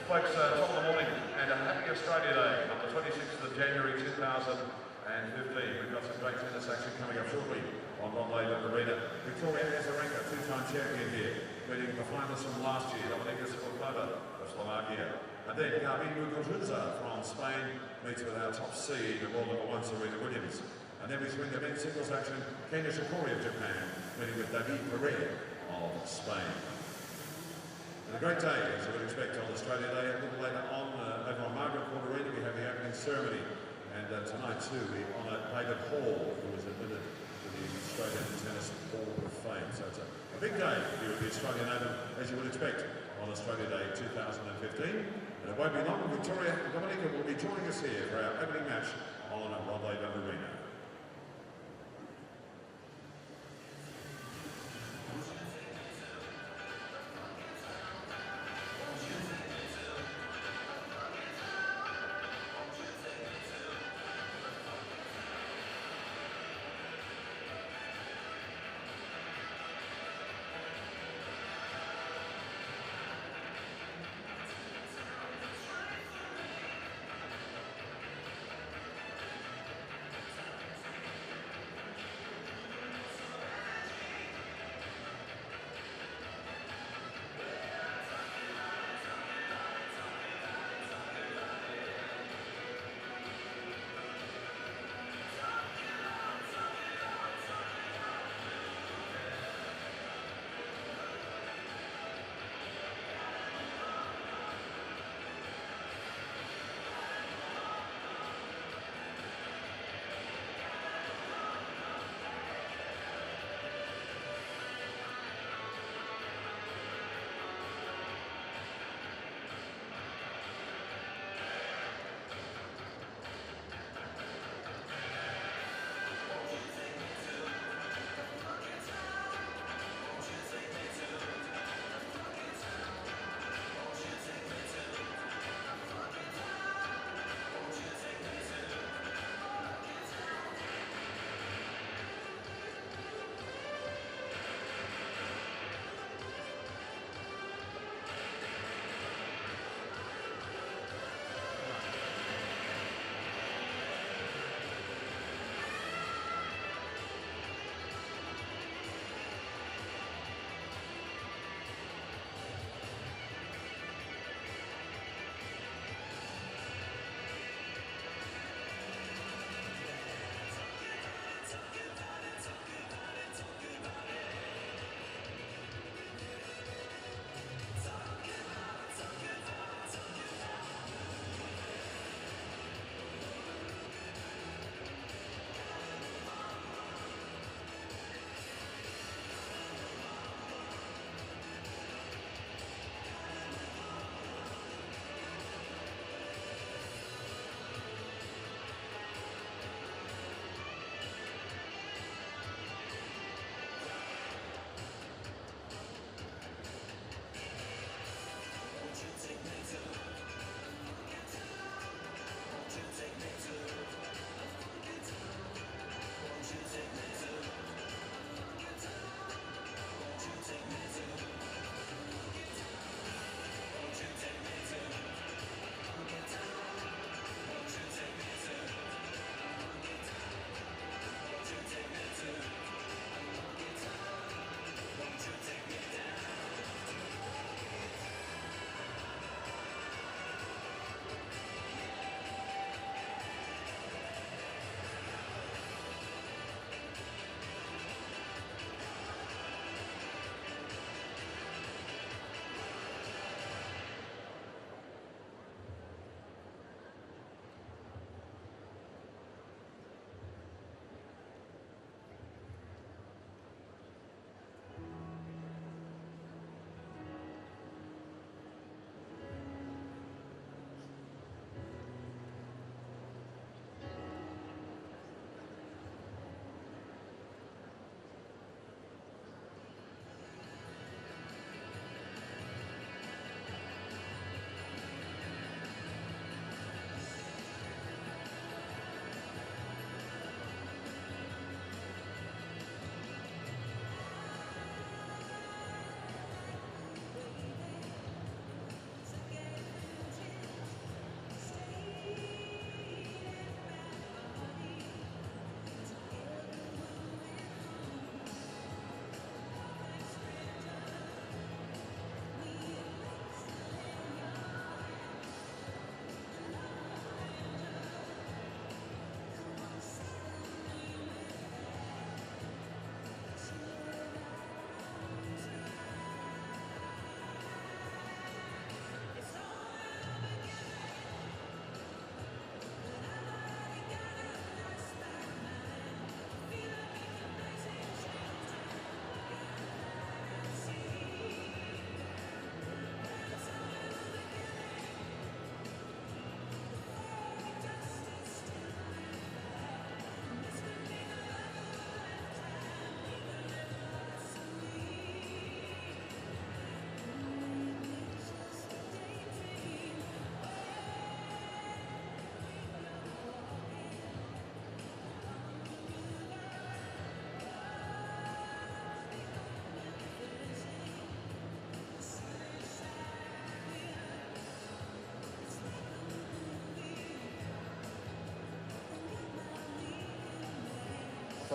Folks, top of the morning and a happy Australia Day on the 26th of January 2015. We've got some great tennis action coming up shortly on Laver Arena. Victoria Azarenka, two-time champion here, beating the finalists from last year, Dominika Laver of Slovakia. And then Garbine Muguruza from Spain meets with our top seed, the world number 1 Serena Williams. And then between the men's singles action, Kenya Shikori of Japan meeting with David Ferrer of Spain. And a great day, as you would expect, on Australia Day. A little later on, over on Margaret Court Arena, we have the opening ceremony. And tonight, too, we honour David Hall, who was admitted to the Australian Tennis Hall of Fame. So it's a big day here at the Australian Open, as you would expect, on Australia Day 2015. And it won't be long. Victoria and Dominika will be joining us here for our opening match on Laver Arena.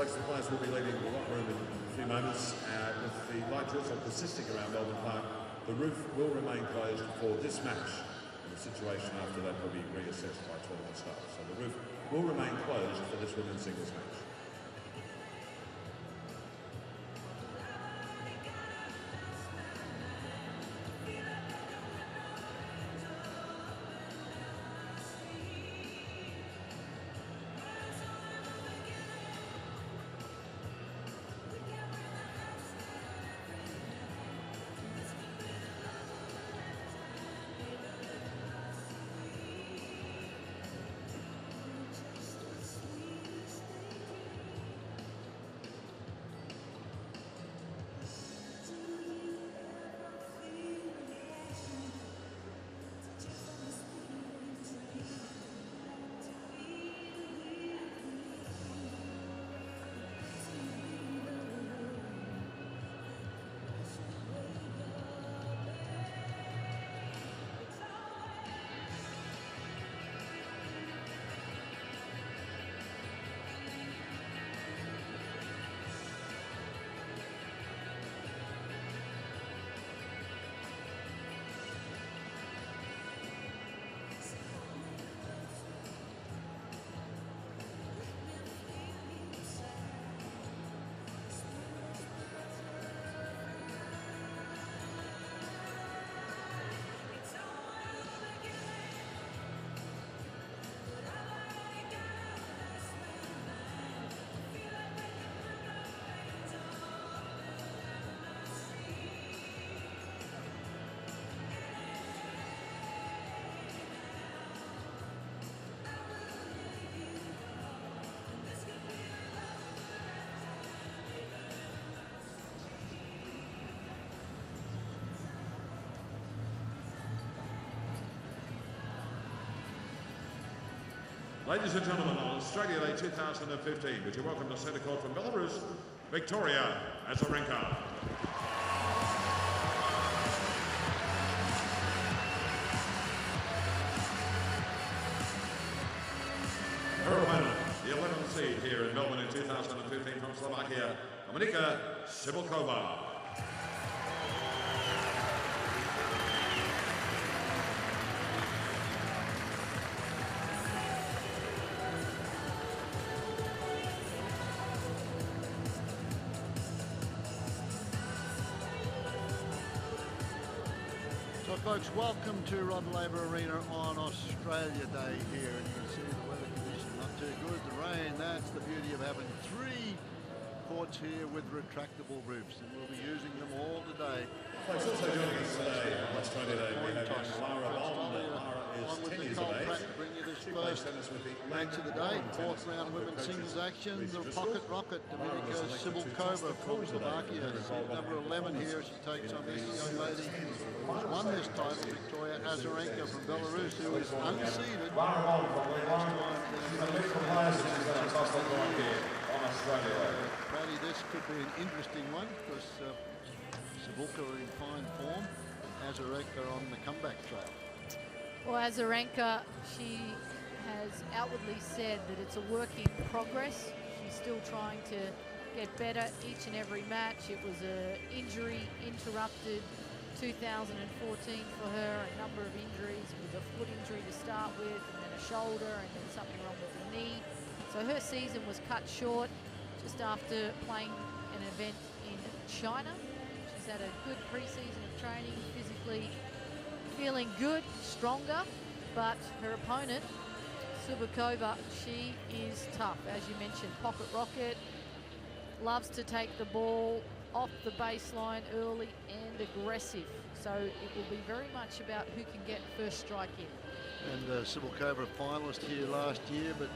Folks, the players will be leaving the locker room in a few moments. With the light drizzle persisting around Melbourne Park, the roof will remain closed for this match. And the situation after that will be reassessed by tournament staff. So the roof will remain closed for this women's singles match. Ladies and gentlemen, on Australia Day 2015, would you welcome to centre court from Belarus, Victoria Azarenka. Her opponent, the 11th seed here in Melbourne in 2015 from Slovakia, Dominika Cibulkova. So folks, welcome to Laver Arena on Australia Day here, and you can see the weather conditions not too good. The rain, that's the beauty of having three courts here with retractable roofs, and we'll be using them all today. Folks, also joining us today on Australia Day, we have Laver. Lara is 10 years of age. Bring you this first match of the day, fourth round women's singles action. The pocket rocket, Dominika Cibulkova from Slovakia, number 11 here. She takes on this young lady who's won this title, Victoria Azarenka from Belarus, who is unseeded. Paddy, this could be an interesting one because Cibulkova in fine form, Azarenka on the comeback trail. Well, Azarenka, she has outwardly said that it's a work in progress. She's still trying to get better each and every match. It was an injury interrupted 2014 for her, a number of injuries, with a foot injury to start with, and then a shoulder, and then something wrong with the knee. So her season was cut short just after playing an event in China. She's had a good pre-season of training, physically feeling good, stronger, but her opponent, Cibulkova, she is tough. As you mentioned, pocket rocket, loves to take the ball off the baseline early and aggressive. So it will be very much about who can get first strike in. And Cibulkova, a finalist here last year, but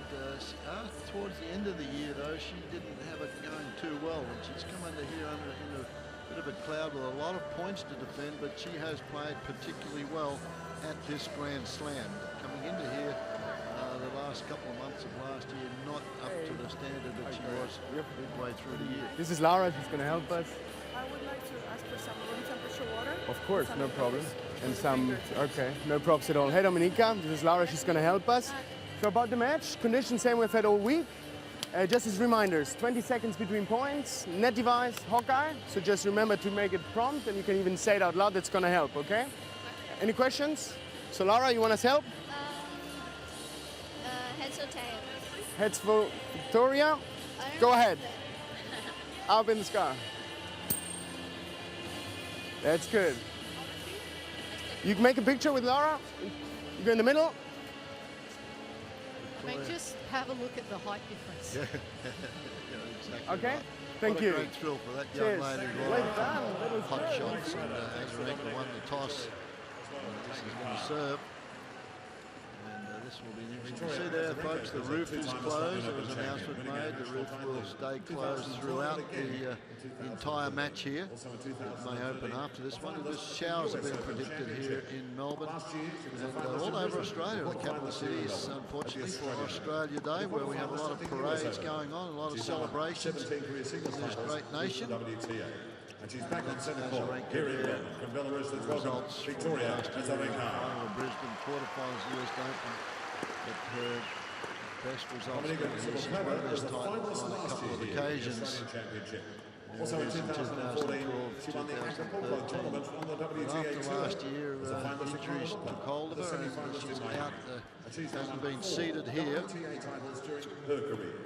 towards the end of the year, though, she didn't have it going too well. And she's come under here in a bit of a cloud with a lot of points to defend, but she has played particularly well at this Grand Slam. Coming into here the last couple of months of last year, not up to the standard that she was midway through the year. This is Laura, she's going to help us. I would like to ask for some room temperature water. Of course, no problem. And some, okay, no props at all. Hey Dominika, this is Laura, she's going to help us. So about the match, conditions same we've had all week. Just as reminders, 20 seconds between points, net device, Hawkeye. So just remember to make it prompt, and you can even say it out loud. That's gonna help, okay? Any questions? So Laura, you want us help? Heads or tails? Heads for Victoria. Go ahead. Up in the sky. That's good. You can make a picture with Laura. You go in the middle. I mean, just have a look at the height difference. Yeah, exactly Okay. right. Thank What you. a great thrill for that Cheers. young lady. Well Laura, done. That was hot good. shots, and Azarenka won the toss. And this is going to serve. And this will be interesting. You see there, folks, the roof is closed. There was an announcement made. The roof will stay closed throughout the entire match here. It may open after this one. And just showers have been predicted here in Melbourne and all over Australia, the capital cities, unfortunately, for Australia Day, where we have a lot of parades going on, a lot of celebrations in this great nation. And she's back on center court. Here in London, from Belarus, let's welcome Victoria Azarenka. Brisbane quarterfinals US Open, but her best results here. She's won this title on a couple of occasions. Also in 2014, 2012, she won the Acapulco 2013. tournament on the WTA After Tour. last year, injuries took hold of her, and she's out, hasn't been seeded here. WTA titles during her career.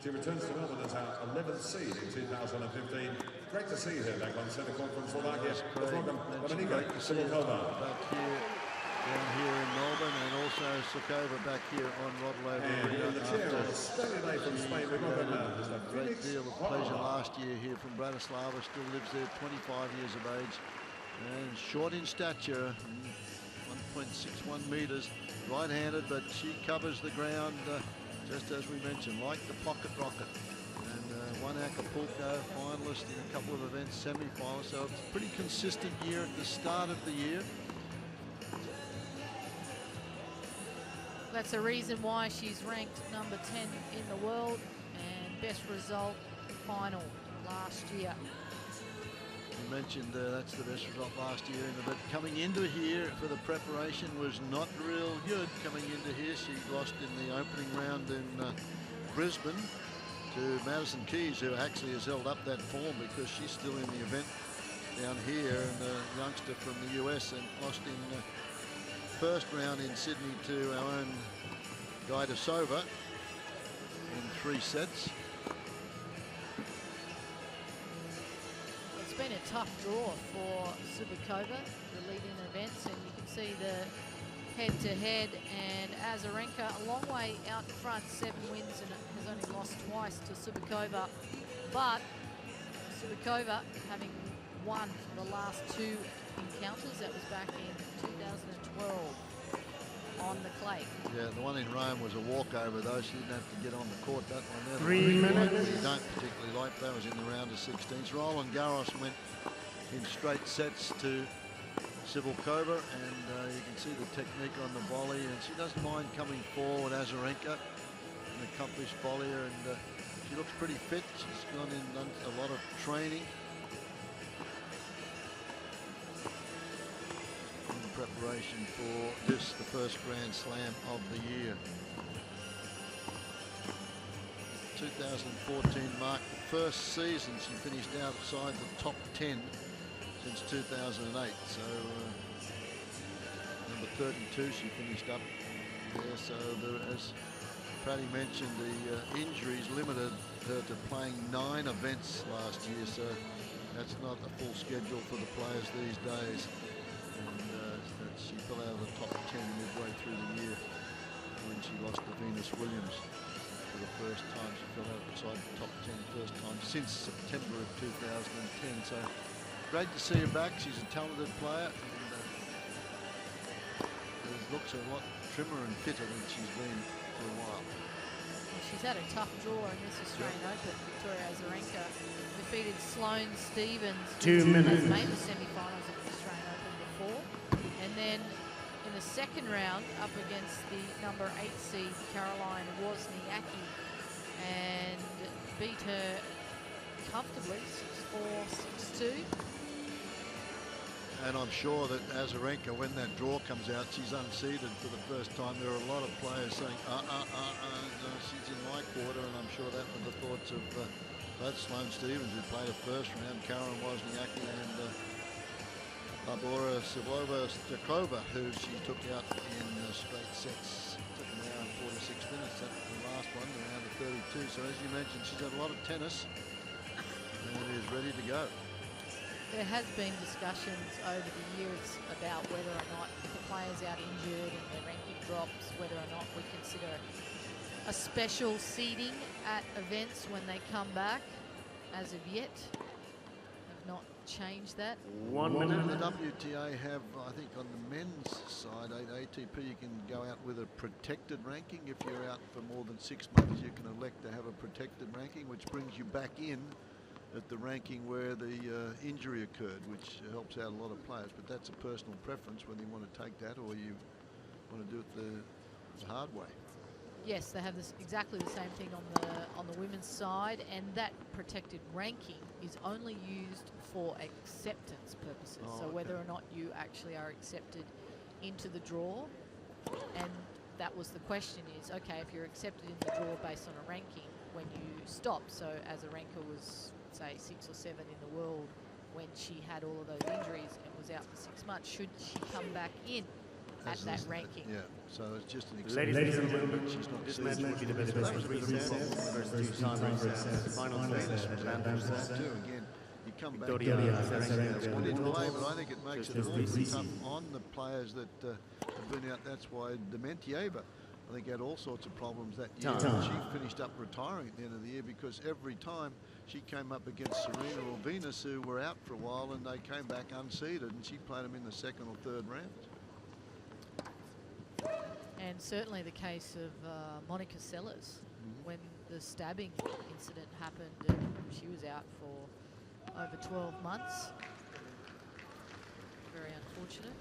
She returns to Melbourne as our 11th seed in 2015. Great to see her back on centre court from Slovakia. Let's welcome Dominika Sivakova. Back here, down here in Melbourne, and also Sukova back here on Rod Laver And the chair on Australia Day from Spain, we welcome a great deal of pleasure last year here from Bratislava. Still lives there, 25 years of age, and short in stature, 1.61 metres, right-handed, but she covers the ground just as we mentioned, like the pocket rocket. And won Acapulco, finalist in a couple of events, semi-finalist. So it's a pretty consistent year at the start of the year. That's the reason why she's ranked number 10 in the world and best result final last year. You mentioned that's the best result last year, but coming into here for the preparation was not real good. Coming into here, she lost in the opening round in Brisbane to Madison Keys, who actually has held up that form because she's still in the event down here, and a youngster from the US, and lost in first round in Sydney to our own Gaidasova in 3 sets. It's been a tough draw for Subakova, the lead-in events, and you can see the head-to-head, and Azarenka a long way out in front, 7 wins, and has only lost twice to Subakova. But Subakova, having won the last 2 encounters, that was back in 2012 on the clay. Yeah, the one in Rome was a walkover, though. She didn't have to get on the court. That one, 3 minutes. We don't particularly like. That was in the round of 16s. Roland Garros went in straight sets to Sivakova, and you can see the technique on the volley, and she doesn't mind coming forward. Azarenka, an accomplished volleyer, and she looks pretty fit. She's gone in, done a lot of training in preparation for this, the first Grand Slam of the year. 2014 marked the first season she finished outside the top 10 since 2008. So number 32 she finished up there. So as Paddy mentioned, the injuries limited her to playing 9 events last year. So that's not a full schedule for the players these days. And she fell out of the top 10 midway through the year when she lost to Venus Williams for the first time. She fell outside the top 10 first time since September of 2010. So great to see her back. She's a talented player, and looks a lot trimmer and fitter than she's been for a while. Well, she's had a tough draw in this Australian Open. Victoria Azarenka defeated Sloane Stephens, 2 minutes. who's made the semi-finals of the Australian Open before, and then in the second round up against the number 8 seed Caroline Wozniacki, and beat her comfortably 6-4, 6-2. And I'm sure that Azarenka, when that draw comes out, she's unseeded for the first time. There are a lot of players saying, no, she's in my quarter, and I'm sure that were the thoughts of both Sloane Stephens, who played a first round, Karen Wozniacki, and Barbora Sivlova-Stakova, who she took out in straight sets. Took an hour and 46 minutes. That's the last one, the round of 32. So as you mentioned, she's had a lot of tennis and is ready to go. There has been discussions over the years about whether or not if a player's out injured and their ranking drops, whether or not we consider a special seeding at events when they come back. As of yet, have not changed that. 1 minute. The WTA have, I think, on the men's side, ATP, you can go out with a protected ranking. If you're out for more than 6 months, you can elect to have a protected ranking, which brings you back in at the ranking where the injury occurred, which helps out a lot of players. But that's a personal preference whether you want to take that or you want to do it the hard way. Yes, they have this exactly the same thing on the women's side, and that protected ranking is only used for acceptance purposes. So whether or not you actually are accepted into the draw, and that was the question is, okay, if you're accepted in the draw based on a ranking, when you stop, so Azarenka was, say, 6 or 7 in the world when she had all of those injuries and was out for 6 months, should she come back in at that ranking? Yeah, so it's just an Ladies and exception, gentlemen, but she's not this seeded. match will be the best That was of a bit of a 3 problem. sets versus 2 tiebreak sets. Final stage, Atlanta set. Too. Again, you come back Victoria Azarenka one in will play, toss but I think it makes just it as really easy. tough on the players that have been out. That's why Dementieva, I think, had all sorts of problems that year. Time. She finished up retiring at the end of the year because every time she came up against Serena or Venus, who were out for a while, and they came back unseeded, and she played them in the 2nd or 3rd rounds. And certainly the case of Monica Seles, when the stabbing incident happened, and she was out for over 12 months. Very unfortunate.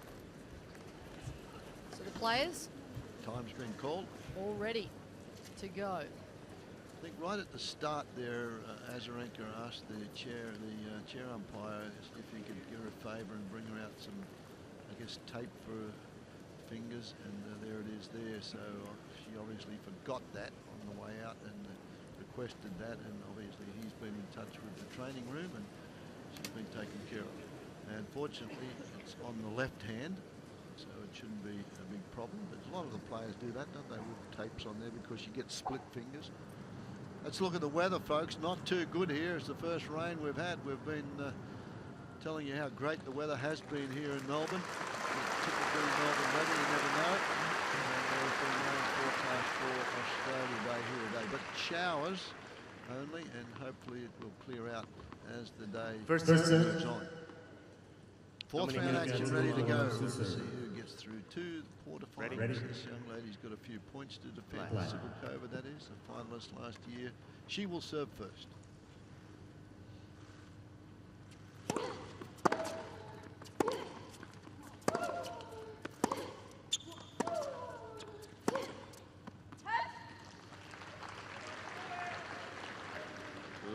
So the players Time's been called. all ready to go. I think right at the start there, Azarenka asked the chair umpire, if he could give her a favour and bring her out some, I guess, tape for her fingers, and there it is there. So she obviously forgot that on the way out and requested that, and obviously he's been in touch with the training room and she's been taken care of. And fortunately, it's on the left hand, so it shouldn't be a big problem. But a lot of the players do that, don't they, with tapes on there, because you get split fingers. Let's look at the weather, folks. Not too good here. It's the first rain we've had. We've been telling you how great the weather has been here in Melbourne. Typically Melbourne weather, you never know. And there's been rain forecast for Australia Day here today. But showers only, and hopefully it will clear out as the day moves on. Fourth round action ready to go. We'll see who gets through to the quarterfinals. This young lady's got a few points to defend. Sivlova, that is, a finalist last year. She will serve first.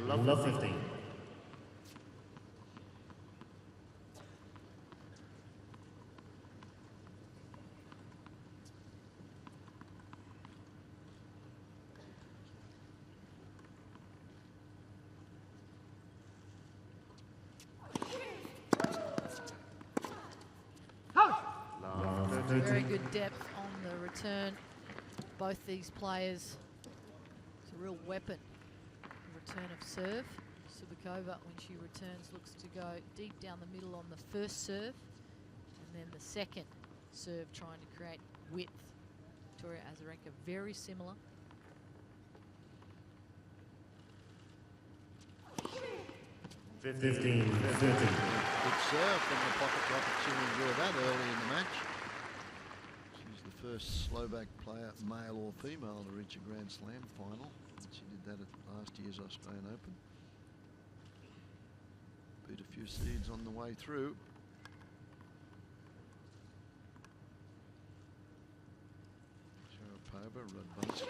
Love 15. Very good depth on the return. Both these players, it's a real weapon. The return of serve. Sivlova, when she returns, looks to go deep down the middle on the first serve, and then the second serve trying to create width. Victoria Azarenka, very similar. Good serve from the pocket rocket. She'll enjoy that early in the match. She's the first Slovak player, male or female, to reach a Grand Slam final. And she did that at last year's Australian Open. Beat a few seeds on the way through. Sharapova, Radwanska.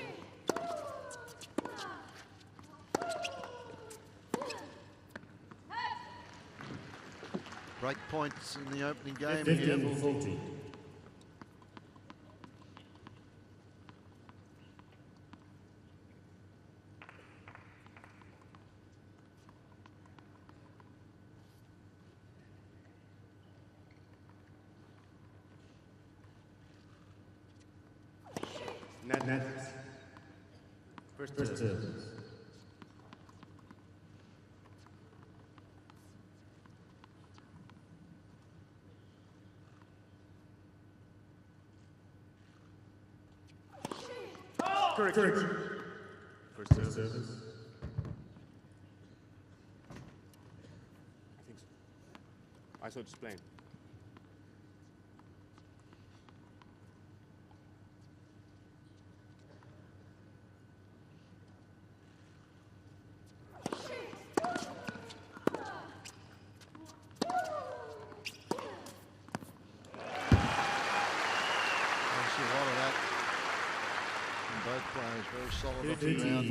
Break points in the opening game here. 15-40. Net. First serve. Correct. First service. I think so. I saw display. Very solid off the ground.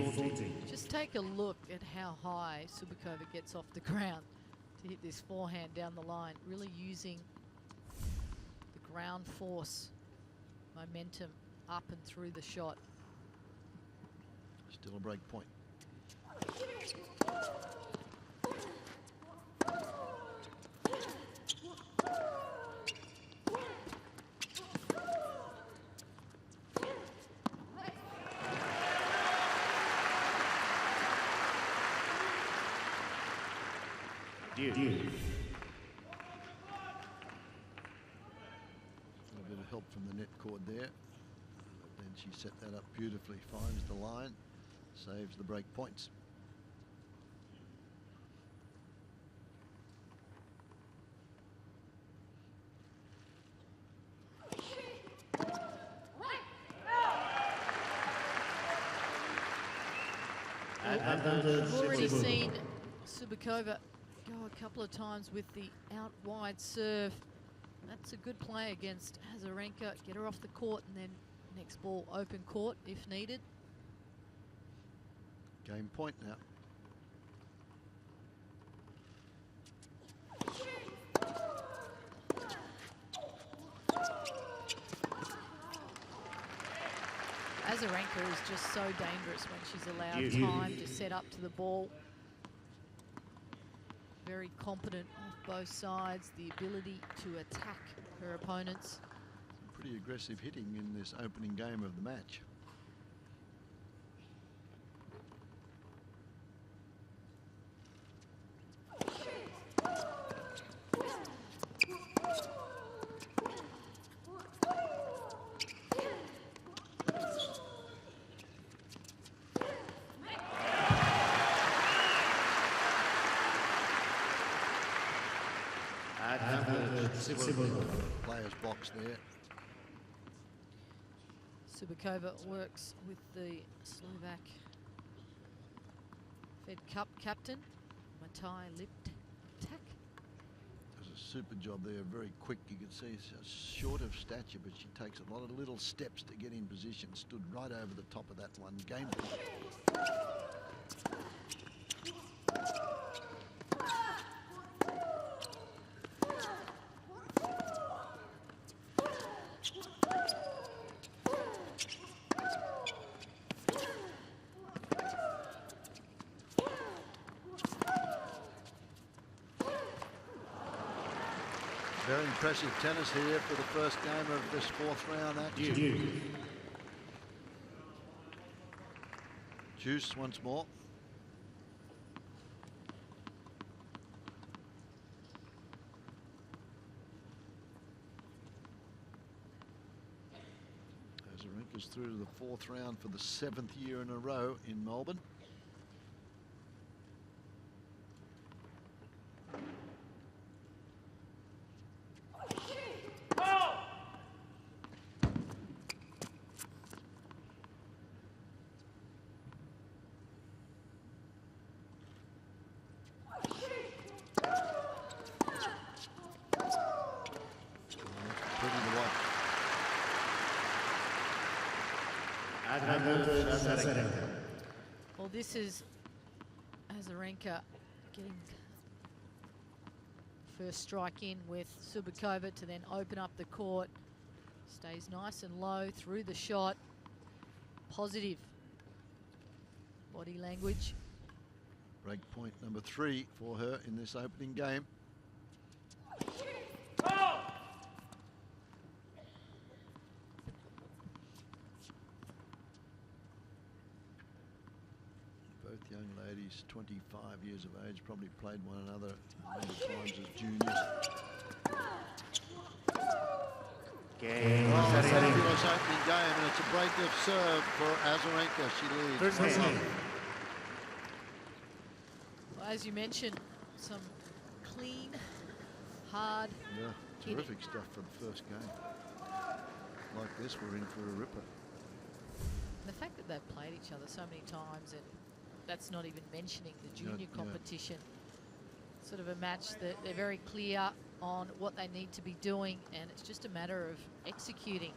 Just take a look at how high Subakova gets off the ground to hit this forehand down the line, really using the ground force, momentum up and through the shot. Still a break point. Dear. A little bit of help from the net cord there. But then she set that up beautifully, finds the line, saves the break points. We've already seen Subakova go a couple of times with the out wide serve. That's a good play against Azarenka. Get her off the court and then next ball open court if needed. Game point now. Azarenka is just so dangerous when she's allowed time to set up to the ball. Very competent off both sides, the ability to attack her opponents. Some pretty aggressive hitting in this opening game of the match. Players box there. Subakova works with the Slovak Fed Cup captain, Mataj Liptak. Does a super job there, very quick. You can see she's short of stature, but she takes a lot of little steps to get in position. Stood right over the top of that one. Game point. Very impressive tennis here for the first game of this fourth round action. Juice once more. Azarenka's through to the fourth round for the 7th year in a row in Melbourne. Well, this is Azarenka getting First strike in with Subakova to then open up the court. Stays nice and low through the shot. Positive body language. Break point number 3 for her in this opening game. Both young ladies, 25 years of age, probably played one another many times as juniors. Game. Oh, fabulous opening game, and it's a break of serve for Azarenka. She leads. First game. Well, as you mentioned, some clean, hard Yeah, hitting. terrific stuff for the first game. Like this, we're in for a ripper. The fact that they've played each other so many times, and that's not even mentioning the junior Yeah. competition. Sort of a match that they're very clear on what they need to be doing, and it's just a matter of executing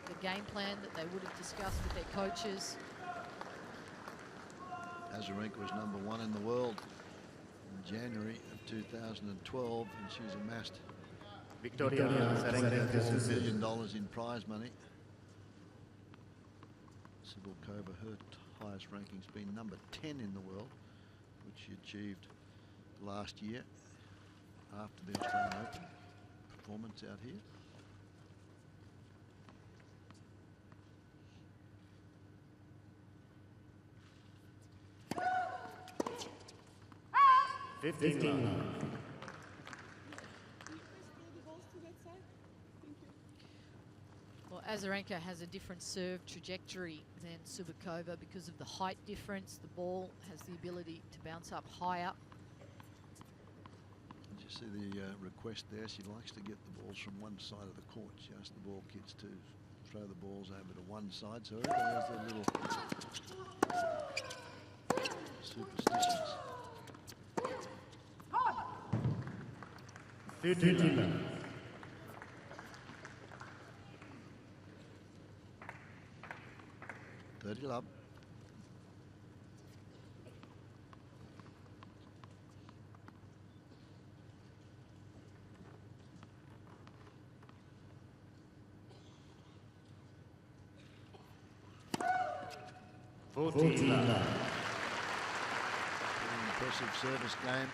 the game plan that they would have discussed with their coaches. Azarenka was number 1 in the world in January of 2012, and she's amassed Victoria Azarenka $4 million in prize money. Subakova, her highest ranking's been number 10 in the world, which she achieved last year after the Australian Open performance out here. Well, Azarenka has a different serve trajectory than Subakova because of the height difference. The ball has the ability to bounce up higher. Did you see the request there? She likes to get the balls from one side of the court. She asked the ball kids to throw the balls over to one side. So there's the little superstitions. 30 love. Impressive service game.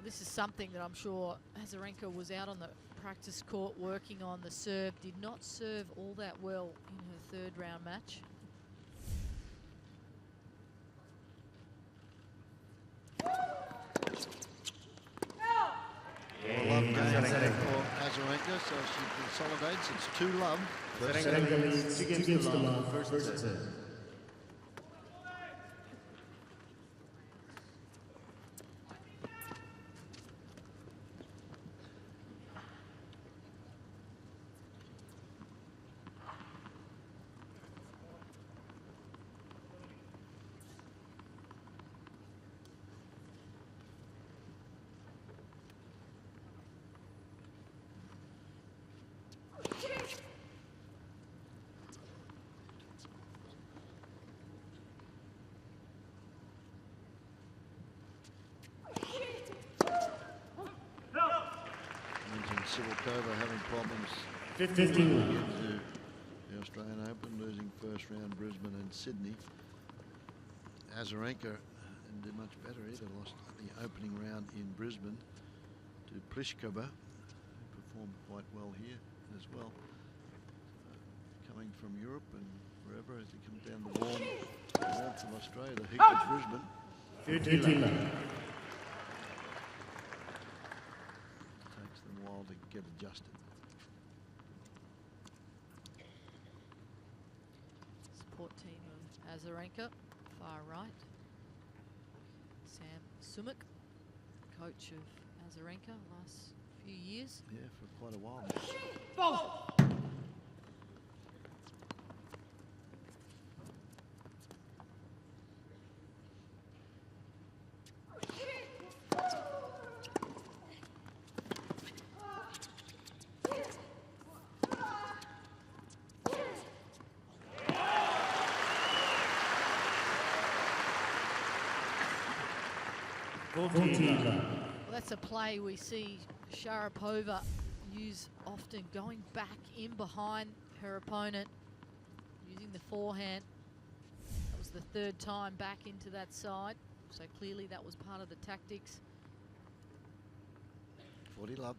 This is something that I'm sure Azarenka was out on the practice court working on. The serve did not serve all that well in her third round match. Love game for Azarenka, so she consolidates. It's 2 love. Azarenka leads 2-love first serve. Subakova having problems 15. into the Australian Open, losing first round Brisbane and Sydney. Azarenka didn't do much better either, lost the opening round in Brisbane to Pliskova, who performed quite well here as well. Coming from Europe and wherever as he comes down the warmth of Australia, the heat of Brisbane. 15. To get adjusted. Support team of Azarenka, far right. Sam Sumik, coach of Azarenka last few years. Yeah, for quite a while now. 14 love. Well, that's a play we see Sharapova use often, going back in behind her opponent, using the forehand. That was the third time back into that side, so clearly that was part of the tactics. 40 love.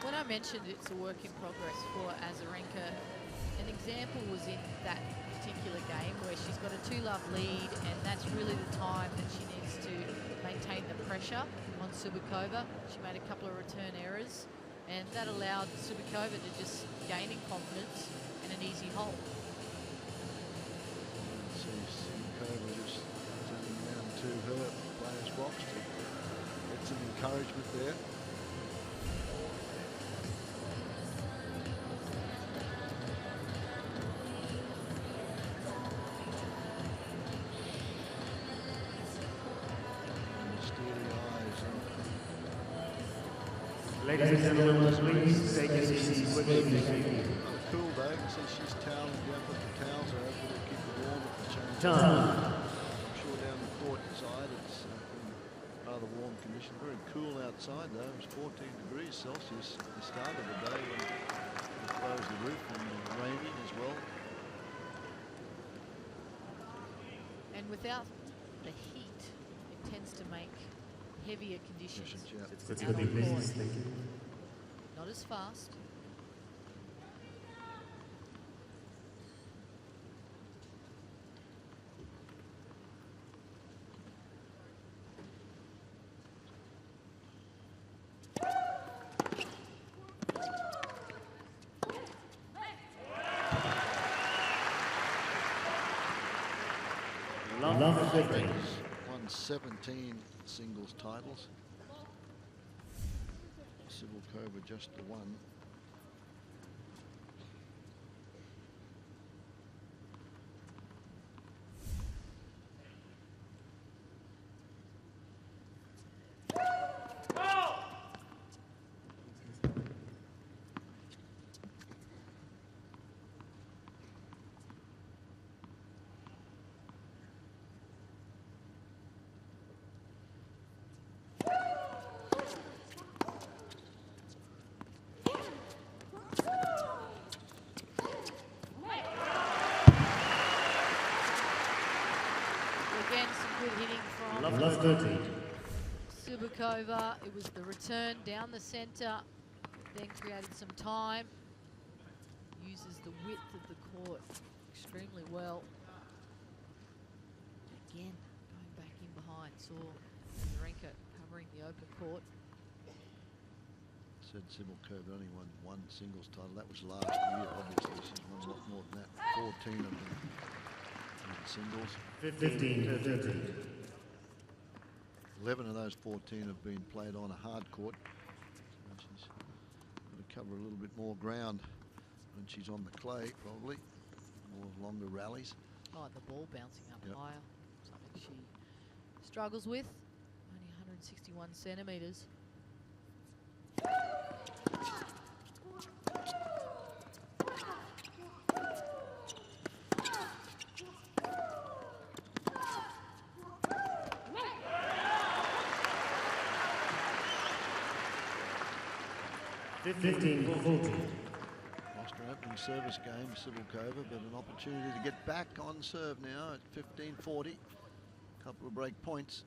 When I mentioned it's a work in progress for Azarenka, an example was in that particular game where she's got a 2-love lead, and that's really the time that she needs to maintain the pressure on Subakova. She made a couple of return errors, and that allowed Subakova to just gain in confidence and an easy hold. Subakova just turning around to her player's box to get some encouragement there. Ladies and gentlemen, please take a seat quickly. Cool though, you can see she's toweling down, put the towels over to keep it warm at the change. Time. I'm sure down the court side it's been rather warm conditions. Very cool outside though. It was 14 degrees Celsius at the start of the day when we closed the roof, and raining as well. And without the heat, it tends to make heavier conditions. Yeah. It's out on good, court. thank you. Not as fast. Love 15. Won 17 singles titles. Subakova just the one. Again, some good hitting from Love 13. Subakova. It was the return down the centre, then created some time. Uses the width of the court extremely well. Again, going back in behind. Saw Azarenka covering the open court. Said Subakova only won one singles title. That was last year. Obviously, she's won a lot more than that. 14 of them in singles. 15 to 13. 11 of those 14 have been played on a hard court. So she's got to cover a little bit more ground when she's on the clay, probably. More longer rallies. Oh, the ball bouncing up Yep. higher. Something she struggles with. Only 161 centimetres. Fifteen for 14. Lost her opening service game, Subakova, but an opportunity to get back on serve now at 15:40. Couple of break points.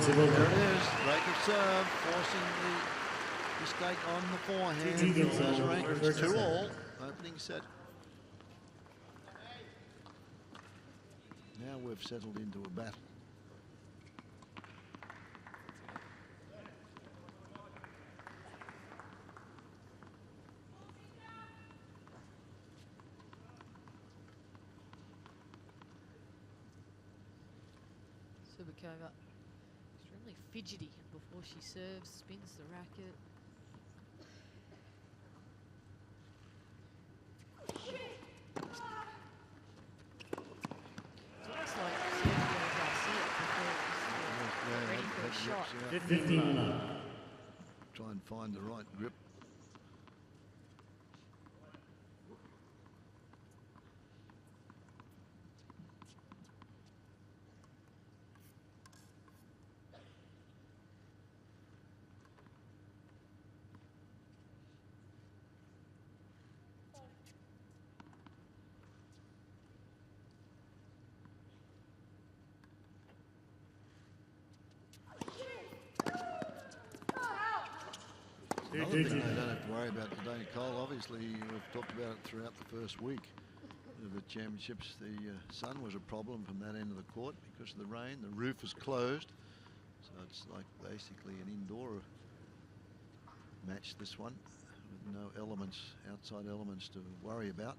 Subakova. serve, forcing the mistake on the forehand. Eagles, Azarenka, it's first 2-all, opening set. Now we've settled into a battle. Subakova extremely fidgety before she serves, spins the racket. It's almost like Sergio Garcia before ready for a shot. 15 love. Try and find the right grip. Another thing they don't have to worry about today, Nicole, obviously we've talked about it throughout the first week of the championships. The sun was a problem from that end of the court because of the rain. The roof is closed, so it's like basically an indoor match, this one, with no elements, outside elements to worry about.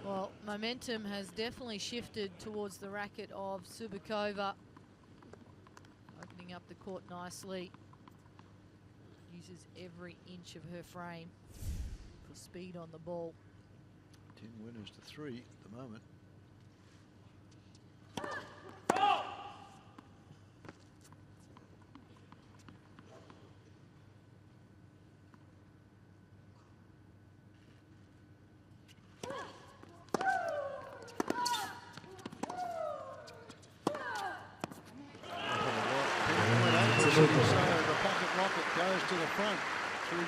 Well, momentum has definitely shifted towards the racket of Subakova. Opening up the court nicely. Uses every inch of her frame for speed on the ball. 10 winners to 3 at the moment. So the pocket rocket goes to the front. 3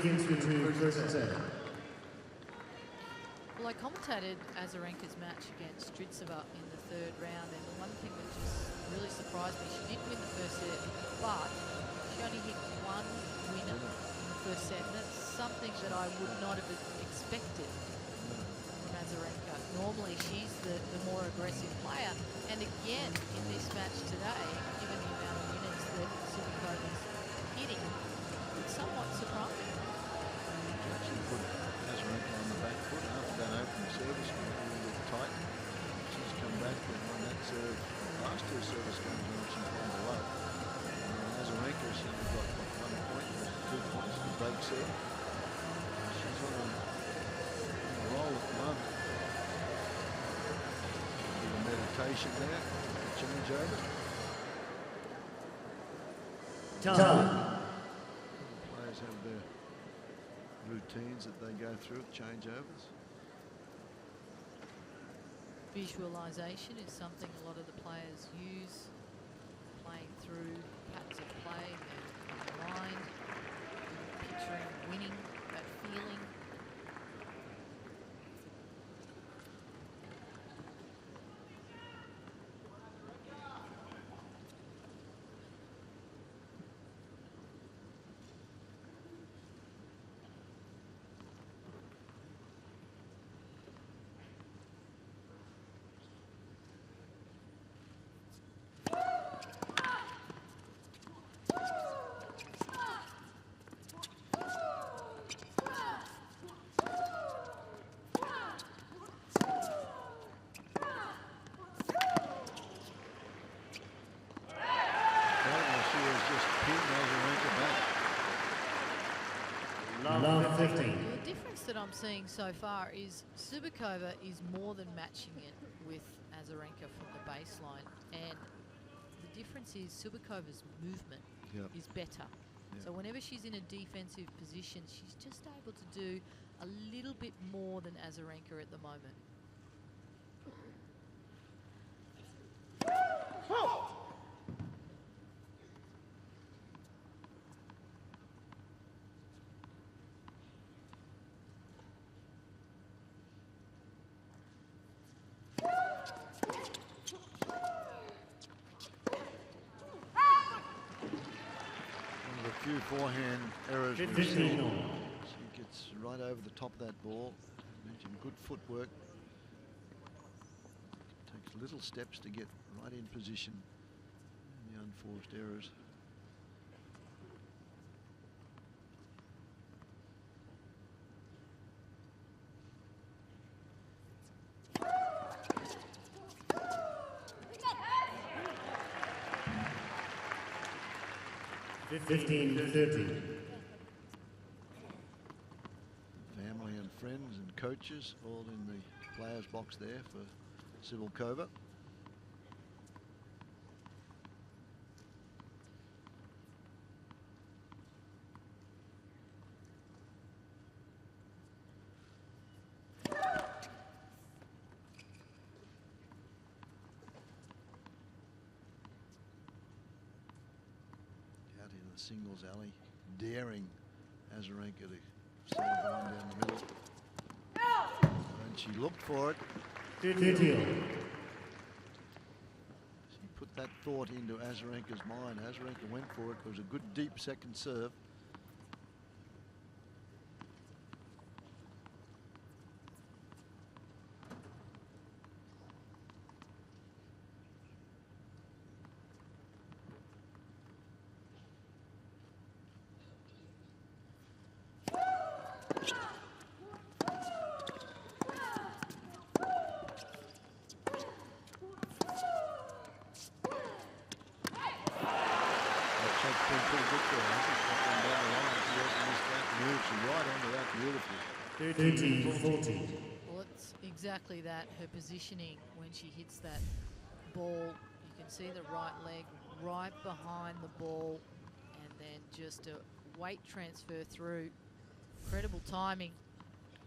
games to 2. First set. Well, I commentated Azarenka's match against Stridsova in the 3rd round, and the one thing that just really surprised me, she did win the first set, but she only hit 1 winner in the first set, and that's something that I would not have expected from Azarenka. Normally, she's the more aggressive player, and again, in this match today, given the amount of winners that Subakova's hitting, it's somewhat surprising. Actually put Azarenka on the back foot after that opening service was a little bit tight. She's come back and won that serve. Last 2 service games when she's gone below. Azarenka, she's got 1 point, 2 points to break serve. She's on a roll at the moment. A little meditation there. Change over. Players have their routines that they go through at changeovers. Visualization is something a lot of the players use, playing through patterns of play and mind, picturing winning, that feeling. Love 15. The difference that I'm seeing so far is Subakova is more than matching it with Azarenka from the baseline, and the difference is Subakova's movement is better. So whenever she's in a defensive position, she's just able to do a little bit more than Azarenka at the moment. few forehand errors. 15 all. She gets right over the top of that ball. Mentioned good footwork. Takes little steps to get right in position. And the unforced errors. $15-30. Family and friends and coaches all in the players box there for Cibulkova. Out into the singles alley, daring Azarenka to send the one down the middle. And she looked for it. 30 all. She put that thought into Azarenka's mind. Azarenka went for it. It was a good deep second serve. Right onto that beautifully. 13-14. Well, it's exactly that, her positioning when she hits that ball. You can see the right leg right behind the ball, and then just a weight transfer through. Incredible timing.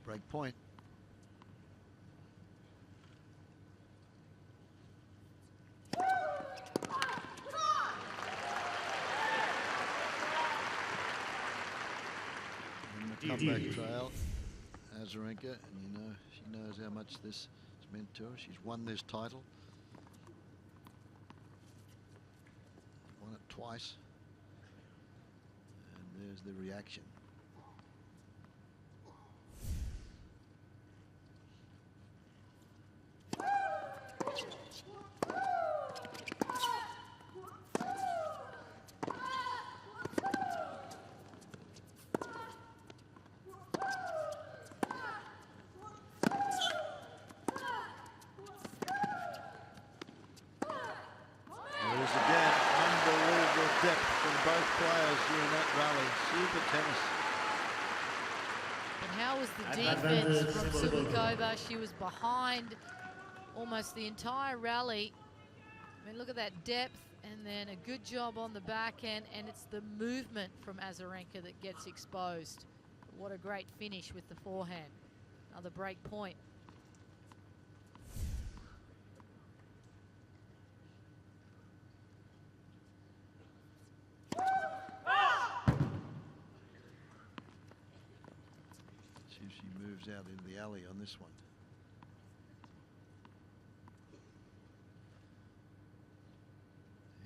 Break point. And the comeback trail. Azarenka, and you know she knows how much this is meant to her. She's won this title. Won it twice. And there's the reaction. How was the defense from Cibulkova? She was behind almost the entire rally. I mean, look at that depth, and then a good job on the back end, and it's the movement from Azarenka that gets exposed. What a great finish with the forehand. Another break point. Out into the alley on this one.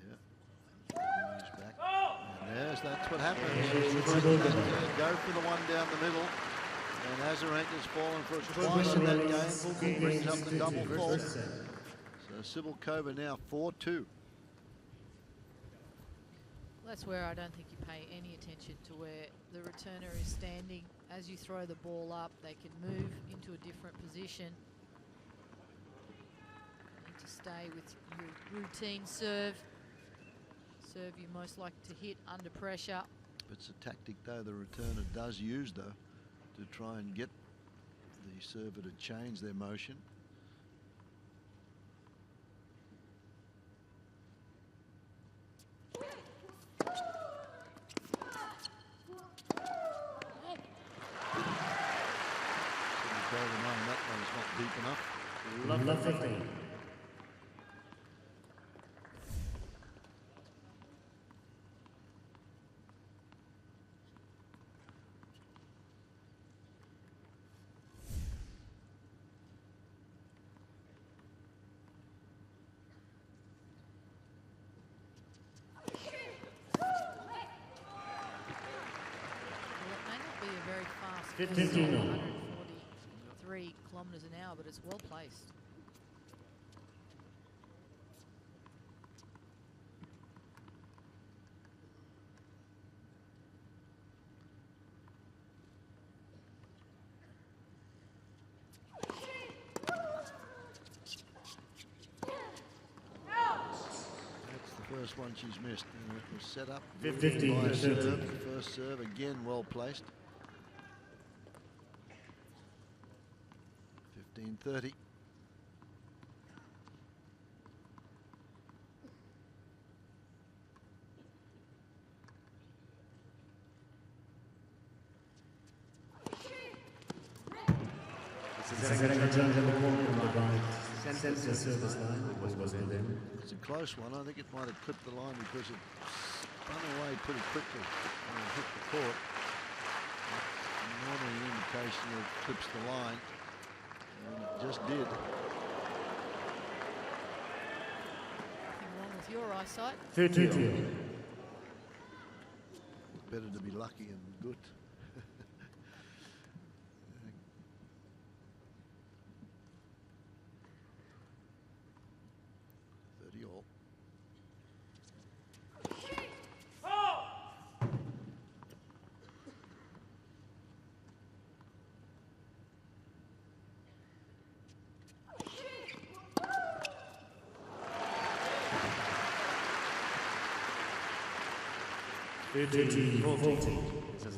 Yeah. Moves back. And that's what happens. Go for the one down the middle. And Azarenka's fallen for it twice in that game. Brings up the double fault. So Cibulkova now 4-2. That's where I don't think you pay any attention to where the returner is standing. As you throw the ball up, they can move into a different position. You need to stay with your routine serve. Serve you most like to hit under pressure. It's a tactic, though, the returner does use, though, to try and get the server to change their motion. That one's not deep enough. Love 15. 15 all. 143 kilometres an hour, but it's well placed. First one she's missed, and it was set up 15 by serve. The first serve again well placed. 15-30. It's a close one. I think it might have clipped the line because it spun away pretty quickly when it hit the court. That's normally an indication that it clips the line, and it just did. Nothing wrong with your eyesight. 30. Better to be lucky and good. 30 all. This is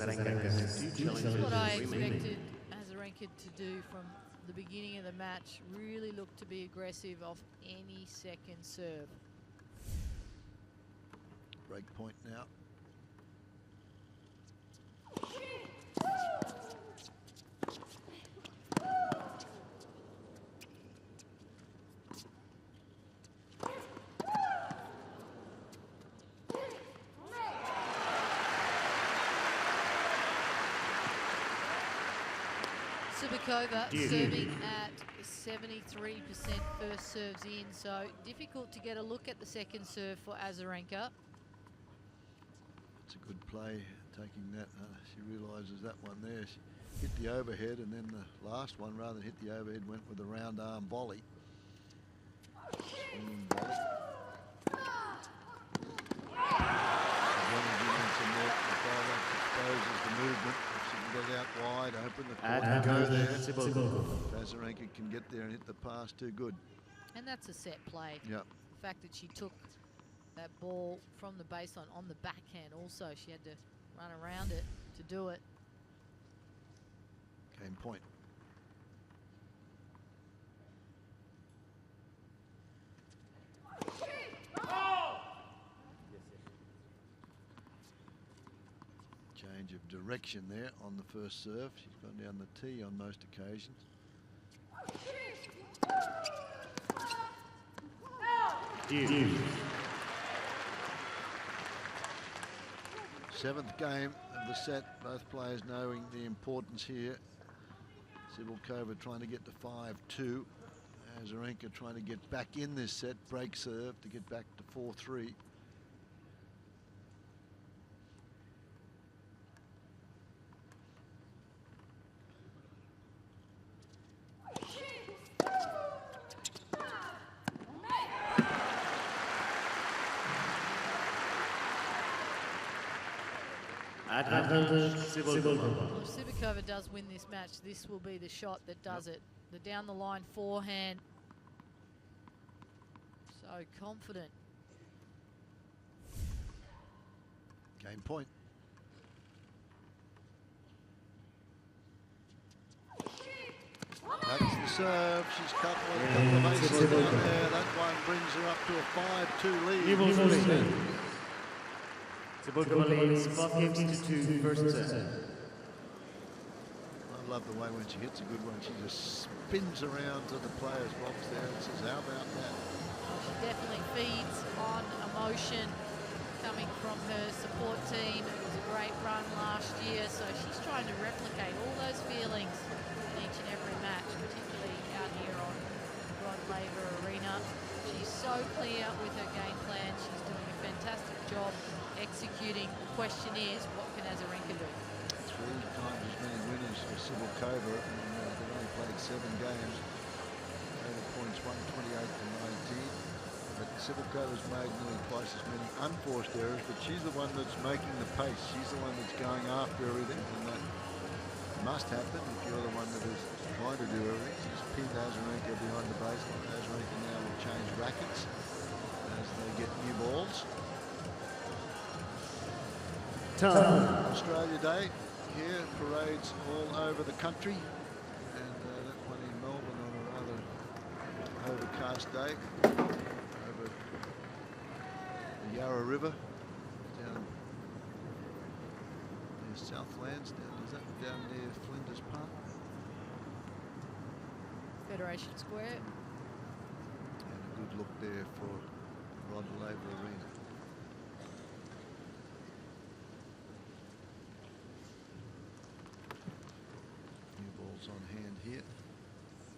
what I expected Azarenka to do from the beginning of the match. Really look to be aggressive off any second serve. Break point now. Subikova serving at 73% first serves in, so difficult to get a look at the second serve for Azarenka. It's a good play taking that. She realises that one there. She hit the overhead, and then the last one, rather than hit the overhead, went with a round arm volley. Swinging volley. Exposes the movement. If she can get out wide, open the court and go there. Azarenka can get there and hit the pass too good. And that's a set play. Yep. The fact that she took that ball from the baseline on the backhand also, she had to run around it to do it. Game point. Change of direction there on the first serve. She's gone down the tee on most occasions. Seventh game of the set. Both players knowing the importance here. Cibulkova trying to get to 5-2. Azarenka trying to get back in this set. Break serve to get back to 4-3. Well, if Subikova does win this match, this will be the shot that does it. The down the line forehand. So confident. Game point. That's the serve. She's cut a couple of aces down there. That one brings her up to a 5-2 lead. Cibulkova leads 5 games to 2 first set. I love the way when she hits a good one, she just spins around to the player's box there and says, how about that? She definitely feeds on emotion coming from her support team. It was a great run last year, so she's trying to replicate all those feelings in each and every match, particularly out here on Laver Arena. She's so clear with her game plan. She's doing a fantastic job executing. The question is, what can Azarenka do? times as many winners for Cibulkova, and they've only played 7 games. Total points 128 to 19. But Cibulkova's made nearly twice as many unforced errors, but she's the one that's making the pace. She's the one that's going after everything, and that must happen if you're the one that is trying to do everything. She's pinned Azarenka behind the baseline. Azarenka now will change rackets as they get new balls. Time. Australia Day here, parades all over the country, and that one in Melbourne on a rather overcast day over the Yarra River down near Southlands. Down near Flinders Park. Federation Square. And a good look there for Laver Arena. New balls on hand here.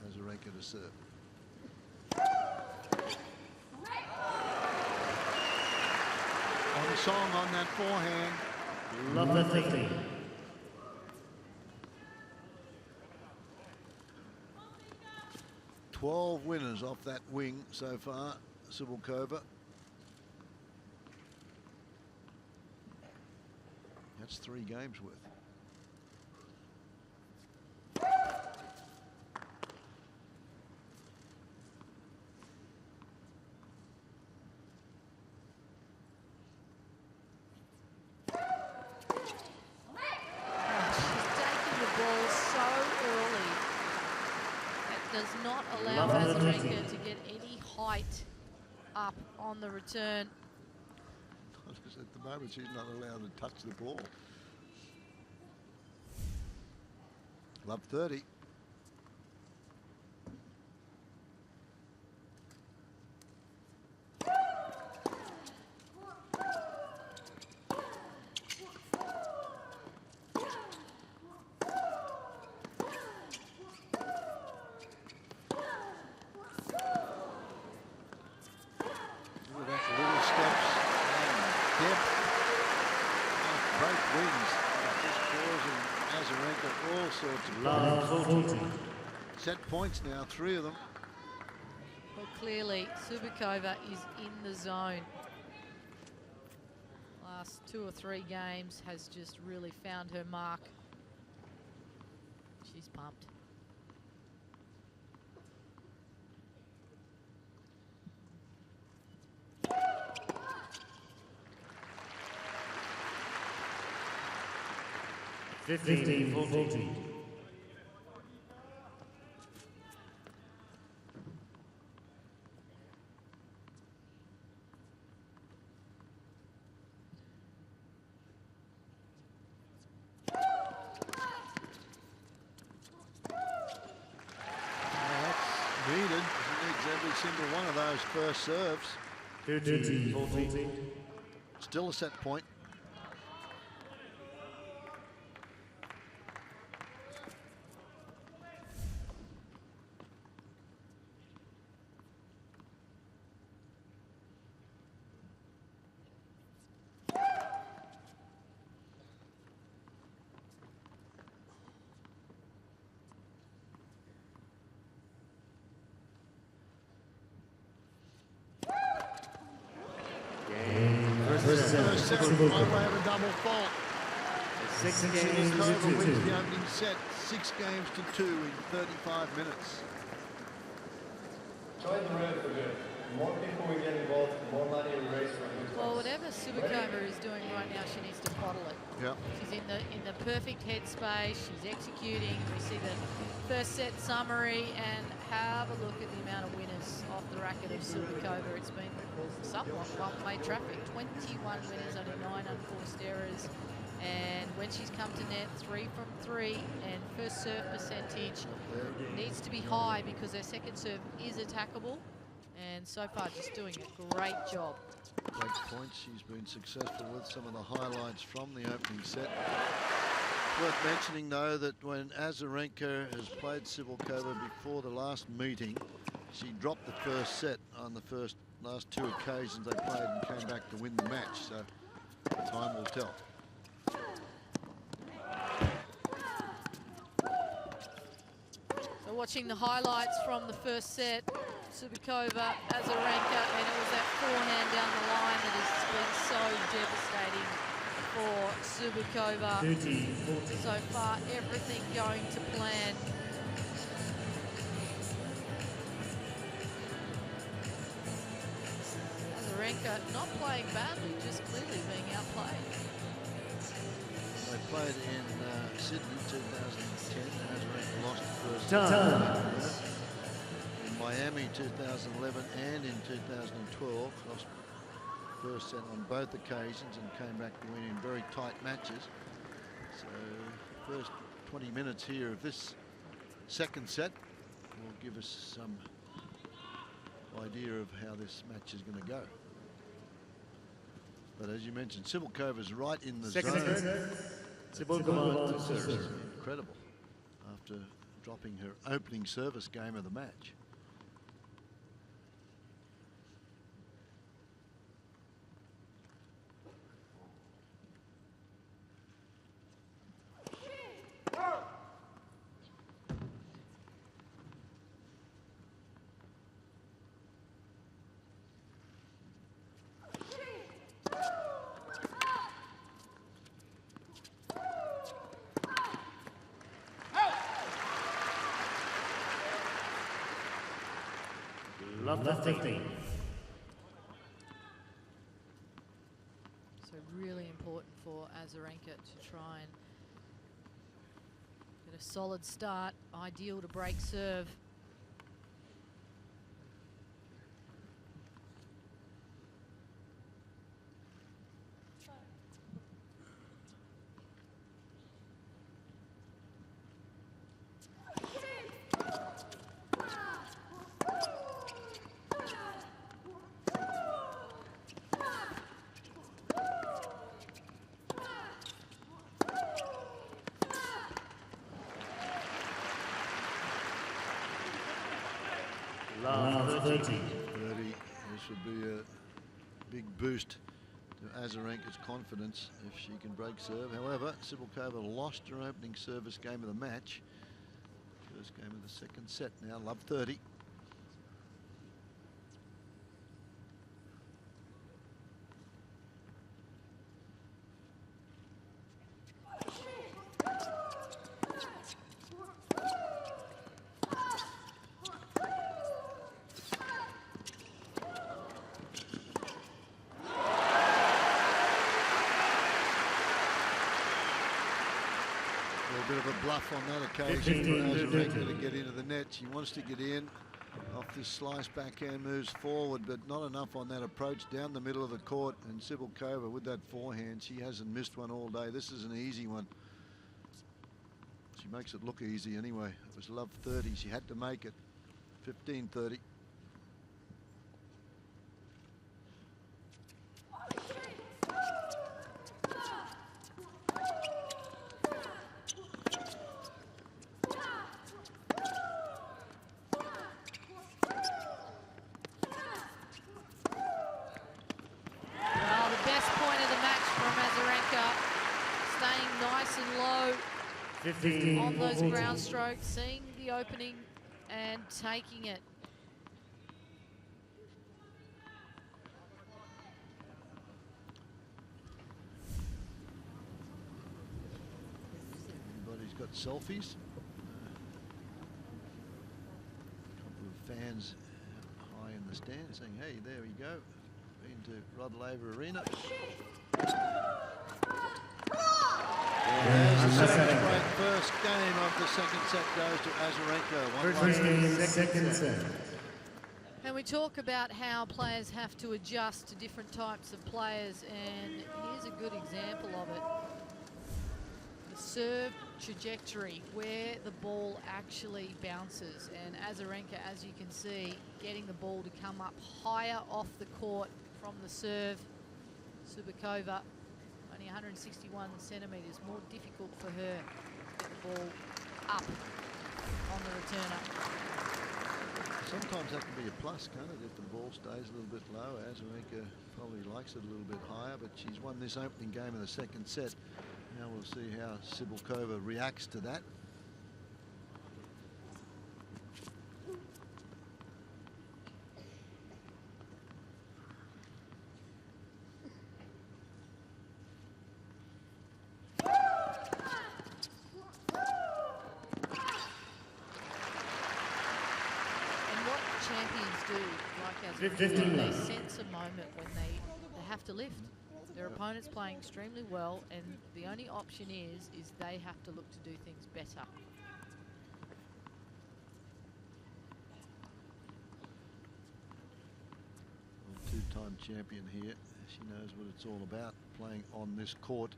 Azarenka to serve. On song on that forehand. Laver 50. 12 winners off that wing so far, Cibulkova. That's 3 games worth. Does not allow Azarenka to get any height up on the return. At the moment, she's not allowed to touch the ball. Love 30. Set points now, 3 of them. Well, clearly, Cibulkova is in the zone. Last 2 or 3 games has just really found her mark. She's pumped. Fifteen 14. Single one of those first serves. 13 14. Still a set point. They have a double fault. 6 games Cibulkova to wins 2. the opening set, 6 games to 2 in 35 minutes. Try the red for good. The more people we get involved, the more money we raise for it. Well, whatever Cibulkova is doing right now, she needs to bottle it. Yeah. She's in the perfect headspace. She's executing. We see the first set summary, and have a look at the amount of winners off the racket of Cibulkova. It's been somewhat one-way traffic. 21 winners, only 9 unforced errors. And when she's come to net, 3 from 3, and first serve percentage needs to be high because her second serve is attackable. And so far, just doing a great job. Break points she's been successful with. Some of the highlights from the opening set. Worth mentioning, though, that when Azarenka has played Cibulkova before the last meeting, she dropped the first set on the last 2 occasions they played and came back to win the match. So time will tell. We're watching the highlights from the first set. Subikova, Azarenka, and it was that forehand down the line that has been so devastating for Subikova. 30-40. So far, everything going to plan. Azarenka not playing badly, just clearly being outplayed. They played in Sydney 2010. Azarenka lost the first Time. in Miami 2011 and in 2012. Lost first set on both occasions and came back to win in very tight matches. So first 20 minutes here of this second set will give us some idea of how this match is going to go. But as you mentioned, Sibylkova's right in the Second zone. set. Sibylkova to serve. Incredible after dropping her opening service game of the match. Laver 15. So really important for Azarenka to try and get a solid start. Ideal to break serve. Laver 30. 30. This would be a big boost to Azarenka's confidence if she can break serve. However, Sibylkova lost her opening service game of the match. First game of the second set now, Laver 30. A bit of a bluff on that occasion for Azarenka to get into the net. She wants to get in off this slice backhand, moves forward, but not enough on that approach down the middle of the court. And Sibylkova with that forehand, she hasn't missed one all day. This is an easy one. She makes it look easy anyway. It was Laver 30. She had to make it. 15-30. Well, the best point of the match from Azarenka, staying nice and low 15. on those 14. ground strokes, seeing the opening and taking it. Everybody's got selfies. A couple of fans high in the stand saying, hey, there we go. Been to Rod Laver Arena. There's the second break. First game of the second set goes to Azarenka. 1-1 second set. And we talk about how players have to adjust to different types of players, and here's a good example of it. The serve trajectory, where the ball actually bounces, and Azarenka, as you can see, getting the ball to come up higher off the court from the serve. Subikova, only 161 centimetres, more difficult for her to get the ball up on the returner. Sometimes that can be a plus, can't it, if the ball stays a little bit low. Azarenka probably likes it a little bit higher, but she's won this opening game of the second set. Now we'll see how Sibylkova reacts to that. 15 They love. sense a moment when they have to lift. Their opponent's playing extremely well, and the only option is they have to look to do things better. Two-time champion here. She knows what it's all about playing on this court.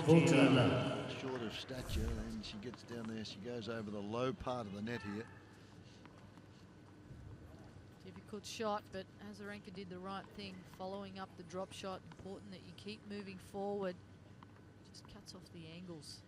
13 love. Short of stature, and she gets down there. She goes over the low part of the net here. Difficult shot, but Azarenka did the right thing, following up the drop shot. Important that you keep moving forward. Just cuts off the angles.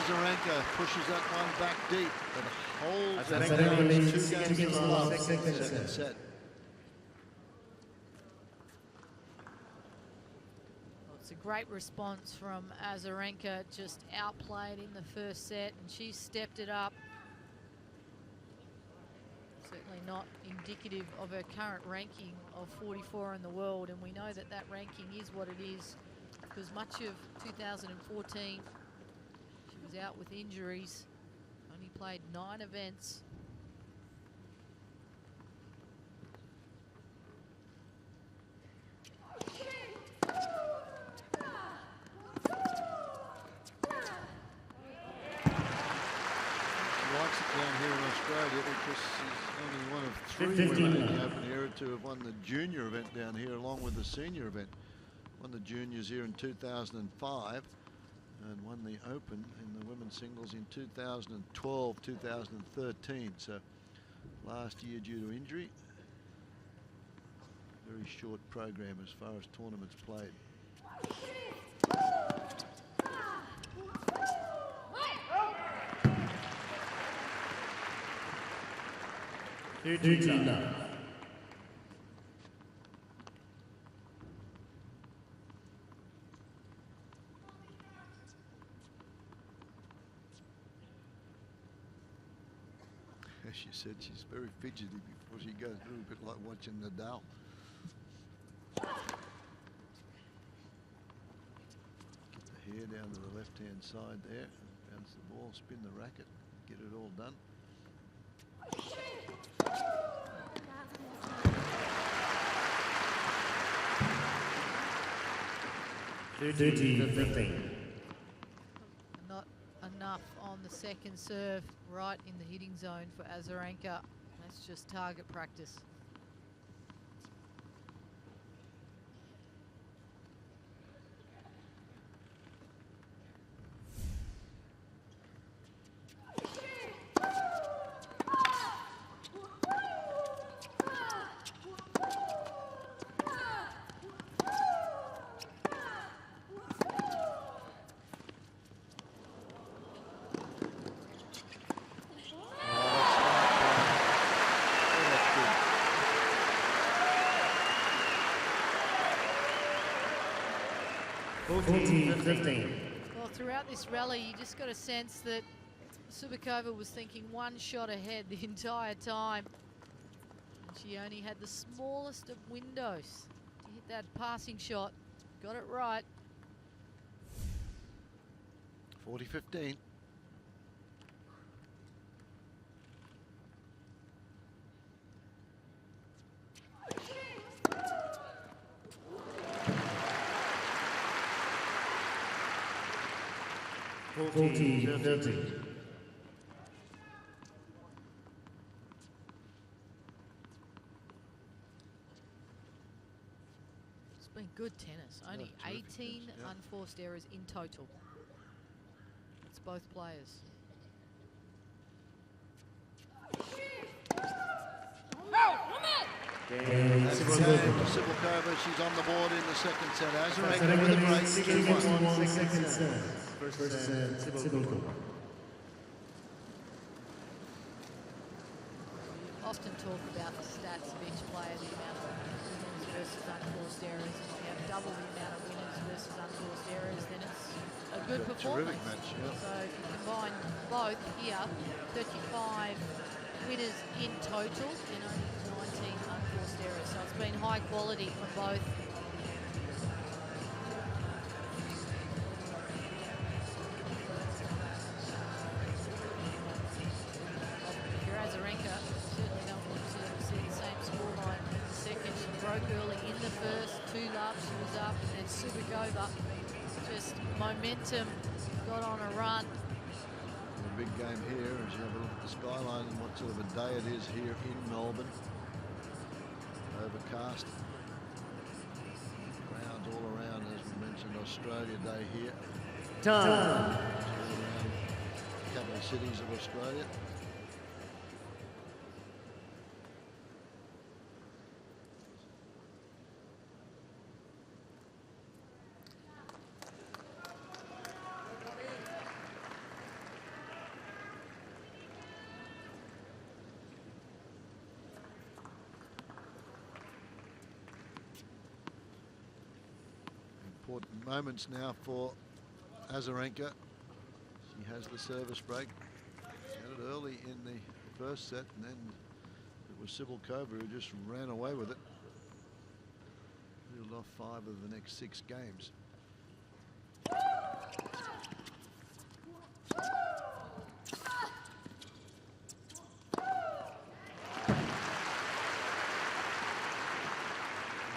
Azarenka pushes that one back deep, but holds that Azarenka leads 2 games to love. Second set. Well, it's a great response from Azarenka, just outplayed in the first set, and she stepped it up. Certainly not indicative of her current ranking of 44 in the world, and we know that that ranking is what it is because much of 2014 she was out with injuries, only played 9 events. Likes it down here in Australia because she's only one of 3 15 women in the love. Open era to have won the junior event down here along with the senior event. Won the juniors here in 2005 and won the Open in the women's singles in 2012, 2013. So last year due to injury, very short program as far as tournaments played. As she said, she's very fidgety before she goes through, a bit like watching Nadal. Get the hair down to the left-hand side there, bounce the ball, spin the racket, get it all done. Not enough on the second serve, right in the hitting zone for Azarenka. That's just target practice. Well, throughout this rally, you just got a sense that Subakova was thinking one shot ahead the entire time. And she only had the smallest of windows to hit that passing shot. Got it right. 40-15. It's been good tennis. Only terrific 18 tennis, yeah. unforced errors in total. suits both players. That's for a game for Sibylkova. She's on the board in the second set. Azarenka with a break. 2-1. Second set. First set, Sibylkova. Often talk about the stats of each player, the amount of winners versus unforced errors. And if you have double the amount of winners versus unforced errors, then it's a good performance. Terrific match, yeah. So if you combine both here, 35 winners in total and only 19 unforced errors. So it's been high quality from both. If you're Azarenka, certainly don't want to see the same scoreline in the second. She broke early in the first, 2-love, she was up, and then Sibylkova, just momentum, got on a run. A big game here as you have a look at the skyline and what sort of a day it is here in Melbourne. Overcast. Crowds all around, as we mentioned, Australia Day here. Time. All around the capital cities of Australia. Important moments now for Azarenka. She has the service break. She had it early in the first set, and then it was Sibylkova who just ran away with it. Reeled off 5 of the next 6 games.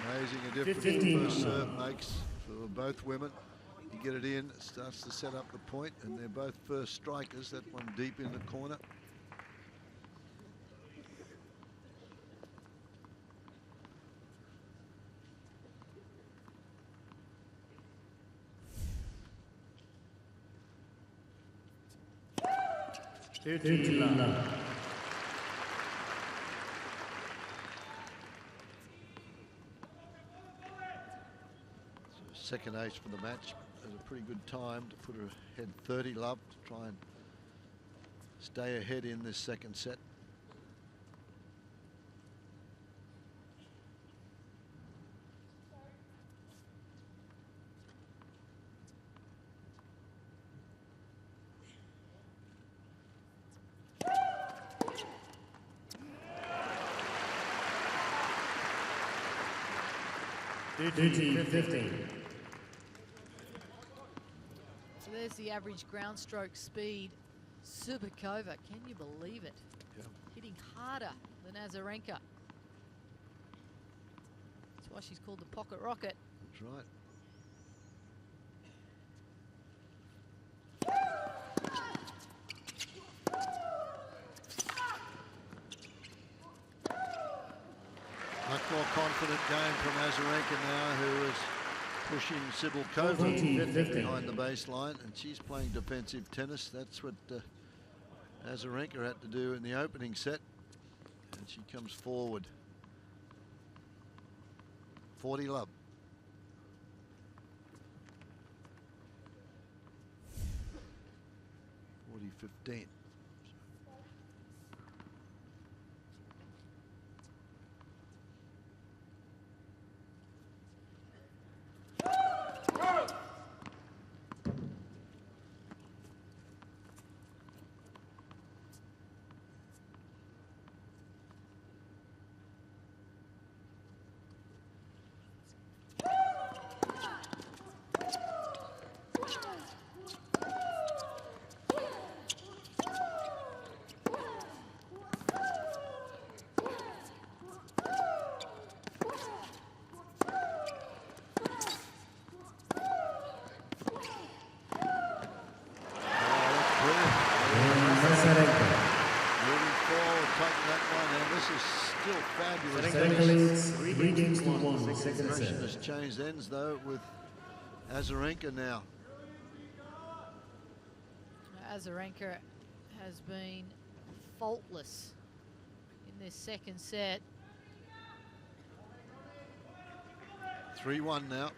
Amazing a difference the first serve makes for both women. You get it in, it starts to set up the point, and they're both first strikers. That one deep in the corner. Second ace for the match at a pretty good time to put her ahead 30-love to try and stay ahead in this second set. So there's the average ground stroke speed. Sibylkova, can you believe it? Yeah. Hitting harder than Azarenka. That's why she's called the pocket rocket. That's right. Much more confident game from Azarenka now, who is pushing Sibylkova behind the baseline, and she's playing defensive tennis. That's what Azarenka had to do in the opening set, and she comes forward. 40-love. .40-15. Has changed ends though with Azarenka now. Azarenka has been faultless in this second set. 3-1 now.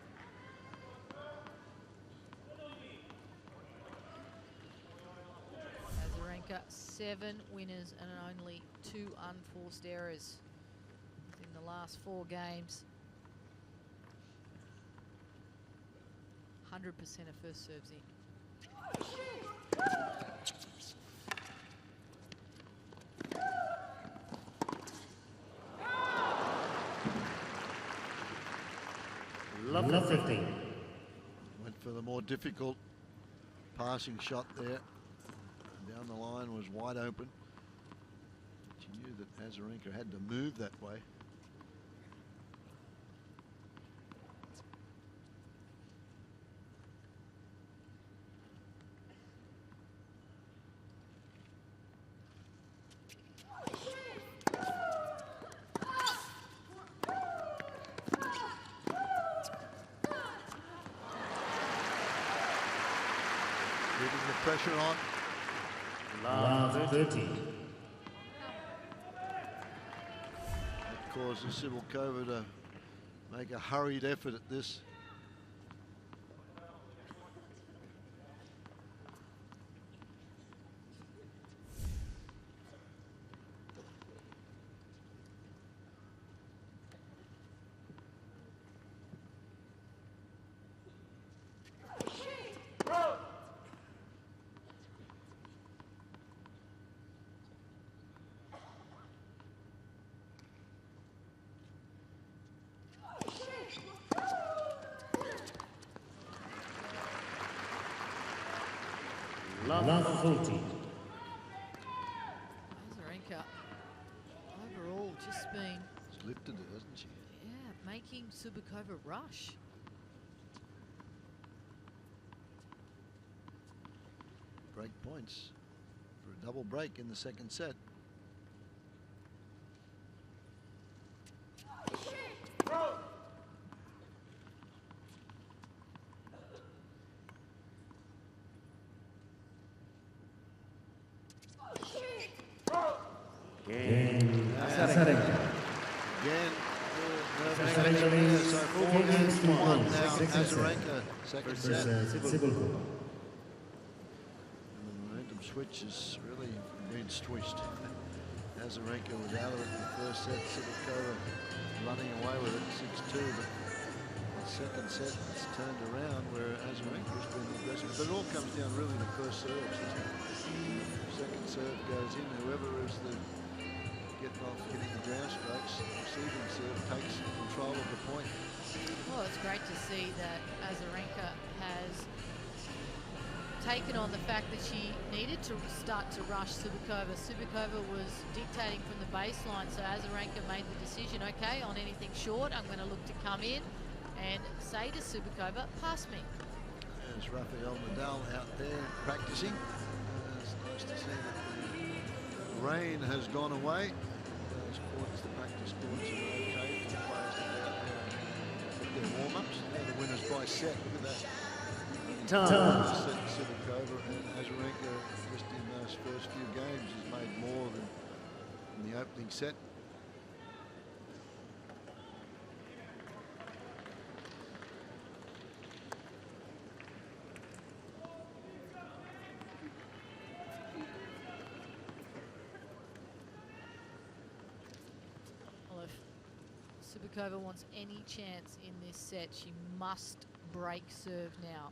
Azarenka, 7 winners and only 2 unforced errors within the last 4 games. 100% of first serves in. Laver 15. Went for the more difficult passing shot there. Down the line was wide open. She knew that Azarenka had to move that way. Getting the pressure on. Laver 13. That causes Cibulkova to make a hurried effort at this. Laver 14. Azarenka overall just been, She's lifted it, hasn't she? yeah, making Cibulkova rush. Break points for a double break in the second set. Azarenka. Again, Azarenka leads so 4 games to 1 now. second set. Azarenka, second set. Versus Cibulkova. And the momentum switch has really been switched. Azarenka was out of it in the first set. Cibulkova running away with it, 6-2. But the second set it's turned around where Azarenka's been aggressive. But it all comes down really to first serves, isn't it? Second serve goes in. Whoever is the hitting the ground strokes, receiving serve takes control of the point. Well, it's great to see that Azarenka has taken on the fact that she needed to start to rush Cibulkova. Cibulkova was dictating from the baseline, so Azarenka made the decision, okay, on anything short, I'm going to look to come in and say to Cibulkova, pass me. There's Rafael Nadal out there practicing. It's nice to see that the rain has gone away. Those courts, the practice courts are okay for the players to get out there and get their warm-ups. They're the winners by set. Look at that. Set Cibulkova and Azarenka just in those first few games has made more than in the opening set. Well, if Cibulkova wants any chance in this set, she must break serve now.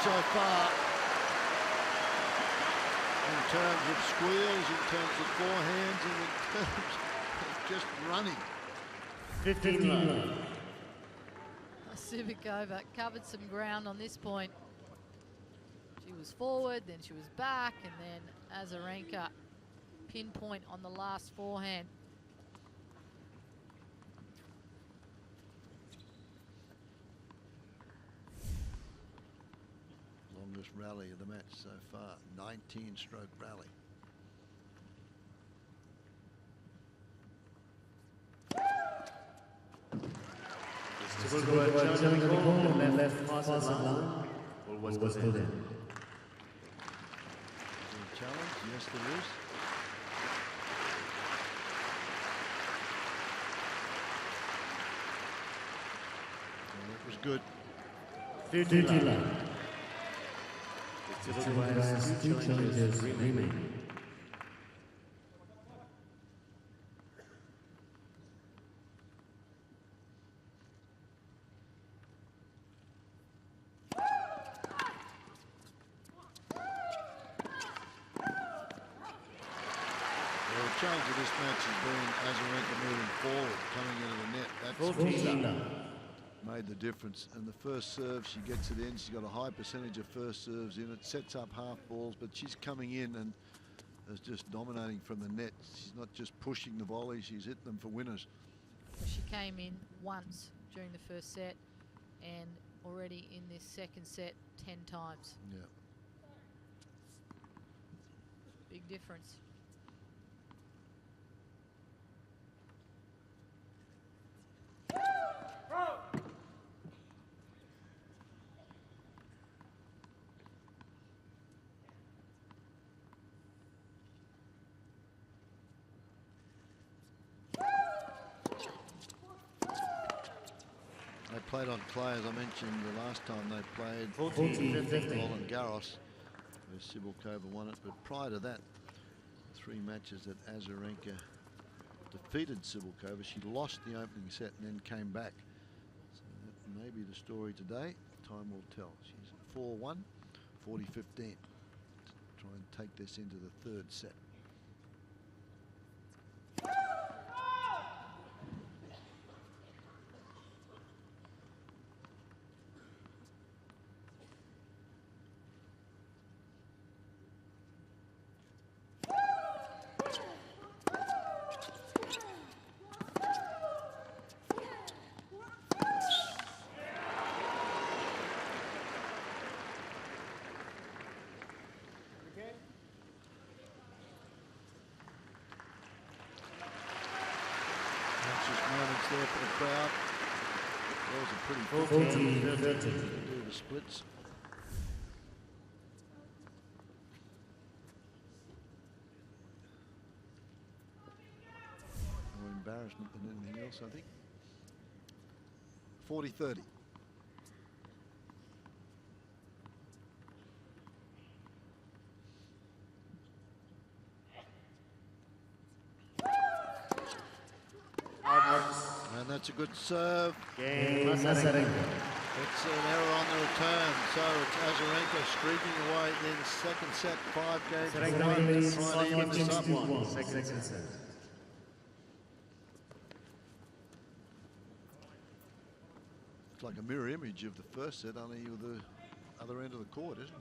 So far, in terms of squeals, in terms of forehands, and in terms of just running. 15 love. Subikova covered some ground on this point. She was forward, then she was back, and then Azarenka pinpoint on the last forehand. Longest rally of the match so far, 19-stroke rally. Left pass line. Was put in. Challenge, yes there is. And it was good. 50 love. Two challenges remain. The challenge of this match has been Azarenka moving forward, coming into the net. That's made the difference. And the first serve, she gets it in. She's got a high percentage of first serves in it, sets up half balls, but she's coming in and is just dominating from the net. She's not just pushing the volley, she's hit them for winners. She came in once during the first set and already in this second set 10 times. Yeah. Big difference. They played on clay, as I mentioned the last time they played 14-15. Roland Garros, where Sibylkova won it. But prior to that, 3 matches that Azarenka defeated Sibylkova. She lost the opening set and then came back. So that may be the story today. Time will tell. She's at 4-1, 40-15. Try and take this into the 3rd set. There for the crowd. Those are pretty 14-13 to do the splits. More embarrassment than anything else, I think. 40-30. And that's a good serve. Game, It's an error on the return, so it's Azarenka streaking away in the second set, 5 games to 1, trying to even this up one. Second set. It's like a mirror image of the first set, only with the other end of the court, isn't it?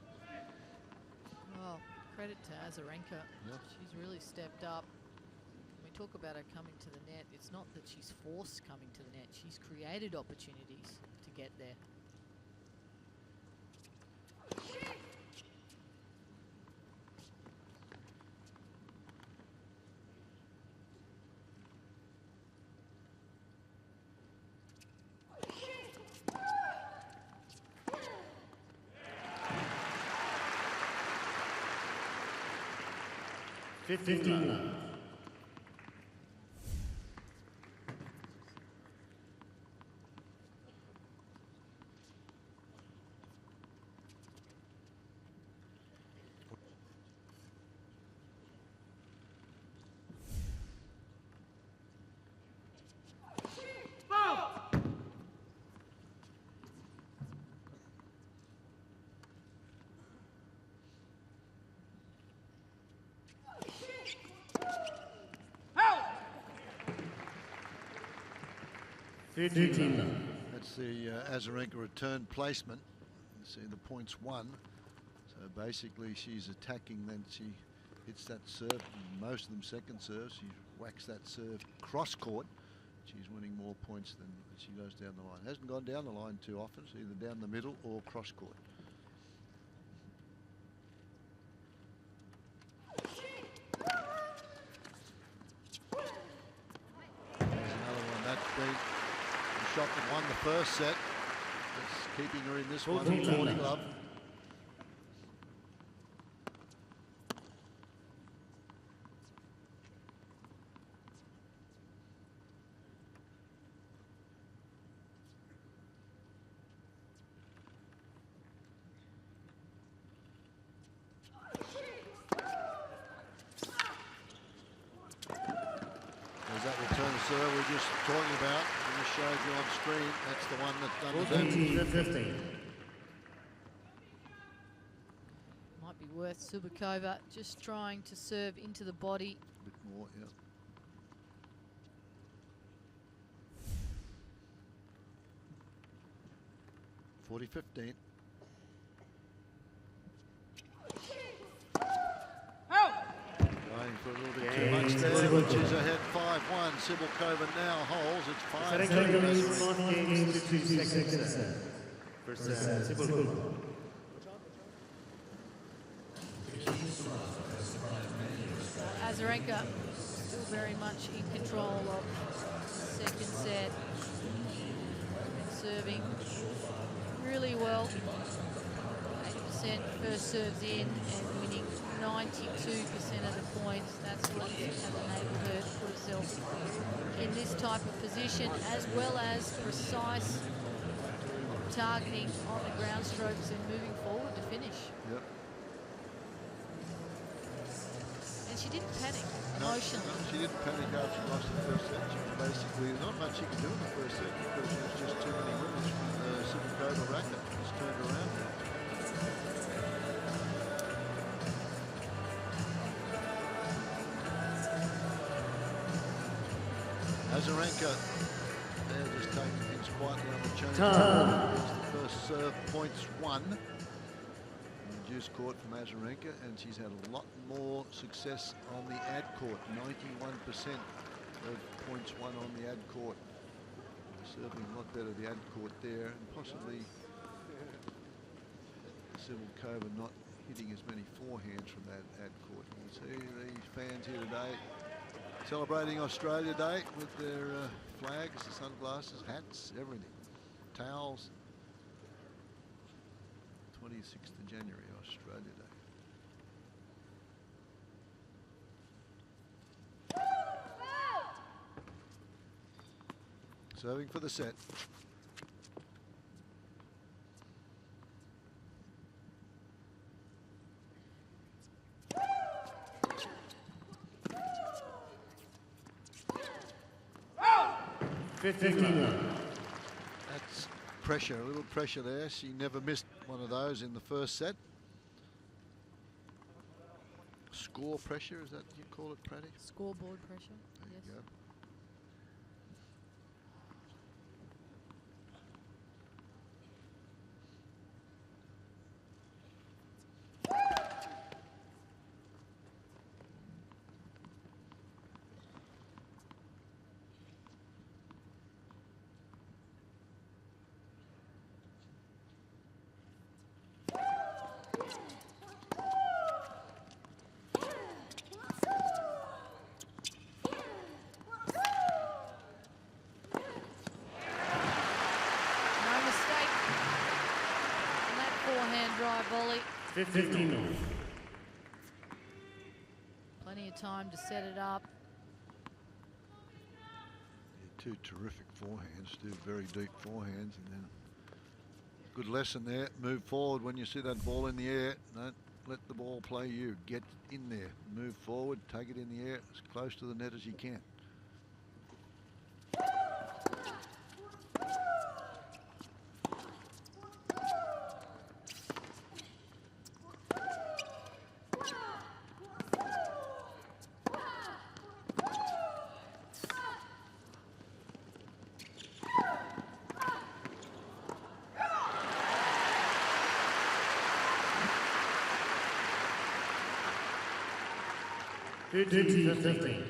Well, credit to Azarenka. Yep. She's really stepped up. When we talk about her coming to the net, it's not that she's forced coming to the net. She's created opportunities to get there. Fifteen love. 13 love. That's the Azarenka return placement. You see the points won. So basically she's attacking, then she hits that serve. Most of them second serves. She whacks that serve cross court. She's winning more points than she goes down the line. Hasn't gone down the line too often. It's either down the middle or cross court. There's another one. That's the shot that won the first set. That's keeping her in this one. 40 love. That return serve we were just talking about, we just showed you on screen. That's the one that's done the damage. 15. Might be worth Subakova just trying to serve into the body. A bit more, yeah. $40-15. Going for a little bit too much there, which is ahead 5-1. Sibylkova now holds. It's 5-2. 5 games to 2 seconds versus Sibylkova. Azarenka still very much in control of second set. And serving really well. 80% first serves in and winning 92% of the points. That's what has enabled her to put herself in this type of position, as well as precise targeting on the ground strokes and moving forward to finish. Yep. And she didn't panic No, emotionally. she didn't panic after she lost the first set. She was basically, not much she could do in the first set because there was just too many winners from the Sibylkova racket. Just turned around. Azarenka, they're just taking things quietly on the change. The first serve, points won. Reduced court from Azarenka, and she's had a lot more success on the ad court. 91% of points won on the ad court. Serving a lot better the ad court there, and possibly Sibylkova not hitting as many forehands from that ad court. You can see these fans here today celebrating Australia Day with their flags, the sunglasses, hats, everything. Towels. 26th of January, Australia Day. Serving for the set. That's pressure, a little pressure there. She never missed one of those in the first set. Score pressure, is that you call it, Pratty? Scoreboard pressure, There yes. you go. No mistake on that forehand drive volley. 15. Plenty of time to set it up. Yeah, two terrific forehands, two very deep forehands, and then good lesson there. Move forward when you see that ball in the air. Don't let the ball play you. Get in there. Move forward. Take it in the air as close to the net as you can. 15.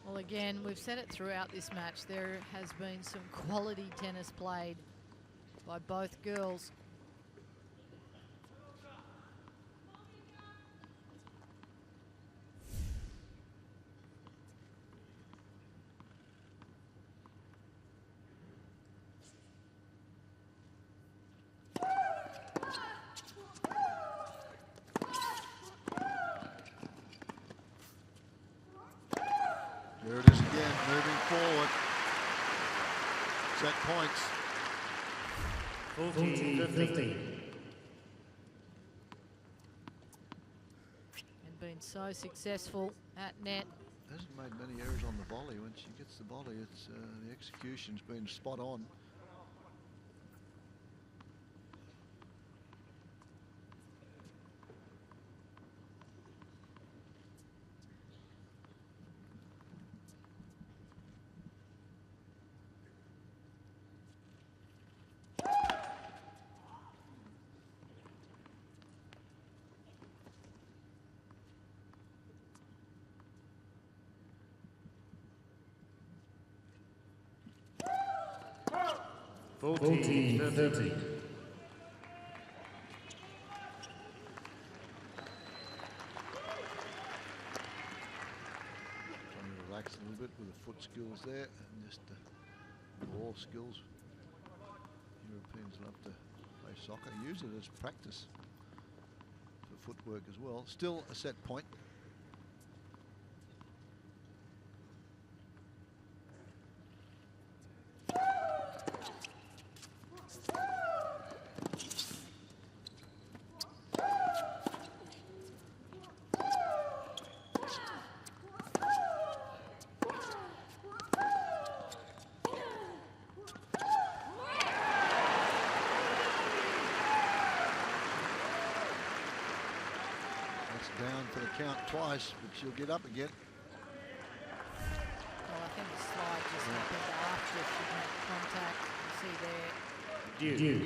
Well, again, we've said it throughout this match. There has been some quality tennis played by both girls. There it is again, moving forward. Set points. 14-15. And been so successful at net. Hasn't made many errors on the volley. When she gets the volley, it's the execution's been spot on. Fourteen, 13. Trying to relax a little bit with the foot skills there and just ball skills. Europeans love to play soccer, use it as practice for footwork as well. Still a set point. Down for the count twice, but she'll get up again. Well, I think the slide just happened after she made contact. You see there. Due.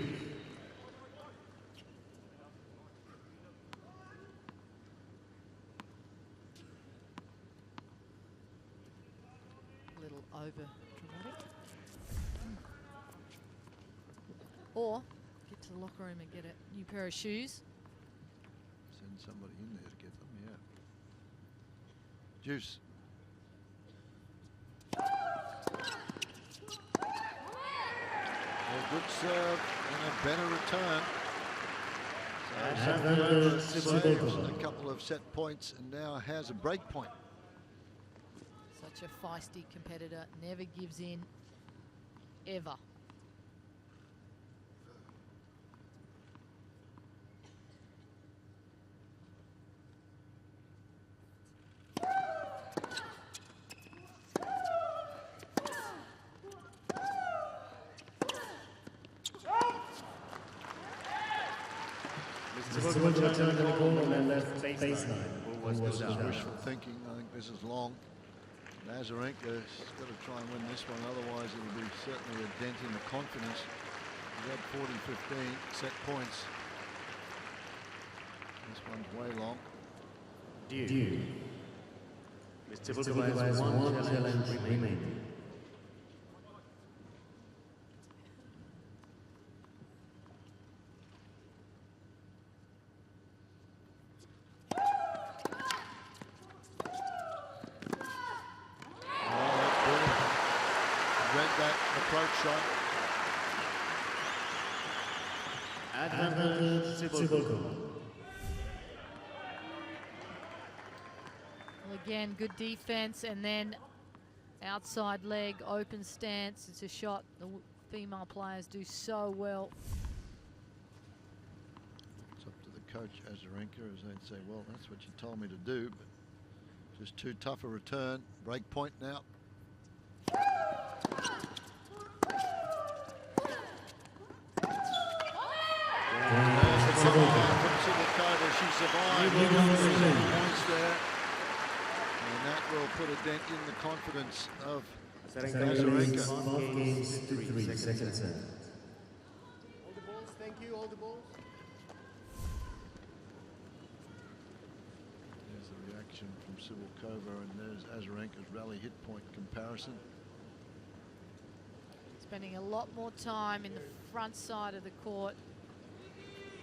A little over dramatic. Or get to the locker room and get a new pair of shoes. Send somebody in there to get them, yeah. Juice. A good serve and a better return. So saves a couple of set points and now has a break point. Such a feisty competitor, never gives in, ever. Return to the goal on the left baseline. This is wishful thinking. I think this is long. Lazarenka's got to try and win this one, otherwise it'll be certainly a dent in the confidence. He's had 40-15 set points. This one's way long. Due. Mr. Bukova has one challenge remaining. Shot. Advantage Cibulco. Well, again, good defense, and then outside leg, open stance. It's a shot the female players do so well. It's up to the coach, Azarenka, as they'd say, well, that's what you told me to do, but just too tough a return. Break point now. She survived. Points there. And that will put a dent in the confidence of Lazarenka. 12 games to 3 seconds. All the balls, thank you, all the balls. reaction from Cibulkova, and there's Azarenka's rally hit point comparison. Spending a lot more time in the front side of the court.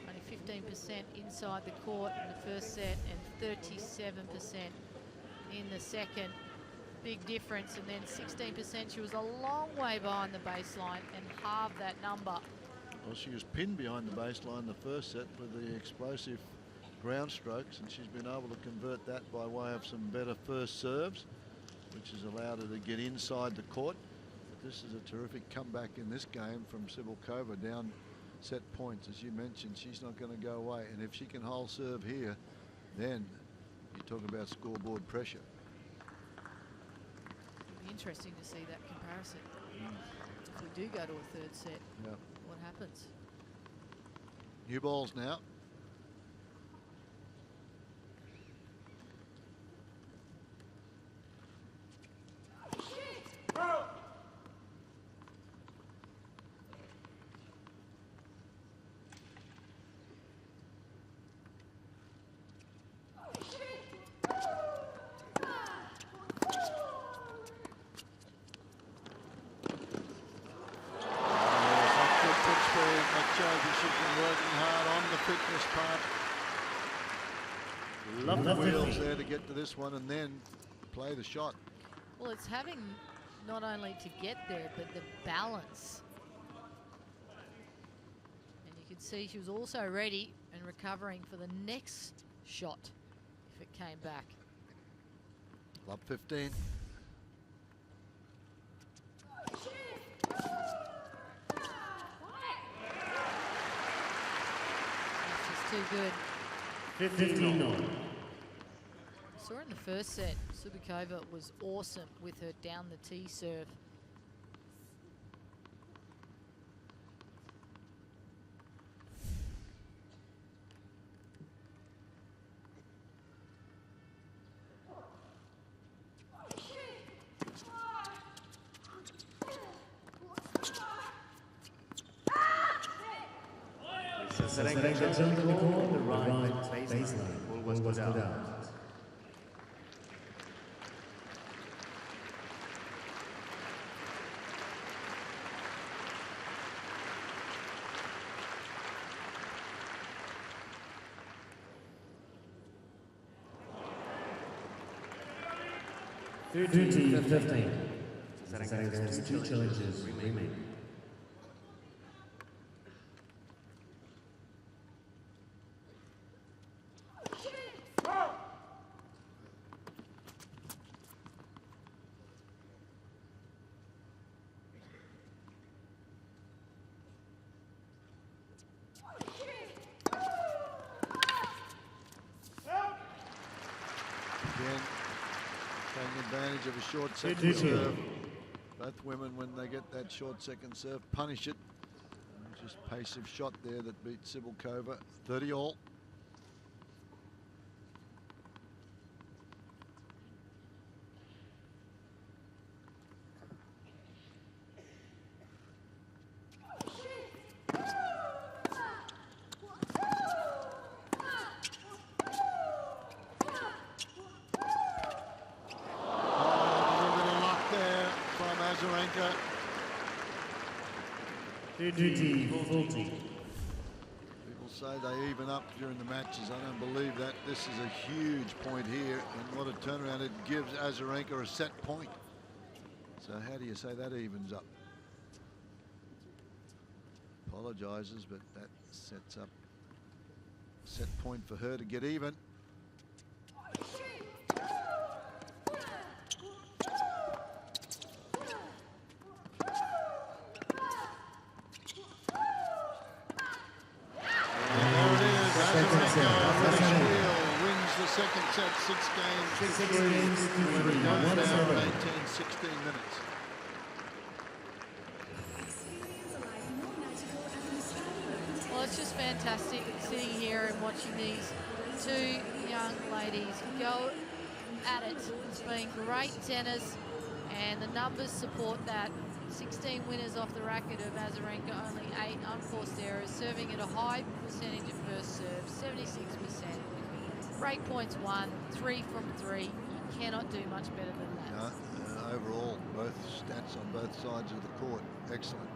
Only 15% inside the court in the first set and 37% in the second. Big difference. And then 16%, she was a long way behind the baseline and halved that number. Well, she was pinned behind the baseline the first set with the explosive ground strokes, and she's been able to convert that by way of some better first serves, which has allowed her to get inside the court. But this is a terrific comeback in this game from Cibulkova, down set points. As you mentioned, she's not going to go away, and if she can hold serve here, then you talk about scoreboard pressure. It'll be interesting to see that comparison. If we do go to a third set, what happens? New balls now. Wheels there to get to this one and then play the shot. Well, it's having not only to get there, but the balance. And you could see she was also ready and recovering for the next shot if it came back. Club 15. This is too good. 15-9. Saw in the first set, Cibulkova was awesome with her down the tee serve. Azarenka jumping the corner, the right baseline. Ball was put out. Thirteen, 15. Azarenka has 2 challenges remaining. Advantage of a short second serve. Both women, when they get that short second serve, punish it. And just pace of shot there that beat Cibulkova. 30 all. Azarenka. 30-40. People say they even up during the matches. I don't believe that. This is a huge point here, and what a turnaround. It gives Azarenka a set point. So how do you say that evens up? Apologizes, but that sets up a set point for her to get even. Wins the second set, 6 games to 3. Down in 16 minutes. Well, it's just fantastic sitting here and watching these two young ladies go at it. It's been great tennis, and the numbers support that. 16 winners off the racket of Azarenka, only 8 unforced errors, serving at a high percentage of first serve, 76%. Break points 1, 3 from 3. You cannot do much better than that. Overall, both stats on both sides of the court, excellent.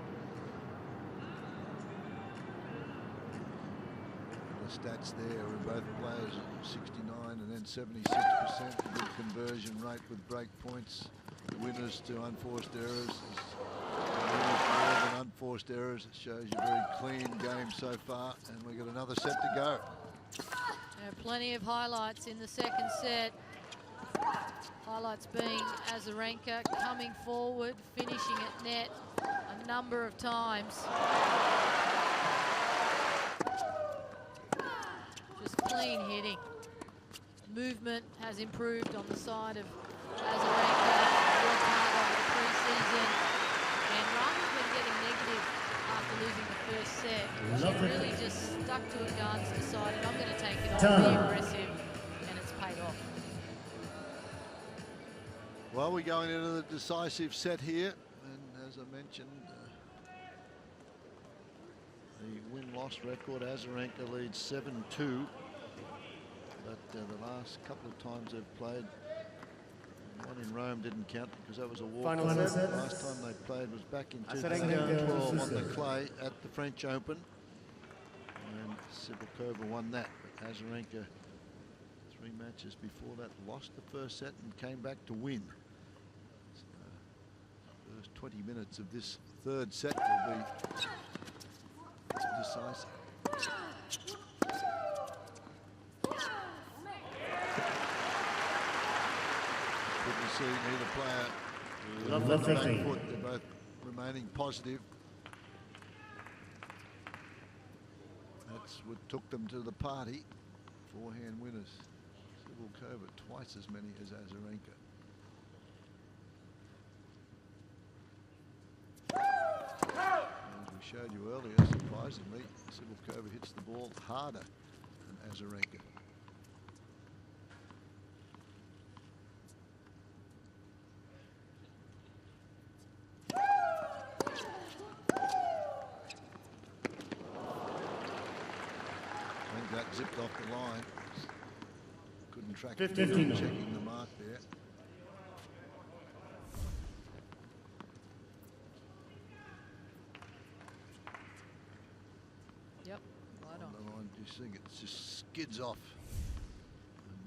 The stats there are both players at 69 and then 76%. Good conversion rate with break points. The winners to unforced errors. More than unforced errors. It shows you a very clean game so far, and we've got another set to go. Plenty of highlights in the second set. Highlights being Azarenka coming forward, finishing at net a number of times. Just clean hitting. Movement has improved on the side of Azarenka. Worked hard over the pre-season. And rather than getting negative after losing the first set, she really just stuck to her guns, decided I'm going to take it on, be aggressive, and it's paid off. Well, we're going into the decisive set here, and as I mentioned, the win-loss record, Azarenka leads 7-2, but the last couple of times they've played, one in Rome didn't count because that was a walk. Last time they played was back in 2012 on the clay at the French Open, and Cibulkova won that, but Azarenka 3 matches before that lost the first set and came back to win. So, first 20 minutes of this third set will be decisive. Couldn't see neither player on the back foot. They're both remaining positive. That's what took them to the party. Forehand winners. Cibulkova twice as many as Azarenka. As we showed you earlier, surprisingly, Cibulkova hits the ball harder than Azarenka. I think that zipped off the line. Couldn't track it, checking the mark there. Yep, right on. The line, you see it just skids off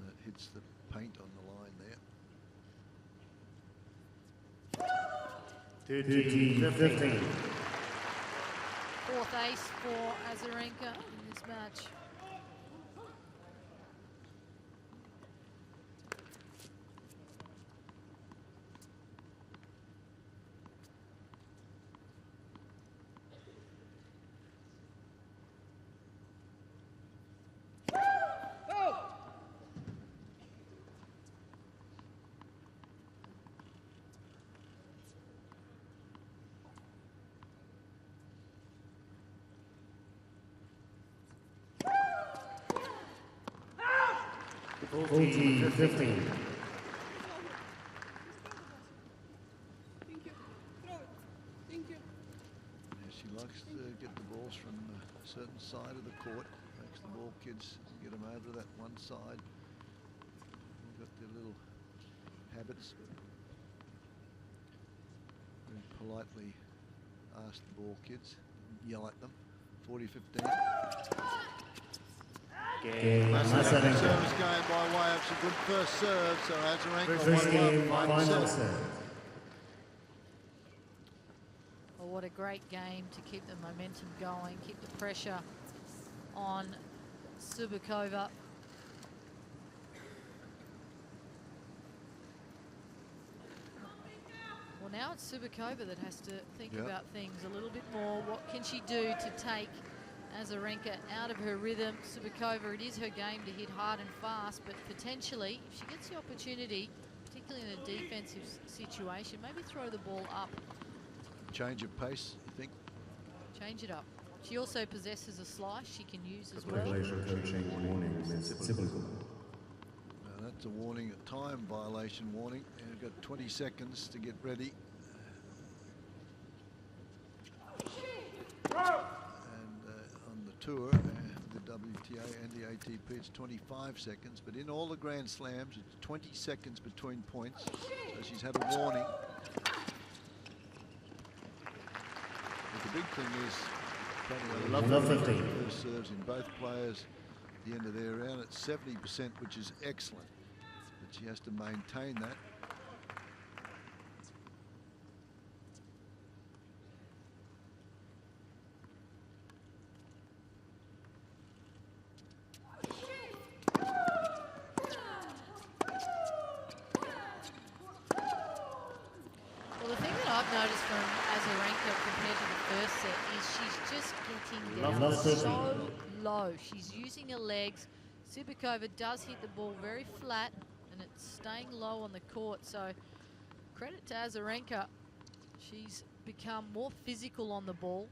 and hits the paint on the line there. 15. Fourth ace for Azarenka in this match. Fifteen. Thank you. Throw it. Thank you. Yeah, she likes to get the balls from a certain side of the court. Makes the ball kids get them over to that one side. They've got their little habits. Very politely ask the ball kids, yell at them. 40-15. Service game by way of some good first serve, so Azarenka Final serve. Well, what a great game to keep the momentum going, keep the pressure on Cibulkova. Well, now it's Cibulkova that has to think about things a little bit more. What can she do to take Azarenka out of her rhythm? Cibulkova, it is her game to hit hard and fast, but potentially, if she gets the opportunity, particularly in a defensive situation, maybe throw the ball up. Change of pace, you think? Change it up. She also possesses a slice she can use as well. That's a warning, a time violation warning. And we've got 20 seconds to get ready. And on the tour, the WTA WTA and the ATP, it's 25 seconds. But in all the Grand Slams, it's 20 seconds between points. So she's had a warning. But the big thing is, Laver first serves in both players at the end of their round at 70%, which is excellent. But she has to maintain that. Well, the thing that I've noticed from Azarenka compared to the first set is she's just getting down so low. She's using her legs. Subikova does hit the ball very flat, and it's staying low on the court. So credit to Azarenka. She's become more physical on the ball.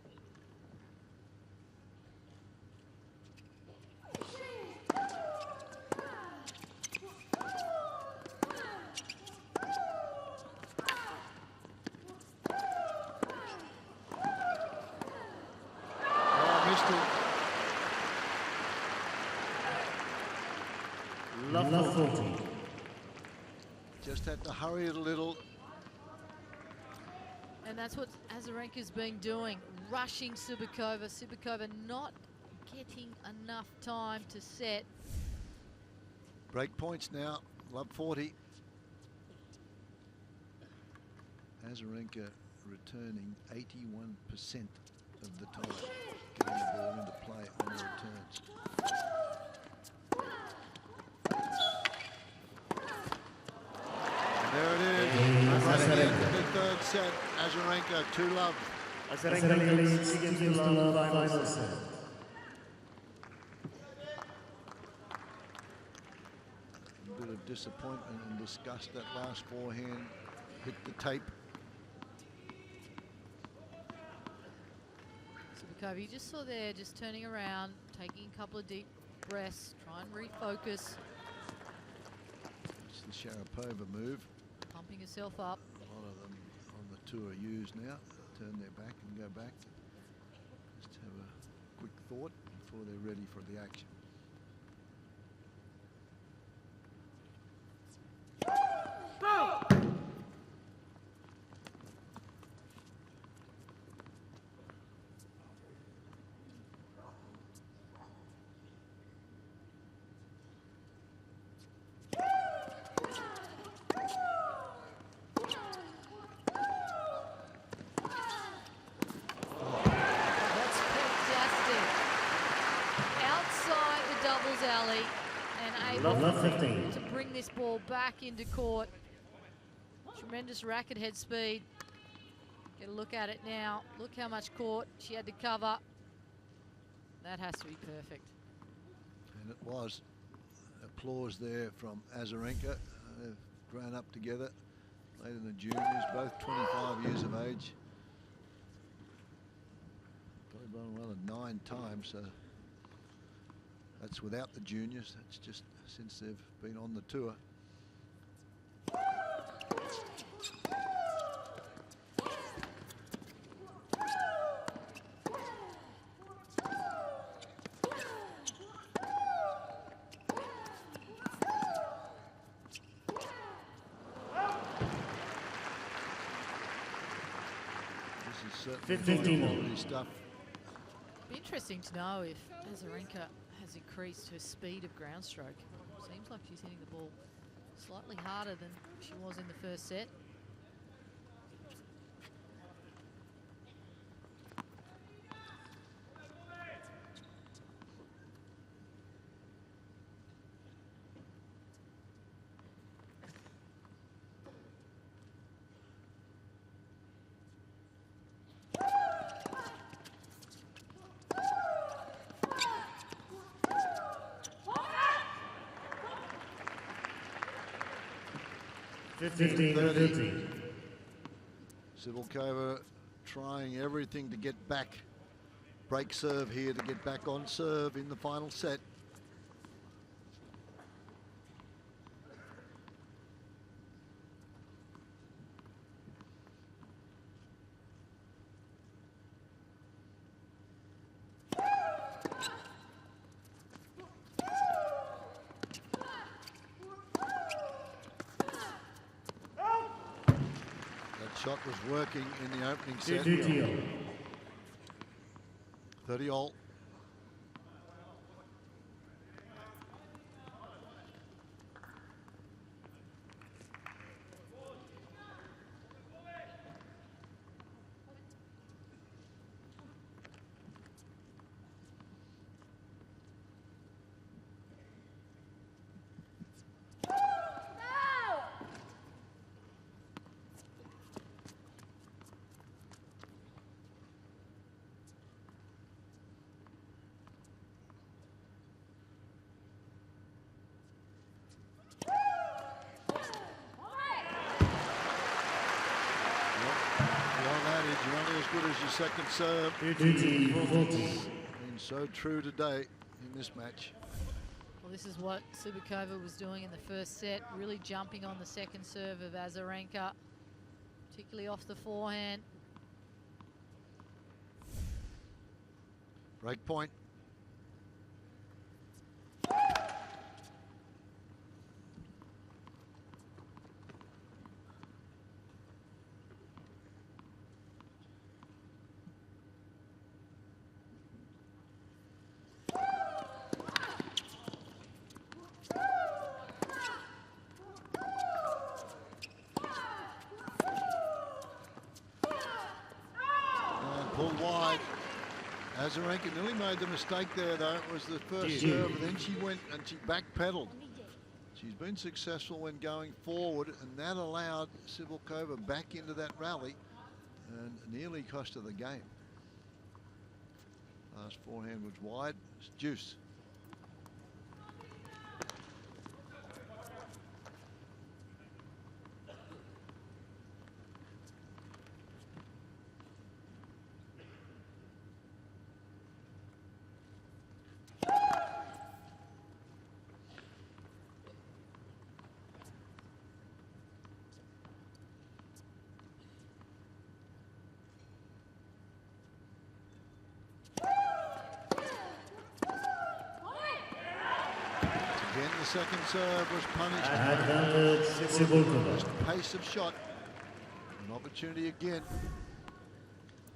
Laver 40. Just had to hurry it a little. And that's what Azarenka's been doing, rushing Subikova. Subikova not getting enough time to set. Break points now, Laver 40. Azarenka returning 81% of the time, getting the ball into play on the returns. There it is. The third set, Azarenka 2-love. Azarenka leads 6-2 final set. A bit of disappointment and disgust that last forehand hit the tape. Subikova, you just saw there, just turning around, taking a couple of deep breaths, try and refocus. It's the Sharapova move. Pumping herself up. A lot of them on the tour use now. Turn their back and go back. Just have a quick thought before they're ready for the action. Alley and able to bring this ball back into court. Tremendous racket head speed. Get a look at it now. Look how much court she had to cover. That has to be perfect. And it was. Applause there from Azarenka. They've grown up together, played in the juniors, both 25 years of age. Played well 9 times, so that's without the juniors. That's just since they've been on the tour. This is certainly quality stuff. Be interesting to know if Azarenka has increased her speed of ground stroke. Seems like she's hitting the ball slightly harder than she was in the first set. Cibulkova trying everything to get back. Break serve here to get back on serve in the final set. shot was working in the opening set. 30 all. You're only as good as your second serve. Been so true today in this match. Well, this is what Subakova was doing in the first set, really jumping on the second serve of Azarenka, particularly off the forehand. Break point. Pulled wide. Azarenka nearly made the mistake there, though. It was the first serve, and then she went and she backpedaled. She's been successful when going forward, and that allowed Cibulkova back into that rally and nearly cost her the game. Last forehand was wide. It's deuce. Again, the second serve was punished. Just pace of shot. An opportunity again.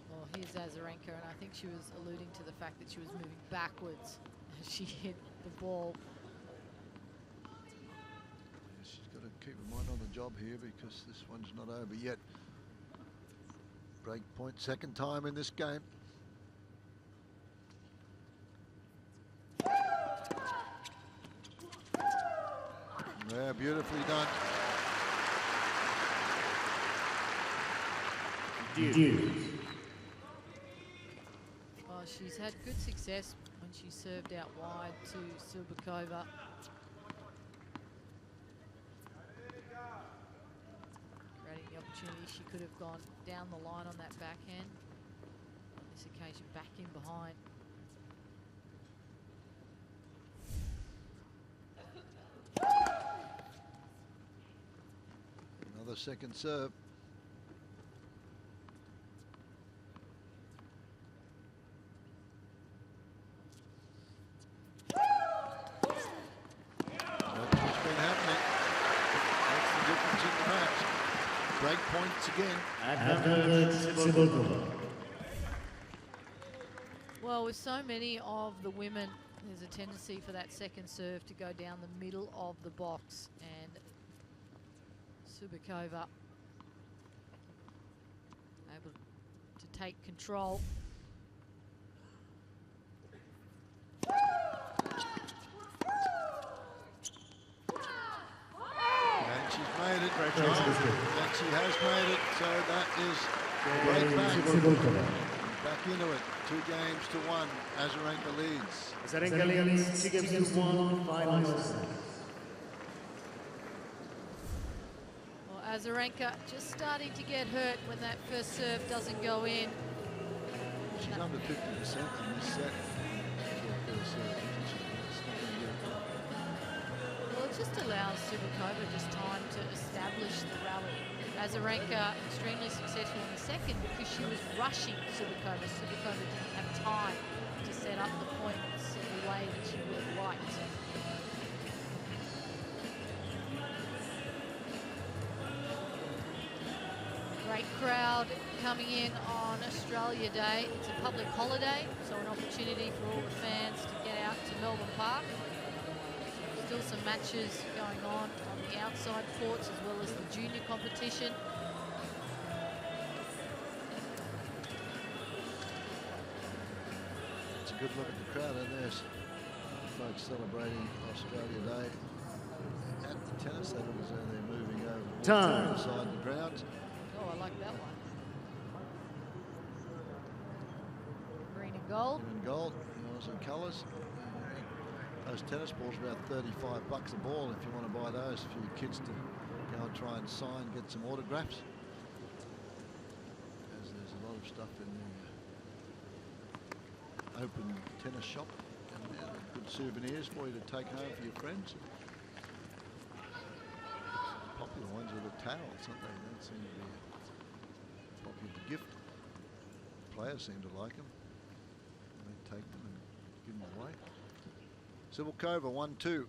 Well, here's Azarenka, and I think she was alluding to the fact that she was moving backwards as she hit the ball. She's got to keep her mind on the job here because this one's not over yet. Break point, second time in this game. Yeah, beautifully done. Well, she's had good success when she served out wide to Subakova. Creating the opportunity, she could have gone down the line on that backhand. On this occasion, back in behind. Another second serve. What's been happening? That's the difference in the match. Break points again. Well, with so many of the women, there's a tendency for that second serve to go down the middle of the box, and Subakova able to take control. And she's made it. And she has made it. So that is right back into it. 2 games to 1. Azarenka leads. Azarenka leads 2 games to 1. Finals. Well, Azarenka just starting to get hurt when that first serve doesn't go in. She's under 50% in this set. Well, it just allows Subakova just time to establish the rally. Azarenka extremely successful in the second because she was rushing Subakova. Subakova didn't have time to set up the points in the way that she would have liked. Great crowd coming in on Australia Day. It's a public holiday, so an opportunity for all the fans to get out to Melbourne Park. Still some matches going on the outside courts as well as the junior competition. It's a good look at the crowd, and there's folks celebrating Australia Day at the tennis. They look as though they're moving over Time. inside the grounds. Oh, I like that one. Green and gold. Green and gold, Aussie colours. Those tennis balls are about $35 a ball if you want to buy those for your kids to go and try and sign, get some autographs. As there's a lot of stuff in the open tennis shop, and good souvenirs for you to take home for your friends. Popular ones are the towels, aren't they? They seem to be a popular gift. Players seem to like them. They take them and give them away. Cibulkova 1-2.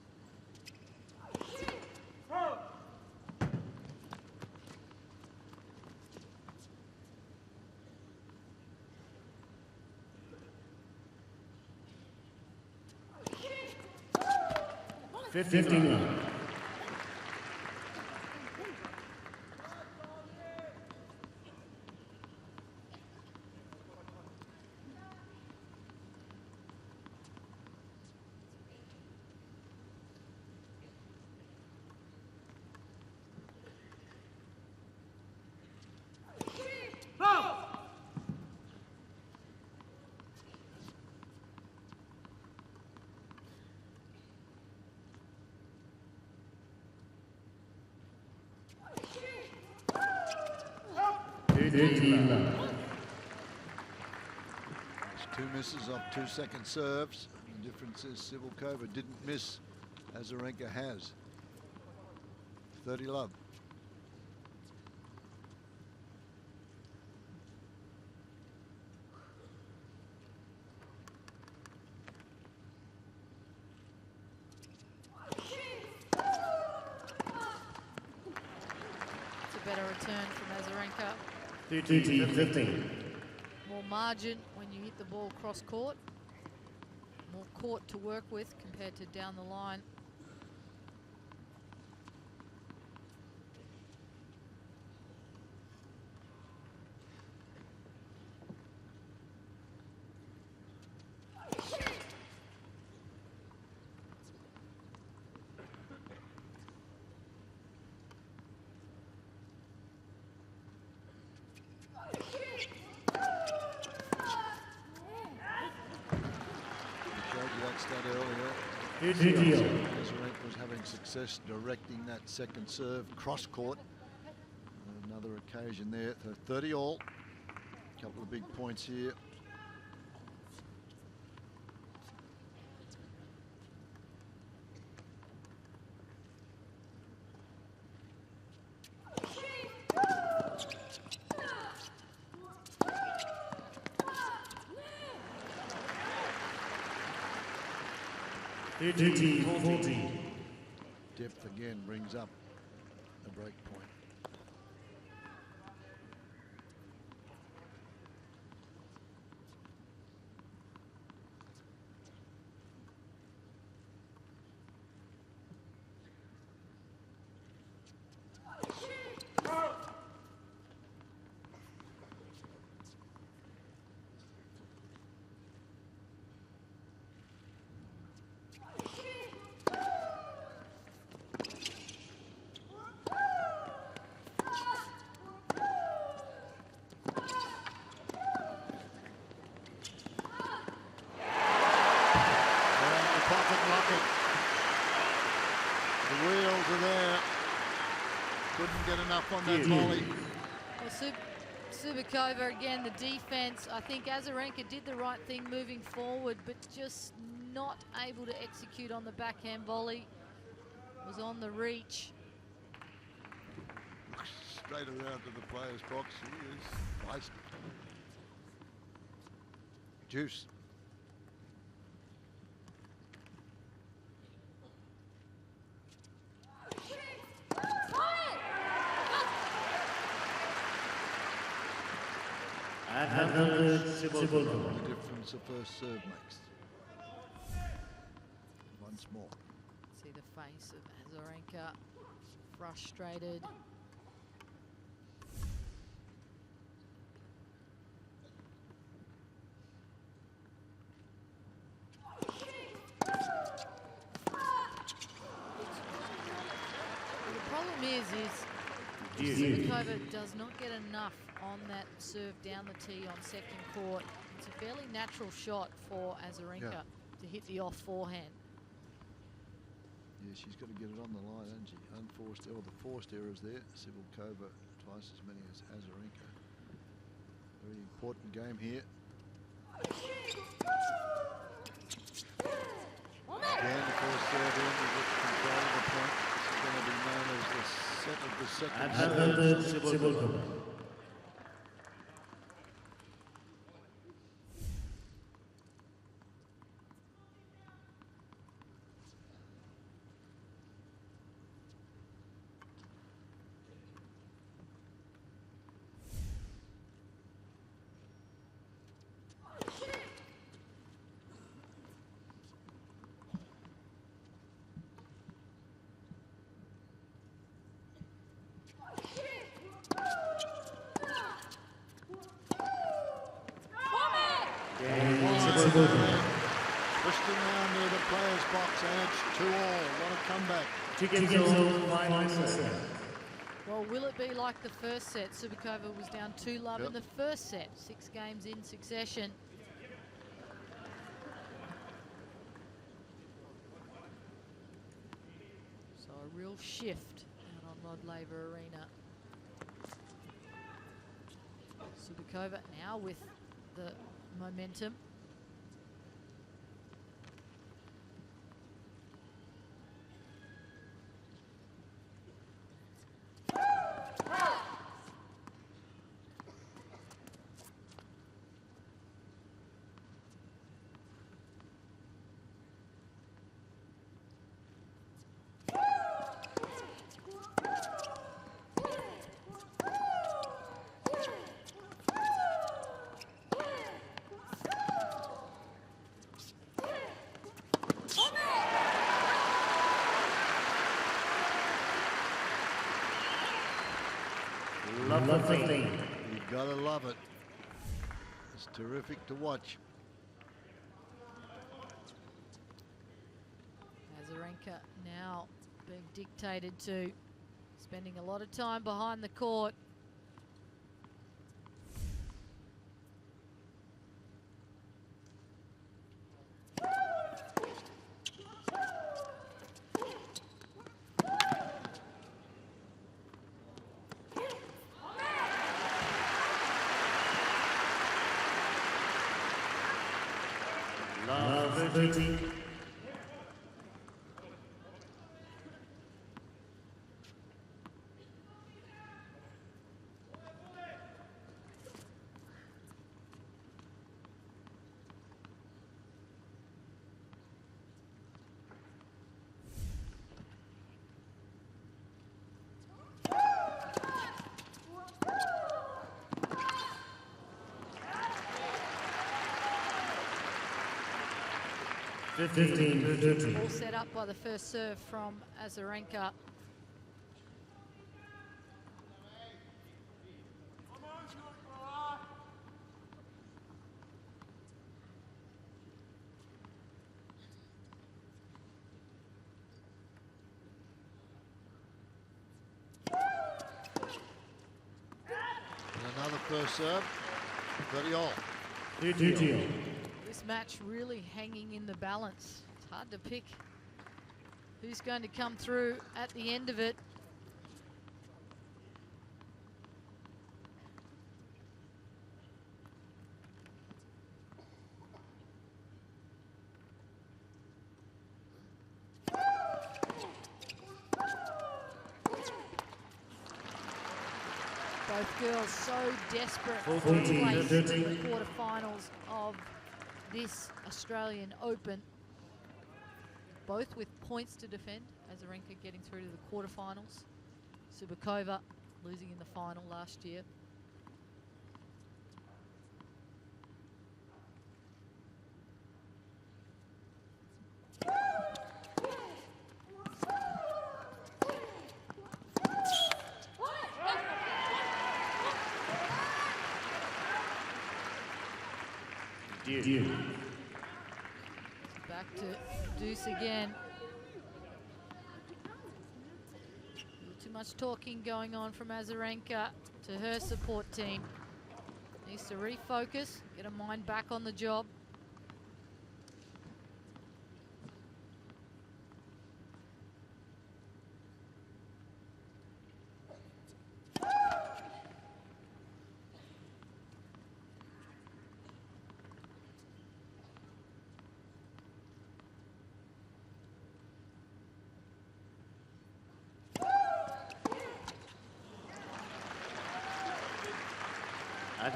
$15. There's 2 misses off 2 second serves. The difference is Cibulkova didn't miss, Azarenka has. 30 love. It's a better return from Azarenka. 15. More margin when you hit the ball cross court. More court to work with compared to down the line. Azarenka was having success directing that second serve cross court. Another occasion there. 30 all. A couple of big points here. Depth again brings up a break point. Get enough on that volley. Well, Cibulkova again, the defense. I think Azarenka did the right thing moving forward, but just not able to execute on the backhand volley. Was on the reach. Straight around to the player's box. He is feisty. Juice. The difference the first serve makes. Once more. See the face of Azarenka, frustrated. The problem is Sivakova does not get enough on that serve down the tee on second court. It's a fairly natural shot for Azarenka to hit the off forehand. Yeah, she's got to get it on the line, hasn't she? Unforced, or the forced errors there. Sivakova twice as many as Azarenka. Very important game here. Again, the first serve in, we get control of the point. This is going to be known as the set of the second serve. Twisting around near the players' box, and it's 2-all. What a comeback. Well, will it be like the first set? Sivakova was down 2-love in the first set, 6 games in succession. So a real shift out on Rod Laver Arena. Sivakova now with the momentum. Lovely. You've got to love it. It's terrific to watch. Azarenka now being dictated to, spending a lot of time behind the court. Laver. All set up by the first serve from Azarenka. And another first serve. 30-all. This match really hanging in the balance. It's hard to pick who's going to come through at the end of it. Both girls so desperate to place in the quarterfinals of this Australian Open. Both with points to defend. Azarenka getting through to the quarterfinals. Sivakova losing in the final last year. Due. Back to deuce again. Too much talking going on from Azarenka to her support team. Needs to refocus, get her mind back on the job.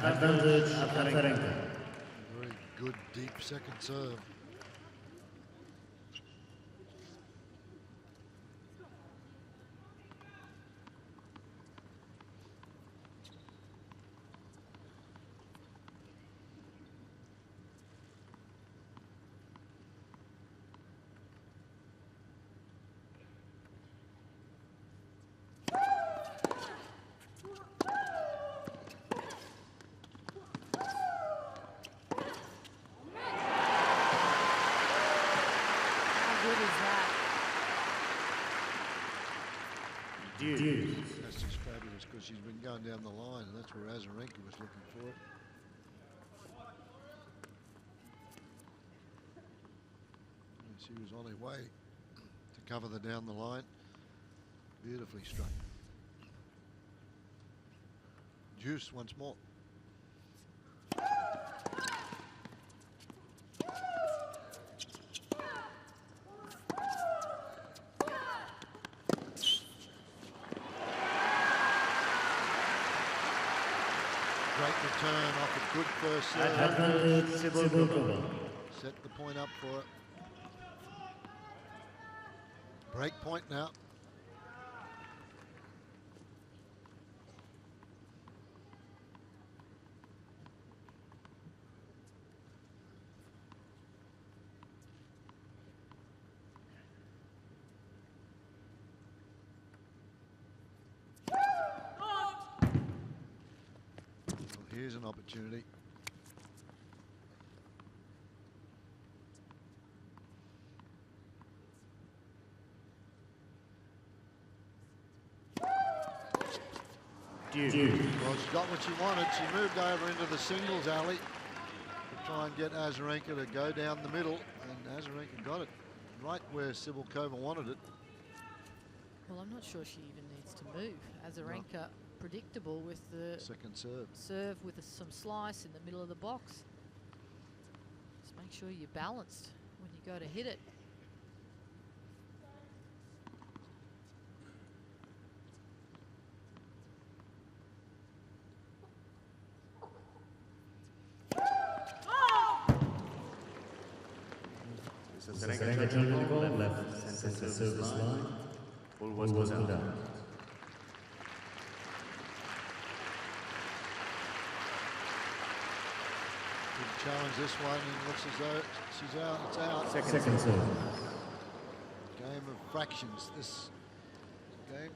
Advantage Azarenka. Very good deep second serve. Due. That's just fabulous because she's been going down the line, and that's where Azarenka was looking for it. And she was on her way to cover the down the line. Beautifully struck. Juice once more. Great return off a good first serve. Advantage Cibulkova. Set the point up for it. Break point now. Here's an opportunity. Due. Well, she got what she wanted. She moved over into the singles alley to try and get Azarenka to go down the middle, and Azarenka got it right where Cibulkova wanted it. Well, I'm not sure she even needs to move. Azarenka, predictable with the Second serve. serve with some slice in the middle of the box. Just make sure you're balanced when you go to hit it. Azarenka joined the goal, left center service line. Ball was put out. Good challenge this one, and looks as though she's out. It's out. Second serve. Game of fractions, this game.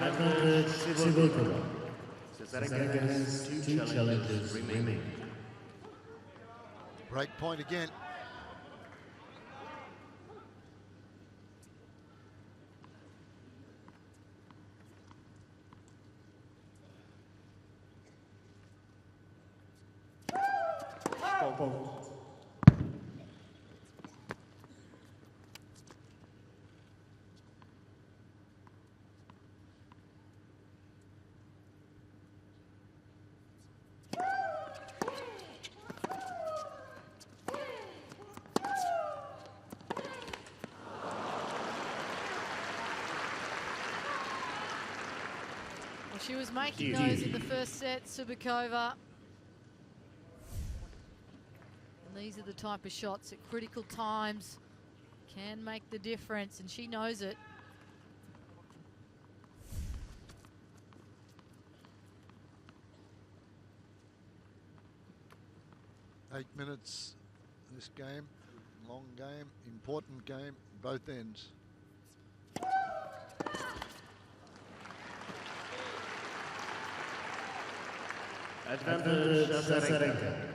Advantage Cibulkova. Azarenka has two challenges remaining. Break point again. Well, she was making those in the first set, Cibulkova. And these are the type of shots at critical times can make the difference, and she knows it. Eight 8 minutes this game, long game, important game, both ends. Advantage Azarenka.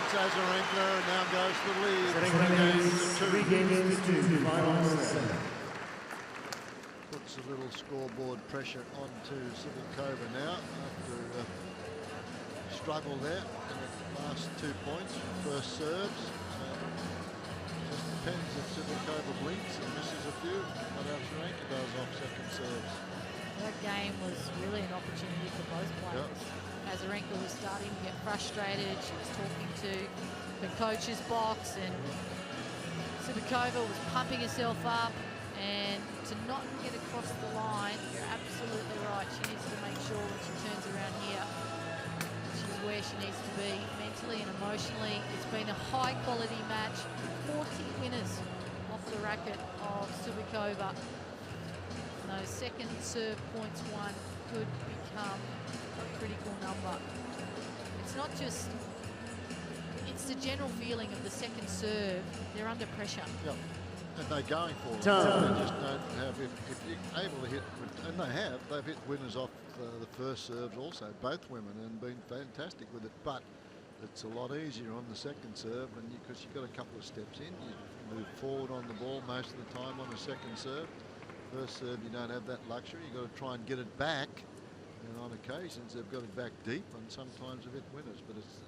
Azarenka now goes to the lead. 3 games to 5 set. Puts a little scoreboard pressure onto Cibulkova now after struggle there in the last 2 points, first serves. So just depends if Cibulkova blinks and misses a few, what Azarenka does off second serves. That game was really an opportunity for both players. Yep. Azarenka was starting to get frustrated. She was talking to the coach's box, and Cibulkova was pumping herself up. And to not get across the line, you're absolutely right. She needs to make sure when she turns around here, she's where she needs to be mentally and emotionally. It's been a high-quality match. 40 winners off the racket of Cibulkova. And those second serve points won could become a critical number. It's not just, it's the general feeling of the second serve. They're under pressure. Yep. And they're going for it. Time. They just don't have, if you're able to hit, and they've hit winners off the first serves also, both women, and been fantastic with it. But it's a lot easier on the second serve, and because you've got a couple of steps in, you move forward on the ball most of the time on a second serve. First serve, you don't have that luxury. You've got to try and get it back. And on occasions, they've got it back deep, and sometimes they've hit winners. But it's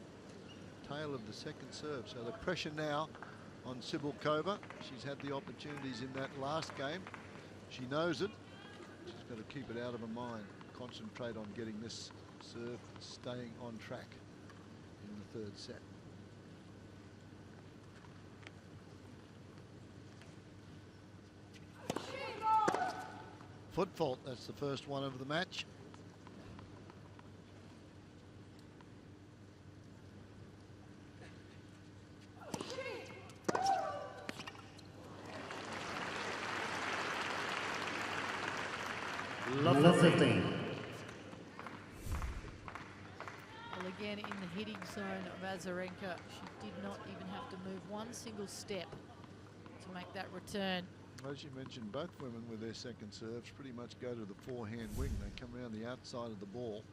the tail of the second serve. So the pressure now on Cibulkova. She's had the opportunities in that last game. She knows it. She's got to keep it out of her mind. Concentrate on getting this serve staying on track in the third set. Foot fault, that's the first one of the match. Laver 15. Well, again, in the hitting zone of Azarenka, she did not even have to move one single step to make that return. As you mentioned, both women with their second serves pretty much go to the forehand wing. They come around the outside of the ball.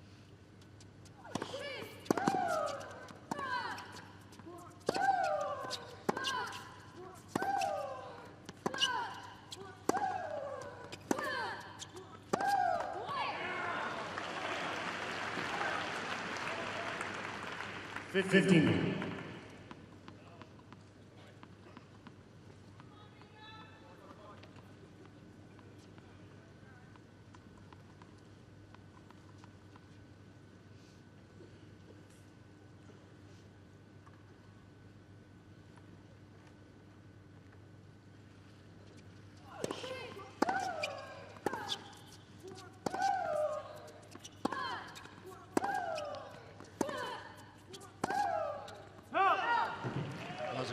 Fifteen.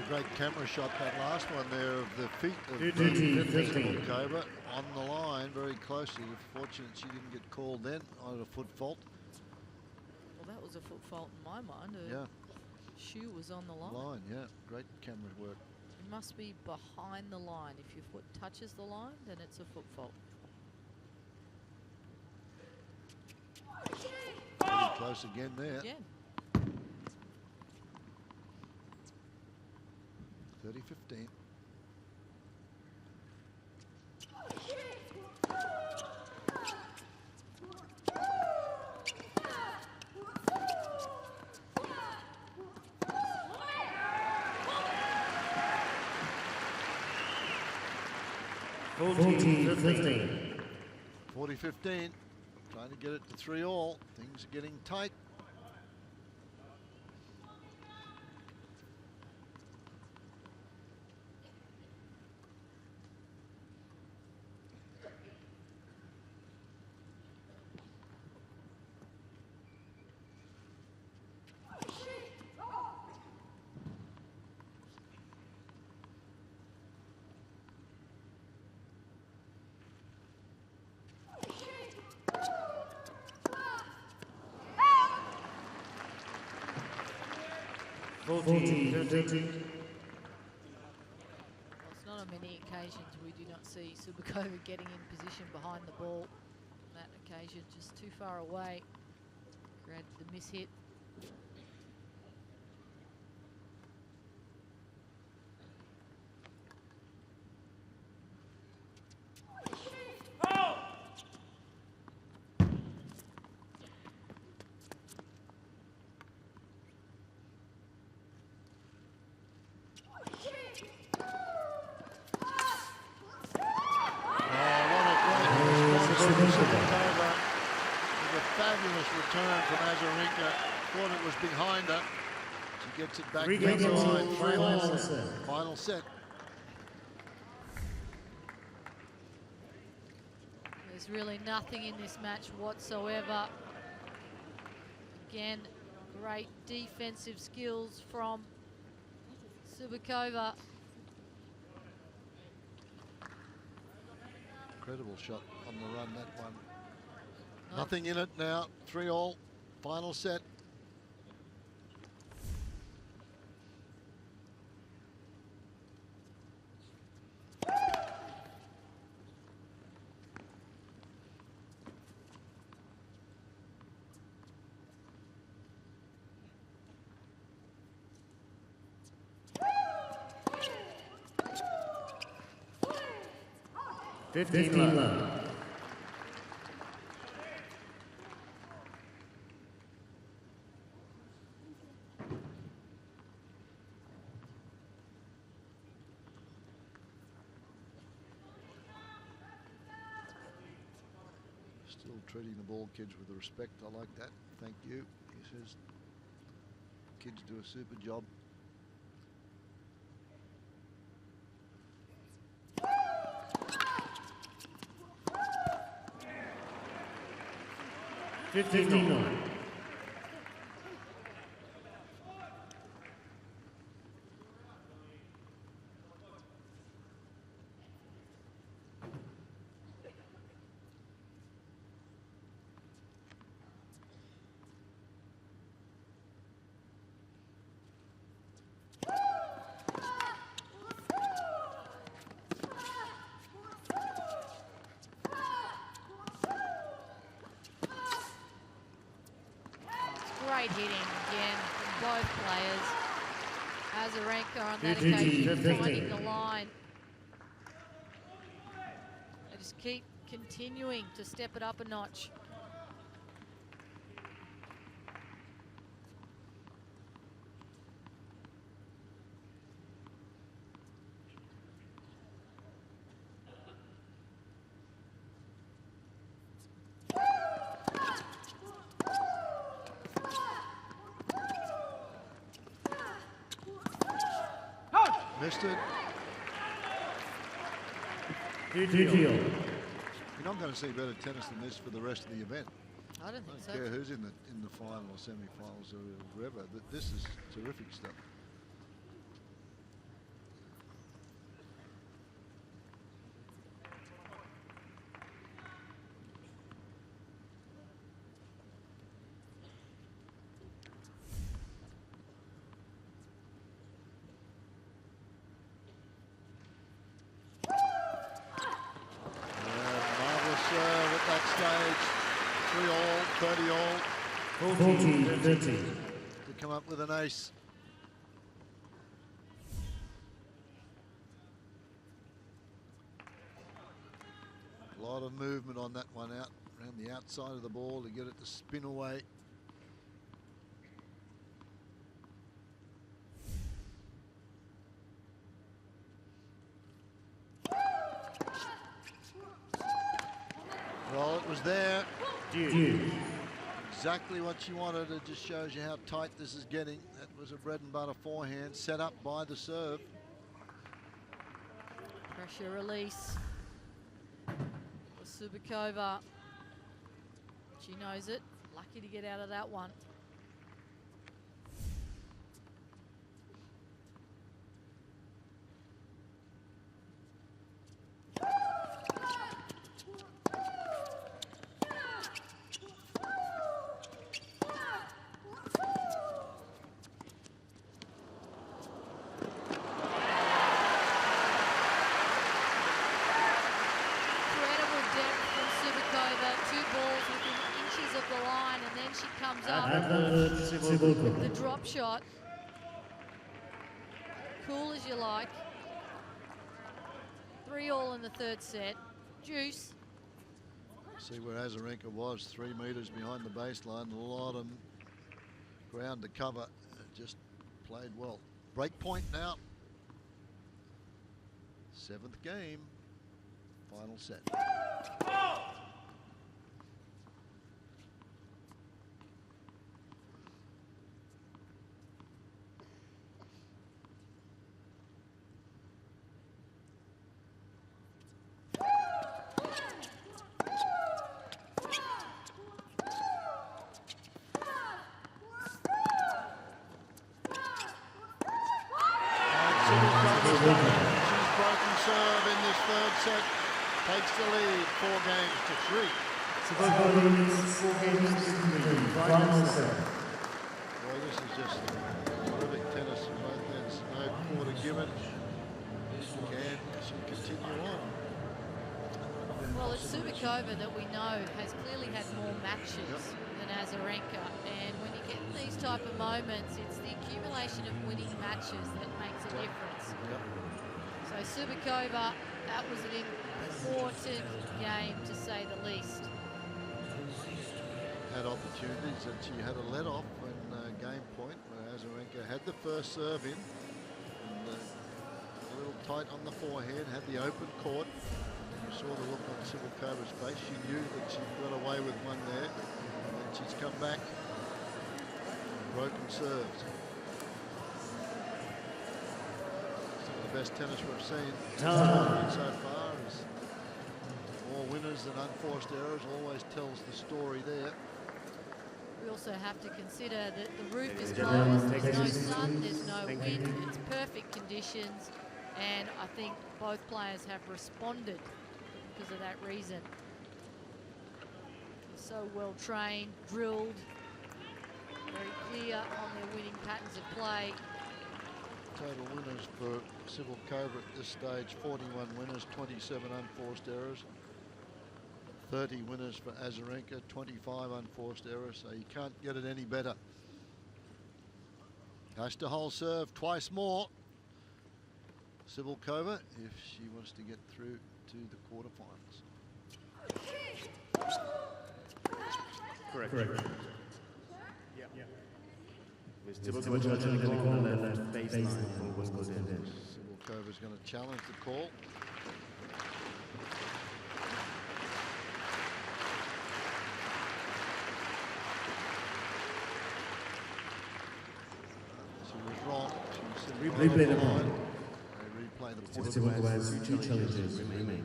Great camera shot, that last one there, of the feet of 15. Cibulkova on the line very closely. Fortunate she didn't get called then on a foot fault. Well, that was a foot fault in my mind. Yeah. Shoe was on the line. Yeah. Great camera work. It must be behind the line. If your foot touches the line, then it's a foot fault. Pretty close again there. Yeah. 30-15. Fourteen, 15. 40-15. Trying to get it to 3-all. Things are getting tight. 14-13. Well, it's not on many occasions we do not see Subakova getting in position behind the ball. On that occasion, just too far away, created the miss hit. Fabulous return from Azarenka. Thought it was behind her. She gets it back Three inside. games, 3-all. set. Final set. There's really nothing in this match whatsoever. Again, great defensive skills from Subakova. Incredible shot on the run, that one. Nothing in it now. 3-all. Final set. Fifteen love. Still treating the ball kids with respect. I like that. Thank you. He says kids do a super job. Fifteen nine. Great hitting again from both players. Azarenka on that occasion finding the line. They just keep continuing to step it up a notch. Missed it. You're You're not going to see better tennis than this for the rest of the event. I don't I think don't so. care who's in the final or semi-finals or wherever. This is terrific stuff. Marvelous serve at that stage. 3-all, 30-all. 14-13. To come up with an ace. A lot of movement on that one out around the outside of the ball to get it to spin away. Well, it was there. Exactly what she wanted. It just shows you how tight this is getting. That was a bread and butter forehand set up by the serve. Pressure release for Subakova. She knows it. Lucky to get out of that one. she comes up. Advantage Civil The Cover. drop shot. Cool as you like. 3-all in the third set. Juice. See where Azarenka was, 3 metres behind the baseline. A lot of ground to cover. Just played well. Break point now. 7th game. Final set. Serve in this third set, takes the lead 4 games to 3. Civil Cover wins 4 games to 3. Final set. Well, this is just terrific tennis from both ends. No quarter given. Can continue on. Well, it's Subikova that we know has clearly had more matches than Azarenka, and when you get these type of moments, it's the accumulation of winning matches that makes a difference. So Subikova, that was an important game to say the least. Had opportunities and she had a let off when game point where Azarenka had the first serve in. And, a little tight on the forehand, had the open court. You saw the look on Sivilkova's face. She knew that she got away with one there. And she's come back. Broken serves. Some of the best tennis we've seen so far is more winners than unforced errors. Always tells the story there. We also have to consider that the roof is closed, there's no sun, there's no wind, it's perfect conditions, and I think both players have responded because of that reason. They're so well trained, drilled, very clear on their winning patterns of play. Total winners for Civil-Cobra at this stage, 41 winners, 27 unforced errors. 30 winners for Azarenka, 25 unforced errors, so you can't get it any better. Has to hold serve twice more. Civil-Cobra, if she wants to get through to the quarterfinals. Correct. Civil judging going on the left baseline for what goes in. Civil-Cobra's going to challenge the call. She was wrong. She said Replay the point. They replay the point. Civil has 2 challenges remaining.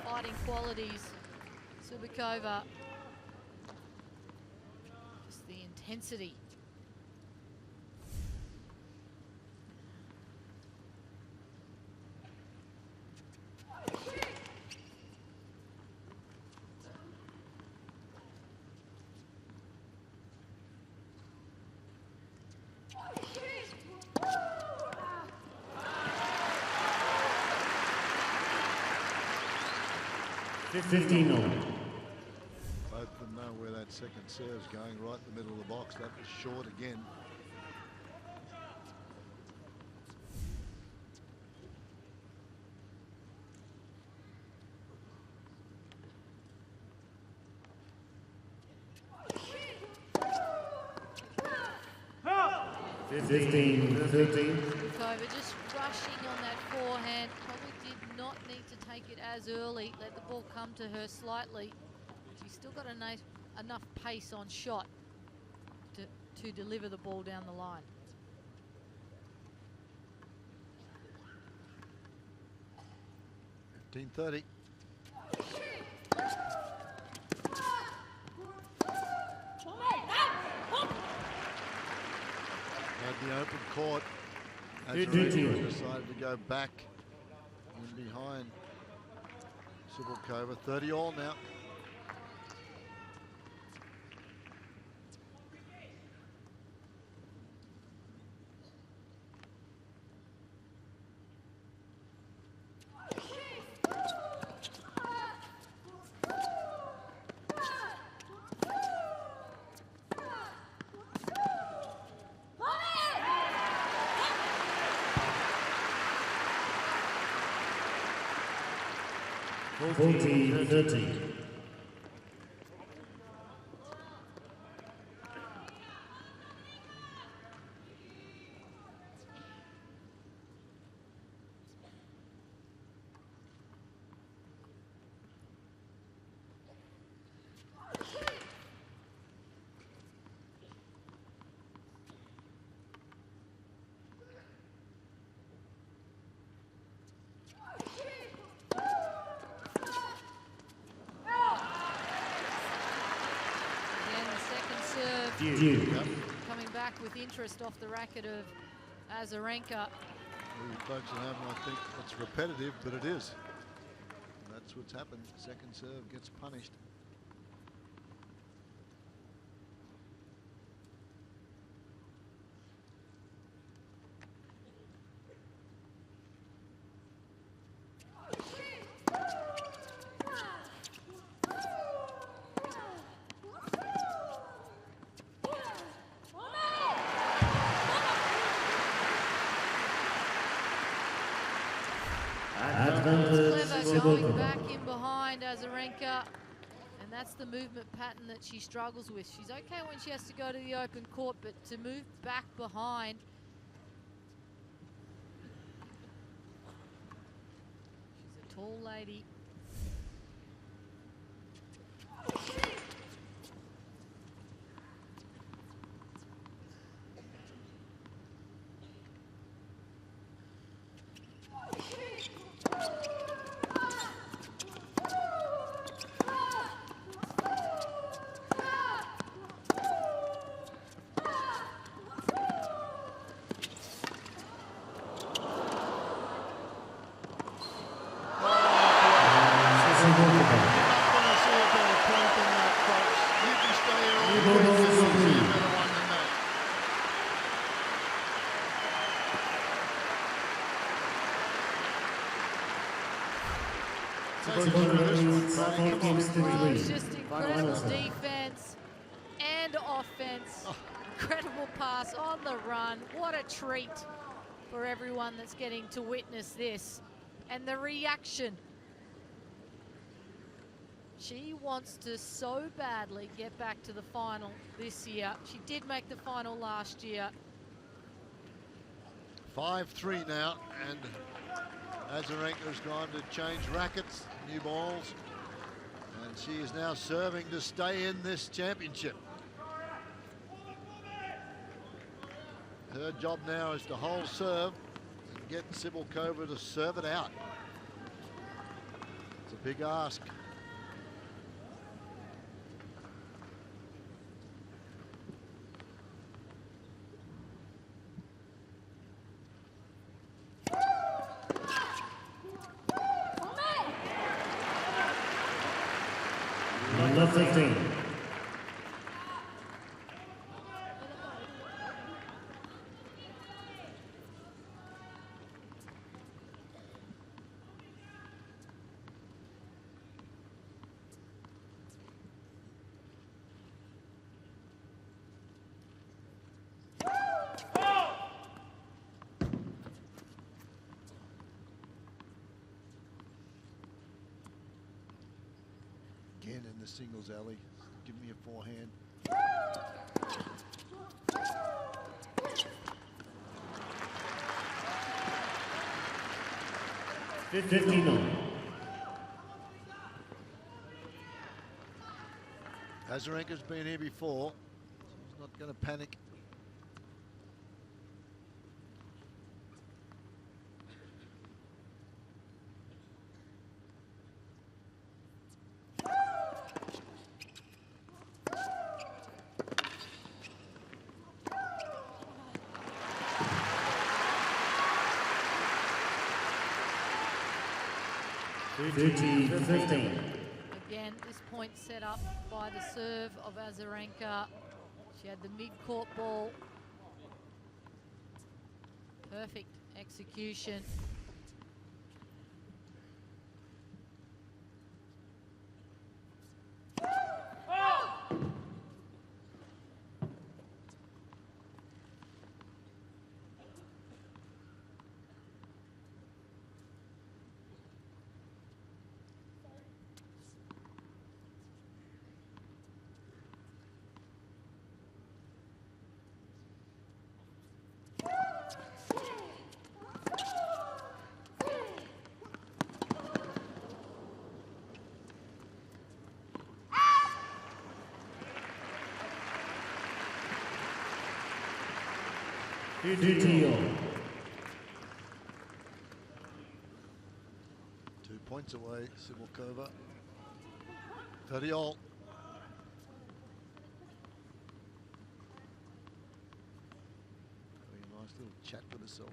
Fighting qualities, Subikova, just the intensity. Both of them know where that second serve's going, right in the middle of the box. That was short again. Subikova just rushing on that forehand. Probably did not need to take it as early. Let the ball come to her slightly. She's still got enough pace on shot to deliver the ball down the line. $15.30. Had the open court. Azarenka decided to go back and behind Cibulkova, 30 all now. Fourteen, 13. Coming back with interest off the racket of Azarenka. Well, folks at home, I think it's repetitive, but it is. And that's what's happened. Second serve gets punished. Clever going back in behind Azarenka, and that's the movement pattern that she struggles with. She's okay when she has to go to the open court, but to move back behind, she's a tall lady. Oh, it's just incredible defense and offense. Incredible pass on the run. What a treat for everyone that's getting to witness this. And the reaction. She wants to so badly get back to the final this year. She did make the final last year. 5-3 now, and Azarenka's gone to change rackets, new balls, and she is now serving to stay in this championship. Her job now is to hold serve and get Cibulkova to serve it out. It's a big ask. Number 15. Again in the singles alley. Give me a forehand. Azarenka's been here before. She's not going to panic. 30-15. Again, this point set up by the serve of Azarenka. She had the mid-court ball. Perfect execution. Deal. 2 points away, Simulkova. 30-all. Having a nice little chat with herself.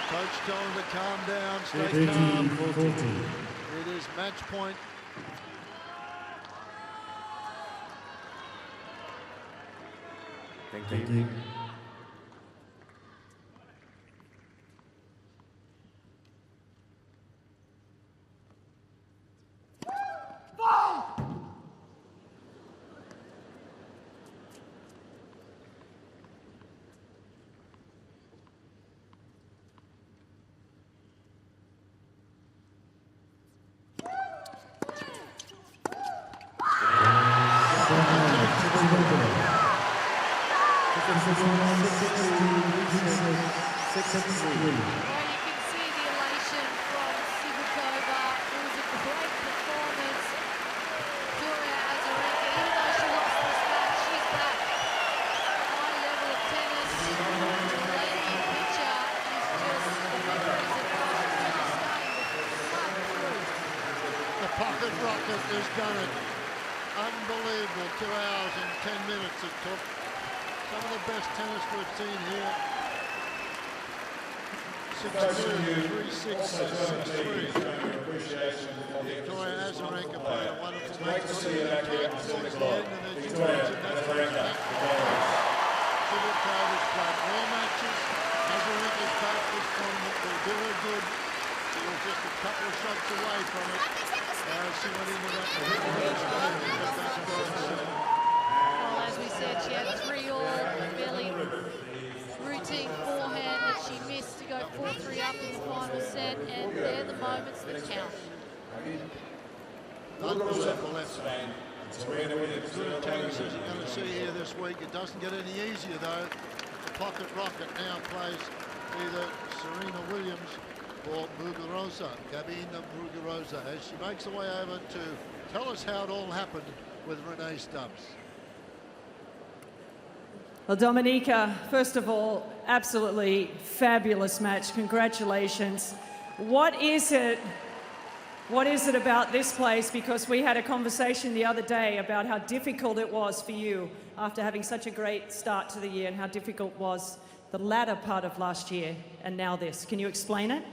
Coach telling to calm down, stay calm. 30-40. It is match point. Thank you. Well, you can see the elation from Sivakova. It was a great performance. Victoria Azarenka, even though she lost this match, she's back. High level of tennis. The lady pitcher is just the memories of gold now starting to flood through. The pocket rocket has done it. Unbelievable. 2 hours and 10 minutes it took. Some of the best tennis we've seen here. 6-2, 3-6, 6-3. Victoria Azarenka played a wonderful match. Got it in towards the end, and then she wins, and that's what's back. Sivakova's played more matches. Azarenka's back this tournament will do her good. She was just a couple of shots away from it. She went into that first game and got back to goal. Well, as we said, she had 3-all, fairly routine forehand that she missed to go 4-3 up in the final set, and they're the moments that count. Unbelievable effort. Good tennis as you're going to see here this week. It doesn't get any easier though. The pocket rocket now plays either Serena Williams or Muguruza, Gabina Muguruza, as she makes her way over to tell us how it all happened with Renee Stubbs. Well, Dominica, first of all, absolutely fabulous match. Congratulations. What is it about this place? Because we had a conversation the other day about how difficult it was for you after having such a great start to the year, and how difficult was the latter part of last year and now this. Can you explain it?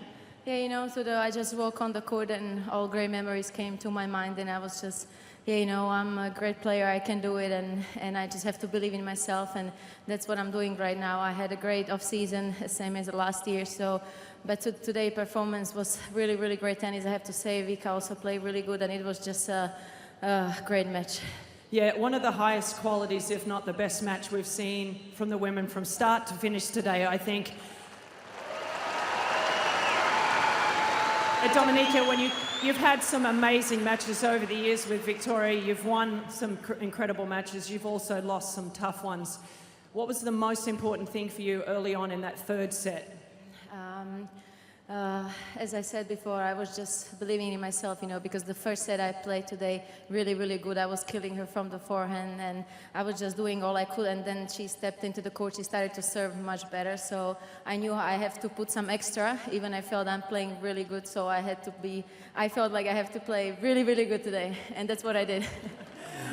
Yeah, you know, I just walked on the court and all great memories came to my mind, and I was just, yeah, you know, I'm a great player, I can do it, and I just have to believe in myself, and that's what I'm doing right now. I had a great off-season, same as last year, but today performance was really, really great tennis, I have to say. Vika also played really good, and it was just a great match. Yeah, one of the highest qualities, if not the best match we've seen from the women from start to finish today, I think. Dominica, when you've had some amazing matches over the years with Victoria, you've won some incredible matches, you've also lost some tough ones. What was the most important thing for you early on in that third set? As I said before, I was just believing in myself, you know, because the first set I played today, really, really good. I was killing her from the forehand, and I was just doing all I could. And then she stepped into the court. She started to serve much better. So I knew I have to put some extra. Even I felt I'm playing really good, so I felt like I have to play really, really good today, and that's what I did.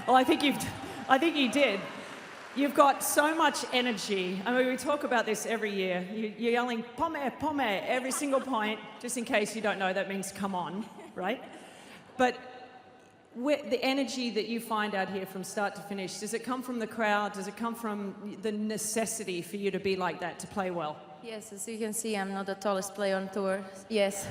Well, I think you did. You've got so much energy. I mean, we talk about this every year. You're yelling, "Pomme, pomme," every single point. Just in case you don't know, that means come on, right? But the energy that you find out here from start to finish, does it come from the crowd? Does it come from the necessity for you to be like that, to play well? Yes, as you can see, I'm not the tallest player on tour. Yes.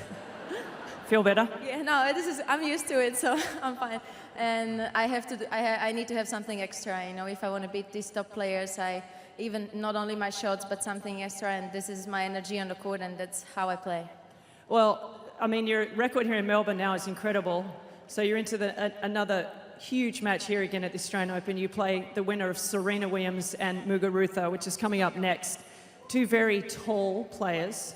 Feel better? Yeah, no, I'm used to it, so I'm fine. And I need to have something extra, you know, if I want to beat these top players, even not only my shots, but something extra, and this is my energy on the court, and that's how I play. Well, I mean, your record here in Melbourne now is incredible. So you're into another huge match here again at the Australian Open. You play the winner of Serena Williams and Muguruza, which is coming up next. Two very tall players.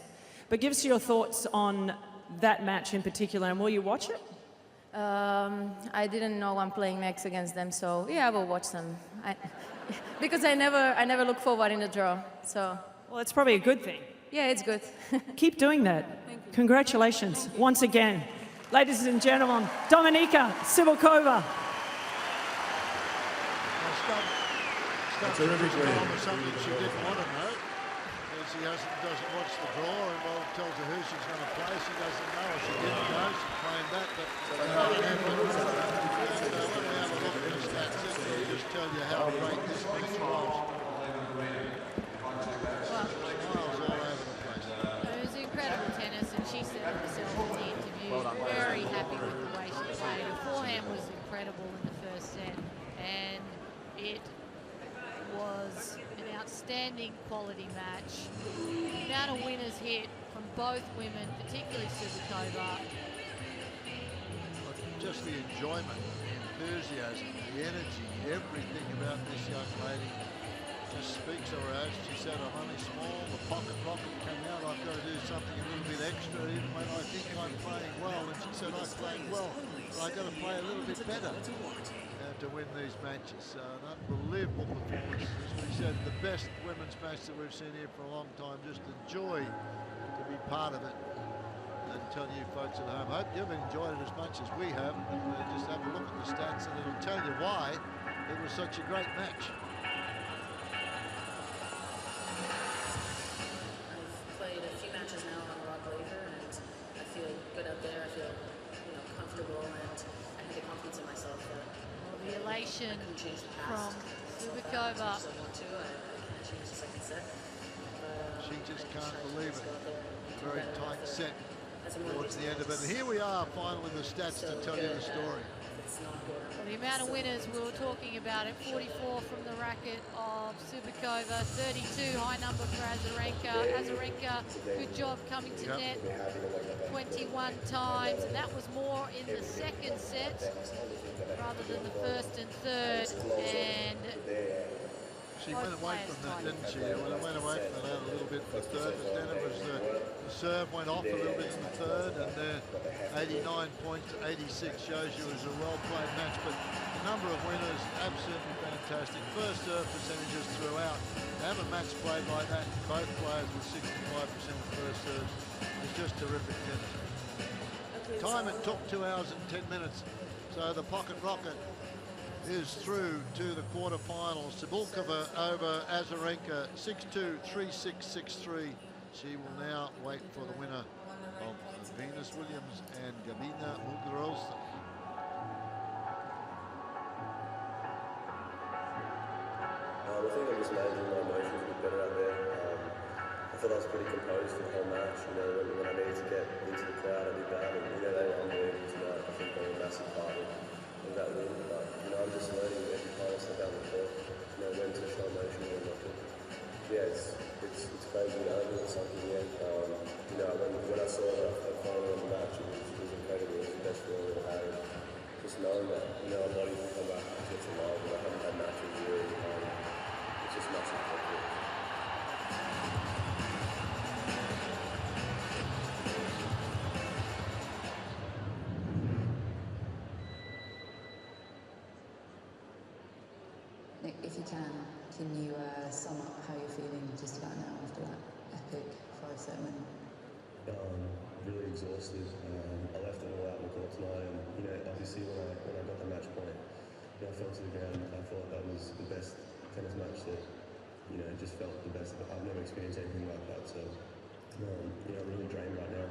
But give us your thoughts on that match in particular, and will you watch it? I didn't know I'm playing next against them, so yeah, I will watch them. Because I never look forward in the draw, so. Well, it's probably a good thing. Yeah, it's good. Keep doing that. Thank you. Congratulations once again. Ladies and gentlemen, Dominika Cibulkova. Something she didn't want to know. She doesn't watch the draw, and well, tells her who she's going to play. She doesn't know, or she didn't know. She's playing that, but when we have a look at the stats, it will just tell you how great this match was. Smiles all over the place. It was incredible tennis, and she said herself in the interview, very happy with the way she played. Her forehand was incredible in the first set, and it was an outstanding quality match. The amount of winners hit from both women, particularly Cibulkova. Just the enjoyment, the enthusiasm, the energy, everything about this young lady just speaks of her. As she said, I'm only small, the pocket rocket came out, I've got to do something a little bit extra even when I think I'm playing well. And she said, I'm playing well, but I've got to play a little bit better to win these matches. An unbelievable performance. As we said, the best women's match that we've seen here for a long time. Just a joy to be part of it. And tell you folks at home, I hope you've enjoyed it as much as we have. And just have a look at the stats and it'll tell you why it was such a great match. I've played a few matches now on Laver, and I feel good out there. I feel, comfortable, and I have the confidence in myself that The elation I can change the from past. Cibulkova. I want to. I can't change the second set. She just can't believe it. Very tight set towards the end of it. And here we are, finally, the stats to tell you the story. The amount of winners we were talking about it, 44 from the racket of Cibulkova, 32 high number for Azarenka. Azarenka, good job coming to net 21 times, and that was more in the second set rather than the first and third. And she went away from that, didn't she? Went away from that a little bit in the third, but then it was the serve went off a little bit in the third, and 89 points to 86 shows you it was a well-played match. But the number of winners, absolutely fantastic. First serve percentages throughout. To have a match played like that, both players with 65% of first serves, is just terrific tennis. Time it took 2 hours and 10 minutes. So the pocket rocket is through to the quarterfinals. Cibulkova over Azarenka, 6-2, 3-6, 6-3. She will now wait for the winner of Venus Williams and Gabina Muguruza. I think I'm just managing my emotions a bit better out there. I thought I was pretty composed for the whole match. When I needed to get into the crowd, I did that. And they were unbelievable tonight. I think they were a massive part of that win. But I'm just learning every time I step out on the court. When to show emotion and when not to. Yeah, it's crazy. I think it's something. Yeah. When I saw the final of the match, it was incredible. It was the best feeling I've had. Just knowing that our body can come back and get alive. And I haven't had matches really. It's just massive. can you sum up how you're feeling just about now after that epic 5-set win? Really exhausted. I left it all out on the court tonight, and obviously when I got the match point, I fell to the ground. I thought that was the best tennis match that just felt the best. I've never experienced anything like that, so really drained right now.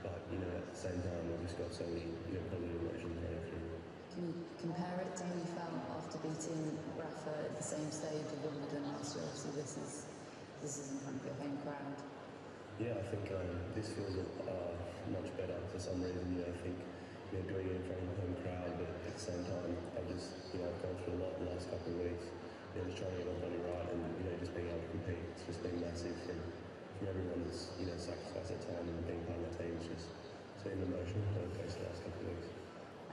But at the same time, I've just got so many positive emotions running through. Can you compare it to how you felt after beating Rafa at the same stage of Wimbledon last year? Obviously, this is in front of your home crowd. Yeah, I think this feels much better for some reason. I think doing it in front of the home crowd, but at the same time, I've gone through a lot the last couple of weeks. Just trying to get my body right, and just being able to compete. It's just been massive from everyone that's sacrificed their time and being part of my team. It's been an emotional roller coaster the last couple of weeks.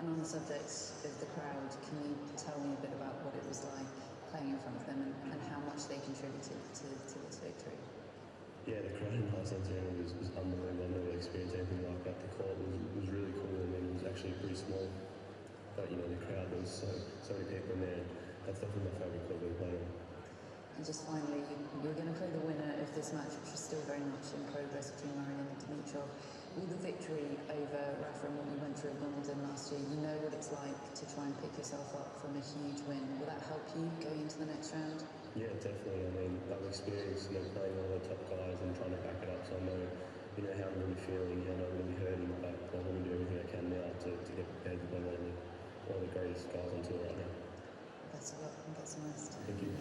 And on the subject of the crowd, can you tell me a bit about what it was like playing in front of them and how much they contributed to this victory? Yeah, the crowd in Highlands Arena was unbelievable. I've never experienced anything like that. The court was really cool. I mean, it was actually pretty small. But, the crowd, there was so many people in there. That's definitely my favourite court we've played on. And just finally, you're going to play the winner of this match, which is still very much in progress between Murray and Dimitrov. Will the victory over Rafa and what you went through at Wimbledon last year, you know what it's like to try and pick yourself up from a huge win. Will that help you going into the next round? Yeah, definitely. I mean, that experience, playing all the top guys and trying to back it up, so I know, how I'm going to be feeling. I know I'm going to be hurting, but I want to do everything I can now to get prepared to play one of the greatest guys on tour right now. Best of luck and get some rest. Thank you.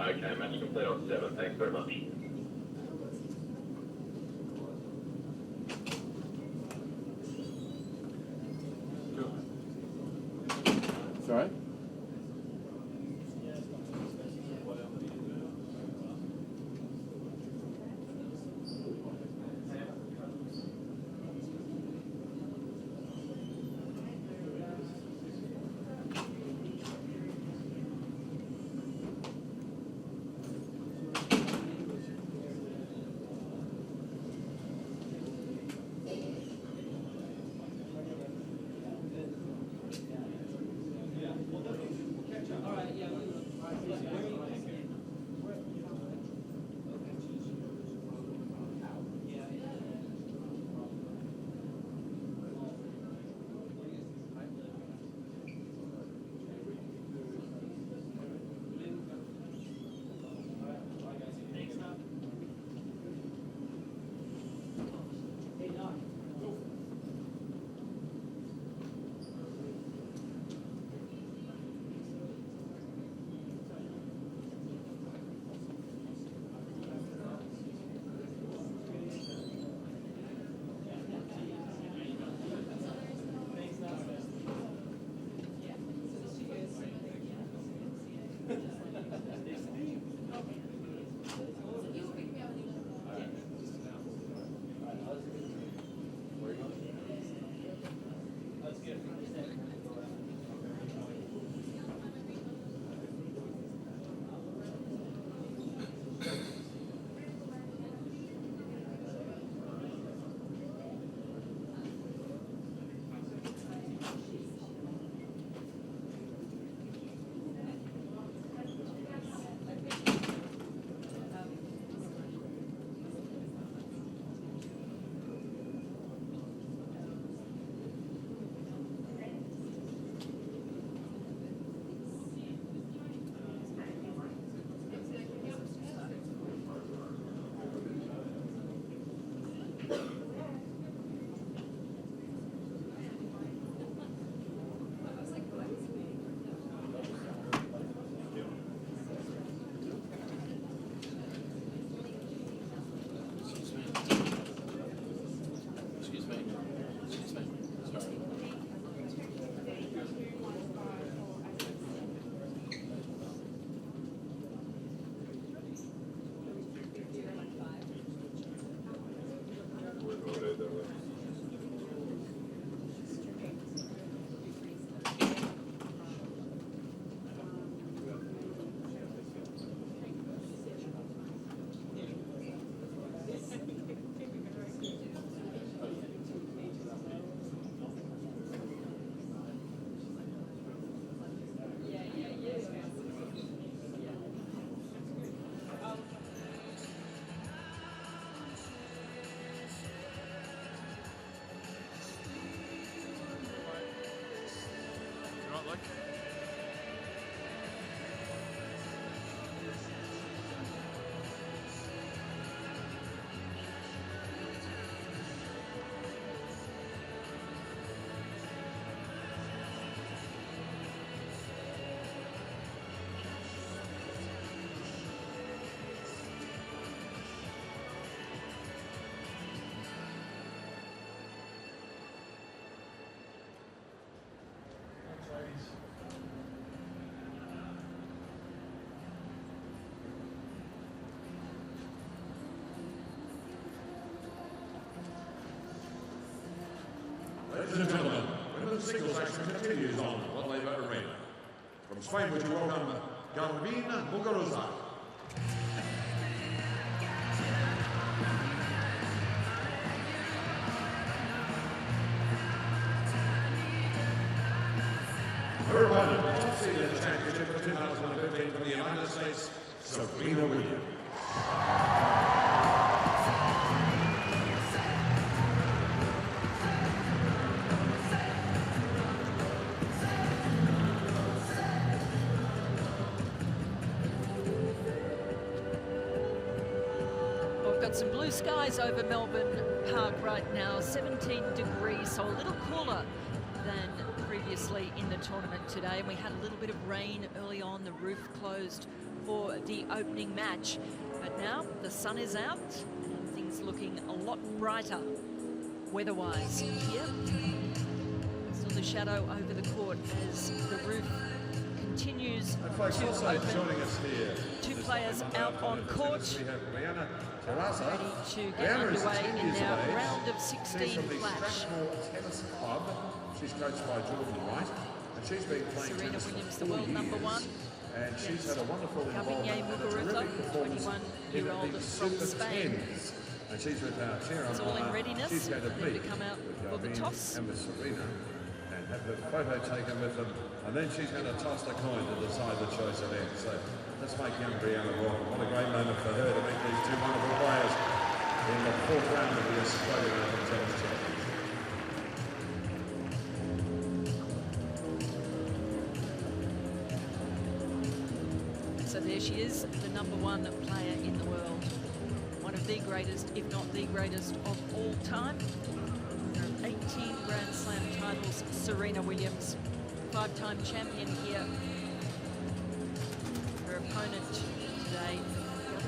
Okay, match complete on 7. Thanks very much. Sorry? singles action continues on the Laver Arena. From Spain, would you welcome Galvin Muguruza. Her opponent, the top seed in the championship for 2015 from the United States, Serena Williams. We've got some blue skies over Melbourne Park right now, 17 degrees, so a little cooler than previously in the tournament today. And we had a little bit of rain early on, the roof closed for the opening match. But now the sun is out and things looking a lot brighter weather-wise here. Still the shadow over the court as the roof continues to open. Two players out on court, ready to get underway in their round of 16 clash. She's coached by Jordan Wright, and she's been playing Serena tennis Williams, for the world 4 number years, one. and she's had a wonderful involvement and a Muguruza, terrific performance 21-year-old in the from Super Spain. 10s. And she's with our chair It's all in readiness. She's going to They're meet to come out with for the Galvin toss. and with Serena and have the photo taken with them, and then she's going to toss the coin to decide the choice of them. So let's make young Brianna welcome. What a great moment for her to meet these two wonderful players in the 4th round of the Australian Open Tennis Championship. So there she is, the number one player in the world. One of the greatest, if not the greatest of all time. 18 Grand Slam titles, Serena Williams, 5-time champion here. Her opponent today,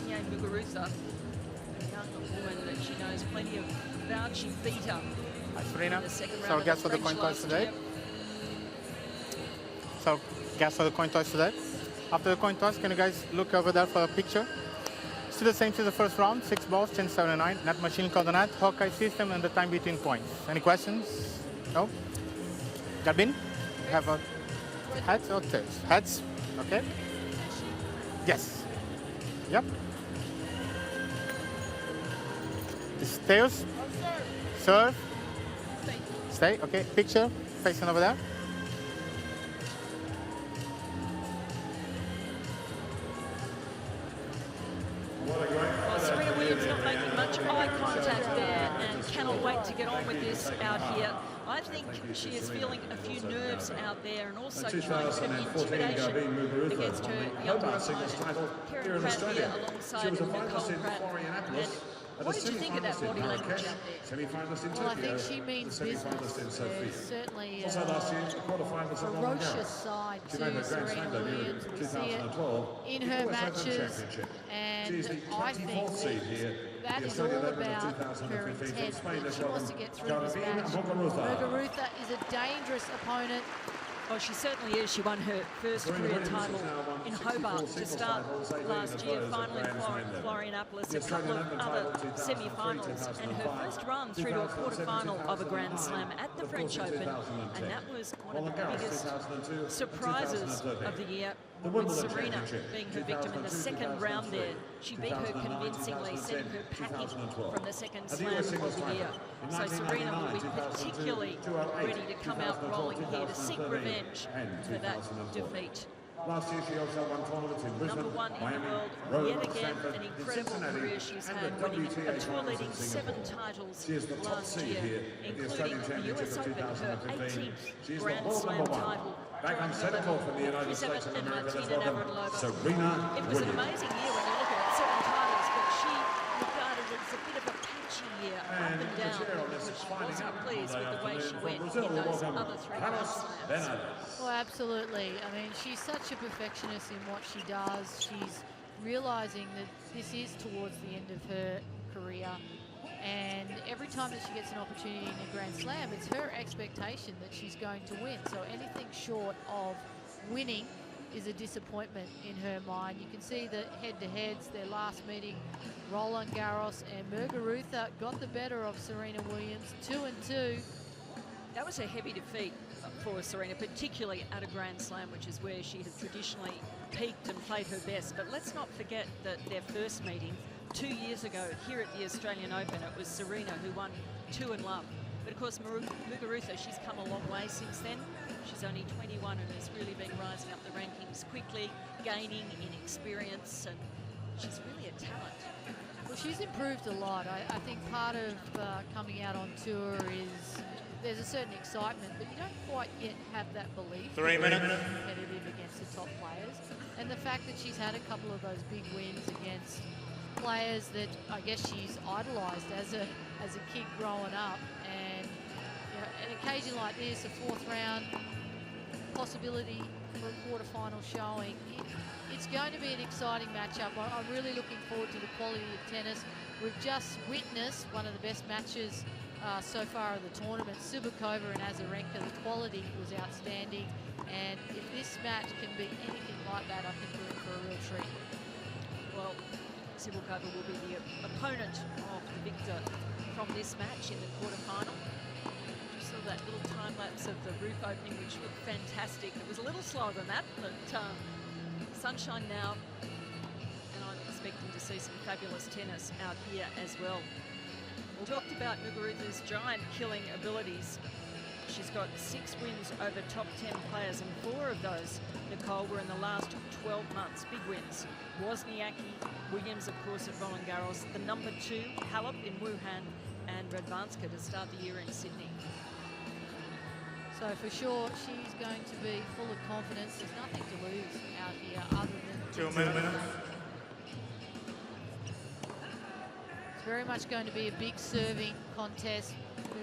Galvin Muguruza, a young woman that she knows plenty about. She beat her Serena, in the second round so of guess the for the French coin toss last today? year. So guess for the coin toss today? After the coin toss, can you guys look over there for a picture? Still the same to the first round, 6 balls, 10, 7, and 9. Net machine called the net, Hawkeye system, and the time between points. Any questions? No? Galvin? Have a heads or tails? Heads? Okay. Yes. Yep. This tails. Serve. Stay. Okay. Picture. Facing over there. Well, Serena Williams not making much eye contact there and cannot wait to get on with this out here. I think she is feeling a few nerves out there and also trying to intimidation against her younger opponent, Karen Pratt here alongside Nicole Pratt. And what did you think of that body language out there? Well, I think she means business. There's certainly a ferocious side to Serena Williams. We see it in her matches, and I think that is all about her intent. She wants to get through this match. Muguruza is a dangerous opponent. Well, she certainly is. She won her first career title in Hobart to start last year, final in Florianopolis, a couple of other semi-finals, and her first run through to a quarter-final of a Grand Slam at the French Open, and that was one of the biggest surprises of the year, with Serena being her victim in the second round there. She beat her convincingly, sending her packing from the second slam of the year. So Serena will be particularly ready to come out rolling here to seek revenge for that defeat. Last year she also won tournaments in Brisbane, Number one in the Miami, world, Rome, yet again Stanford, an incredible Cincinnati, career she's and had, the winning WTA a tour leading finals in 7 Singapore. titles She is the top last seed year, here at the Australian including the Championship US of Open, her 2015. 18th She is the Grand world Slam number 1. title. Back on center court from the United Chris States of Evert and America, let's Martina welcome Navratilova. Serena It was an Williams. amazing year when you look at it, 7 titles, but she regarded it as a bit of a patchy year, up and down, because she wasn't pleased with the way she went in those other 3 Grand Slams. Well, absolutely. I mean, she's such a perfectionist in what she does. She's realizing that this is towards the end of her career, and every time that she gets an opportunity in a Grand Slam, it's her expectation that she's going to win. So anything short of winning is a disappointment in her mind. You can see the head-to-heads, their last meeting, Roland Garros and Muguruza got the better of Serena Williams, 2-2. That was a heavy defeat for Serena, particularly at a Grand Slam, which is where she has traditionally peaked and played her best. But let's not forget that their first meeting 2 years ago here at the Australian Open, it was Serena who won 2 in love. But of course, Muguruza, she's come a long way since then. She's only 21 and has really been rising up the rankings quickly, gaining in experience, and she's really a talent. Well, she's improved a lot. I think part of coming out on tour is there's a certain excitement, but you don't quite yet have that belief. 3 minutes. Competitive against the top players. And the fact that she's had a couple of those big wins against players that I guess she's idolised as a kid growing up, and you know, an occasion like this, a 4th round possibility for a quarterfinal showing, it's going to be an exciting matchup. I'm really looking forward to the quality of tennis. We've just witnessed one of the best matches so far of the tournament. Subakova and Azarenka, the quality was outstanding, and if this match can be anything like that, I think we're in for a real treat. Well, Subakova will be the opponent of the victor from this match in the quarterfinal. Just saw that little time lapse of the roof opening, which looked fantastic. It was a little slower than that, but sunshine now, and I'm expecting to see some fabulous tennis out here as well. We talked about Muguruza's giant killing abilities. She's got 6 wins over top 10 players, and 4 of those, Nicole, were in the last 12 months. Big wins. Wozniacki, Williams, of course, at Roland Garros, the number 2, Halep in Wuhan, and Radvanska to start the year in Sydney. So for sure, she's going to be full of confidence. There's nothing to lose out here other than 2 minutes. It's very much going to be a big serving contest.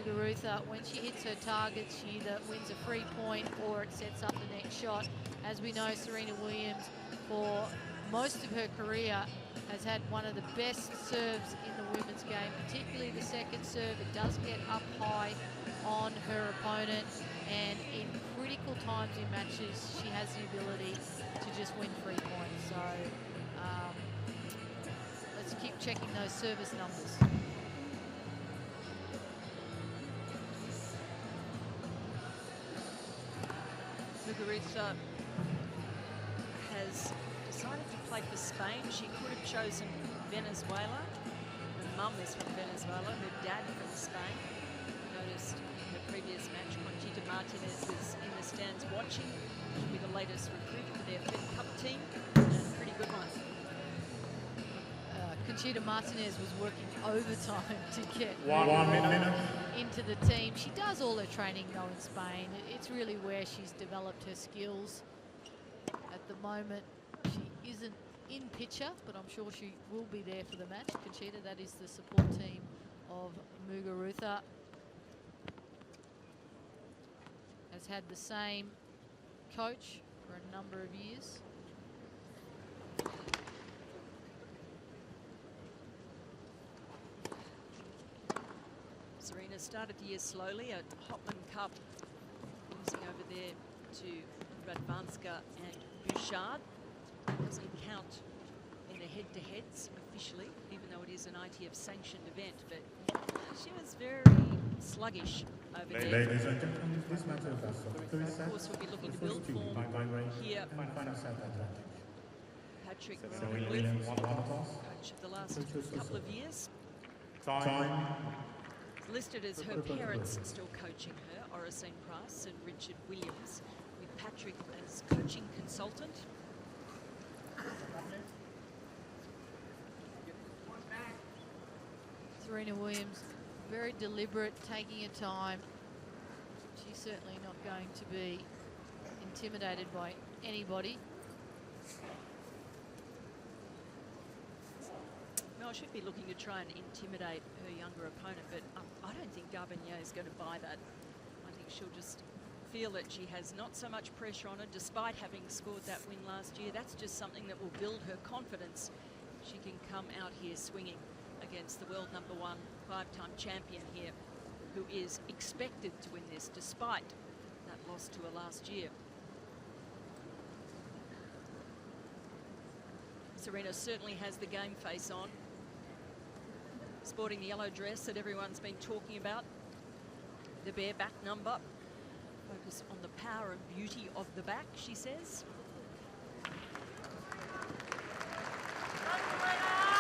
Muguruza, when she hits her targets, she either wins a free point or it sets up the next shot. As we know, Serena Williams, for most of her career, has had one of the best serves in the women's game, particularly the second serve. It does get up high on her opponent, and in critical times in matches, she has the ability to just win free points. So let's keep checking those service numbers. Muguruza has decided to play for Spain. She could have chosen Venezuela. Her mum is from Venezuela, her dad from Spain. Noticed in the previous match, Conchita Martinez was in the stands watching. She'll be the latest recruit for their Fed Cup team, and a pretty good one. Conchita Martinez was working overtime to get One minute. into the team. She does all her training though in Spain. It's really where she's developed her skills. At the moment, she isn't in picture, but I'm sure she will be there for the match. Conchita, that is the support team of Muguruza. Has had the same coach for a number of years. Serena started the year slowly at Hopman Cup, losing over there to Radvanska and Bouchard. Doesn't count in the head-to-heads officially, even though it is an ITF sanctioned event, but she was very sluggish over there. Ladies and gentlemen, this match is best of 3 sets. Of course, we'll be looking to build form here. Patrick Williams, coach of the last couple of years. Time. Listed as her parents still coaching her, Oracene Price and Richard Williams, with Patrick as coaching consultant. Serena Williams, very deliberate, taking her time. She's certainly not going to be intimidated by anybody. Mel should be looking to try and intimidate her younger opponent, but I don't think Garbinier is going to buy that. I think she'll just feel that she has not so much pressure on her, despite having scored that win last year. That's just something that will build her confidence. She can come out here swinging against the world #1 5-time champion here, who is expected to win this despite that loss to her last year. Serena certainly has the game face on, sporting the yellow dress that everyone's been talking about, the bareback number. Focus on the power and beauty of the back, she says.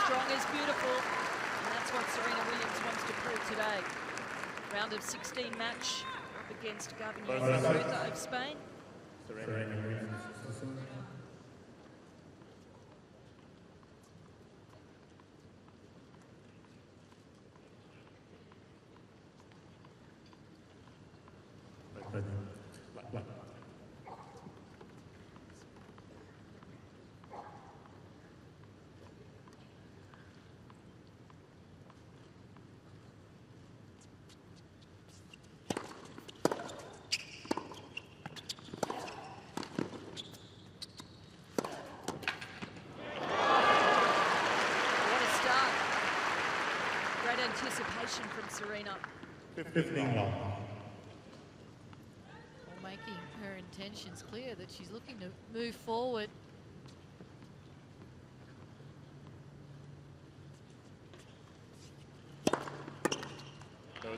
Strong is beautiful, and that's what Serena Williams wants to prove today. Round of 16 match up against Gavinia Muguruza of Spain. Anticipation from Serena. 15 long. Or making her intentions clear that she's looking to move forward.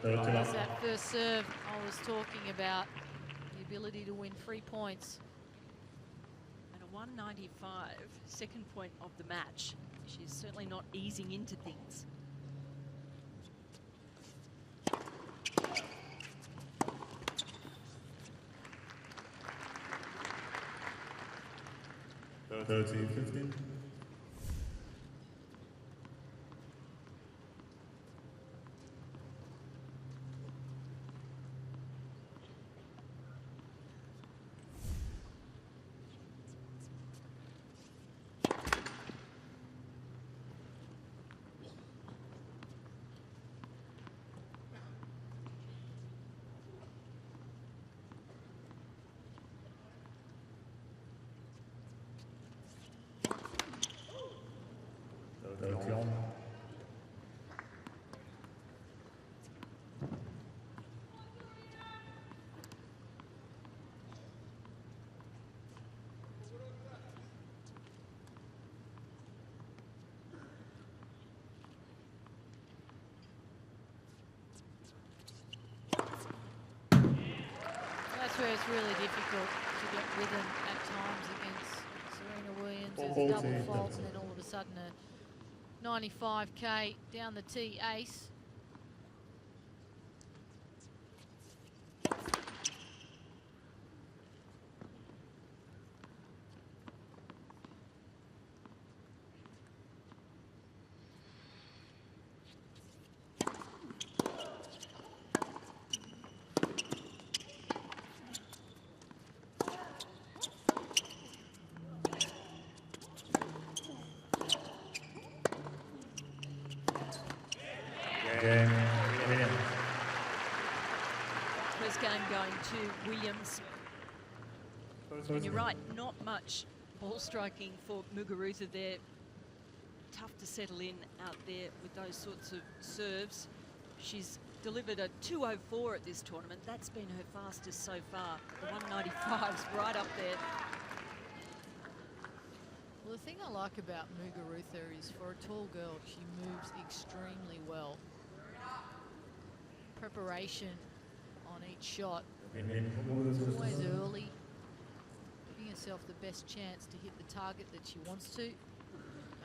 There's that first serve I was talking about, the ability to win 3 points. And a 195, second point of the match. She's certainly not easing into things. Thirty, 15. That's where it's really difficult to get rhythm at times against Serena Williams. There's a double fault and then all of a sudden a 95k down the tee ace. First game going to Williams. And you're right, not much ball striking for Muguruza there. Tough to settle in out there with those sorts of serves. She's delivered a 204 at this tournament. That's been her fastest so far. The 195's right up there. Well, the thing I like about Muguruza is for a tall girl, she moves extremely well. Preparation on each shot, always early, giving herself the best chance to hit the target that she wants to,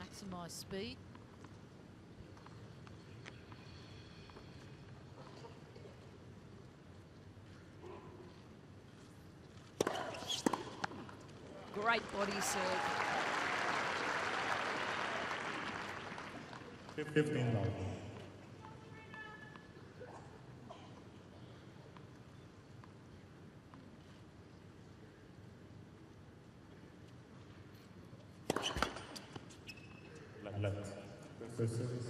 maximize speed. Great body serve. 15 long. Left. First service.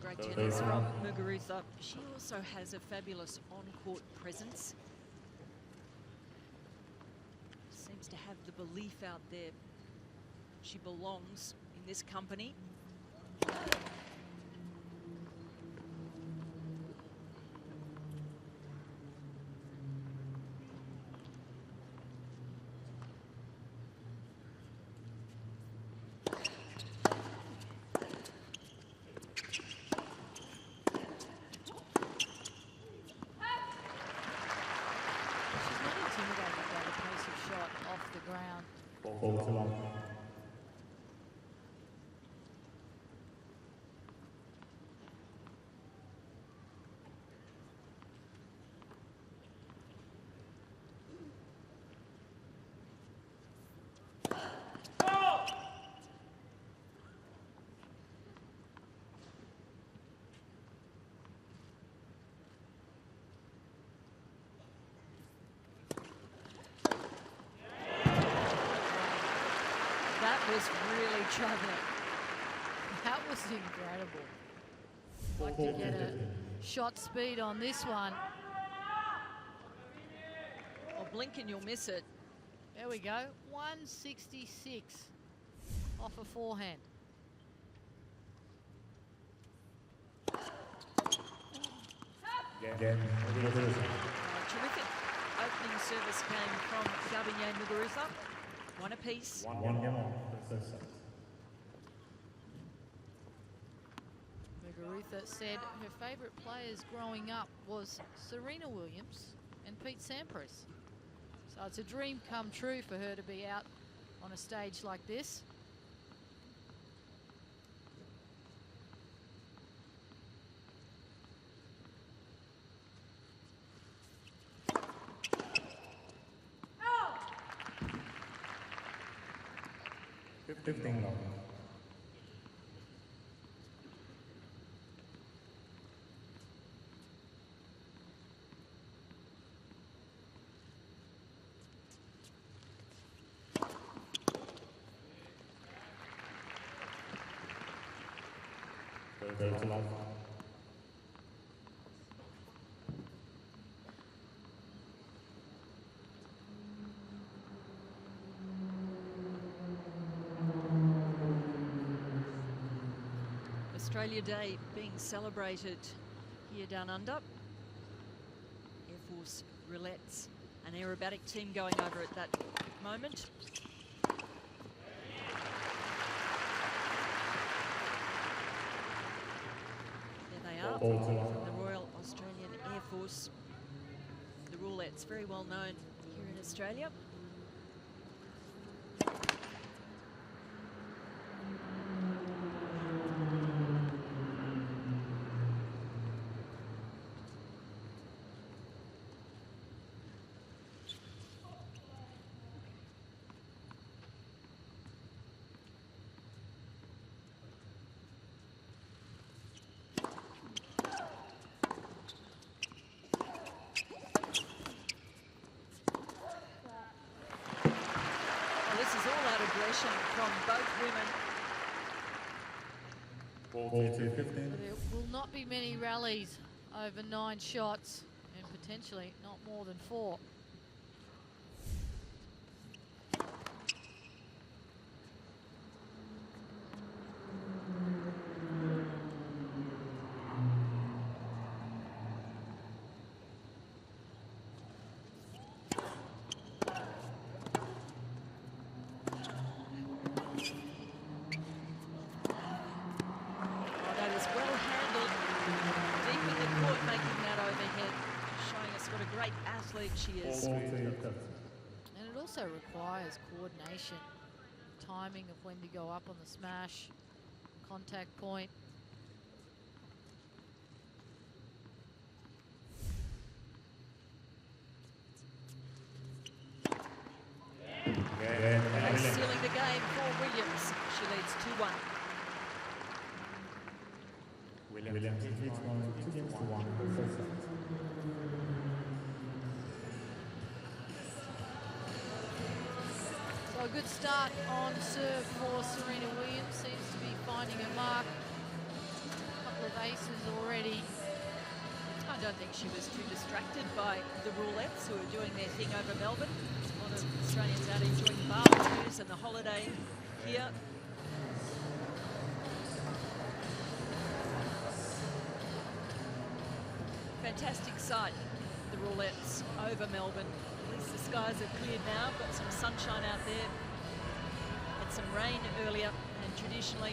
Great tennis from Muguruza. She also has a fabulous on-court presence. Seems to have the belief out there she belongs in this company. Ball too long. That was really troubling. That was incredible. Like to get a shot speed on this one. Or blink and you'll miss it. There we go. 166 off a forehand. Terrific opening service came from Garbinier Muguruza. One apiece. Muguruza said her favourite players growing up was Serena Williams and Pete Sampras. So it's a dream come true for her to be out on a stage like this. Fifteen long. Go to long. Australia Day being celebrated here down under. Air Force Roulettes, an aerobatic team going over at that moment. There they are, the Royal Australian Air Force. The Roulettes, very well known here in Australia. From both women. There will not be many rallies over 9 shots and potentially not more than 4. She is. And it also requires coordination, timing of when to go up on the smash, contact point. Sealing the game for Williams. She leads 2-1. Williams leads 2-1 for first set. A good start on serve for Serena Williams. Seems to be finding a mark. A couple of aces already. I don't think she was too distracted by the Roulettes who are doing their thing over Melbourne. A lot of Australians out enjoying the barbecues and the holiday here. fantastic sight, the roulettes over Melbourne. At least the skies are cleared now. Got some sunshine out there. Had some rain earlier, and traditionally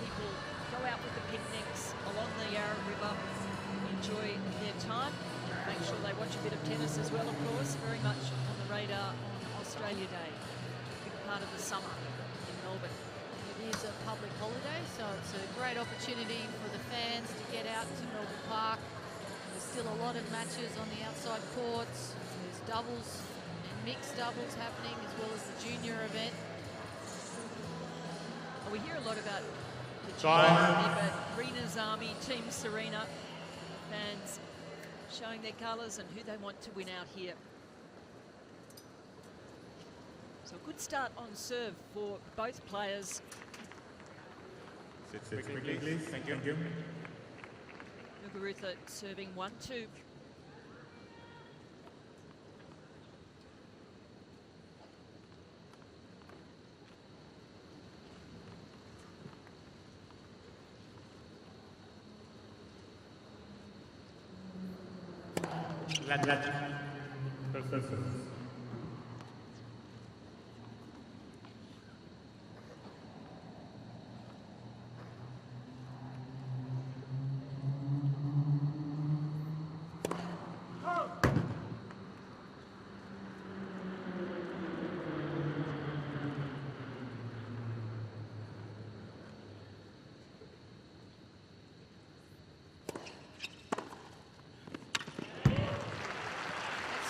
people go out with the picnics along the Yarra River, enjoy their time, and make sure they watch a bit of tennis as well, of course. Very much on the radar on Australia Day, big part of the summer in Melbourne. It is a public holiday, so it's a great opportunity for the fans to get out to Melbourne Park. There's still a lot of matches on the outside courts. There's doubles and mixed doubles happening, as well as the junior event. We hear a lot about the junior, but Rena's Army, Team Serena, fans showing their colours and who they want to win out here. So a good start on serve for both players. Sit quickly, please. Thank you. Muguruza serving 1-2.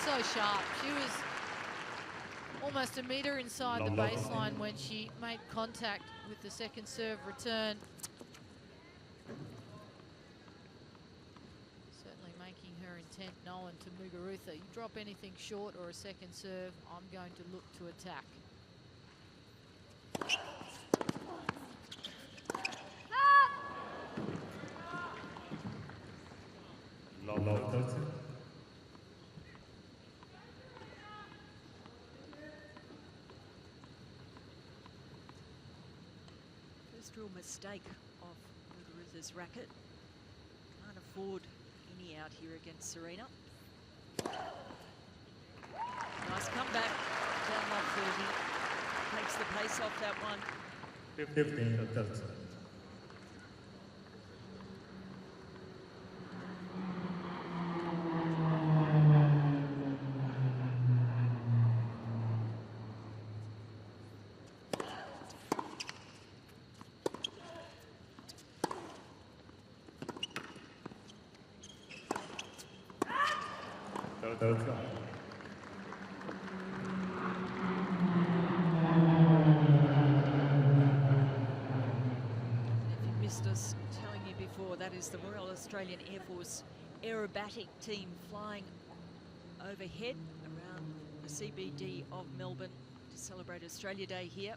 So sharp. She was almost a metre inside the baseline when she made contact with the second serve return. Certainly making her intent known to Muguruza. You drop anything short or a second serve, I'm going to look to attack. Real mistake of Muguruza's racket. Can't afford any out here against Serena. Nice comeback. Down love 30. Takes the pace off that one. 15 30. That is the Royal Australian Air Force aerobatic team flying overhead around the CBD of Melbourne to celebrate Australia Day here.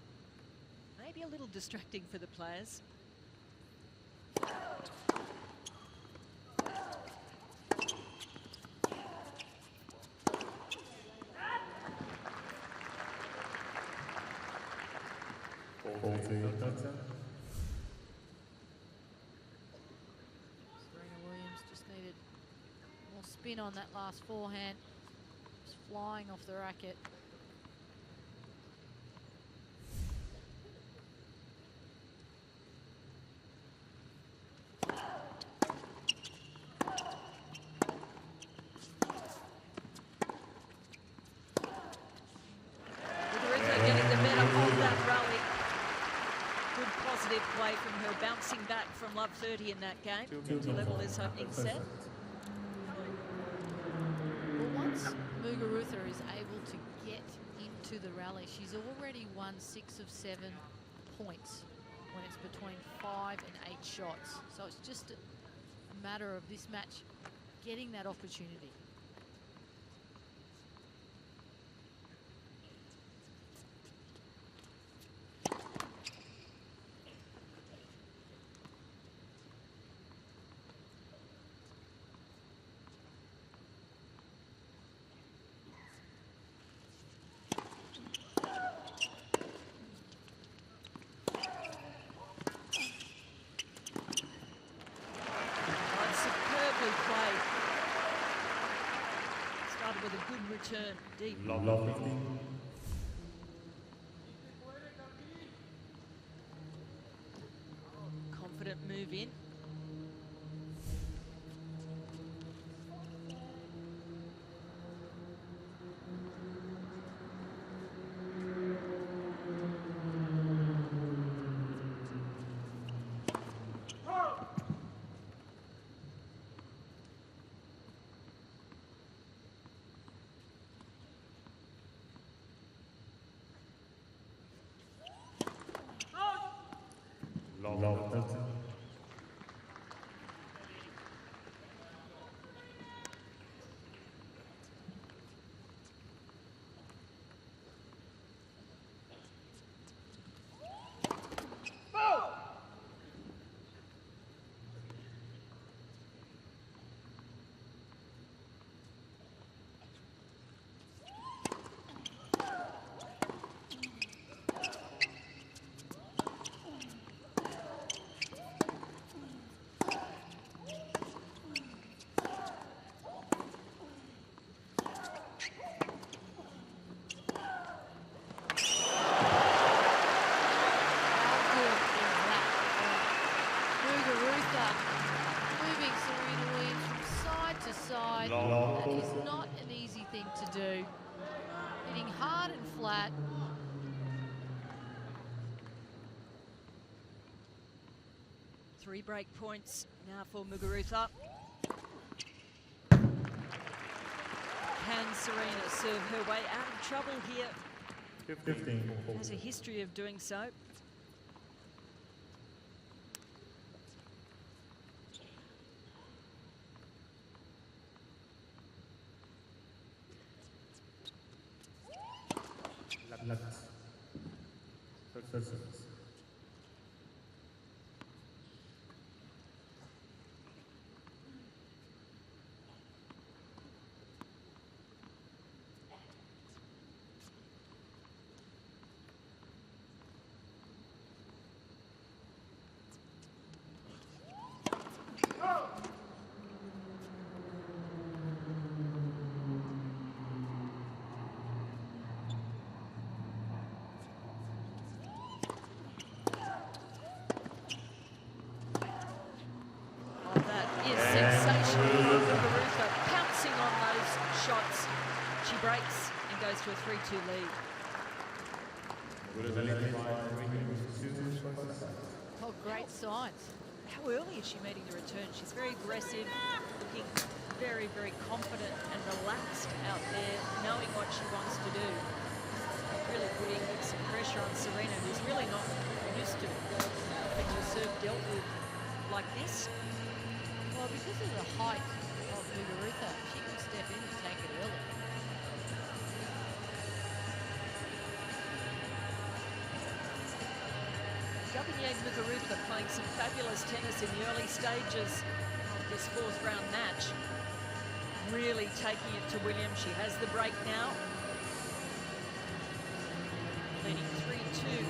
Maybe a little distracting for the players. Spin on that last forehand, just flying off the racket. Muguruza getting the better of that rally. Good positive play from her, bouncing back from love 30 in that game to level this opening set. Once Muguruza is able to get into the rally, she's already won 6 of 7 points when it's between 5 and 8 shots. So it's just a matter of this match getting that opportunity. Superbly played turn deep. Laver. Confident move in. Laver. Moving Serena Williams from side to side. That is not an easy thing to do. Hitting hard and flat. Three break points now for Muguruza. Can Serena serve her way out of trouble here? 15. Has a history of doing so. Sensational. Muguruza pouncing on those shots. She breaks and goes to a 3-2 lead. Oh, great signs. How early is she meeting the return? She's very aggressive, looking very, very confident and relaxed out there, knowing what she wants to do. Really putting some pressure on Serena, who's really not used to having her serve dealt with like this. Well, because of the height of Muguruza, she can step in and take it early. Muguruza playing some fabulous tennis in the early stages of this fourth round match. Really taking it to Williams. She has the break now. Leading 3-2 in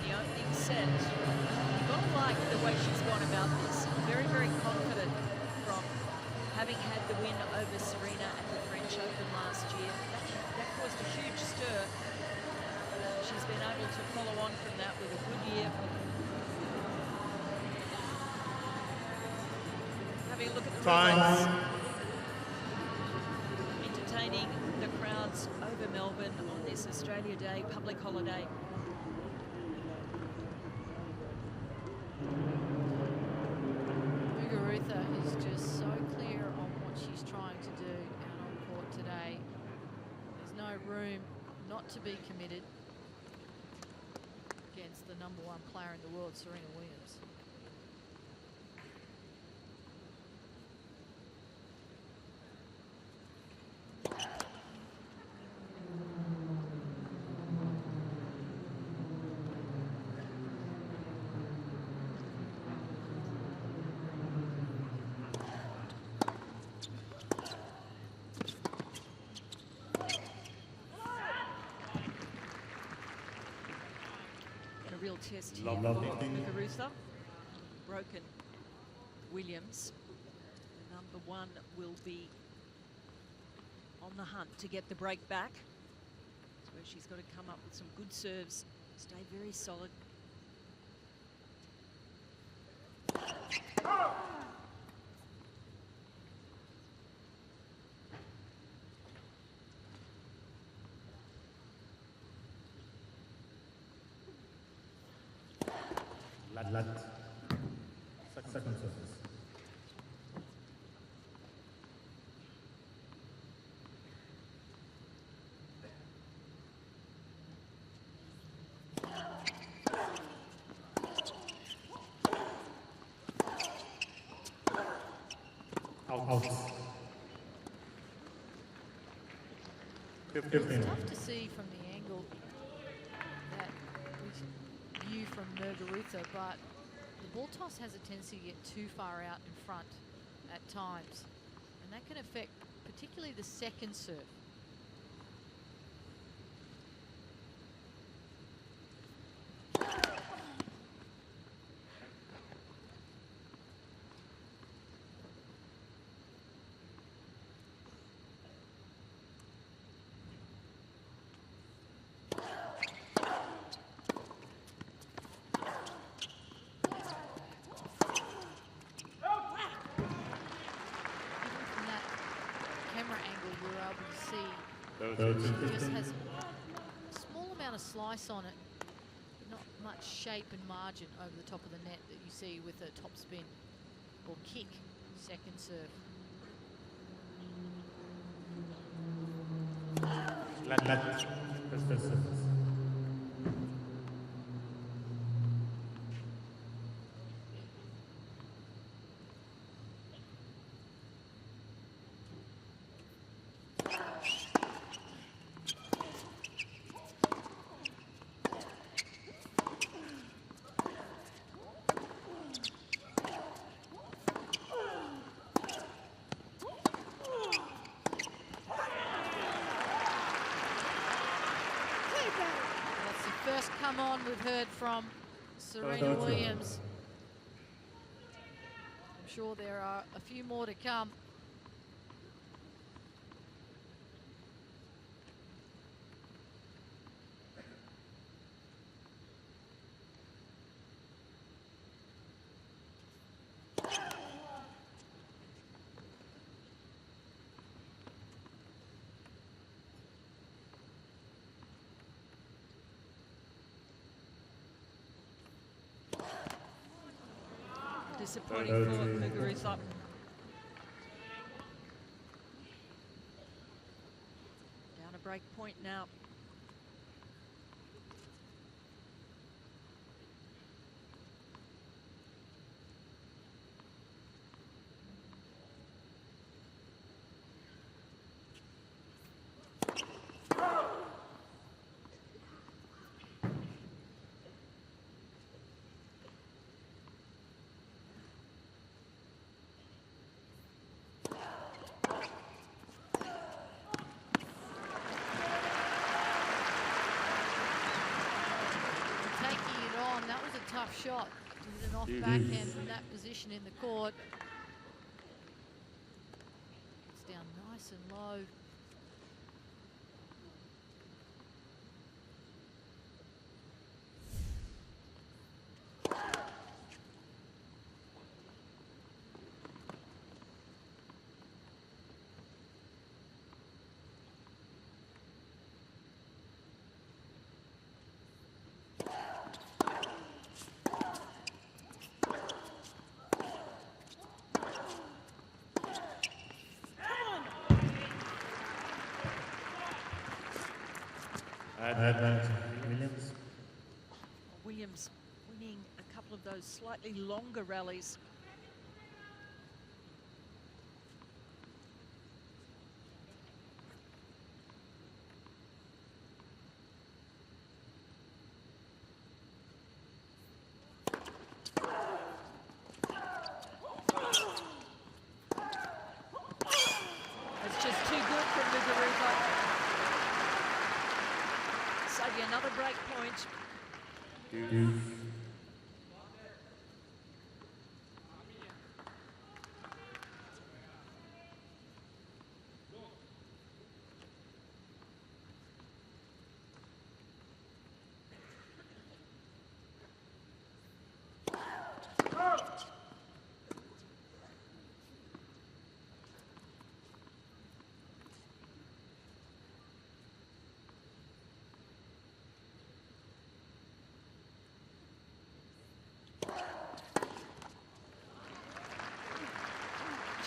the opening set. You've got to like the way she's gone about this. Very, very confident from having had the win over Serena at the French Open last year. That caused a huge stir. She's been able to follow on from that with a good year. Having a look at the results. Entertaining the crowds over Melbourne on this Australia Day public holiday. Muguruza is just so clear on what she's trying to do out on court today. There's no room not to be committed against the #1 player in the world, Serena Williams. Real test here for Muguruza. Broken Williams. The #1 will be on the hunt to get the break back. That's where she's got to come up with some good serves, stay very solid. Lat. Second service. Out. 15. It's tough to see from the angle that we view from Margarita, but the ball toss has a tendency to get too far out in front at times, and that can affect particularly the second serve. It just has a small amount of slice on it, but not much shape and margin over the top of the net that you see with a top spin or kick second serve. First come on we've heard from Serena Williams. I'm sure there are a few more to come. Disappointing for Muguruza. Down a break point now. Tough shot with an off backhand from that position in the court. It's down nice and low. Williams winning a couple of those slightly longer rallies. It's just too good for Muguruza. Save another break point.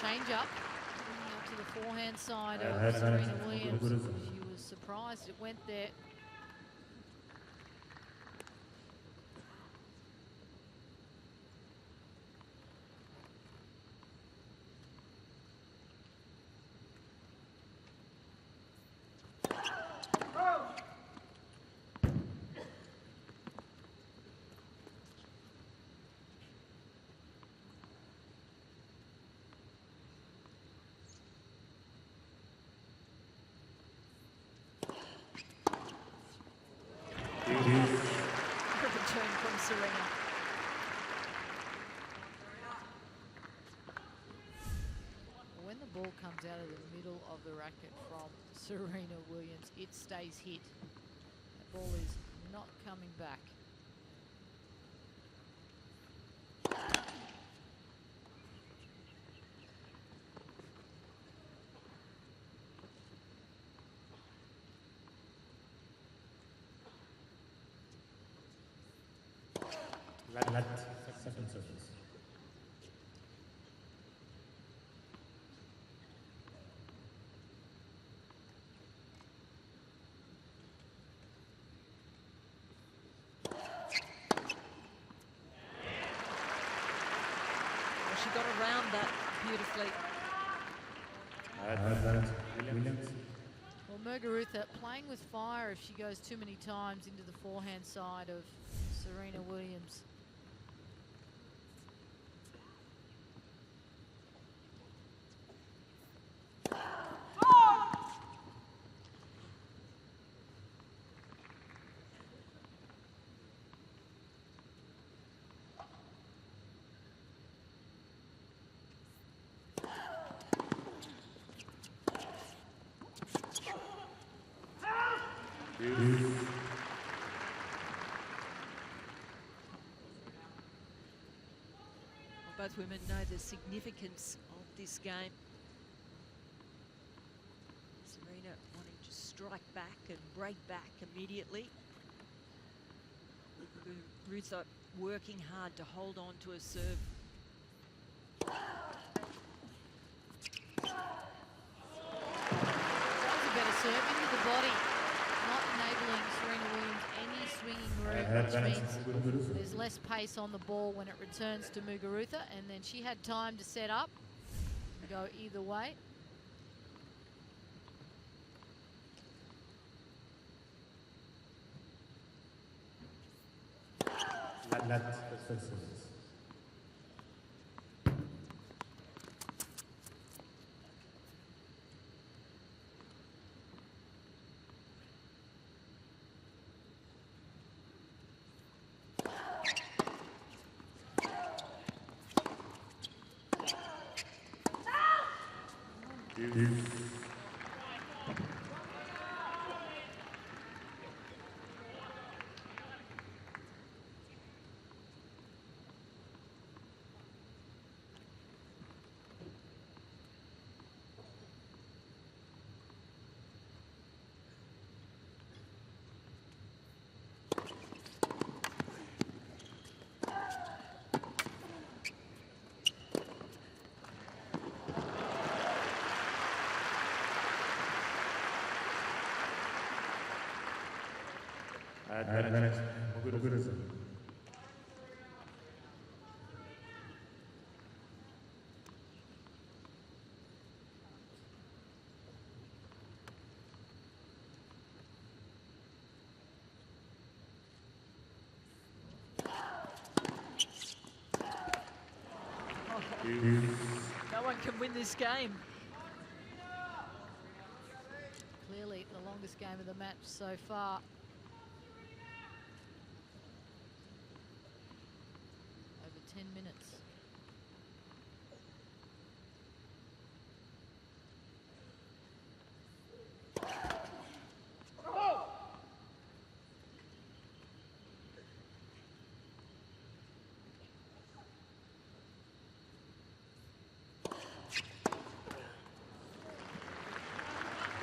change up to the forehand side of Serena Williams. She was surprised it went there. Return from Serena. When the ball comes out of the middle of the racket from Serena Williams, it stays hit. That ball is not coming back. Let second service. Well, she got around that beautifully. Williams. Well, Muguruza playing with fire if she goes too many times into the forehand side of Serena Williams. Both women know the significance of this game. Serena wanting to strike back and break back immediately. Muguruza working hard to hold on to a serve. That was a better serve into the body, not enabling Serena Williams any swinging route, which means there's less pace on the ball when it returns to Muguruza, and then she had time to set up and go either way. Let second service. Advantage. Muguruza. No one can win this game. Clearly the longest game of the match so far. Over 10 minutes.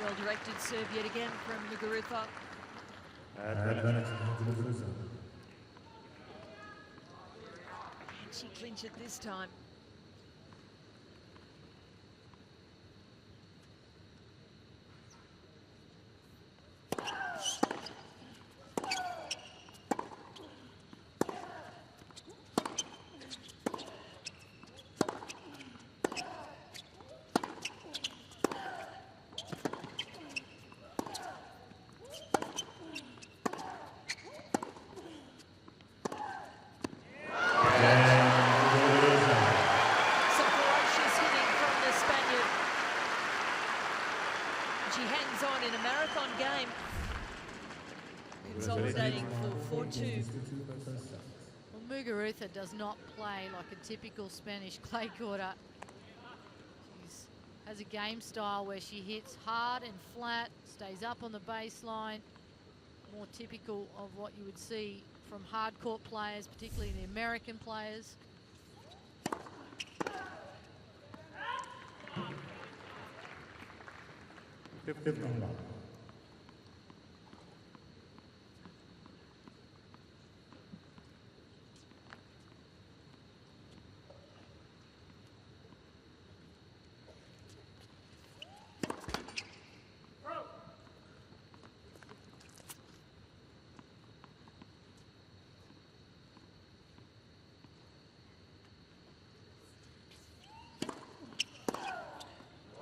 Well-directed serve yet again from Muguruza. Advantage. Muguruza. And she clinched it this time. consolidating for 4-2. Well, Muguruza does not play like a typical Spanish clay courter. She has a game style where she hits hard and flat, stays up on the baseline, more typical of what you would see from hard court players, particularly the American players.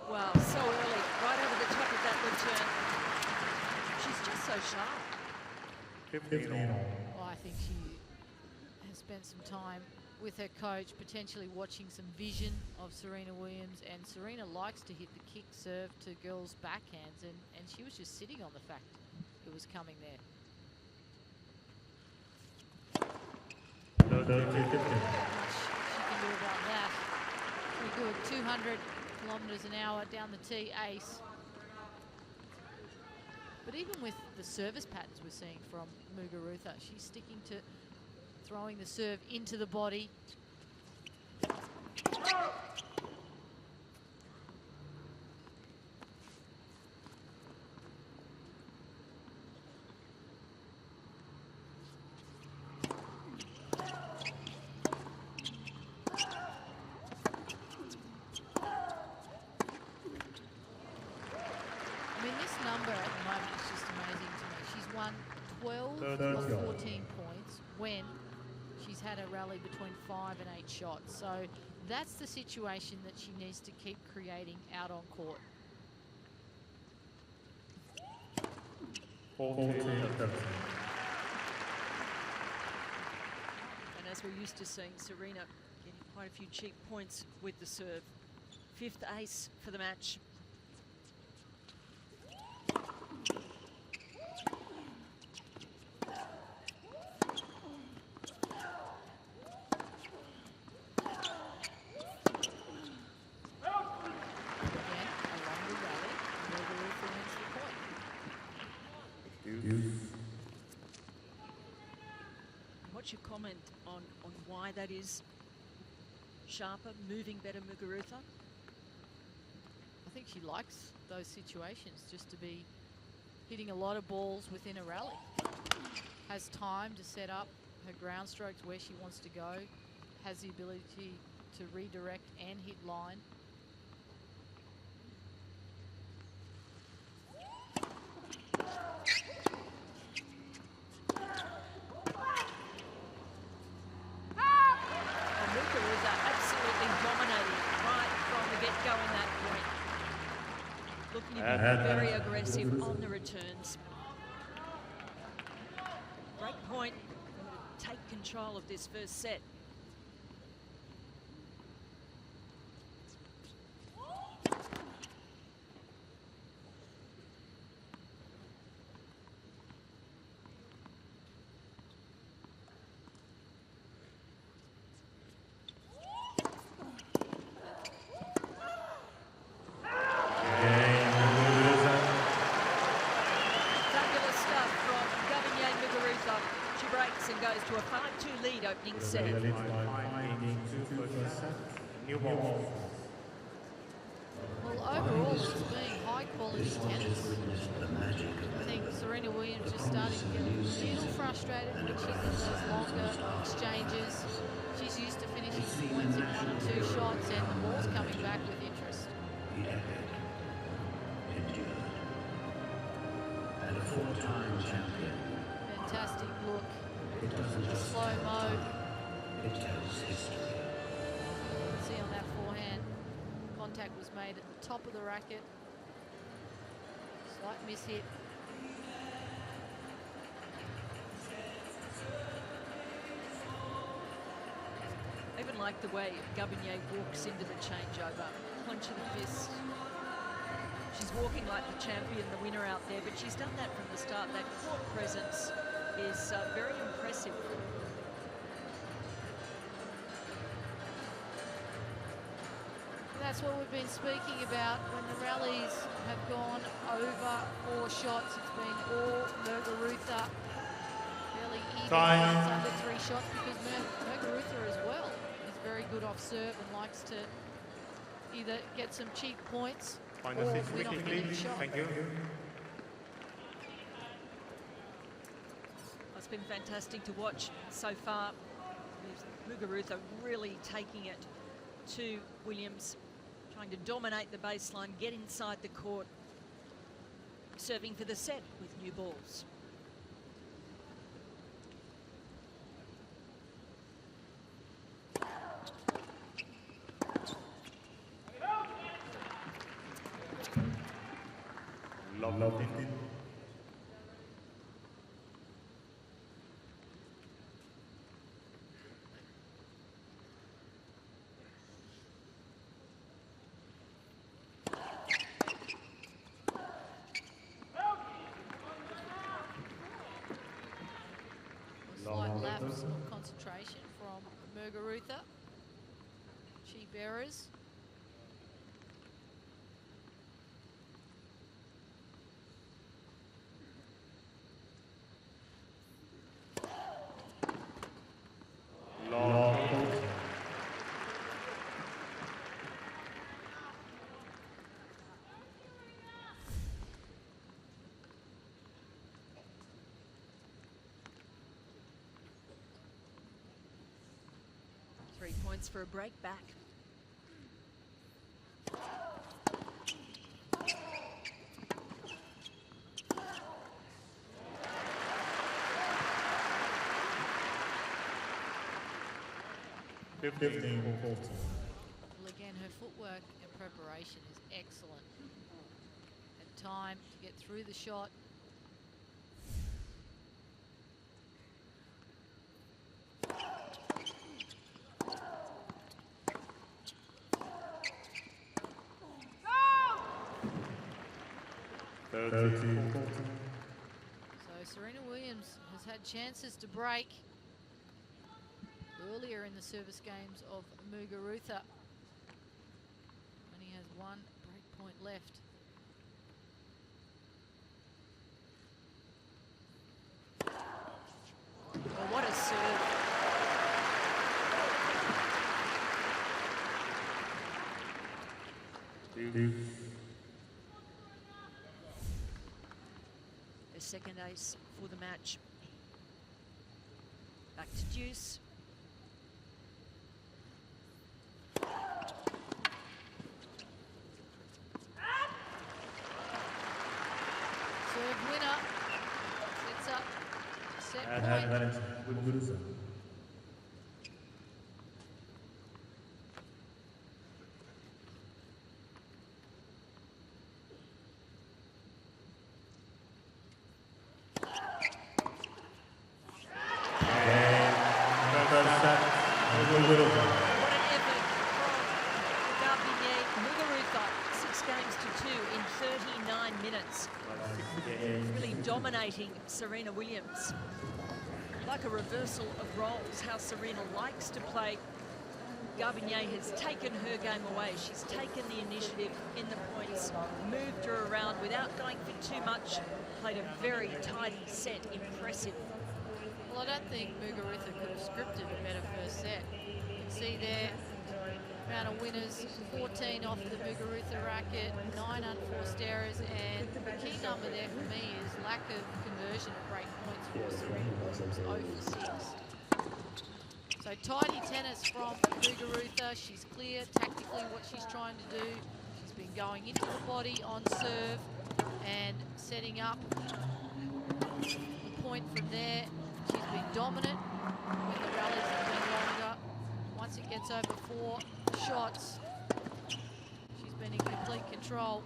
Wow, so early, right over the top of that return. She's just so sharp. Well, I think she has spent some time with her coach, potentially watching some vision of Serena Williams, and Serena likes to hit the kick serve to girls' backhands, and she was just sitting on the fact it was coming there. Not much she can do about that. Very good, 200 kilometres an hour down the tee, ace. But even with the service patterns we're seeing from Muguruza, she's sticking to throwing the serve into the body. I mean, this number at the moment is just amazing to me. She's won 12 of 14 points when she's had a rally between 5 and 8 shots. So that's the situation that she needs to keep creating out on court. And as we're used to seeing Serena getting quite a few cheap points with the serve. 5th ace for the match. What's your comment on why that is? Sharper, moving better Muguruza? I think she likes those situations, just to be hitting a lot of balls within a rally. Has time to set up her ground strokes where she wants to go. Has the ability to redirect and hit line. Muguruza absolutely dominating right from the get-go in that point. Looking to be very aggressive on the returns. Break point, take control of this first set. Goes to a 5-2 lead opening set. Well, overall, it's been high-quality tennis. I think Serena Williams just starting to get a little frustrated when she's in those longer exchanges. She's used to finishing points in 1 or 2 shots, and the ball's coming back with interest. And a 4-time champion. Fantastic look. It doesn't just slow-mo. It tells history. See on that forehand, contact was made at the top of the racket. Slight mishit. I even like the way Gabinier walks into the changeover. Punch of the fist. she's walking like the champion, the winner out there, but she's done that from the start. That court presence is very impressive. That's what we've been speaking about. When the rallies have gone over 4 shots, it's been all Muguruza. Fairly even runs under 3 shots because Muguruza as well is very good off serve and likes to either get some cheap points or win off winning shot. Thank you. It's been fantastic to watch so far. Muguruza really taking it to Williams, trying to dominate the baseline, get inside the court, serving for the set with new balls. Love it. Slight lapse of concentration from Muguruza. She bearers. For a break back. Well, again, her footwork and preparation is excellent. And time to get through the shot. So Serena Williams has had chances to break earlier in the service games of Muguruza. Only has 1 break point left. Oh, what a serve. The second ace for the match. Back to deuce. Serve winner. Sets up set point. What an effort from Garbinier Muguruza. 6 games to 2 in 39 minutes. Really dominating Serena Williams. Like a reversal of roles, how Serena likes to play. Garbinier has taken her game away. She's taken the initiative in the points, moved her around without going for too much, played a very tidy set, impressive. Well, I don't think Muguruza could have scripted a better first set. You can see there, amount of winners, 14 off the Muguruza racket, 9 unforced errors, and the key number there for me is lack of conversion of break points for Serena. 0 for 6. So tidy tennis from Muguruza. She's clear tactically what she's trying to do. She's been going into the body on serve and setting up the point from there. She's been dominant when the rallies have been longer. Once it gets over 4 shots, she's been in complete control.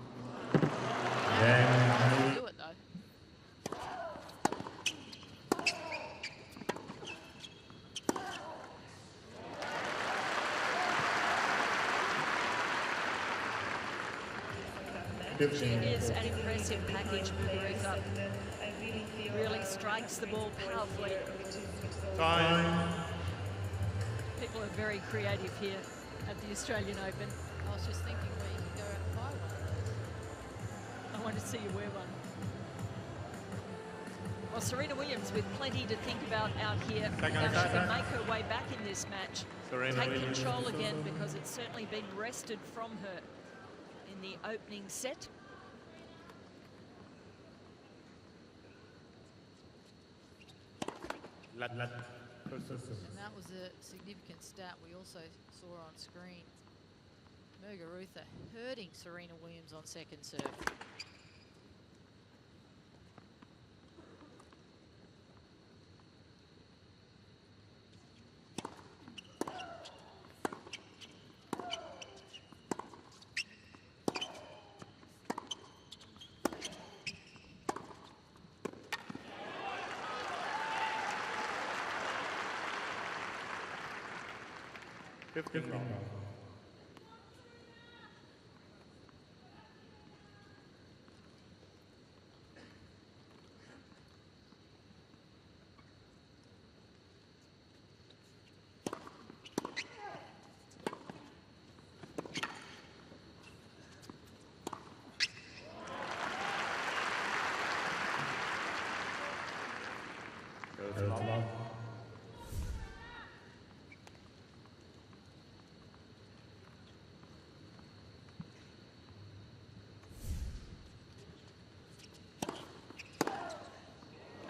Now, do it though. She is an impressive package, Muguruza. Really strikes the ball powerfully. Time. People are very creative here at the Australian Open. I was just thinking where you can go out and buy one of those. I want to see you wear one. Well, Serena Williams with plenty to think about out here. Now she can make her way back in this match. Take control again, because it's certainly been wrested from her in the opening set. And that was a significant stat we also saw on screen. Muguruza hurting Serena Williams on second serve.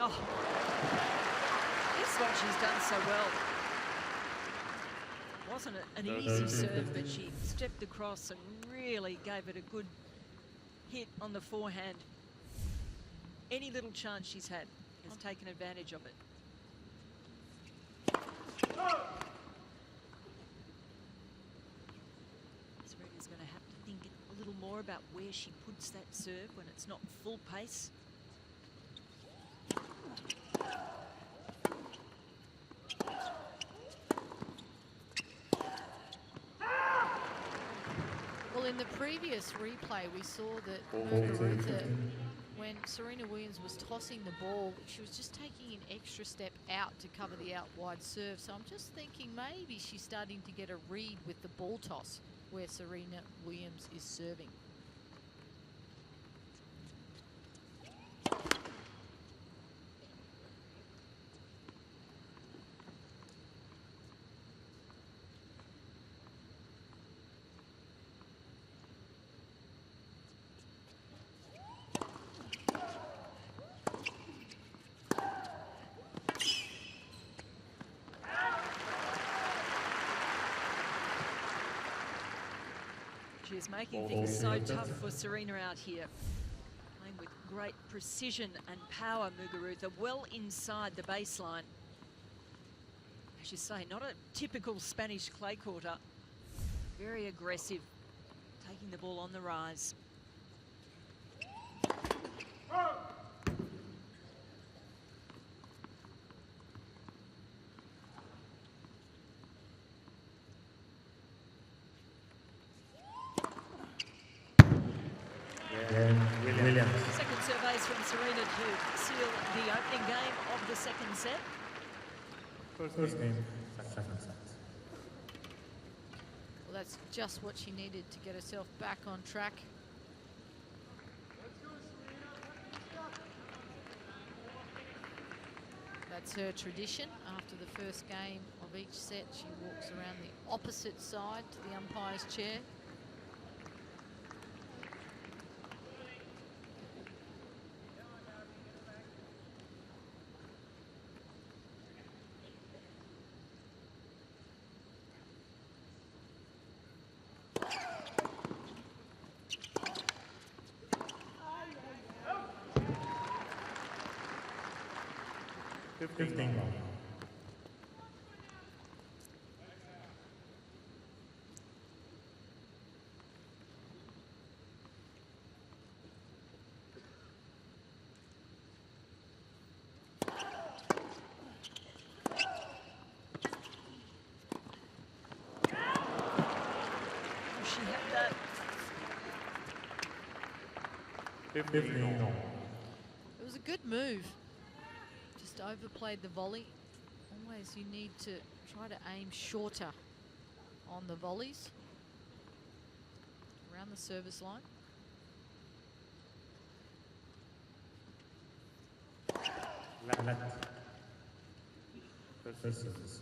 Oh, this is what she's done so well. Wasn't an easy serve, but she stepped across and really gave it a good hit on the forehand. Any little chance she's had has taken advantage of it. Serena's going to have to think a little more about where she puts that serve when it's not full pace. Well, in the previous replay, we saw that Muguruza, when Serena Williams was tossing the ball, she was just taking an extra step out to cover the out wide serve. So I'm just thinking maybe she's starting to get a read with the ball toss where Serena Williams is serving. She is making things so tough for Serena out here. Playing with great precision and power, Muguruza, well inside the baseline. As you say, not a typical Spanish clay courter. Very aggressive, taking the ball on the rise. Williams. Second serve ace from Serena to seal the opening game of the second set. First game, second set. Well, that's just what she needed to get herself back on track. That's her tradition. After the first game of each set, she walks around the opposite side to the umpire's chair. 15 all. It was a good move. Just overplayed the volley. Always you need to try to aim shorter on the volleys around the service line. Left. First service.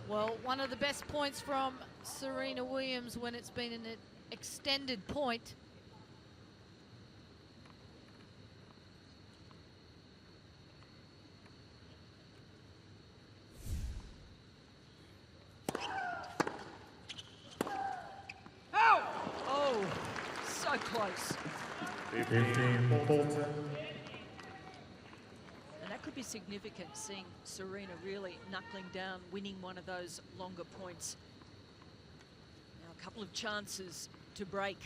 Well, one of the best points from Serena Williams when it's been an extended point. Oh, so close. 15 Bolton. And that could be significant, seeing Serena really knuckling down, winning one of those longer points. Now a couple of chances to break.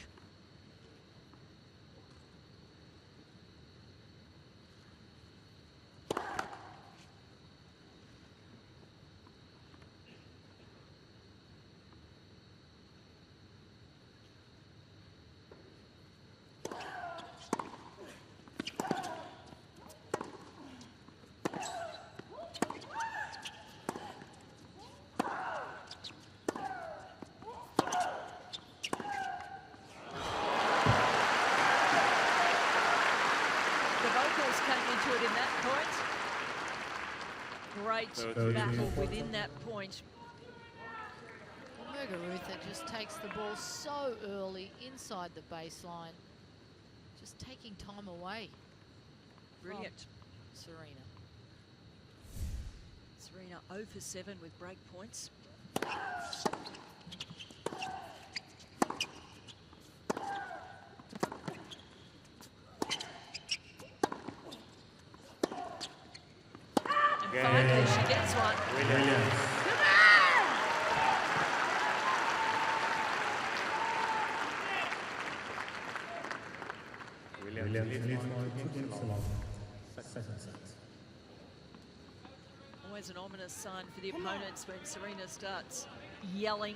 Great battle within that point. Muguruza just takes the ball so early inside the baseline, just taking time away. Brilliant. Serena. Serena 0 for 7 with break points. Finally, she gets one. Williams. Always an ominous sign for the opponents when Serena starts yelling,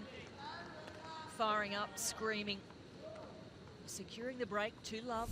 firing up, screaming, securing the break to love.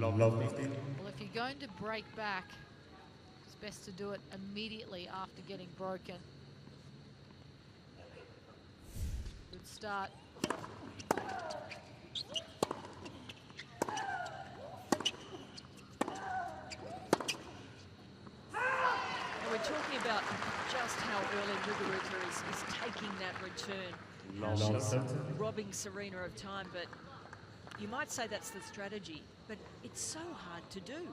Well, if you're going to break back, it's best to do it immediately after getting broken. Good start. We're talking about just how early Muguruza is taking that return. She's robbing Serena of time, but you might say that's the strategy, but it's so hard to do.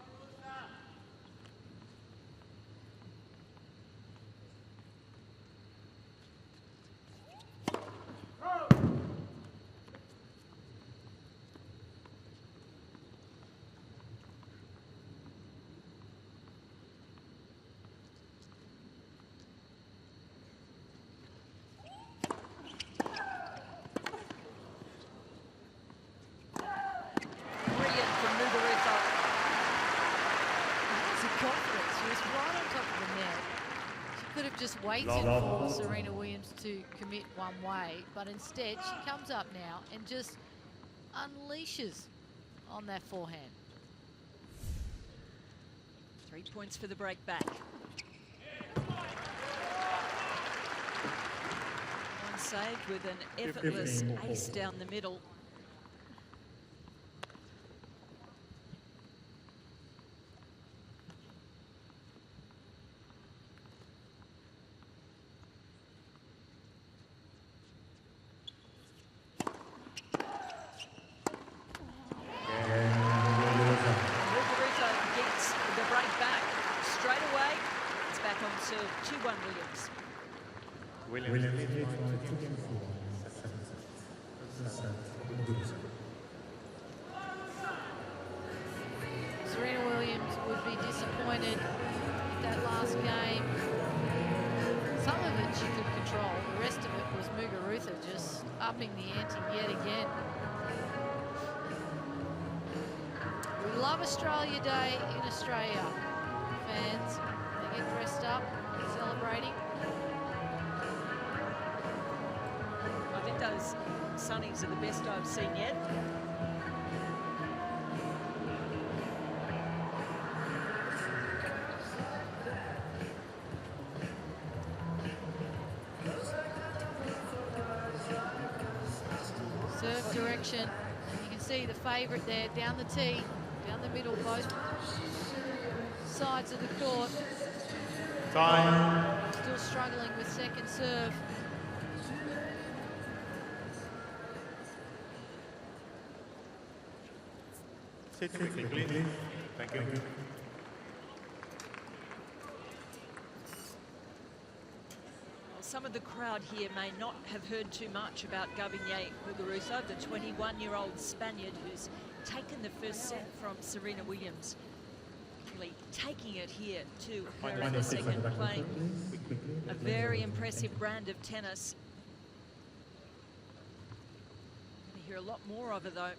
Just waited for Serena Williams to commit one way, but instead she comes up now and just unleashes on that forehand. 3 points for the break back. saved with an effortless ace down the middle. Muguruza gets the break back straight away. It's back on serve 2-1 Williams. Serena Williams would be disappointed with that last game. Some of it she could control. The rest of it was Muguruza just upping the ante yet again. We love Australia Day in Australia. Fans, they get dressed up, celebrating. I think those sunnies are the best I've seen yet. Serve direction. You can see the favourite there down the tee, down the middle, both sides of the court. Time. Still struggling with second serve. Sit quickly, please. Thank you. Some of the crowd here may not have heard too much about Gavigne Muguruza, the 21-year-old Spaniard who's taken the first set from Serena Williams. Really taking it here to her in the second, playing a very impressive brand of tennis. Going to hear a lot more of her though.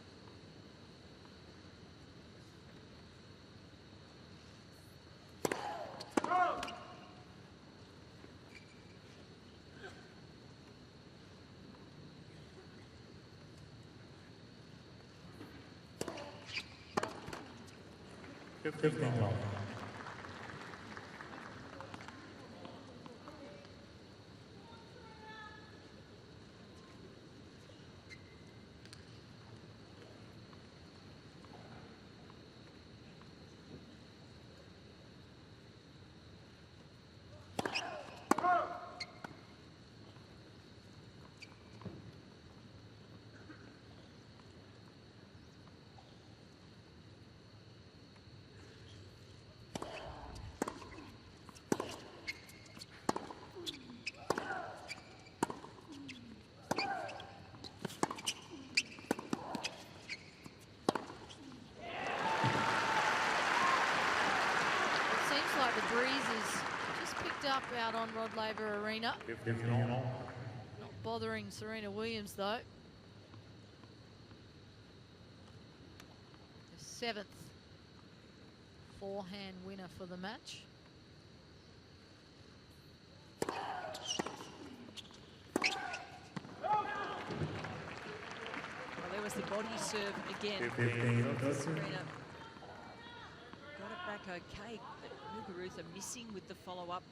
The breeze is just picked up out on Rod Laver Arena. Not bothering Serena Williams though. The 7th forehand winner for the match. Well, there was the body serve again. Serena got it back okay, but Muguruza missing with the follow-up.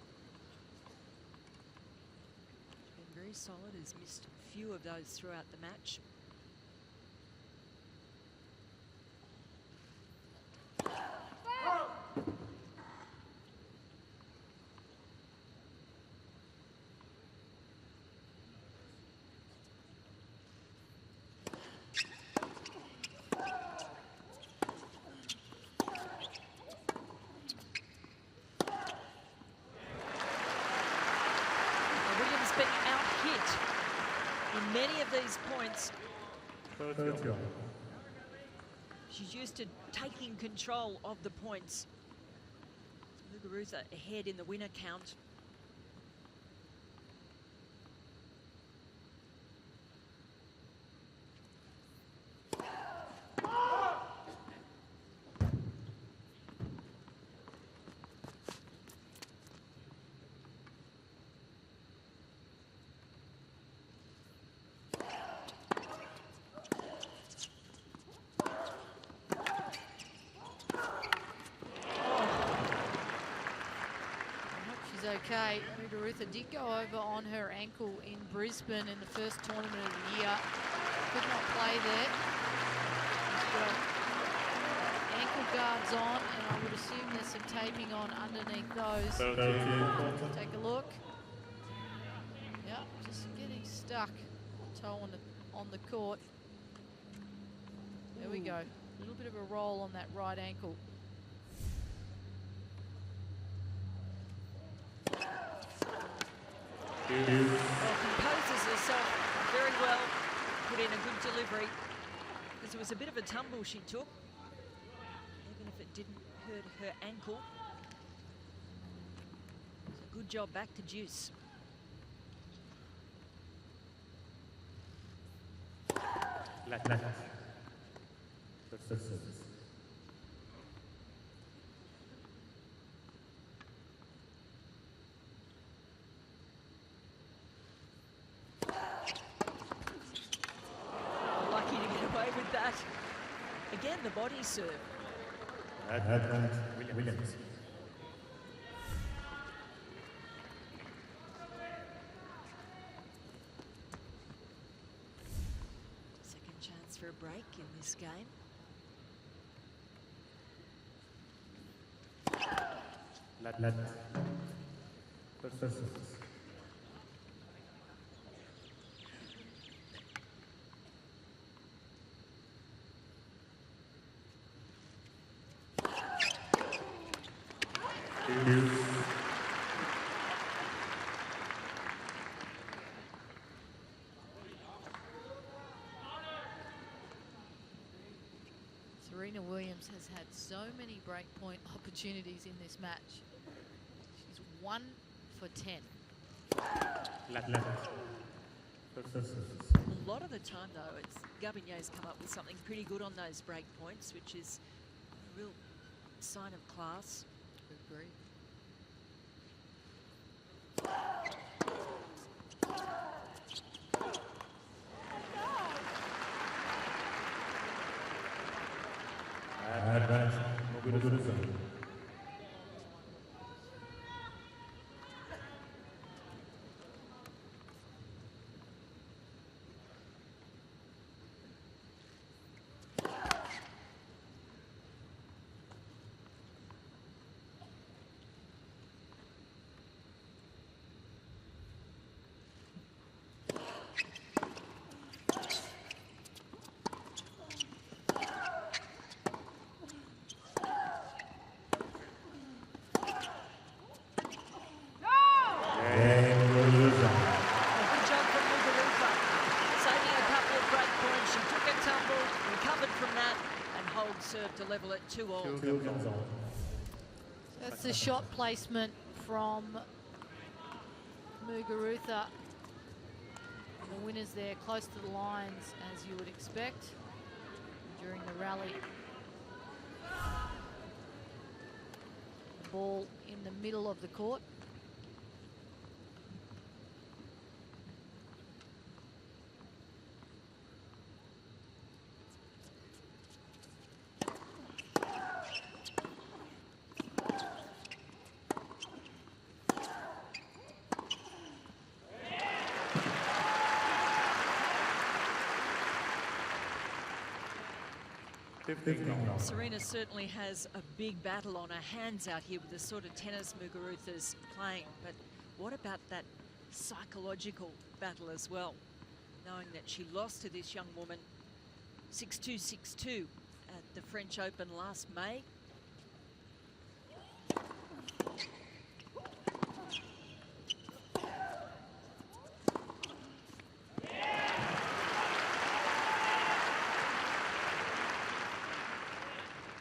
Been very solid, has missed a few of those throughout the match. Many of these points, she's used to taking control of the points. Muguruza ahead in the winner count. okay. Muguruza did go over on her ankle in Brisbane in the first tournament of the year. Could not play there. She's got ankle guards on, and I would assume there's some taping on underneath those. Take a look. Yep, just getting stuck. Toe on the court. There we go. A little bit of a roll on that right ankle. Well, composes herself very well, put in a good delivery, because it was a bit of a tumble she took, even if it didn't hurt her ankle. So good job, back to deuce. Lucky to get away with that. Again, the body serve. Williams. Second chance for a break in this game. Serena Williams has had so many breakpoint opportunities in this match. She's 1 for 10. A lot of the time, though, it's Gabigne's come up with something pretty good on those break points, which is a real sign of class. Agree. Advance, Muguruza. Good job from Muguruza. Saving a couple of break points. She took a tumble, recovered from that, and hold serve to level it 2-all. That's the shot placement from Muguruza. The winners there close to the lines, as you would expect during the rally. The ball in the middle of the court. Serena certainly has a big battle on her hands out here with the sort of tennis Muguruza's playing. But what about that psychological battle as well? Knowing that she lost to this young woman 6-2, 6-2 at the French Open last May.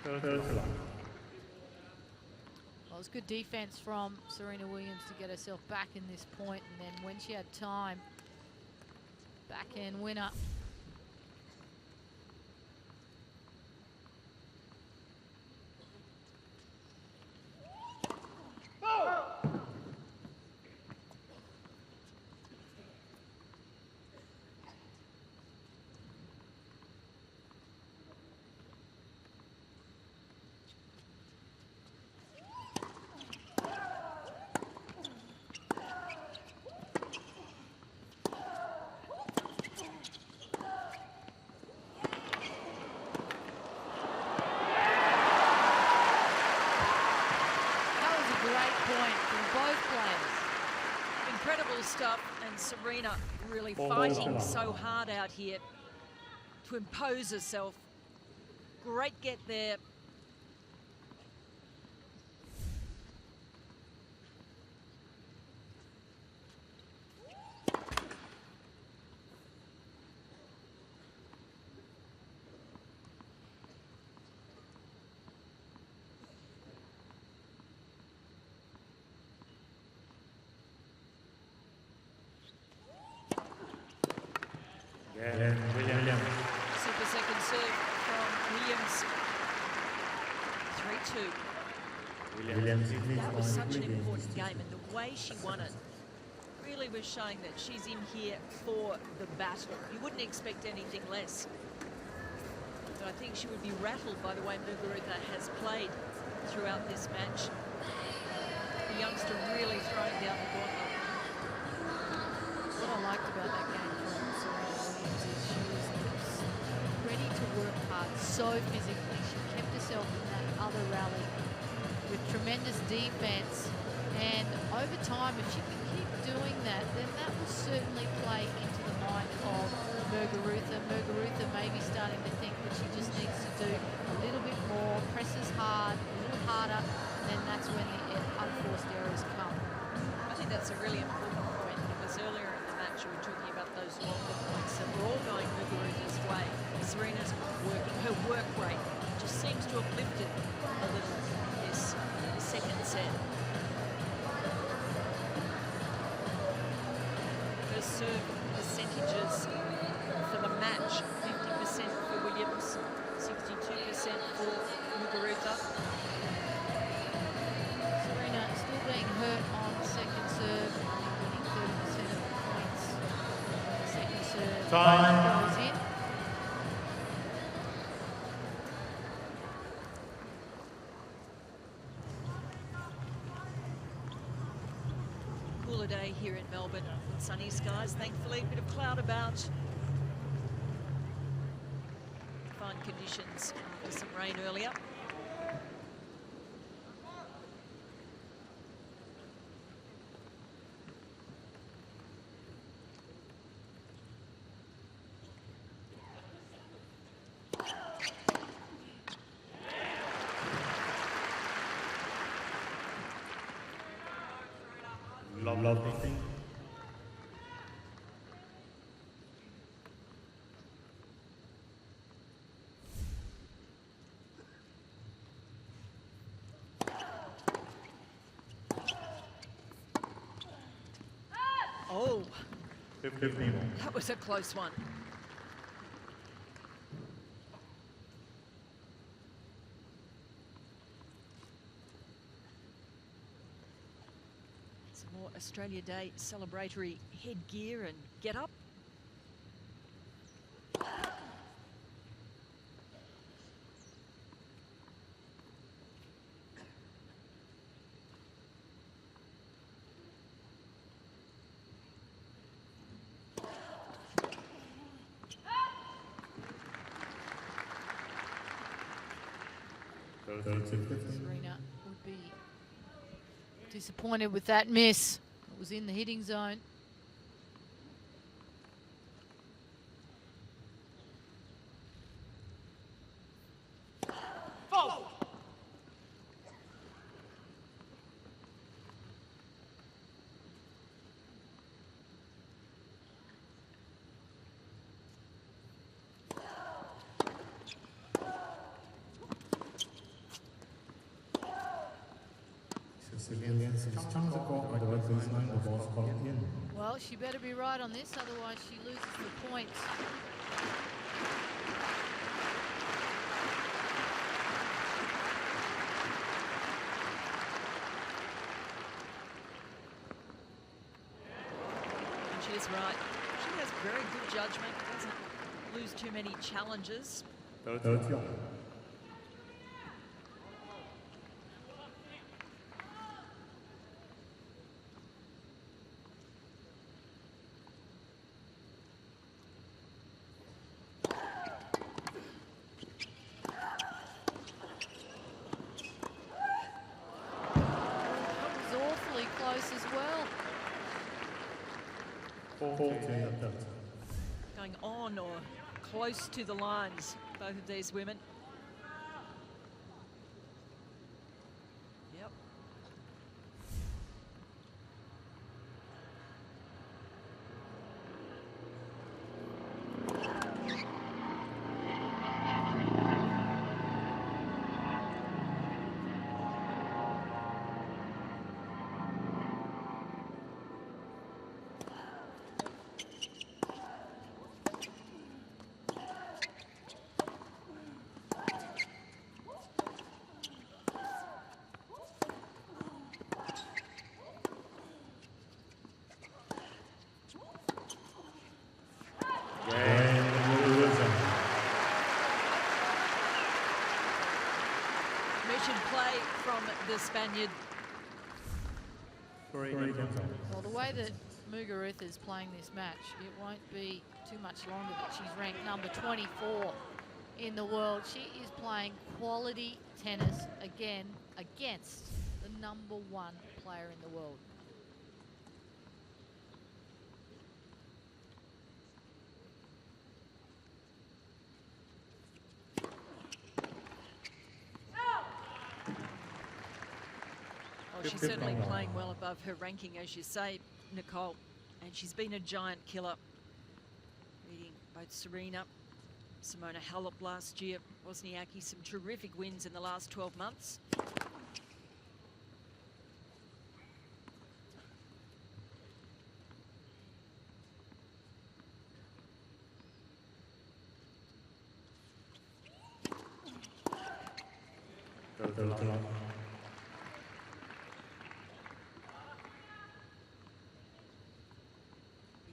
Well, it was good defense from Serena Williams to get herself back in this point, and then when she had time, backhand winner. stuff, and Serena really Ball fighting ball. so hard out here to impose herself. Great get there. Williams. Super second serve from Williams. 3-2. Williams. That was such an important game, and the way she won it really was showing that she's in here for the battle. You wouldn't expect anything less. But I think she would be rattled by the way Muguruza has played throughout this match. The youngster really throwing down the gauntlet. What I liked about that game from Serena Williams is she was ready to work hard so physically. She kept herself in that other rally with tremendous defense, and over time, if she can keep doing that, then that will certainly play into the mind of Muguruza. Muguruza may be starting to think that she just needs to do a little bit more, presses hard, a little harder, and then that's when the unforced errors come. I think that's a really important point, because earlier in the match we were talking about those longer points that were all going Muguruza's way. Serena's her work rate just seems to have lifted a little this second set. Her serve percentages for the match, 50% for Williams, 62% for Muguruza. Serena still being hurt on second serve, winning 30% of the points. Second serve goes in. Cooler day here in Melbourne, sunny skies, thankfully, a bit of cloud about. Fine conditions after some rain earlier. Love this thing. Oh, 15 more. that was a close one. Some more Australia Day celebratory headgear and get up. Serena would be disappointed with that miss. It was in the hitting zone. Well, she better be right on this, otherwise she loses the points. And she is right. She has very good judgment, doesn't lose too many challenges. As well. Going on or close to the lines, both of these women. Yep. Mission play from the Spaniard. Well, the way that Muguruza is playing this match, it won't be too much longer that she's ranked number 24 in the world. She is playing quality tennis again against the number 1 player in the world. Well, she's certainly playing well above her ranking, as you say, Nicole. And she's been a giant killer, beating both Serena, Simona Halep last year, Wozniacki, some terrific wins in the last 12 months.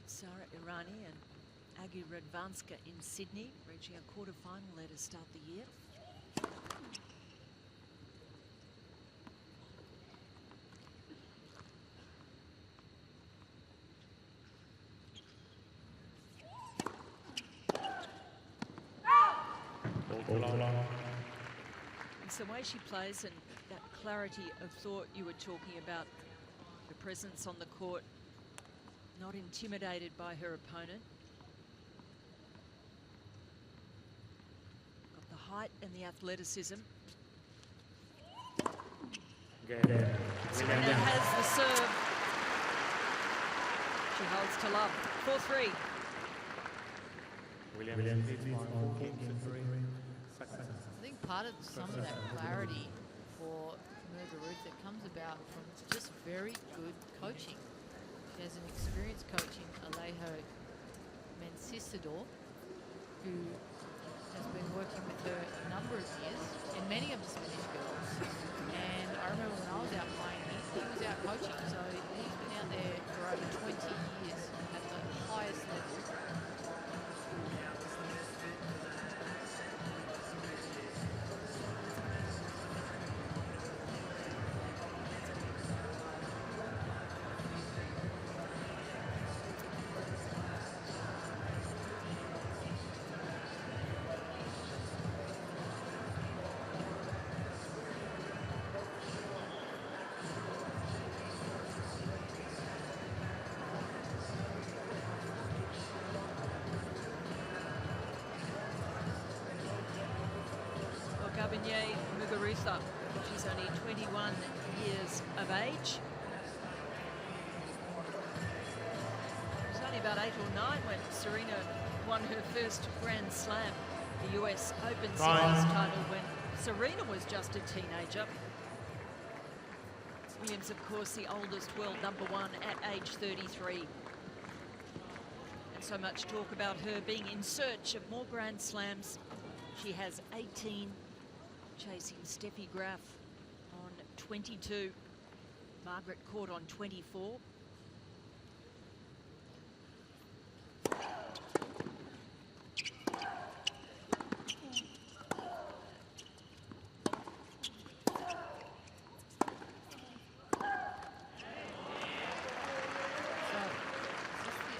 Sara Irani and Agu Radvanska in Sydney, reaching a quarter-final there to start the year. It's the way she plays and that clarity of thought you were talking about, the presence on the court, not intimidated by her opponent. Got the height and the athleticism. Serena has the serve. She holds to love. 4-3. I think part of some of that clarity for Muguruza comes about from just very good coaching. She has an experienced coach in Alejo Mencisador, who has been working with her a number of years, and many of the Spanish girls. And I remember when I was out playing, he was out coaching, so he's been out there for over 20 years at the highest level. Muguruza, she's only 21 years of age. It was only about 8 or 9 when Serena won her first Grand Slam, the US Open singles title, when Serena was just a teenager. Williams, of course, the oldest world number 1 at age 33. And so much talk about her being in search of more Grand Slams. She has 18, chasing Steffi Graf on 22, Margaret Court on 24.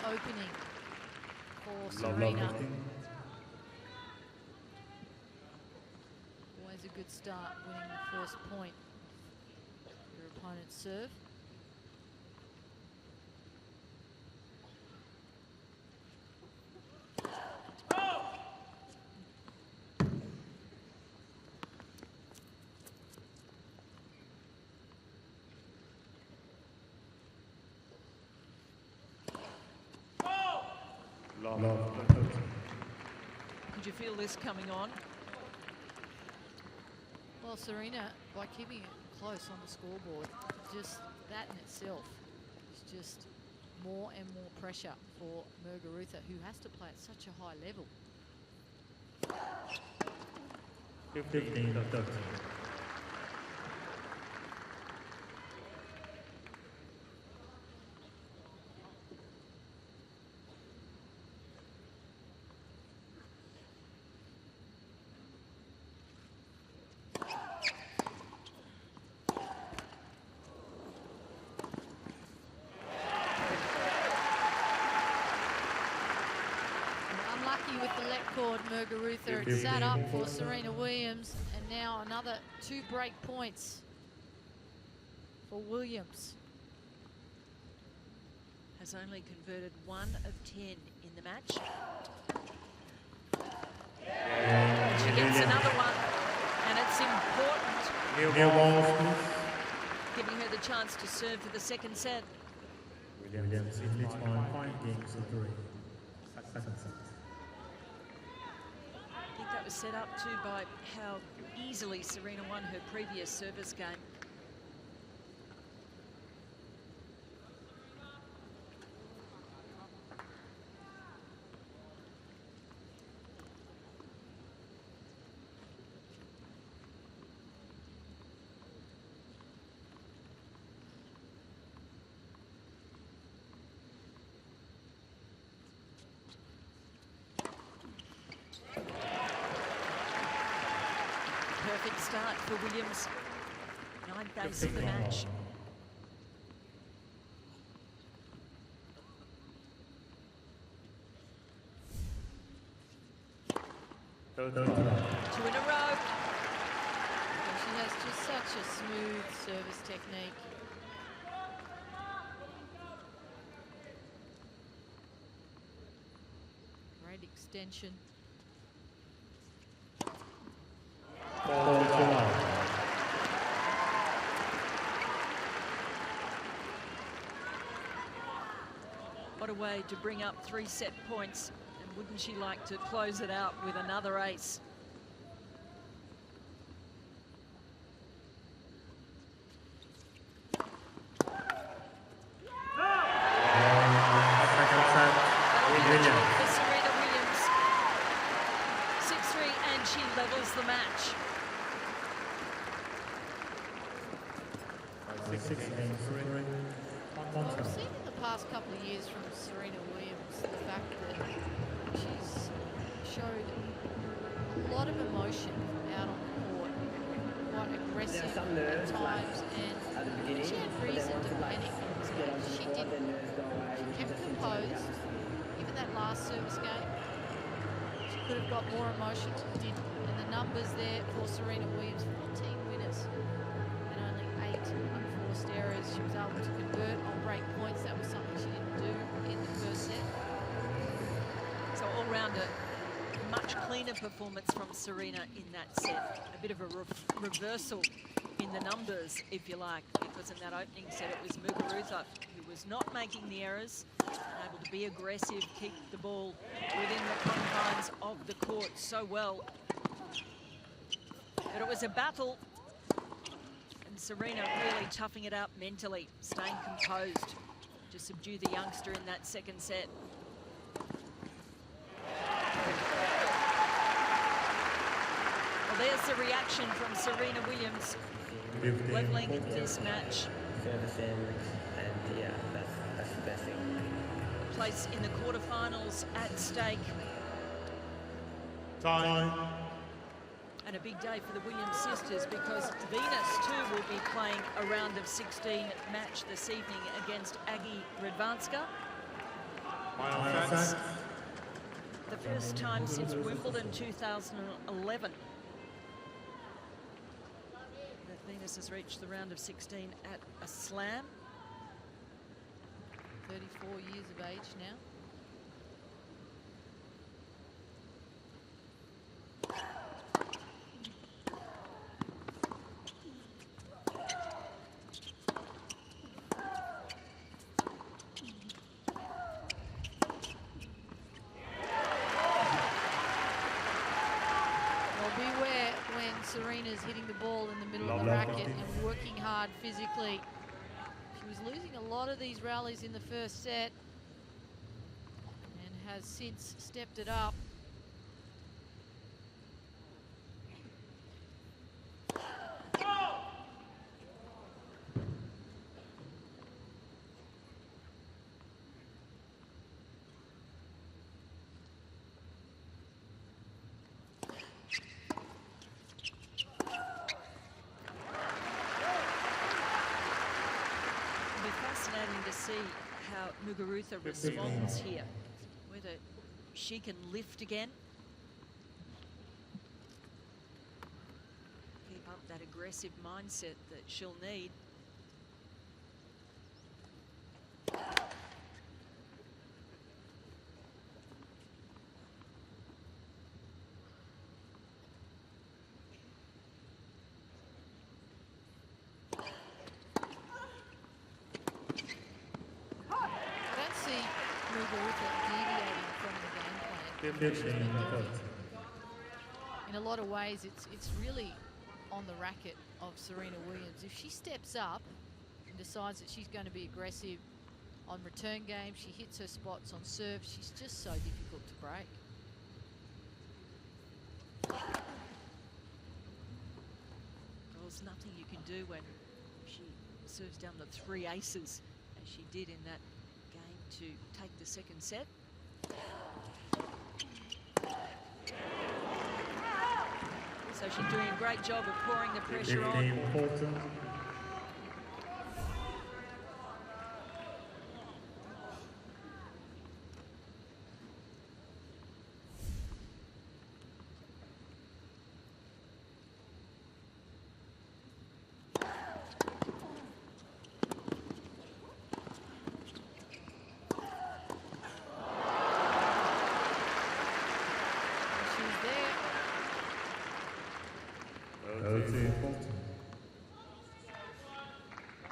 Opening for Serena. Always a good start, winning the first point. Your opponent's serve. Could you feel this coming on? Well, Serena, by keeping it close on the scoreboard, just that in itself is just more and more pressure for Muguruza, who has to play at such a high level. 15-13. Unlucky with the let cord, Muguruza. It sat up for Serena Williams, and now another 2 break points for Williams. Has only converted 1 of 10 in the match. And she gets another one, and it's important. Giving her the chance to serve for the second set. Williams in leads by 5 games to 3. Second set. I think that was set up too by how easily Serena won her previous service game. Perfect start for Williams. 9th ace of the match. Two in a row. And she has just such a smooth service technique. Great extension. What a way to bring up 3 set points, and wouldn't she like to close it out with another ace? For Serena Williams. 6-3, and she levels the match. We've seen in the past couple of years from Serena Williams the fact that she's showed a lot of emotion out on the court, quite aggressive at times, and she had reason to panic. She didn't. She kept composed. Even that last service game, she could have got more emotion, didn't. And the numbers there for Serena Williams, 14 winners and only 8 unforced errors. She was able to convert on break points. That was something she didn't do in the first set. So all round a much cleaner performance from Serena in that set. A bit of a reversal in the numbers, if you like, because in that opening set it was Muguruza who was not making the errors, able to be aggressive, keep the ball within the confines of the court so well. But it was a battle, and Serena really toughing it out mentally, staying composed to subdue the youngster in that second set. Well, there's the reaction from Serena Williams, leveling this match. Service in, and yeah, that's the best thing. Place in the quarterfinals at stake. Time. And a big day for the Williams sisters, because Venus too will be playing a round of 16 match this evening against Aggie Radwanska. The first time since Wimbledon 2011 that Venus has reached the round of 16 at a slam. 34 years of age now. when Serena's hitting the ball in the middle of the racket and working hard physically. She was losing a lot of these rallies in the first set and has since stepped it up. To see how Muguruza responds here, whether she can lift again, keep up that aggressive mindset that she'll need. In a lot of ways, it's really on the racket of Serena Williams. If she steps up and decides that she's going to be aggressive on return game, she hits her spots on serve, she's just so difficult to break. There's nothing you can do when she serves down to 3 aces, as she did in that game to take the second set. So she's doing a great job of pouring the pressure on.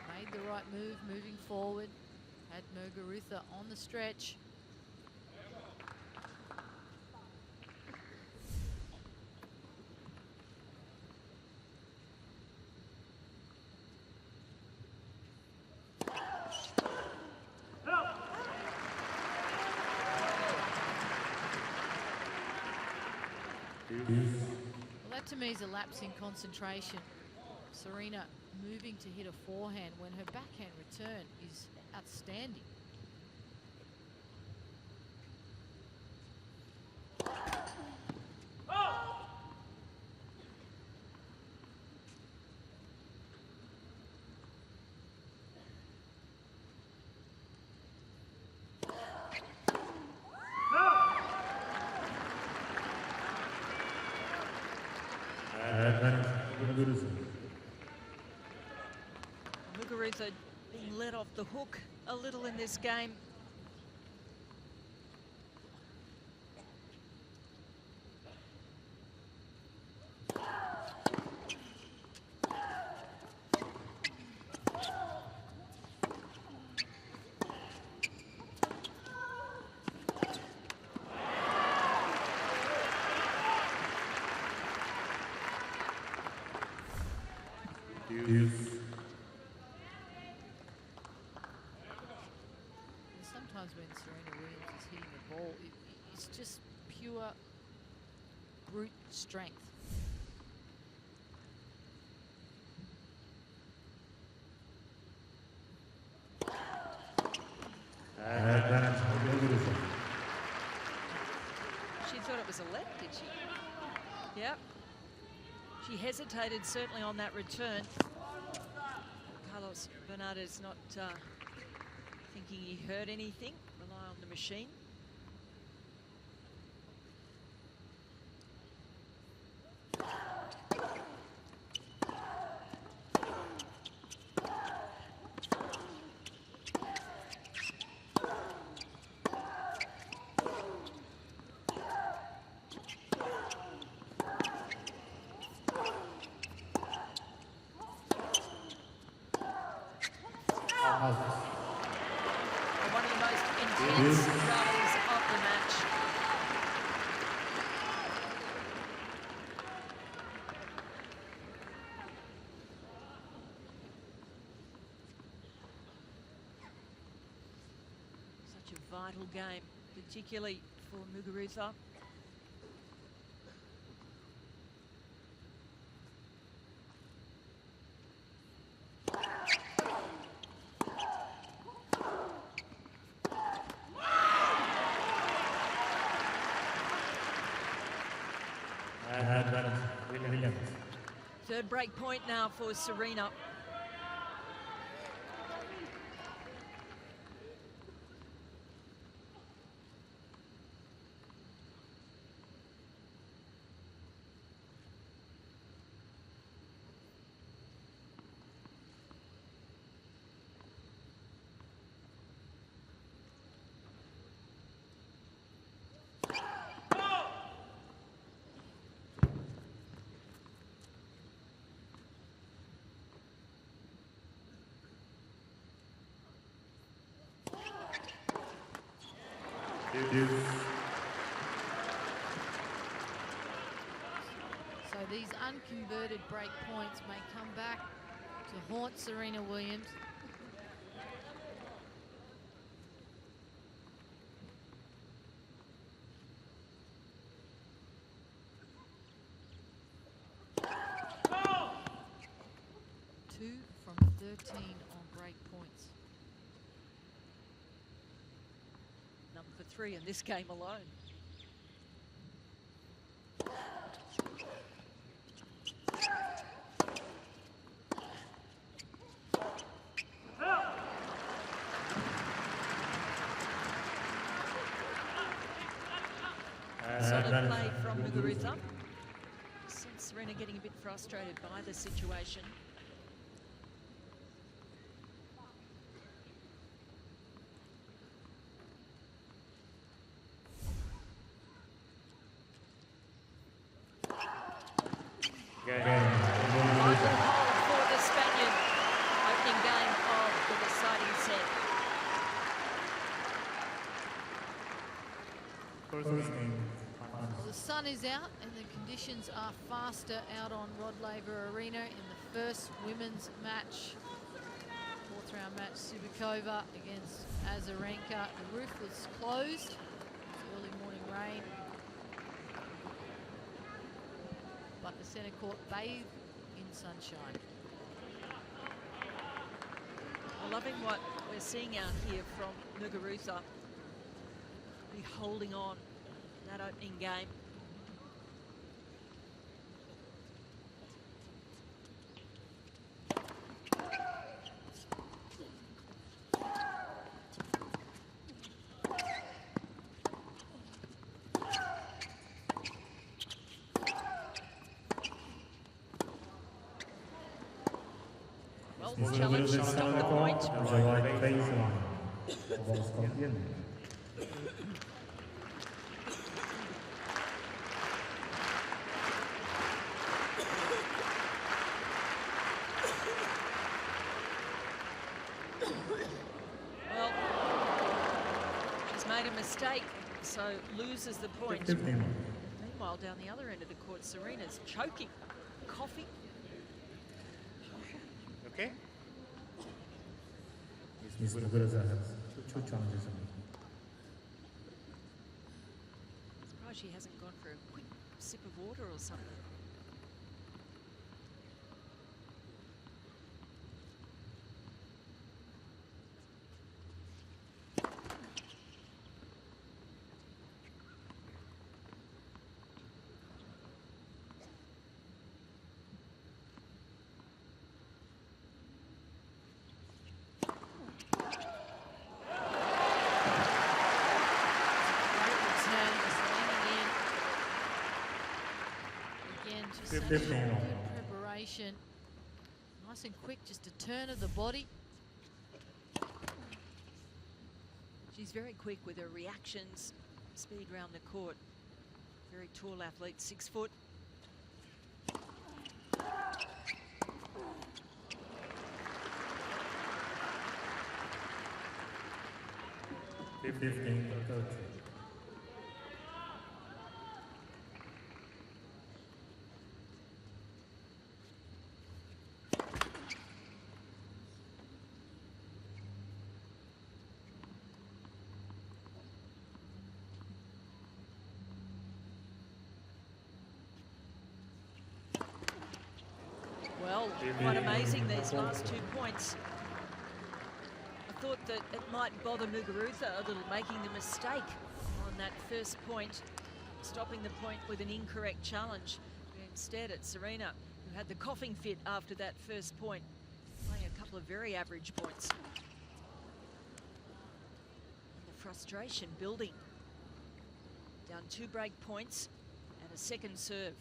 Made the right move, moving forward. Had Muguruza on the stretch. Well, that to me is a lapse in concentration. Serena moving to hit a forehand when her backhand return is outstanding. Muguruza being let off the hook a little in this game. Sometimes when Serena Williams is hitting the ball, it's just pure brute strength. She thought it was a let, did she? Yep. She hesitated certainly on that return. Carlos Bernardo's not thinking he heard anything. Rely on the machine. One of the most intense rallies of the match. vital game, particularly for Muguruza. Third break point now for Serena. So these unconverted break points may come back to haunt Serena Williams. Two from 13 on break points. Number 3 in this game alone. Solid play from Muguruza. Sense Serena getting a bit frustrated by the situation. Vital hold for the Spaniard. Opening game of the deciding set. Well, the sun is out and the conditions are faster out on Rod Laver Arena in the first women's match. Fourth round match, Subikova against Azarenka. The roof was closed. Early morning rain. But the centre court bathed in sunshine. I'm loving what we're seeing out here from Muguruza. Really holding on in that opening game. Well, challenge to stop the point. Well, she's made a mistake, so loses the point. Meanwhile, down the other end of the court, Serena's choking, coughing. Okay. Surprised she hasn't gone for a quick sip of water or something. Good preparation. Nice and quick, just a turn of the body. She's very quick with her reactions, speed round the court. Very tall athlete, 6 foot. well. Quite amazing, these last 2 points. I thought that it might bother Muguruza a little, making the mistake on that first point, stopping the point with an incorrect challenge. Instead, it's Serena who had the coughing fit after that first point, playing a couple of very average points. And the frustration building. Down 2 break points and a second serve.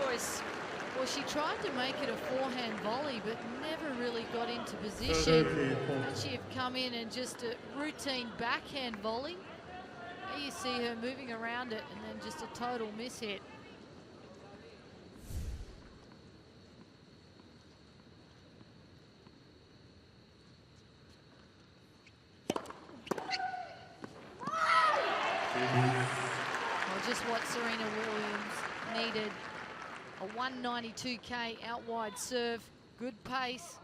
Choice. Well, she tried to make it a forehand volley, but never really got into position. Actually have come in and just a routine backhand volley. There you see her moving around it and then just a total mishit. Well, just what Serena Williams needed. A 192k out wide serve, good pace.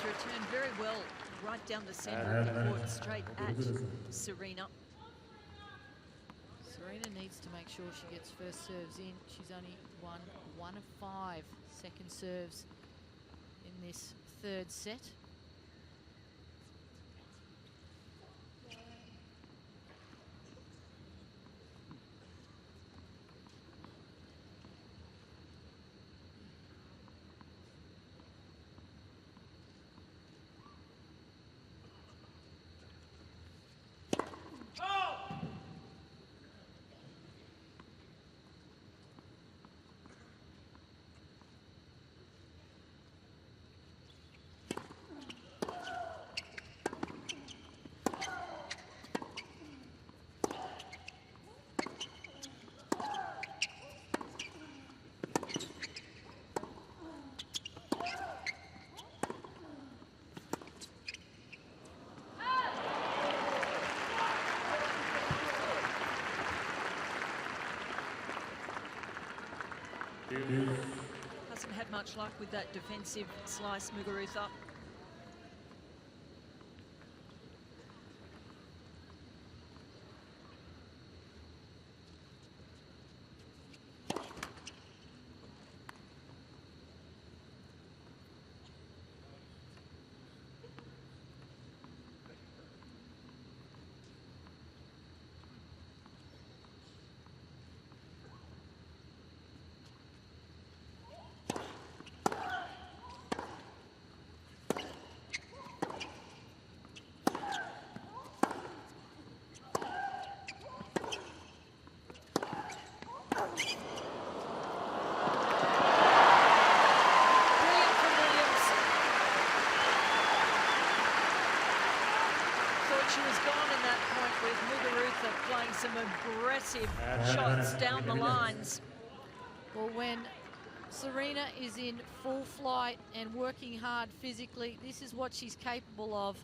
Returned very well right down the centre of the court, straight at Serena. Serena needs to make sure she gets first serves in. She's only won 1 of 5 second serves in this third set. Hasn't had much luck with that defensive slice, Muguruza. Some aggressive shots down the lines. Well, when Serena is in full flight and working hard physically, this is what she's capable of.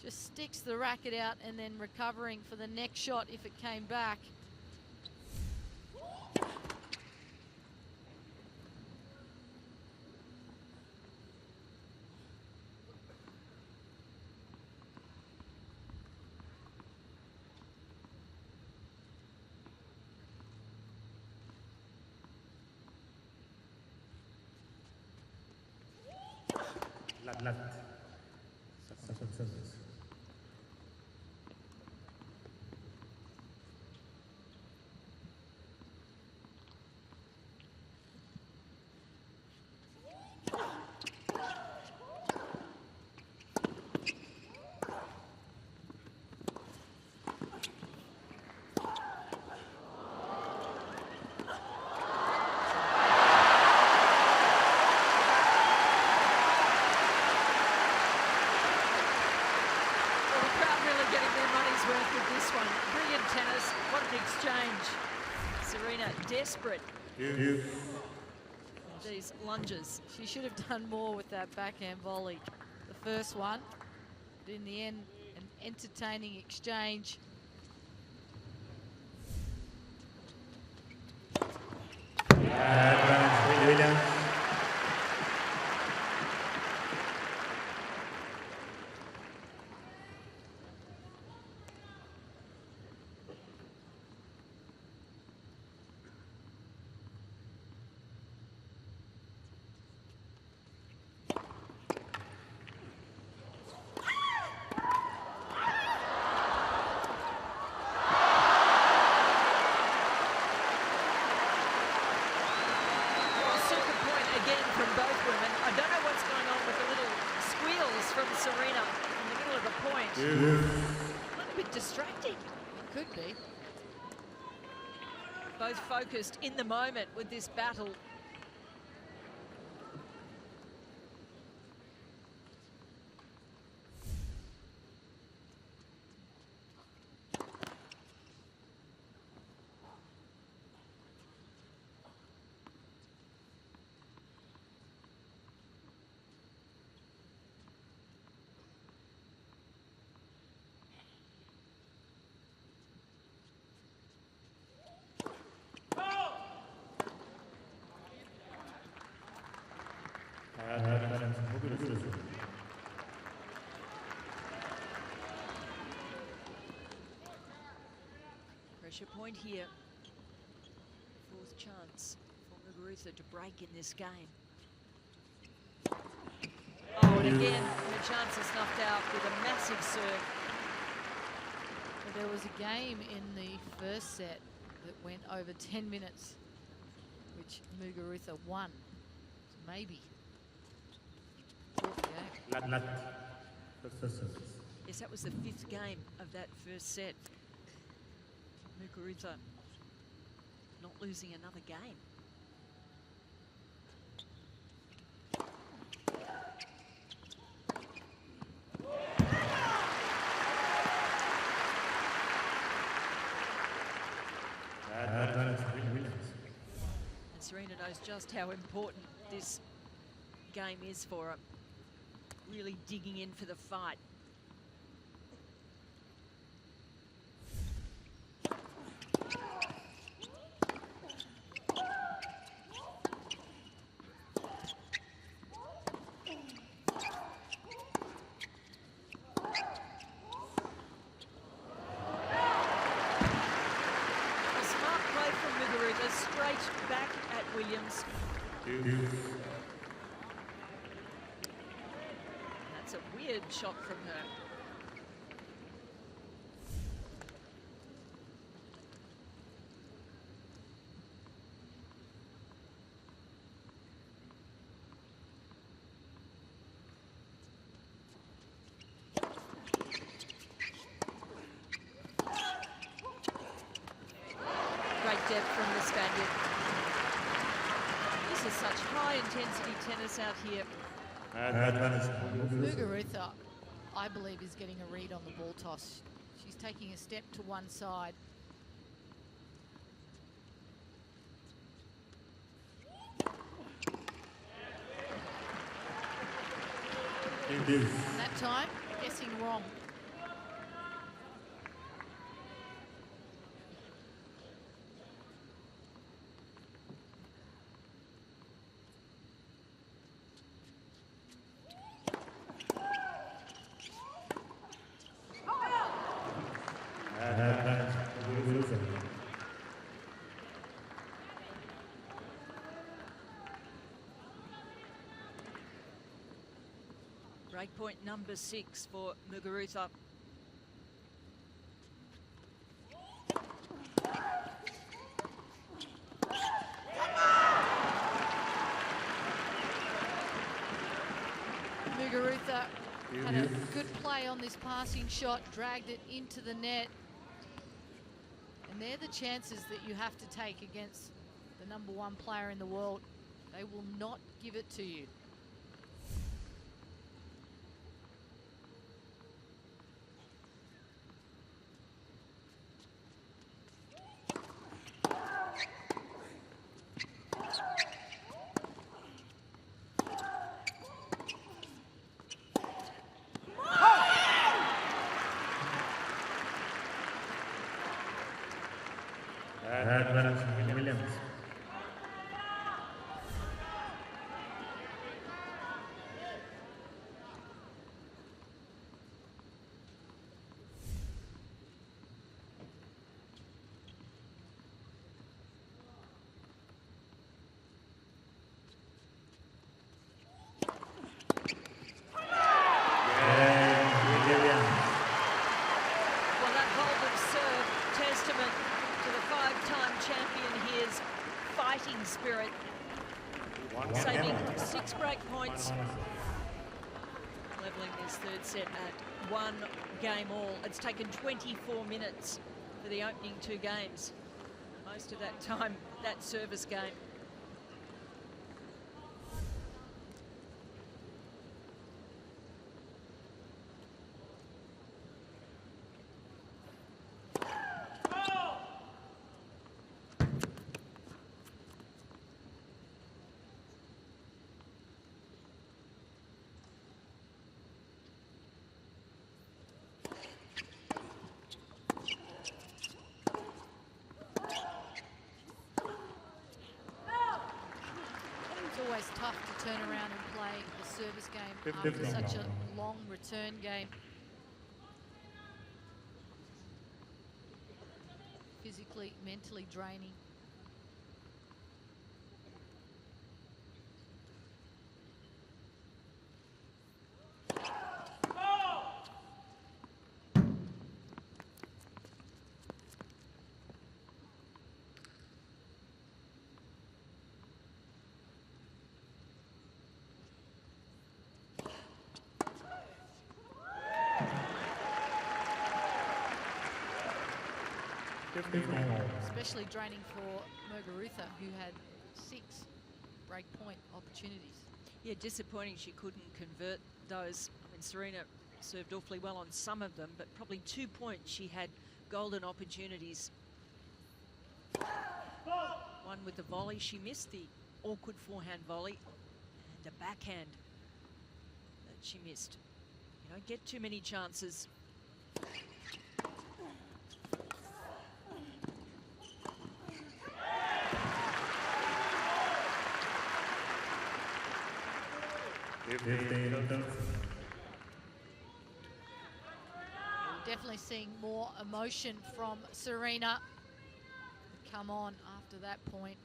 Just sticks the racket out and then recovering for the next shot if it came back. Left. money's worth with this one. Brilliant tennis. What an exchange. Serena desperate. These lunges. She should have done more with that backhand volley. The first one, but in the end, an entertaining exchange. Serena in the middle of the point. A little bit distracting. It could be. Both focused in the moment with this battle. Pressure point here. Fourth chance for Muguruza to break in this game. Oh, and again, her chance is snuffed out with a massive serve. Well, there was a game in the first set that went over 10 minutes, which Muguruza won. So maybe. Fourth game. Yes, that was the fifth game of that first set. Muguruza not losing another game. And Serena knows just how important this game is for her. Really digging in for the fight. Straight back at Williams. That's a weird shot from her. Great depth from the Spaniard. This is such high-intensity tennis out here. Muguruza, I believe, is getting a read on the ball toss. She's taking a step to one side. And that time, guessing wrong. Breakpoint number 6 for Muguruza. Muguruza had a good play on this passing shot, dragged it into the net. And they're the chances that you have to take against the #1 player in the world. They will not give it to you. this third set at 1 game all. It's taken 24 minutes for the opening 2 games. Most of that time, that service game. Always tough to turn around and play the service game after such a long return game. Physically, mentally draining. Especially draining for Muguruza, who had 6 break point opportunities. Yeah, disappointing she couldn't convert those. I mean, Serena served awfully well on some of them, but probably 2 points she had golden opportunities. One with the volley, she missed the awkward forehand volley, and a backhand that she missed. You don't get too many chances. Definitely seeing more emotion from Serena. Come on after that point.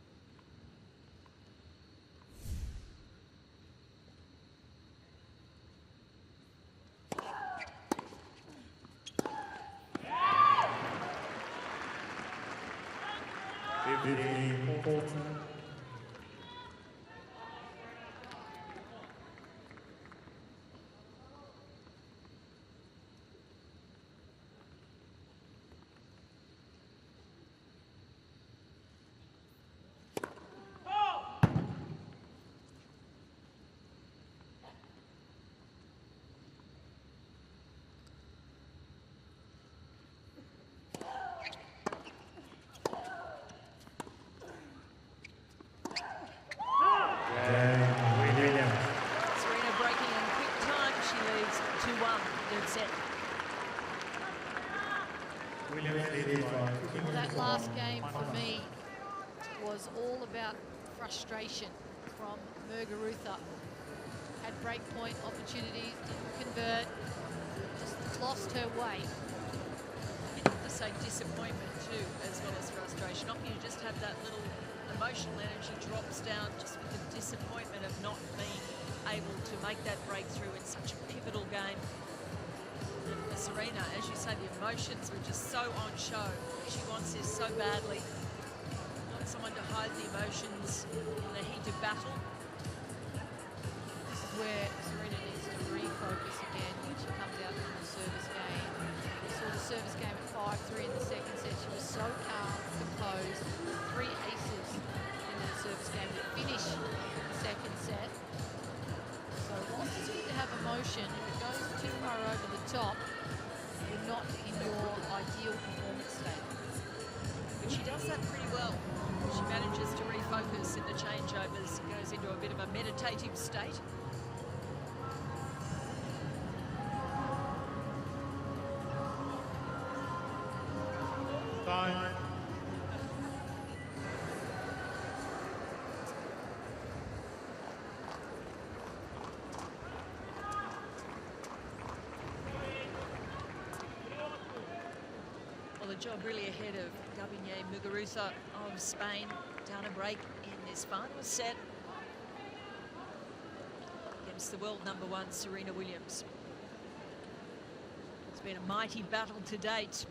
Serena breaking in quick time. She leads 2-1 third set. Well, that last game for me was all about frustration from Muguruza. Had break point opportunities, didn't convert, just lost her way. You have to say disappointment too, as well as frustration. Often you just have that little emotional energy drops down just with the disappointment of not being able to make that breakthrough in such a pivotal game. And for Serena, as you say, the emotions were just so on show. She wants this so badly. Not someone to hide the emotions in the heat of battle. This is where Serena needs to refocus again when she comes out from the service game. We saw the service game at 5-3 in the second set. She was so calm, composed, 3 aces in the service game to finish the second set. So whilst it's good to have emotion, if it goes too far over the top, you're not in your ideal performance state. But she does that pretty well. She manages to refocus in the changeovers, goes into a bit of a meditative state. Time. Well, the job really ahead of Gabinier Muguruza of Spain down a break in this final set against the world #1 Serena Williams. It's been a mighty battle to date.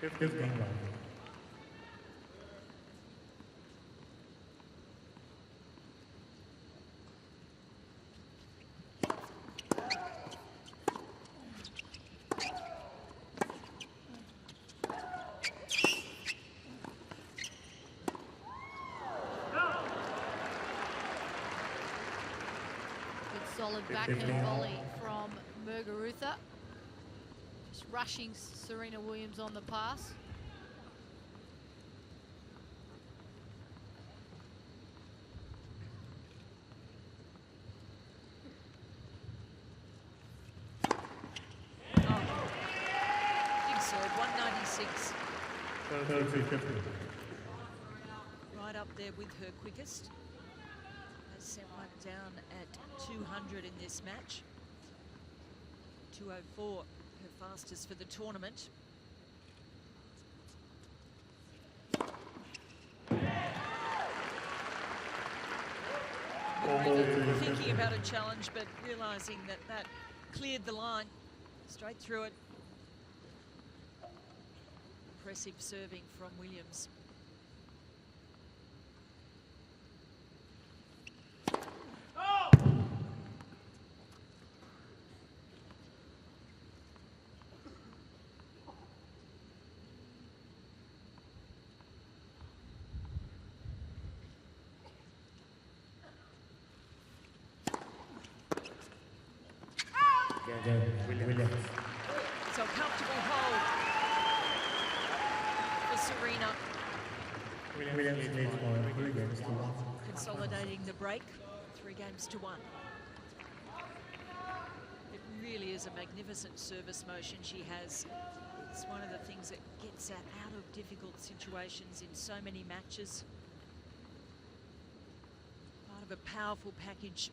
15 love. Solid backhand volley from Muguruza. Just rushing Serena Williams on the pass. Big serve, 196. Right up there with her quickest. Has sent one down at 200 in this match. 204, her fastest for the tournament. Thinking about a challenge, but realizing that that cleared the line straight through it. Impressive serving from Williams. Williams. So comfortable hold for Serena. Williams leads by 3 games to 1. Consolidating the break, 3 games to 1. It really is a magnificent service motion she has. It's one of the things that gets her out of difficult situations in so many matches. Part of a powerful package.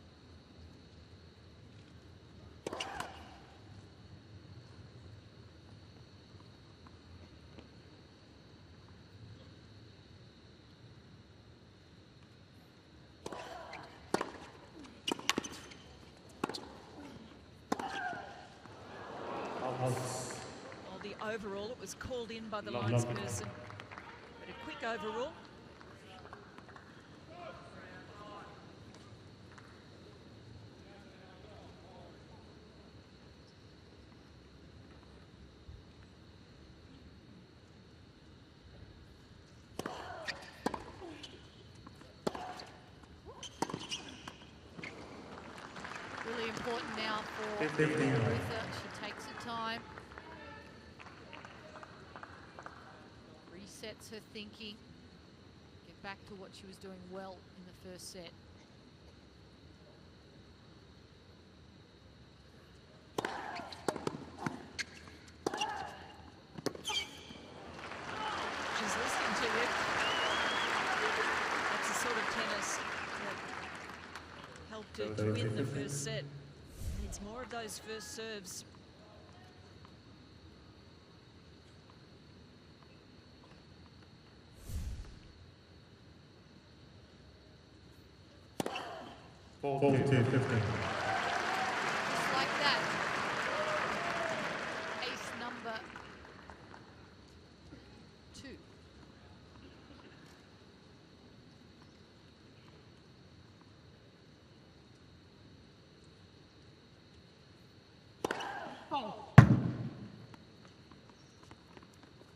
Well, the overall, it was called in by the linesperson, but a quick overall. Really important now for Muguruza. She takes her time. Resets her thinking. Get back to what she was doing well in the first set. She's listening to it. That's the sort of tennis that helped her to win the first set. Needs more of those first serves. Ball 15. Just like that. Ace number 2.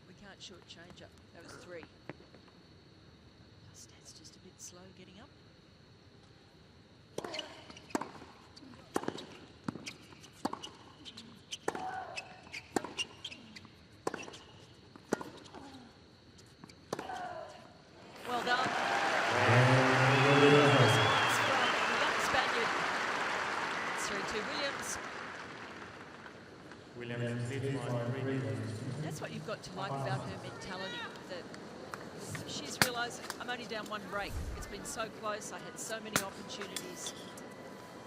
We can't shortchange her. That was 3. Stats just a bit slow getting up. Well done. Response from the young Spaniard. It's 3-2 Williams. Williams leads by 3 games. That's what you've got to like about her mentality, that she's realised I'm only down 1 break. It's been so close, I had so many opportunities.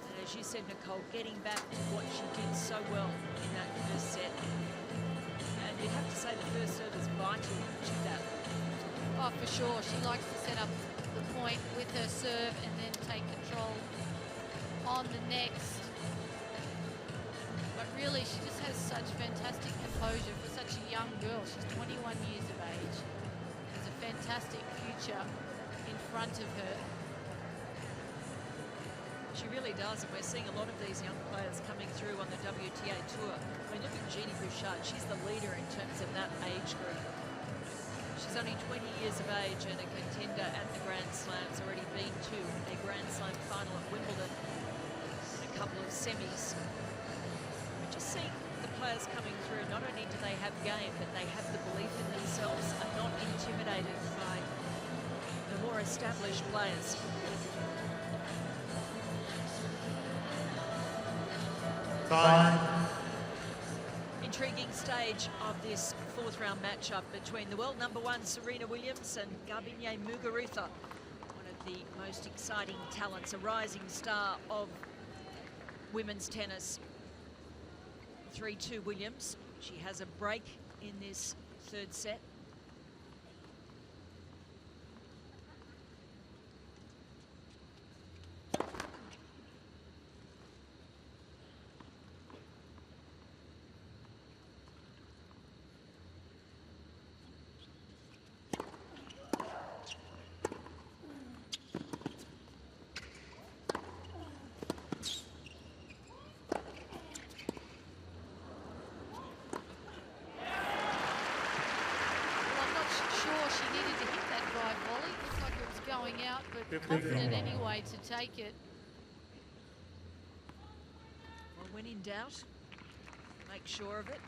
And as you said, Nicole, getting back to what she did so well in that first set. And you'd have to say the first serve is vital to that. Oh, for sure. She likes to set up the point with her serve and then take control on the next. But Really, she just has such fantastic composure for such a young girl. She's 21 years of age. Has a fantastic future in front of her. She really does, and we're seeing a lot of these young players coming through on the WTA Tour. I mean, look at Jeannie Bouchard. She's the leader in terms of that age group. She's only 20 years of age and a contender at the Grand Slams, already been to a Grand Slam final at Wimbledon and a couple of semis. We just see the players coming through. Not only do they have game, but they have the belief in themselves and not intimidated by the more established players. Intriguing stage of this fourth round matchup between the world number 1 Serena Williams and Garbiñe Muguruza, one of the most exciting talents, a rising star of women's tennis. 3-2 Williams. She has a break in this third set. But confident anyway to take it. Well, when in doubt, make sure of it.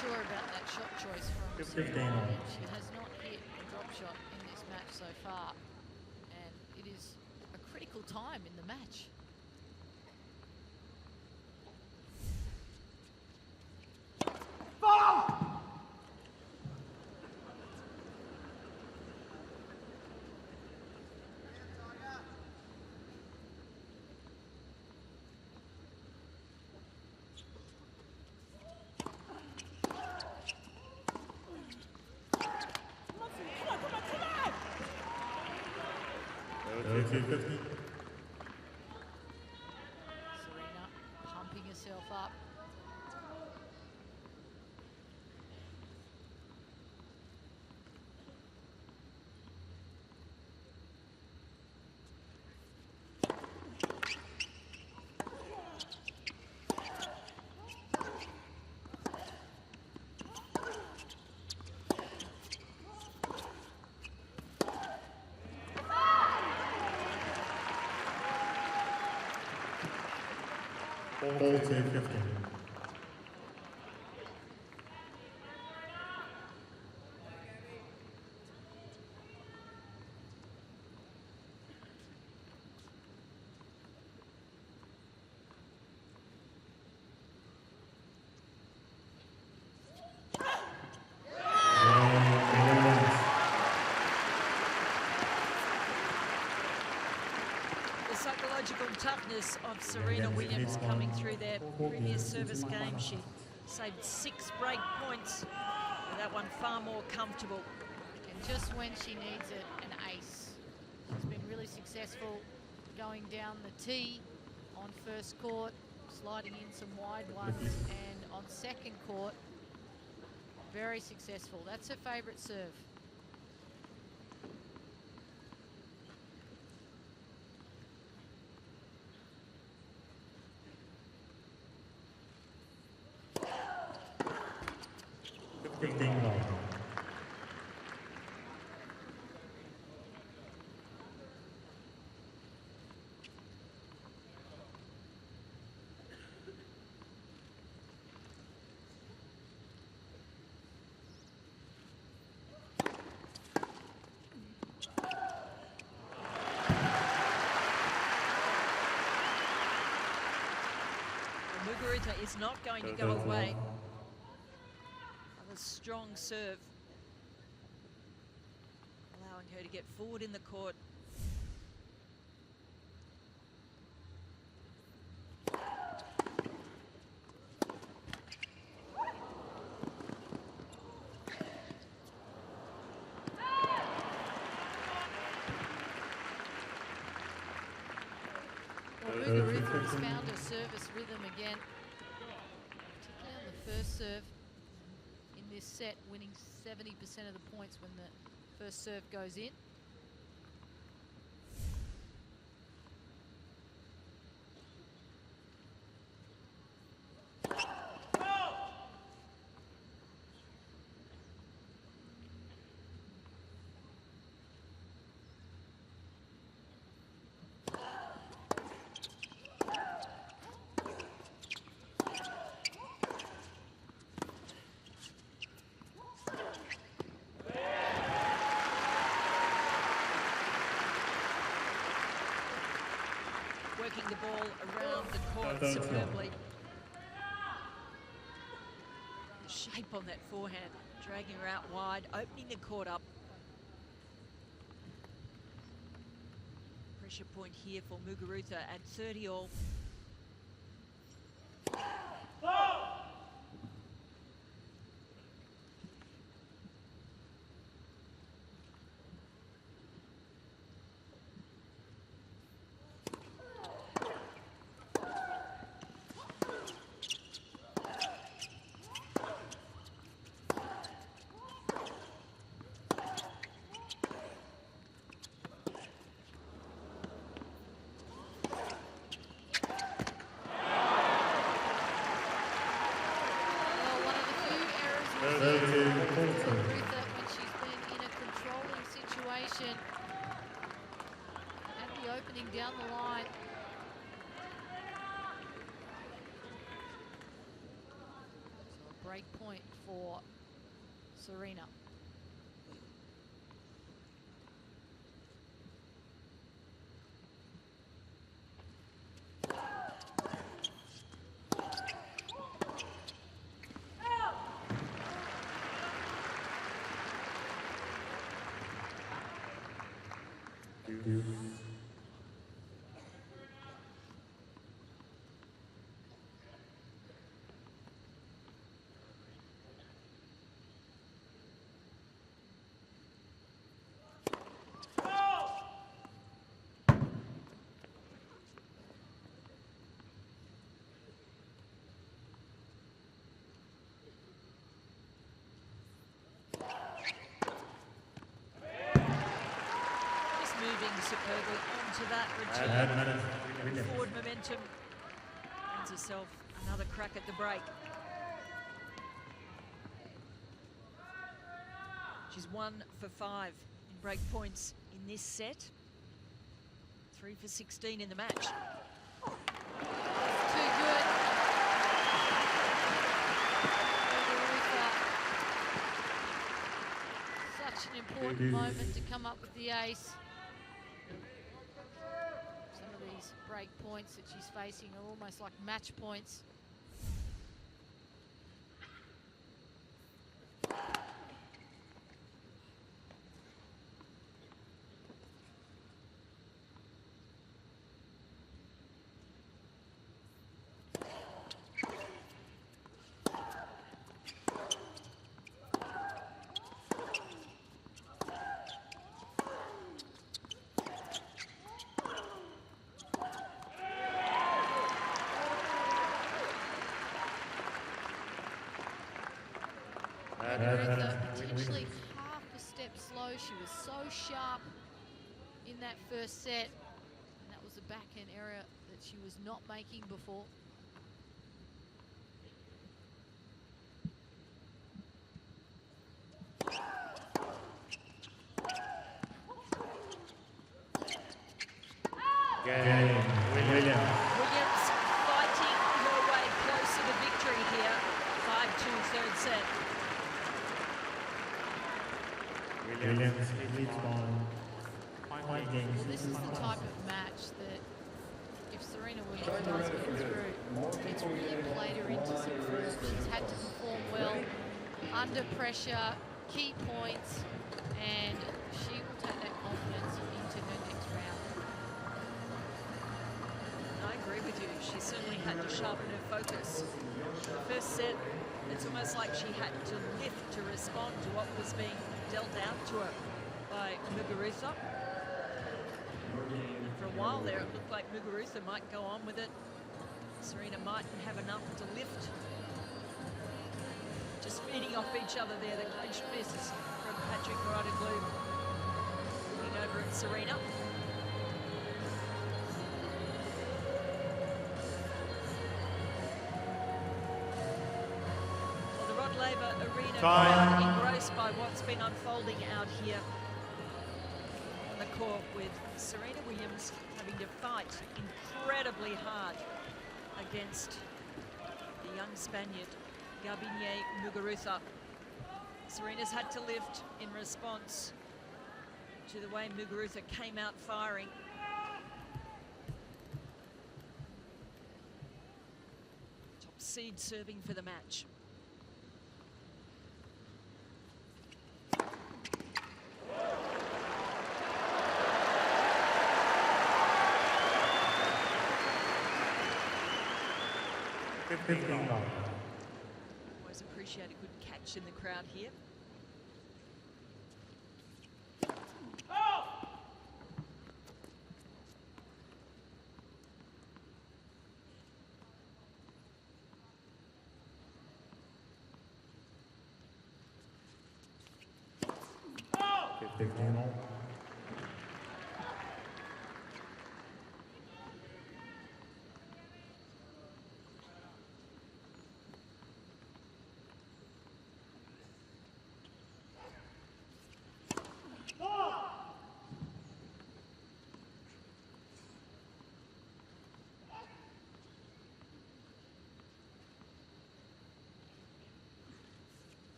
Sure about that shot choice from Serena. She has not hit a drop shot in this match so far, and it is a critical time in the match. Serena pumping herself up. Ball 2-15. The psychological toughness of Serena Williams coming through their previous service game. She saved 6 break points, with that one far more comfortable. And just when she needs it, an ace. She's been really successful going down the tee on first court, sliding in some wide ones, and on second court, very successful. That's her favourite serve. Muguruza is not going to go away. A strong serve, allowing her to get forward in the court She's found her service rhythm again, particularly on the first serve in this set, winning 70% of the points when the first serve goes in. Working the ball around the court superbly. The shape on that forehand, dragging her out wide, opening the court up. Pressure point here for Muguruza at 30 all. When she's been in a controlling situation at the opening down the line. So a break point for Serena. Superbly onto that return. Forward momentum. Finds herself another crack at the break. She's 1 for 5 in break points in this set. 3 for 16 in the match. Too good. Such an important moment to come up with the ace. Break points that she's facing are almost like match points. Potentially half a step slow. She was so sharp in that first set, and that was a backhand error that she was not making before. Williams fighting her way closer to victory here. 5-2 third set. Williams leads by 5 games. This is the type of match that if Serena Williams does get through, it's really played her into some form. She's had to perform well under pressure, key points, and she will take that confidence into her next round. I agree with you. She certainly had to sharpen her focus. The first set, it's almost like she had to lift to respond to what was being dealt out to her by Muguruza. And for a while there, it looked like Muguruza might go on with it. Serena mightn't have enough to lift. Just feeding off each other there, the clenched fists from Patrick Mouratoglou. Looking over at Serena. Well, the Rod Laver Arena crowd engrossed by what's been unfolding out here on the court, with Serena Williams having to fight incredibly hard against the young Spaniard, Garbine Muguruza. Serena's had to lift in response to the way Muguruza came out firing. Top seed serving for the match. Always appreciate a good catch in the crowd here.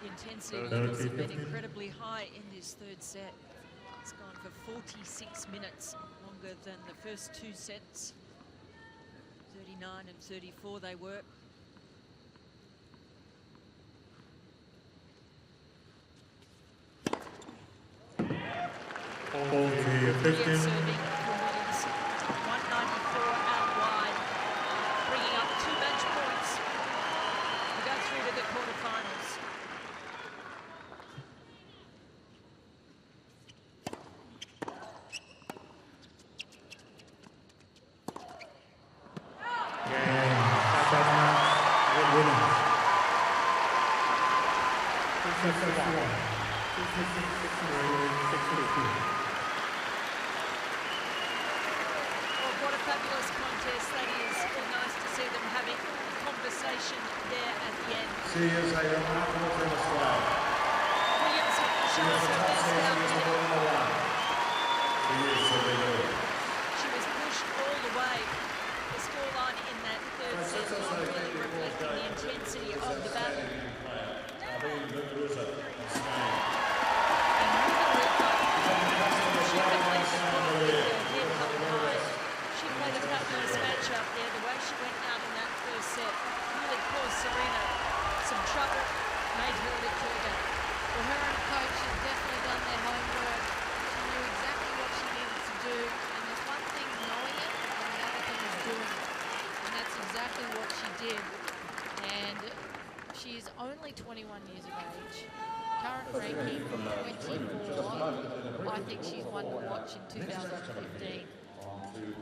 Intensity levels have been incredibly high in this third set. It's gone for 46 minutes, longer than the first two sets. 39 and 34 they were. Serving from Williams, 194 out wide, bringing up 2 match points to go through to the quarterfinals. What a fabulous contest that is. Nice to see them having a conversation there at the end. She is a remarkable tennis player. Williams She was a top season to the number one. She is Serena. She was pushed all the way. The scoreline in that third set really reflecting the intensity of the battle. She played a fabulous match up there. The way she went out in that first set really caused Serena some trouble, made her look further. Well, her and the coach have definitely done their homework. She knew exactly what she needed to do. And there's one thing knowing it, and the other thing is doing it. And that's exactly what she did. And she is only 21 years of age. Current ranking 24. I think she's one to watch in 2015.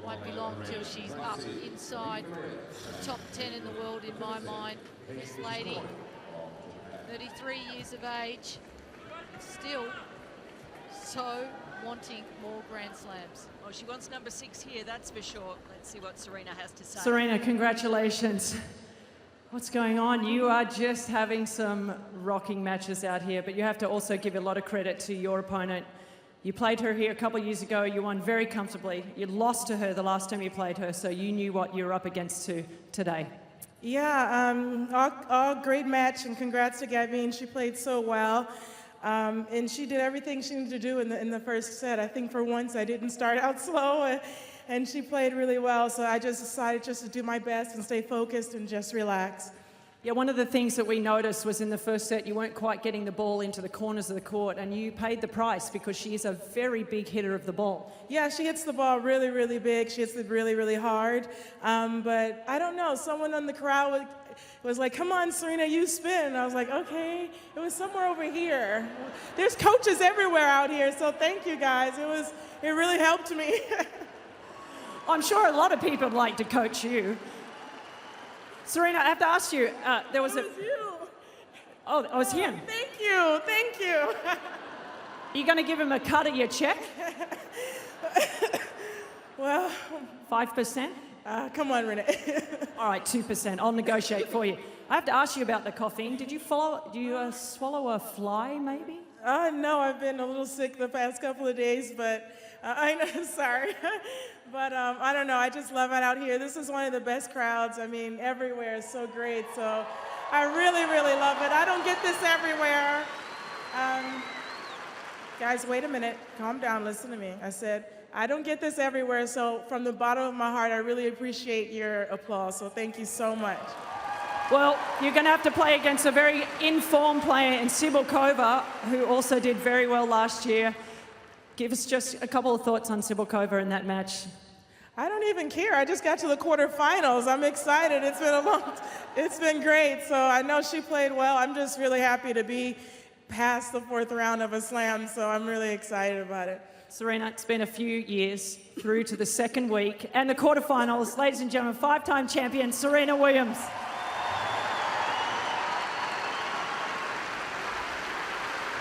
Won't be long till she's up inside the top 10 in the world in my mind. This lady, 33 years of age, still so wanting more Grand Slams. Well, she wants number 6 here, that's for sure. Let's see what Serena has to say. Serena, congratulations. What's going on? You are just having some rocking matches out here, but you have to also give a lot of credit to your opponent. You played her here a couple of years ago. You won very comfortably. You lost to her the last time you played her, so you knew what you were up against today. Yeah, all great match, and congrats to Garbine. She played so well, and she did everything she needed to do in the first set. I think for once I didn't start out slow, and she played really well, so I just decided just to do my best and stay focused and just relax. Yeah, one of the things that we noticed was in the first set you weren't quite getting the ball into the corners of the court, and you paid the price because she is a very big hitter of the ball. Yeah, she hits the ball really, really big. She hits it really, really hard. But I don't know, someone in the crowd was like, come on, Serena, you spin. And I was like, okay. It was somewhere over here. There's coaches everywhere out here, so thank you guys. It really helped me. I'm sure a lot of people would like to coach you. Serena, I have to ask you, there was It was you. Oh, it was him. Thank you, thank you. Are you going to give him a cut of your check? Well, 5%? Come on, Renee. All right, 2%. I'll negotiate for you. I have to ask you about the caffeine. Did you swallow a fly, maybe? No, I've been a little sick the past couple of days, but I know, sorry. But I don't know, I just love it out here. This is one of the best crowds. I mean, everywhere is so great, so I really, really love it. I don't get this everywhere. Guys, wait a minute, calm down, listen to me. I said, I don't get this everywhere, so from the bottom of my heart, I really appreciate your applause, so thank you so much. Well, you're going to have to play against a very informed player in Cibulkova, who also did very well last year. Give us just a couple of thoughts on Cibulkova in that match. I don't even care. I just got to the quarterfinals. I'm excited. It's been great. So I know she played well. I'm just really happy to be past the fourth round of a slam, so I'm really excited about it. Serena, it's been a few years through to the second week and the quarterfinals. Ladies and gentlemen, five-time champion Serena Williams.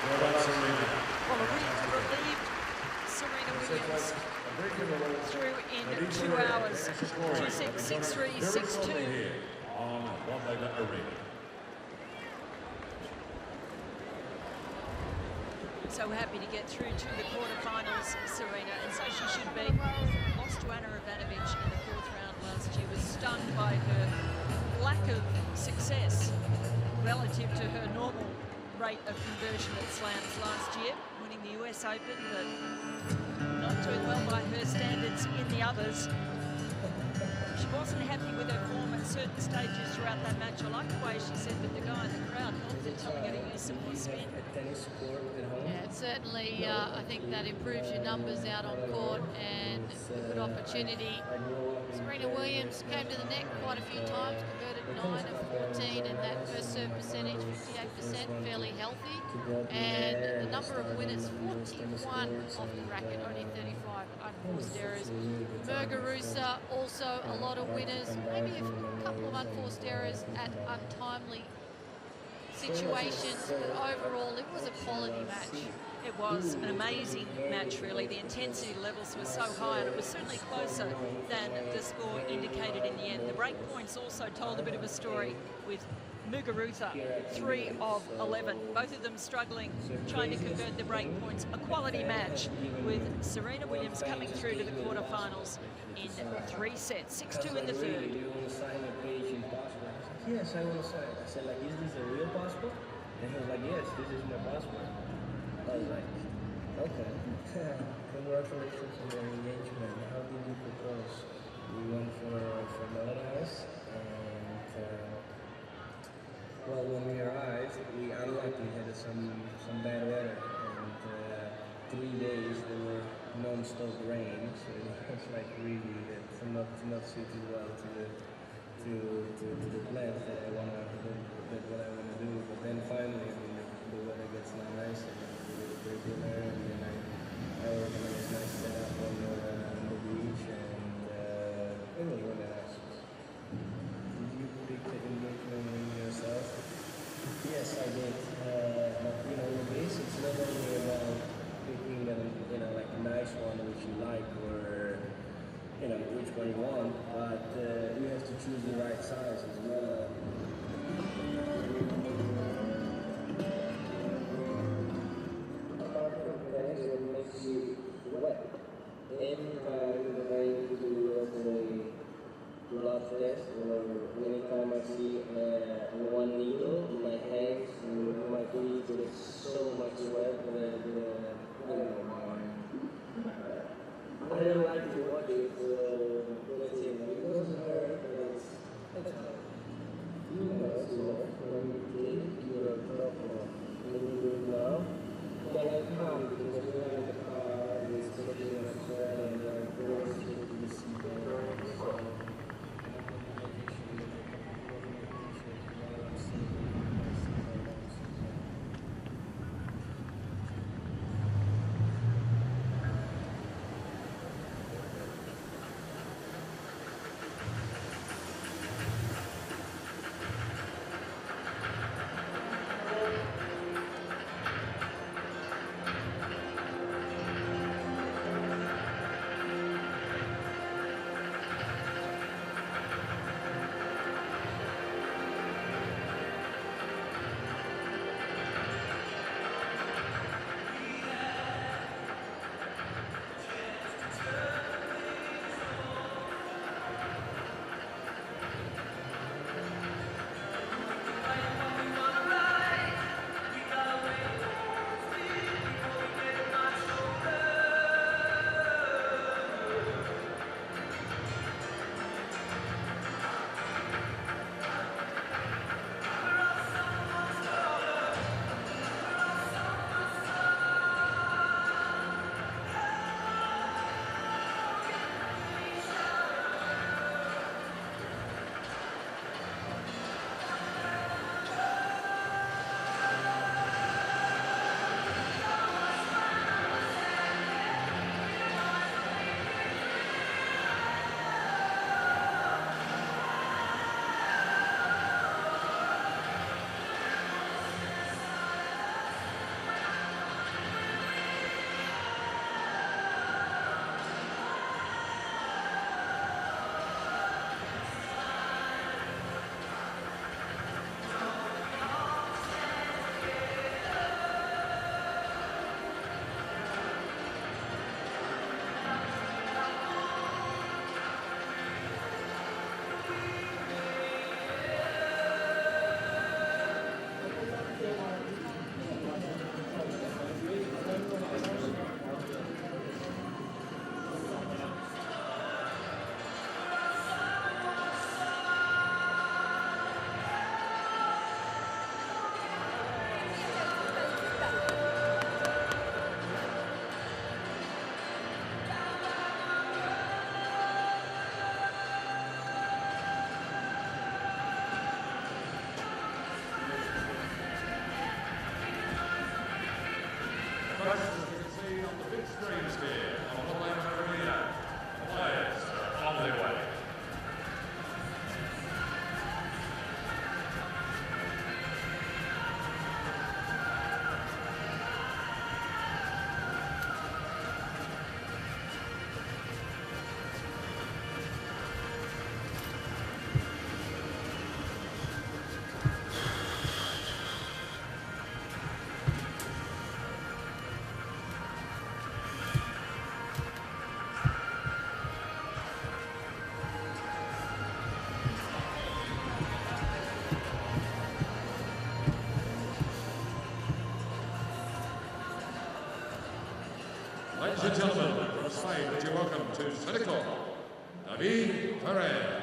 Well done, Serena. Well, a relieved Serena Williams through in 2 hours, 2-6, 6-3, 6-2. On Laver Arena. So happy to get through to the quarterfinals, Serena, and so she should be. Lost to Anna Ivanovic in the fourth round last year, was stunned by her lack of success relative to her normal rate of conversion at slams last year, winning the US Open, but not doing well by her standards in the others. She wasn't happy with her form at certain stages throughout that match. I like the way she said that the guy in the crowd helped her, telling her to use some more spin. Yeah, certainly, I think that improves your numbers out on court and a good opportunity. Serena Williams came to the net quite a few times, converted 9 of 14, and that first serve percentage, 58%, fairly healthy. And the number of winners, 41 off the racket, only 35 unforced errors. Muguruza, also a lot of winners, maybe a couple of unforced errors at untimely situations, but overall it was a quality match. It was an amazing match, really. The intensity levels were so high, and it was certainly closer than the score indicated in the end. The break points also told a bit of a story, with Muguruza 3 of 11, both of them struggling, trying to convert the break points. A quality match, with Serena Williams coming through to the quarterfinals in 3 sets, 6-2 in the third. Yes, I want to sign. I said, like, is this a real passport? And he was like, yes, this is my passport. I was like, okay. Congratulations on your engagement. How did you propose? We went for Melody House, and well, when we arrived, we unluckily had some bad weather, and 3 days there were non-stop rain, so it was like really not suited well to the plans that I wanna do. But then finally, the weather gets nice, and we did a great dinner, and then I organized a nice setup on the beach, and it was really nice. Did you pick the engagement ring yourself? Yes, I did. But with this, it's not only about picking like a nice one which you like, or which one you want, but you have to choose the right size as well. folks, as you can see on the big screens here, on the Laver Arena, the players are on their way. Ladies and gentlemen, from Spain, would you welcome to Senegal, David Ferrer.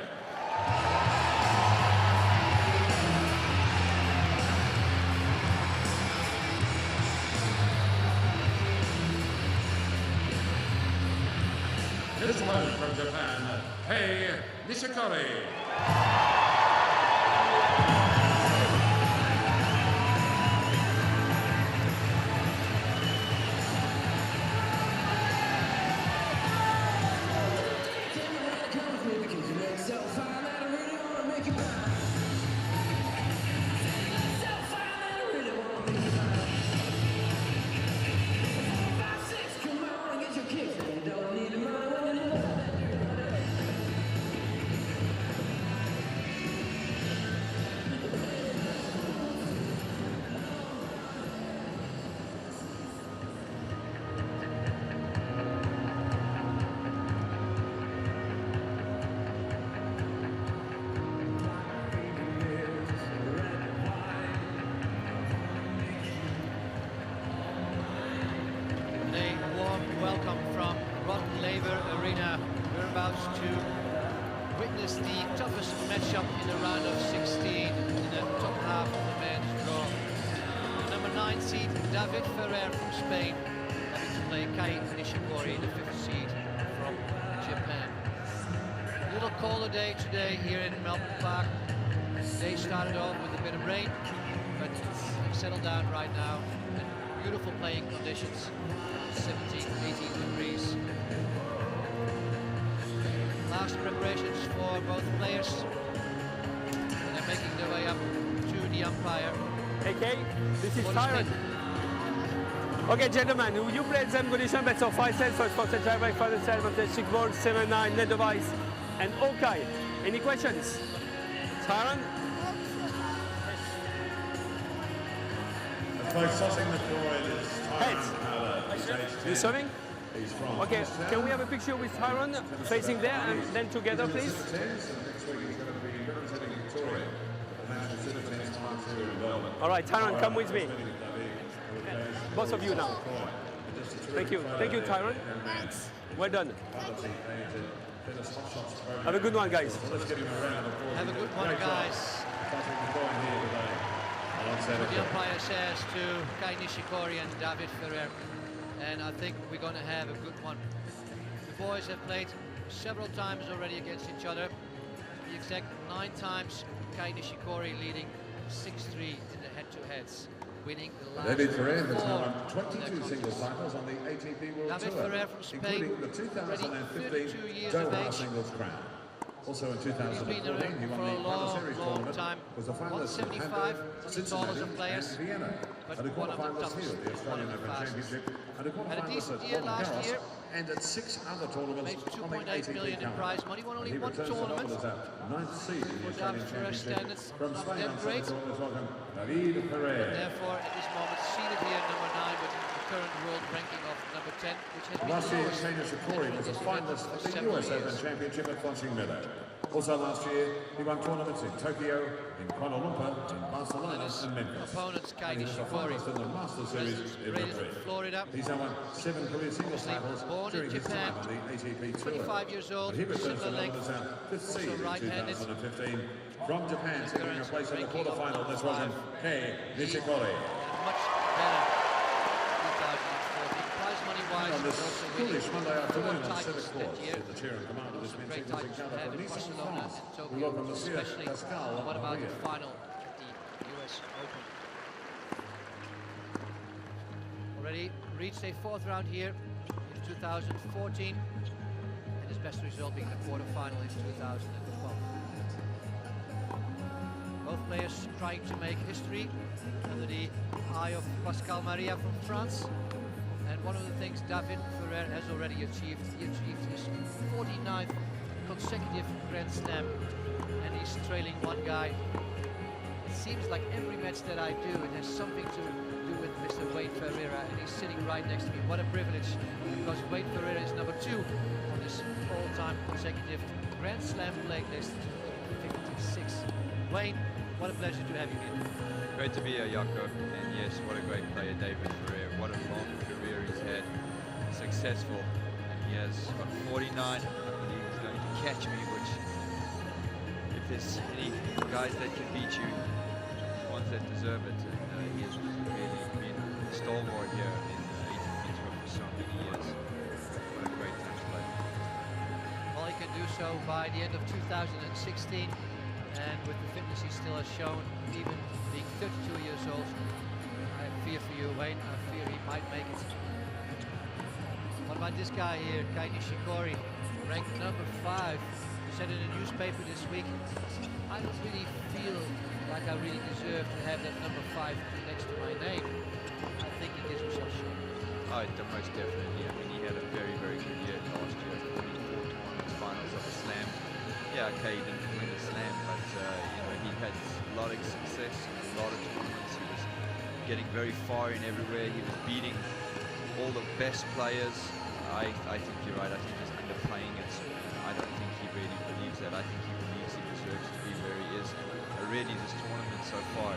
This one from Japan, Kei Nishikori. Welcome from Laver Arena. We're about to witness the toughest matchup in the round of 16 in the top half of the men's draw. The number 9 seed, David Ferrer from Spain, having to play Kei Nishikori, the 5th seed from Japan. A little colder day today here in Melbourne Park. The day started off with a bit of rain, but it's settled down right now. And beautiful playing conditions. 17, 18 degrees. Last preparations for both players. And they're making their way up to the umpire. Okay, this is Tyron. Okay, gentlemen, you play the same condition, but so 5 sets, so it's for set drive, final set, advantage, 6 balls, 7-9, net device, and okay. Any questions? Tyron? Folks, tossing the coin is Tyron. You serving? Okay, can we have a picture with Tyron facing there and then together, please? All right, Tyron, come with me. Both of you now. Thank you, Tyron. Well done. Have a good one, guys. Have a good one, guys. What the umpire says to Kei Nishikori and David Ferrer. And I think we're going to have a good one. The boys have played several times already against each other. The exact 9 times, Kei Nishikori leading 6-3 in the head-to-heads, winning the last David Ferrer has now 4 won 22 singles titles on the ATP World David Tour, Ferrer from Spain, including the 2015 Doha Singles Crown. Also in 2014, he won the Final Series tournament, was a finalist in Hamburg, Cincinnati, and Vienna, and a quarterfinalist here at the Australian Open Championship, and a quarterfinalist at Roland Garros, and at 6 other tournaments on the ATP Cup. He returns to Melbourne as our 9th seed in the Australian Championship. From Spain, on Senegal, let's welcome David Ferrer. Therefore, at this moment, seated here number 9 with the current world ranking of number 10, which has been Last year, Kei Nishikori was a finalist at the US Open Championship at Flushing Meadow. Also last year, he won tournaments in Tokyo, in Kuala Lumpur, in Barcelona and Memphis. Opponents, Kei And he was a Nishikori, finalist in the Masters Series in Madrid. Florida. He's now won 7 career singles titles born during in his Japan, time on the ATP Tour. 25 years old, But he returns to similar Melbourne length, as our 5th seed also in right-handed. 2015. From Japan, taking a place in the quarterfinal, let's welcome Kei Nishikori. Much better 2014. Prize money-wise, On this also foolish Monday afternoon on titles Civic that Courts, year. with the chair and commander of this men's Great singles titles to encounter have from in Nice in Barcelona France. and We Tokyo, welcome Monsieur especially. Pascal. What about the Henriot. final at the US Open? Already He reached a fourth round here in 2014, and his best result being the quarterfinal in 2012. Both players trying to make history under the eye of Pascal Maria from France. And one of the things David Ferrer has already achieved, he achieved his 49th consecutive Grand Slam, and he's trailing one guy. It seems like every match that I do, it has something to do with Mr. Wayne Ferreira, and he's sitting right next to me. What a privilege, because Wayne Ferreira is number 2 on this all-time consecutive Grand Slam play list, 56. Wayne, what a pleasure to have you here. Great to be here, Jaco, and yes, what a great player David Ferrer. What a long career he's had, successful, and he has got 49. I believe he's going to catch me, which, if there's any guys that can beat you, ones that deserve it, and he has really been a stalwart here in 18 meter for so many years. What a great tennis player. Well, he can do so by the end of 2016. And with the fitness he still has shown, even being 32 years old, I fear for you, Wayne. I fear he might make it. What about this guy here, Kai Nishikori, ranked number 5? He said in a newspaper this week, I don't really feel like I really deserve to have that number 5 next to my name. I think he gives himself short. Oh, most definitely. I mean, he had a very, very good year last year. 4 tournaments, finals of a slam. Yeah, okay, he didn't win a slam, but you know, he had a lot of success in a lot of tournaments. He was getting very far in everywhere. He was beating all the best players. I think you're right. I think he's underplaying it. I don't think he really believes that. I think he believes he deserves to be where he is. And really, this tournament so far,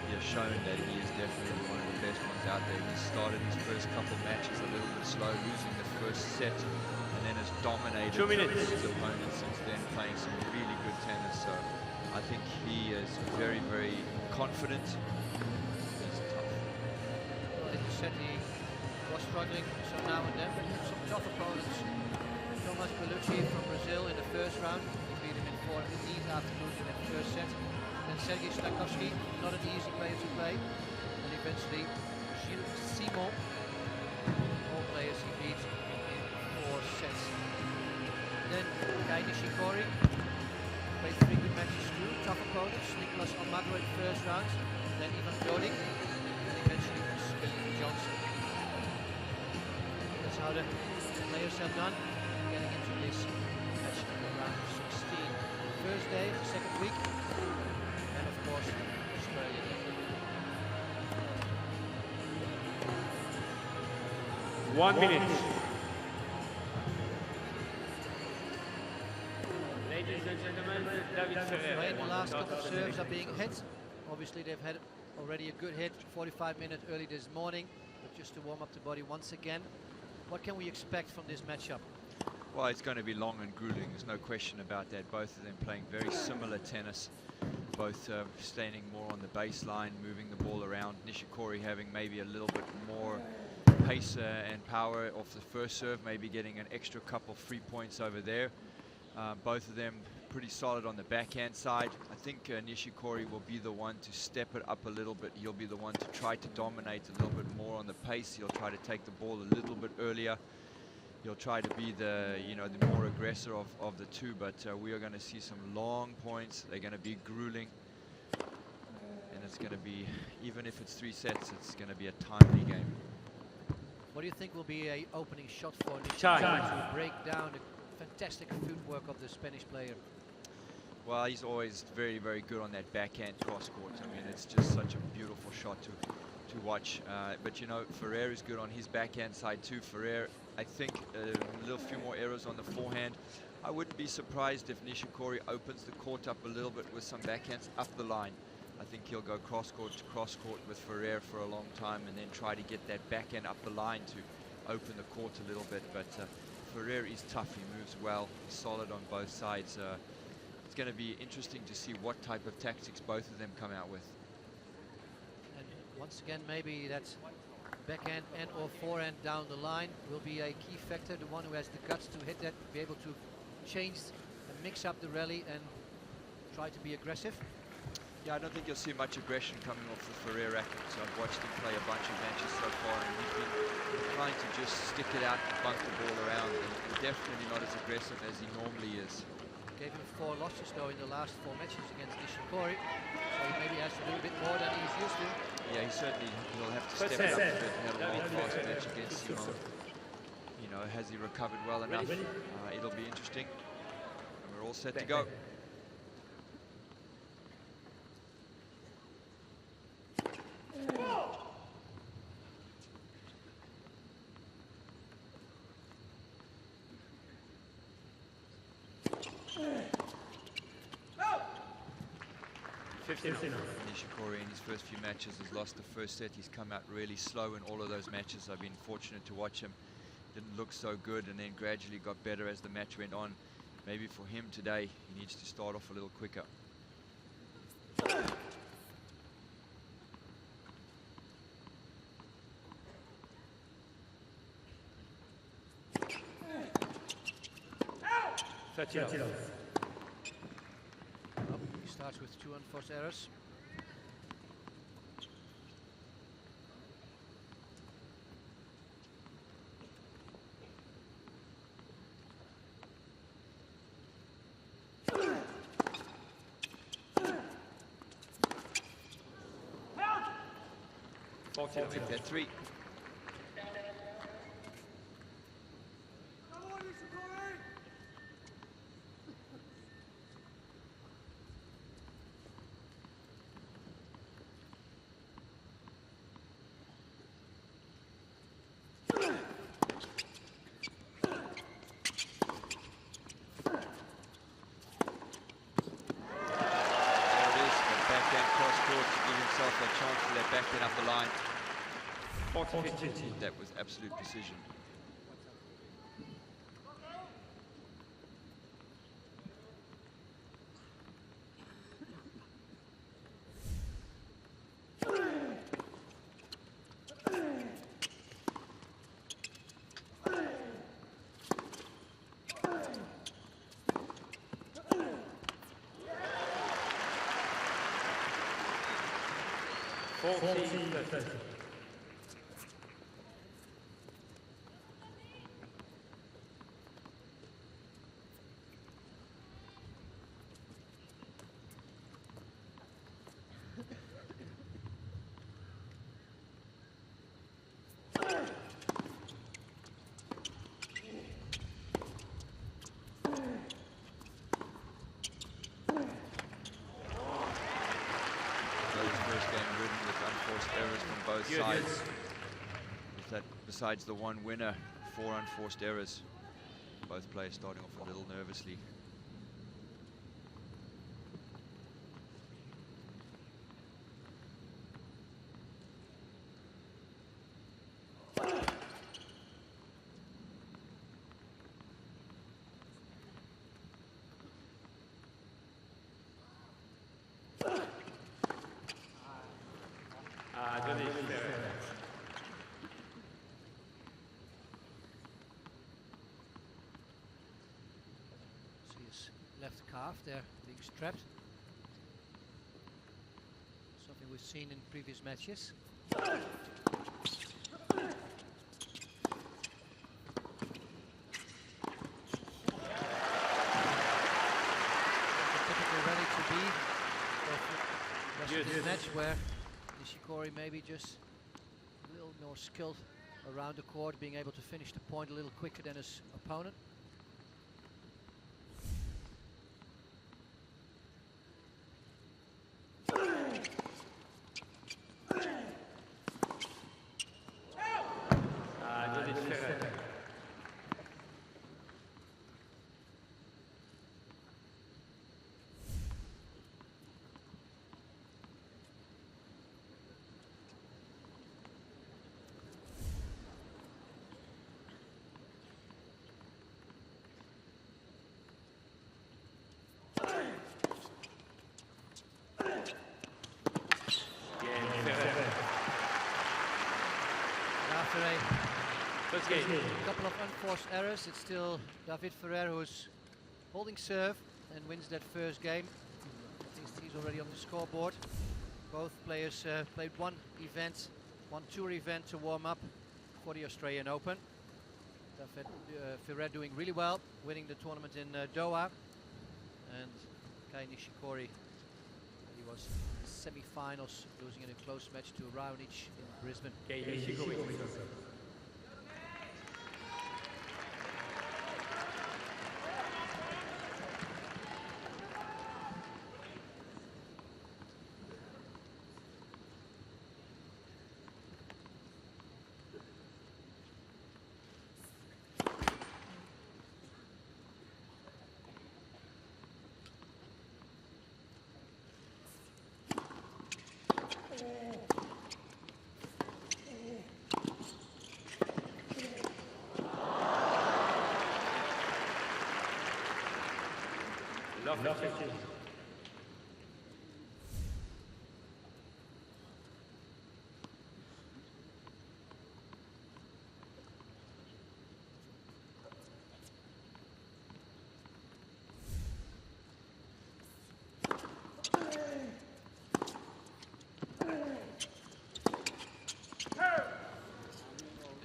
he has shown that he is definitely one of the best ones out there. He started his first couple matches a little bit slow, losing the first set, and then has dominated his opponents since then, playing some really good tennis. So I think he is very, very confident. He's tough. Well, as you said, he was struggling so now and then, but some tough opponents. Tomas Bellucci from Brazil in the first round. He beat him in 4 knees after losing that first set. Then Sergei Stakowski, not an easy player to play. And eventually Gilles Simon, all players he beat in 4 sets. Then Kai Nishikori played 3 good matches too, tough opponents. Nicolas Almagro in the first round, then Ivan Dodig, and eventually Skilling Johnson. That's how the players have done getting into this match round 16. Thursday, second week, and of course Australia. One minute. Ladies and gentlemen, David Ferrer. The last couple of serves are being hit. Obviously they've had already a good hit, 45 minutes early this morning, but just to warm up the body once again. What can we expect from this matchup? Well, it's going to be long and grueling, there's no question about that. Both of them playing very similar tennis, both standing more on the baseline, moving the ball around. Nishikori having maybe a little bit more pace and power off the first serve, maybe getting an extra couple free points over there. Both of them pretty solid on the backhand side. I think Nishikori will be the one to step it up a little bit. He'll be the one to try to dominate a little bit more on the pace. He'll try to take the ball a little bit earlier. He'll try to be the, you know, the more aggressor of the two, but we are going to see some long points. They're going to be grueling, and it's going to be, even if it's 3 sets, it's going to be a timely game. What do you think will be an opening shot for Nishikori to break down the fantastic footwork of the Spanish player? Well, he's always very, very good on that backhand cross court. I mean, it's just such a beautiful shot to watch. But you know, Ferrer is good on his backhand side too. Ferrer, I think, a little few more errors on the forehand. I wouldn't be surprised if Nishikori opens the court up a little bit with some backhands up the line. I think he'll go cross court to cross court with Ferrer for a long time, and then try to get that backhand up the line to open the court a little bit. But Ferrer is tough. He moves well. He's solid on both sides. It's going to be interesting to see what type of tactics both of them come out with. And once again, maybe that backhand and or forehand down the line will be a key factor. The one who has the guts to hit that, be able to change and mix up the rally and try to be aggressive. Yeah, I don't think you'll see much aggression coming off the Ferrer racket. So I've watched him play a bunch of matches so far, and he's been trying to just stick it out and bunk the ball around, and definitely not as aggressive as he normally is. Gave him 4 losses though in the last 4 matches against Nishikori, so he maybe has to do a bit more than he's used to. Yeah, he'll have to step it up a bit. He had a long last match against Simon. You know, has he recovered well enough? It'll be interesting. And we're all set to go. Nishikori in his first few matches has lost the first set. He's come out really slow in all of those matches. I've been fortunate to watch him. Didn't look so good and then gradually got better as the match went on. Maybe for him today, he needs to start off a little quicker. He starts with 2 unforced errors. Make that 3. That was absolute precision. Sides. With that, besides the one winner, 4 unforced errors. Both players starting off a little nervously. See his left calf there being strapped. Something we've seen in previous matches. Typically ready to be for the rest of this match, where Nishikori maybe just a little more skilled around the court, being able to finish the point a little quicker than his opponent. After a couple of unforced errors, it's still David Ferrer who's holding serve and wins that first game. He's is already on the scoreboard. Both players played one tour event to warm up for the Australian Open. Ferrer doing really well, winning the tournament in Doha. And Kei Nishikori, he was in the semi-finals, losing in a close match to Raonic in Brisbane. Love 15.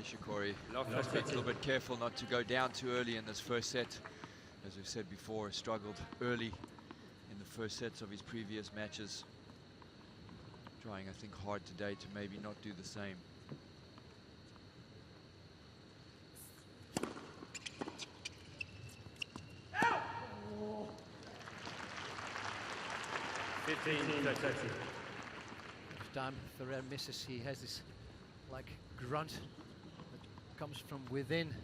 Nishikori has to be a little bit careful not to go down too early in this first set. As we've said before, struggled early in the first sets of his previous matches. Trying, I think, hard today to maybe not do the same. Every time Ferrer misses, he has this like grunt that comes from within.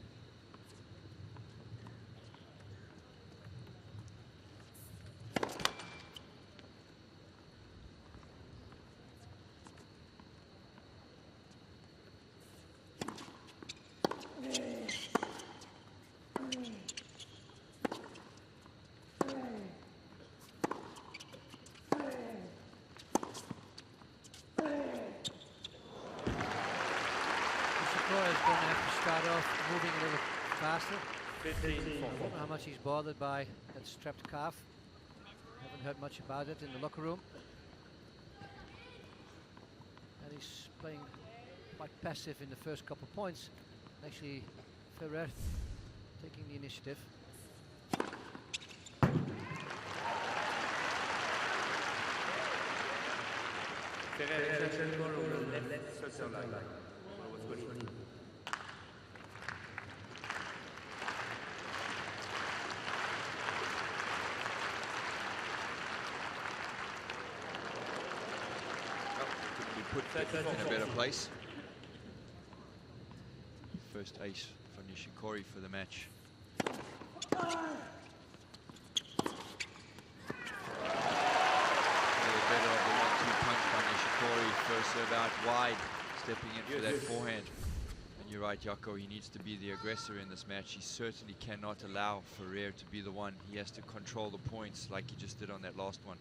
Moving a little faster. 15. I don't know how much he's bothered by that strapped calf. Haven't heard much about it in the locker room. And he's playing quite passive in the first couple points. Actually, Ferrer taking the initiative. Put in a better place. First ace for Nishikori for the match. A little better of the 1-2 punch by Nishikori. First serve out wide, stepping in for that forehand. And you're right, Jaco, he needs to be the aggressor in this match. He certainly cannot allow Ferrer to be the one. He has to control the points like he just did on that last one.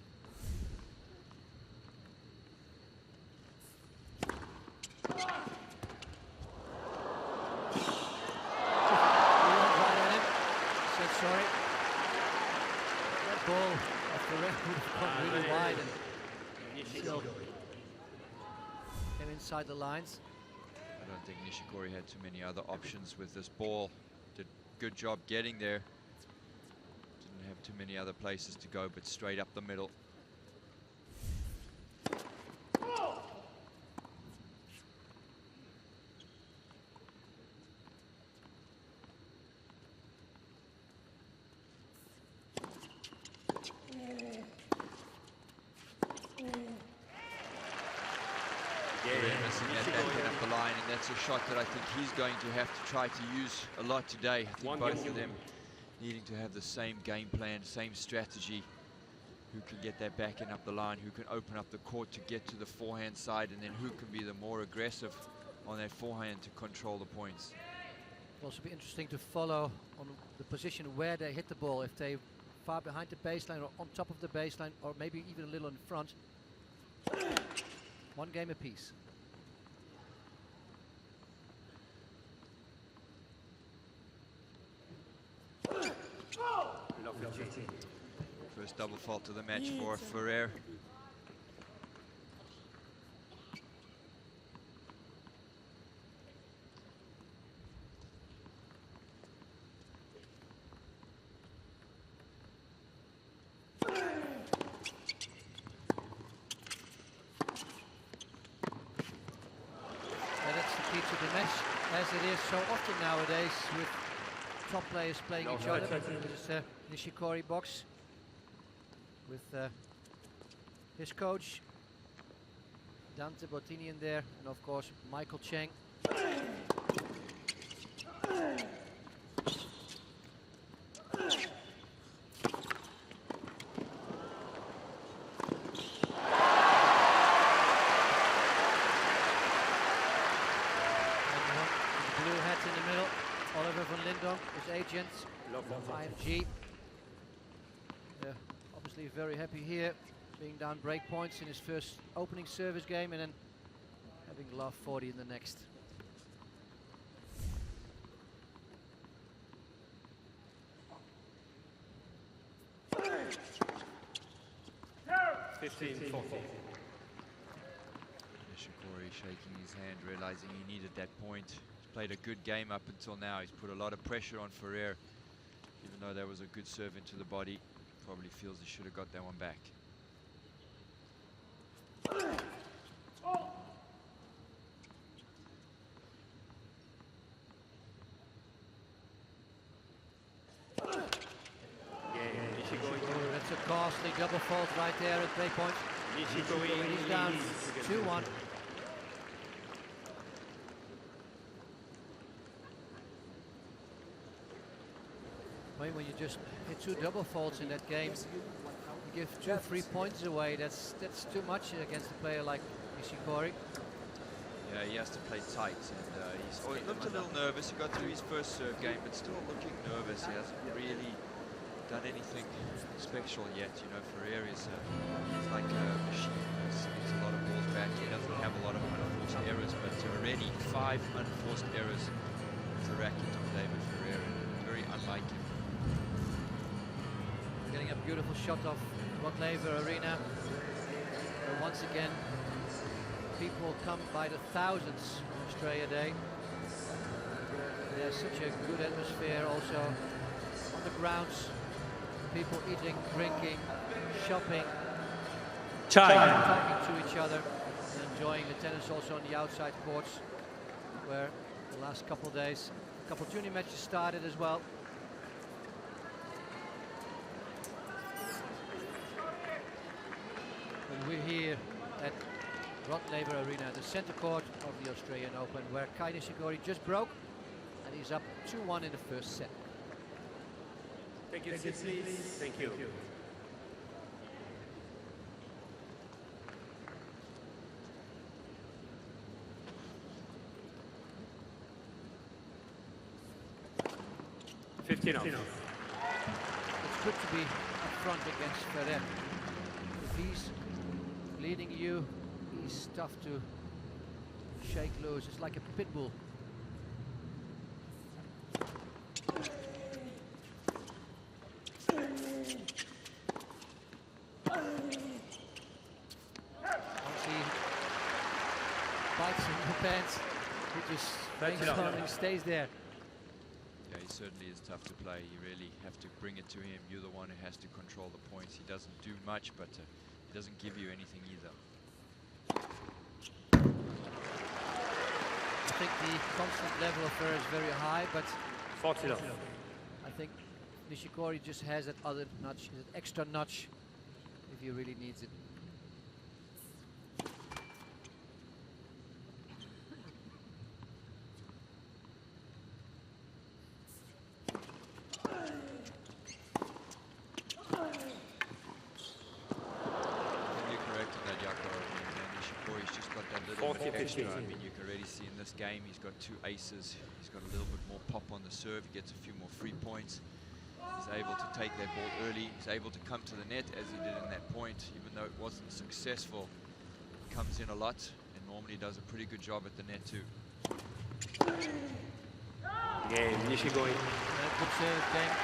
Sorry. That ball off the red would have gone really wide and still came inside the lines. I don't think Nishikori had too many other options with this ball. Did a good job getting there. Didn't have too many other places to go, but straight up the middle. Missing that backhand up the line, and that's a shot that I think he's going to have to try to use a lot today. I think both of them needing to have the same game plan, same strategy. Who can get that backhand up the line, who can open up the court to get to the forehand side, and then who can be the more aggressive on that forehand to control the points. It'll also be interesting to follow on the position where they hit the ball, if they far behind the baseline or on top of the baseline, or maybe even a little in front. One game apiece. First double fault of the match for Ferrer. As it is so often nowadays with top players playing each other. This is Nishikori box with his coach Dante Bottini in there, and of course Michael Cheng. His agent, IMG. Obviously very happy here, being down break points in his first opening service game and then having love 40 in the next. Nishikori shaking his hand, realizing he needed that point. Played a good game up until now. He's put a lot of pressure on Ferrer. Even though that was a good serve into the body, probably feels he should have got that one back. That's a costly double fault right there at break point. He's down 2-1. When you just hit 2 double faults in that game, you give 2 free points away. That's too much against a player like Nishikori. Yeah, he has to play tight, and he looked a little nervous. He got through his first serve game, but still looking nervous. He hasn't really done anything special yet. You know, Ferrer is he's like a machine. He's a lot of balls back. He doesn't have a lot of unforced errors, but already 5 unforced errors. It's a racket of Laver Ferrer, very unlike him. Getting a beautiful shot of Laver Arena. But once again, people come by the thousands on Australia Day. There's such a good atmosphere also on the grounds. People eating, drinking, shopping, talking to each other, and enjoying the tennis also on the outside courts, where the last couple of days, a couple of junior matches started as well. And we're here at Laver Arena, the center court of the Australian Open, where Kai Nishikori just broke, and he's up 2-1 in the first set. Thank you, please. Thank you. It's good to be up front against Ferrer. If he's leading you, he's tough to shake loose. It's like a pit bull. Once he bites in the pants, he just stays there. Yeah, he certainly is tough to play. You really have to bring it to him. You're the one who has to control the points. He doesn't do much, but he doesn't give you anything either. I think the constant level of Ferrer is very high, but I think Nishikori just has that other notch, that extra notch, if he really needs it. Extra. I mean, you can already see in this game he's got 2 aces. He's got a little bit more pop on the serve. He gets a few more free points. He's able to take that ball early. He's able to come to the net as he did in that point, even though it wasn't successful. He comes in a lot and normally does a pretty good job at the net too. Game, Nishikori. Good serve game.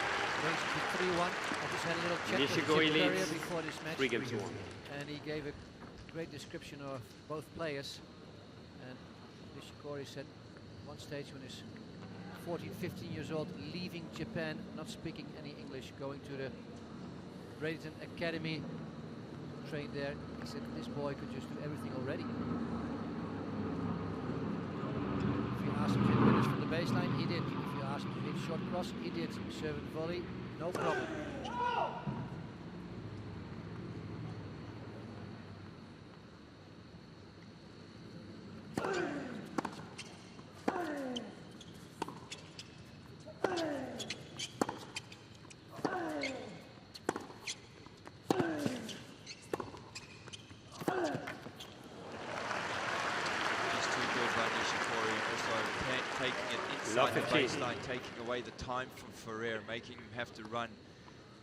Race to 3-1. I just had a little chat with Jim Nishikori Courier leads before this match. 3 games to 1. And he gave a great description of both players. And Nishikori said one stage when he's 14, 15 years old, leaving Japan, not speaking any English, going to the Bradenton Academy, trained there. He said this boy could just do everything already. If you asked him to hit winners from the baseline, he did. If you asked him to hit short cross, he did. Serve and volley, no problem. Love the 15. baseline, taking away the time from Ferrer, making him have to run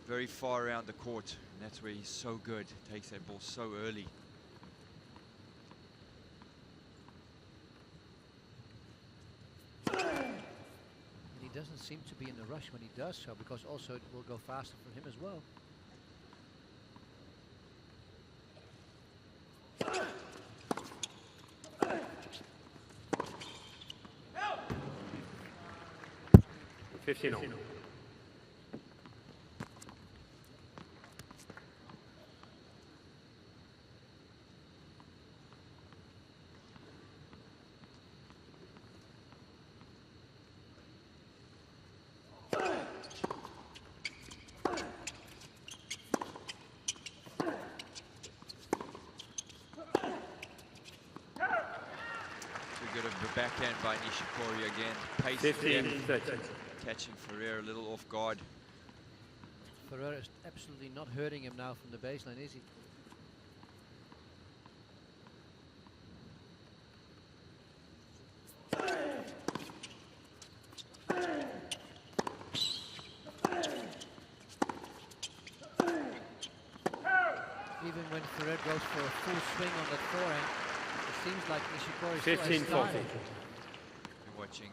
very far around the court. And that's where he's so good, takes that ball so early. And he doesn't seem to be in a rush when he does so, because also it will go faster for him as well. Fifteen on. Good of the backhand by Nishikori again. Pace 15, 13. Catching Ferrer a little off guard. Ferrer is absolutely not hurting him now from the baseline, is he? Even when Ferrer goes for a full swing on that forehand, it seems like Nishikori 15, 14. Watching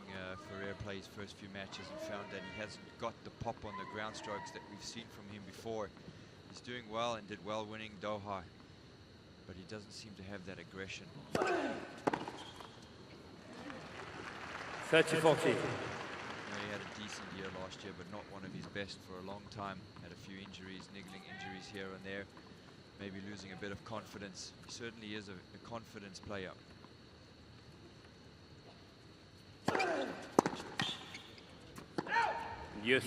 Ferrer play his first few matches and found that he hasn't got the pop on the ground strokes that we've seen from him before. He's doing well and did well winning Doha, but he doesn't seem to have that aggression. 30, 14. He had a decent year last year, but not one of his best for a long time. Had a few injuries, niggling injuries here and there, maybe losing a bit of confidence. He certainly is a confidence player. Yes.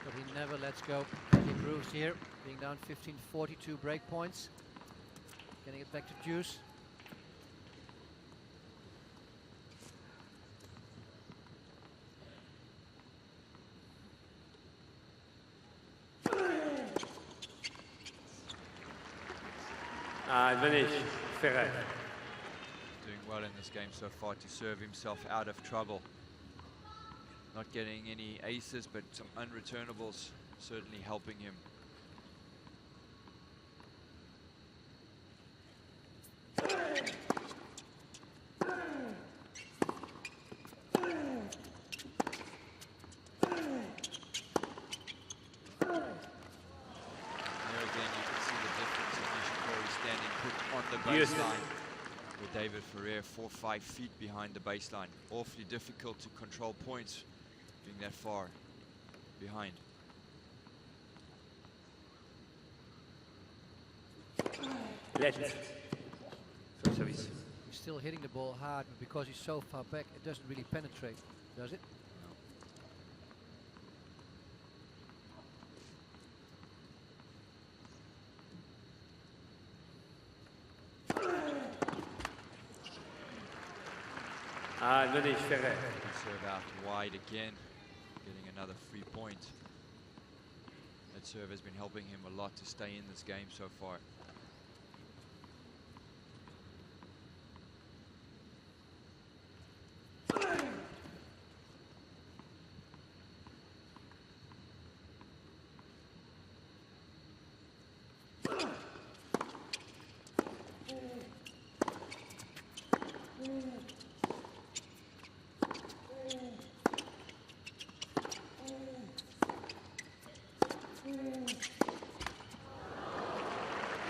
But he never lets go. He improves here, being down 15, 42 break points. Getting it back to juice. Advantage, Ferrer. Doing well in this game so far to serve himself out of trouble. Not getting any aces, but some unreturnables certainly helping him. Baseline with David Ferrer 4-5 feet behind the baseline. Awfully difficult to control points being that far behind. Left. First service. He's still hitting the ball hard, but because he's so far back, it doesn't really penetrate, does it? Advantage Ferrer. Serve out wide again, getting another free point. That serve has been helping him a lot to stay in this game so far.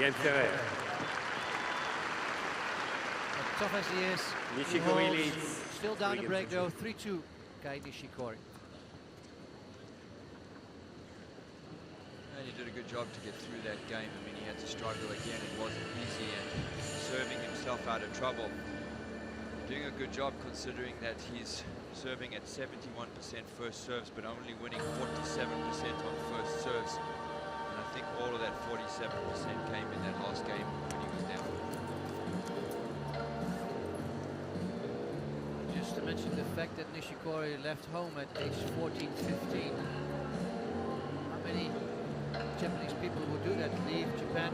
Game Ferrer. As tough as he is, Nishikori he leads. still down 3 the break games though, 3-2, Kai Nishikori. And he did a good job to get through that game. I mean, he had to struggle again. It wasn't easy, and serving himself out of trouble. Doing a good job considering that he's serving at 71% first serves, but only winning 47% on first serves. And I think all of that 47% came in that last game when he was down. Just to mention the fact that Nishikori left home at age 14, 15. How many Japanese people would do that, leave Japan?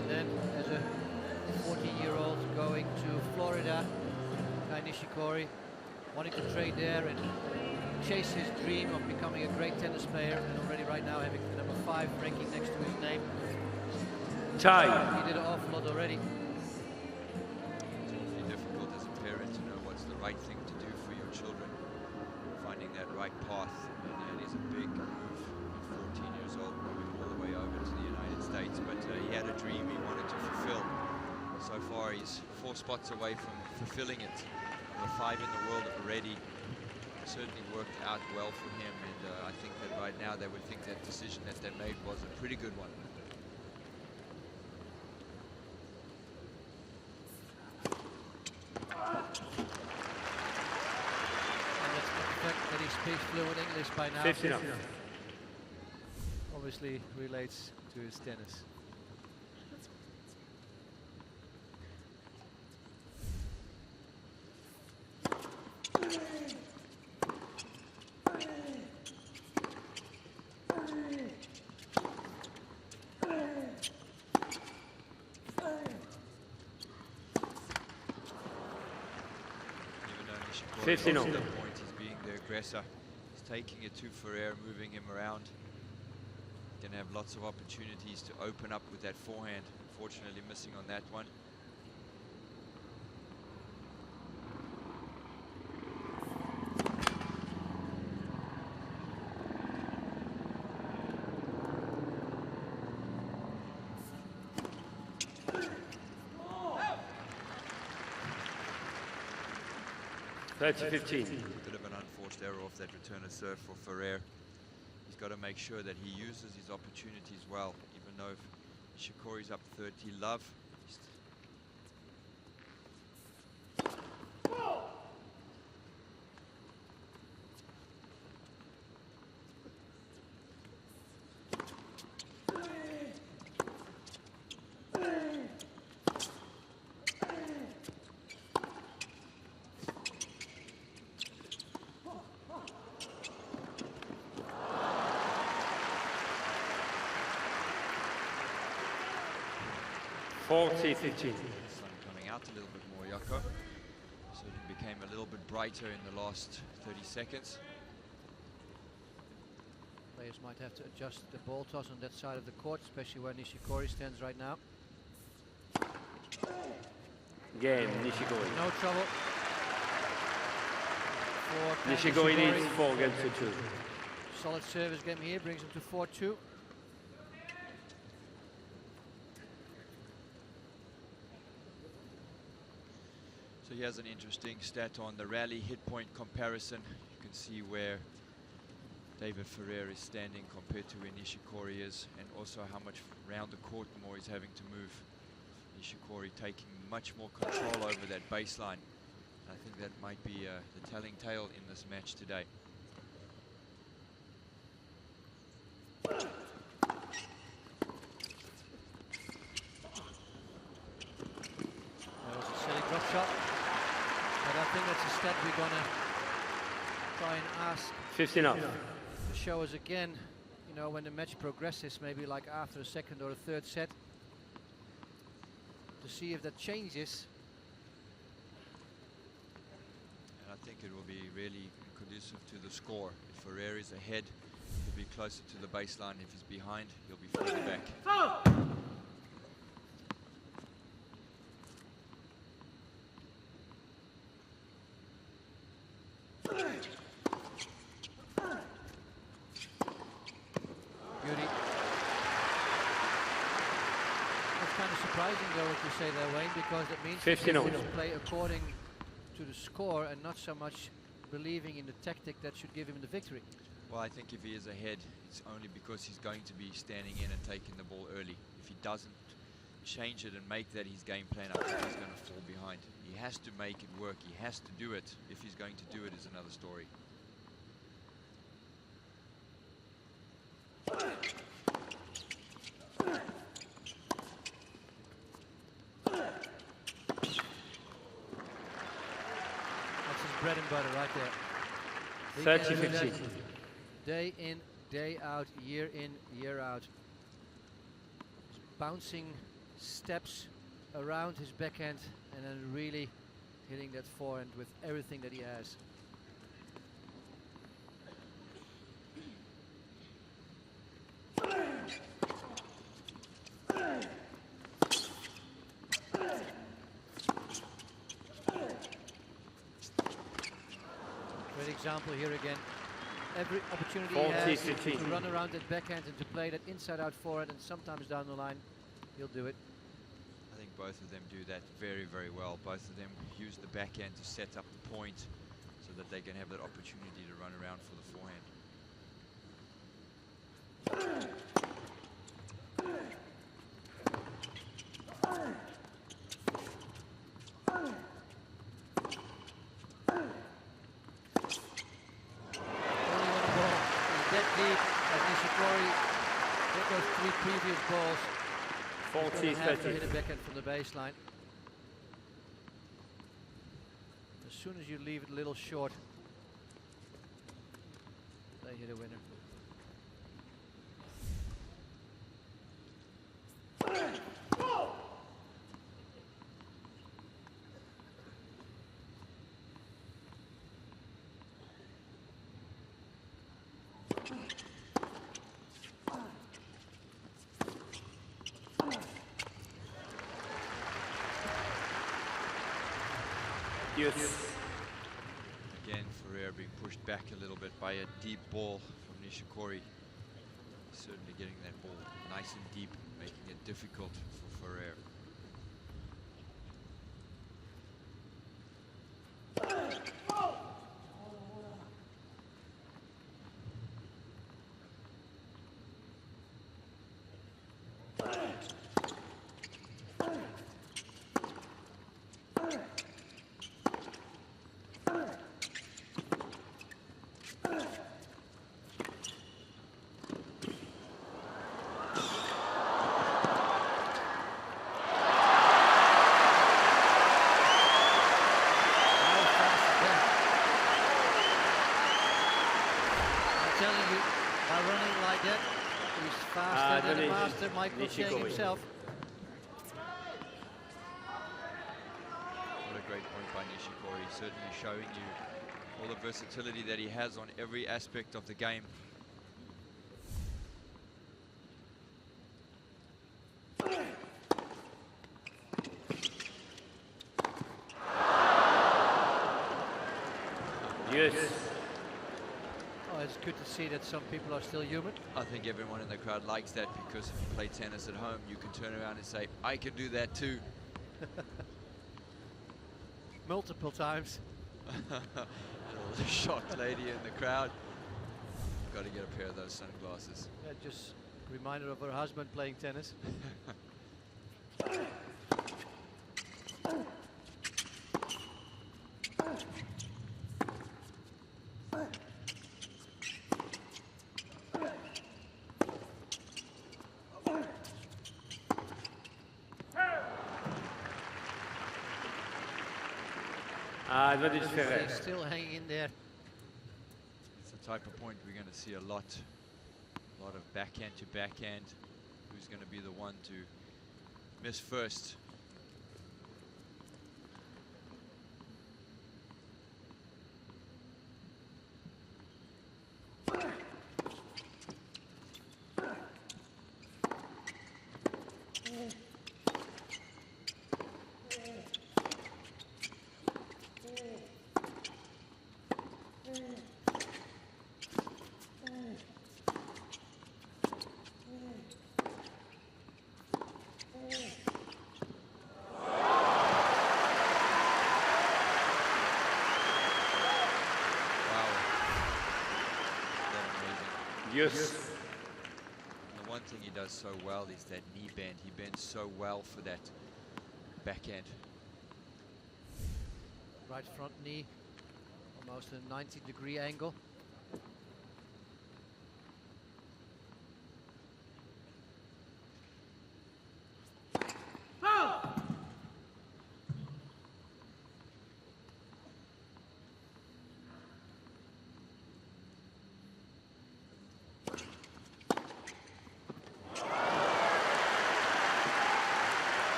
And then as a 14-year-old going to Florida, Kai Nishikori, wanting to train there and chase his dream of becoming a great tennis player, and already right now having the number 5 ranking next to his name. Tie. He did an awful lot already. It's awfully difficult as a parent to know what's the right thing to do for your children. Finding that right path, and it is a big move at 14 years old, moving all the way over to the United States. But he had a dream he wanted to fulfill. So far, he's 4 spots away from fulfilling it. Number 5 in the world already. Certainly worked out well for him, and I think that right now they would think that decision that they made was a pretty good one. That he speaks fluent English by now. 50 now. Obviously relates to his tennis. He's being the aggressor. He's taking it to Ferrer, moving him around. Going to have lots of opportunities to open up with that forehand. Unfortunately missing on that one. That's 15. Bit of an unforced error off that return of serve for Ferrer. He's got to make sure that he uses his opportunities well, even though Nishikori's up 30 love. Sun coming out a little bit more, Jaco. So it became a little bit brighter in the last 30 seconds. Players might have to adjust the ball toss on that side of the court, especially where Nishikori stands right now. Game, Nishikori. No trouble. Nishikori leads 4 games to 2. Solid service game here, brings him to 4-2. So he has an interesting stat on the rally hit point comparison. You can see where David Ferrer is standing compared to where Nishikori is, and also how much round the court more he's having to move. Nishikori taking much more control over that baseline. I think that might be the telling tale in this match today. That was a silly drop shot. But I think that's a stat we're going to try and ask 15 up. to show us again, you know, when the match progresses, maybe like after a second or a third set, to see if that changes. And I think it will be really conducive to the score. If Ferrer is ahead, he'll be closer to the baseline. If he's behind, he'll be further back. kind of surprising though what you say there, Wayne, because it means 15 you all. play according to the score and not so much believing in the tactic that should give him the victory. Well, I think if he is ahead, it's only because he's going to be standing in and taking the ball early. If he doesn't change it and make that his game plan, I think he's going to fall behind. He has to make it work. He has to do it. If he's going to do it is another story. That's his bread and butter right there. 30-50. Day in, day out, year in, year out. Bouncing steps around his backhand and then really hitting that forehand with everything that he has. Great example here again. Every opportunity he has to run around that backhand and to play that inside-out forehand, and sometimes down the line he'll do it. I think both of them do that very, very well. Both of them use the backhand to set up the point so that they can have that opportunity to run around for the forehand. Those 3 previous balls. 40, have to 30. hit a backhand from the baseline. As soon as you leave it a little short, they hit a winner. Yes. Again, Ferrer being pushed back a little bit by a deep ball from Nishikori. Certainly getting that ball nice and deep, making it difficult for Ferrer. Faster than the master, Michael Chang himself. What a great point by Nishikori, certainly showing you all the versatility that he has on every aspect of the game. Yes. Oh, it's good to see that some people are still human. I think everyone in the crowd likes that, because if you play tennis at home, you can turn around and say, I can do that too. Multiple times. A shocked lady in the crowd. Got to get a pair of those sunglasses. Yeah, just a reminder of her husband playing tennis. Advantage Ferrer. He's still hanging in there. It's the type of point we're going to see a lot of backhand to backhand. Who's going to be the one to miss first? Yes. And the one thing he does so well is that knee bend. He bends so well for that backhand. Right front knee, almost a 90-degree angle.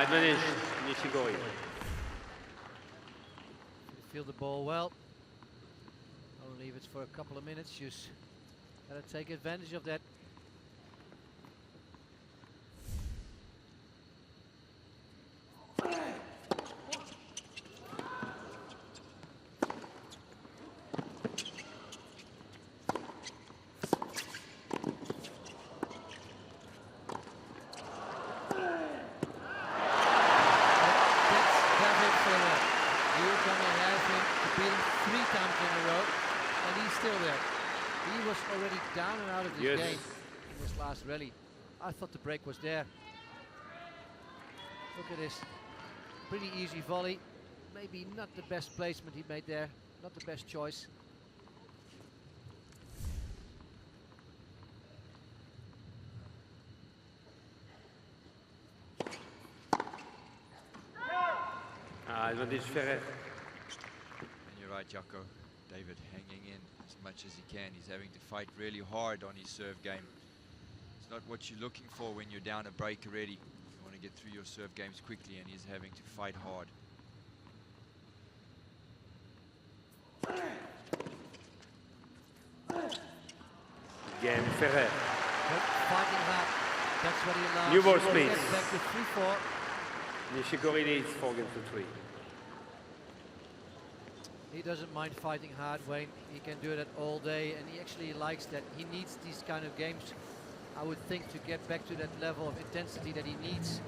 Advantage, Nishikori. Feel the ball well. Only if it's for a couple of minutes, just gotta take advantage of that. Rally. I thought the break was there. Look at this. Pretty easy volley. Maybe not the best placement he made there. Not the best choice. Advantage Ferrer. And you're right, Jocko. David hanging in as much as he can. He's having to fight really hard on his serve game. It's not what you're looking for when you're down a break already. You want to get through your serve games quickly, and he's having to fight hard. Game Ferrer. Fighting hard. That's what he allows. New ball He speed. gets back to 3-4. Nishikori needs 4 games to 3. He doesn't mind fighting hard, Wayne. He can do that all day, and he actually likes that. He needs these kind of games, I would think, to get back to that level of intensity that he needs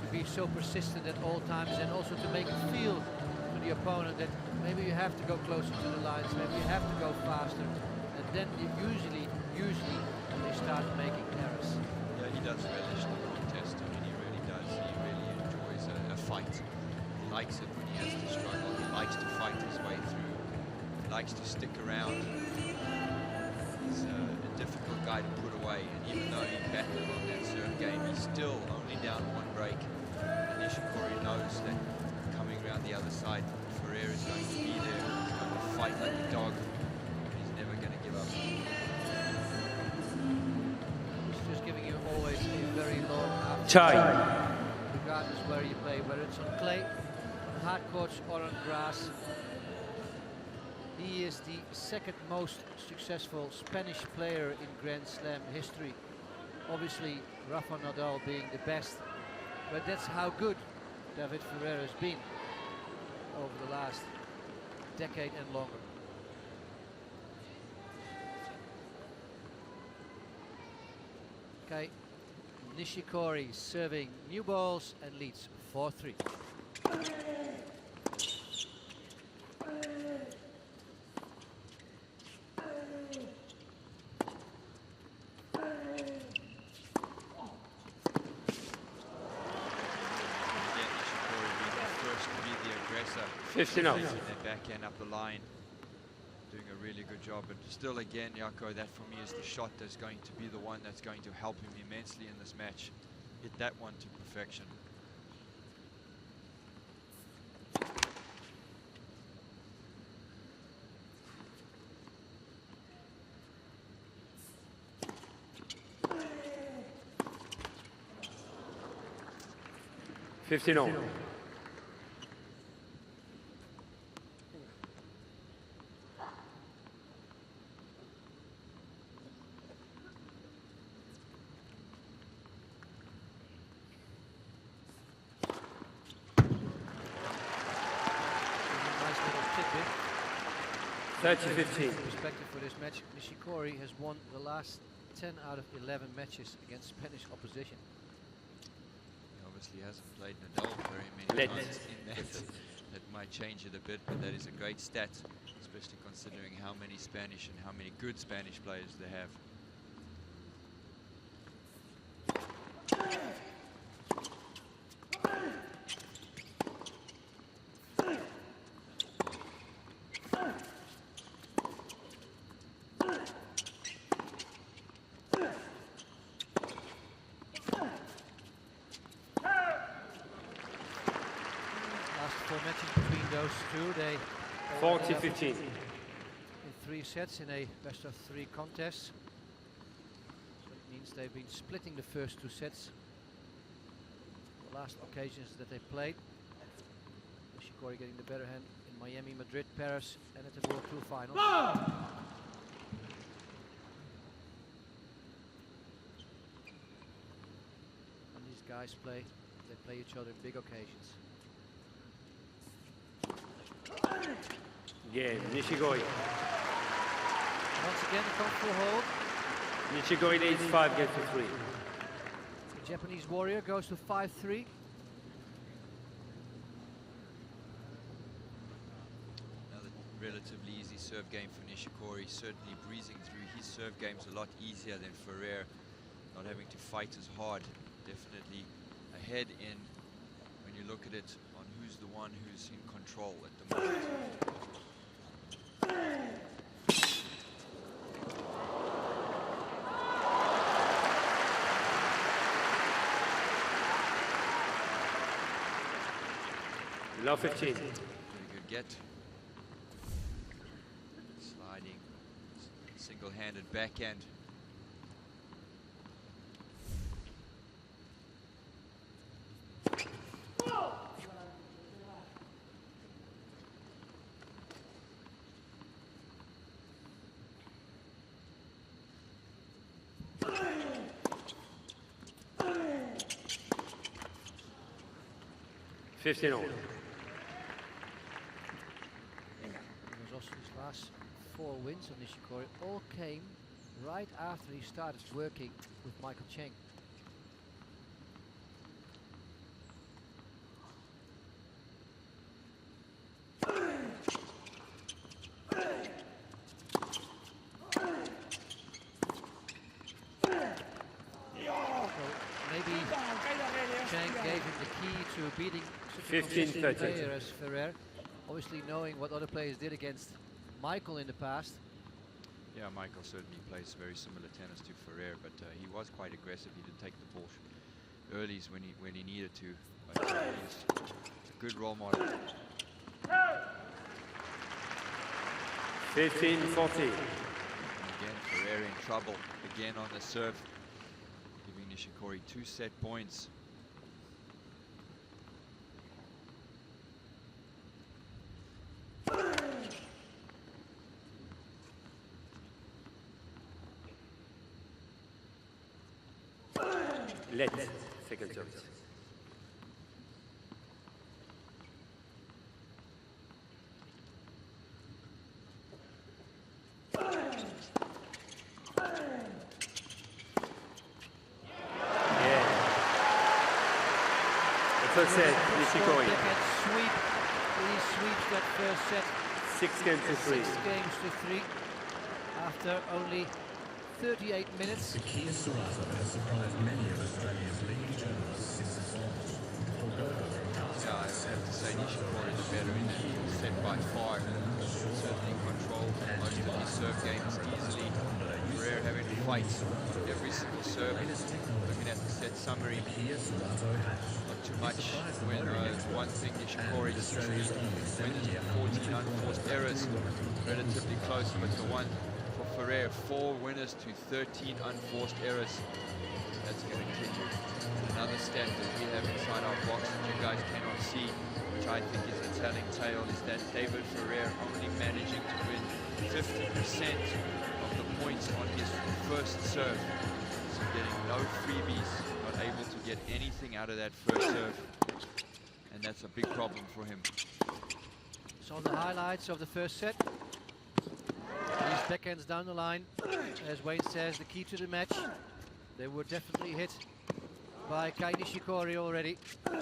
to be so persistent at all times, and also to make it feel to the opponent that maybe you have to go closer to the lines, maybe you have to go faster, and then usually they start making errors. Yeah, he does relish the contest. I mean, he really does. He really enjoys a fight. He likes it when he has to struggle. He likes to fight his way through. He likes to stick around. He's a difficult guy to put away, and even though he battled on that serve game, he's still only down 1 break. And Nishikori knows that coming around the other side, Ferrer is going to be there. He's going to fight like a dog. He's never going to give up. He's just giving you always a very long Chai. regardless where you play, whether it's on clay, on hard courts, or on grass. He is the second most successful Spanish player in Grand Slam history. Obviously, Rafa Nadal being the best, but that's how good David Ferrer has been over the last decade and longer. Okay, Nishikori serving new balls and leads 4-3. Now. That backhand up the line, doing a really good job. But still, again, Jaco, that for me is the shot that's going to be the one that's going to help him immensely in this match. Hit that one to perfection. $15. Nice little tidbit. 30-15. Perspective for this match, Nishikori has won the last 10 out of 11 matches against Spanish opposition. He obviously hasn't played Nadal very many times in that. That might change it a bit, but that is a great stat. especially considering how many Spanish and how many good Spanish players they have. Between those two, they 40-15 in 3 sets in a best of 3 contest. So it means they've been splitting the first 2 sets. The last occasions that they played, Nishikori getting the better hand in Miami, Madrid, Paris, and at the World Tour Finals. And these guys play each other in big occasions. Again, Nishikori. Once again, the comfortable hold. Nishikori needs 5 games to 3. The Japanese warrior goes to 5-3. Another relatively easy serve game for Nishikori, certainly breezing through. His serve game's a lot easier than Ferrer, not having to fight as hard. Definitely ahead in, when you look at it, on who's the one who's in control at the moment. Low 15. Very good get. Sliding, single-handed backhand. Fifteen all. His last 4 wins on Nishikori all came right after he started working with Michael Cheng. Maybe Cheng gave him the key to beating such a consistent player as Ferrer. Obviously knowing what other players did against Michael in the past. Yeah, Michael certainly plays very similar tennis to Ferrer, but he was quite aggressive. He did take the ball earlies when he needed to. But he's a good role model. 15-14. Again, Ferrer in trouble. Again on the serve, giving Nishikori 2 set points. Let second service. First set, Nishikori. Sweep. He sweeps that first set. 6 games to 3. 6 games to 3 after only 38 minutes. Kia Serrata has surprised many of Australia's leading journalists since its launch. Yeah, I have to say Nishikori is better in that set by far. Certainly controlled most of his serve games easily. Ferrer having to fight every single serve. Looking at the set summary, not too much. When one thing Nishikori usually wins 14 unforced errors, relatively close, but the one for Ferrer, 4 winners to 13 unforced errors. That's going to continue. Another stat that we have inside our box that you guys cannot see, which I think is a telling tale, is that David Ferrer only managing to win 50% of the points on his first serve. So getting no freebies, not able to get anything out of that first serve. And that's a big problem for him. So the highlights of the first set. These backhands down the line, as Wayne says, the key to the match. They were definitely hit by Kei Nishikori already. And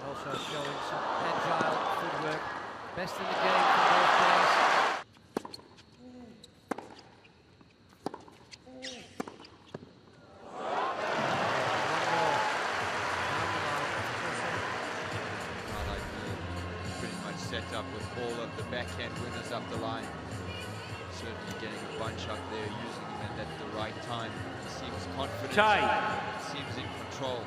also showing some agile Best in the game from both players. Pretty much set up with all of the backhand winners up the line. Certainly getting a bunch up there, using them at the right time. He seems confident, seems in control.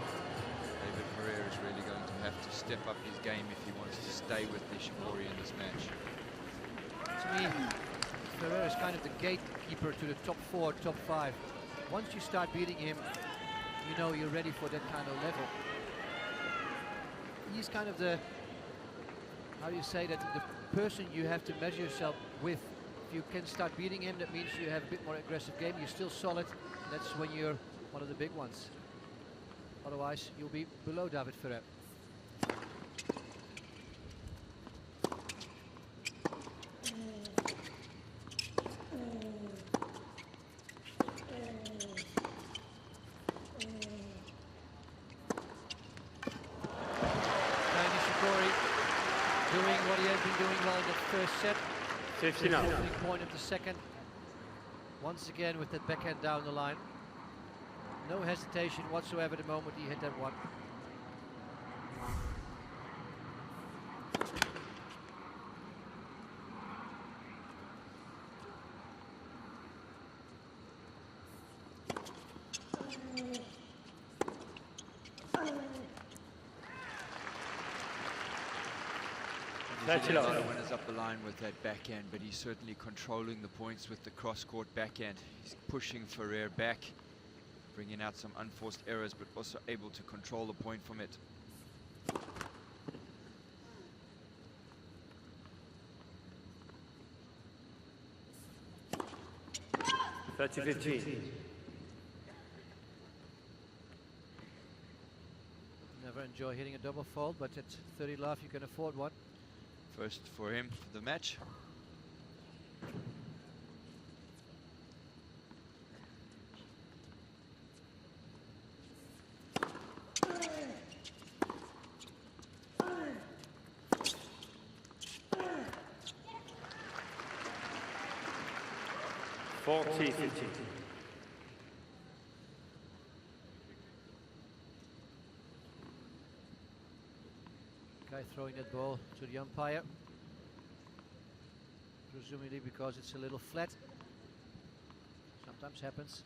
David Ferrer is really going to have to step up his game if he wants to stay with Nishikori in this match. To me, Ferrer is kind of the gatekeeper to the top 4, top 5. Once you start beating him, you know you're ready for that kind of level. He's kind of the, how do you say that, the person you have to measure yourself with. If you can start beating him, that means you have a bit more aggressive game, you're still solid, and that's when you're one of the big ones. Otherwise, you'll be below David Ferrer. Doing what he has been doing well in the first set. 59. Opening point of the second. Once again with that backhand down the line. No hesitation whatsoever the moment he hit that one. There's a lot of winners up the line with that backhand, but he's certainly controlling the points with the cross-court backhand. He's pushing Ferrer back, bringing out some unforced errors, but also able to control the point from it. Never enjoy hitting a double fault, but at 30 love you can afford one. First for him for the match. Guy throwing that ball to the umpire, presumably because it's a little flat. Sometimes happens.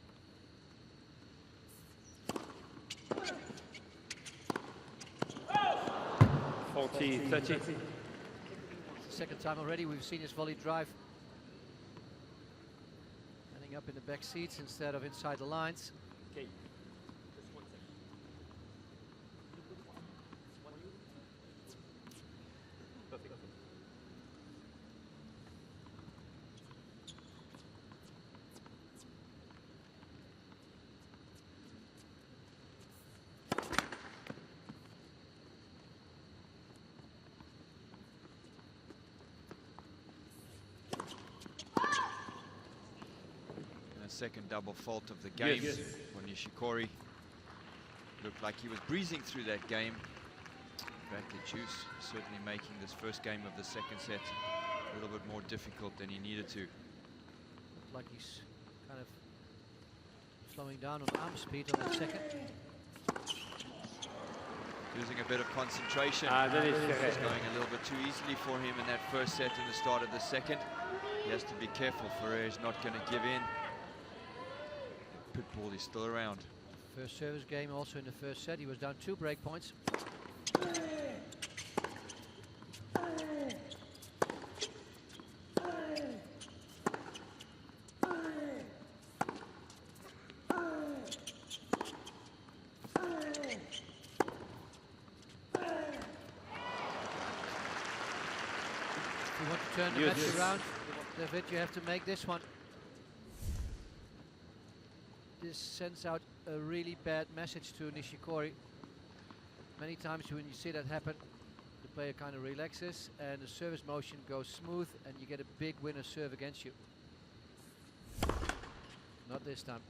It's the second time already we've seen his volley drive ending up in the back seats instead of inside the lines. Okay. Second double fault of the game for Nishikori. Looked like he was breezing through that game. Back at juice, certainly making this first game of the second set a little bit more difficult than he needed to. Looked like he's kind of slowing down on arm speed on the second. Losing a bit of concentration. It's going a little bit too easily for him in that first set and the start of the second. He has to be careful. Ferrer is not going to give in. Pitbull is still around. First service game also in the first set. He was down 2 break points. If you want to turn the match around, David, you have to make this one. This sends out a really bad message to Nishikori. Many times when you see that happen, the player kind of relaxes and the service motion goes smooth and you get a big winner serve against you. Not this time.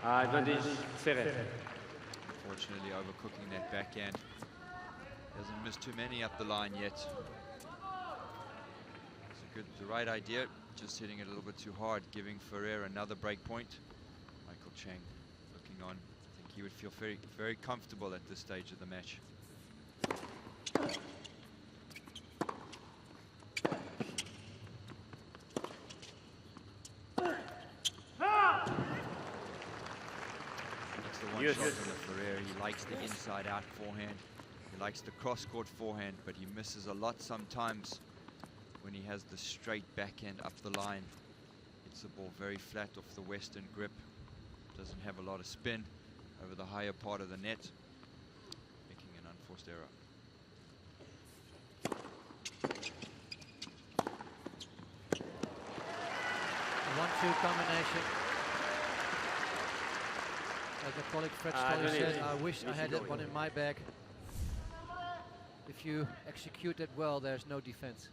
Advantage Ferrer. Unfortunately, overcooking that backhand. Hasn't missed too many up the line yet. It's the right idea, just hitting it a little bit too hard, giving Ferrer another break point. Michael Chang looking on. I think he would feel very, very comfortable at this stage of the match. That's the one shot from the Ferrer. He likes the inside-out forehand. He likes the cross-court forehand, but he misses a lot sometimes when he has the straight backhand up the line. Hits the ball very flat off the western grip. Doesn't have a lot of spin over the higher part of the net, making an unforced error. A 1-2 combination. As my colleague Fred Stoller said, I wish I had that one in my bag. If you execute it well, there's no defense.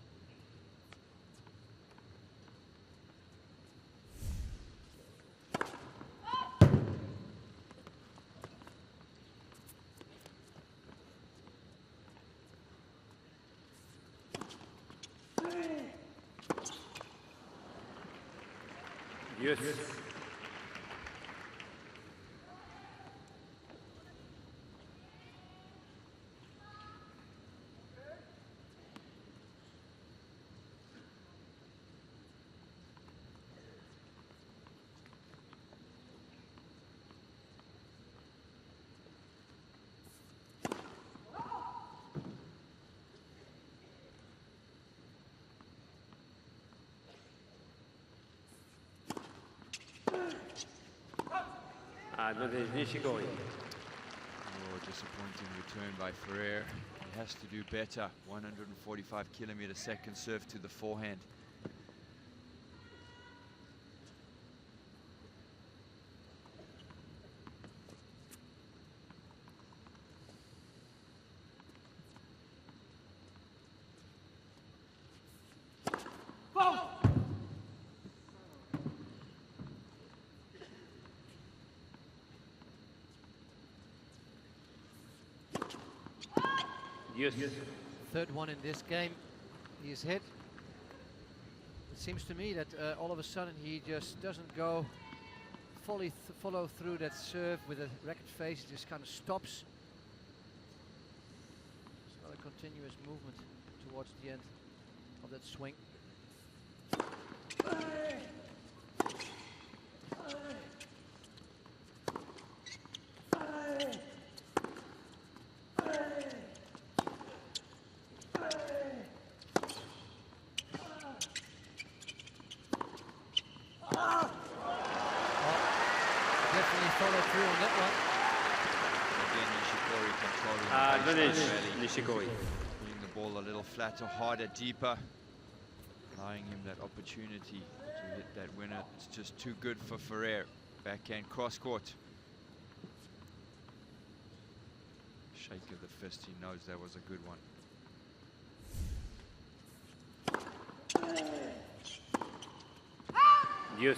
Yes. Advantage Nishikori. Oh, disappointing return by Ferrer. He has to do better. 145 km/s serve to the forehand. Yes. Third one in this game. He's hit. It seems to me that all of a sudden he just doesn't go fully follow through that serve with a racket face. He just kind of stops. It's not a continuous movement towards the end of that swing. Nishikori. Putting the ball a little flatter, harder, deeper, allowing him that opportunity to hit that winner. It's just too good for Ferrer. Backhand cross court. Shake of the fist, he knows that was a good one. Yes.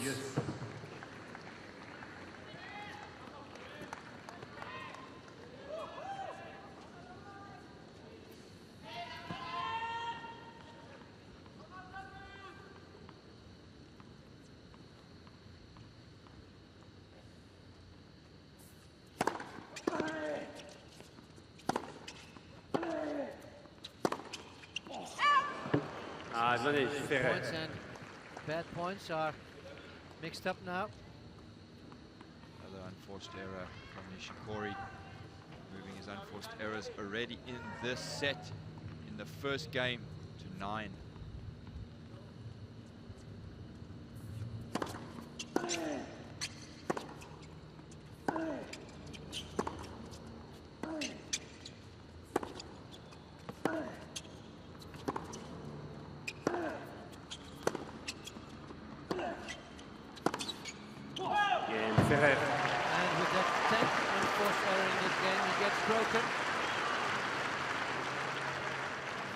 Points and bad points are mixed up now. Another unforced error from Nishikori, moving his unforced errors already in this set, in the first game, to 9.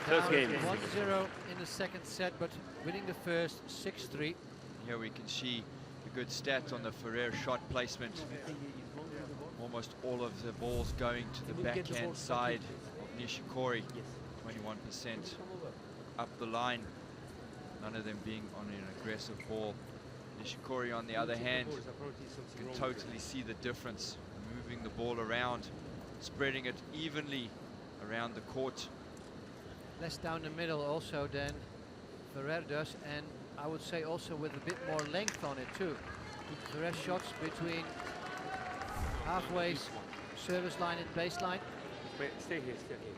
First game. 1-0 in the second set, but winning the first 6-3. Here we can see a good stat on the Ferrer shot placement. Almost all of the balls going to the backhand side of Nishikori, 21% up the line, none of them being on an aggressive ball. Nishikori, on the other hand, you can totally see the difference, moving the ball around, spreading it evenly around the court. Less down the middle also than Ferrer does, and I would say also with a bit more length on it too. Ferrer shots between halfway service line and baseline. Stay here, stay here.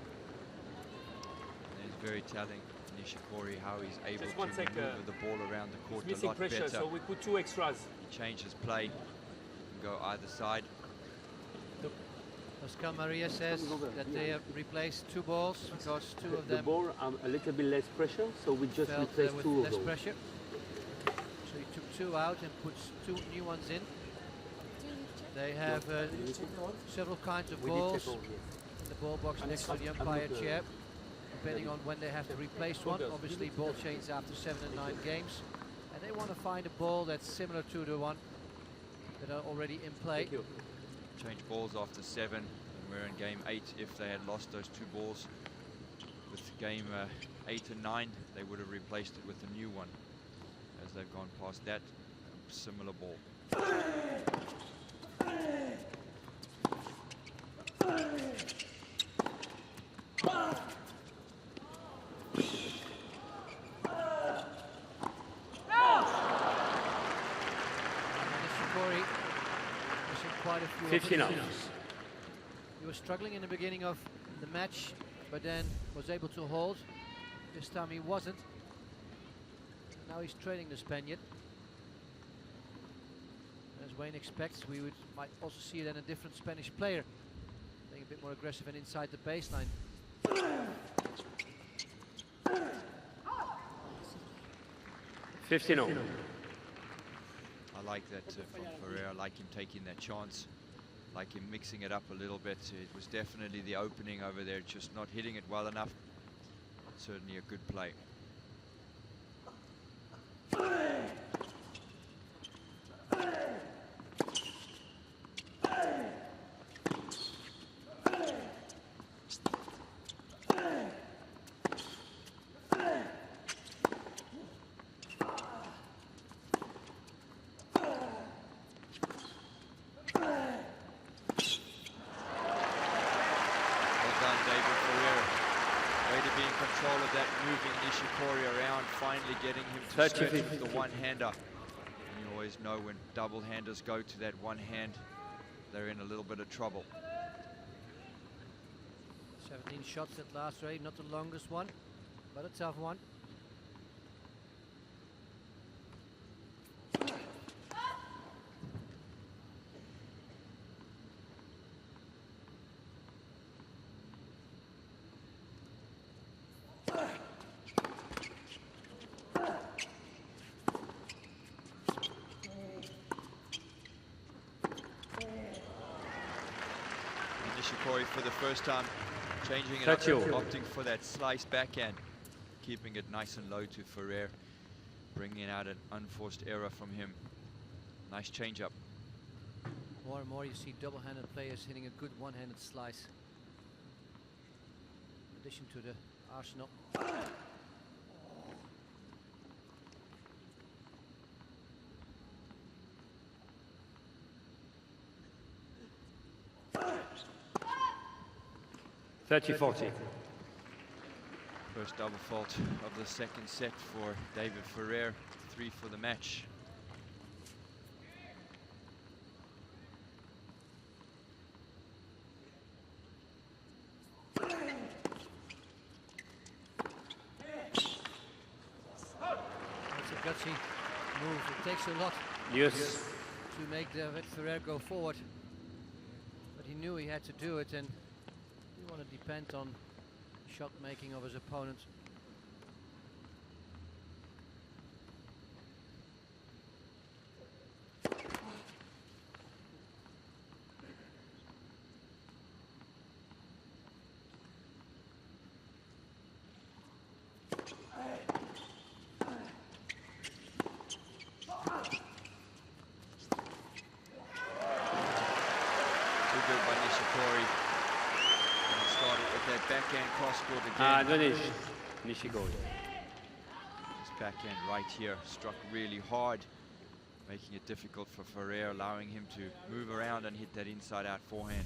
And it's very telling, Nishikori, how he's able Just to one sec, maneuver the ball around the court a missing lot pressure, better. so we put 2 extras. He changes play, can go either side. Oscar Maria says that they have replaced 2 balls because 2 of The them ball a little bit less pressure, so we just felt replaced with 2 of less those. pressure. So he took 2 out and puts 2 new ones in. They have several kinds of balls in the ball box next to the umpire chair, depending on when they have to replace one. Obviously, ball changes after 7 and 9 games, and they want to find a ball that's similar to the one that are already in play. Change balls after 7, and we're in game 8. If they had lost those 2 balls with game 8 and 9, they would have replaced it with a new one. As they've gone past that, a similar ball. Nishikori missing quite a few 15 out. opportunities. He was struggling in the beginning of the match, but then was able to hold. This time he wasn't. Now he's trailing the Spaniard. As Wayne expects, might also see then a different Spanish player, being a bit more aggressive and inside the baseline. $15. I like that from Ferrer. I like him taking that chance, like him mixing it up a little bit. It was definitely the opening over there, just not hitting it well enough. Certainly a good play. Getting him to stretch with the one-hander. And you always know when double-handers go to that one hand, they're in a little bit of trouble. 17 shots at last raid, not the longest one, but a tough one. For the first time, changing it up, opting for that slice backhand, keeping it nice and low to Ferrer, bringing out an unforced error from him. Nice change up. More and more you see double-handed players hitting a good one-handed slice. In addition to the arsenal. $30-40. First double fault of the second set for David Ferrer, 3 for the match. That's a gutsy move. It takes a lot to make David Ferrer go forward. But he knew he had to do it, and you want to depend on shot making of his opponent. that backhand cross-court again. Nishikori. His backhand right here struck really hard, making it difficult for Ferrer, allowing him to move around and hit that inside-out forehand.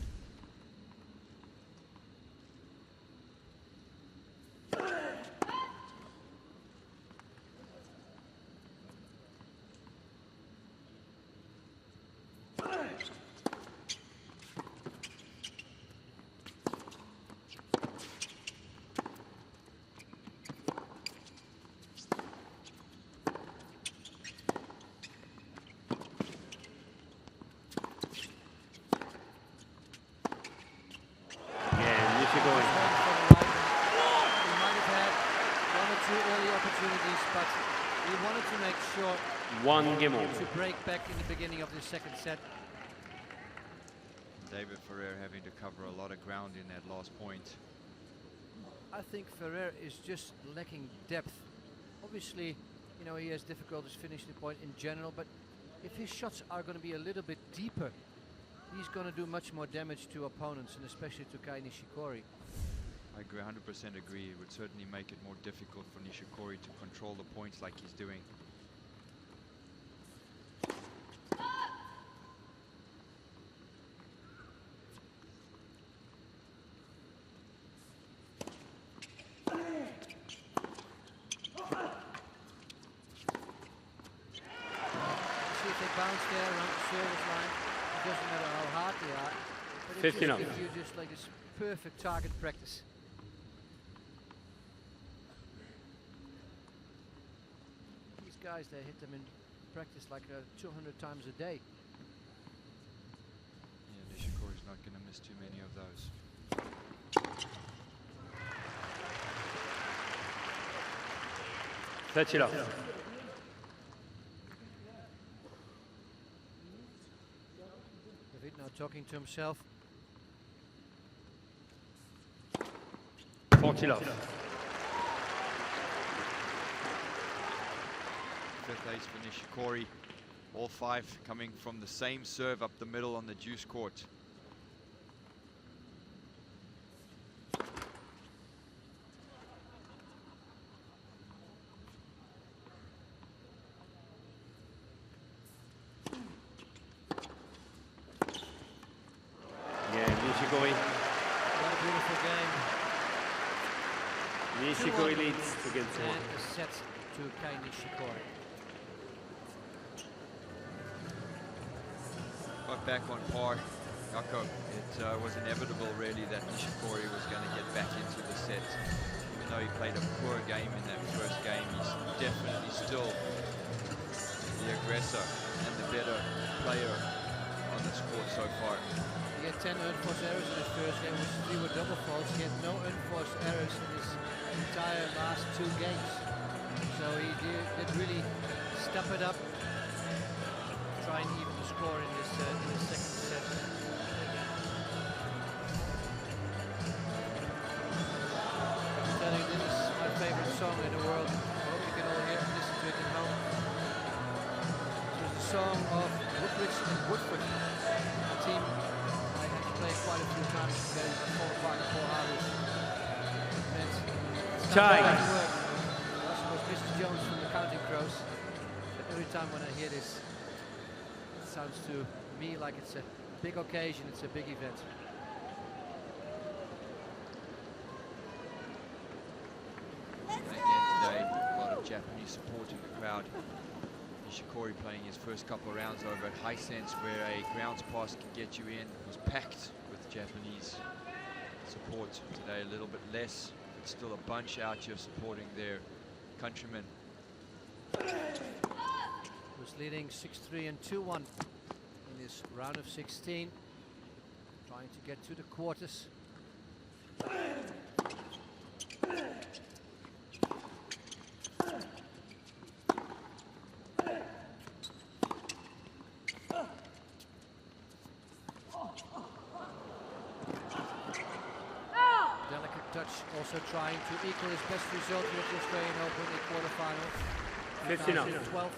To break back in the beginning of the second set. David Ferrer having to cover a lot of ground in that last point. I think Ferrer is just lacking depth. Obviously, you know, he has difficulties finishing the point in general, but if his shots are going to be a little bit deeper, he's going to do much more damage to opponents, and especially to Kai Nishikori. I agree, 100% agree. It would certainly make it more difficult for Nishikori to control the points like he's doing. There around the service line. It doesn't matter how hard they are, but it 15 just up. gives you just like this perfect target practice. These guys, they hit them in practice like 200 times a day. Yeah, Nishikori's not going to miss too many of those. Touch it off. David now talking to himself. 40 love. Fifth ace for Nishikori. All five coming from the same serve up the middle on the juice court. Nishikori leads against one. And a set to Kai Nishikori. Got back on par. Jaco, it was inevitable really that Nishikori was going to get back into the set. Even though he played a poor game in that first game, he's definitely still the aggressor and the better player on this court so far. He had 10 unforced errors in his first game, which 3 were double faults. He had no unforced errors in his entire last 2 games. So he did really step it up, try and even the score in this second set. I'm telling you, this is my favorite song in the world. I hope you can all hear and listen to it at home. It was the song of Woodbridge and Woodford, a team I had to play quite a few times together at Paul Park and Paul Harris. Chai. Was Mrs. Jones from the Counting Crows. But every time when I hear this, it sounds to me like it's a big occasion, it's a big event. And again today, a lot of Japanese support in the crowd. Nishikori playing his first couple of rounds over at Hisense, where a grounds pass can get you in. It was packed with Japanese support. Today a little bit less. Still a bunch out here supporting their countrymen. Who's leading 6-3 and 2-1 in this round of 16. Trying to get to the quarters. Touch also trying to equal his best result with the Australian Open in the quarterfinal. 15-12.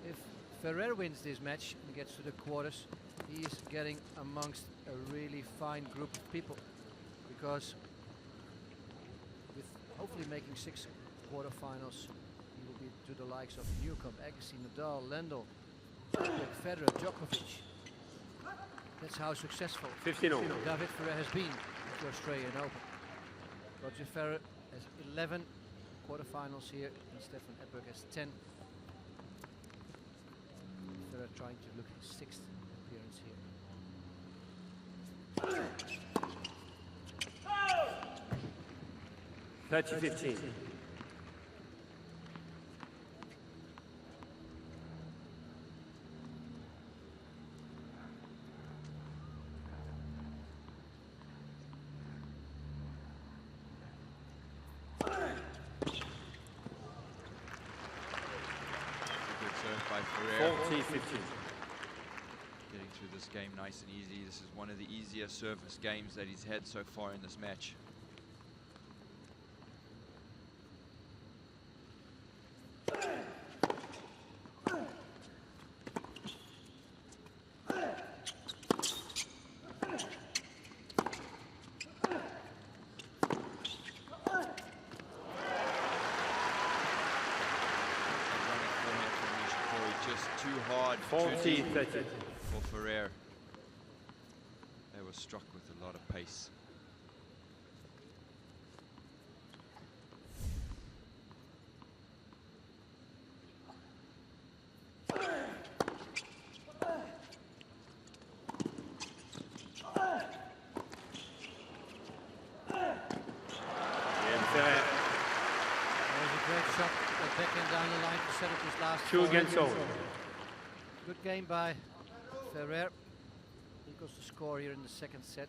If Ferrer wins this match and gets to the quarters, he is getting amongst a really fine group of people, because with hopefully making 6 quarterfinals, he will be to the likes of Newcomb, Agassi, Nadal, Lendl, Federer, Djokovic. That's how successful 15-all. David Ferrer has been at the Australian Open. Roger Federer has 11 quarterfinals here, and Stefan Edberg has 10. Federer trying to look at his 6th appearance here. 30-15. By Ferrer. 40-15. Getting through this game nice and easy. This is one of the easier service games that he's had so far in this match. Too hard 40-30 for Ferrer. They were struck with a lot of pace. Backhand down the line to set up his last 2 against 0. Good game by Ferrer. Equals the score here in the 2nd set.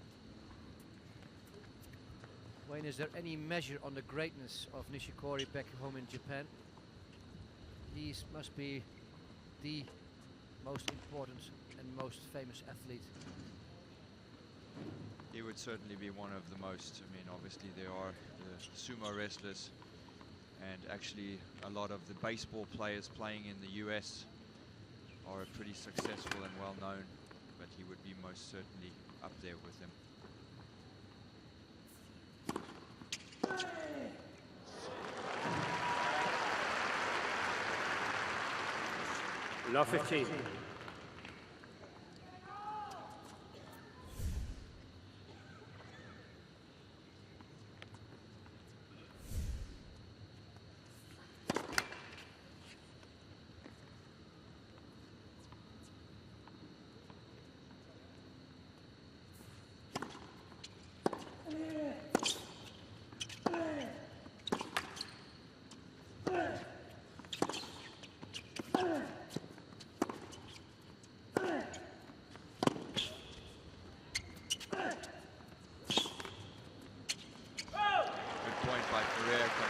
Wayne, is there any measure on the greatness of Nishikori back home in Japan? He must be the most important and most famous athlete. He would certainly be one of the most. I mean, obviously there are the sumo wrestlers, and actually a lot of the baseball players playing in the US are pretty successful and well known, but he would be most certainly up there with them. Love 15.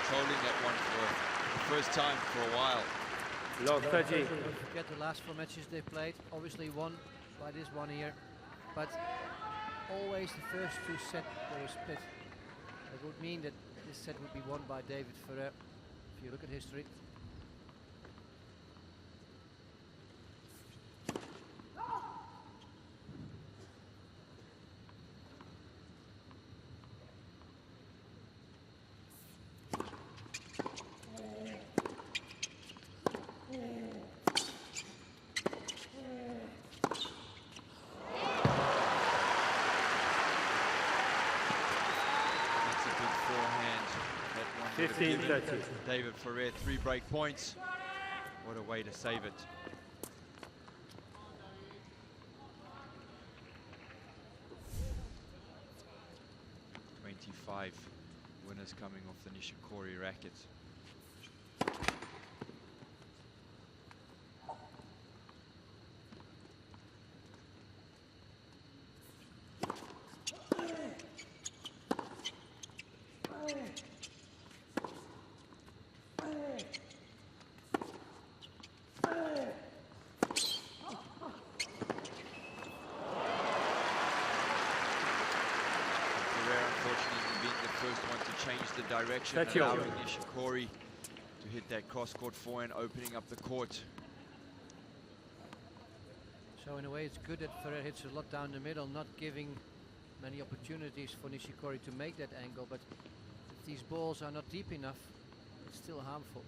Controlling that one for the first time for a while. Love 30. Don't forget the last 4 matches they played, obviously won by this one here, but always the first 2 sets they were split. That would mean that this set would be won by David Ferrer, if you look at history. That's a big forehand. That one would have given 15-30. David Ferrer 3 break points. What a way to save it. Winners coming off the Nishikori racket. Direction, allowing Nishikori to hit that cross-court forehand, opening up the court. So in a way, it's good that Ferrer hits a lot down the middle, not many opportunities for Nishikori to make that angle, but if these balls are not deep enough, it's still harmful.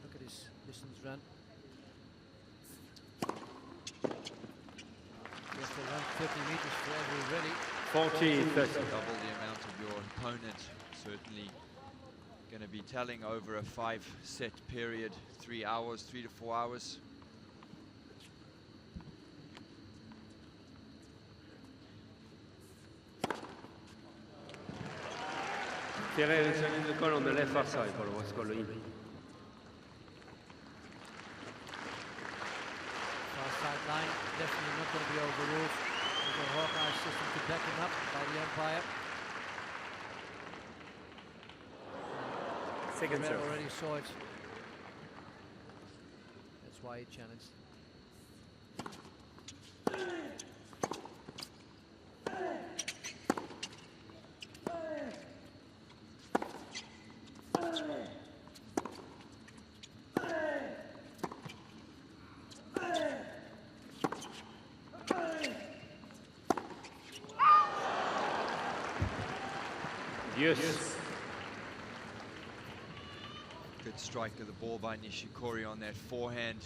Look at his distance run. You have to run 30 meters for every rally. 40, 30. Double the amount of your opponent. Certainly going to be telling over a 5-set period, 3 hours, 3 to 4 hours. Tirez the call on the left far side for what's called in. Far side line, definitely not going to be overruled. With a Hawkeye system to back him up by the umpire. Second serve. Already saw it. That's why he challenged. Yes. Good strike of the ball by Nishikori on that forehand.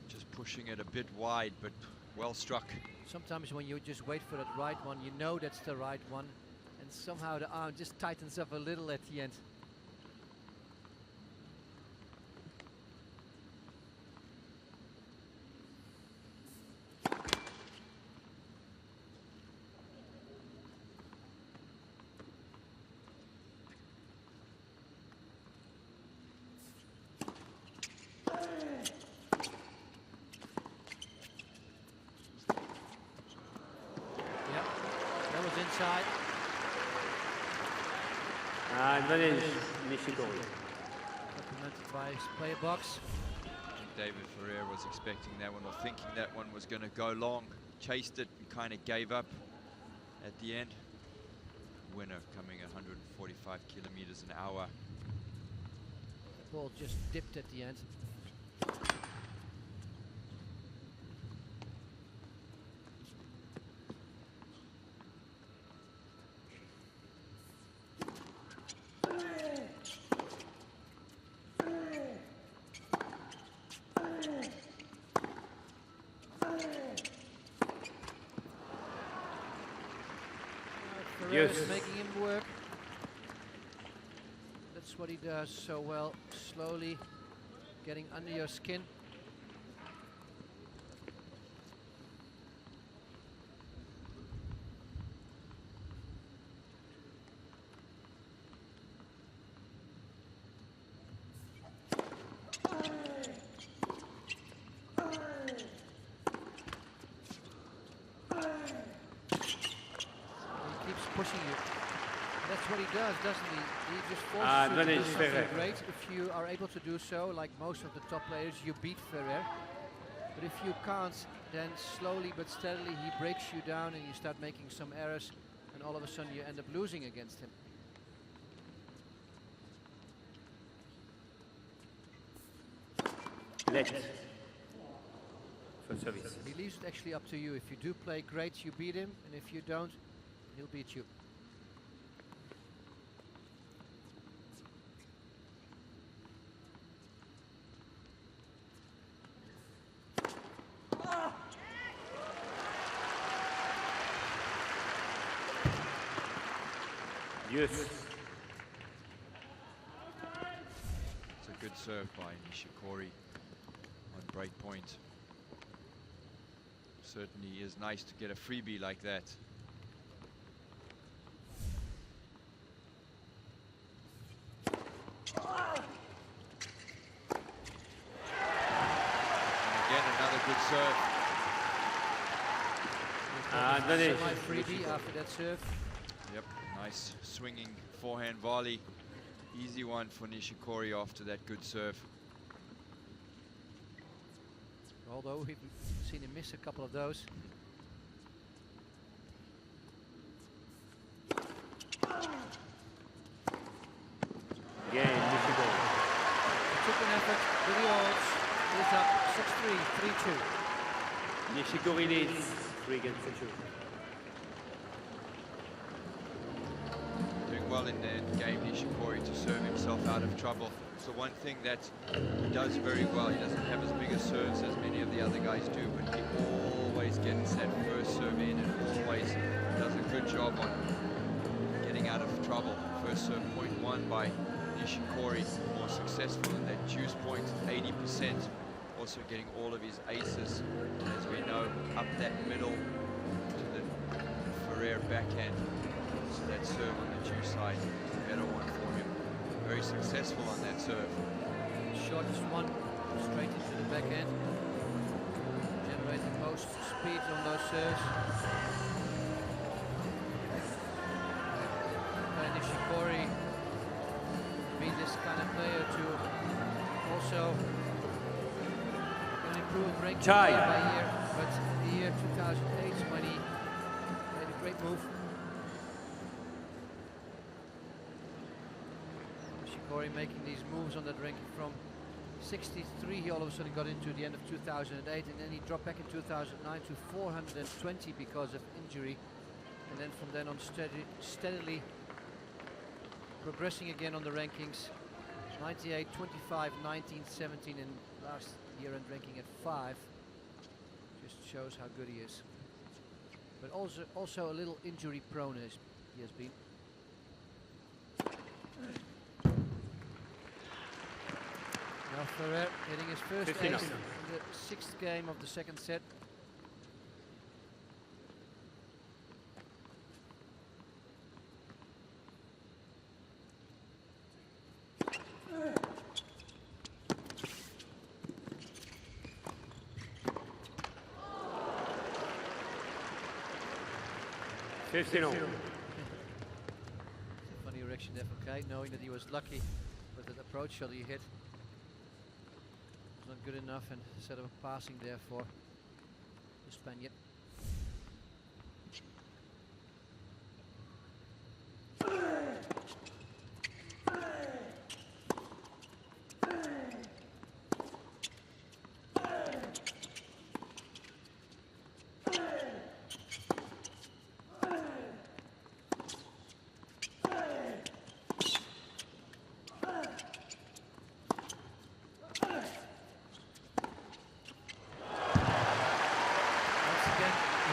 Just pushing it a bit wide, but well struck. Sometimes when you just wait for that right one, you know that's the right one, and somehow the arm just tightens up a little at the end. Inside. Advantage Nishikori. Supplemented by his player box. I think David Ferrer was expecting that one or thinking that one was going to go long. Chased it and kind of gave up at the end. Winner coming at 145 kilometers an hour. The ball just dipped at the end. Yes. Making him work. That's what he does so well. Slowly getting under your skin. Pushing you. That's what he does, doesn't he? He just forces you to do something great. If you are able to do so, like most of the top players, you beat Ferrer. But if you can't, then slowly but steadily he breaks you down and you start making some errors, and all of a sudden you end up losing against him. Left. For service. He leaves it actually up to you. If you do play great, you beat him, and if you don't, he'll beat you. Yes. It's a good serve by Nishikori on break point. Certainly is nice to get a freebie like that. Good serve. Semi-freebie after that serve. Yep, nice swinging forehand volley. Easy one for Nishikori after that good serve. Although we've seen him miss a couple of those. Again, Nishikori. Took an effort with the odds. Is up 6-3, 3-2. Nishikori leads 3 against 2. well in the game, Nishikori, to serve himself out of trouble. It's the one thing that he does very well. He doesn't have as big a serves as many of the other guys do, but he always gets that first serve in and always does a good job on getting out of trouble. First serve point won by Nishikori, more successful in that juice point, 80%. Also getting all of his aces, as we know, up that middle to the Ferrer backhand. So that serve on the juice side is a better one for him. Very successful on that serve. Shortest one, straight into the backhand. Generating most speed on those serves. Nishikori being this kind of player to also improved ranking year by year, but the year 2008 when he made a great move. Nishikori making these moves on that ranking from 63, he all of a sudden got into the end of 2008, and then he dropped back in 2009 to 420 because of injury, and then from then on steadily progressing again on the rankings. 98, 25, 19, 17, and last year-end ranking at 5. Just shows how good he is. But also a little injury prone as he has been. Now Ferrer hitting his first ace in the 6th game of the 2nd set. It's a funny reaction there from Kate, knowing that he was lucky with the approach shot he hit. It was not good enough, and instead of passing there for the Spaniard.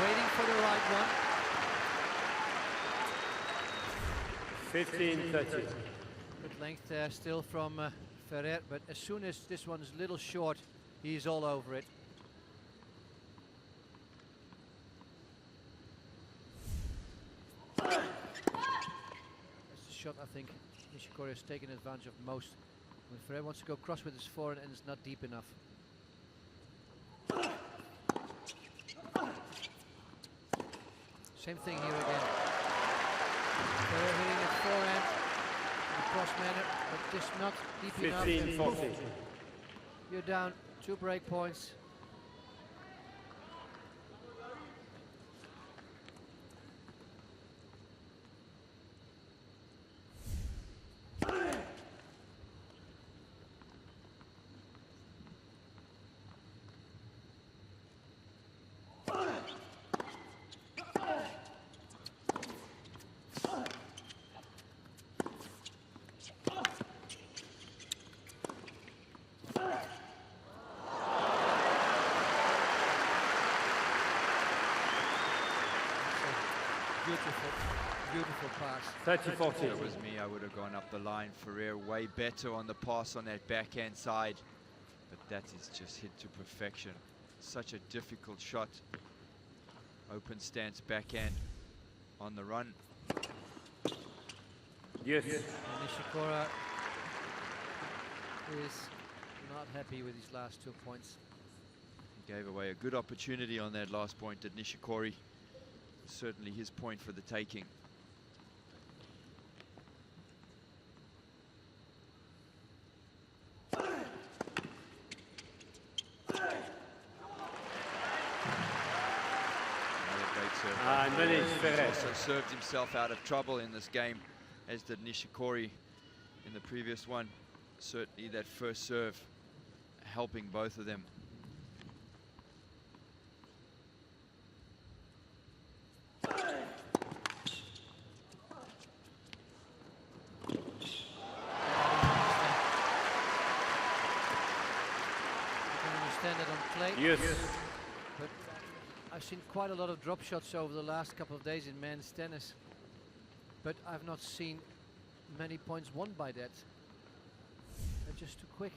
Waiting for the right one. 15-30. Good length there still from Ferrer, but as soon as this one is a little short, he's all over it. That's the shot I think Nishikori has taken advantage of most. When Ferrer wants to go cross with his forehand and it's not deep enough. Same thing here again. Ferrer hitting it forehand, the cross manner, but just not deep enough. 15-40. You're down 2 break points. Beautiful pass. 30-40. If it was me, I would have gone up the line. Ferrer way better on the pass on that backhand side, but that is just hit to perfection. Such a difficult shot. Open stance backhand on the run. Yes. Nishikori is not happy with his last 2 points. He gave away a good opportunity on that last point at Nishikori. Certainly his point for the taking. And then it's Ferrer. Also served himself out of trouble in this game, as did Nishikori in the previous one. Certainly that first serve helping both of them. understand that on clay. Yes. But I've seen quite a lot of drop shots over the last couple of days in men's tennis. But I've not seen many points won by that. They're just too quick.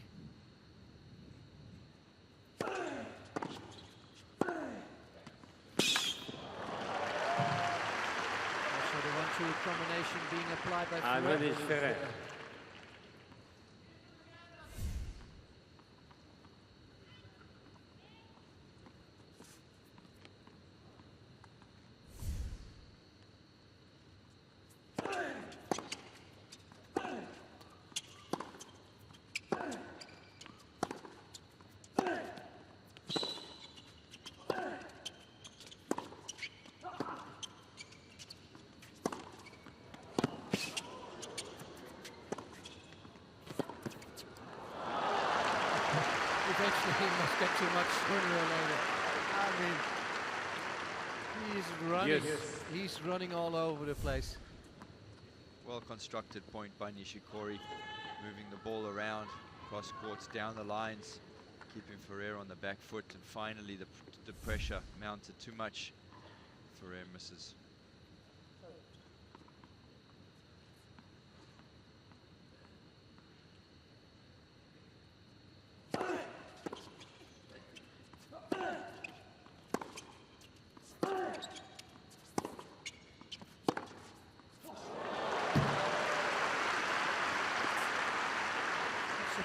Also the 1-2 combination being applied by Ferrer. Eventually he must get too much sooner or later. I mean, he's running. Yes. He's running all over the place. Well constructed point by Nishikori, moving the ball around, cross courts, down the lines, keeping Ferrer on the back foot, and finally the pressure mounted too much. Ferrer misses.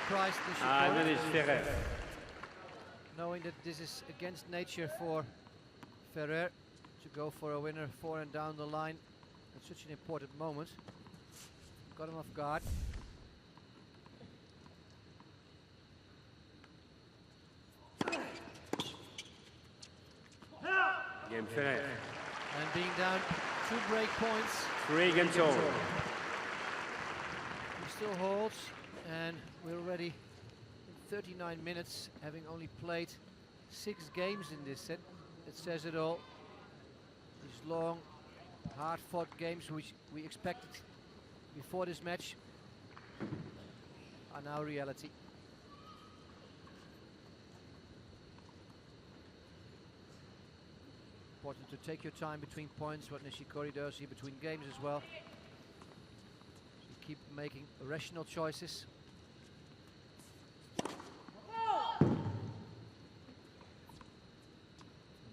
Surprised Nishikori, knowing that this is against nature for Ferrer to go for a winner forehand down the line at such an important moment. Got him off guard. Game Ferrer. And being down 2 break points. 3 games over. He still holds, and we're already in 39 minutes, having only played 6 games in this set. It says it all. These long, hard-fought games which we expected before this match are now reality. Important to take your time between points, what Nishikori does here between games as well. So keep making rational choices. And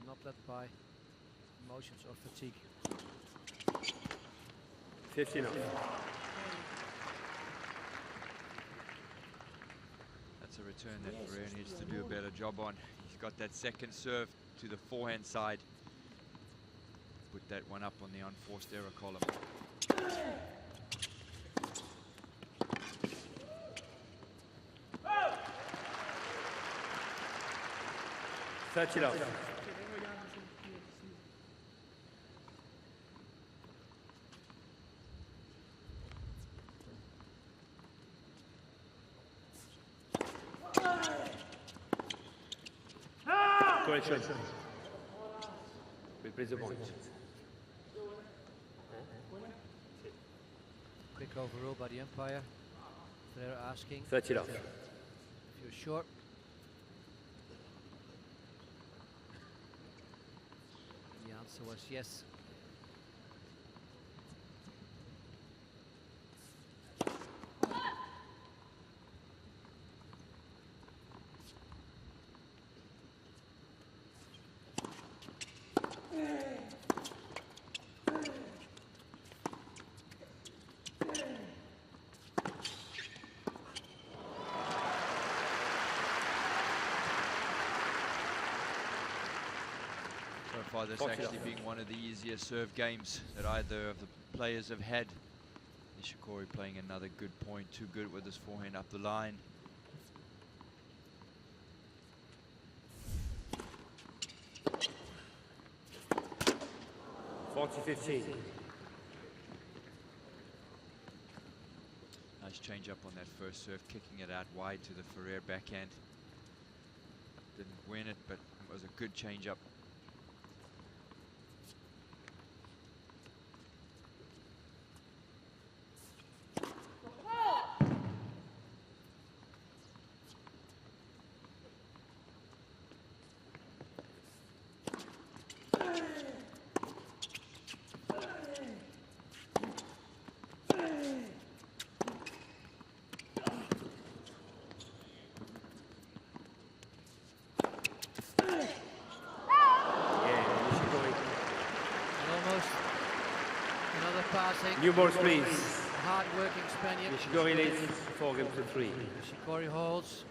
not led by emotions or fatigue. 15 off. That's a return that Ferrer needs to do a better job on. He's got that second serve to the forehand side. Put that one up on the unforced error column. Touch it off. Correction. We praise the point. Quick overrule by the umpire. They're asking Touch it off. if you're sure. The answer was yes. So far, this actually being one of the easier serve games that either of the players have had. Nishikori playing another good point, too good with his forehand up the line. (40-15). Nice change up on that first serve, kicking it out wide to the Ferrer backhand. Didn't win it, but it was a good change up. New balls, please. Hard-working Spaniard. Nishikori leads 4-3. Nishikori holds.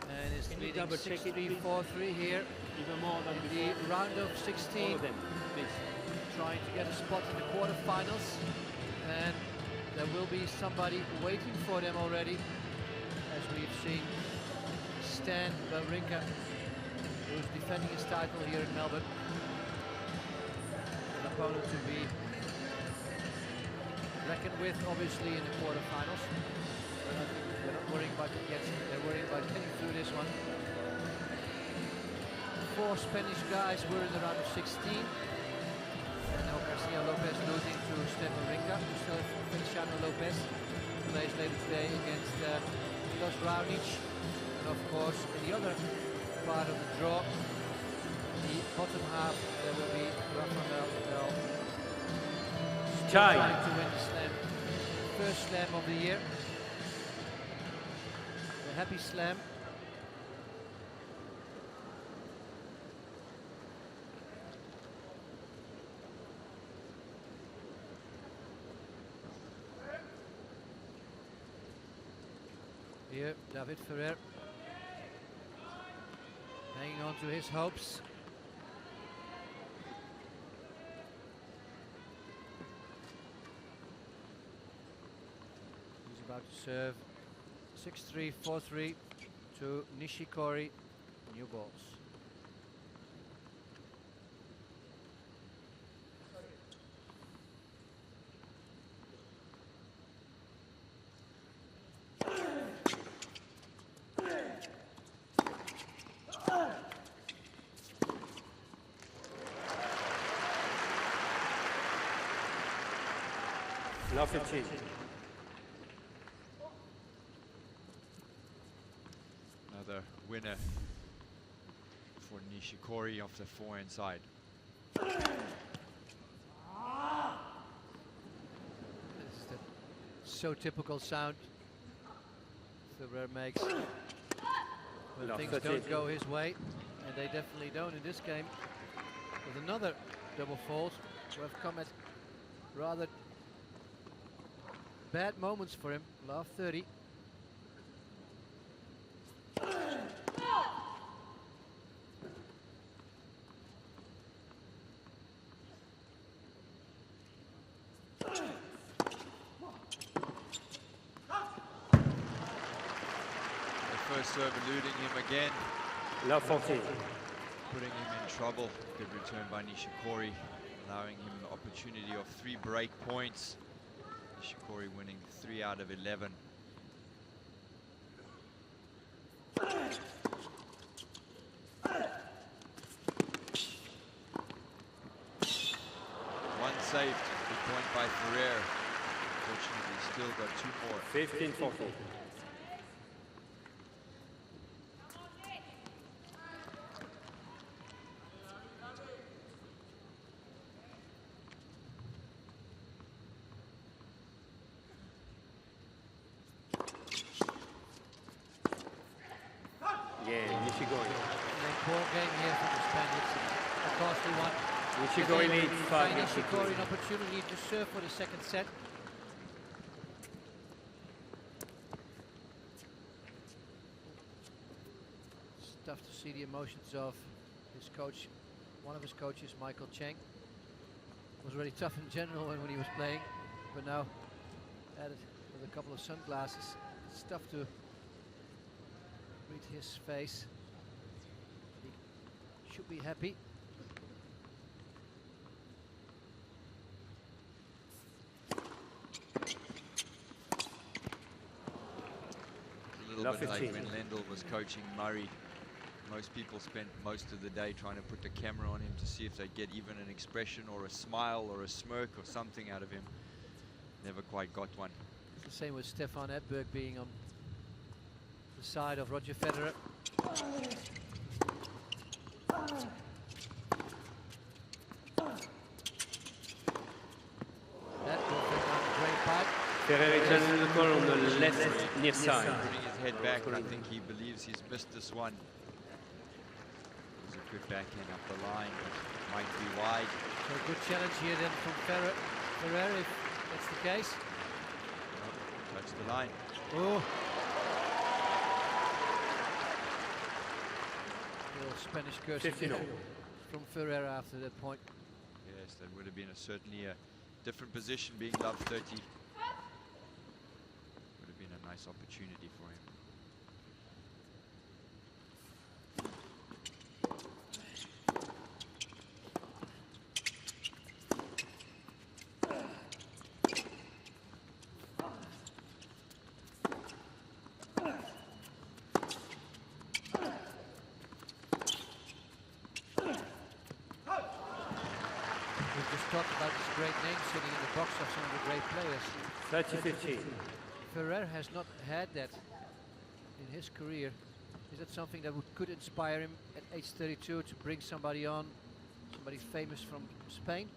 And is leading 6-3, 4-3 here. Even more than in the round of 16. All of them, please. Trying to get a spot in the quarterfinals. And there will be somebody waiting for them already. As we've seen Stan Wawrinka, who's defending his title here in Melbourne. An opponent to be reckoned with, obviously, in the quarterfinals. They're not worrying about it yet. They're worrying about getting through this one. 4 Spanish guys were in the round of 16. And now Garcia Lopez losing to Stan Wawrinka. We still have Feliciano Lopez, who plays later today against Milos Raonic. And of course, in the other part of the draw, the bottom half, there will be Rafael Nadal trying to win the slam. First slam of the year. The happy slam. Here, David Ferrer hanging on to his hopes. He's about to serve 6-3, 4-3 to Nishikori. New balls. Now 15. Another winner for Nishikori off the forehand side. This is the so typical sound Ferrer makes when No, things 13. don't go his way, and they definitely don't in this game. With another double fault, who have come at rather bad moments for him. Love 30. First serve eluding him again. Love 14. Putting him in trouble. Good return by Nishikori, allowing him the opportunity of 3 break points. Nishikori winning 3 out of 11. One saved. Good point by Ferrer. Unfortunately, still got 2 more. 15-14. Poor game here for the Spaniards. A costly one. Nishikori leads 5. Nishikori an opportunity to serve for the second set. It's tough to see the emotions of his coach. One of his coaches, Michael Cheng, was really tough in general when he was playing, but now added with a couple of sunglasses. It's tough to read his face. Should be happy. A little bit like when Lendl was coaching Murray. Most people spent most of the day trying to put the camera on him to see if they'd get even an expression or a smile or a smirk or something out of him. Never quite got one. It's the same with Stefan Edberg being on the side of Roger Federer. Ferrer returns the call on the left near side. Putting his head back, I think he believes he's missed this one. There's a good backhand up the line, but might be wide. So a good challenge here then from Ferrer. Ferrer, if that's the case. Touch the line. Oh. Little Spanish cursing from Ferrer after that point. Yes, that would have been certainly a different position, being love 30. Would have been a nice opportunity for him. We've just talked about this great name sitting in the box of some of the great players. 30-15. Ferrer has not had that in his career. Is that something that could inspire him at age 32 to bring somebody on, somebody famous from Spain?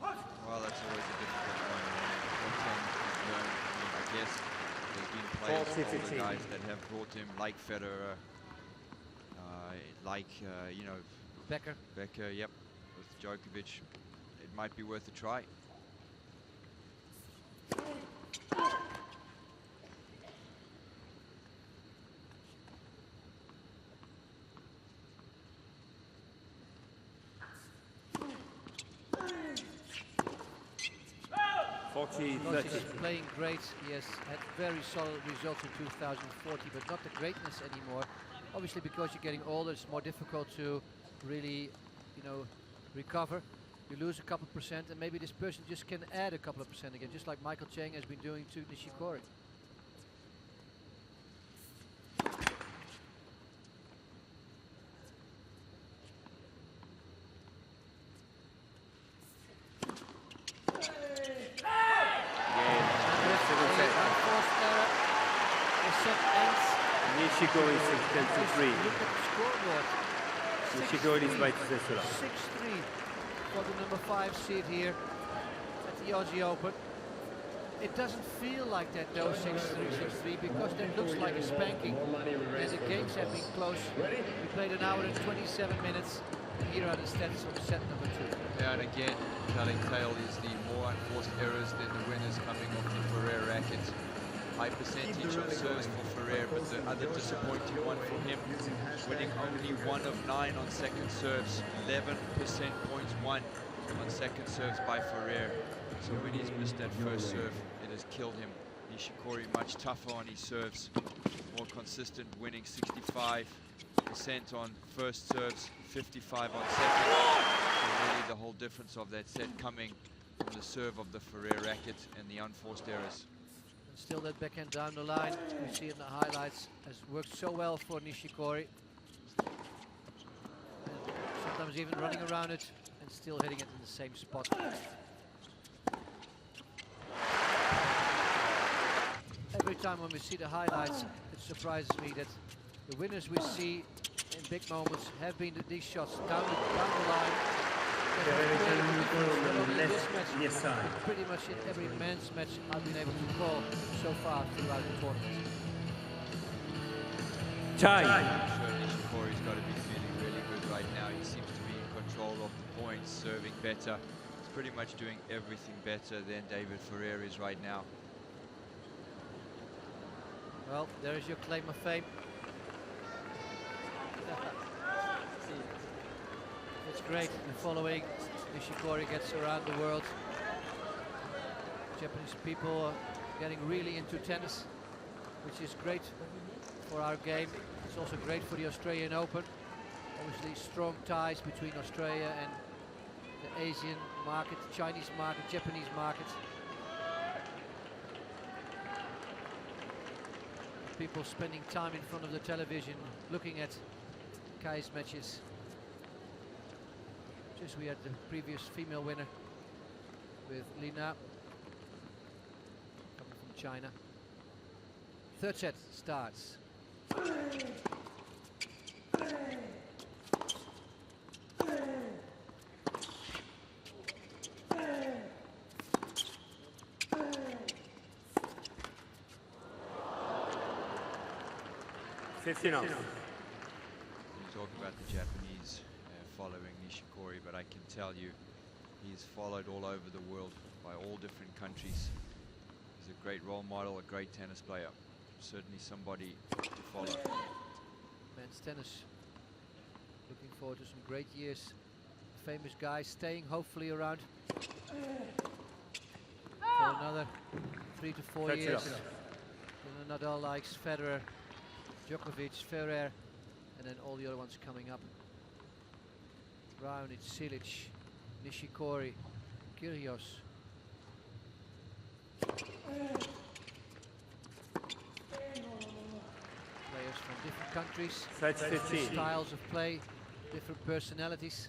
Well, that's always a difficult one. I guess there's been players, older guys that have brought him, like Federer, you know, Becker. Becker, yep, with Djokovic. It might be worth a try. He's playing great. He has had very solid results in 2040, but not the greatness anymore. Obviously, because you're getting older, it's more difficult to really, you know, recover. You lose a couple percent, and maybe this person just can add a couple of percent again, just like Michael Chang has been doing to Nishikori. Nishikori 6-3. Look at the scoreboard. Nishikori is right to 6-3 for the number 5 seed here at the Aussie Open. It doesn't feel like that though, 6-3, 6-3, because that looks like a spanking. And the games have been close. We played an hour and 27 minutes. And here are the stats of set number 2. Yeah, and again, telling tale is the more unforced errors than the winners coming off the Ferrer racket. High percentage of serves for Ferrer, but the other disappointing one for him, winning only 1 of 9 on second serves, 11% points won on second serves by Ferrer. So when he's missed that first serve, it has killed him. Nishikori much tougher on his serves, more consistent, winning 65% on first serves, 55 on second. So really the whole difference of that set coming from the serve of the Ferrer racket and the unforced errors. And still that backhand down the line, we see in the highlights, has worked so well for Nishikori. And sometimes even running around it and still hitting it in the same spot. Every time when we see the highlights, it surprises me that the winners we see in big moments have been these shots down the line. Yes, sir. Pretty much in every men's match I've been able to call so far throughout the tournament. I'm sure Nishikori's got to be feeling really good right now. He seems to be in control of the points, serving better. He's pretty much doing everything better than David Ferrer is right now. Well, there is your claim of fame. It's great, the following Nishikori gets around the world. Japanese people are getting really into tennis, which is great for our game. It's also great for the Australian Open. Obviously strong ties between Australia and the Asian market, Chinese market, Japanese market. People spending time in front of the television looking at Kai's matches. Just we had the previous female winner with Lina coming from China. Third set starts. You talk about the Japanese following Nishikori, but I can tell you he's followed all over the world by all different countries. He's a great role model, a great tennis player. Certainly somebody to follow. Men's tennis. Looking forward to some great years. Famous guys staying hopefully around for another 3 to 4 years. Nadal likes Federer, Djokovic, Ferrer, and then all the other ones coming up. Raonic, Silic, Nishikori, Kyrgios. Players from different countries, different styles of play, different personalities.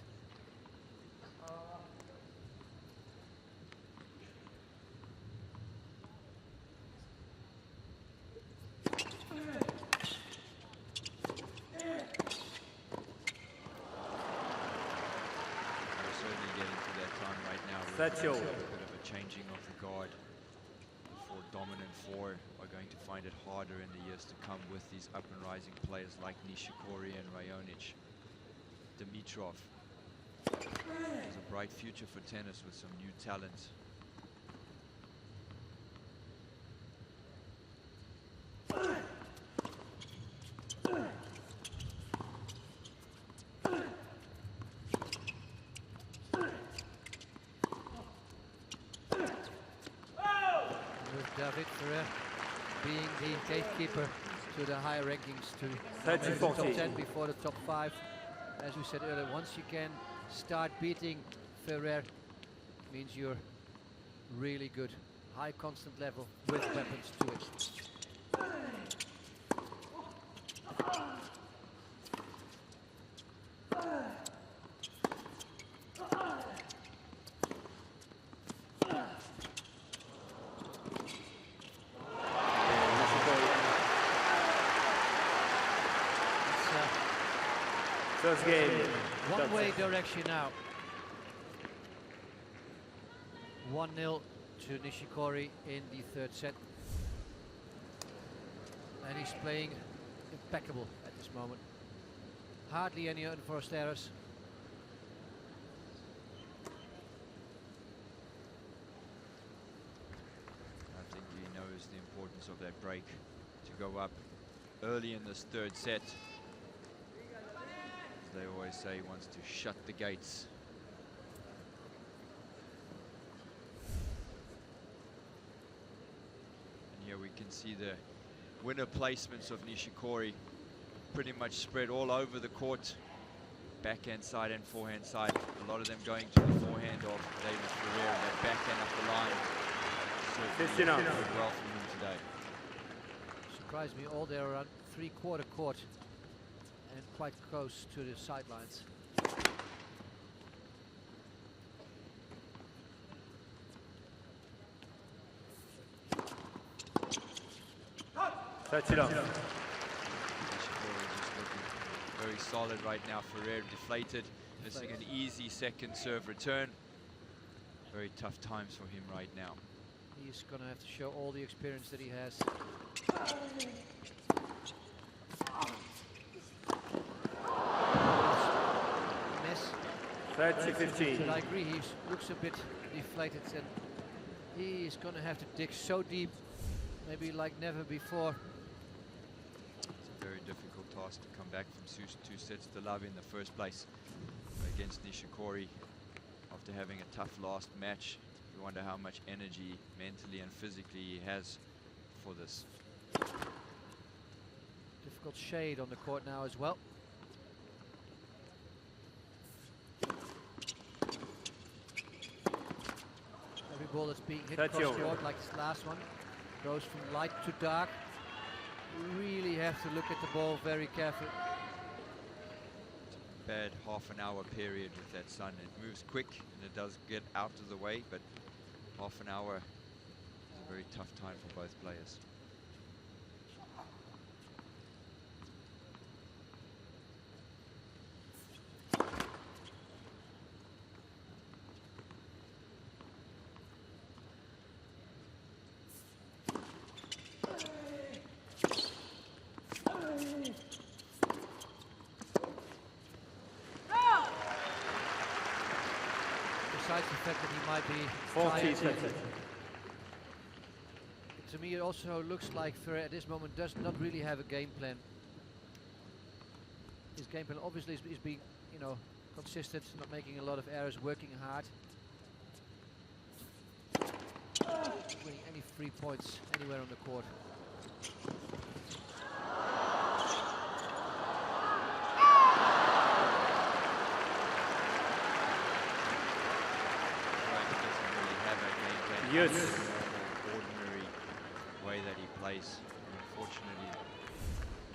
A bit of a changing of the guard. The four dominant four are going to find it harder in the years to come with these up and rising players like Nishikori and Raonic. Dimitrov. There's a bright future for tennis with some new talent. David Ferrer being the gatekeeper to the higher rankings, to the top 10 before the top 5. As we said earlier, once you can start beating Ferrer, means you're really good. High constant level with weapons to it. First game. One-way direction now. 1-0 to Nishikori in the third set. And he's playing impeccable at this moment. Hardly any unforced errors. I think he knows the importance of that break to go up early in this third set. They always say he wants to shut the gates. And here we can see the winner placements of Nishikori pretty much spread all over the court. Backhand side and forehand side. A lot of them going to the forehand of David Ferrer. That backhand up the line. Certainly did well for him today. Surprised me, all there around three-quarter court and quite close to the sidelines. That's it up. Very solid right now. Ferrer deflated, missing an easy second serve return. Very tough times for him right now. He's going to have to show all the experience that he has. Miss. 30-15. But I agree, he looks a bit deflated, and he is going to have to dig so deep, maybe like never before. It's a very difficult task to come back from 2 sets to love in the first place against Nishikori after having a tough last match. You wonder how much energy mentally and physically he has for this. Difficult shade on the court now as well. Every ball that's being hit across court, like this last one, goes from light to dark. You really have to look at the ball very carefully. Bad half an hour period with that sun. It moves quick and it does get out of the way, but half an hour is a very tough time for both players. the 40 tie. To me, it also looks like Ferrer at this moment does not really have a game plan. His game plan obviously is being, you know, consistent, not making a lot of errors, working hard. Winning any free points anywhere on the court. Yes. Ordinary way that he plays. Unfortunately,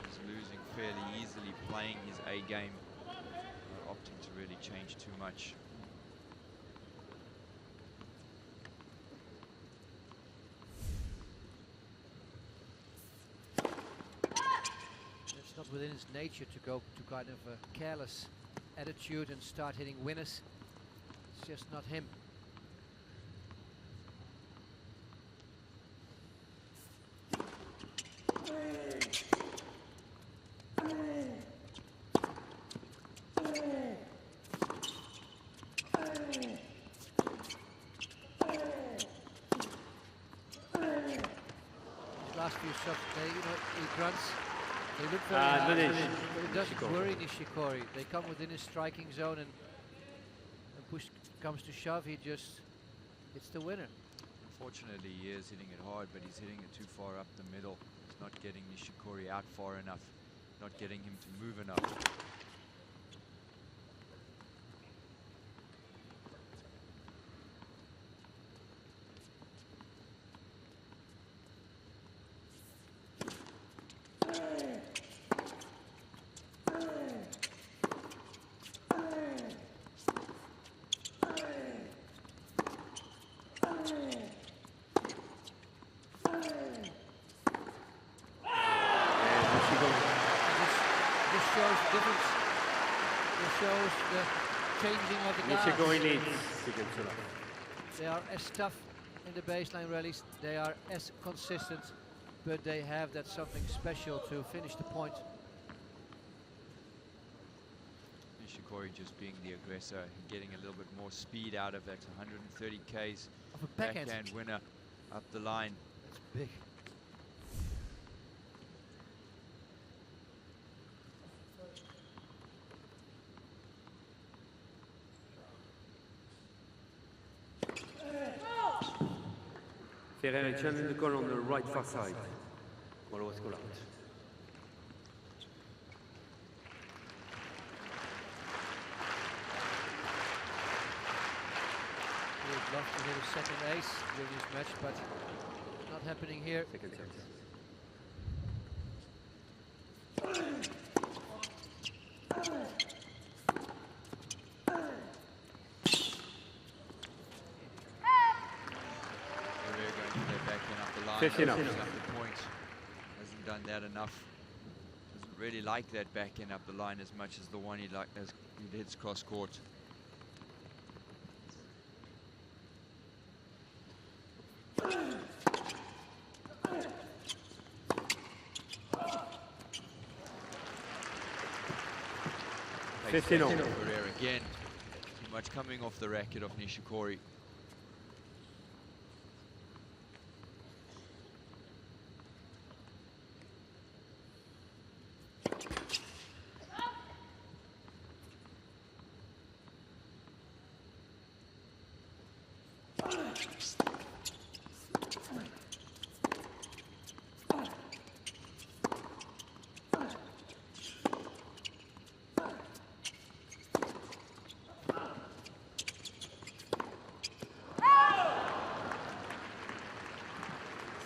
he's losing fairly easily, playing his A game, opting to really change too much. It's not within his nature to go to kind of a careless attitude and start hitting winners. It's just not him. Last few shots, he grunts. They look very hard, but it doesn't worry Nishikori. They come within his striking zone, and push comes to shove, it's the winner. Unfortunately, he is hitting it hard, but he's hitting it too far up the middle. He's not getting Nishikori out far enough, not getting him to move enough. They are as tough in the baseline rallies, they are as consistent, but they have that something special to finish the point. Nishikori just being the aggressor, getting a little bit more speed out of that 130 Ks of a backhand winner up the line. That's big. Ferrer challenge the call on the right far side. Ball was called out. He would love to hit a second ace during this match, but not happening here. Second chance. Enough. The point hasn't done that enough. Doesn't really like that back end up the line as much as the one he hits cross court. Ferrer again. Too much coming off the racket of Nishikori.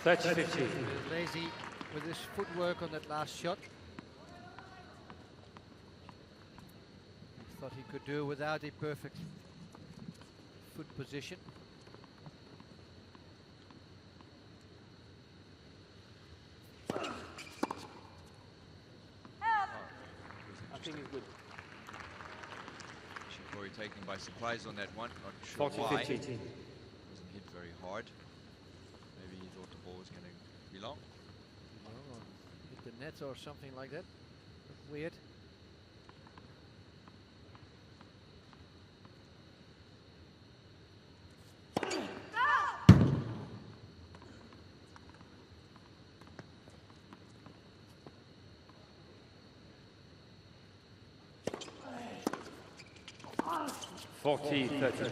That's 50. Lazy with his footwork on that last shot. He thought he could do without a perfect foot position. I think it's good. Nishikori taken by surprise on that one. Not sure 40, why. 50. Wasn't hit very hard. Maybe he thought the ball was going to be long. Or hit the net or something like that. Weird. 40-30.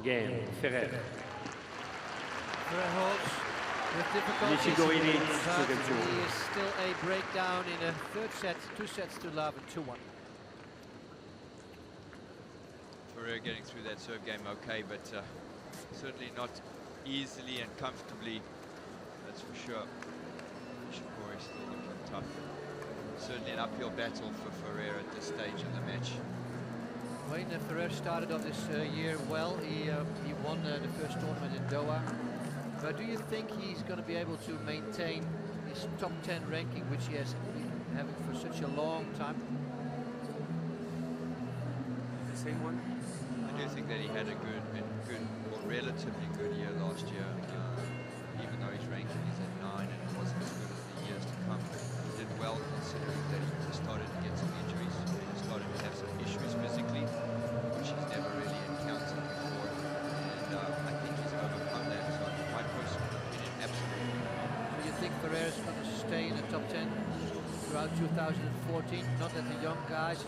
Game, Ferrer. Ferrer holds with difficulty. Nishigori leads He 2-2. is still a breakdown in a third set, 2 sets to Laver, 2-1. Ferrer getting through that serve game okay, but certainly not easily and comfortably, that's for sure. Nishikori still looking tough. Certainly an uphill battle for Ferrer at this stage of the match. Wayne Ferrer started off this year well. He won the first tournament in Doha. But do you think he's going to be able to maintain his top 10 ranking, which he has been having for such a long time? The same one? I do think that he had a good or relatively good year last year, even though his ranking is at 9 and it wasn't as good as the years to come. He did well considering that he started to get some injuries, he started to have some issues physically, which he's never really encountered before. And I think he's overcome that, so my personal opinion, absolutely. Do you think Ferrer is going to stay in the top 10 throughout 2014? Not that the young guys,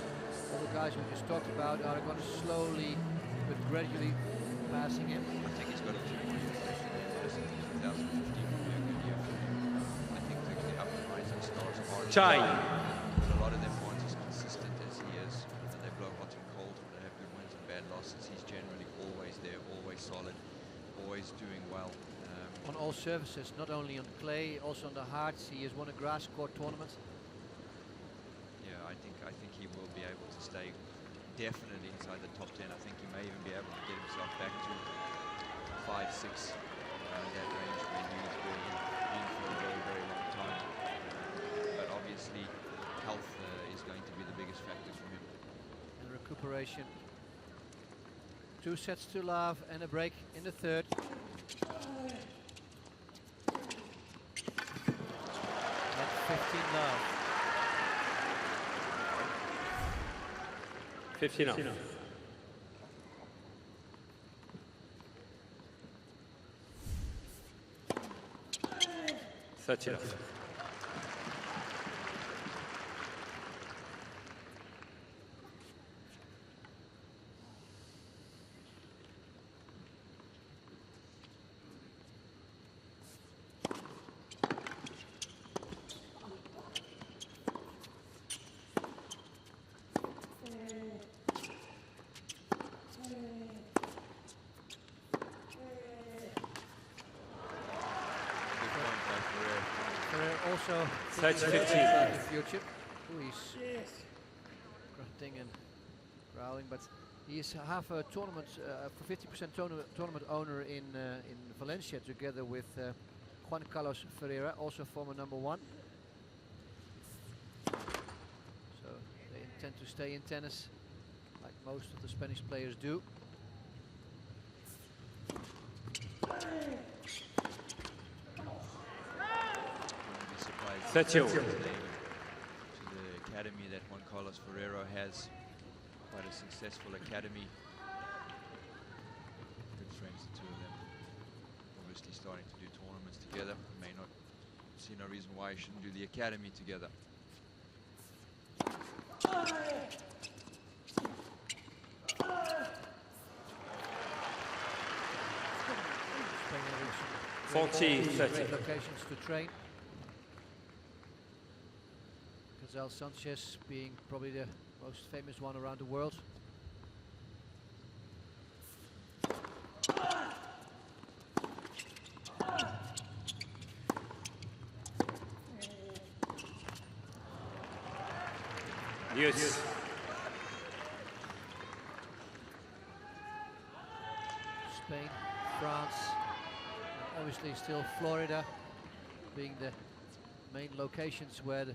all the guys we just talked about, are going to slowly but gradually passing him? I think he's got a few more years left. I think 2015 will be a good year for him. I think the up and rising stars are. Chai. But a lot of them aren't as consistent as he is. And they blow hot and cold when they have good wins and bad losses. He's generally always there, always solid, always doing well. On all surfaces, not only on clay, also on the hards. He has won a grass court tournament. Yeah, I think he will be able to stay definitely inside the top 10. I think he may even be able to get himself back to 5, 6, that range where he's been for a very, very long time. But obviously, health is going to be the biggest factor for him. And recuperation. 2 sets to Laver and a break in the third. At 15 Laver. 15 off. 30 off. Also, That's thinking 15. about the future. Ooh, he's grunting and growling, but he is half a tournament, for 50% tournament owner in Valencia, together with Juan Carlos Ferreira, also former #1. So they intend to stay in tennis, like most of the Spanish players do. To the academy that Juan Carlos Ferreira has, quite a successful academy. Good friends, the two of them. Obviously starting to do tournaments together. May not see no reason why you shouldn't do the academy together. Spain 40-30 locations to train. Gonzalo Sanchez being probably the most famous one around the world. Yes. Spain, France, and obviously still Florida being the main locations where the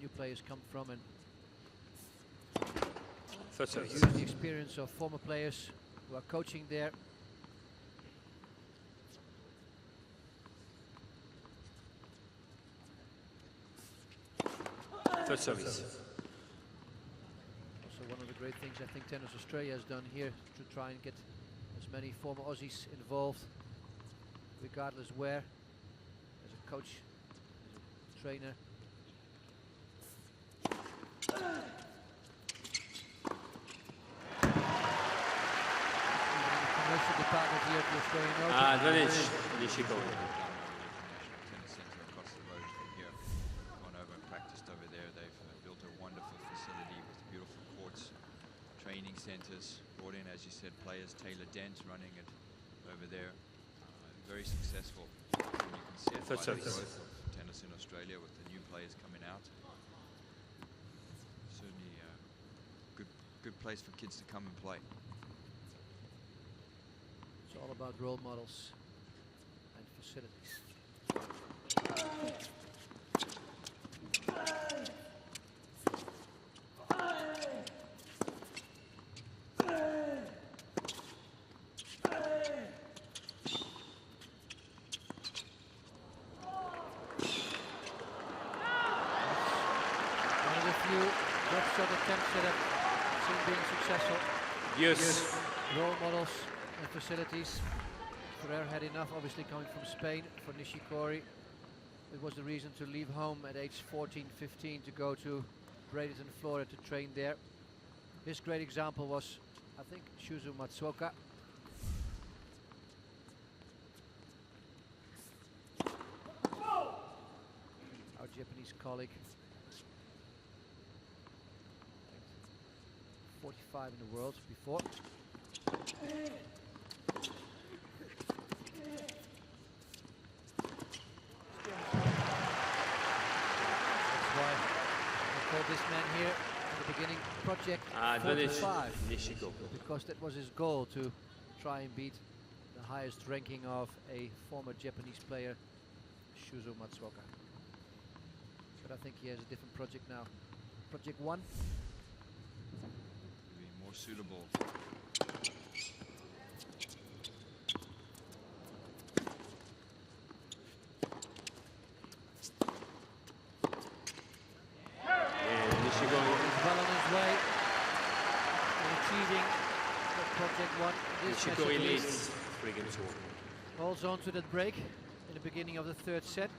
new players come from, and So use the experience of former players who are coaching there. Third service. Also one of the great things I think Tennis Australia has done here to try and get as many former Aussies involved, regardless where, as a coach, as a trainer. Commercial department here at the Australian Open. Advantage, Nishikori. Tennis centre across the road from here. Gone over and practiced over there. They've built a wonderful facility with beautiful courts, training centres. Brought in, as you said, players. Taylor Dent running it over there. Very successful. And you can see it by the growth of tennis in Australia with the new players coming out. Certainly a good place for kids to come and play. It's all about role models and facilities. One of the few drop shot attempts that have seen being successful. Yes. Role models and facilities. Ferrer had enough, obviously coming from Spain. For Nishikori, it was the reason to leave home at age 14, 15 to go to Bradenton, Florida to train there. His great example was, I think, Shuzo Matsuoka. Our Japanese colleague. 45 in the world before. This man here in the beginning, Project 45, because that was his goal, to try and beat the highest ranking of a former Japanese player, Shuzo Matsuoka. But I think he has a different project now. Project 1. Be more suitable. Nishikori leads 3-2. Holds on to that break in the beginning of the third set.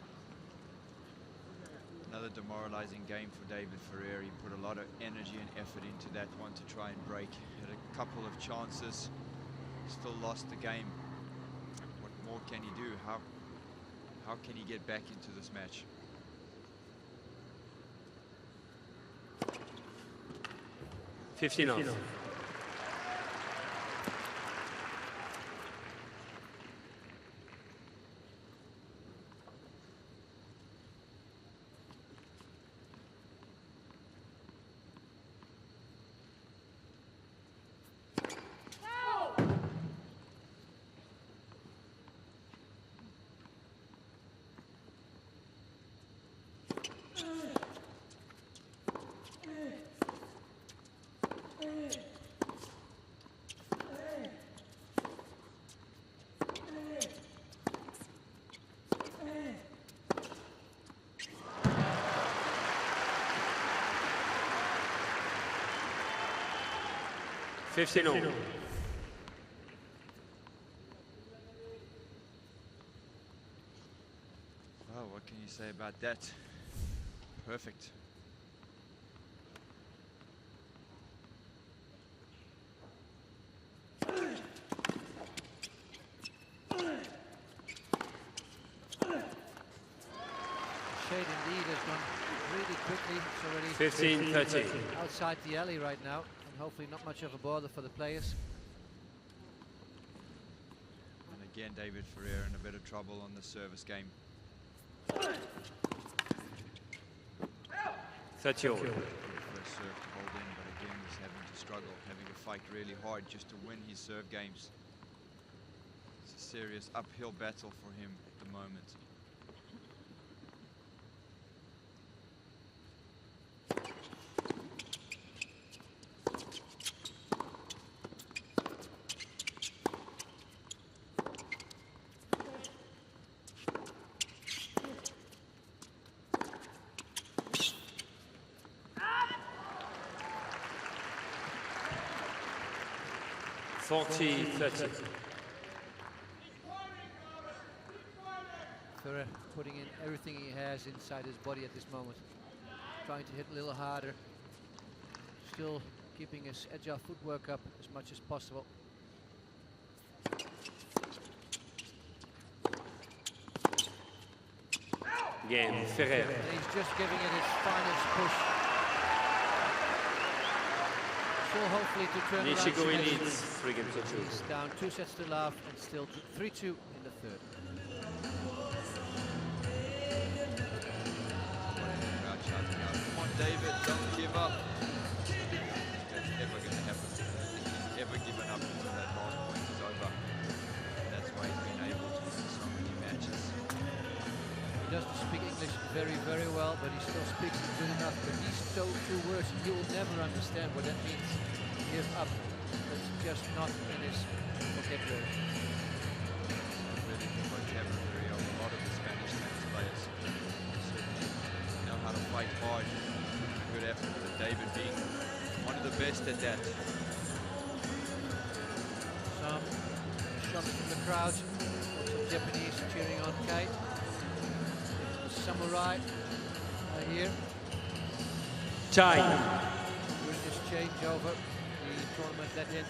Another demoralizing game for David Ferrer. He put a lot of energy and effort into that one to try and break. Had a couple of chances, still lost the game. What more can he do? How can he get back into this match? $15 off. $15 all. Well, what can you say about that? Perfect. Shade indeed has gone really quickly. It's already 15-13. outside the alley right now, and hopefully not much of a bother for the players. And again, David Ferrer in a bit of trouble on the service game. 30 all. First serve to hold in, but again he's having to struggle, having to fight really hard just to win his serve games. It's a serious uphill battle for him at the moment. 40-30. Ferrer putting in everything he has inside his body at this moment. Trying to hit a little harder. Still keeping his agile footwork up as much as possible. Again, Ferrer. And he's just giving it his finest push. So hopefully to turn Nishikori around. leads 3 games to 2. He's down 2 sets to love and still 3-2 in the third. Come on, David, don't give up. That's never going to happen. If he's ever given up until that last point is over. That's why he's been able to win so many matches. He doesn't speak English very, very well, but he still speaks it good enough. But these two words, you will never understand what that means. Give up. That's just not in his vocabulary. Really the vocabulary of a lot of the Spanish tennis players. Certainly know how to fight hard. Good effort, but David being one of the best at that. Some shots from the crowd. Some Japanese cheering on Kate. Samurai here. Time. During this changeover, the tournament let in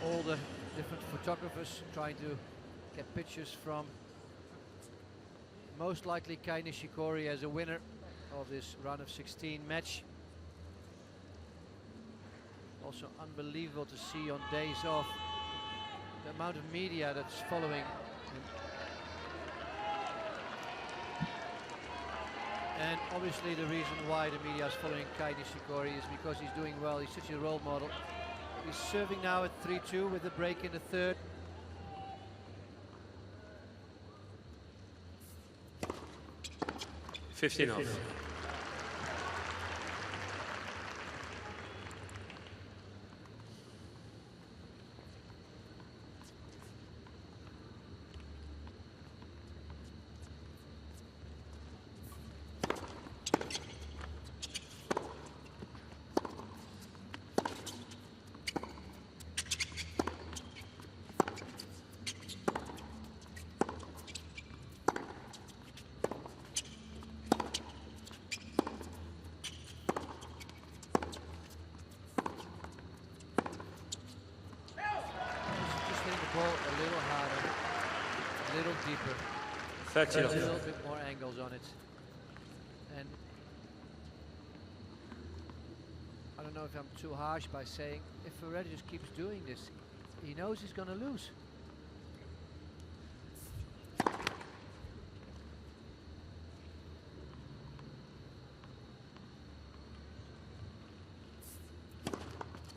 all the different photographers trying to get pictures from most likely Kai Nishikori as a winner of this round of 16 match. Also unbelievable to see on days off the amount of media that's following him. And obviously the reason why the media is following Kai Nishikori is because he's doing well. He's such a role model. He's serving now at 3-2 with a break in the third. Fifteen off. A little harder, a little deeper, 30 a off. little bit more angles on it. And I don't know if I'm too harsh by saying if Ferrer just keeps doing this, he knows he's going to lose.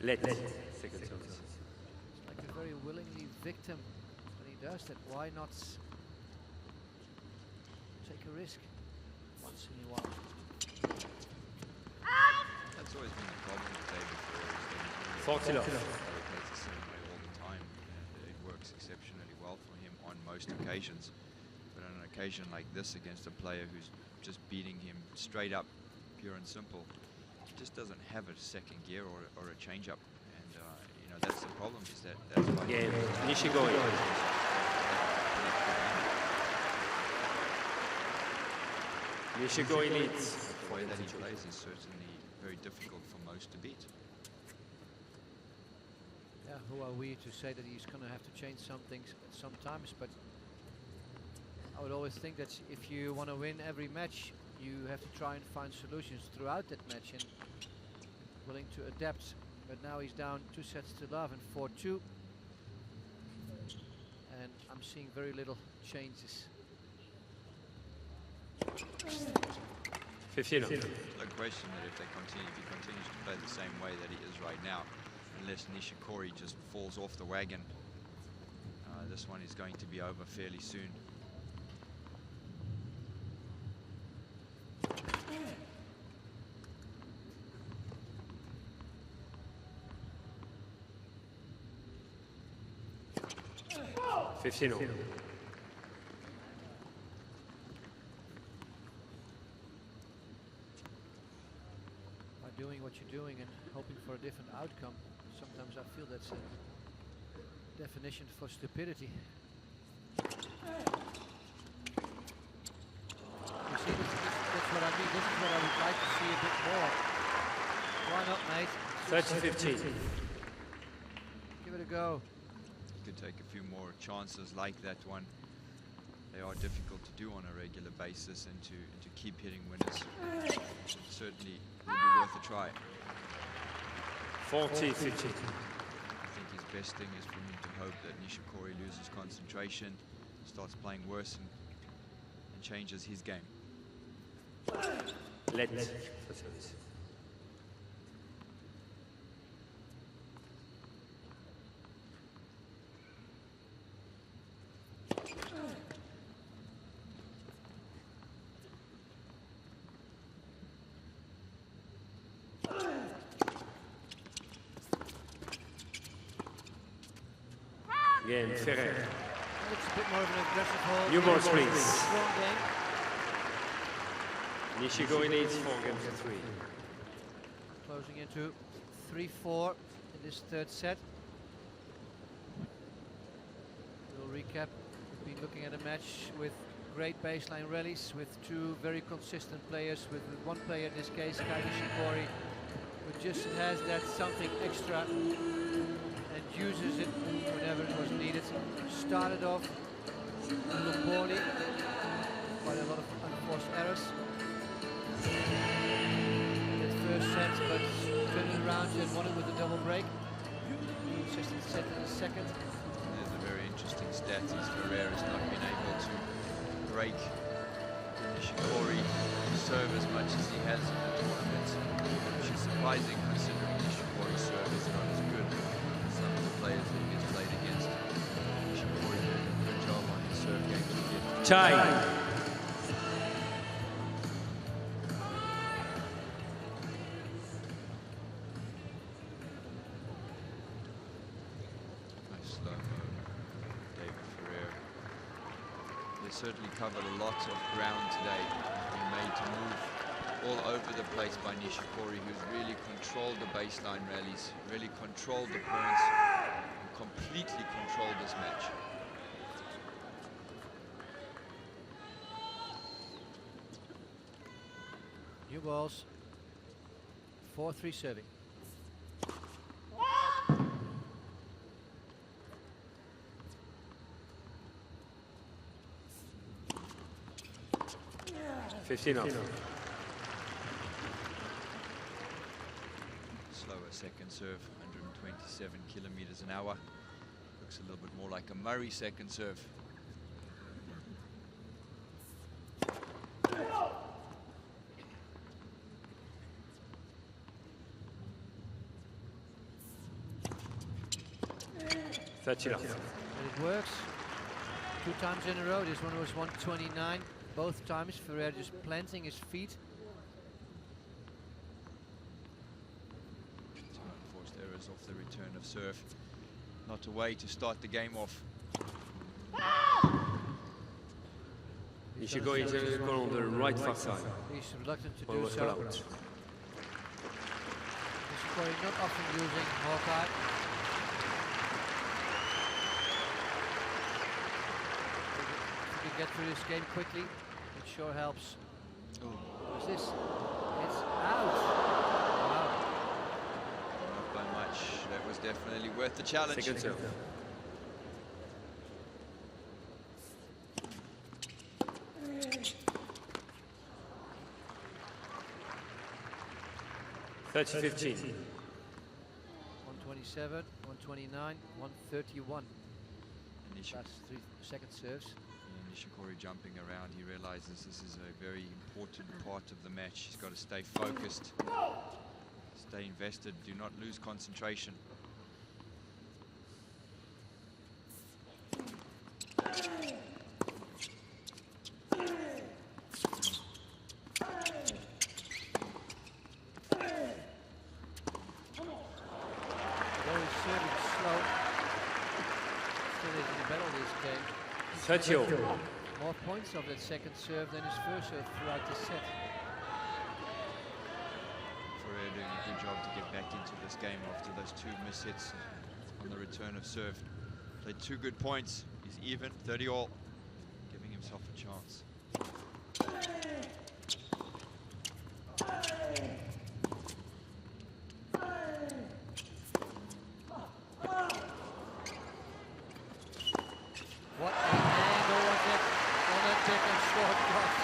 Let. Second It's service. like a very willingly victim when he does that. Why not take a risk once in a while? That's always been the problem with David Ferrer. 40 off. He plays the same way all the time, and it works exceptionally well for him on most occasions. But on an occasion like this against a player who's just beating him straight up, pure and simple, he just doesn't have a second gear or a change-up. And you know, that's the problem, is that's why Nishikori. Nishikori leads. The way that he plays is certainly very difficult for most to beat. Yeah, who are we to say that he's going to have to change some things sometimes, but I would always think that if you want to win every match, you have to try and find solutions throughout that match and willing to adapt. But now he's down 2 sets to love and 4-2. And I'm seeing very little changes. 15 off. No question that if he continues to play the same way that he is right now, unless Nishikori just falls off the wagon, this one is going to be over fairly soon. $15 off. By doing what you're doing and hoping for a different outcome, sometimes I feel that's definition for stupidity. You see, that's what I mean. This is what I would like to see a bit more. Why not, mate? 30-15. Give it a go. You could take a few more chances like that one. They are difficult to do on a regular basis, and to keep hitting winners certainly will be worth a try. 40-15. I think his best thing is for him to hope that Nishikori loses concentration, starts playing worse, and changes his game. Let. Again, Ferrer. It's a bit more of an aggressive hold. New balls, please. Strong game. Nishikori needs 4 games to 3. Closing into 3-4 in this third set. We'll recap. We've been looking at a match with great baseline rallies, with two very consistent players, with one player, in this case, Kai Nishikori, who just has that something extra and uses it whenever it was needed. Started off a little poorly, quite a lot of unforced errors in that first set, but turned it around and won it with a double break. Consistent set in the second. There's a very interesting stat. Ferrer has not been able to break Nishikori serve as much as he has in the tournament, which is surprising considering Nishikori's serve is not as good as some of the players that he has played against. Nishikori did a good job on his serve game to get Tie. Certainly covered a lot of ground today. Been made to move all over the place by Nishikori, who's really controlled the baseline rallies, really controlled the points, and completely controlled this match. New balls. 4-3 serving. Off. Slower second serve, 127 kilometers an hour. Looks a little bit more like a Murray second serve. That's enough. And it works. 2 times in a row. This one was 129. Both times Ferrer just planting his feet. 2 unforced errors off the return of serve. Not a way to start the game off. Nishikori is going on the right far side. He's reluctant to do so. Nishikori not often using Hawkeye. If you get through this game quickly, it sure helps. What's this? It's out. Wow. Not by much. That was definitely worth the challenge. Second serve. That's 15. 127, 129, 131. That's 3 second serves. Nishikori jumping around, he realizes this is a very important part of the match. He's got to stay focused, stay invested, do not lose concentration. More points of that second serve than his first serve throughout the set. Ferrer doing a good job to get back into this game after those 2 mishits on the return of serve. Played 2 good points. He's even, 30 all, giving himself a chance. What an angle was it on a second short cross.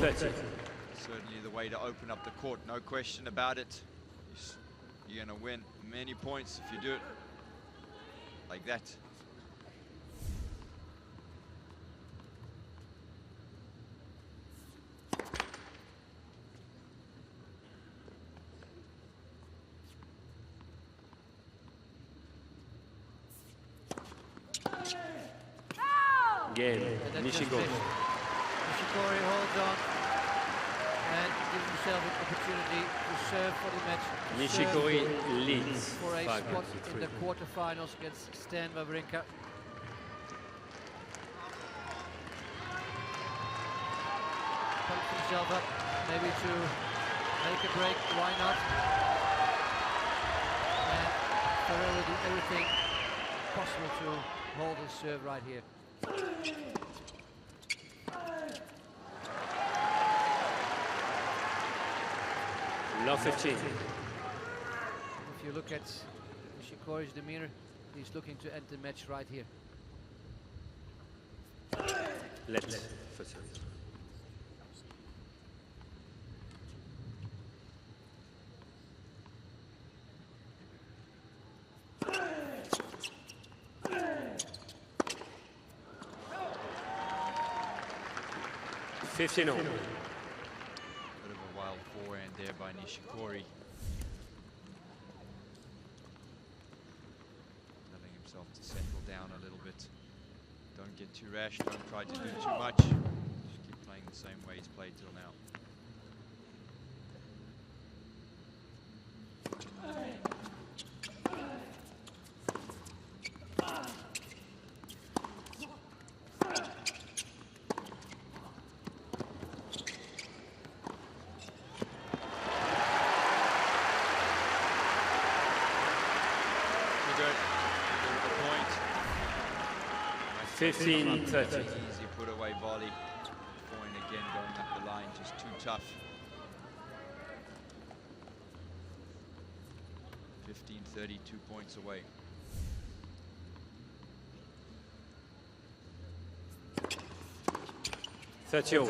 40-30. Certainly the way to open up the court, no question about it. You're going to win many points if you do it like that. Game, And that just Nishikori. missed. Nishikori holds on and gives himself an opportunity to serve for the match. Nishikori Serve leads for a 5 spot games to in 3. the quarterfinals against Stan Wawrinka. Pumps himself up, maybe to make a break, why not? And Ferrer will do everything possible to hold his serve right here. Love 15. If you look at Nishikori's demeanor, he's looking to end the match right here. Let's 15. Bit of a wild forehand there by Nishikori. Letting himself to settle down a little bit. Don't get too rash, don't try to do too much. Just keep playing the same way he's played till now. Good. Good the point. 15-30. Easy put away volley. Point again going up the line, just too tough. 15-30, 2 points away. Thirty all.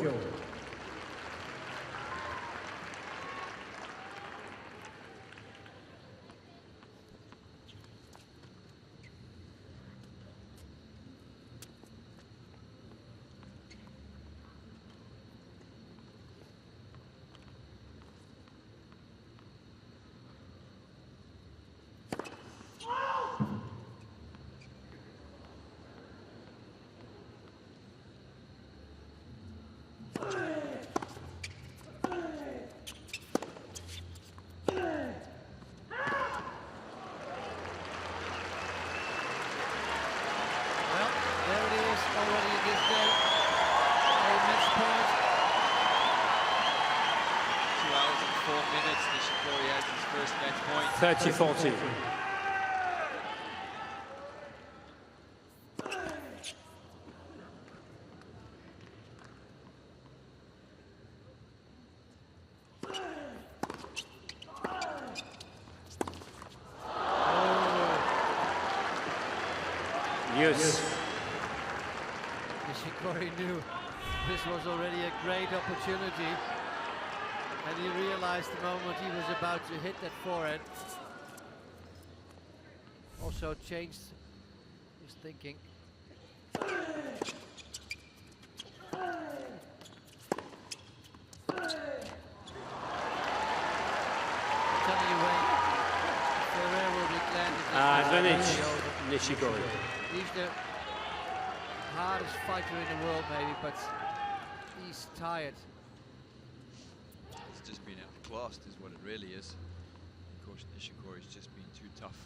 Well, there it is already in this day. A match point. 2 hours and 4 minutes. Nishikori has his first match point. 30-40. Yes. Nishikori knew this was already a great opportunity, and he realized the moment he was about to hit that forehand. Also changed his thinking. Telling you, Wayne, Ferrer will be glad that this match is Advantage, over. Nishikori. He's the hardest fighter in the world, maybe, but he's tired. It's just been outclassed is what it really is. Of course, Nishikori's just been too tough.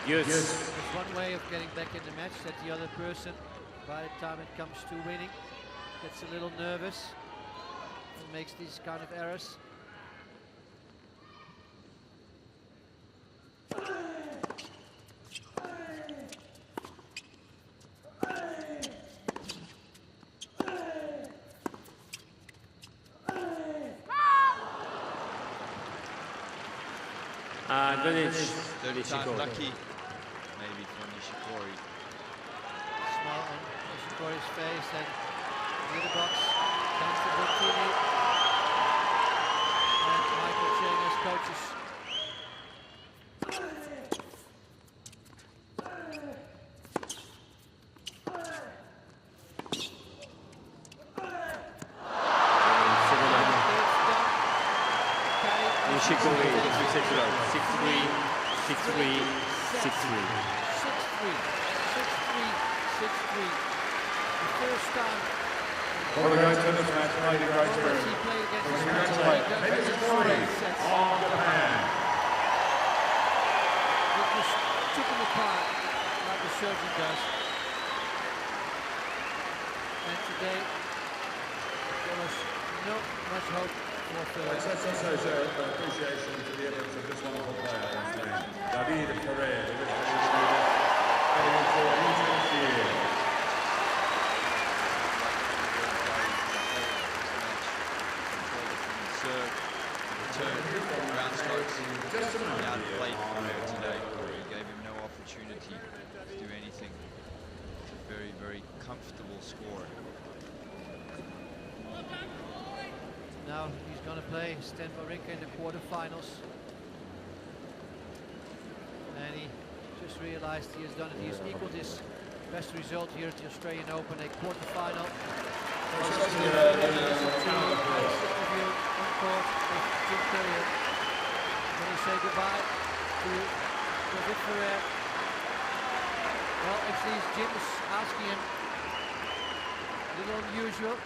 Yes. There's one way of getting back in the match, that the other person, by the time it comes to winning, gets a little nervous and makes these kind of errors. Third time lucky, maybe for Nishikori. Smile on Nishikori's face and near the box comes to Bottini and Michael Chang as coaches. Nishikori, 6-3, 6-3, 6-3. 6-3, 6-3. The first time. Well, the guys in this match played a great series. Congratulate Nishikori of Japan. It was took him apart like the surgeon does. And today there was not much hope for Phil. Let's also show appreciation to the efforts of this wonderful player, David Ferrer. Ground strokes outplayed Ferrer today. He gave him no opportunity to do anything. It's a very, very comfortable score. Now he's going to play Stan Wawrinka in the quarterfinals. And he just realized he has done it. He has equaled his best result here at the Australian Open, a quarterfinal. When he say goodbye to David Ferrer. Well, actually Jim is asking him a little unusual,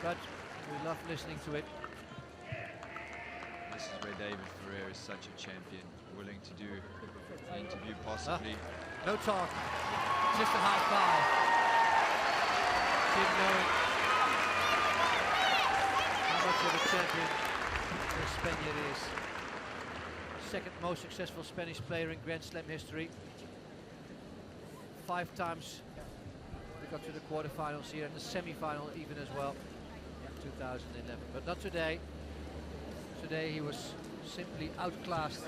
but we love listening to it. This is where David Ferrer is such a champion, willing to do an interview possibly. No talk, just a high five. Jim knowing how much of a champion the Spaniard is. Second most successful Spanish player in Grand Slam history. 5 times we got to the quarterfinals here and the semi-final even as well in 2011. But not today. Today he was simply outclassed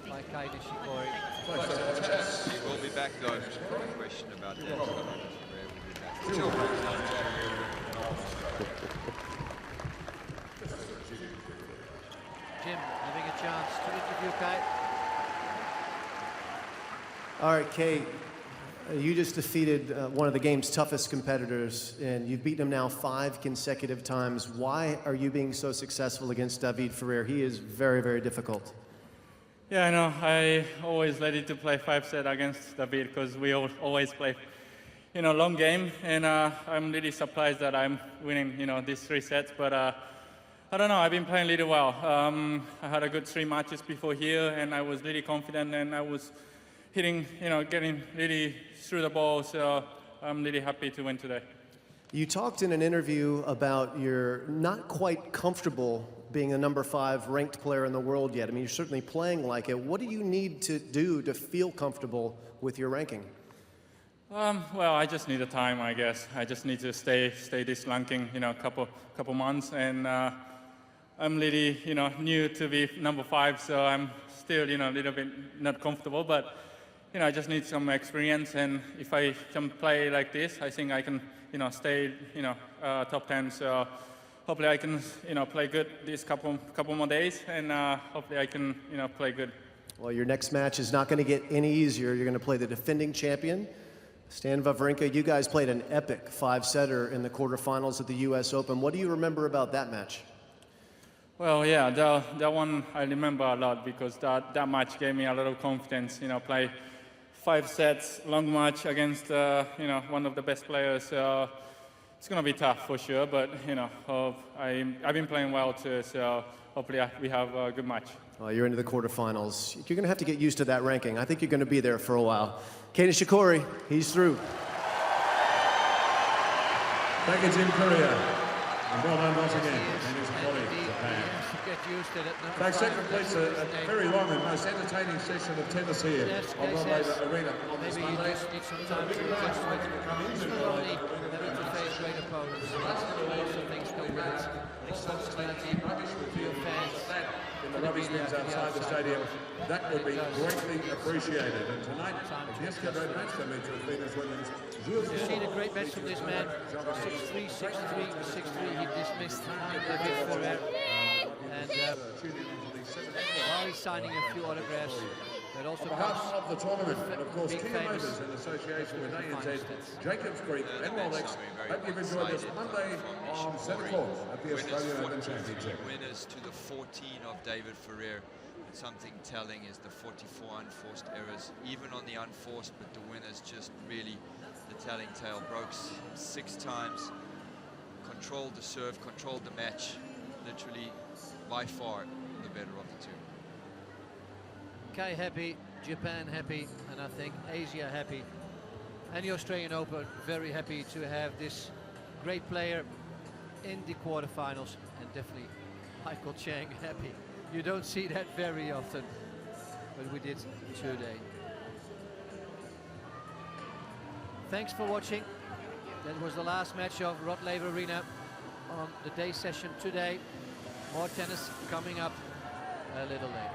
by Kai Nishikori. He will be back though. No question about that. Ferrer will be back. Jim having a chance to interview Kai. All right, Kay, you just defeated one of the game's toughest competitors, and you've beaten him now 5 consecutive times. Why are you being so successful against David Ferrer? He is very, very difficult. Yeah, I know. I always ready to play 5-set against David because we always play, long game, and I'm really surprised that I'm winning, these 3 sets. But I don't know. I've been playing really well. I had a good 3 matches before here, and I was really confident, and I was hitting, getting really through the ball. So I'm really happy to win today. You talked in an interview about you're not quite comfortable being a number 5 ranked player in the world yet. I mean, you're certainly playing like it. What do you need to do to feel comfortable with your ranking? Well, I just need the time, I guess. I just need to stay this ranking, a couple months, and I'm really, new to be number 5, so I'm still, a little bit not comfortable, but I just need some experience, and if I can play like this, I think I can, stay, top 10. So hopefully I can, play good these couple more days, and hopefully I can, play good. Well, your next match is not going to get any easier. You're going to play the defending champion, Stan Wawrinka. You guys played an epic 5-setter in the quarterfinals of the U.S. Open. What do you remember about that match? Well, yeah, that one I remember a lot because that match gave me a lot of confidence. Play 5 sets, long match against one of the best players. It's going to be tough for sure, but I've been playing well too. So hopefully we have a good match. Well, you're into the quarterfinals. You're going to have to get used to that ranking. I think you're going to be there for a while. Katie Shikori, he's through. Thank you, Jim Courier. And well done once again, and his colleague, Japan. Get used to it. In fact, second place, a very long and most entertaining session of tennis here on the Laver Arena on this Maybe Monday. you just need some time to adjust to it. It's not only having to face great opponents, lots of things come with it. Responsibility to your fans, In the rubbish bins outside the stadium, that would be greatly appreciated. And tonight, yes, a great match for Mitchell Venus Women's. You've seen a great match from this man. 6-3, 6-3, 6-3. He dismissed David Ferrer. And while he's signing a few autographs, that also On behalf comes of the tournament, and of course, being Kia famous Motors in association with ANZ, Jacobs Creek and Rolex, hope you've enjoyed this Monday on Centre Court at the Australian Open Championship. Winners to the 14 of David Ferrer. And something telling is the 44 unforced errors, even on the unforced, but the winners just really the telling tale. Broke 6 times, controlled the serve, controlled the match, literally by far the better of the two. Kai happy, Japan happy, and I think Asia happy. And the Australian Open very happy to have this great player in the quarterfinals, and definitely Michael Chang happy. You don't see that very often, but we did today. Thanks for watching. That was the last match of Rod Laver Arena on the day session today. More tennis coming up a little later.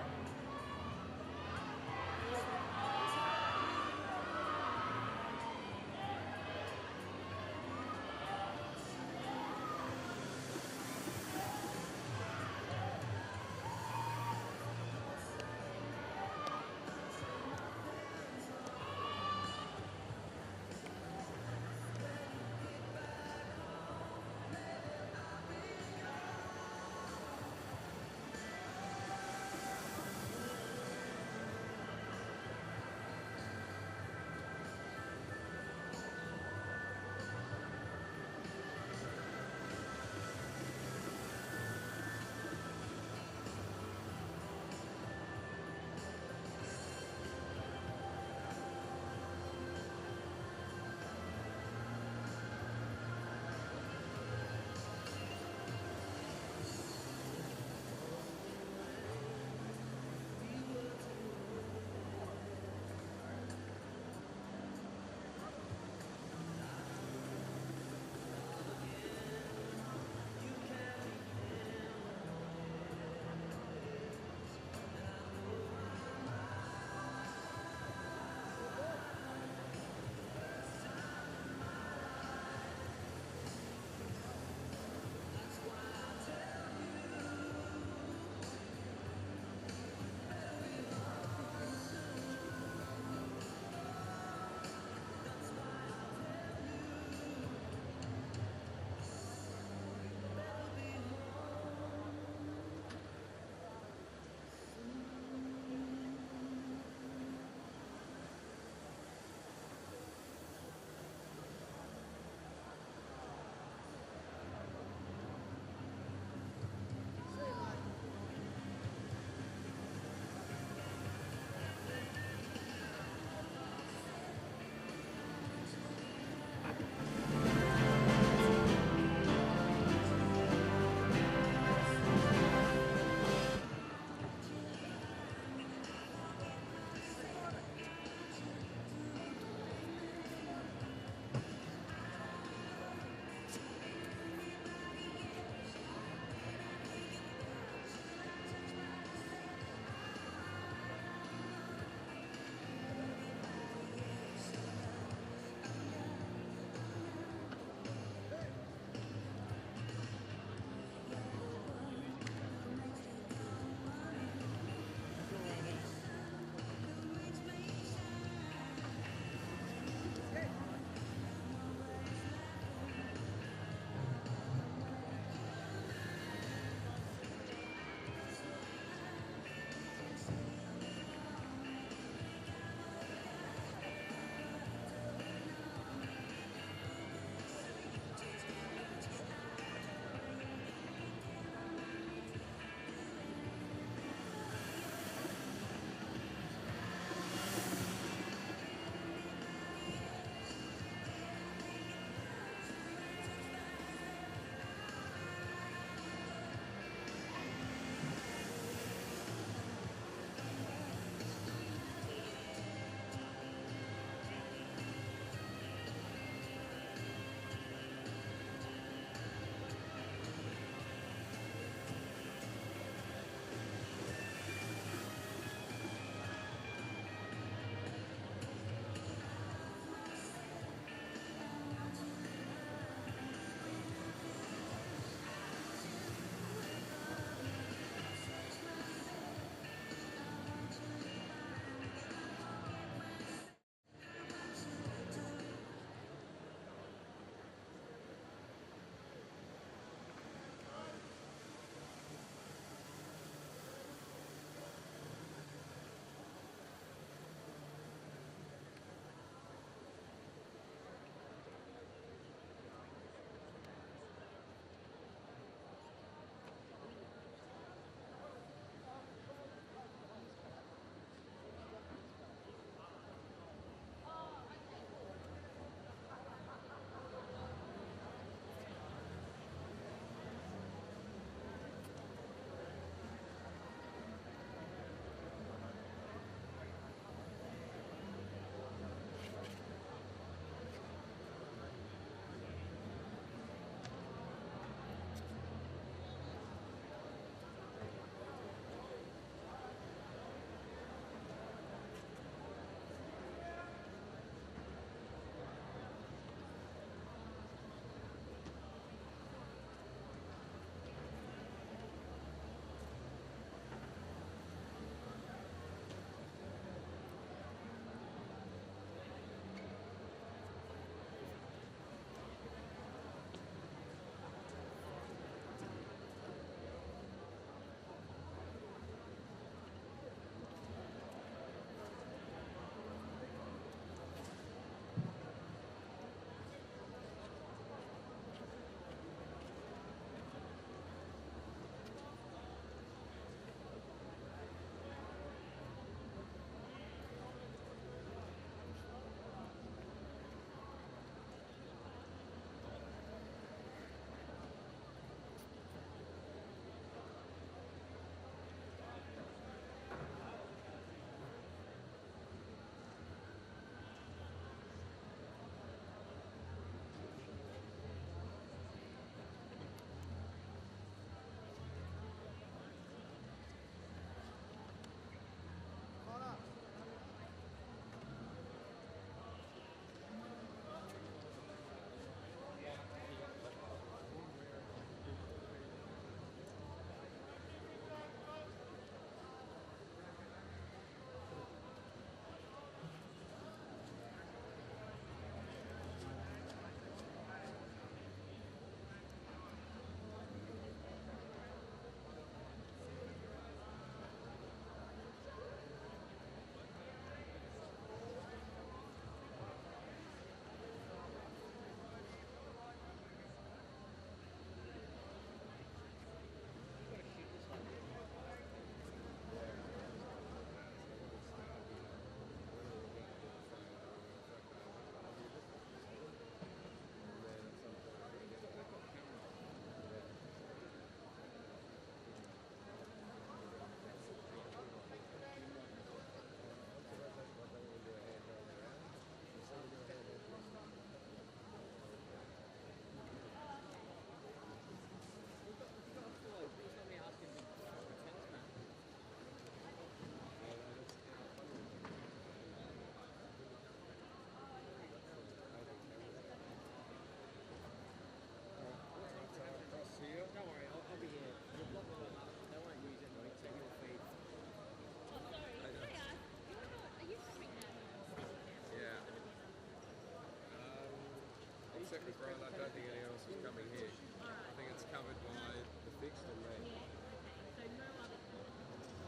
check with Brian. I don't think anyone else is coming here. I think it's covered by the fixed and me.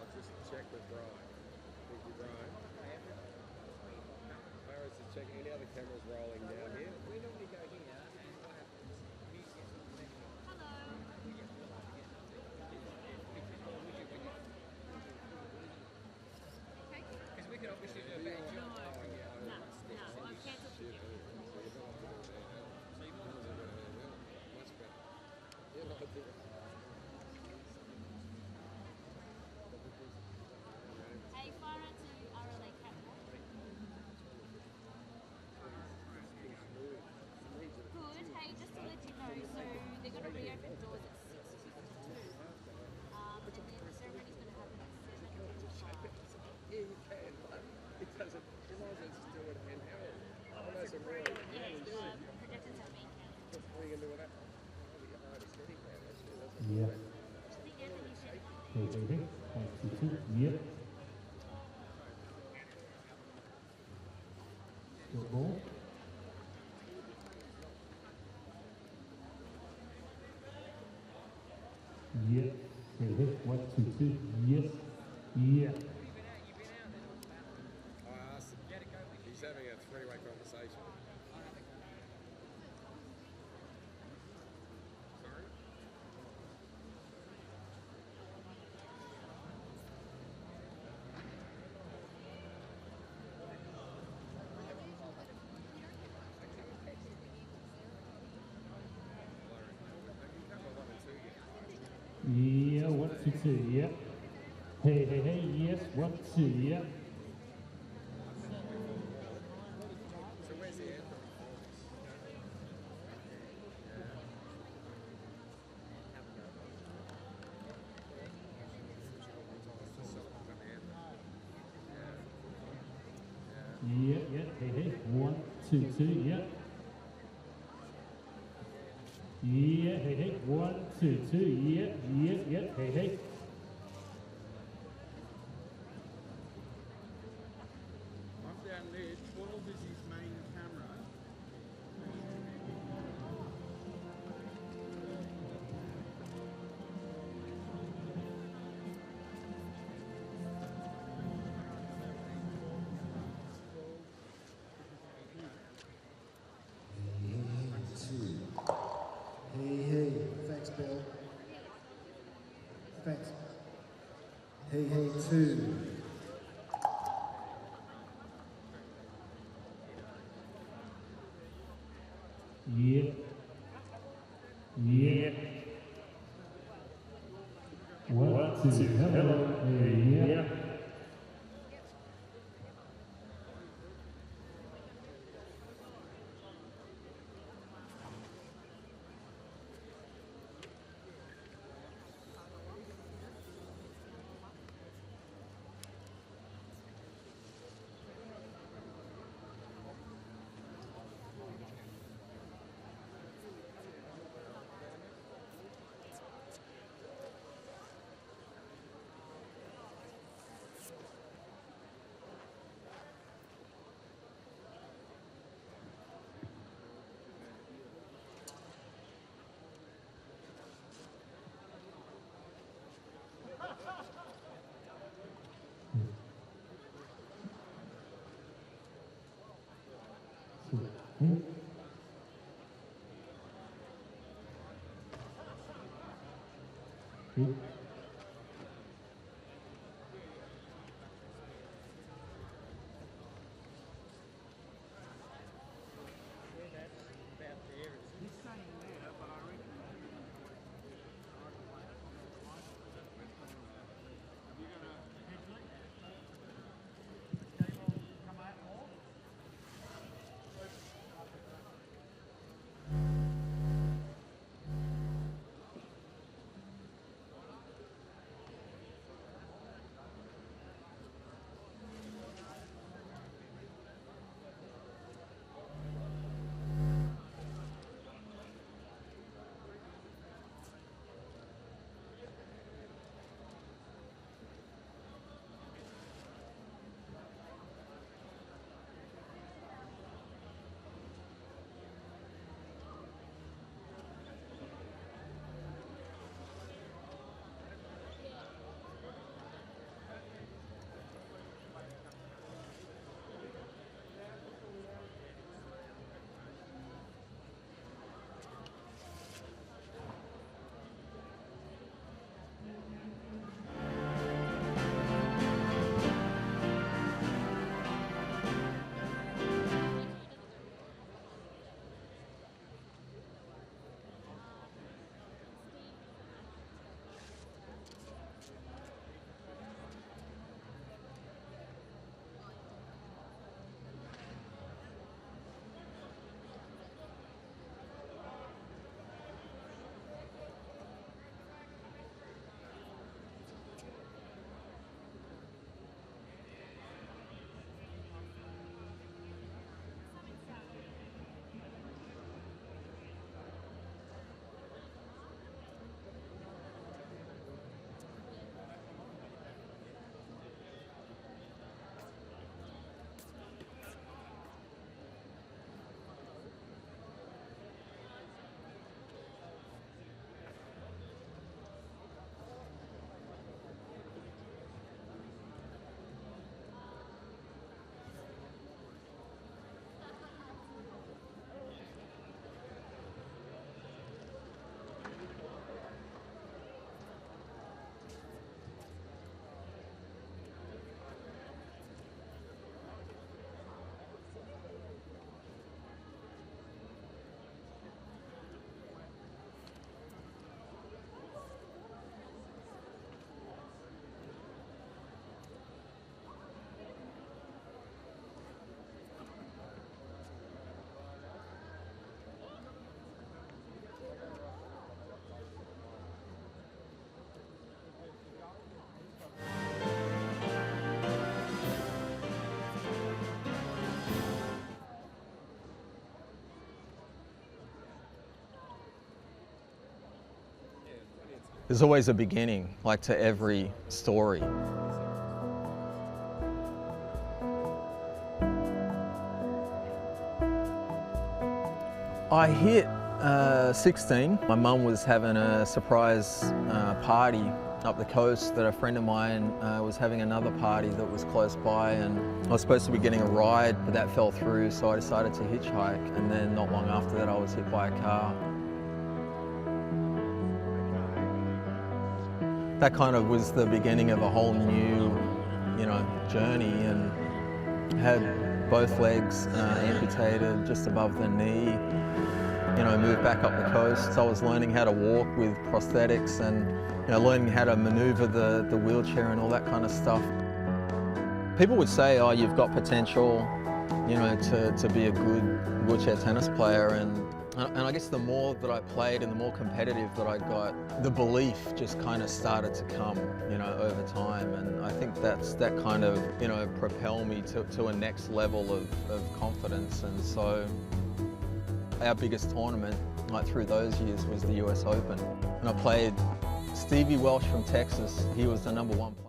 I'll just check with Brian. Thank you, Brian. Barry's just checking any other cameras rolling down here. We normally go here, and what happens? We get because we could obviously do a better job. I've cancelled the game. So you might as well much better. Yeah, no, I think. Hey, fire out to RLA Catwalk. Good. Hey, just to let you know, so they're going to reopen doors at 6:52. And then the ceremony's going to happen at 7:55. Yeah, you can, but it doesn't. You might as well just do it in Herald. Oh, that's a real. Yeah, projectors have been cancelled. What are you going to do with that? That'll be your hardest hitting man. That's Yeah. I think Anthony said Hey, hey, hey. 1, 2, 2. Yep. Still ball. Yep. Hey, hey. 1, 2, 2. Yes. Yeah. I asked him. He's having a three-way conversation. Sorry? Yeah, 1, 2, 2. Yep. Hey, hey, hey. Yes. 1, 2. Yep. So where's the anthem? Yep, yep. Hey, hey. 1, 2, 2. Yep. Yeah, hey, hey. 1, 2, 2. Yep, yep, yep. Hey, hey. I'm down there. 12 is his main camera. Hey, hey, thanks, Bill. Thanks. Hey, hey, 2. Yep. Yep. 1, 2. Hello. Hey, yep. There's always a beginning, like to every story. I hit 16. My mum was having a surprise party up the coast that a friend of mine was having another party that was close by, and I was supposed to be getting a ride, but that fell through, so I decided to hitchhike, and then not long after that I was hit by a car. That kind of was the beginning of a whole new, journey, and had both legs amputated just above the knee. Moved back up the coast. So I was learning how to walk with prosthetics and learning how to maneuver the wheelchair and all that kind of stuff. People would say, oh, you've got potential, to be a good wheelchair tennis player. And I guess the more that I played and the more competitive that I got, the belief just kind of started to come, over time. And I think that kind of, propelled me to a next level of confidence. And so our biggest tournament, through those years, was the US Open. And I played Stevie Welsh from Texas. He was the #1 player.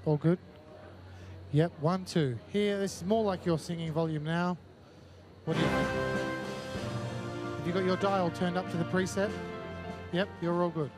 All good? Yep, 1, 2. Here, this is more like your singing volume now. What do you think? Have you got your dial turned up to the preset? Yep, you're all good.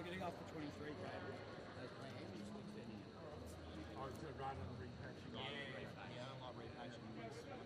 we're getting off for 23 cables as planned, just extending it. Oh, so rather than repatching? Yeah, I don't like repatching once we start.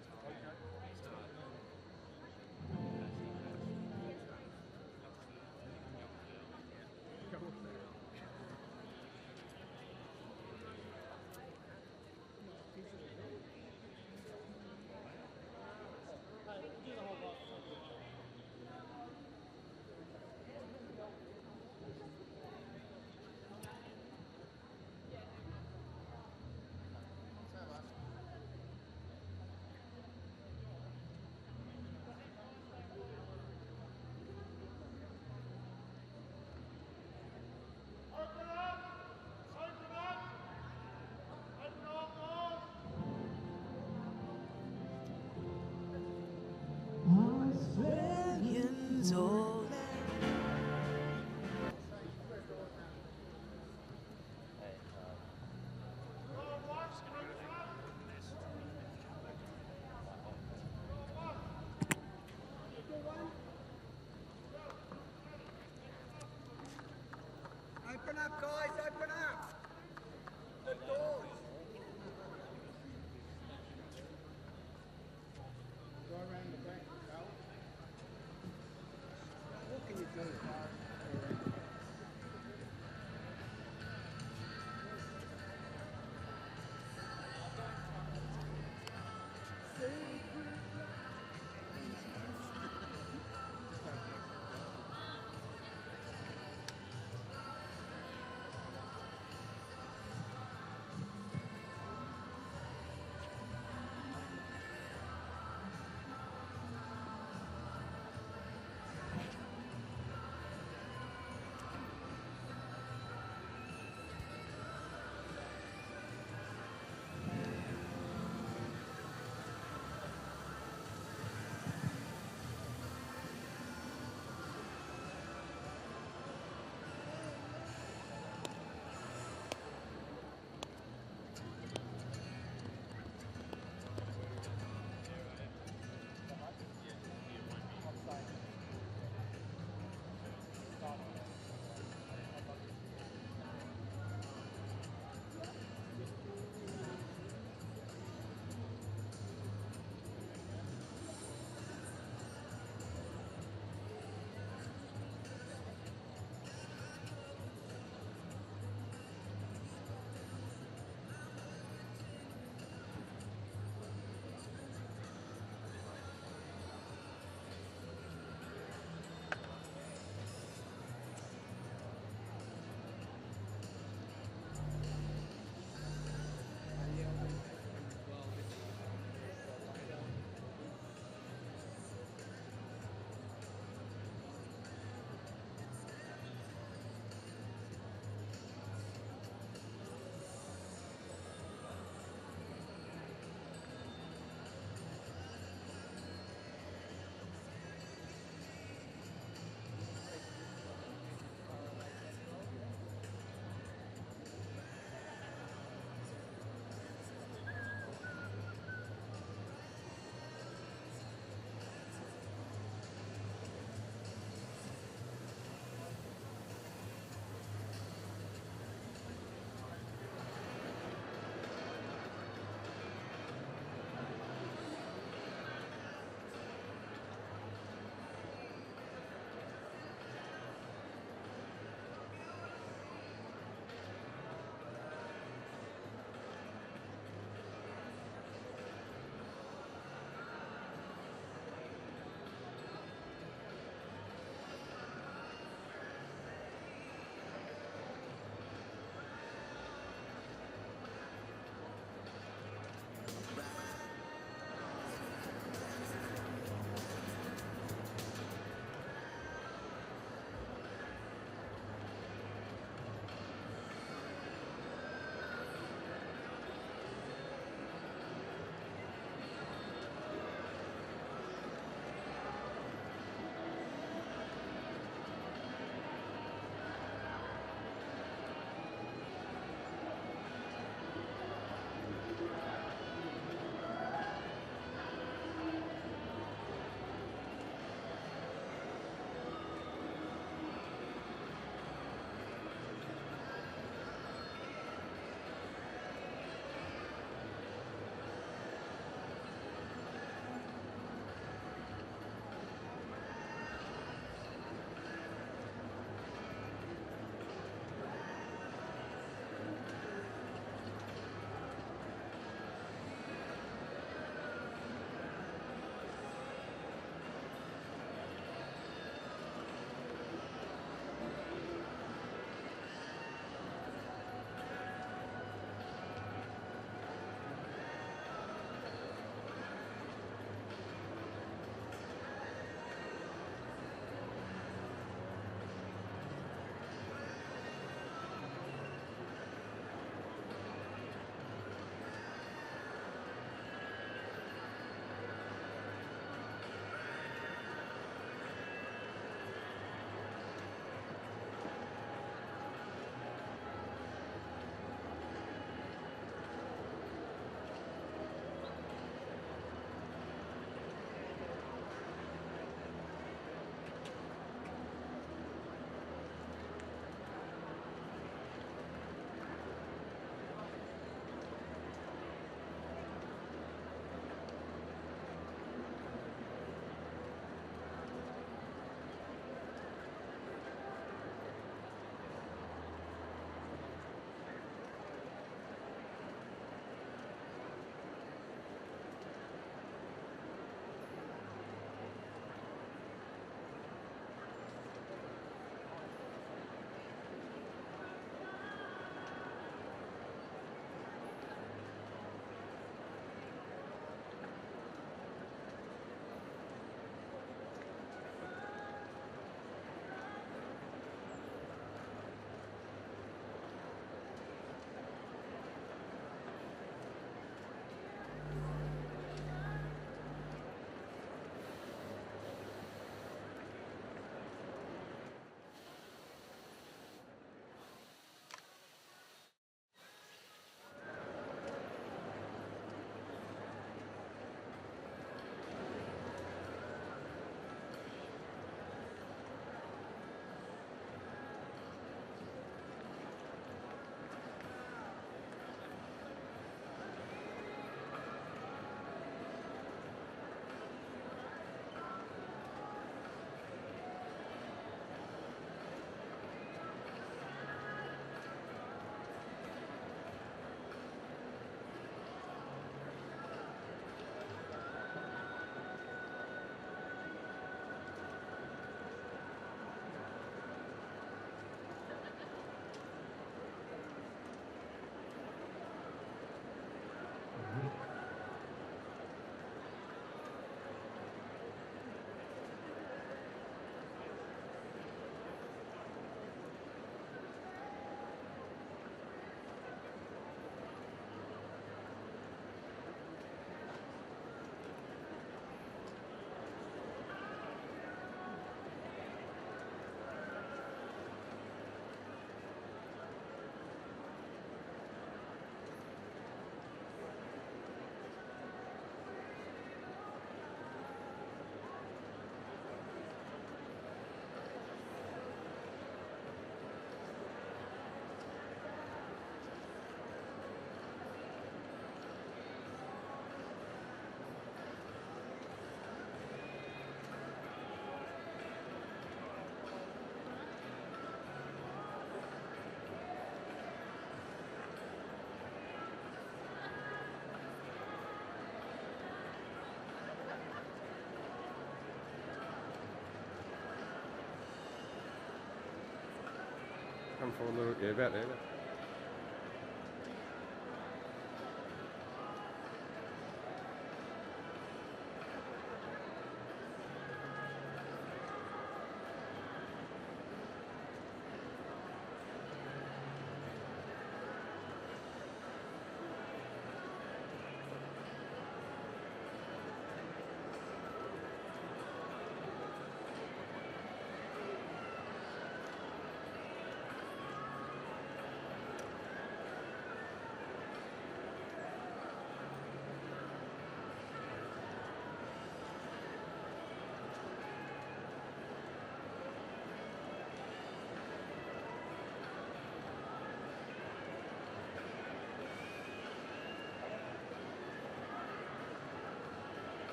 come forward, yeah, about there.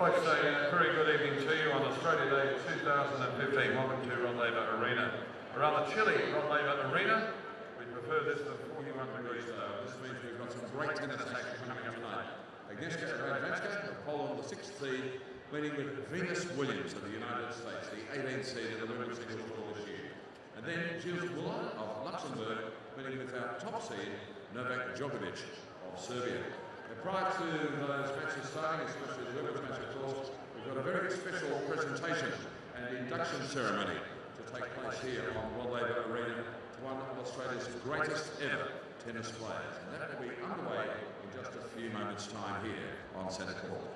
Folks, a very good evening to you on Australia Day 2015. Welcome to Laver Arena. Around the chilly Laver Arena, we prefer this to 41 degrees though. This means we've got some great tennis action coming up tonight. Agnieszka Radwanska of Poland, the 6th seed, meeting with Venus Williams of the United States, the 18th seed in the women's singles tour this year. And then Jules Muller of Luxembourg, meeting with our top seed, Novak Djokovic of Serbia. And prior to those matches starting, especially the women's match, of course, we've got a very special presentation and induction ceremony to take place here on Laver Arena to one of Australia's greatest ever tennis players. And that will be underway in just a few moments' time here on Centre Court.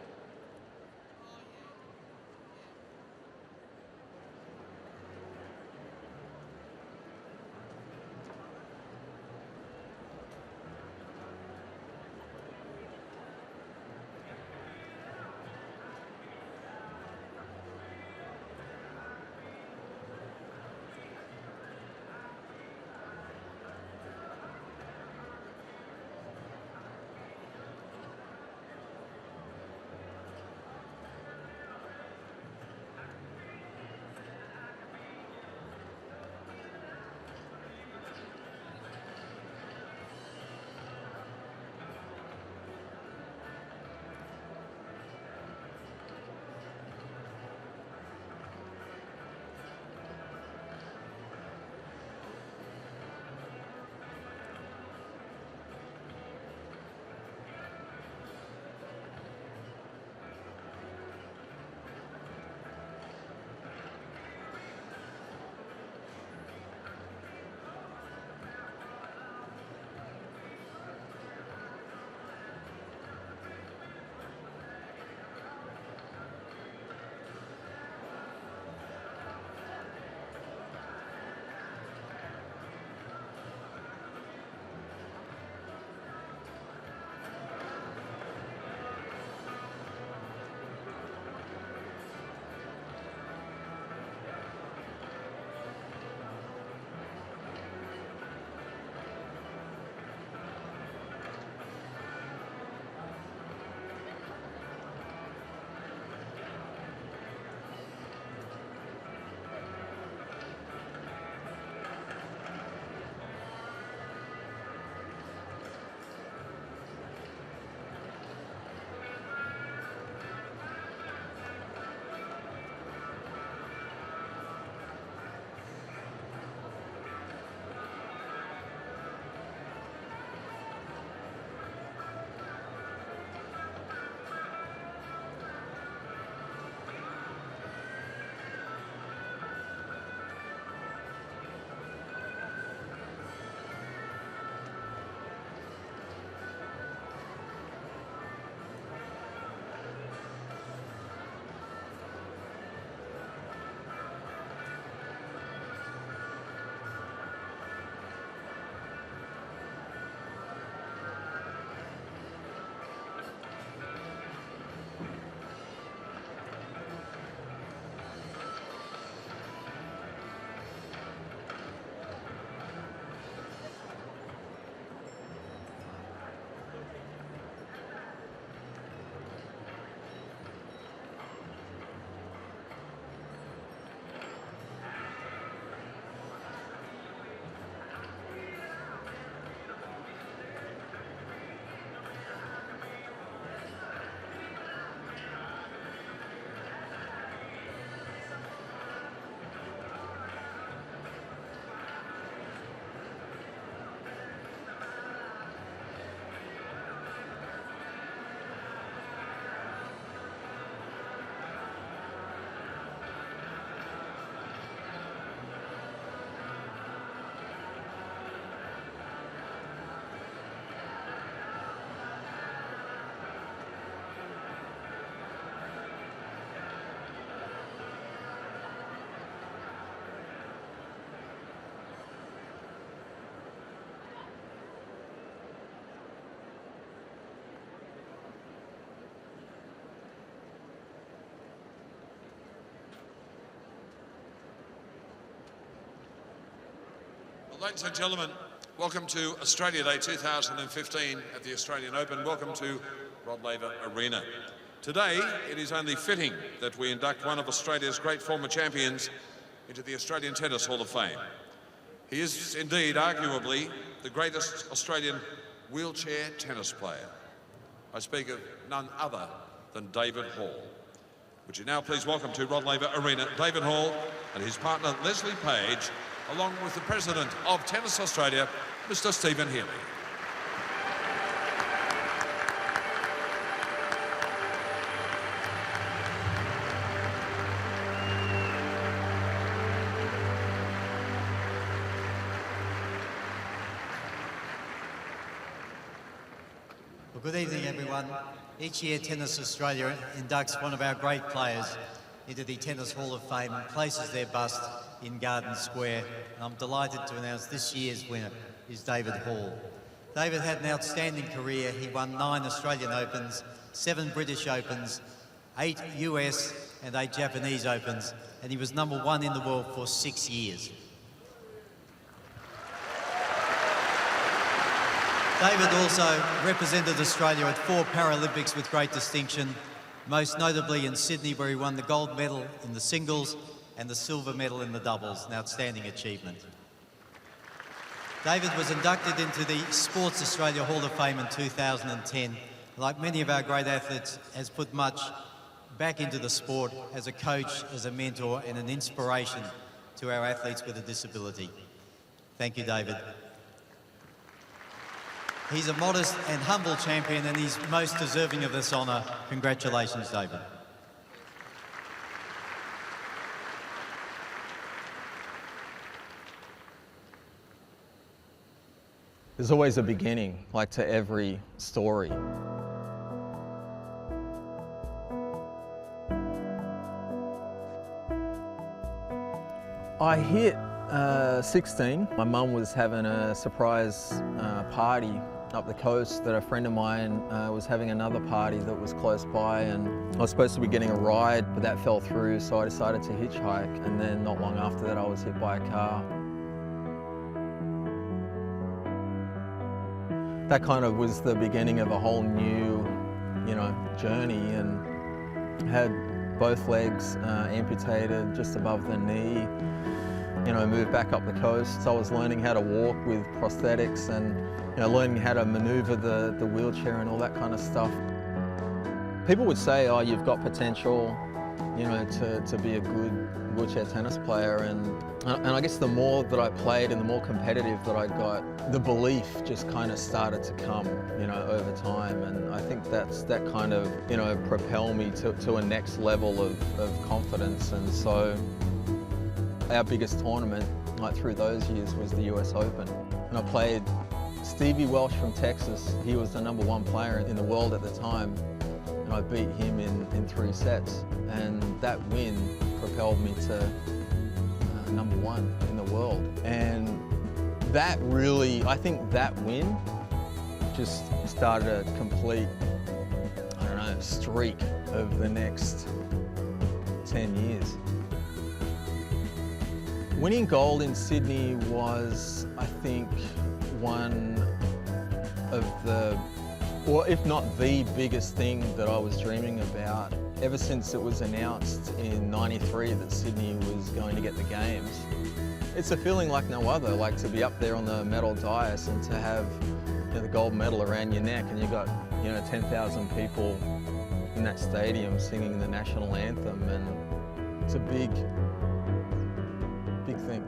Ladies and gentlemen, welcome to Australia Day 2015 at the Australian Open. Welcome to Rod Laver Arena. Today, it is only fitting that we induct one of Australia's great former champions into the Australian Tennis Hall of Fame. He is indeed arguably the greatest Australian wheelchair tennis player. I speak of none other than David Hall. Would you now please welcome to Rod Laver Arena, David Hall and his partner Leslie Page, along with the President of Tennis Australia, Mr. Stephen Healy. Well, good evening, everyone. Each year, Tennis Australia inducts one of our great players into the Tennis Hall of Fame and places their bust in Garden Square. And I'm delighted to announce this year's winner is David Hall. David had an outstanding career. He won 9 Australian Opens, 7 British Opens, 8 US and 8 Japanese Opens, and he was #1 in the world for 6 years. David also represented Australia at 4 Paralympics with great distinction, most notably in Sydney, where he won the gold medal in the singles and the silver medal in the doubles, an outstanding achievement. David was inducted into the Sports Australia Hall of Fame in 2010. Like many of our great athletes, has put much back into the sport as a coach, as a mentor, and an inspiration to our athletes with a disability. Thank you, David. He's a modest and humble champion, and he's most deserving of this honour. Congratulations, David. There's always a beginning, like to every story. I hit 16. My mum was having a surprise party up the coast that a friend of mine was having another party that was close by, and I was supposed to be getting a ride, but that fell through, so I decided to hitchhike, and then not long after that I was hit by a car. That kind of was the beginning of a whole new, journey, and had both legs amputated just above the knee. Moved back up the coast. So I was learning how to walk with prosthetics and learning how to maneuver the wheelchair and all that kind of stuff. People would say, oh, you've got potential, to be a good wheelchair tennis player. And I guess the more that I played and the more competitive that I got, the belief just kind of started to come, over time. And I think that kind of, propelled me to a next level of confidence. And so our biggest tournament, through those years, was the US Open. And I played Stevie Welsh from Texas. He was the #1 player in the world at the time. And I beat him in 3 sets. And that win propelled me to #1 in the world. And that really, I think that win just started a complete, streak of the next 10 years. Winning gold in Sydney was, I think, one of the, or if not the biggest thing that I was dreaming about ever since it was announced in '93 that Sydney was going to get the Games. It's a feeling like no other, like to be up there on the medal dais and to have the gold medal around your neck, and you got 10,000 people in that stadium singing the national anthem, and it's a big thing.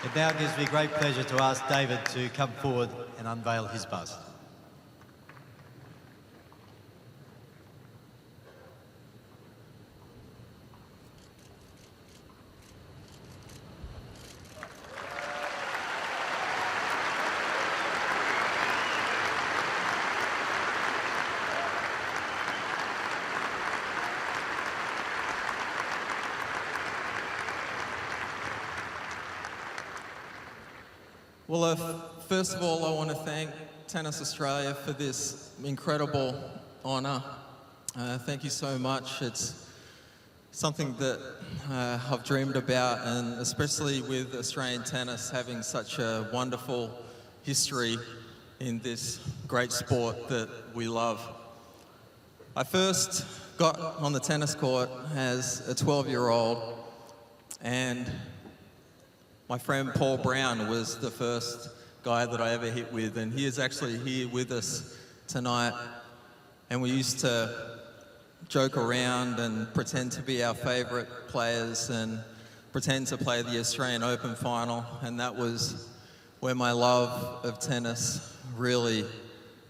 It now gives me great pleasure to ask David to come forward and unveil his bust. Well, first of all, I want to thank Tennis Australia for this incredible honour. Thank you so much. It's something that I've dreamed about, and especially with Australian tennis having such a wonderful history in this great sport that we love. I first got on the tennis court as a 12-year-old, and my friend Paul Brown was the first guy that I ever hit with, and he is actually here with us tonight. And we used to joke around and pretend to be our favourite players and pretend to play the Australian Open final, and that was where my love of tennis really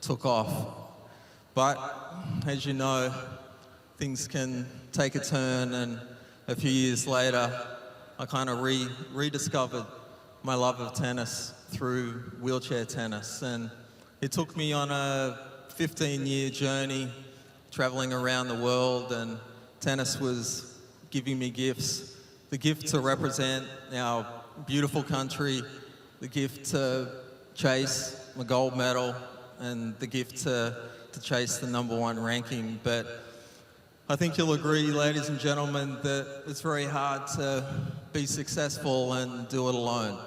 took off. But as you know, things can take a turn, and a few years later I kind of rediscovered my love of tennis through wheelchair tennis, and it took me on a 15-year journey traveling around the world, and tennis was giving me gifts. The gift to represent our beautiful country, the gift to chase a gold medal, and the gift to chase the #1 ranking. But I think you'll agree, ladies and gentlemen, that it's very hard to be successful and do it alone.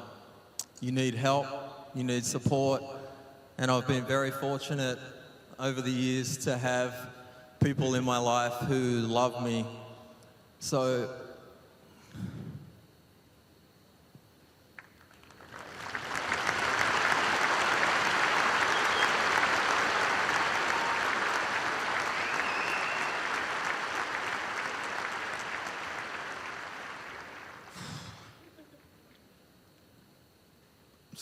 You need help, you need support, and I've been very fortunate over the years to have people in my life who love me. So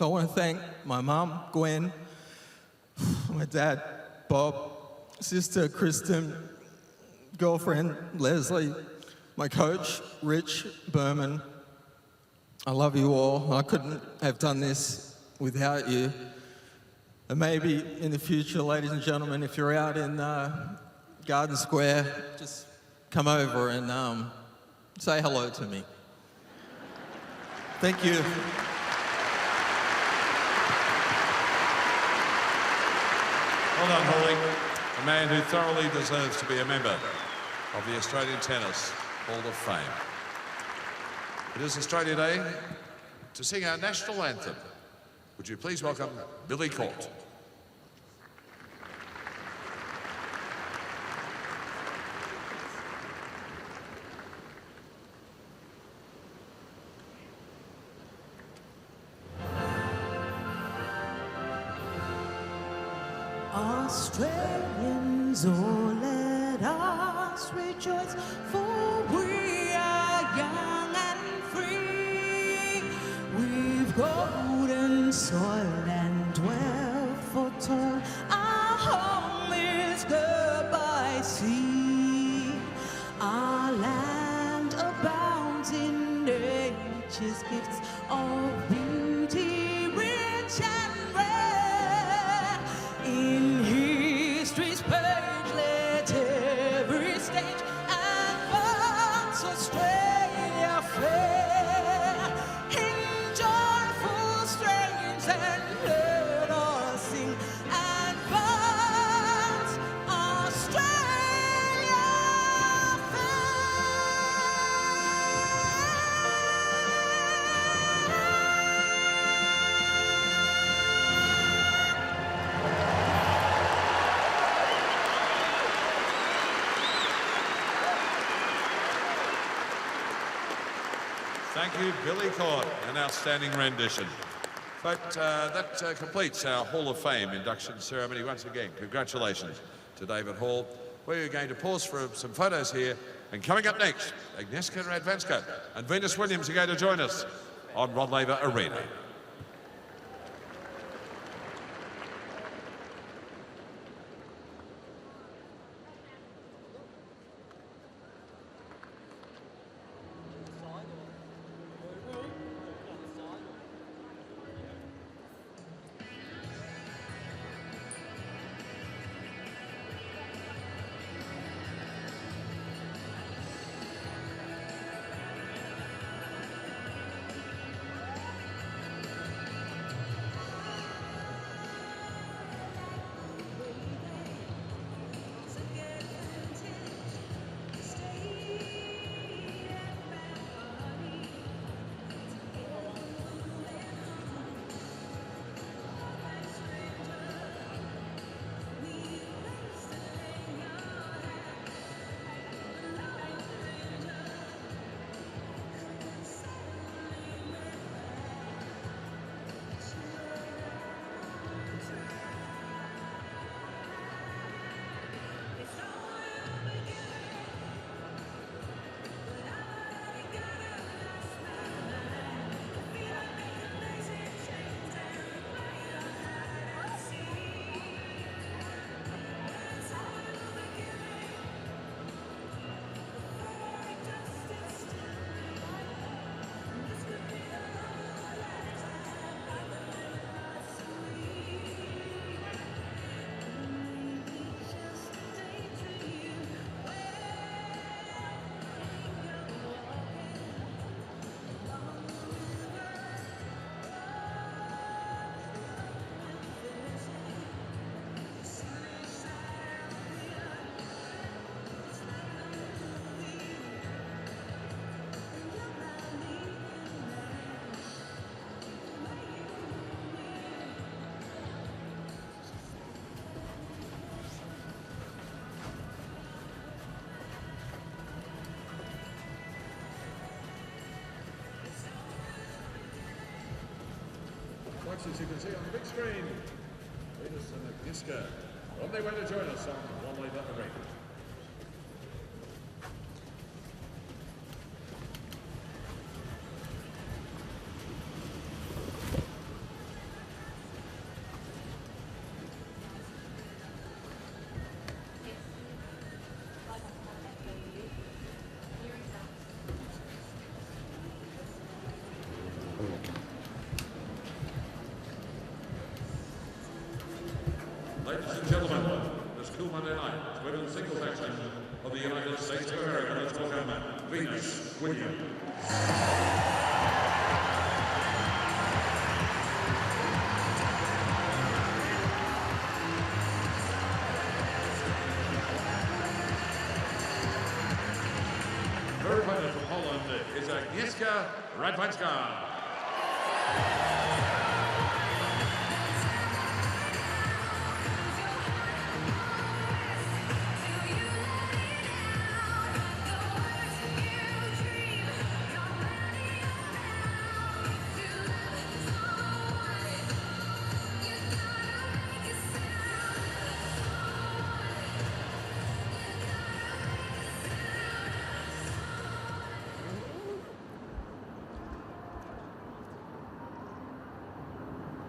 I want to thank my mum, Gwen, my dad, Bob, sister, Kristen, girlfriend, Leslie, my coach, Rich Berman. I love you all. I couldn't have done this without you. And maybe in the future, ladies and gentlemen, if you're out in Garden Square, just come over and say hello to me. Thank you. Well done, Hawley. A man who thoroughly deserves to be a member of the Australian Tennis Hall of Fame. It is Australia Day to sing our national anthem. Would you please welcome Billy Court? Australians, oh, let us rejoice, for we are young and free. We've golden soil and wealth for toil. Our home is good by sea. Our land abounds in nature's gifts of beauty, rich and rare. In history's page, let every stage advance Australia fair. In joyful strains and let us sing, advance Australia Thank you, Billy Court. An outstanding rendition. But that completes our Hall of Fame induction ceremony. Once again, congratulations to David Hall. We're going to pause for some photos here. And coming up next, Agnieszka Radwanska and Venus Williams are going to join us on Rod Laver Arena. strikes, as you can see on the big screen. Venus and Agnieszka on their way to join us on Laver Arena. Ladies and gentlemen, this cool Monday night, women's singles action of the United States of America. Let's welcome Venus Williams. Her opponent from Holland is Agnieszka Radwanska.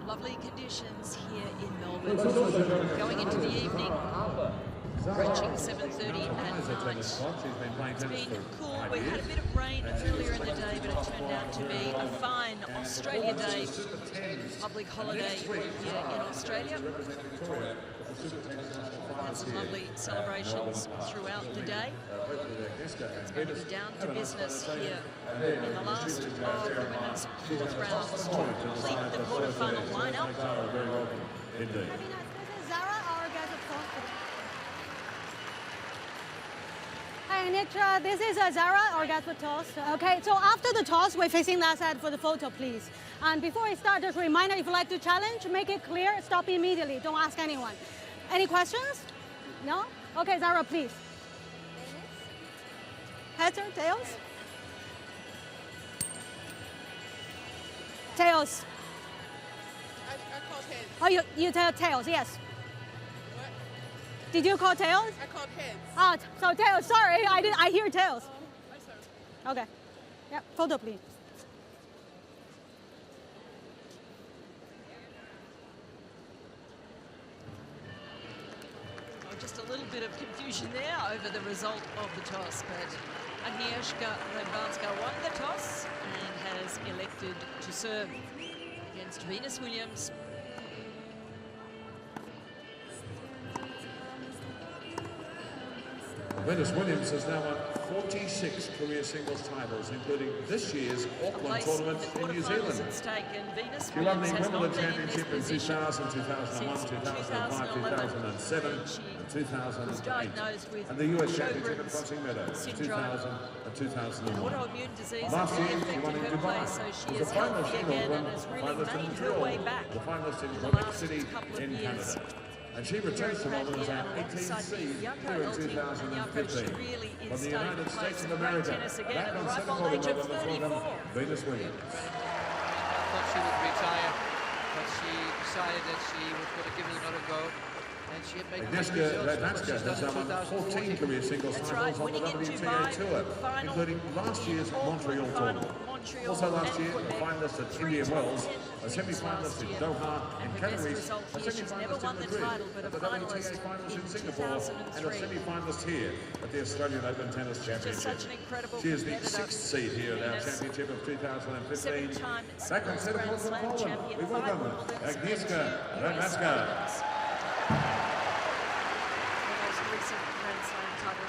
Lovely conditions here in Melbourne. Going into the evening, reaching 7:30 at night. It's been cool. We had a bit of rain earlier in the day, but it turned out to be a fine Australia Day, public holiday here in Australia. Had some lovely celebrations throughout the day. It's going to be down to business here in the last of the women's fourth rounds to complete the quarterfinal lineup. Hi, Nitra. This is Zara, our guest for toss. Okay, so after the toss, we're facing that side for the photo, please. And before we start, just a reminder, if you'd like to challenge, make it clear, stop immediately. Don't ask anyone. Any questions? No? Okay, Zara, please. Heads or tails? Tails. I called heads. Oh, you tell tails, yes. What? Did you call tails? I called heads. Ah, so tails, sorry, I hear tails. I'm sorry. Okay. Yep, photo please. Just a little bit of confusion there over the result of the toss, but Agnieszka Radwanska won the toss and has elected to serve against Venus Williams. Venus Williams has now won 46 career singles titles, including this year's Auckland tournament in New Zealand. She won the Wimbledon Championship in 2000, 2001, 2005, 2007, and 2008, and the US Championship at Crossing Meadows in 2000 and 2001. Last year, she won in Dubai. Was the finalist in Auckland, finalist in Montreal, the finalist in Quebec City in Canada. And she returns to London as our 18th seed here in 2015. From the United States of America, back on center court in Melbourne, let's welcome Venus Williams. I thought she would retire, but she decided that she was going to give it another go. And she had made Agnieszka Radwanska has now won 14 career singles titles on the WTA Tour, including last year's Montreal tournament. Also last year, a finalist at Indian Wells, a semi-finalist in Doha in Catarese, a semi-finalist in Madrid, at the WTA finals in Singapore, and a semi-finalist here at the Australian Open Tennis Championship. She is the 6th seed here at our championship of 2015. Back on center court from Poland, we welcome Agnieszka Radwanska.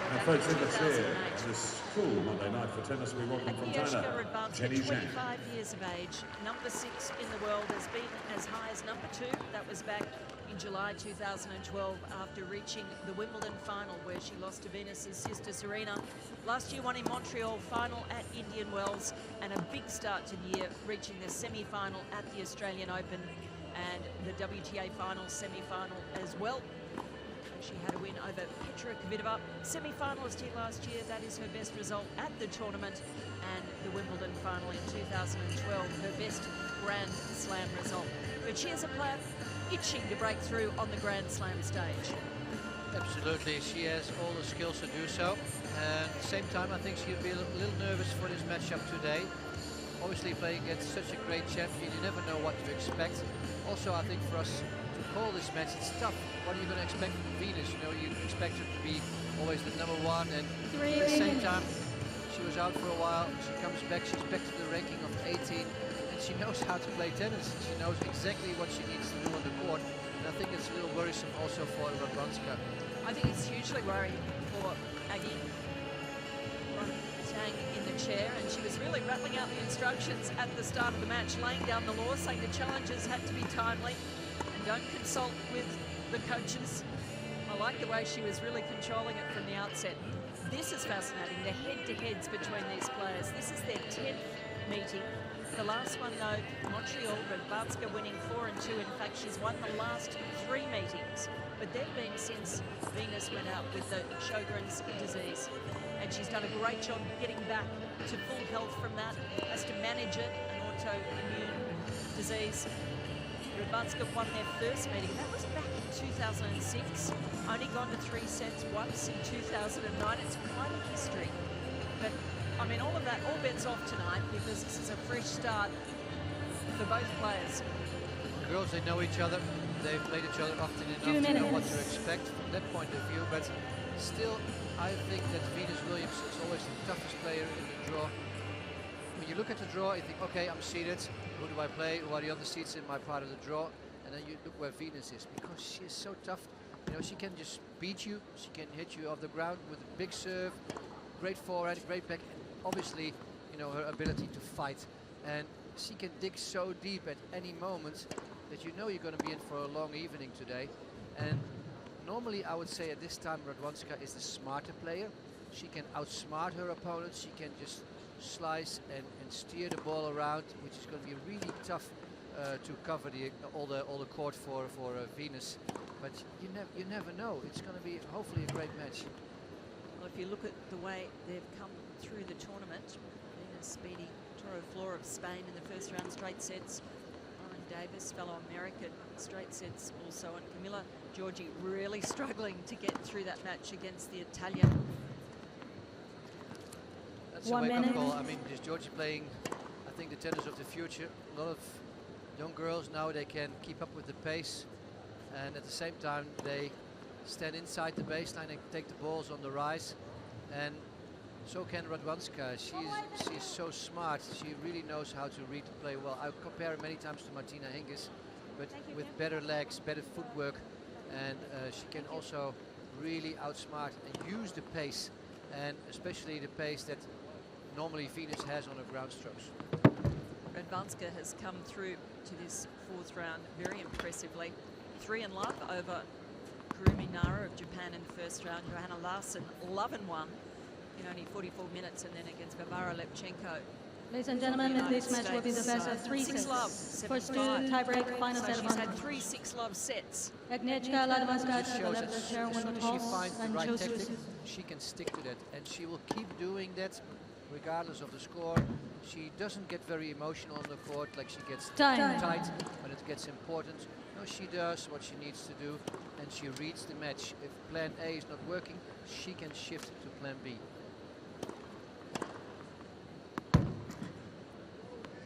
And folks, in the chair this cool Monday night for tennis, we welcome from China, Jenny Zhang. 25 years of age, number 6 in the world, has been as high as number 2. That was back in July 2012 after reaching the Wimbledon final where she lost to Venus's sister Serena. Last year won in Montreal, final at Indian Wells, and a big start to the year, reaching the semi-final at the Australian Open and the WTA final semi-final as well. She had a win over Petra Kvitova, semi-finalist here last year. That is her best result at the tournament, and the Wimbledon final in 2012, her best Grand Slam result. But she is a player itching to break through on the Grand Slam stage. Absolutely, she has all the skills to do so. And at the same time, I think she'll be a little nervous for this matchup today. Obviously, playing against such a great champion, you never know what to expect. Also, I think for us to call this match, it's tough. What are you going to expect from Venus? You know, you expect her to be always the #1, and at the same time, she was out for a while. She comes back, she's back to the ranking of 18, and she knows how to play tennis. She knows exactly what she needs to do on the court, and I think it's a little worrisome also for Radwanska. I think it's hugely worrying for Aggie. Tang in the chair, and she was really rattling out the instructions at the start of the match, laying down the law, saying the challenges had to be timely and don't consult with the coaches. I like the way she was really controlling it from the outset. This is fascinating, the head-to-heads between these players. This is their 10th meeting. The last one, though, Montreal, Radwanska winning 4-2. In fact, she's won the last 3 meetings, but they've been since Venus went out with the Sjogren's disease. And she's done a great job getting back to full health from that, has to manage it, an autoimmune disease. Radwanska won their first meeting. That was back in 2006. Only gone to 3 sets once in 2009. It's quite a history. But, I mean, all of that, all bets off tonight because this is a fresh start for both players. Girls, they know each other. They've played each other often enough to know what to expect from that point of view. But still, I think that Venus Williams is always the toughest player in the draw. When you look at the draw, you think, okay, I'm seated. Who do I play? Who are the other seats in my part of the draw? And then you look where Venus is, because she is so tough. You know, she can just beat you. She can hit you off the ground with a big serve, great forehand, great back, and obviously, you know, her ability to fight. And she can dig so deep at any moment that you know you're going to be in for a long evening today. And normally, I would say at this time, Radwanska is the smarter player. She can outsmart her opponent. She can just slice and steer the ball around, which is going to be really tough to cover all the court for Venus. But you never know. It's going to be hopefully a great match. Well, if you look at the way they've come through the tournament, Venus beating Toro Flor of Spain in the first round straight sets. Davis, fellow American, straight sets also, and Camilla Giorgi really struggling to get through that match against the Italian. That's a wake-up call. I mean, is Giorgi playing, I think, the tennis of the future. A lot of young girls now, they can keep up with the pace, and at the same time they stand inside the baseline and take the balls on the rise, and so can Radwanska. She is so smart. She really knows how to read the play well. I compare her many times to Martina Hingis, but with better legs, better footwork, and she can also really outsmart and use the pace, and especially the pace that normally Venus has on her ground strokes. Radwanska has come through to this 4th round very impressively. 3-1 over Kurumi Nara of Japan in the first round. Johanna Larsson 11-1 in only 44 minutes, and then against Barbara Lepchenko. Ladies and gentlemen, this match will be the best of 3 sets. 6-love, First two tiebreak, final so set she's of had 3 6-love sets. Agnieszka Ladwanska to the left of chair As won soon the as she toss finds the and right chose tactic, to... she can stick to that, and she will keep doing that regardless of the score. She doesn't get very emotional on the court, like she gets tight when it gets important. No, she does what she needs to do, and she reads the match. If plan A is not working, she can shift to plan B.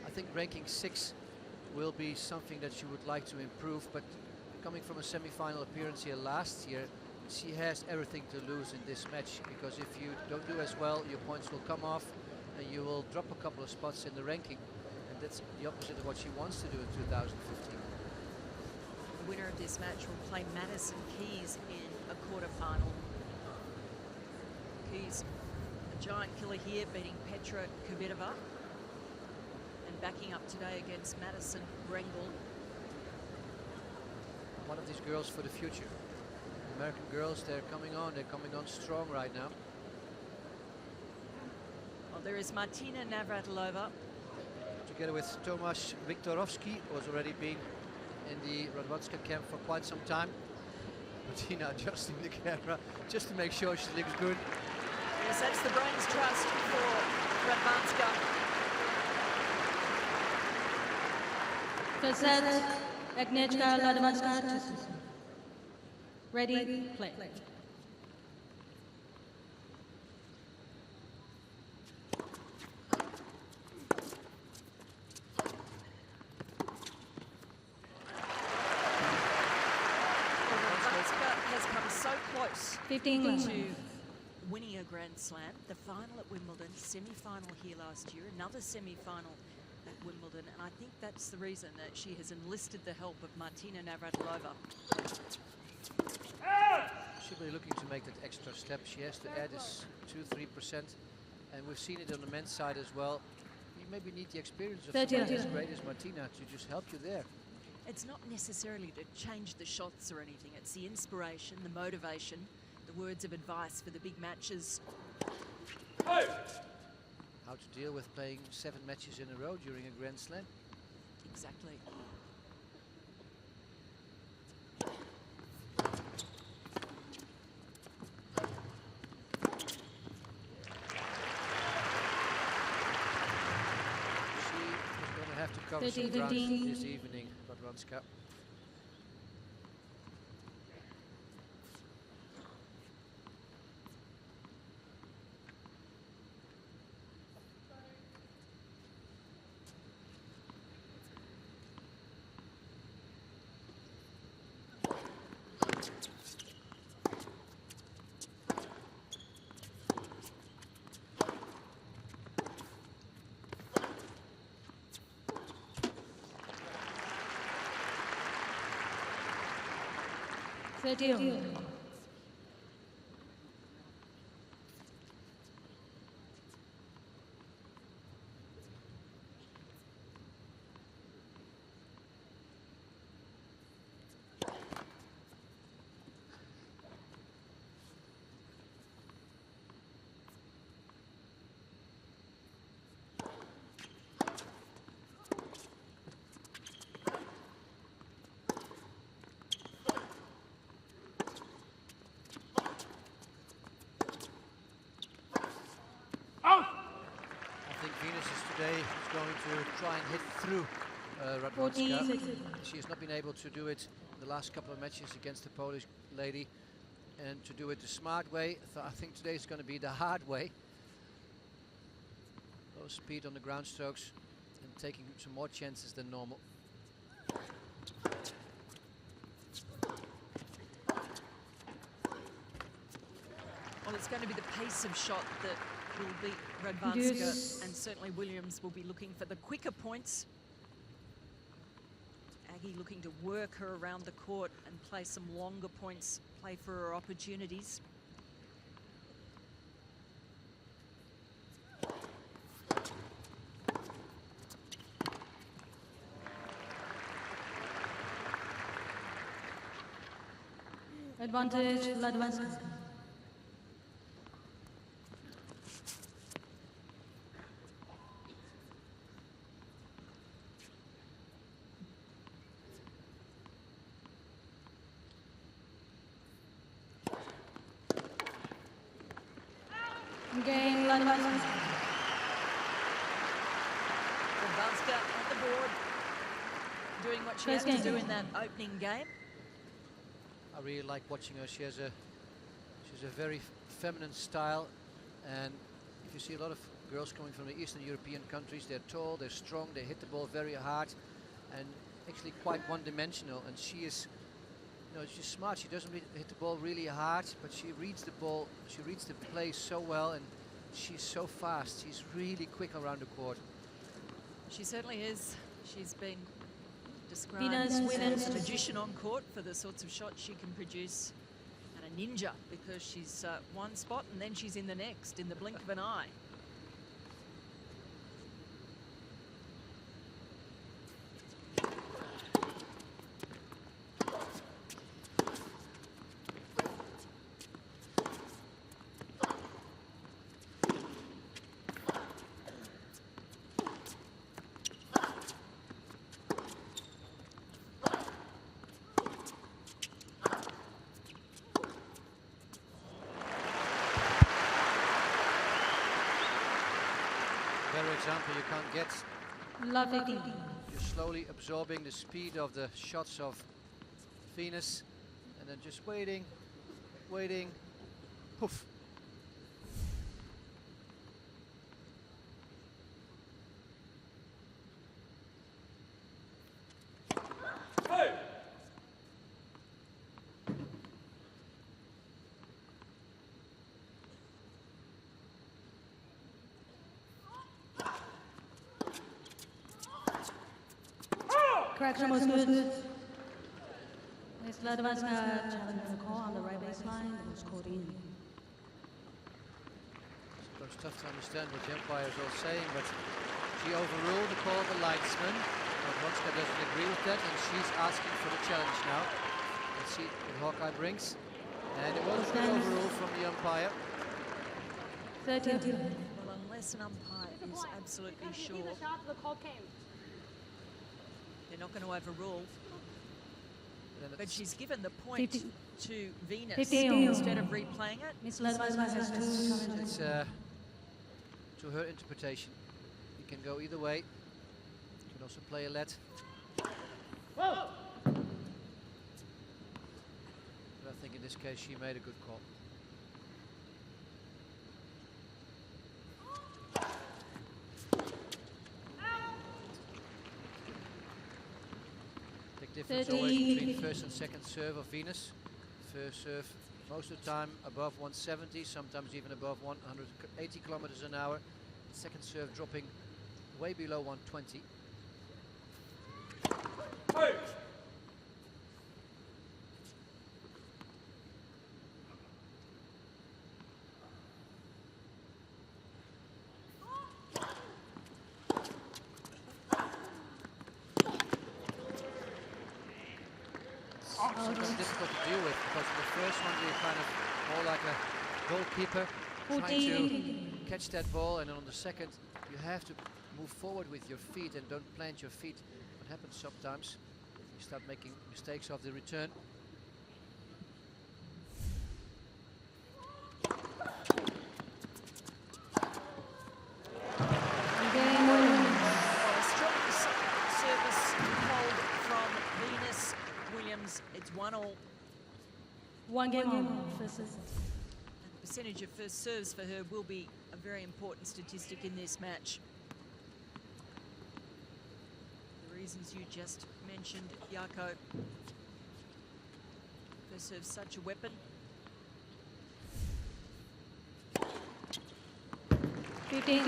I think ranking 6 will be something that she would like to improve, but coming from a semi-final appearance here last year, she has everything to lose in this match, because if you don't do as well, your points will come off and you will drop a couple of spots in the ranking, and that's the opposite of what she wants to do in 2015. The winner of this match will play Madison Keys in a quarter-final. Keys, a giant killer here, beating Petra Kvitova, and backing up today against Madison Brengel. One of these girls for the future. The American girls, they're coming on strong right now. Well, there is Martina Navratilova. Together with Tomasz Wiktorowski, who has already been in the Radwanska camp for quite some time. Martina adjusting the camera just to make sure she looks good. Yes, that's the brains trust for Radwanska. First set, Agnieszka Radwanska. Ready, play. Has come so close 15 to winning a Grand Slam. The final at Wimbledon, semi-final here last year, another semi-final at Wimbledon, and I think that's the reason that she has enlisted the help of Martina Navratilova. She'll be looking to make that extra step. She has to add this 2-3%, and we've seen it on the men's side as well. You maybe need the experience of somebody as great as Martina to just help you there. It's not necessarily to change the shots or anything. It's the inspiration, the motivation, the words of advice for the big matches. How to deal with playing 7 matches in a row during a Grand Slam. Exactly. She is going to have to cover some ground this evening, Radwanska. Venus is today is going to try and hit through Radwanska. She has not been able to do it the last couple of matches against the Polish lady, and to do it the smart way. I think today is going to be the hard way. Low speed on the ground strokes and taking some more chances than normal. Well, it's going to be the pace of shot that will beat Radwanska, and certainly Williams will be looking for the quicker points. Aggie looking to work her around the court and play some longer points, play for her opportunities. Advantage, Radwanska. Game, Radwanska. Radwanska on the board, doing what she has to do in that opening game. I really like watching her. She's a very feminine style, and if you see a lot of girls coming from the Eastern European countries, they're tall, they're strong, they hit the ball very hard, and actually quite one-dimensional. And she is, you know, she's smart. She doesn't hit the ball really hard, but she reads the ball, she reads the play so well, and she's so fast. She's really quick around the court. She certainly is. She's been described as a magician on court for the sorts of shots she can produce, and a ninja because she's one spot and then she's in the next in the blink of an eye. example, you can't get. Laver. You're slowly absorbing the speed of the shots of Venus, and then just waiting, poof. Correction was good. Miss Laver's challenge the call on the right baseline. It was called in. It's tough to understand what the umpire is all saying, but she overruled the call of the linesman. Vodka doesn't agree with that, and she's asking for the challenge now. Let's see what Hawkeye brings. And it was a good overrule from the umpire. 13. Well, unless an umpire is absolutely sure The call came. they're not going to overrule. But she's given the 50. point to Venus 50. instead of replaying it. Miss Laver has 2 challenges. It's to her interpretation. You can go either way. You can also play a let. But I think in this case she made a good call. Big difference always between first and second serve of Venus. First serve most of the time above 170, sometimes even above 180 kilometers an hour. Second serve dropping way below 120. Sometimes difficult to deal with, because in the first one you're kind of more like a goalkeeper trying to catch that ball, and then on the second you have to move forward with your feet and don't plant your feet. What happens sometimes, you start making mistakes of the return. A strong service hold from Venus Williams. It's 1-1. 1 game on. First serve. The percentage of first serves for her will be a very important statistic in this match. The reasons you just mentioned, Jaco. First serve's such a weapon. 15.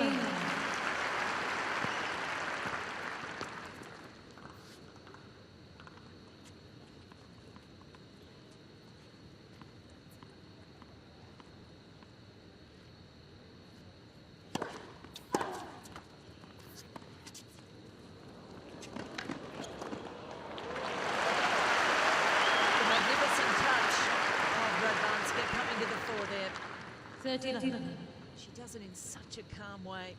The magnificent touch of Radvanska coming to the fore there. 13. She does it in such a calm way.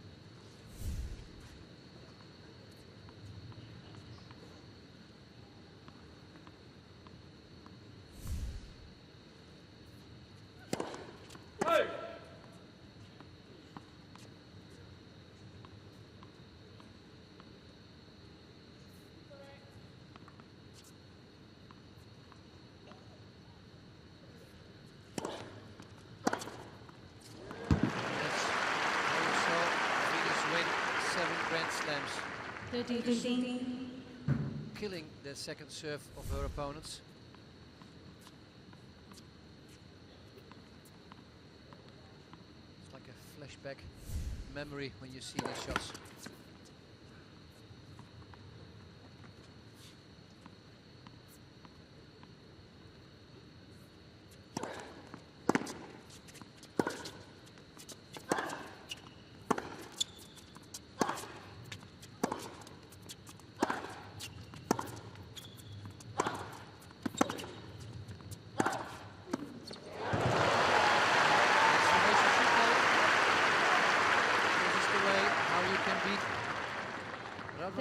Grand Slams, 13. killing the second serve of her opponents. It's like a flashback memory when you see these shots.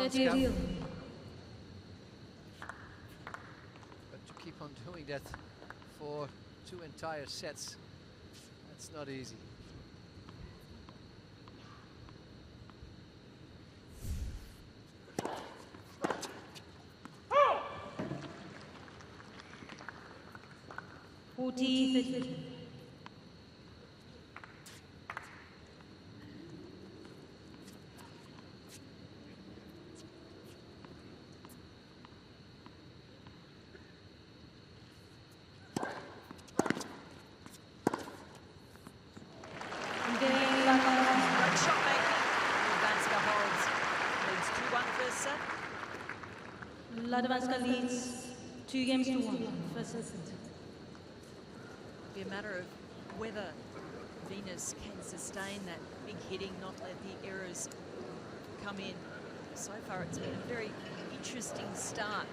But to keep on doing that for 2 entire sets, that's not easy. 40-30. Great shot making. Ladavanska holds. Leads 2-1 first set. Ladavanska leads 2-1. First set. Be a matter of whether Venus can sustain that big hitting, not let the errors come in. So far, it's been a very interesting start.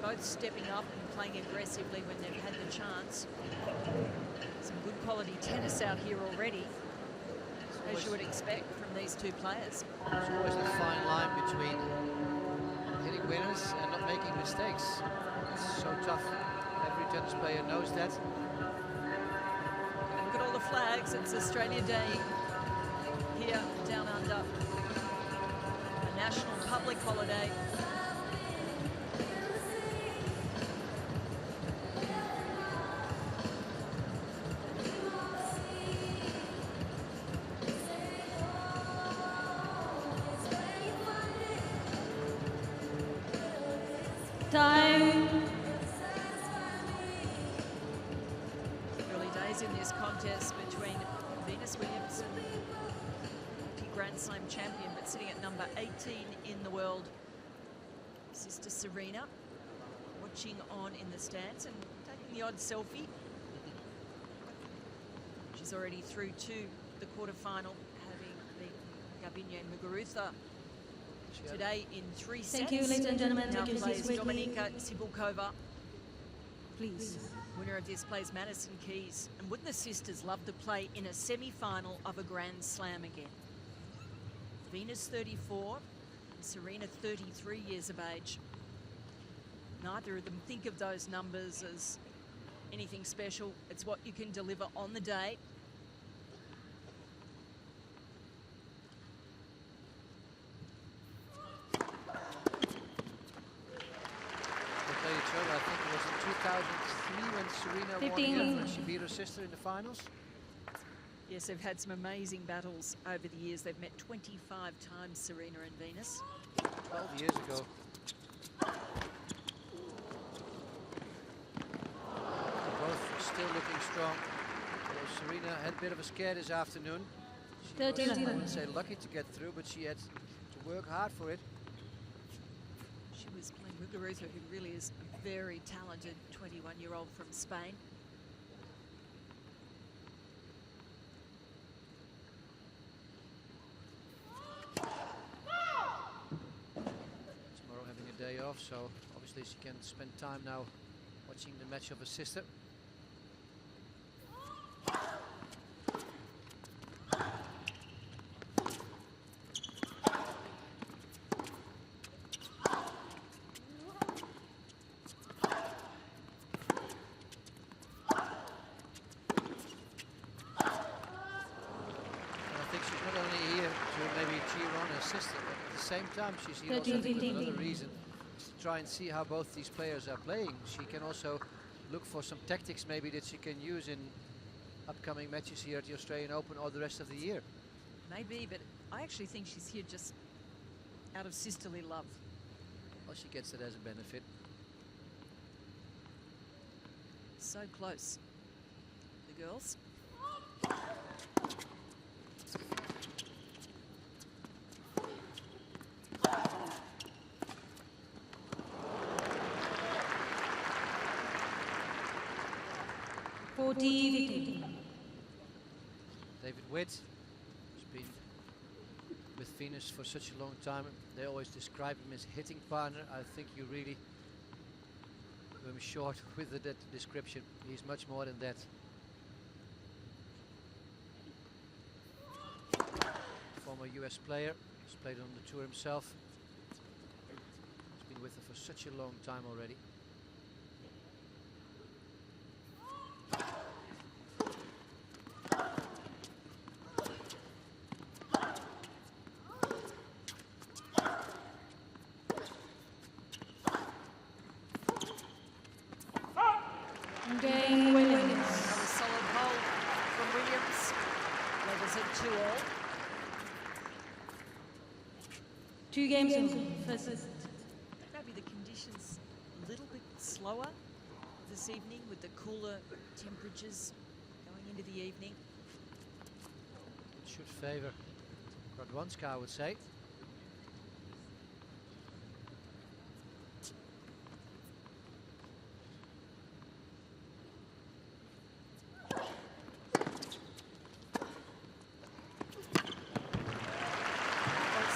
Both stepping up and playing aggressively when they've had the chance. Some good quality tennis out here already, as you would expect from these two players. There's always a fine line between hitting winners and not making mistakes. It's so tough. Every tennis player knows that. Look at all the flags. It's Australia Day here down under. A national public holiday. Time. Early days in this contest between Venus Williams, multi-Grand Slam champion, but sitting at number 18 in the world. Sister Serena watching on in the stands and taking the odd selfie. She's already through to the quarterfinal, having beaten Garbine Muguruza today in 3 sets. Thank you, ladies and gentlemen. Now Take your plays seats quickly. Dominika Cibulkova. Please. Winner of this plays Madison Keys. And wouldn't the sisters love to play in a semi-final of a Grand Slam again? Venus 34, Serena 33 years of age. Neither of them think of those numbers as anything special. It's what you can deliver on the day. I think it was in 2003 when Serena 15. won again. She beat her sister in the finals. Yes, they've had some amazing battles over the years. They've met 25 times, Serena and Venus. 12 years ago. Both still looking strong. So Serena had a bit of a scare this afternoon. She was, I wouldn't say lucky to get through, but she had to work hard for it. She was playing Muguruza, who really is a very talented 21-year-old from Spain. Tomorrow having a day off, so obviously she can spend time now watching the match of her sister. Sister, but at the same time she's here also for another reason, to try and see how both these players are playing. She can also look for some tactics maybe that she can use in upcoming matches here at the Australian Open or the rest of the year. Maybe, but I actually think she's here just out of sisterly love. Well, she gets it as a benefit. So close, the girls. David Witt has been with Venus for such a long time. They always describe him as hitting partner. I think you really were short with that description. He's much more than that. Former US player, he's played on the tour himself. He's been with her for such a long time already. Game winner. games. First. Maybe the conditions a little bit slower this evening with the cooler temperatures going into the evening. It should favour Radwanska, I would say. It's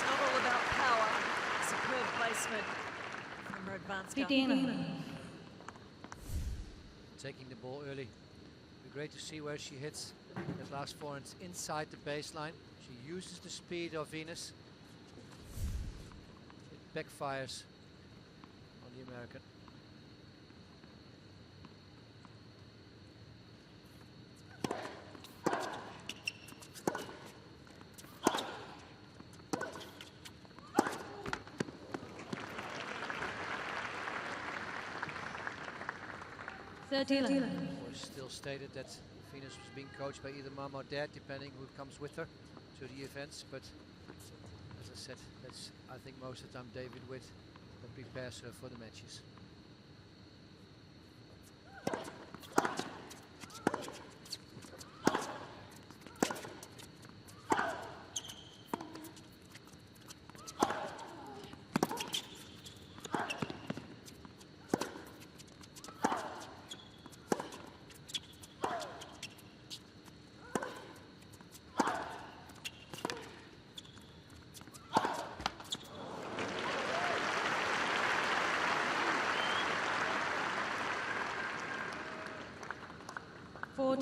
not all about power. Superb placement from Radwanska. Taking the ball early. Be great to see where she hits that last forehands inside the baseline. She uses the speed of Venus. It backfires on the American. Was still stated that Venus was being coached by either mom or dad, depending who comes with her to the events. But as I said, that's I think most of the time David Witt that prepares her for the matches.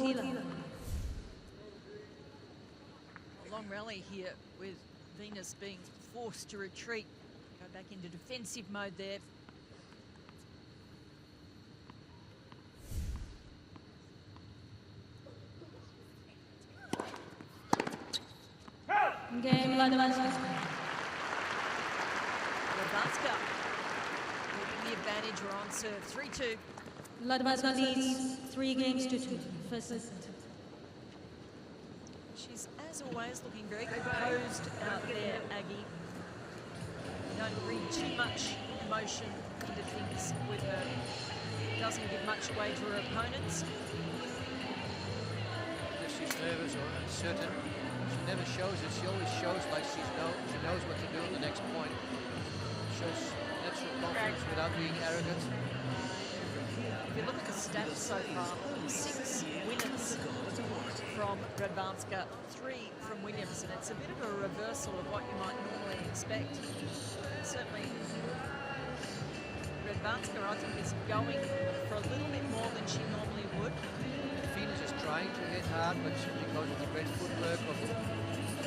A long rally here with Venus being forced to retreat, go back into defensive mode there. Game Radwanska. Radwanska taking the advantage, or on serve, 3-2. Radwanska leads 3 games to 2. First set. She's, as always, looking very composed out there, Aggie. Don't read too much emotion into things with her. Doesn't give much way to her opponents. If she's nervous or uncertain, she never shows it. She always shows like she knows what to do on the next point. Shows natural confidence without being arrogant. If you look at the stats so far, 6 winners from Radwanska, 3 from Williams, and it's a bit of a reversal of what you might normally expect. Certainly, Radwanska, I think, is going for a little bit more than she normally would. Venus is trying to hit hard, but because of the great footwork of the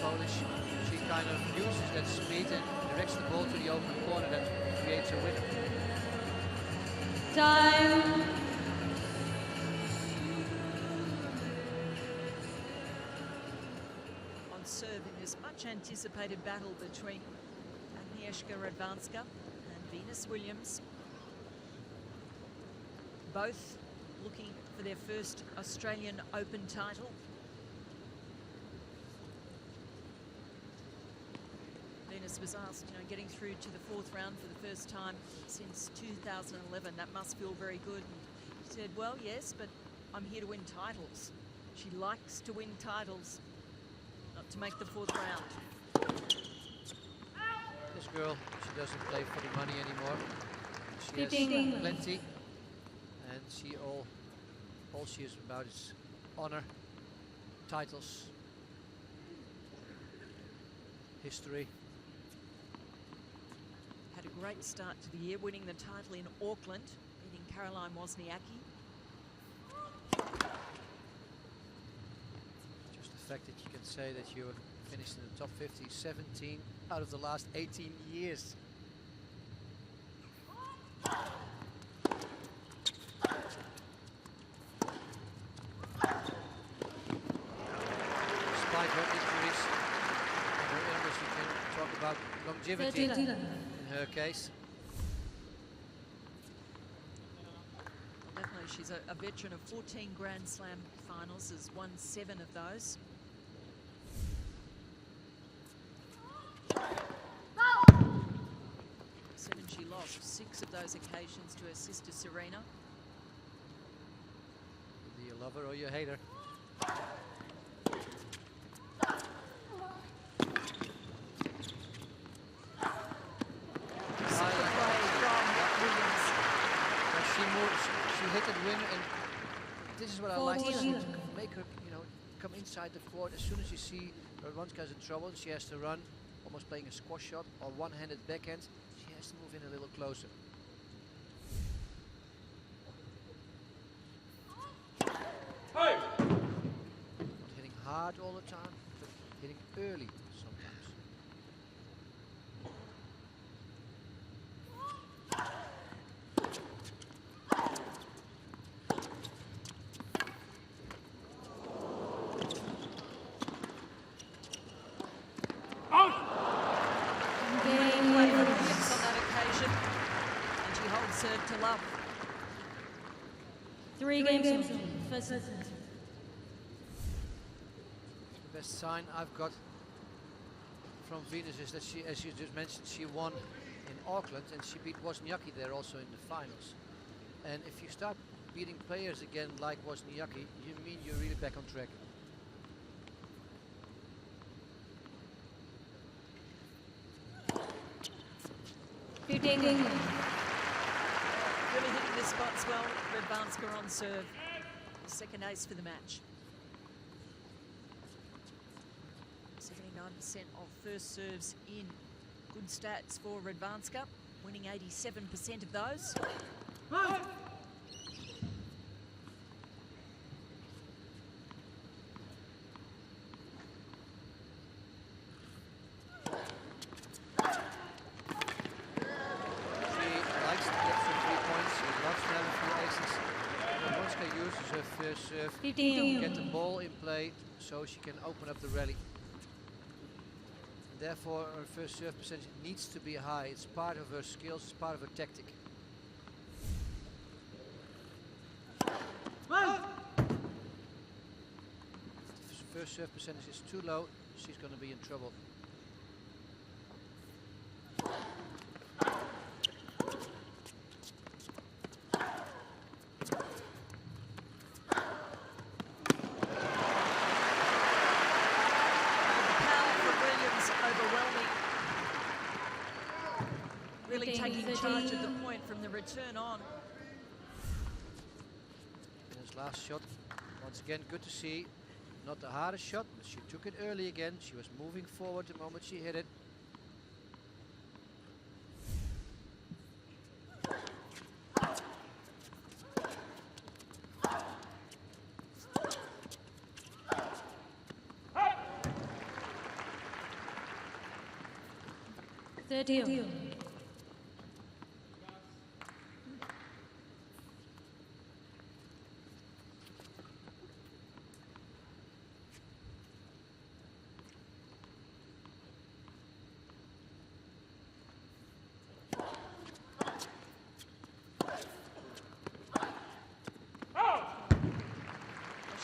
Polish, she kind of uses that speed and directs the ball to the open corner that creates a winner. Time. On serve in this much anticipated battle between Agnieszka Radwanska and Venus Williams. Both looking for their first Australian Open title. Venus was asked, getting through to the 4th round for the first time since 2011. That must feel very good. And she said, well, yes, but I'm here to win titles. She likes to win titles, not to make the 4th round. This girl, she doesn't play for the money anymore. She has plenty, and all she is about is honor, titles, history. Had a great start to the year, winning the title in Auckland, beating Caroline Wozniacki. Just the fact that you can say that you finished in the top 50, 17 out of the last 18 years. Despite her injuries and her illness, you can talk about longevity in her case. Definitely, she's a veteran of 14 Grand Slam finals, has won 7 of those. lost 6 of those occasions to her sister Serena. Either you love her or you hate her. She hit and win, and this is what I like to see, to make her, you know, come inside the court. As soon as you see Radwanska's in trouble, she has to run, almost playing a squash shot or one-handed backhand. She has to move in a little closer. Not hitting hard all the time, but hitting early sometimes. On that occasion, and she holds serve to love. 3 games. First set. The best sign I've got from Venus is that she, as you just mentioned, she won in Auckland and she beat Wozniacki there also in the finals. And if you start beating players again like Wozniacki, you mean you're really back on track. Really hitting the spots well. Radwanska on serve. The second ace for the match. 79% of first serves in. Good stats for Radwanska, winning 87% of those. Serve, get the ball in play so she can open up the rally. And therefore her first serve percentage needs to be high. It's part of her skills, it's part of her tactic. If the first serve percentage is too low, she's going to be in trouble. Really taking charge of the point from the return on. In his last shot, once again, good to see. Not the hardest shot, but she took it early again. She was moving forward the moment she hit it.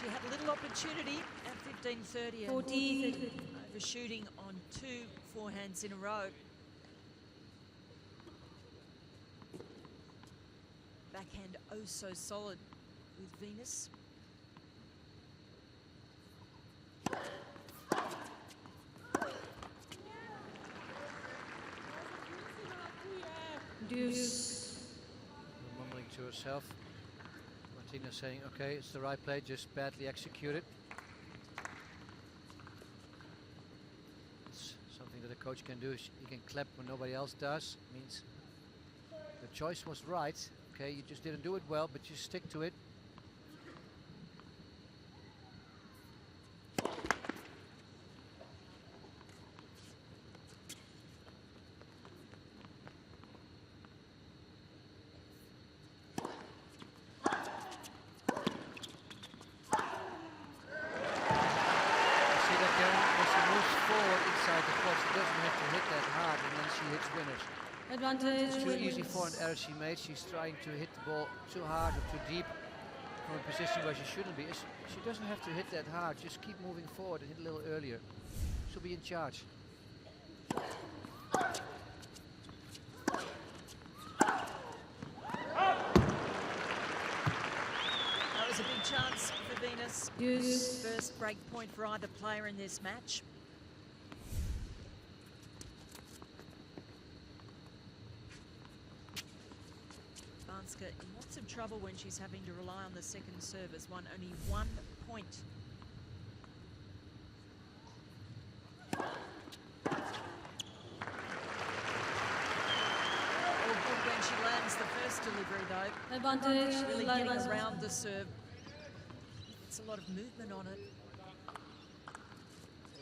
She had a little opportunity at 15:30 and 40. overshooting on 2 forehands in a row. Backhand oh so solid with Venus. Deuce. Mumbling to herself. Martina saying, okay, it's the right play, just badly executed. It's something that a coach can do. He can clap when nobody else does. Means the choice was right. Okay, you just didn't do it well, but you stick to it. Advantage. It's too easy for an error she made. She's trying to hit the ball too hard or too deep from a position where she shouldn't be. She doesn't have to hit that hard. Just keep moving forward and hit a little earlier. She'll be in charge. Use. First break point for either player in this match. Banska in lots of trouble when she's having to rely on the second serve as won only 1 point. All good when she lands the first delivery though. Advantage. Really getting around the serve. It's a lot of movement on it.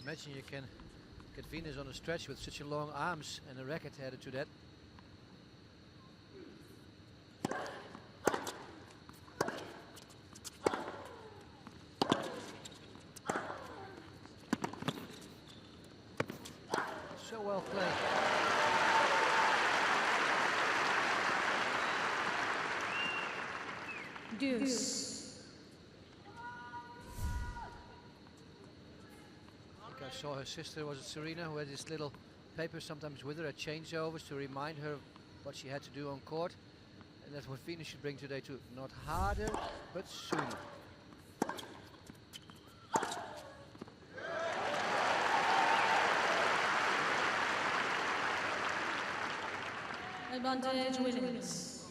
Imagine you can get Venus on a stretch with such a long arms and a racket added to that. So well played. Deuce. I saw her sister, was it Serena, who had this little paper sometimes with her at changeovers to remind her what she had to do on court. And that's what Venus should bring today too. Not harder, but sooner. Advantage Williams.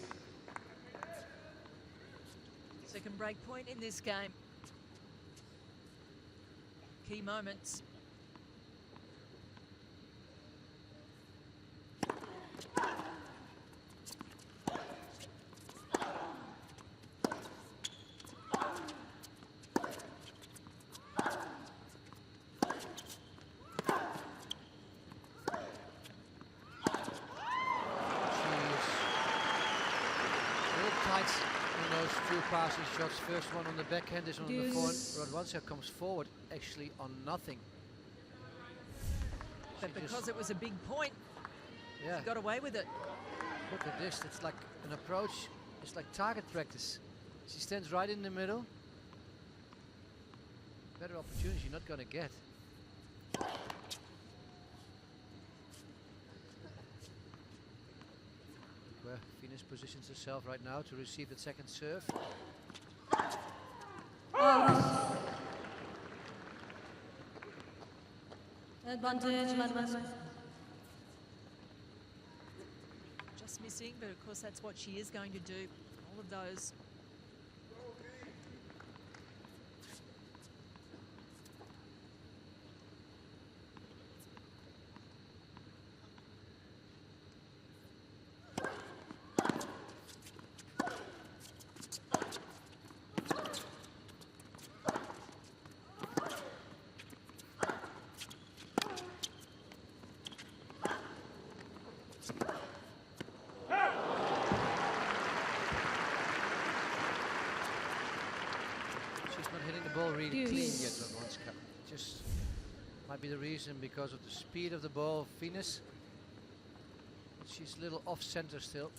Second break point in this game. Key moments. Passing shots. First one on the backhand, this one on the forehand. Radwanska comes forward actually on nothing. But because it was a big point, yeah, she got away with it. Look at this, it's like an approach, it's like target practice. She stands right in the middle. Better opportunity you're not going to get. Where Venus positions herself right now to receive the second serve. Advantage, Just missing, but of course that's what she is going to do. All of those. Really clean yet, Radwanska. Just might be the reason because of the speed of the ball of Venus. She's a little off center still.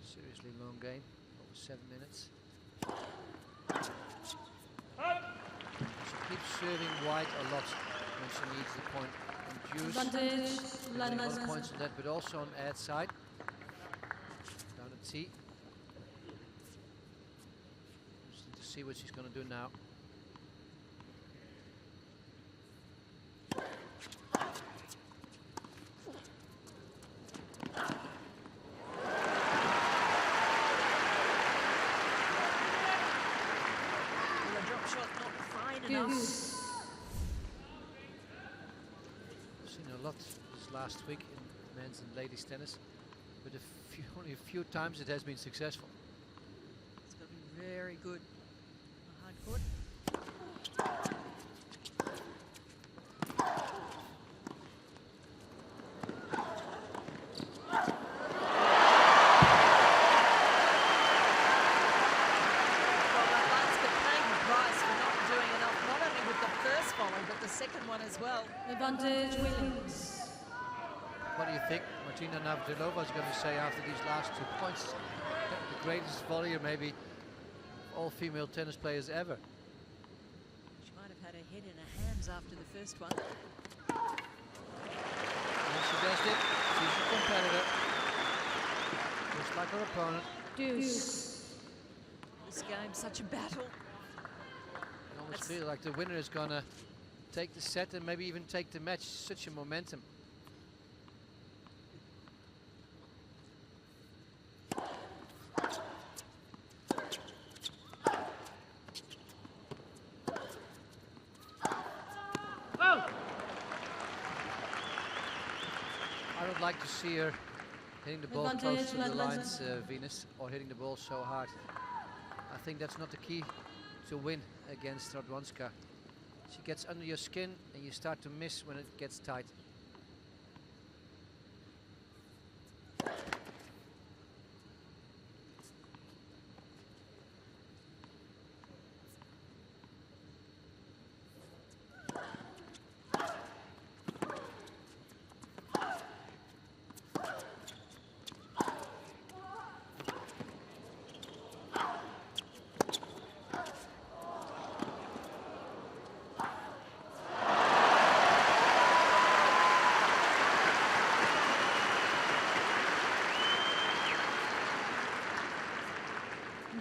Seriously long game, over 7 minutes. She keeps serving wide a lot when she needs the point. Advantage, 1 points on that, but also on ad side. Down at T. Just need to see what she's going to do now. Well, a drop shot not fine enough. A lot this last week in men's and ladies tennis, but only a few times it has been successful. It's got to be very good. Hard court. As well. Advantage Williams. What do you think Martina Navratilova is going to say after these last 2 points? The greatest volleyer maybe of all female tennis players ever. She might have had her head in her hands after the first one. And she does it. She's a competitor. just like our opponent. Deuce. This game's such a battle. I almost feel like the winner is gonna take the set and maybe even take the match. Such a momentum. I would like to see her hitting the ball close to the lines, Venus, or hitting the ball so hard. I think that's not the key to win against Radwanska. She gets under your skin and you start to miss when it gets tight.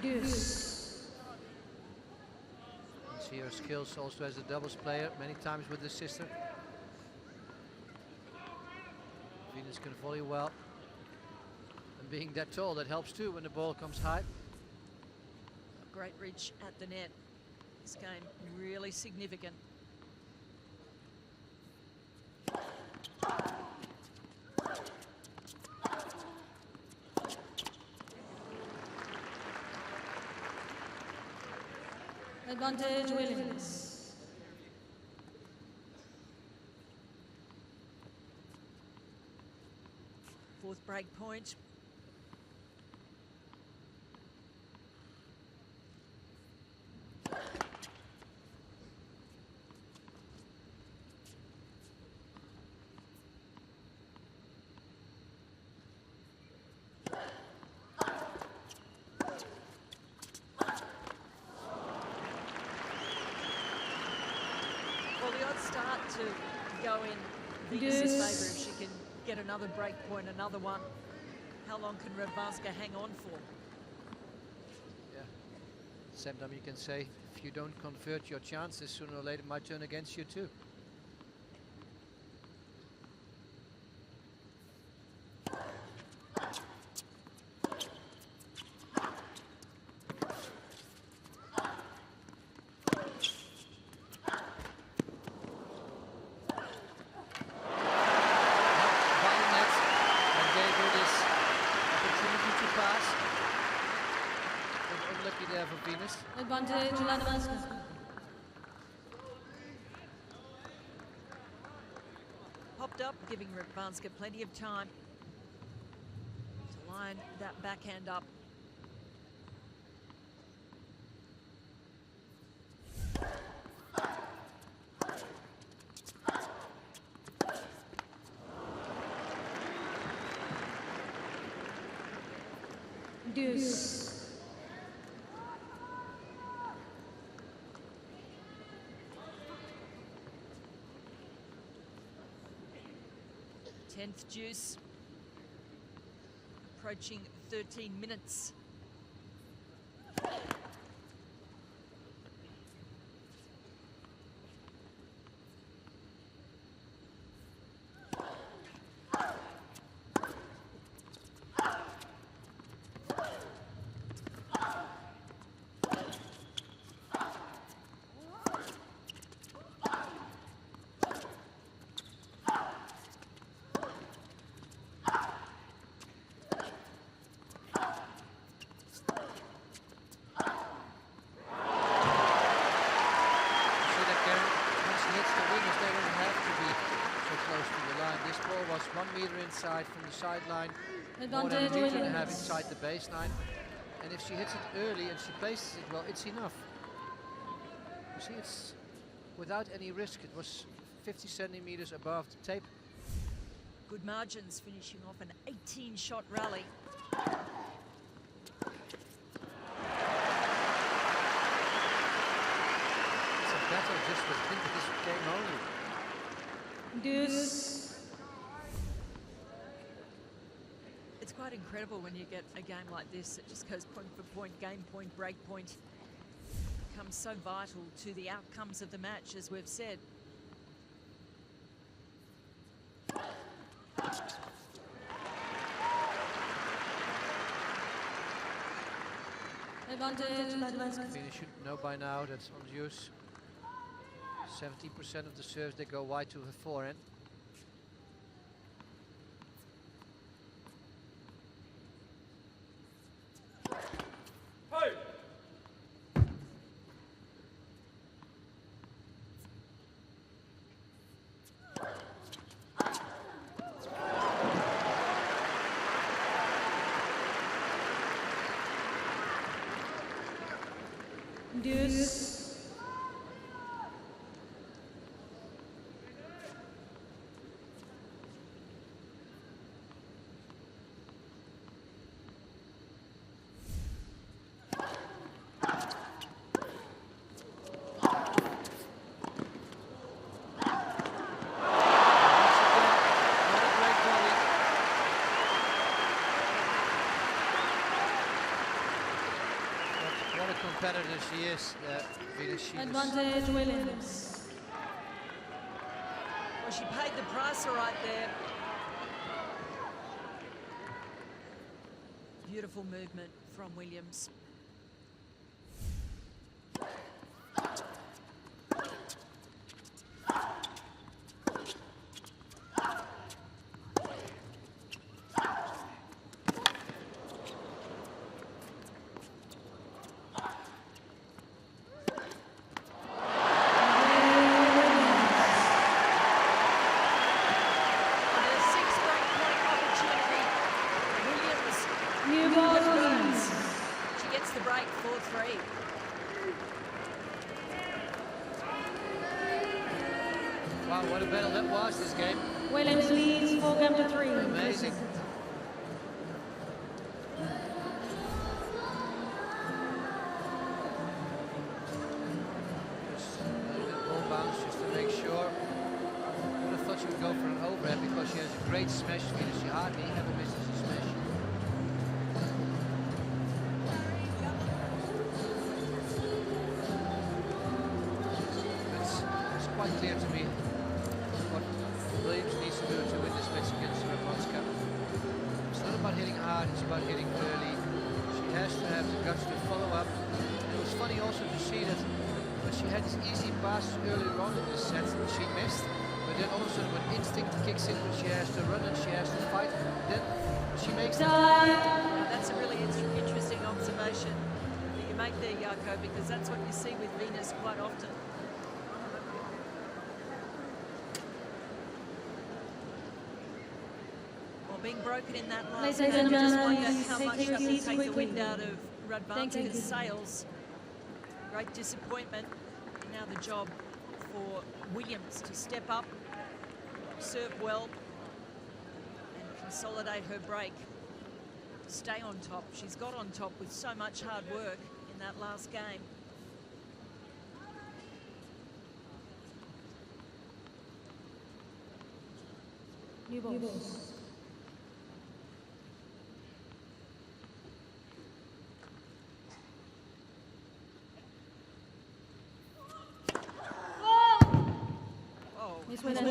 Deuce. You see her skills also as a doubles player, many times with the sister. Venus can volley well. And being that tall, that helps too when the ball comes high. Great reach at the net. This game really significant. Advantage Williams. Fourth break point. Well, the odds start to go in Venus's favour if she can get another break point, another one. How long can Radwanska hang on for? Yeah. Sometimes you can say, if you don't convert your chances, sooner or later it might turn against you too. Advantage Radwanska. Popped up, giving Radwanska plenty of time to line that backhand up. Deuce. 10th deuce, approaching 13 minutes. Was 1 meter inside from the sideline, more Advantage than a meter and a half Williams. inside the baseline. And if she hits it early and she places it well, it's enough. You see, it's without any risk. It was 50 centimeters above the tape. Good margins, finishing off an 18-shot rally. It's a battle just within this game only. Deuce. It's quite quite incredible when you get a game like this. It just goes point for point, game point, break point. Becomes so vital to the outcomes of the match, as we've said. You should know by now that on Zeus, 70% of the serves they go wide to the forehand. Deuce. What a competitor she is, Venus. Advantage Williams. Well, she paid the price all right there. Beautiful movement from Williams. She gets the break, 4-3. Wow, what a battle that was, this game. Williams leads 4-3. Amazing. Just a little bit ball bounce just to make sure. I would have thought she would go for an overhead because she has a great smash finish. She hardly ever misses a smash. It's quite clear to me what Williams needs to do to win this match against Ramonska. It's not about hitting hard, it's about hitting early. She has to have the guts to follow up. And it was funny also to see that when she had these easy passes earlier on in this set, she missed. But then all of a sudden when instinct kicks in, when she has to run and she has to fight, then she makes it. Now, that's a really interesting observation that you make there, Jaco, because that's what you see with Venus quite often. Well, being broken in that last Ladies game, and you just gentlemen, wonder how take much your that will seats take the quickly. wind out of Thank you. Radvanska's sails. Great disappointment. Now the job for Williams to step up, serve well, and consolidate her break. Stay on top. She's got on top with so much hard work in that last game. New balls. This was call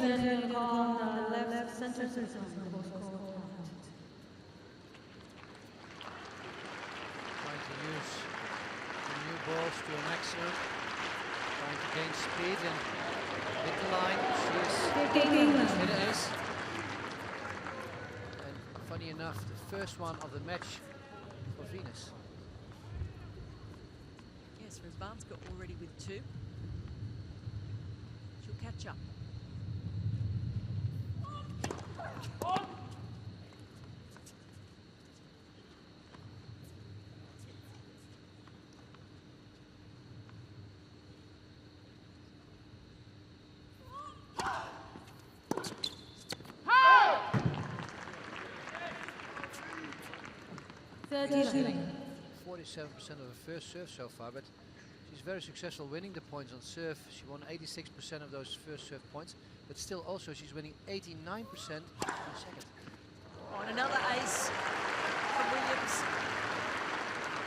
on the left center system. Trying to use the new balls to a maximum. Trying to gain speed and hit the line. She is hit an ace. And funny enough, the first one of the match for Venus. Yes, Radvanska already with 2. She'll catch up. Stealing 47% of her first serve so far, but she's very successful winning the points on serve. She won 86% of those first serve points, but still also she's winning 89% on second. On another ace Williams.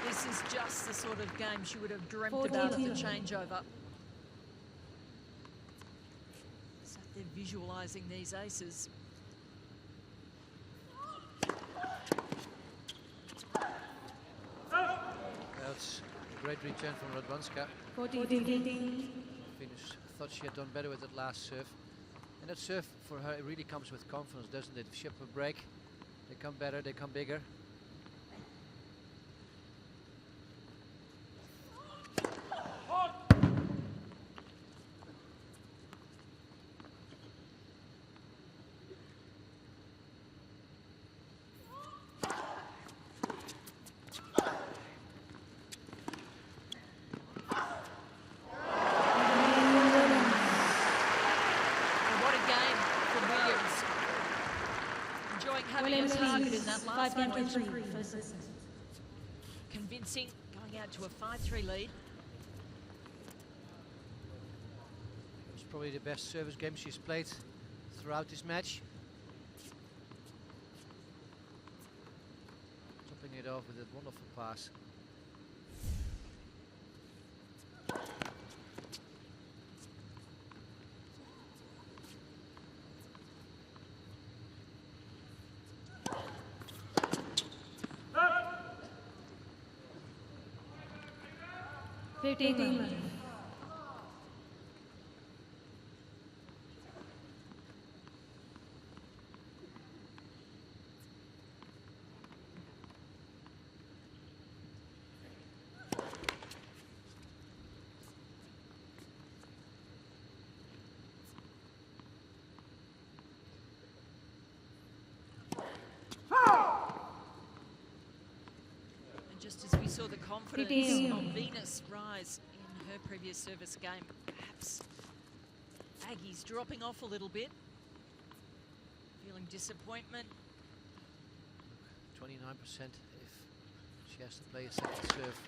This is just the sort of game she would have dreamt about at the changeover. So they're visualising these aces. That's a great return from Radwanska. Venus thought she had done better with that last serve. And that serve for her, it really comes with confidence, doesn't it? If she have a break, they come better, they come bigger. Convincing, going out to a 5-3 lead. It's probably the best service game she's played throughout this match. Topping it off with a wonderful pass. Just as we saw the confidence of Venus rise in her previous service game, perhaps Aggie's dropping off a little bit, feeling disappointment. 29% if she has to play a second serve.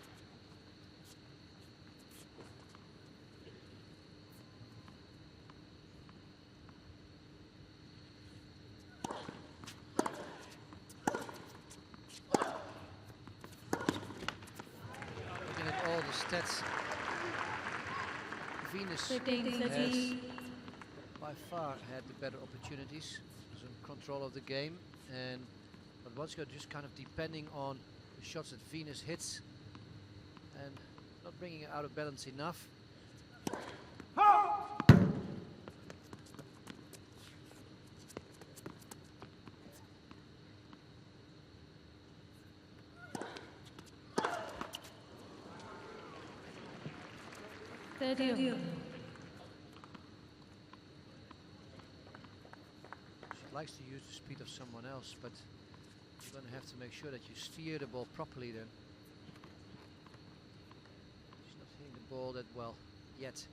Stats. Venus has by far had the better opportunities. Was in control of the game, and Radwanska just kind of depending on the shots that Venus hits and not bringing it out of balance enough. She likes to use the speed of someone else, but you're going to have to make sure that you steer the ball properly then. She's not hitting the ball that well yet.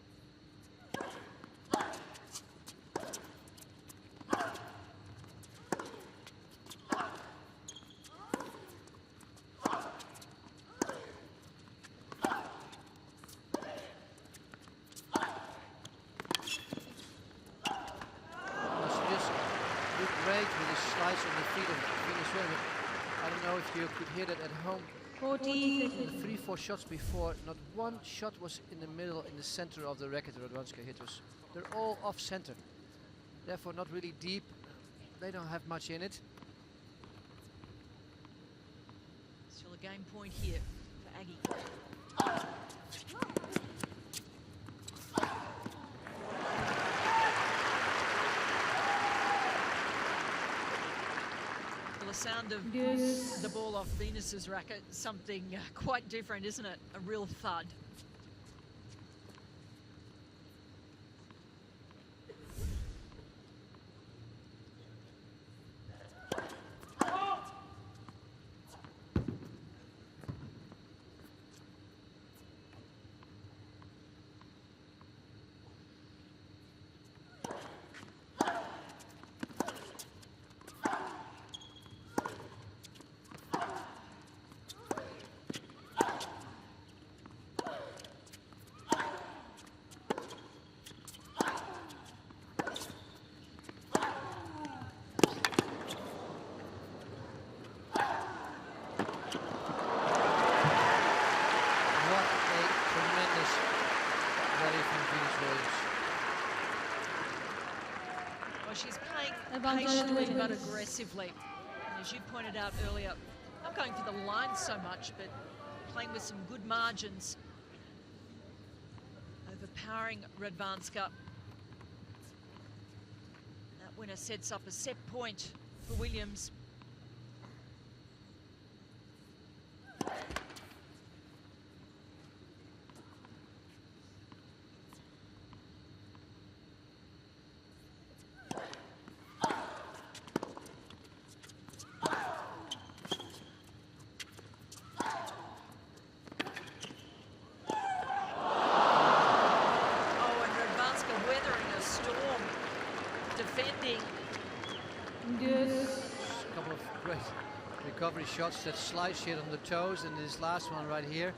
You could hear that at home. 3-4 shots before, not one shot was in the middle, in the center of the racket. Radwanska hit us. They're all off center, therefore not really deep. They don't have much in it. Still a game point here for Aggie. Sound of the ball off Venus's racket, something quite different, isn't it? A real thud. she's playing Advantage patiently wins. but aggressively. And as you pointed out earlier, not going for the line so much, but playing with some good margins. Overpowering Radwanska. That winner sets up a set point for Williams. A couple of great recovery shots, that slice hit on the toes, and this last one right here.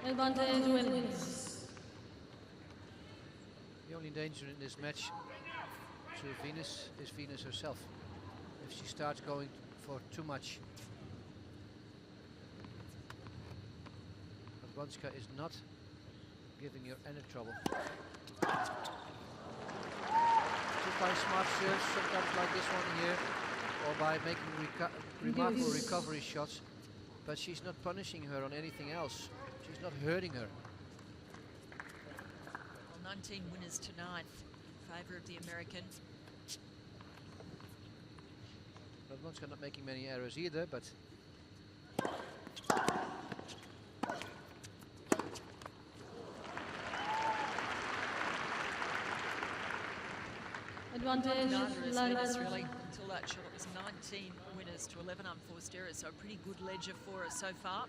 Advantage wins. The only danger in this match to Venus is Venus herself. If she starts going for too much. Radwanska is not giving her any trouble. Just by smart serves, sometimes like this one here, or by making remarkable recovery shots, but she's not punishing her on anything else. She's not hurting her. Well, 19 winners tonight in favour of the American. Radwanska not making many errors either, but Advantage. Neither is Laver. Venus really. Until that shot, it was 19 winners to 11 unforced errors, so a pretty good ledger for her so far.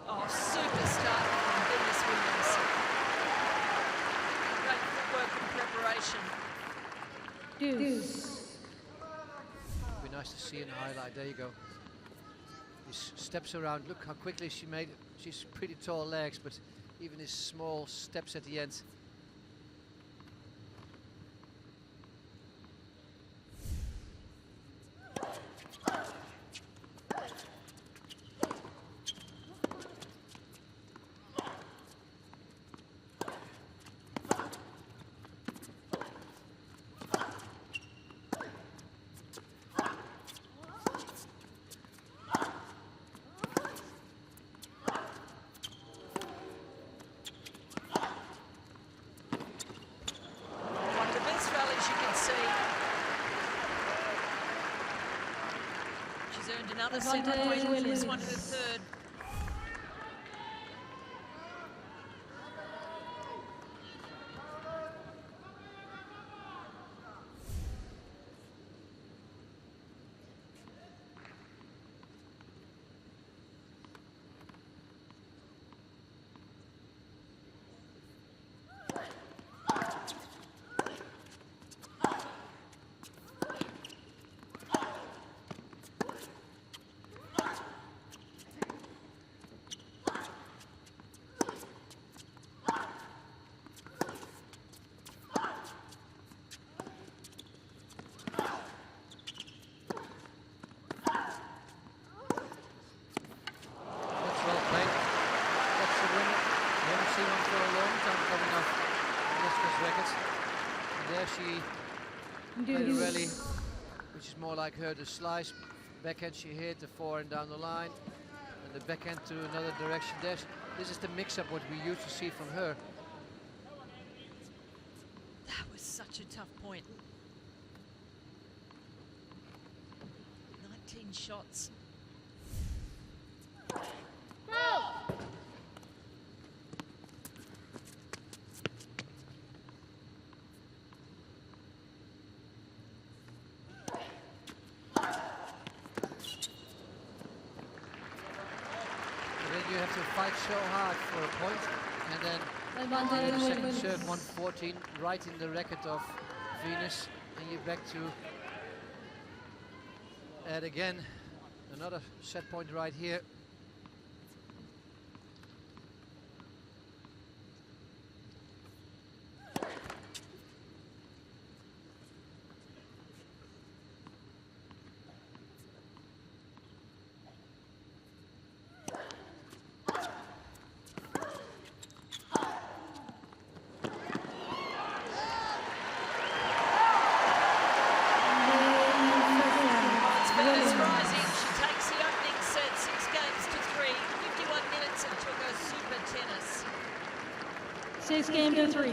Oh, super start from Venus Williams. Great footwork and preparation. Deuce. it'd be nice to see in the highlight. There you go. These steps around. Look how quickly she made it. She's pretty tall legs, but even these small steps at the end. One of the best rallies you can see. She's earned another set Advantage point. This one her Williams. third. That's well played. That's the winner. We haven't seen one for a long time coming off Jessica's racket. And there she played a rally, which is more like her, the slice. Backhand she hit, the forehand down the line, and the backhand to another direction. This is the mix-up what we used to see from her. That was such a tough point. 19 shots. worked so hard for a point, and then the second serve 114 right in the racket of Venus, and you're back to add again another set point right here. Game to 3.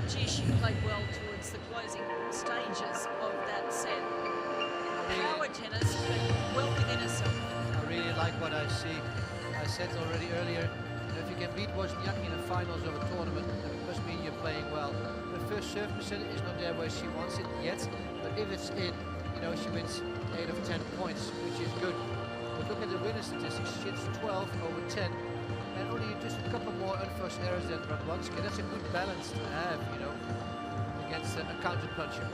Gee, she played well towards the closing stages of that set. Power tennis, but well within herself. I really like what I see. I said already earlier, if you can beat Wozniacki in the finals of a tournament, that must mean you're playing well. Her first serve percentage is not there where she wants it yet, but if it's in, you know, she wins 8 of 10 points, which is good. But look at the winner statistics. She hits 12 over 10, and only just a couple more unforced errors than Radwanska. That's a good balance to have, you know, against a counter puncher.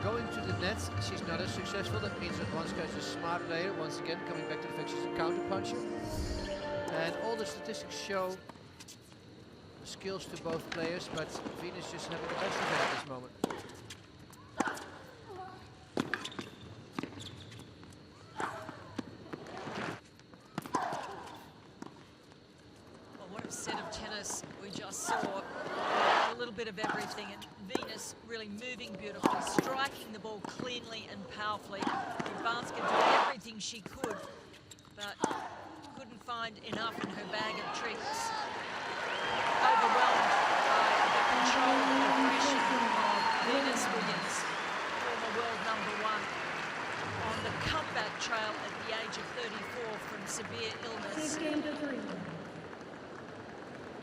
Going to the net, she's not as successful. That means Radwanska is a smart player. Once again, coming back to the fact she's a counter puncher. And all the statistics show skills to both players, but Venus just having the best of it at this moment. Of everything, and Venus really moving beautifully, striking the ball cleanly and powerfully. Radwanska doing everything she could, but couldn't find enough in her bag of tricks. Overwhelmed by the control and aggression of Venus Williams, former world #1, on the comeback trail at the age of 34 from severe illness.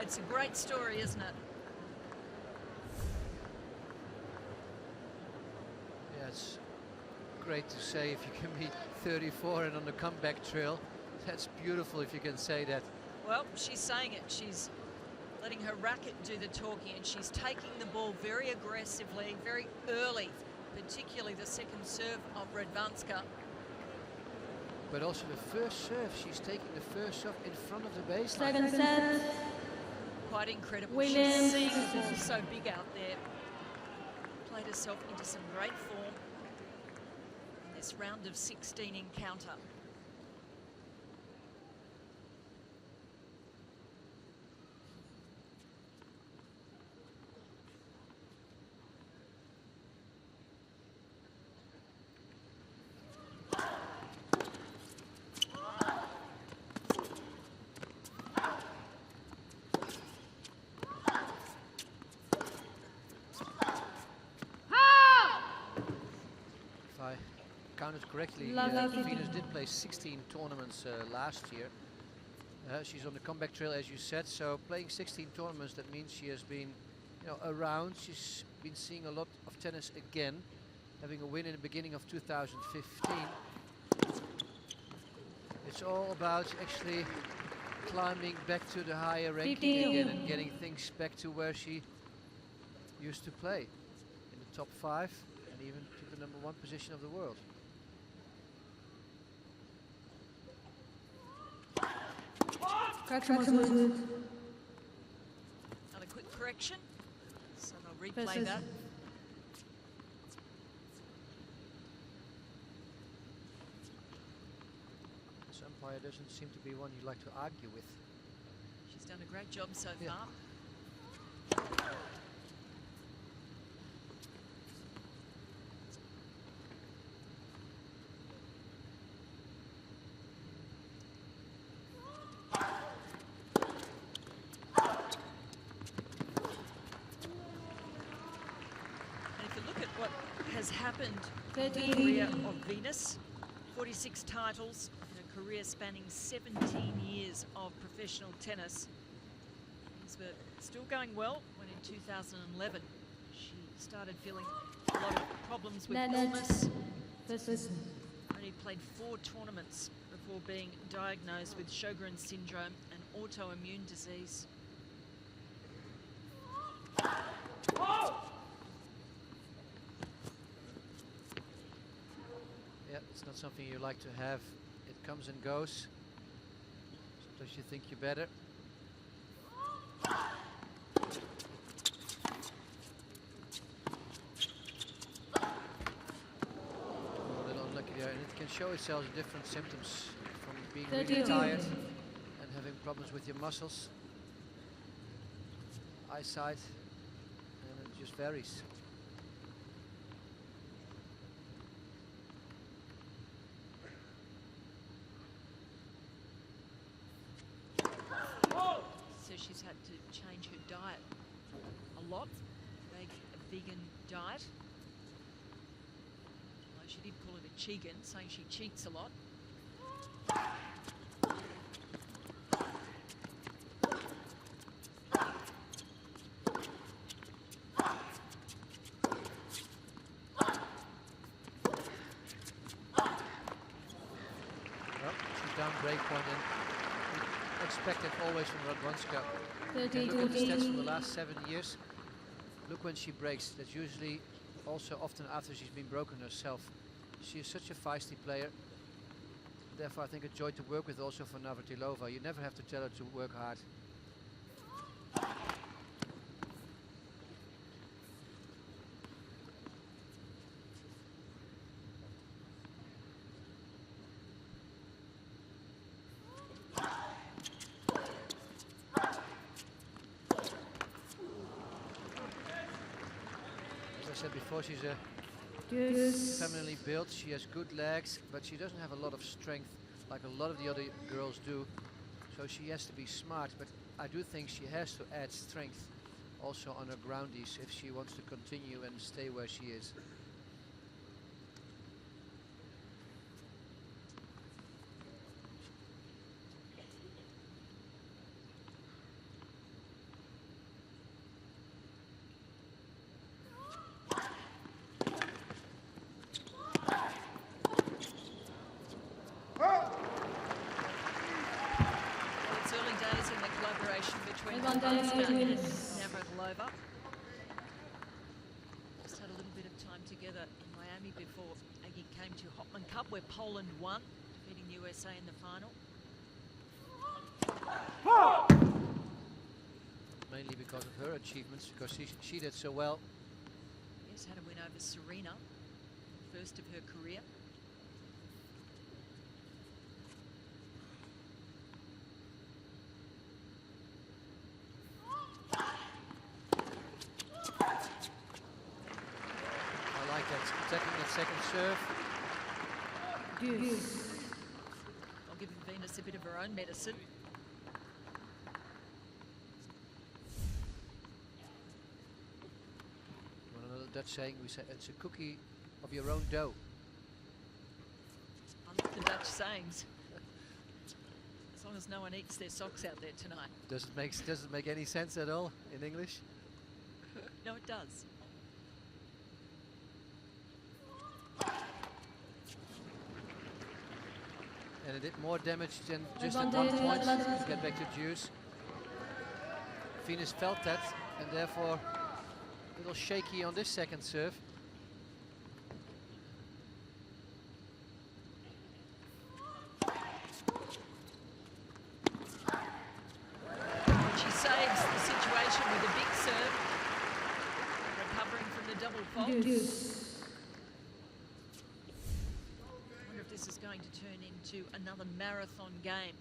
It's a great story, isn't it? It's great to say if you can be 34 and on the comeback trail. That's beautiful if you can say that. Well, she's saying it. She's letting her racket do the talking, and she's taking the ball very aggressively, very early, particularly the second serve of Radwanska. But also the first serve, she's taking the first serve in front of the baseline. Second set. Quite incredible. Williams. She's seeing the ball so big out there. Played herself into some great form in this round of 16 encounter. Counted correctly, Venus did play 16 tournaments last year. She's on the comeback trail, as you said, so playing 16 tournaments, that means she has been, you know, around. She's been seeing a lot of tennis again, having a win in the beginning of 2015. It's all about actually climbing back to the higher ranking again and getting things back to where she used to play, in the top 5 and even to the #1 position of the world. Another quick correction, so I'll replay that. This umpire doesn't seem to be one you like to argue with. She's done a great job so far. Has happened in the career of Venus. 46 titles in a career spanning 17 years of professional tennis. Things were still going well when in 2011 she started feeling a lot of problems with illness. Only played 4 tournaments before being diagnosed with Sjogren's syndrome, an autoimmune disease. Yeah, it's not something you like to have. It comes and goes. Sometimes you think you're better. A little unlucky there, and it can show itself in different symptoms, from being really tired and having problems with your muscles, eyesight, and it just varies. So she's had to change her diet a lot, make a vegan diet. Although she did call it a chegan, saying she cheats a lot. Well, she's down break point, and we expect it always from Radwanska. And look at the stats from the last 7 years. Look when she breaks. That's usually also often after she's been broken herself. She is such a feisty player. Therefore, I think a joy to work with also for Navratilova. You never have to tell her to work hard. As I said before, she's a femininely built. She has good legs, but she doesn't have a lot of strength like a lot of the other girls do. So she has to be smart, but I do think she has to add strength also on her groundies if she wants to continue and stay where she is. It's early days in the collaboration between Radwanska and Navratilova. Just had a little bit of time together in Miami before Aggie came to Hopman Cup, where Poland won, defeating USA in the final. Mainly because of her achievements, because she did so well. Yes, had a win over Serena, first of her career. I like that, attacking that second serve. I'll give Venus a bit of her own medicine. Well, another Dutch saying, we say it's a cookie of your own dough. I like the Dutch sayings. As long as no one eats their socks out there tonight. Does it make any sense at all in English? No, it does. And it did more damage than just at 1 point to get back to deuce. Venus felt that, and therefore a little shaky on this second serve. She saves the situation with a big serve, recovering from the double fault. I wonder if this is going to turn into another marathon game.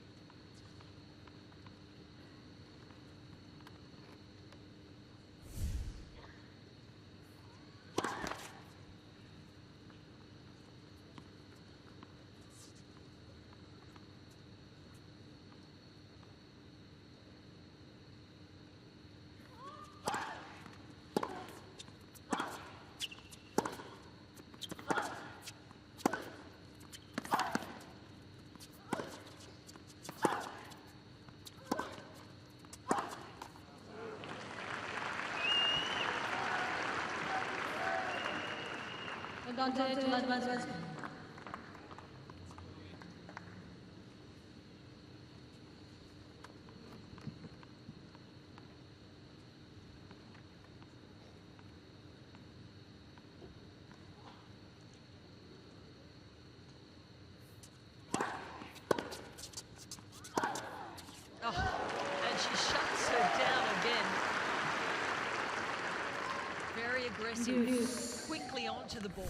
Advantage, advantage. the ball.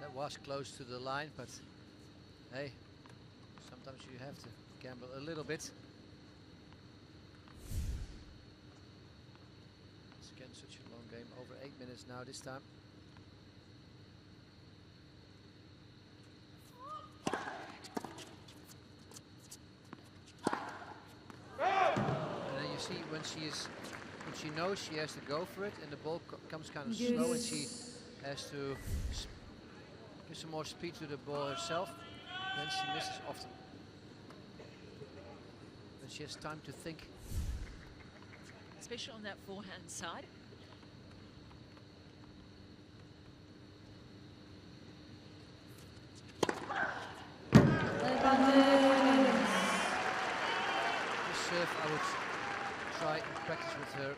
That was close to the line, but hey, sometimes you have to gamble a little bit. It's again such a long game, over 8 minutes now this time. And then you see when she knows she has to go for it, and the ball comes kind of slow, and she has to give some more speed to the ball herself, then she misses often. But she has time to think. Especially on that forehand side. This serve I would try and practice with her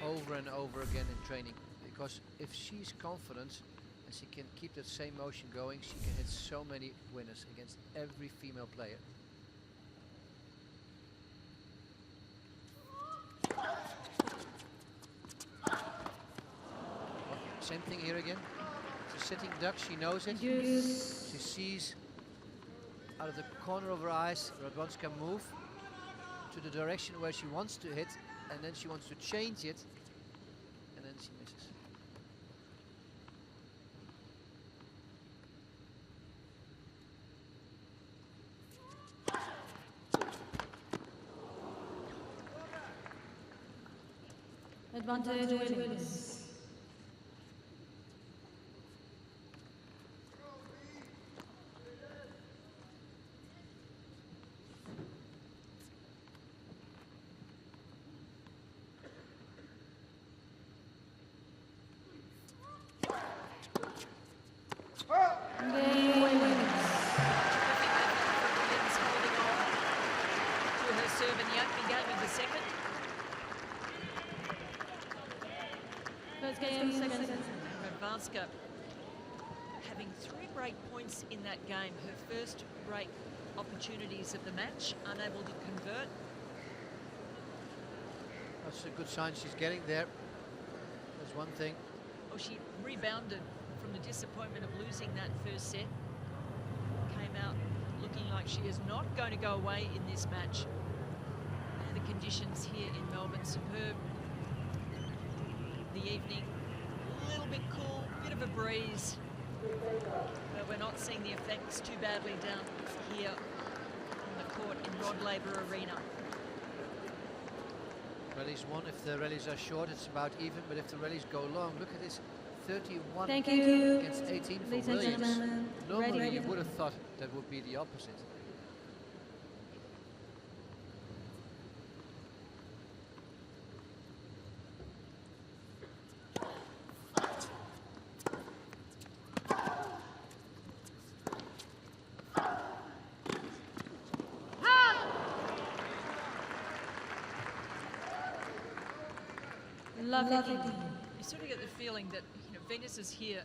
over and over again in training, because if she's confident and she can keep that same motion going, she can hit so many winners against every female player. Same thing here again. It's a sitting duck, she knows it. She sees out of the corner of her eyes Radwanska move to the direction where she wants to hit, and then she wants to change it, and then she misses. Advantage wins. Radwanska having 3 break points in that game. Her first break opportunities of the match, unable to convert. That's a good sign she's getting there. That's one thing. Well, she rebounded from the disappointment of losing that first set. Came out looking like she is not going to go away in this match. And the conditions here in Melbourne, superb. The evening, a little bit cool, bit of a breeze. But we're not seeing the effects too badly down here on the court in Rod Laver Arena. Rallies won. If the rallies are short, it's about even, but if the rallies go long, look at this, 31 Thank you. against 18 for Ladies and Williams. gentlemen, Normally ready. you would have thought that would be the opposite. Lovely. You sort of get the feeling that, you know, Venus is here.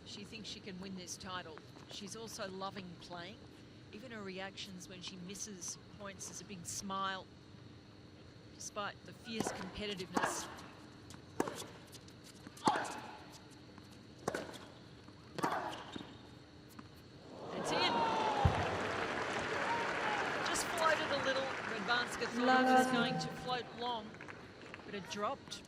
She thinks she can win this title. She's also loving playing. Even her reactions when she misses points is a big smile, despite the fierce competitiveness. It's in. Just floated a little. Radwanska thought it was going to float long, but it dropped.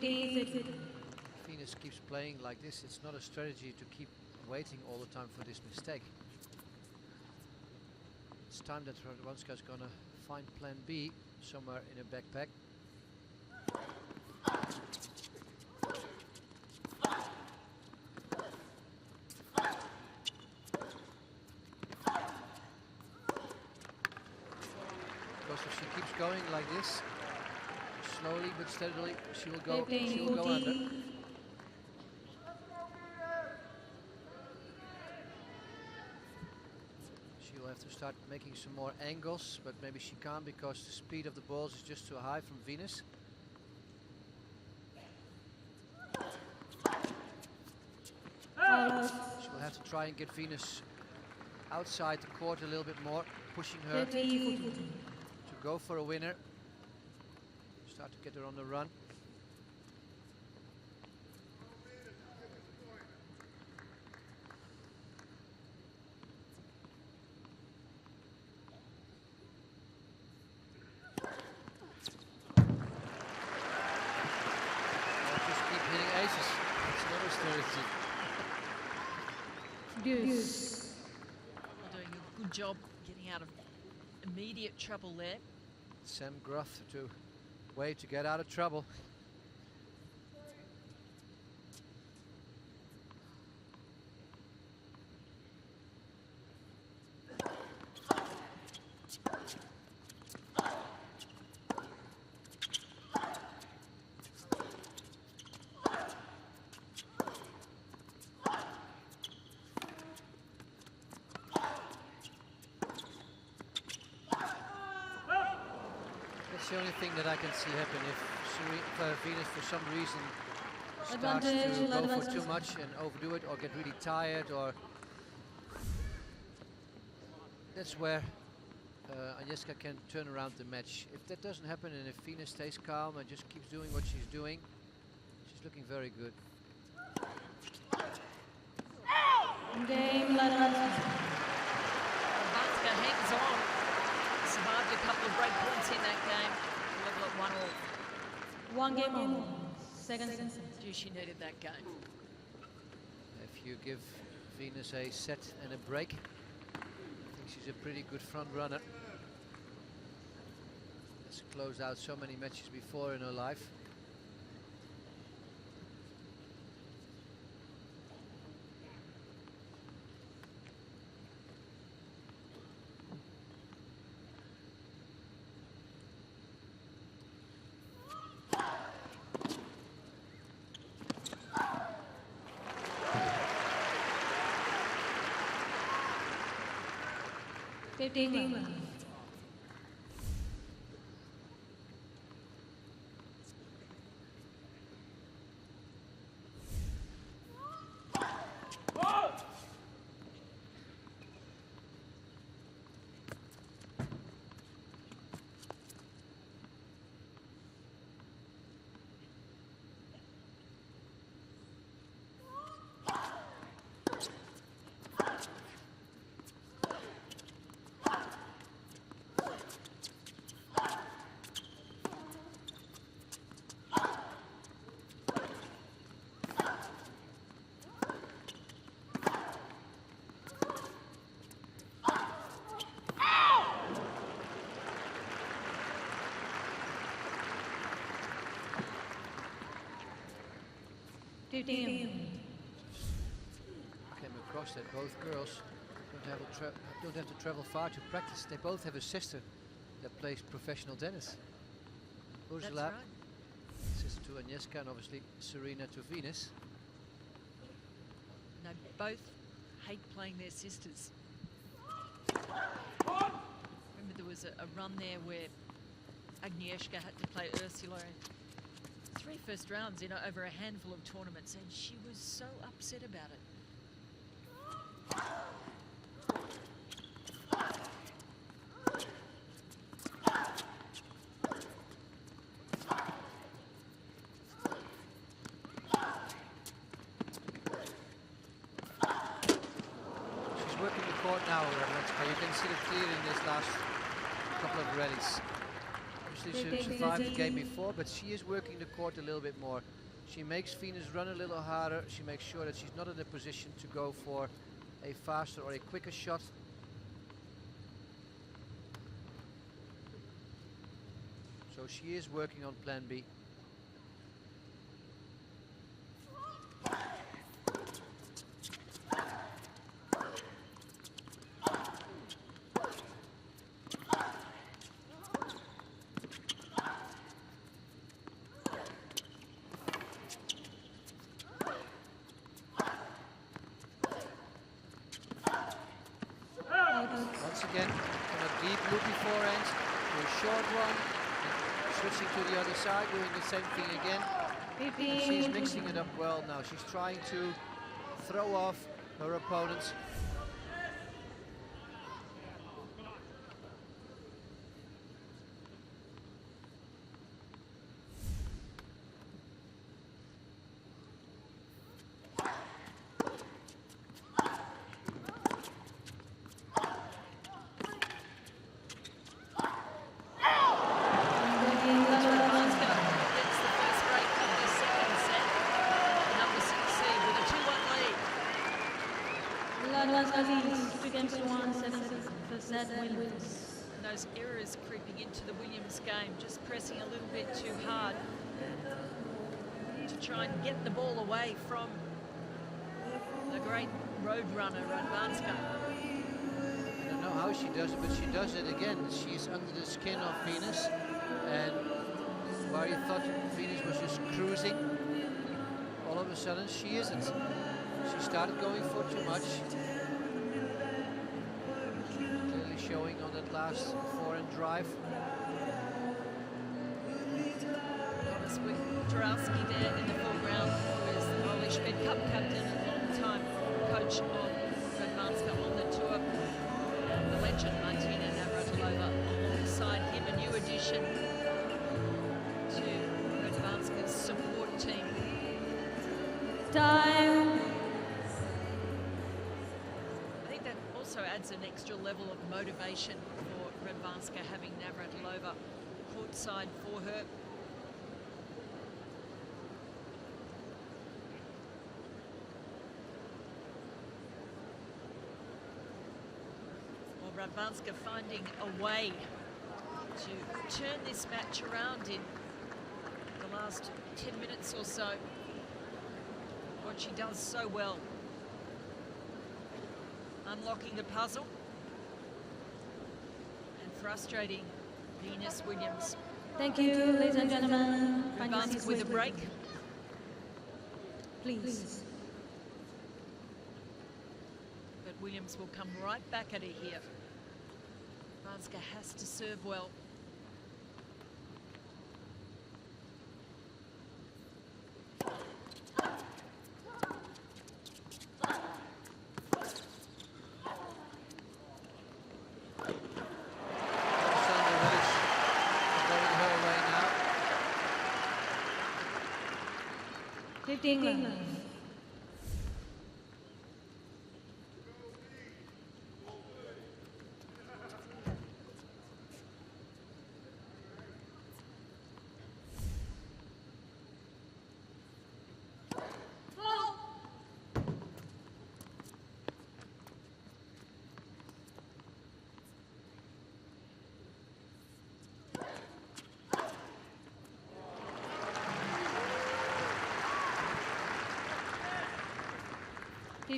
Venus keeps playing like this, it's not a strategy to keep waiting all the time for this mistake. It's time that Radwanska's gonna find plan B somewhere in her backpack. Because if she keeps going like this, slowly but steadily, she will go under. She'll have to start making some more angles, but maybe she can't because the speed of the balls is just too high from Venus. She'll have to try and get Venus outside the court a little bit more, pushing her to go for a winner. Start to get her on the run. Just keep hitting aces. It's never strategy. Deuce. Doing a good job getting out of immediate trouble there. Sam Gruff to way to get out of trouble. That's the only thing that I can see happen if Venus for some reason starts to go for too much and overdo it or get really tired, or that's where Agnieszka can turn around the match. If that doesn't happen and if Venus stays calm and just keeps doing what she's doing, she's looking very good. Game Radwanska hangs on. Survived a couple of break points in that game. Level at 1-1. One game on. Second set. She needed that game. If you give Venus a set and a break, I think she's a pretty good front runner. Has closed out so many matches before in her life. Came across that both girls don't have to travel far to practice. They both have a sister that plays professional tennis. Ursula, sister to Agnieszka, and obviously Serena to Venus. They both hate playing their sisters. Remember there was a run there where Agnieszka had to play Ursula in 3 first rounds in over a handful of tournaments, and she was so upset about it. She's working the court now, Radwanska. You can see it clearly in this last couple of rallies. Obviously, she survived the game before, but she is working the court a little bit more. She makes Venus run a little harder. She makes sure that she's not in a position to go for a faster or a quicker shot. So she is working on plan B. Once again, on a deep loopy forehand, to a short one, and switching to the other side, doing the same thing again. And she's mixing it up well now. She's trying to throw off her opponents. And those errors creeping into the Williams game, just pressing a little bit too hard to try and get the ball away from the great road runner, Radwanska. I don't know how she does it, but she does it again. She's under the skin of Venus, and while you thought Venus was just cruising, all of a sudden she isn't. She started going for too much. Clearly showing on that last forehand drive. Thomas Wojciechowski there in the foreground, who is the Polish Fed Cup captain and long-time coach of Radwanska on the tour. The legend Martina Navratilova alongside him, a new addition to Radwanska's support team. Time. I think that also adds an extra level of motivation for Radwanska, having Navratilova courtside for her. Well, Radwanska finding a way to turn this match around in the last 10 minutes or so. What she does so well. Unlocking the puzzle and frustrating Venus Williams. Thank you, ladies and gentlemen. Radwanska with a break. Please. But Williams will come right back at her here. Radwanska has to serve well. England.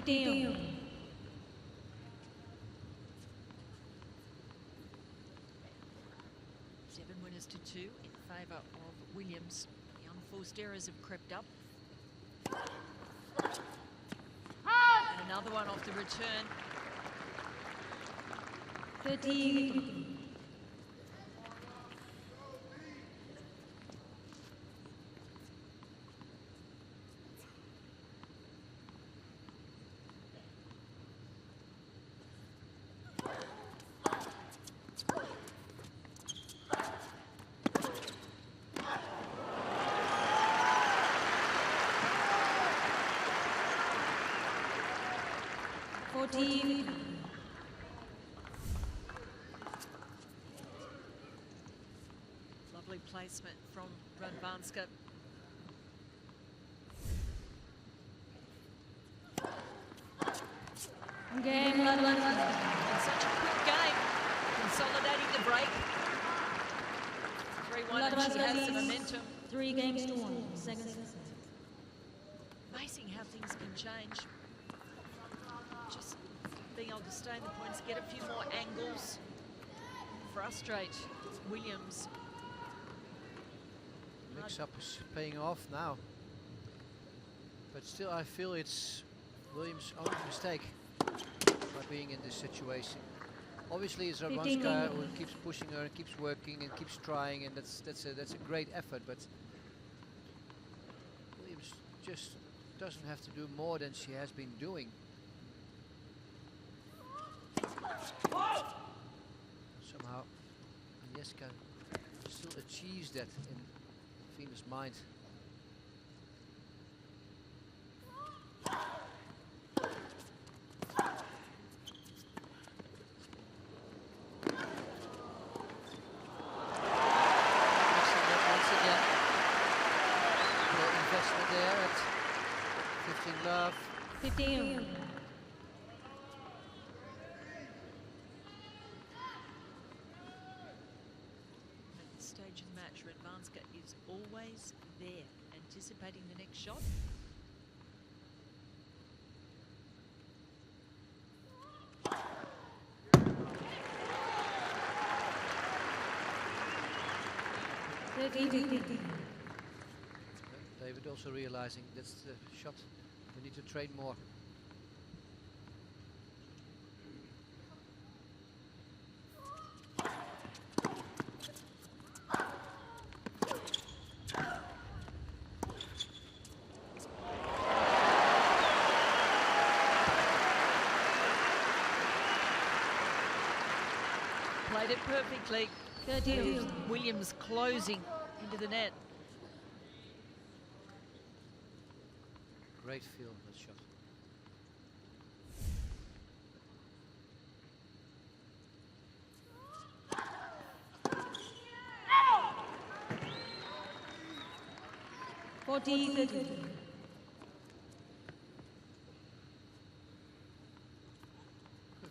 Deal. 7 winners to 2 in favour of Williams. The unforced errors have crept up. And another one off the return. 30. placement from Radwanska. Game, Radwanska. And such a quick game, consolidating the break. 3-1, and she has the momentum. 3 games to 1, second set. Amazing how things can change. Just being able to stay in the points, get a few more angles, frustrate Williams. Mix-up is paying off now. But still, I feel it's Williams' own mistake by being in this situation. Obviously, it's Radwanska who keeps pushing her and keeps working and keeps trying, and that's a great effort. But Williams just doesn't have to do more than she has been doing. Somehow, Agnieszka still achieves that in Fina's mind. Love. 15. At this stage of the match, Radwanska is always there, anticipating the next shot. David also realizing that's the shot we need to train more. Played it perfectly. Williams closing into the net. Great feel of that shot.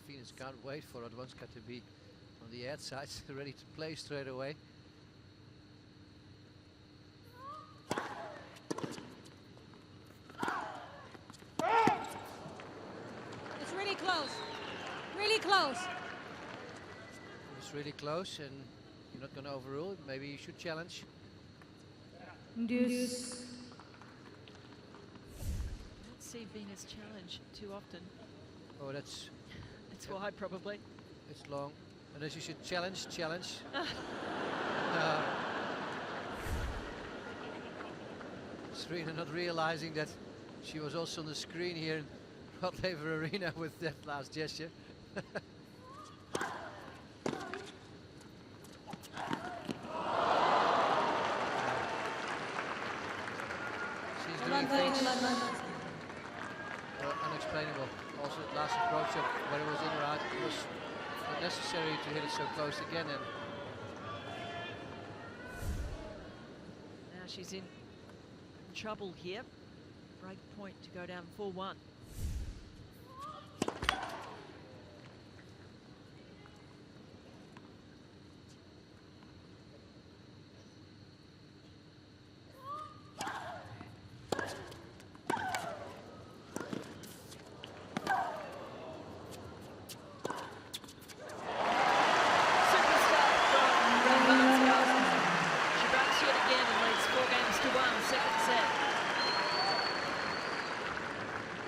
Venus can't wait for Radwanska to be on the outside, ready to play straight away. It's really close. Really close. It's really close, and you're not going to overrule it. Maybe you should challenge. Deuce. I don't see Venus challenge too often. Oh, that's why, probably. It's long. Unless you should challenge. Serena not realizing that she was also on the screen here in Laver Arena with that last gesture. She's doing things unexplainable. Also, the last approach of whether it was in or out, it was not necessary to hit it so close again. And now she's in trouble here. Break point to go down 4-1.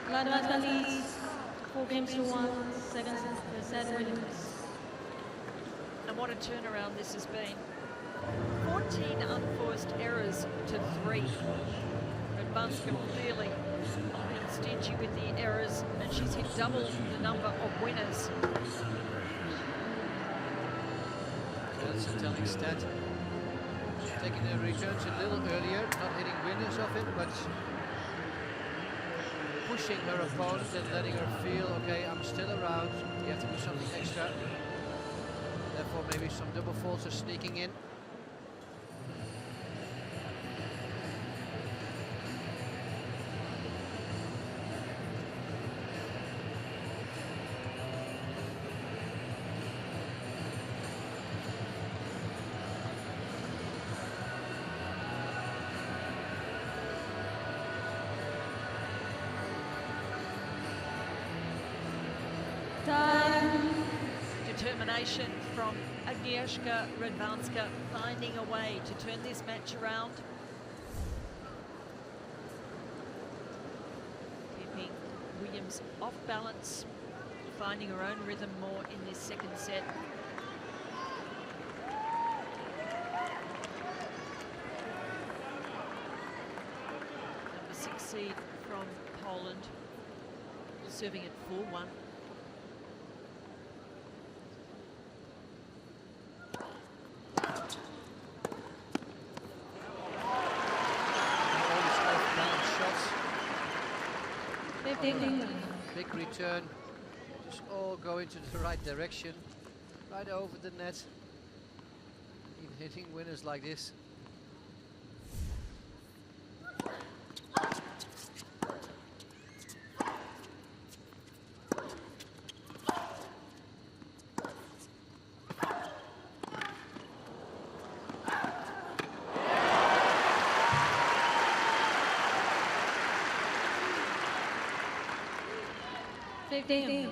Radwanska leads 4-1, second set Williams. And what a turnaround this has been. 14 unforced errors to 3. Radwanska really being stingy with the errors, and she's hit double the number of winners. That's a telling stat. Taking the returns a little earlier, not hitting winners of it, but pushing her opponent and letting her feel, okay, I'm still around, you have to do something extra. Therefore, maybe some double faults are sneaking in. determination from Agnieszka Radwanska, finding a way to turn this match around. Keeping Williams off balance, finding her own rhythm more in this second set. Number 6 seed from Poland, serving at 4-1. Big return, just all go into the right direction, right over the net. Even hitting winners like this. Damn.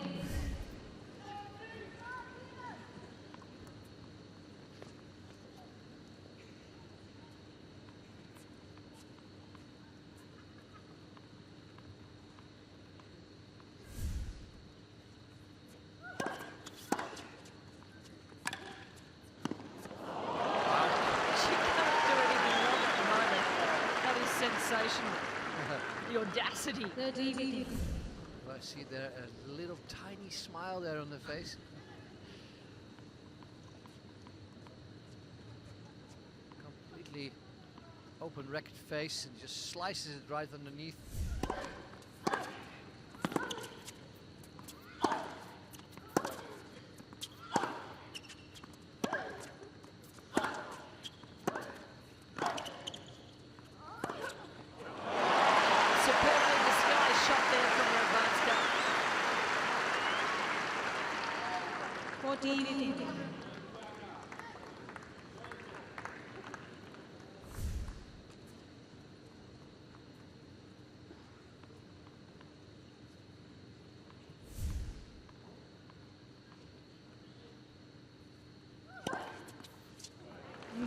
Sensational. The audacity. I see there a little tiny smile there on the face. Completely open racket face and just slices it right underneath.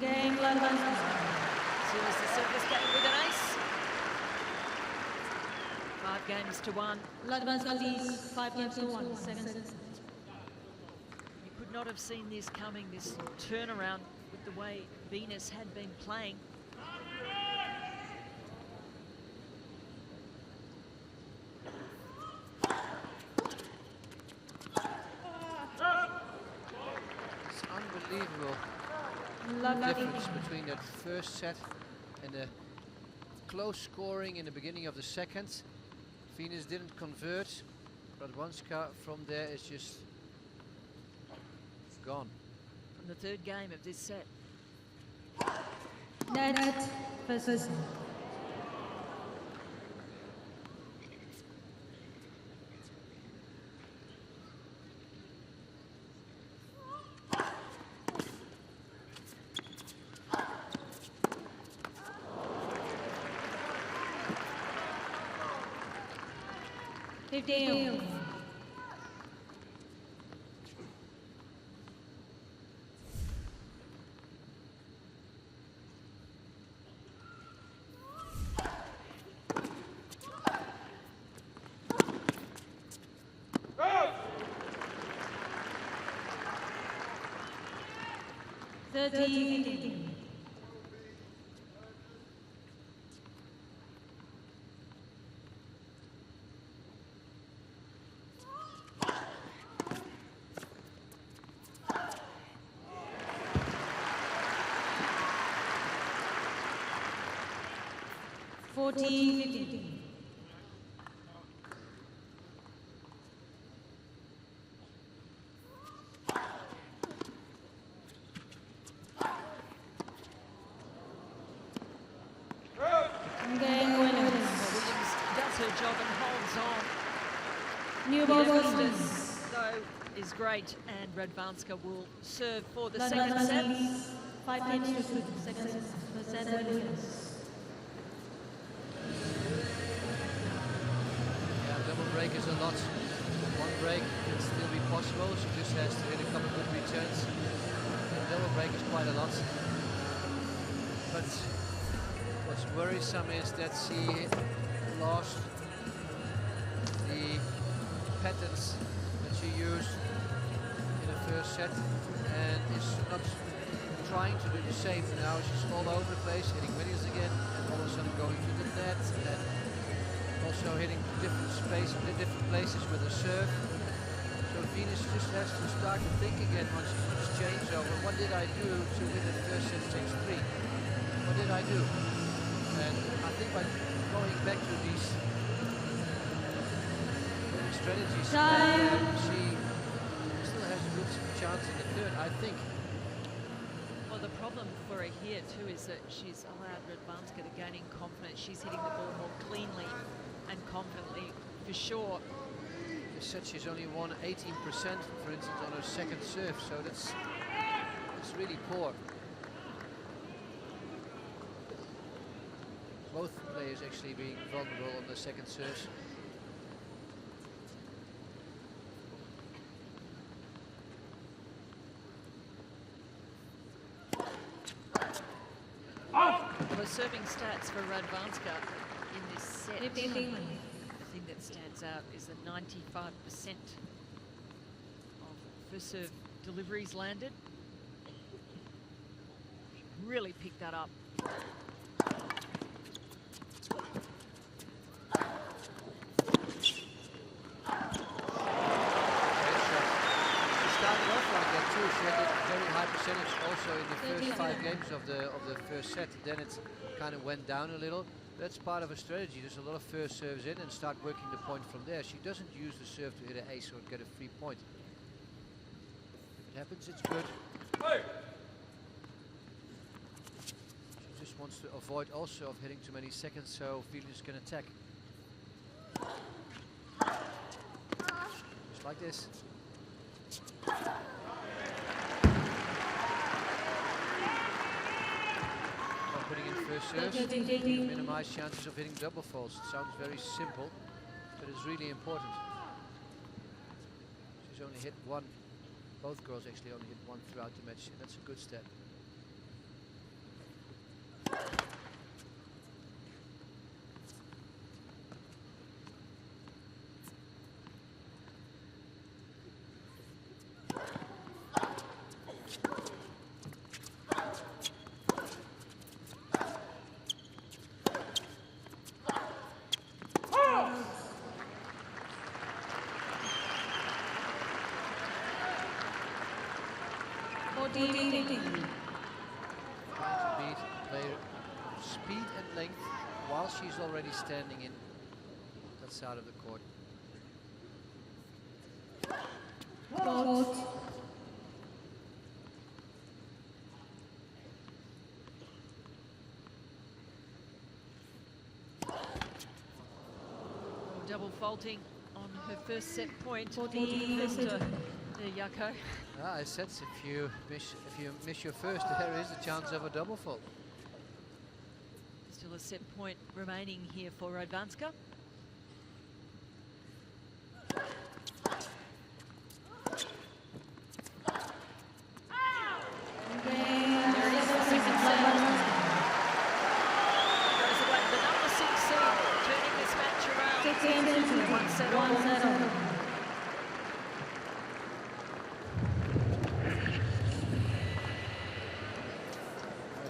Game, Laver. Series the service game with an ace. 5 games to 1. Laver leads 5 games to 1. Second set. You could not have seen this coming, this turnaround with the way Venus had been playing. It's unbelievable. Difference between that first set and the close scoring in the beginning of the second. Venus didn't convert, but Radwanska from there is just gone. From the third game of this set. Net versus. Damn. Game winners. Williams does her job and holds on. New ball winners. Though is great, and Radwanska will serve for the second set. 5 games to 2. Second set. Yeah, double break is a lot. One break break can still be possible. She just has to hit a couple good returns. The double break is quite a lot. But what's worrisome is that she lost the patterns that she used in the first set and is not trying to do the same now. She's all over the place, hitting millions again, and all of a sudden going to the net, and then also hitting different places with the serve. So Venus just has to start to think again once she change over. What did I do to win the first set 6-3? What did I do? And I think by going back to these strategies, she still has a good chance in the third, I think. Well, the problem for her here too is that she's allowed Radwanska to gain in confidence. She's hitting the ball more cleanly and confidently, for sure. She said she's only won 18%, for instance, on her second serve, so that's really poor. Both players actually being vulnerable on the second serves. The serving stats for Radwanska in this set, the thing that stands out is the 95% of first serve deliveries landed. She really picked that up. Also in the first 5 games of the first set, then it kind of went down a little. That's part of a strategy. There's a lot of first serves in and start working the point from there. She doesn't use the serve to hit an ace or get a free point. If it happens, it's good. She just wants to avoid also of hitting too many seconds, so Venus can attack. Just like this. Putting in first serves, minimize chances of hitting double faults. It sounds very simple, but it's really important. She's only hit one. Both girls actually only hit one throughout the match, and that's a good step. Trying to beat player speed and length while she's already standing in that side of the court. Double faulting on her first set point. Mr. Jaco. I said if you miss your first, there is a chance of a double fault. Still a set point remaining here for Radwanska.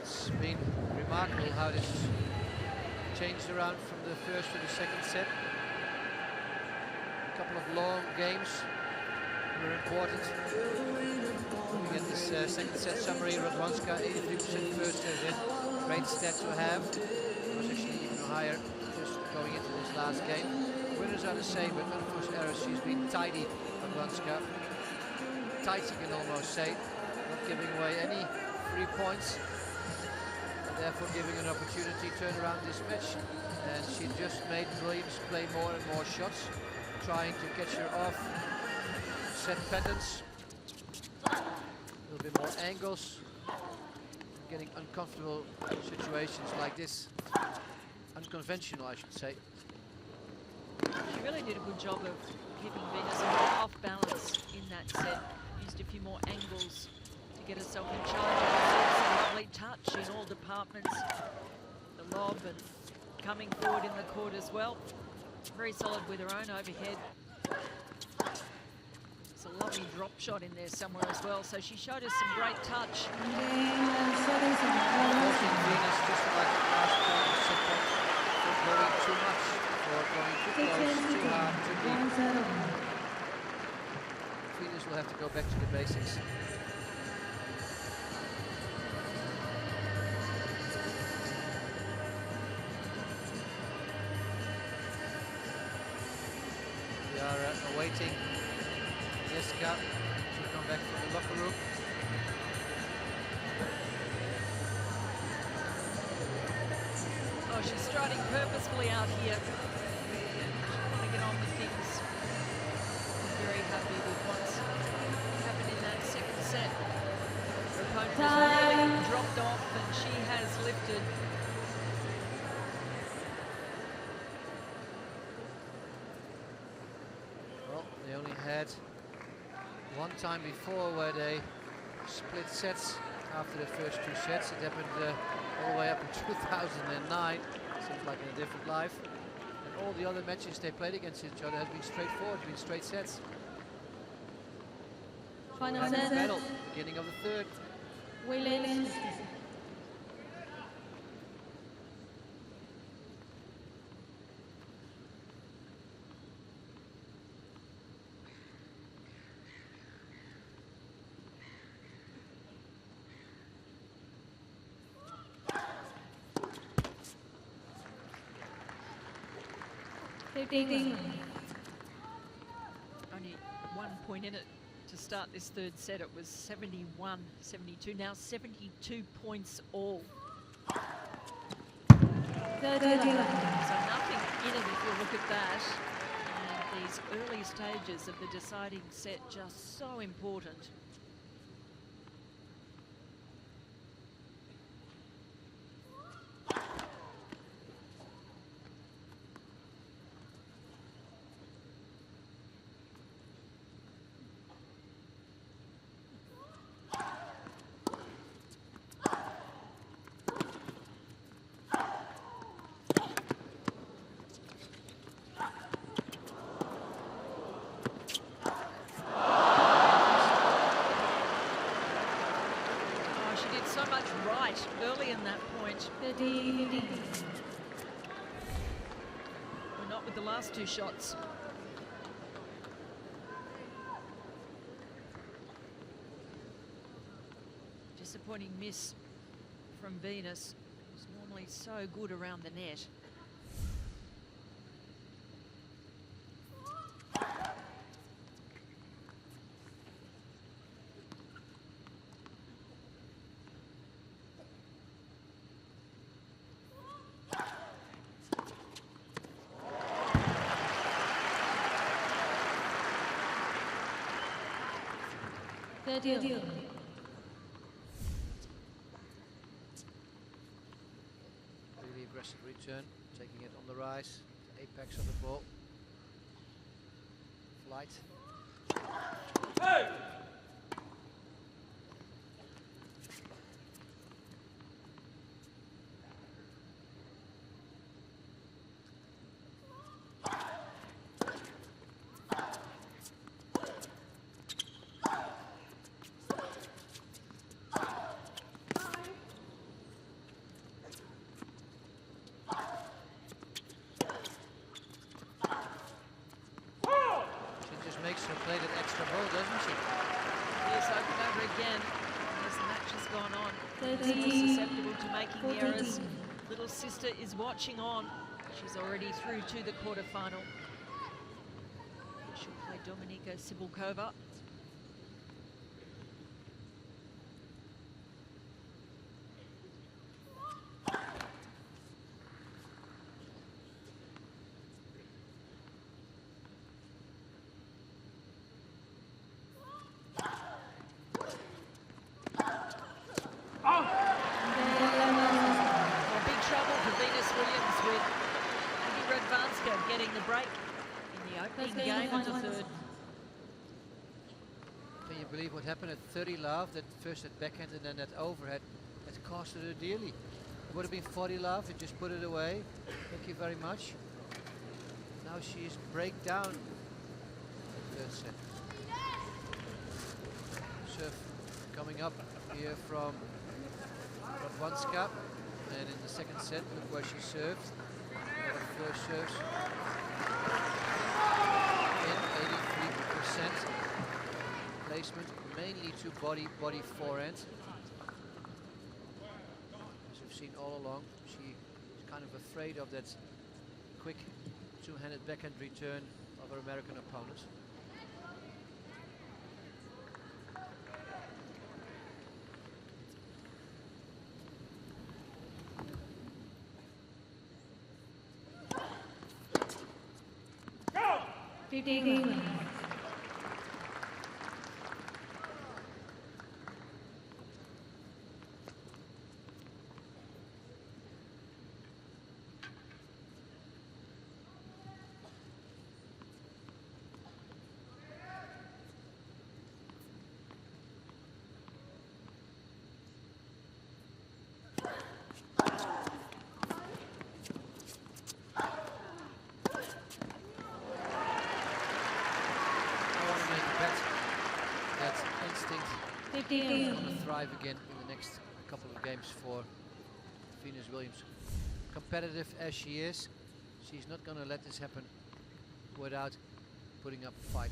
It's been remarkable how this changed around from the first to the second set. A couple of long games were important. We get this second set summary. Radwanska 83% first serve in. Great stat to have. It was actually even higher just going into this last game. Winners are the same, but unforced errors. She's been tidy, Radwanska. Tight, you can almost say. Not giving away any free points. Therefore giving an opportunity to turn around this match, and she just made Williams play more and more shots, trying to catch her off set patterns, a little bit more angles, getting uncomfortable situations like this, unconventional I should say. She really did a good job of keeping Venus off off balance in that set. Used a few more angles to get herself in charge. It's a lovely touch in all departments. The lob and coming forward in the court as well. Very solid with her own overhead. It's a lovely drop shot in there somewhere as well. So she showed us some great touch. Venus, just like last set point, for going too much, for going too close, too hard, too deep. Venus will have to go back to the basics. We are awaiting Jessica to come back from the locker room. Oh, she's striding purposefully out here. She want to get on with things. Very happy with what's happened in that second set. Her opponent has really dropped off and she has lifted. Well, they only had one time before where they split sets after the first two sets. It happened all the way up in 2009. Seems like in a different life. And all the other matches they played against each other has been straightforward, been straight sets. Final set. Battle, beginning of the third. Williams. Only 1 point in it to start this third set. It was 71-72. Now 72 points all. So nothing in it if you look at that. And these early stages of the deciding set just so important. Early in that point. We're not with the last two shots. Disappointing miss from Venus, who's normally so good around the net. Really aggressive return, taking it on the rise, the apex of the ball. Flight. Hey! Makes her play that extra ball, doesn't she? Yes, over and over again as the match has gone on. More susceptible to making errors. Little sister is watching on. She's already through to the quarterfinal. She'll play Dominika Cibulkova. Getting the break in the opening game of the third. Can you believe what happened at 30 love? That first that backhand and then that overhead, that costed her dearly. It would have been 40 love, and just put it away. Thank you very much. Now she's break down. Third set. Serve coming up here from Radwanska, and in the second set, look where she served. A lot of first serves. In 83%. Placement mainly to body forehand. As we've seen all along, she is kind of afraid of that quick two-handed backhand return of her American opponents. Go! 15. Is going to thrive again in the next couple of games for Venus Williams. Competitive as she is, she's not going to let this happen without putting up a fight.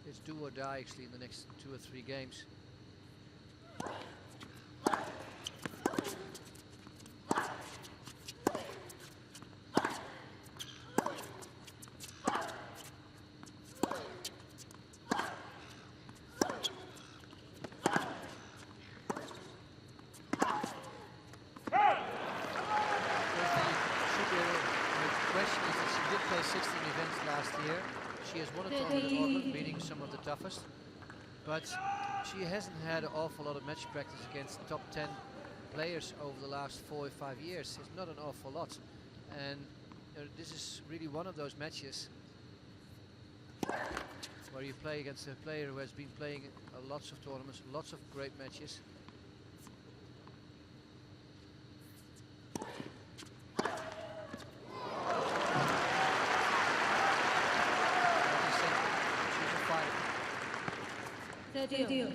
It's do or die actually in the next 2 or 3 games. Toughest, but she hasn't had an awful lot of match practice against top 10 players over the last 4 or 5 years. It's not an awful lot, and this is really one of those matches where you play against a player who has been playing lots of tournaments, lots of great matches. Deal.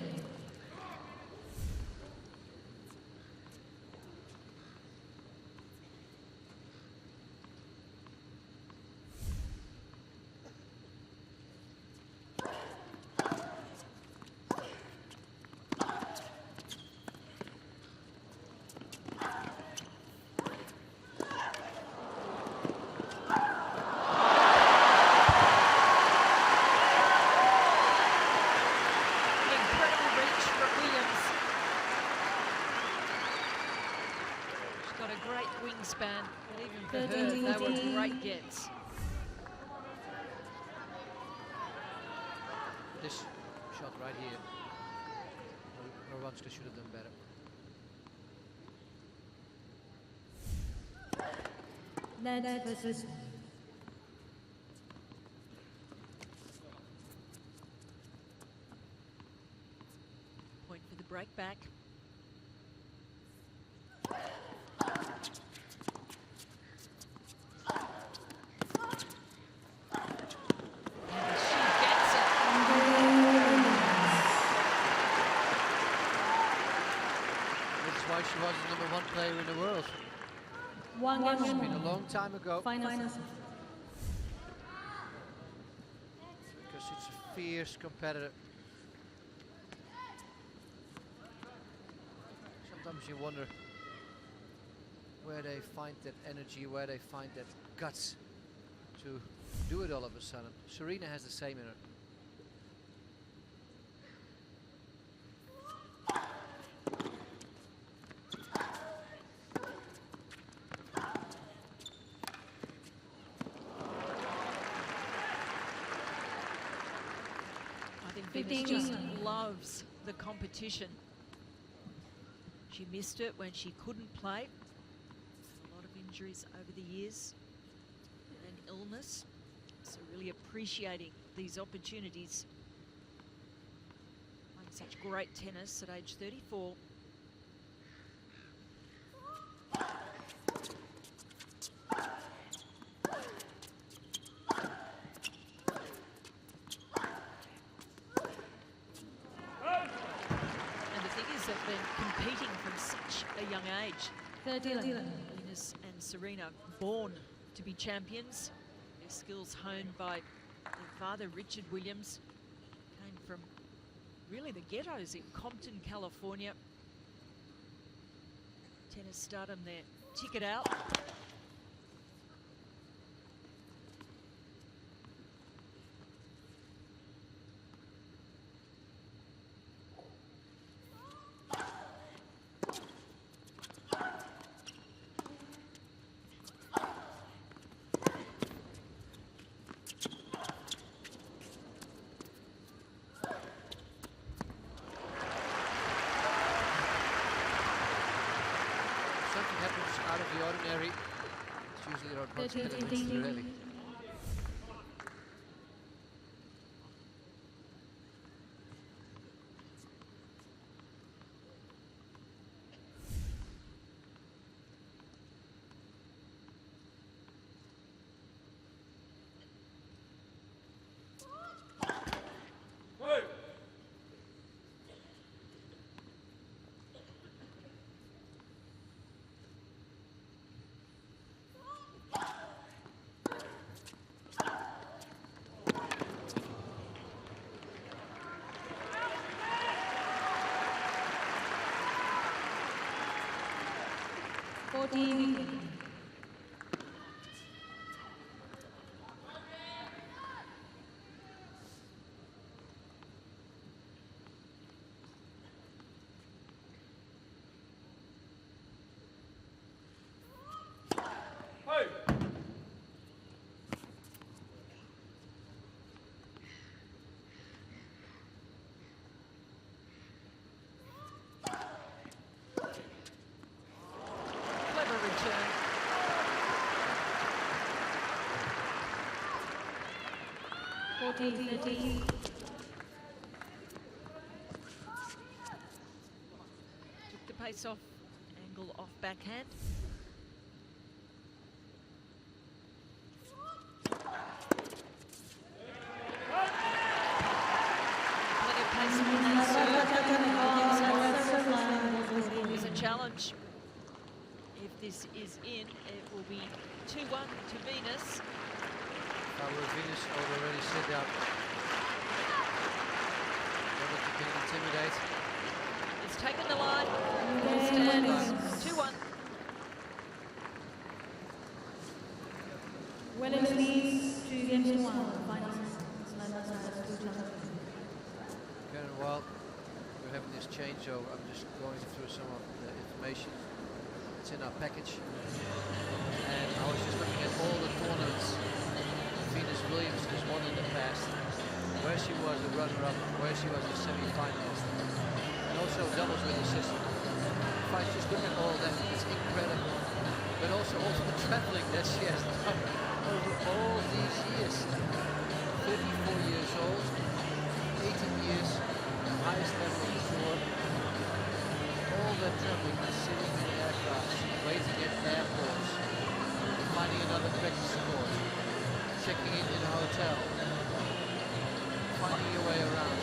Wingspan, but even for her, they were great gets. This shot right here, Radwanska should have done better. Net versus. Point for the break back. She was the #1 player in the world. It's been a long time ago. Finals. Because it's a fierce competitor. Sometimes you wonder where they find that energy, where they find that guts to do it all of a sudden. Serena has the same in her. Venus just loves the competition. She missed it when she couldn't play. A lot of injuries over the years. And illness. So really appreciating these opportunities. Playing such great tennis at age 34. Have been competing from such a young age. Venus and Serena born to be champions. Their skills honed by their father, Richard Williams. Came from really the ghettos in Compton, California. Tennis stardom there. Ticket out. Something happens out of the ordinary. It's usually around once in a rally. Clever return. Took the pace off, angle off backhand. Plenty of pace on that serve. It's a challenge. If this is in, it will be 2-1 to Venus. Venus already set up. Whether she can intimidate. It's taken the line. Stands 2-1. Williams leads 2-1. Karen, while we're having this changeover, I'm just going through some of the information. It's in our package. And I was just looking at all the tournaments Venus Williams has won in the past, where she was a runner-up, where she was a semi-finalist, and also doubles with the system. If I just look at all that, it's incredible. But also the traveling that she has done over all these years. 34 years old, 18 years, highest level of the tour. All that traveling, sitting in the aircraft, waiting at airports, finding another practice court, checking in a hotel, finding your way around.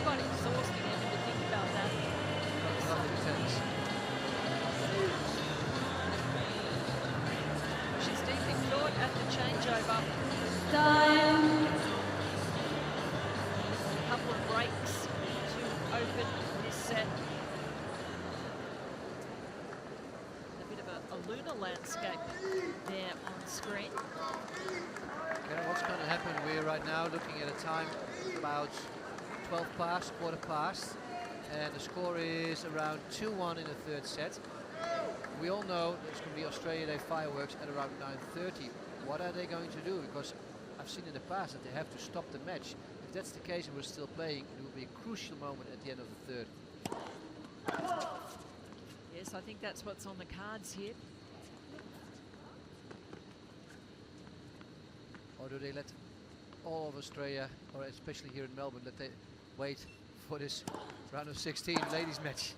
Quite exhausting having to think about that. Lovely tennis. She's deep in thought at the changeover. Time. A couple of breaks to open this set. A bit of a lunar landscape there on screen. And what's going to happen? We're right now looking at a time about 12 past, quarter past, and the score is around 2-1 in the third set. We all know there's going to be Australia Day fireworks at around 9:30. What are they going to do? Because I've seen in the past that they have to stop the match. If that's the case and we're still playing, it will be a crucial moment at the end of the third. Yes, I think that's what's on the cards here. Or do they let all of Australia, or especially here in Melbourne, that they wait for this round of 16 ladies match?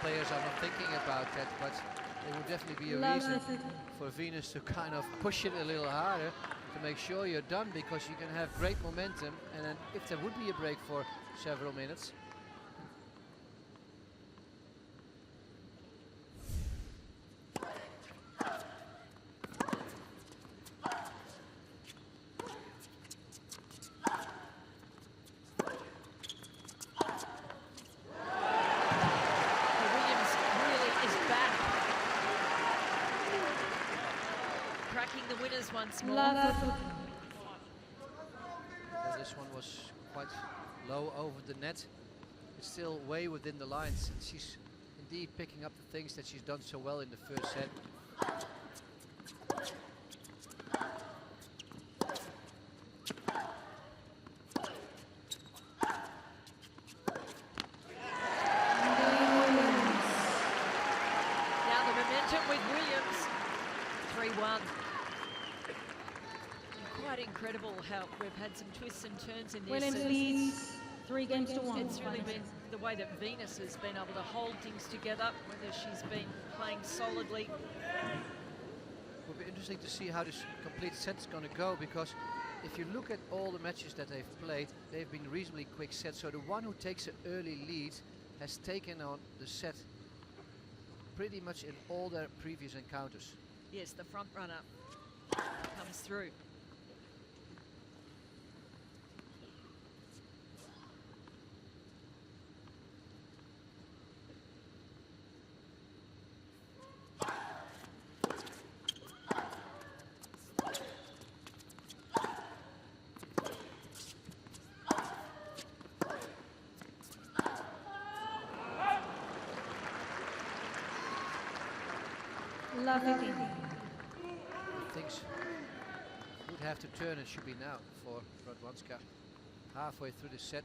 Players are not thinking about that, but it would definitely be a reason for Venus to kind of push it a little harder to make sure you're done, because you can have great momentum, and then if there would be a break for several minutes. Once more. This one was quite low over the net. It's still way within the lines. She's indeed picking up the things that she's done so well in the first set. Now the momentum with Williams, 3-1. Quite incredible how we've had some twists and turns in this. Williams leads 3 games to 1. It's really been the way that Venus has been able to hold things together, whether she's been playing solidly. It will be interesting to see how this complete set's going to go, because if you look at all the matches that they've played, they've been reasonably quick sets. So the one who takes an early lead has taken on the set pretty much in all their previous encounters. Yes, the front runner comes through. Things would have to turn, it should be now for Radwanska. Halfway through the set.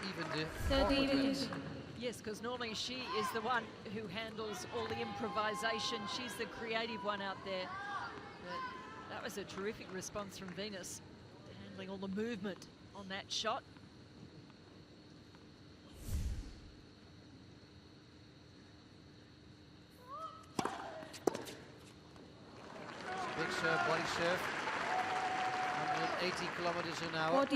Even the awkwardness. Yes, because normally she is the one who handles all the improvisation. She's the creative one out there. But that was a terrific response from Venus, handling all the movement on that shot. Big serve, body serve. 180 kilometers an hour.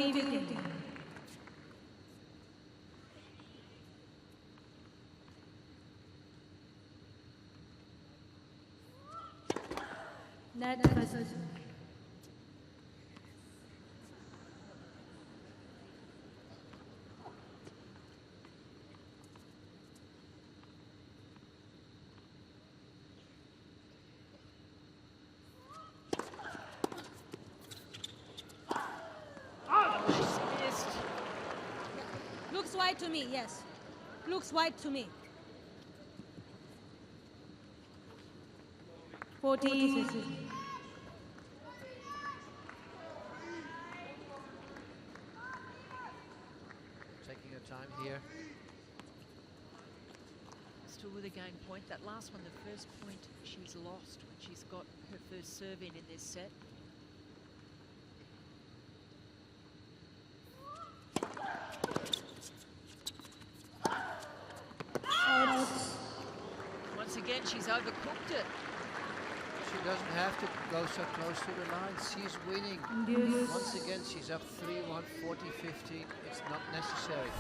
Net versus. white to me, yes. Looks white to me. 40. Taking her time here. Still with a game point. That last one, the first point she's lost when she's got her first serve in this set. Once again, she's overcooked it. She doesn't have to go so close to the line. She's winning. Yes. Once again, she's up 3-1, 40-15. It's not necessary.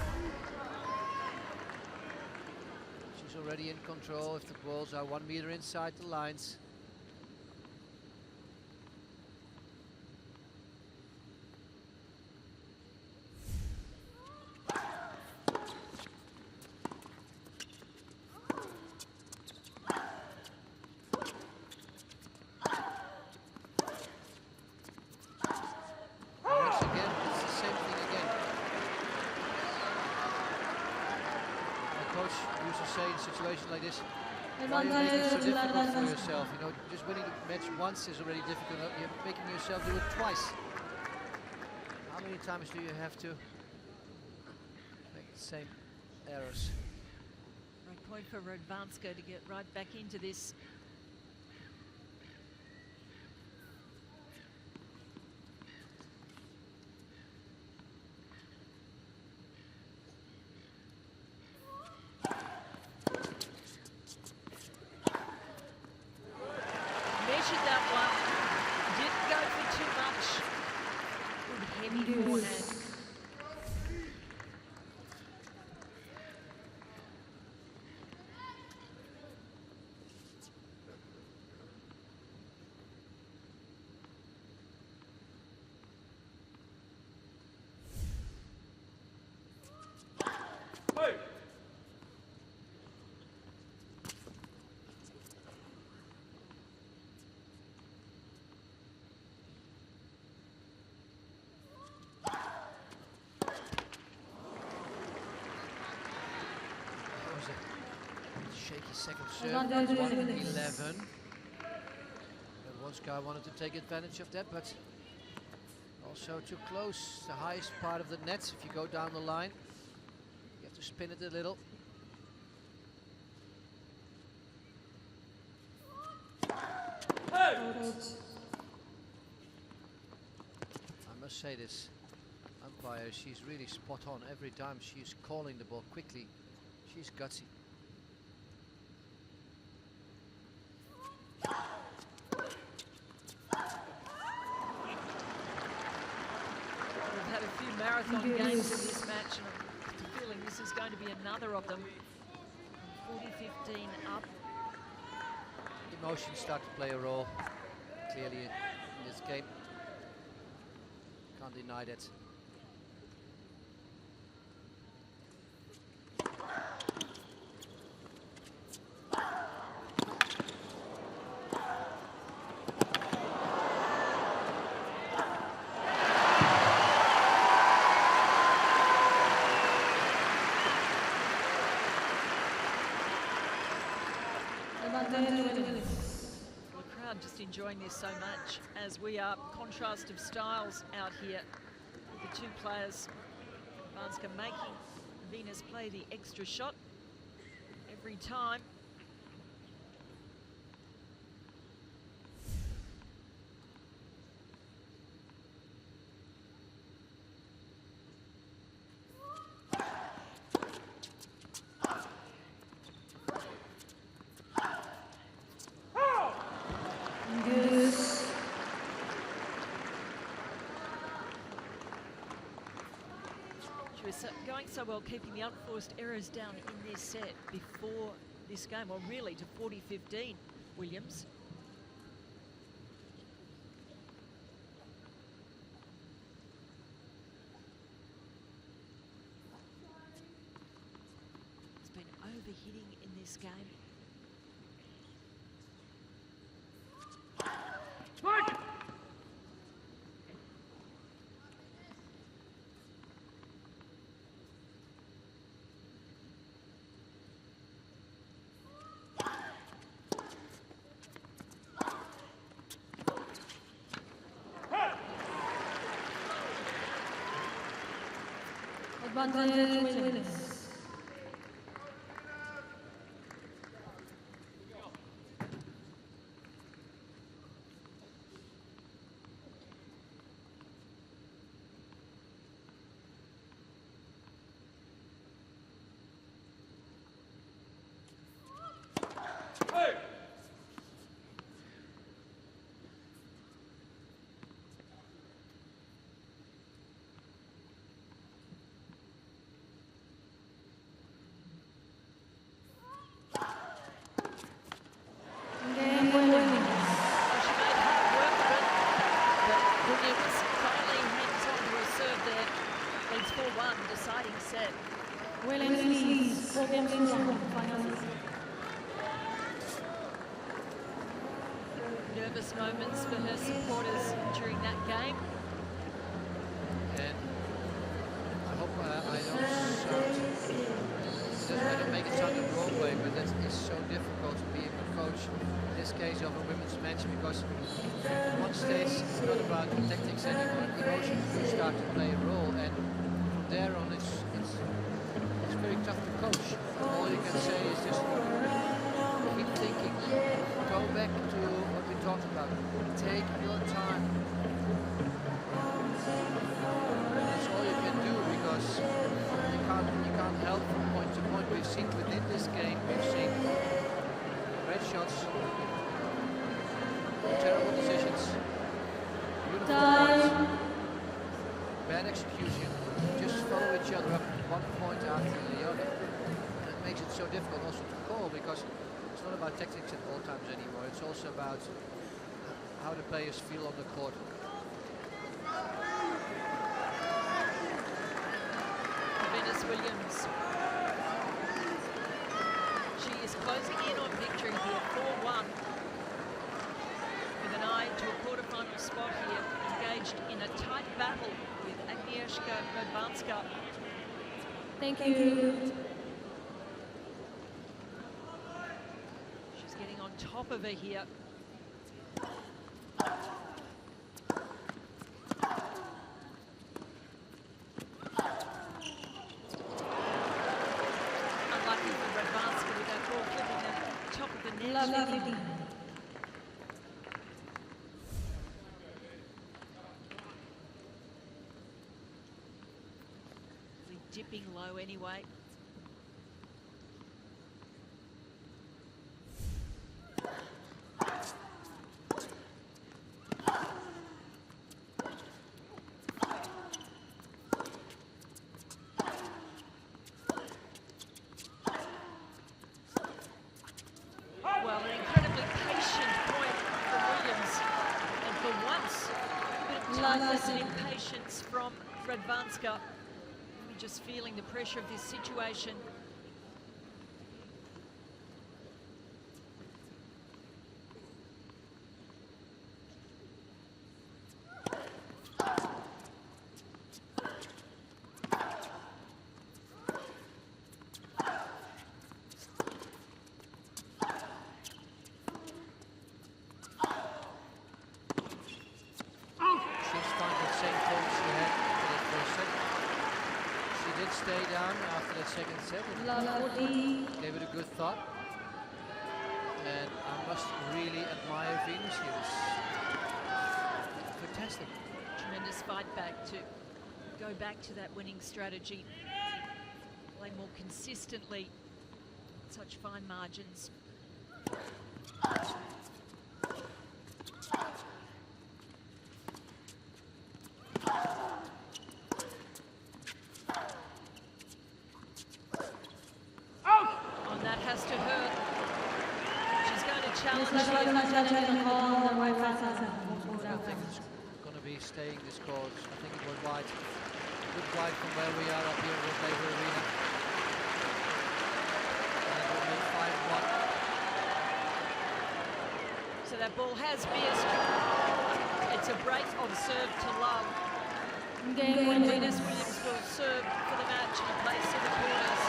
She's already in control if the balls are 1 meter inside the lines. Situation like this, why you make it so difficult for yourself? You know, just winning the match once is already difficult. You're making yourself do it twice. How many times do you have to make the same errors? Right point for Radvanska to get right back into this. Shaky second serve, 1-11. Radwanska wanted to take advantage of that, but also too close. The highest part of the net, if you go down the line, you have to spin it a little. I must say this umpire, she's really spot on every time. She's calling the ball quickly. She's gutsy. We've had a few marathon games in this match, and I'm feeling this is going to be another of them. 40-15 up. Emotions start to play a role, clearly, in this game. Can't deny that. The crowd just enjoying this so much, as we are. Contrast of styles out here. The two players, Radwanska making Venus play the extra shot every time. She was going so well, keeping the unforced errors down in this set before this game, or really to 40-15, Williams. It's been overhitting in this game. Advantage Williams. Deciding set. Williams leads 4 games to 1. Final. Nervous moments for her supporters during that game. And I hope I don't make it sound the wrong way, but that is so difficult being a coach, in this case of a women's match, because at one stage it's not about tactics anymore. Emotions do start to play a role, and from there on it's very tough to coach. All you can say is just keep thinking, go back to what we talked about, take your time. That's all you can do, because you can't help from point to point. We've seen within this game, we've seen red shots, terrible decisions, beautiful points, bad execution, just follow each other up one point after the other. That makes it so difficult also to call, because it's not about tactics at all times anymore. It's also about how the players feel on the court. Venus Williams. She is closing in on victory here, 4-1. With an eye to a quarterfinal spot here, engaged in a tight battle with Agnieszka Radwanska. Thank you. She's getting on top of her here. Unlucky for Radwanska with that ball flipping the top of the net. Lovely. Dipping low anyway. Well, an incredibly patient point from Williams, and for once, a bit of toughness and impatience from Radwanska. Just feeling the pressure of this situation. Stay down after that second set. Gave it a good thought. And I must really admire Venus here. Fantastic. Tremendous fight back to go back to that winning strategy. Play more consistently. Such fine margins. Staying this course. I think it was wide. Good wide from where we are up here with Laver Arena. And it will make 5-1. So that ball has missed. It's a break of serve to Love. When Venus Williams will serve for the match in a place in the quarters.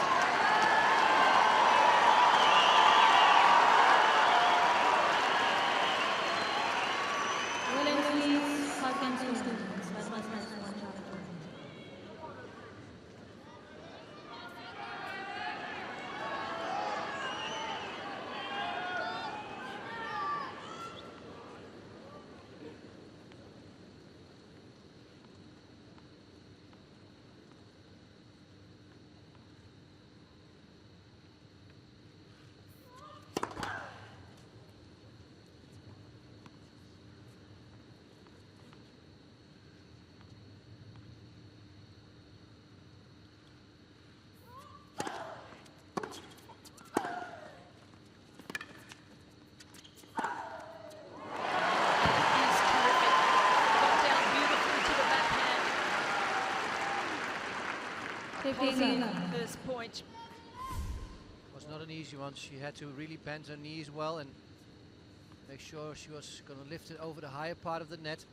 positive first point. Was not an easy one. She had to really bend her knees well and make sure she was going to lift it over the higher part of the net.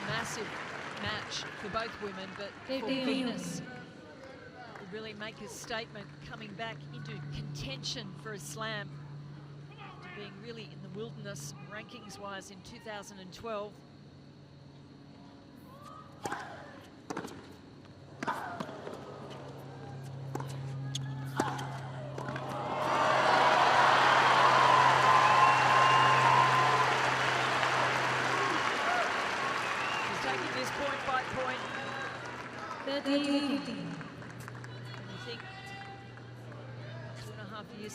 Massive match for both women, but for Venus to really make a statement coming back into contention for a slam, to being really in the wilderness rankings-wise in 2012.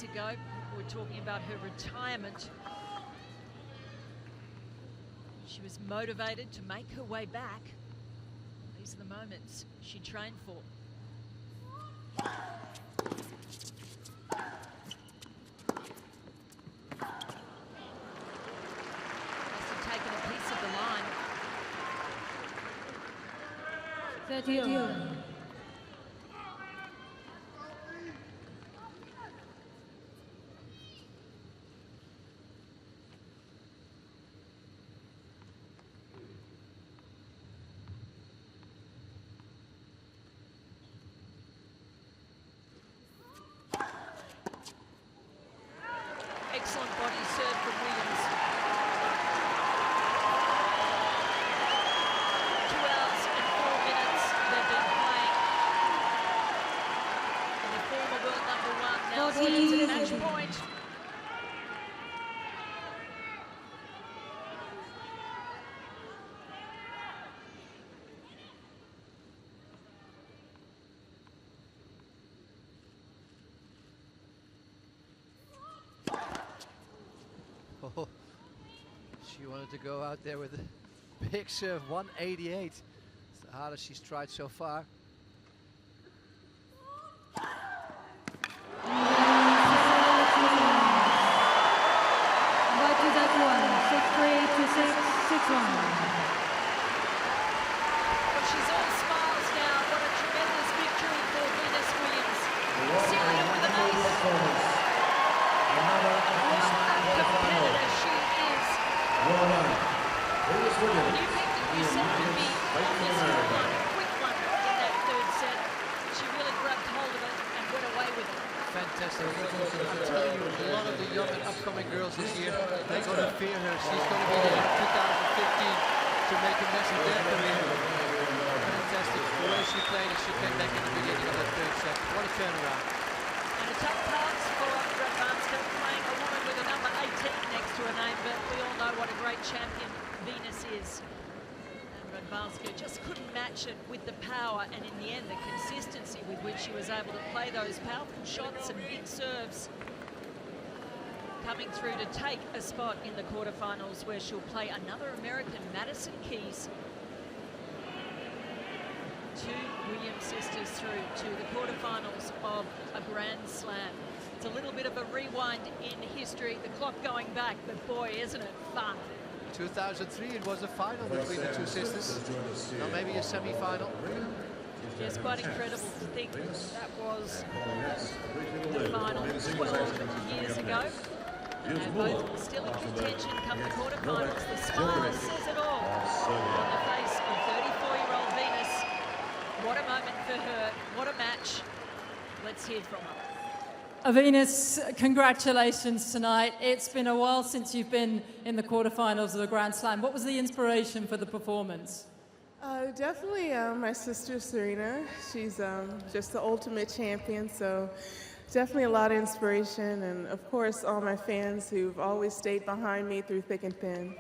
Ago, we were talking about her retirement. She was motivated to make her way back. These are the moments she trained for. Must have taken a piece of the line. 30. Excellent body serve from Williams. 2 hours and 4 minutes they've been playing. And the former world #1 now sees a match point. Oh, she wanted to go out there with a big serve, 188. It's the hardest she's tried so far. Back to that one, 6-3 to 6-1. Well, she's all smiles now. What a tremendous victory for Venus Williams. Serena with an ace. What a competitor she is. Well done. Venus Williams. You think that you said to me on this quick one in that third set. She really grabbed hold of it and went away with it. Fantastic. I'm telling you, a lot of the young and upcoming girls this year, they're going to fear her. She's going to be there in 2015 to make a mess of their career. Fantastic. The way she played as she came back in the beginning of that third set. What a turnaround. And a tough pass for Radvanska, playing a woman with a number 18 next to her name, but we all know what a great champion Venus is. And Radvanska just couldn't match it with the power and in the end the consistency with which she was able to play those powerful shots and big serves. Coming through to take a spot in the quarterfinals where she'll play another American, Madison Keys. 2 Williams sisters through to the quarterfinals of a Grand Slam. It's a little bit of a rewind in history, the clock going back, but boy, isn't it fun. 2003, it was a final between the two sisters. Now maybe a semi-final. It's quite incredible to think that was the final 12 years ago. And they're both still in contention come the quarterfinals. The smile says it all on the face of 34-year-old Venus. What a moment for her, what a match. Let's hear from her. Venus, congratulations tonight. It's been a while since you've been in the quarterfinals of the Grand Slam. What was the inspiration for the performance? Definitely my sister Serena. She's just the ultimate champion, so definitely a lot of inspiration, and of course all my fans who've always stayed behind me through thick and thin.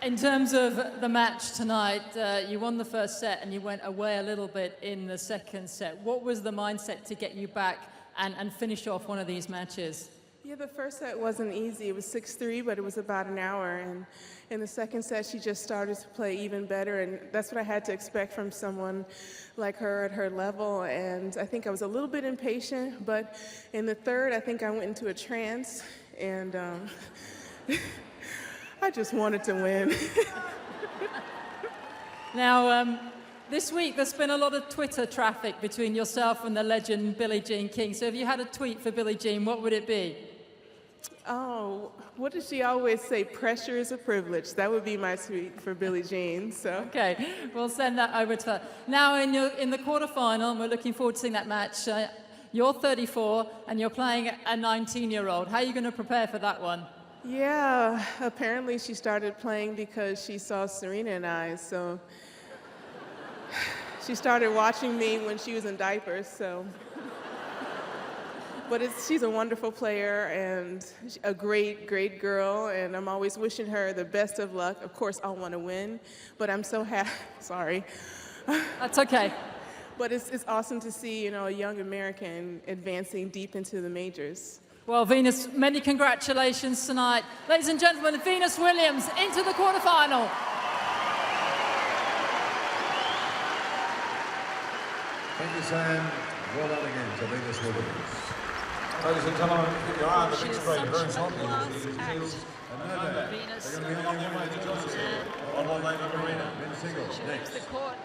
In terms of the match tonight, you won the first set and you went away a little bit in the second set. What was the mindset to get you back and finish off one of these matches? Yeah, the first set wasn't easy. It was 6-3, but it was about an hour. And in the second set, she just started to play even better. And that's what I had to expect from someone like her at her level. And I think I was a little bit impatient. But in the third, I think I went into a trance. And I just wanted to win. Now, this week there's been a lot of Twitter traffic between yourself and the legend Billie Jean King. So if you had a tweet for Billie Jean, what would it be? Oh, what does she always say? Pressure is a privilege. That would be my tweet for Billie Jean. So okay, we'll send that over to her. Now in the quarterfinal, and we're looking forward to seeing that match. You're 34 and you're playing a 19-year-old. How are you going to prepare for that one? Yeah, apparently she started playing because she saw Serena and I. So she started watching me when she was in diapers. So. But she's a wonderful player and a great, great girl, and I'm always wishing her the best of luck. Of course, I want to win, but I'm so happy. Sorry. That's okay. But it's awesome to see, a young American advancing deep into the majors. Well, Venus, many congratulations tonight. Ladies and gentlemen, Venus Williams into the quarterfinal. Thank you, Sam. Well done again to Venus Williams. Ladies and gentlemen, keep your eye on the big screen. Very shortly, Venus. They're going to be on their way to Johnson on Laver Arena. Men's singles next. The court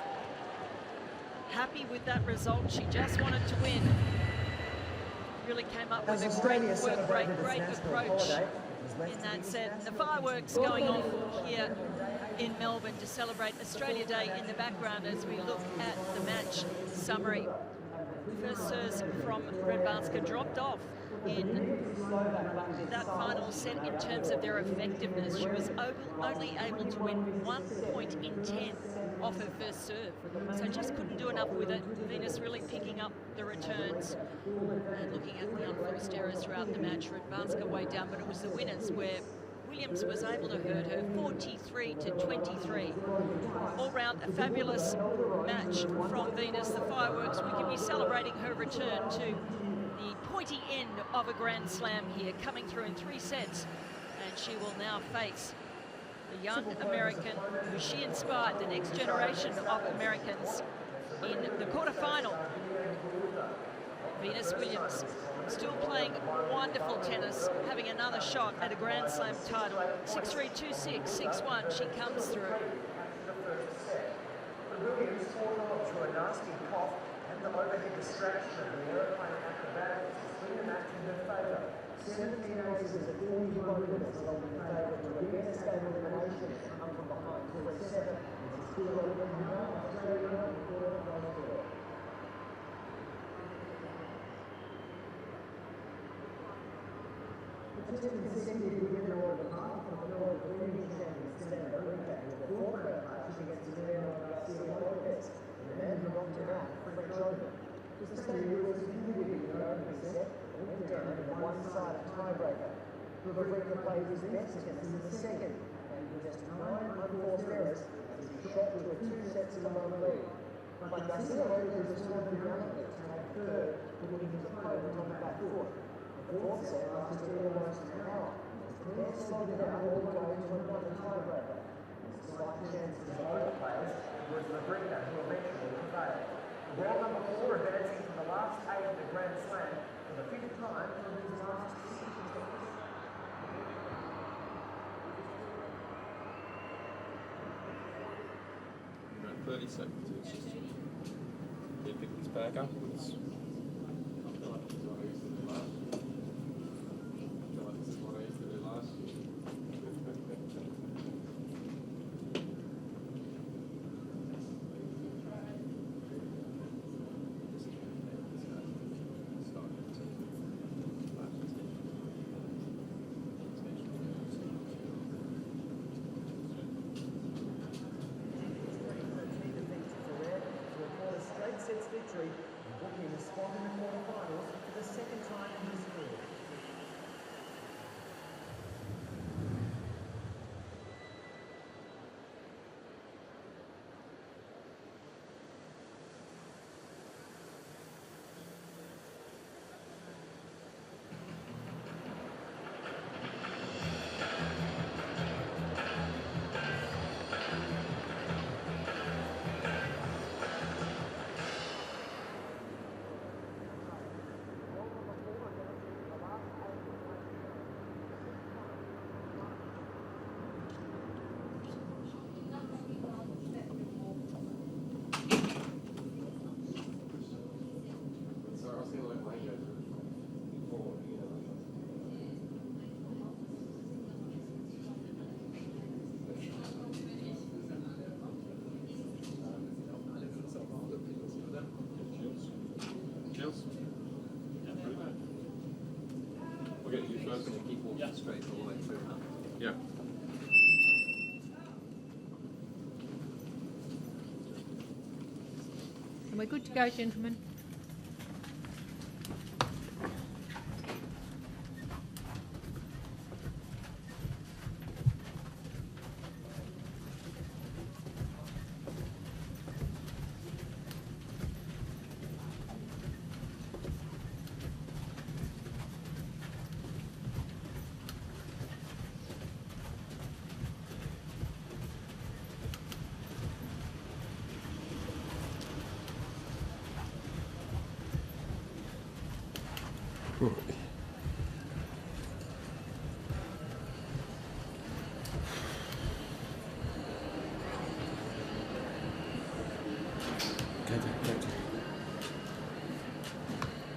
happy with that result. She just wanted to win. Really came up with a great approach in that set. The fireworks going off here in Melbourne to celebrate Australia Day in the background as we look at the match summary. First serves from Redbanska dropped off in that final set in terms of their effectiveness. She was only able to win 1 point in 10 off her first serve. So just couldn't do enough with it. Venus really picking up the returns and looking at the unforced errors throughout the match. Redbanska way down, but it was the winners where Williams was able to hurt her 43-23. All round, a fabulous match from Venus. The fireworks, we could be celebrating her return to the pointy end of a Grand Slam here, coming through in 3 sets. And she will now face the young American who she inspired, the next generation of Americans in the quarterfinal. Venus Williams still playing wonderful tennis, having another shot at a Grand Slam title. 6-3, 2-6, 6-1, she comes through. Williams fought on through a nasty cough and the overhead distraction of the aeroplane acrobatics to swing the match in her favour. 17 aces at 40 kilometres along in favour to a biggest game of elimination come from behind 3-7. It's still open now. Australia in the quarter. Just in consecutive within all of the half of the World Premium Champions today, America with a 4-credit match against Emiliano Garcia Lopez, the man who knocked him out at the French Open. Just to say, he was competitive in the opening set, and went down in a one-sided tiebreaker. Rivera played his best against him in the second, and with just 9 unforced errors, as he shot with 2 sets in the long lead. But Garcia Lopez responded gallantly to make third, putting his opponent on the back foot. The fourth set lasted almost an hour. The pair slowed it out all the way to another tiebreaker. There's a slight chance for both players. It was Laver who eventually prevailed. World number 4 advancing to the last 8 of the Grand Slam for the 5th time from his last 6 attempts. 30 seconds. It's just keep picking this back up. Victory, booking the open and keep walking straight all the way through, huh? Yeah. And we're good to go, gentlemen.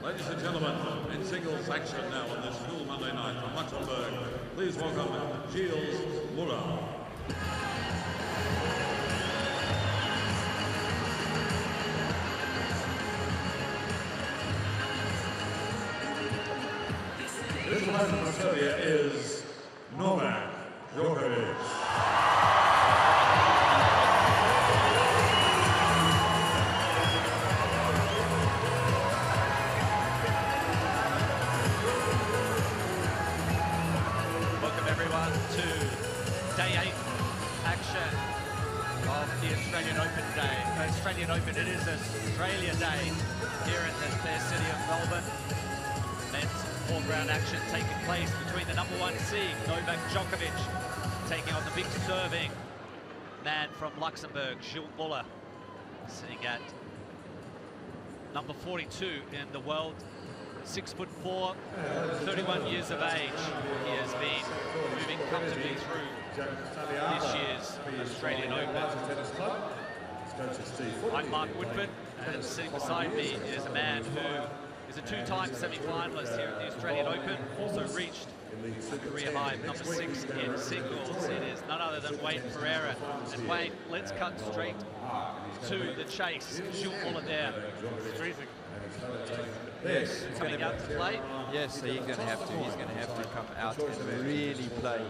Ladies and gentlemen, in singles action now on this cool Monday night from Luxembourg, please welcome Gilles Muller. This man from Australia is Novak Djokovic. Welcome everyone to day 8 action of the Australian Open Day. Australian Open, it is Australia Day here in the fair city of Melbourne. Men's 4th round action taking place between the #1 seed, Novak Djokovic, taking on the big serving man from Luxembourg, Gilles Muller, sitting at number 42 in the world. 6'4", 31 years of age. He has been moving comfortably through this year's Australian Open. I'm Mark Woodford, and sitting beside me is a man who is a 2-time semi-finalist here at the Australian Open, also reached a career high of number 6 in singles. It is none other than Wayne Pereira. And Wayne, let's cut straight to the chase. Gilles Muller there. Yes, coming out to play. Yes, so he's going to have to. He's going to have to come out and really play.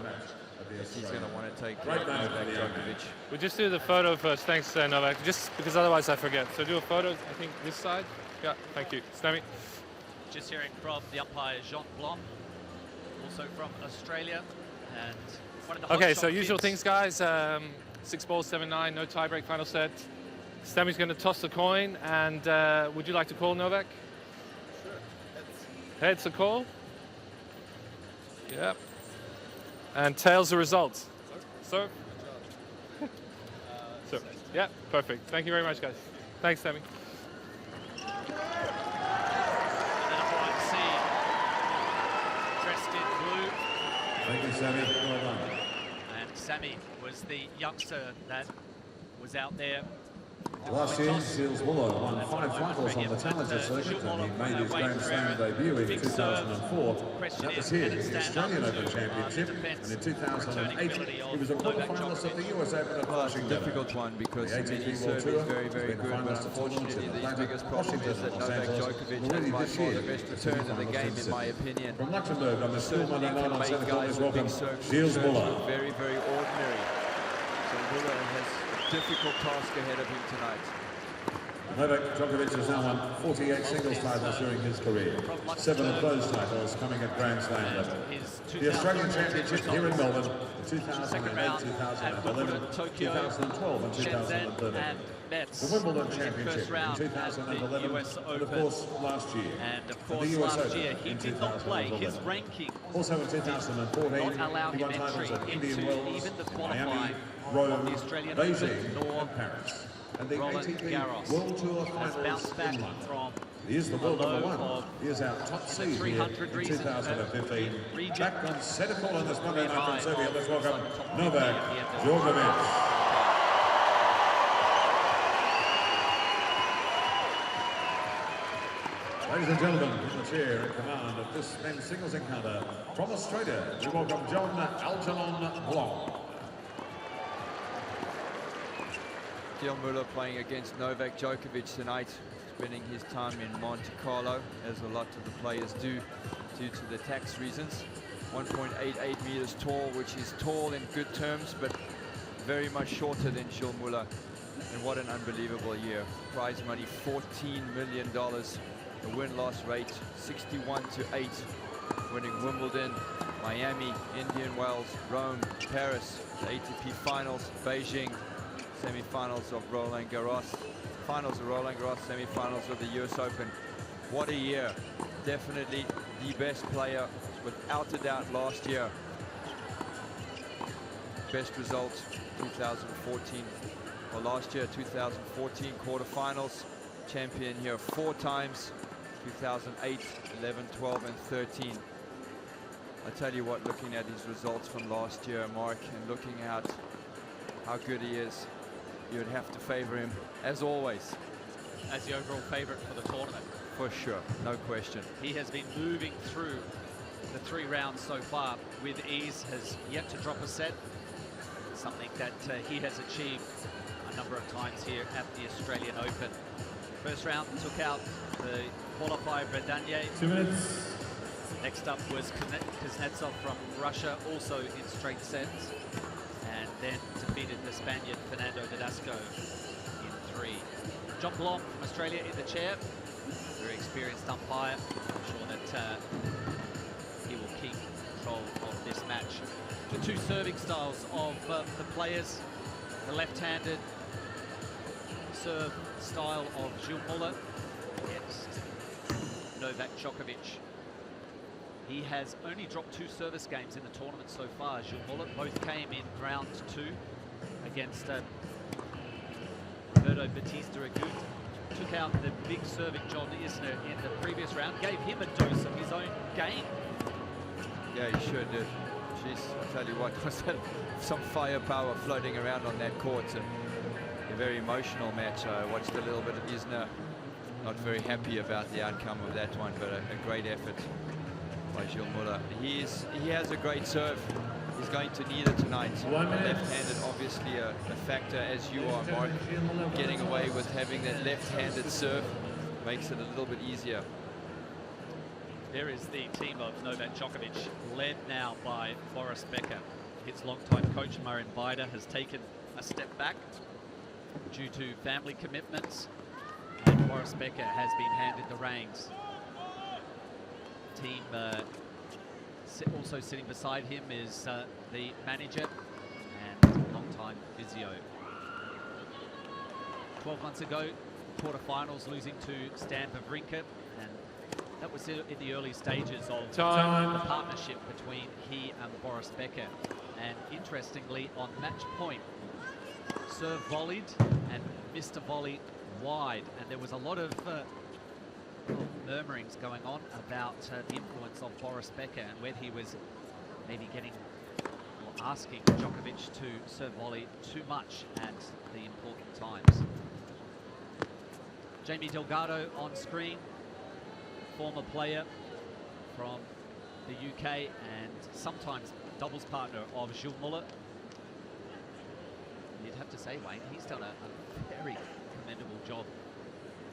He's going to want to take Novak Djokovic. We'll just do the photo first. Thanks, Novak. Just because otherwise I forget. So do a photo. I think this side. Yeah. Thank you, Stammy. Just hearing from the umpire Jean Blanc, also from Australia, and one of the Okay, hot so shot usual kids. things, guys. 6 balls, 7-9, no tiebreak, final set. Stammy's going to toss the coin, and would you like to call, Novak? Sure. Heads a call. Yep. And tails the results. So. So. Yeah, perfect. Thank you very much, guys. Thanks, Stammy. Dressed in blue. Thank you, Sammy. Well done. And Sammy was the youngster that was out there. Last year, Gilles Muller won 5 titles on the Challenger circuit, and he made his Grand Slam debut in 2004. That was here, the Australian Open Championship, and in 2008, he was a quarter-finalist at the US Open at Washington. It's a difficult one because his serve is very, very good, but unfortunately the biggest problem is that Novak Djokovic has by far the best return of the game, in my opinion. From Luxembourg on the school Monday night on 7 guys with big serves Gilles Muller. very, very ordinary. So Muller has a difficult task ahead of him tonight. Novak Djokovic has now won 48 singles titles during his career. 7 of those titles coming at Grand Slam level. The Australian Championship here in Melbourne in 2008, 2011, 2012 and 2013. The Wimbledon Championship in 2011 and of course last year. And of course last year he did not play. His ranking also in 2014 did not allow he him won titles entry at Indian into Wells, even the Miami, qualifying Rome, of the Australian Beijing Open, nor and Paris. And the Roland ATP Garros World Tour has Finals bounced back in London. from He is the world a low number 1. of He is our top seed here 300 in region, 2015. region. Back on center court on this Monday night High from Serbia. Let's welcome also top Novak 50 at the Djokovic. Ladies and gentlemen, in the chair in command of this men's singles encounter from Australia, we welcome John Algernon Blanc. Gilles Muller playing against Novak Djokovic tonight, spending his time in Monte Carlo, as a lot of the players do due to the tax reasons. 1.88 meters tall, which is tall in good terms, but very much shorter than Gilles Muller. And what an unbelievable year. Prize money, $14 million. The win-loss rate, 61-8. Winning Wimbledon, Miami, Indian Wells, Rome, Paris, the ATP Finals, Beijing, semi-finals of Roland Garros, finals of Roland Garros, semi-finals of the US Open. What a year. Definitely the best player, without a doubt, last year. Best result, 2014, or last year, 2014 quarterfinals. Champion here 4 times, 2008, 11, 12, and 13. I tell you what, looking at his results from last year, Mark, and looking at how good he is, you would have to favor him, as always. As the overall favorite for the tournament. For sure, no question. He has been moving through the 3 rounds so far with ease, has yet to drop a set. Something that he has achieved a number of times here at the Australian Open. First round took out the qualifier Bredanye. 2 minutes. Next up was Kuznetsov from Russia, also in straight sets, and then defeated the Spaniard Fernando Verdasco in 3. John Blom from Australia in the chair, very experienced umpire. I'm sure that he will keep control of this match. The 2 serving styles of the players, the left-handed serve style of Gilles Muller against Novak Djokovic. He has only dropped 2 service games in the tournament so far, Gilles Muller. Both came in round 2 against Roberto Batista Agut. Took out the big serving John Isner in the previous round, gave him a dose of his own game. Yeah, he sure did. Jeez, I tell you what, was that some firepower floating around on that court, and a very emotional match. I watched a little bit of Isner. Not very happy about the outcome of that one, but a great effort by Gilles Muller. He has a great serve. He's going to need it tonight. Left-handed, obviously a factor, as you are, Mark. Getting away with having that left-handed serve makes it a little bit easier. There is the team of Novak Djokovic, led now by Boris Becker. His longtime coach, Marin Beider, has taken a step back due to family commitments, and Boris Becker has been handed the reins. Team also sitting beside him is the manager and longtime physio. 12 months ago, quarterfinals, losing to Stan Wawrinka, and that was in the early stages of the partnership between he and Boris Becker. And interestingly, on match point, serve volleyed and missed a volley wide, and there was a lot of murmurings going on about the influence of Boris Becker and whether he was maybe getting or asking Djokovic to serve volley too much at the important times. Jamie Delgado on screen, former player from the UK and sometimes doubles partner of Gilles Muller. You'd have to say, Wayne, he's done a very commendable job.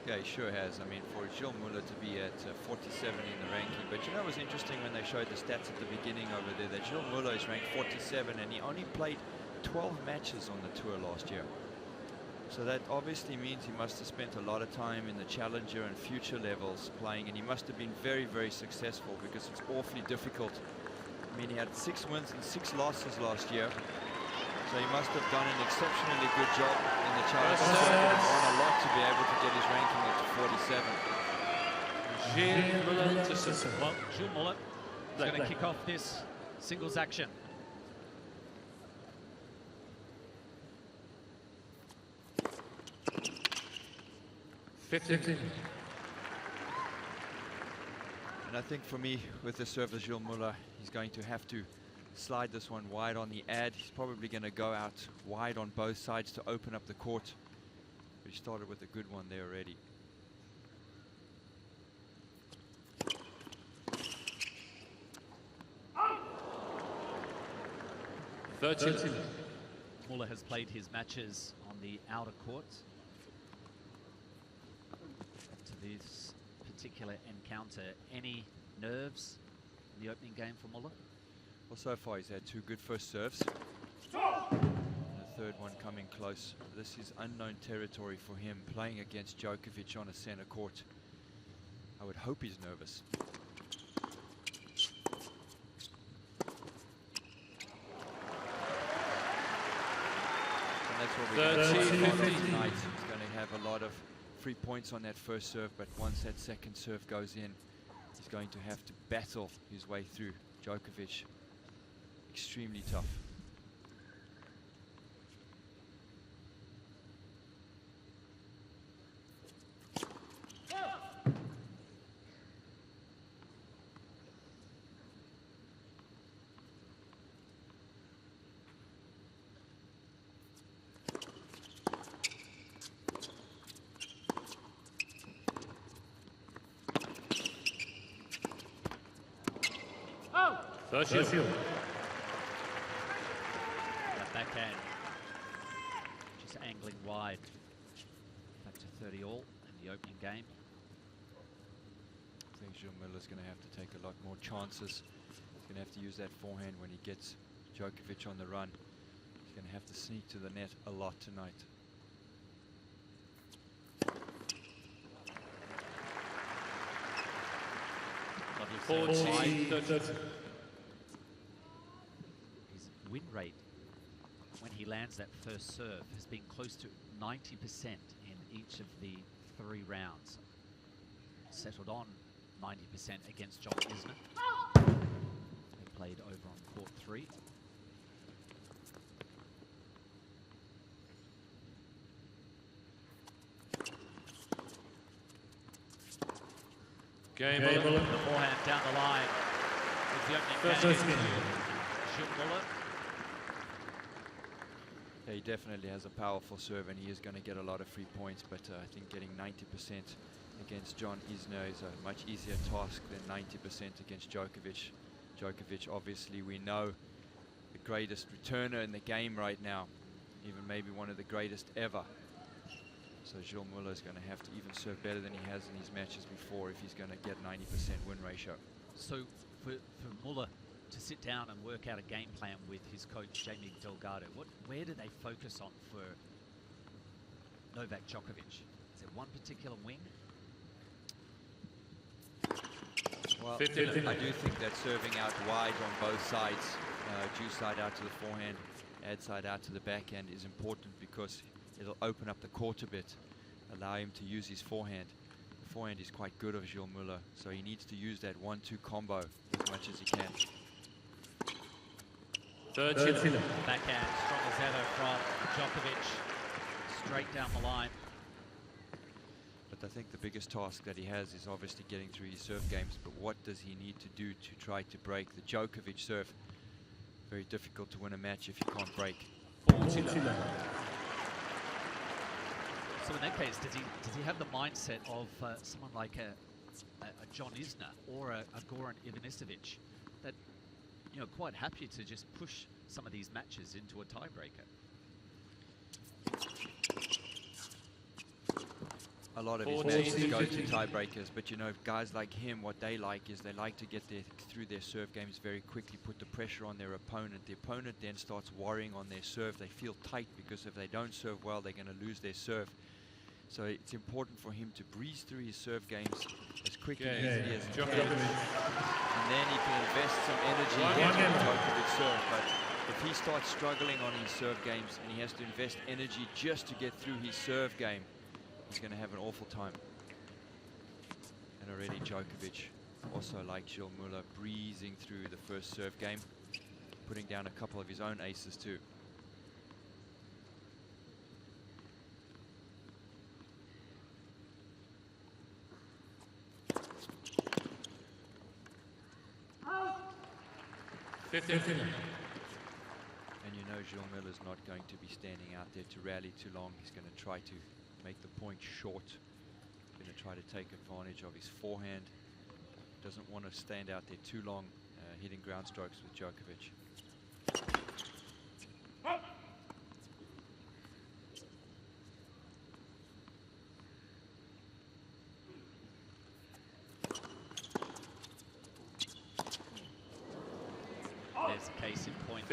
Yeah, he sure has. I mean, for Gilles Muller to be at 47 in the ranking. But you know, it was interesting when they showed the stats at the beginning over there that Gilles Muller is ranked 47 and he only played 12 matches on the tour last year. So that obviously means he must have spent a lot of time in the challenger and future levels playing, and he must have been very, very successful because it's awfully difficult. I mean, he had 6 wins and 6 losses last year. So he must have done an exceptionally good job in the challenger circuit and won a lot to be able to get his ranking up to 47. Gilles Muller to serve. Well, Gilles Muller is going to kick off this singles action. And I think for me, with the serve of Gilles Muller, he's going to have to slide this one wide on the ad. He's probably going to go out wide on both sides to open up the court. But he started with a good one there already. Muller has played his matches on the outer court. To this particular encounter, any nerves in the opening game for Muller? Well, so far he's had 2 good first serves. And the third one coming close. This is unknown territory for him, playing against Djokovic on a center court. I would hope he's nervous. And that's what we're going to see a lot of tonight. He's going to have a lot of free points on that first serve, but once that second serve goes in, he's going to have to battle his way through Djokovic. Extremely tough. First shield. That backhand just angling wide. Back to 30 all in the opening game. I think Gilles Miller's going to have to take a lot more chances. He's going to have to use that forehand when he gets Djokovic on the run. He's going to have to sneak to the net a lot tonight. Lovely serve. His win rate when he lands that first serve has been close to 90% in each of the 3 rounds. Settled on 90% against John Isner. They played over on court 3. Game The forehand down the line with the opening game. Gilles Muller. Yeah, he definitely has a powerful serve and he is going to get a lot of free points, but I think getting 90% against John Isner is a much easier task than 90% against Djokovic. Djokovic, obviously, we know the greatest returner in the game right now, even maybe one of the greatest ever. So Gilles Muller is going to have to even serve better than he has in his matches before if he's going to get 90% win ratio. So for Muller to sit down and work out a game plan with his coach Jamie Delgado, where do they focus on for Novak Djokovic? Is there one particular wing? Well, I do think that serving out wide on both sides, due side out to the forehand, ad side out to the backhand, is important because it'll open up the court a bit, allow him to use his forehand. The forehand is quite good of Gilles Muller, so he needs to use that 1-2 combo as much as he can. Third Backhand, strong as ever from Djokovic, straight down the line. But I think the biggest task that he has is obviously getting through his serve games, but what does he need to do to try to break the Djokovic serve? Very difficult to win a match if you can't break. So in that case, does he have the mindset of someone like a John Isner or a Goran Ivanisevic that, you know, quite happy to just push some of these matches into a tiebreaker? A lot of his matches go to tiebreakers, but you know, guys like him, what they like is they like to get through their serve games very quickly, put the pressure on their opponent. The opponent then starts worrying on their serve. They feel tight because if they don't serve well, they're going to lose their serve. So it's important for him to breeze through his serve games as quick and easily as he can. And then he can invest some energy into Djokovic's serve. But if he starts struggling on his serve games and he has to invest energy just to get through his serve game, he's going to have an awful time. And already Djokovic, also like Gilles Muller, breezing through the first serve game, putting down a couple of his own aces too. And you know Gilles Miller's not going to be standing out there to rally too long. He's going to try to make the point short. He's going to try to take advantage of his forehand. Doesn't want to stand out there too long, hitting ground strokes with Djokovic. There's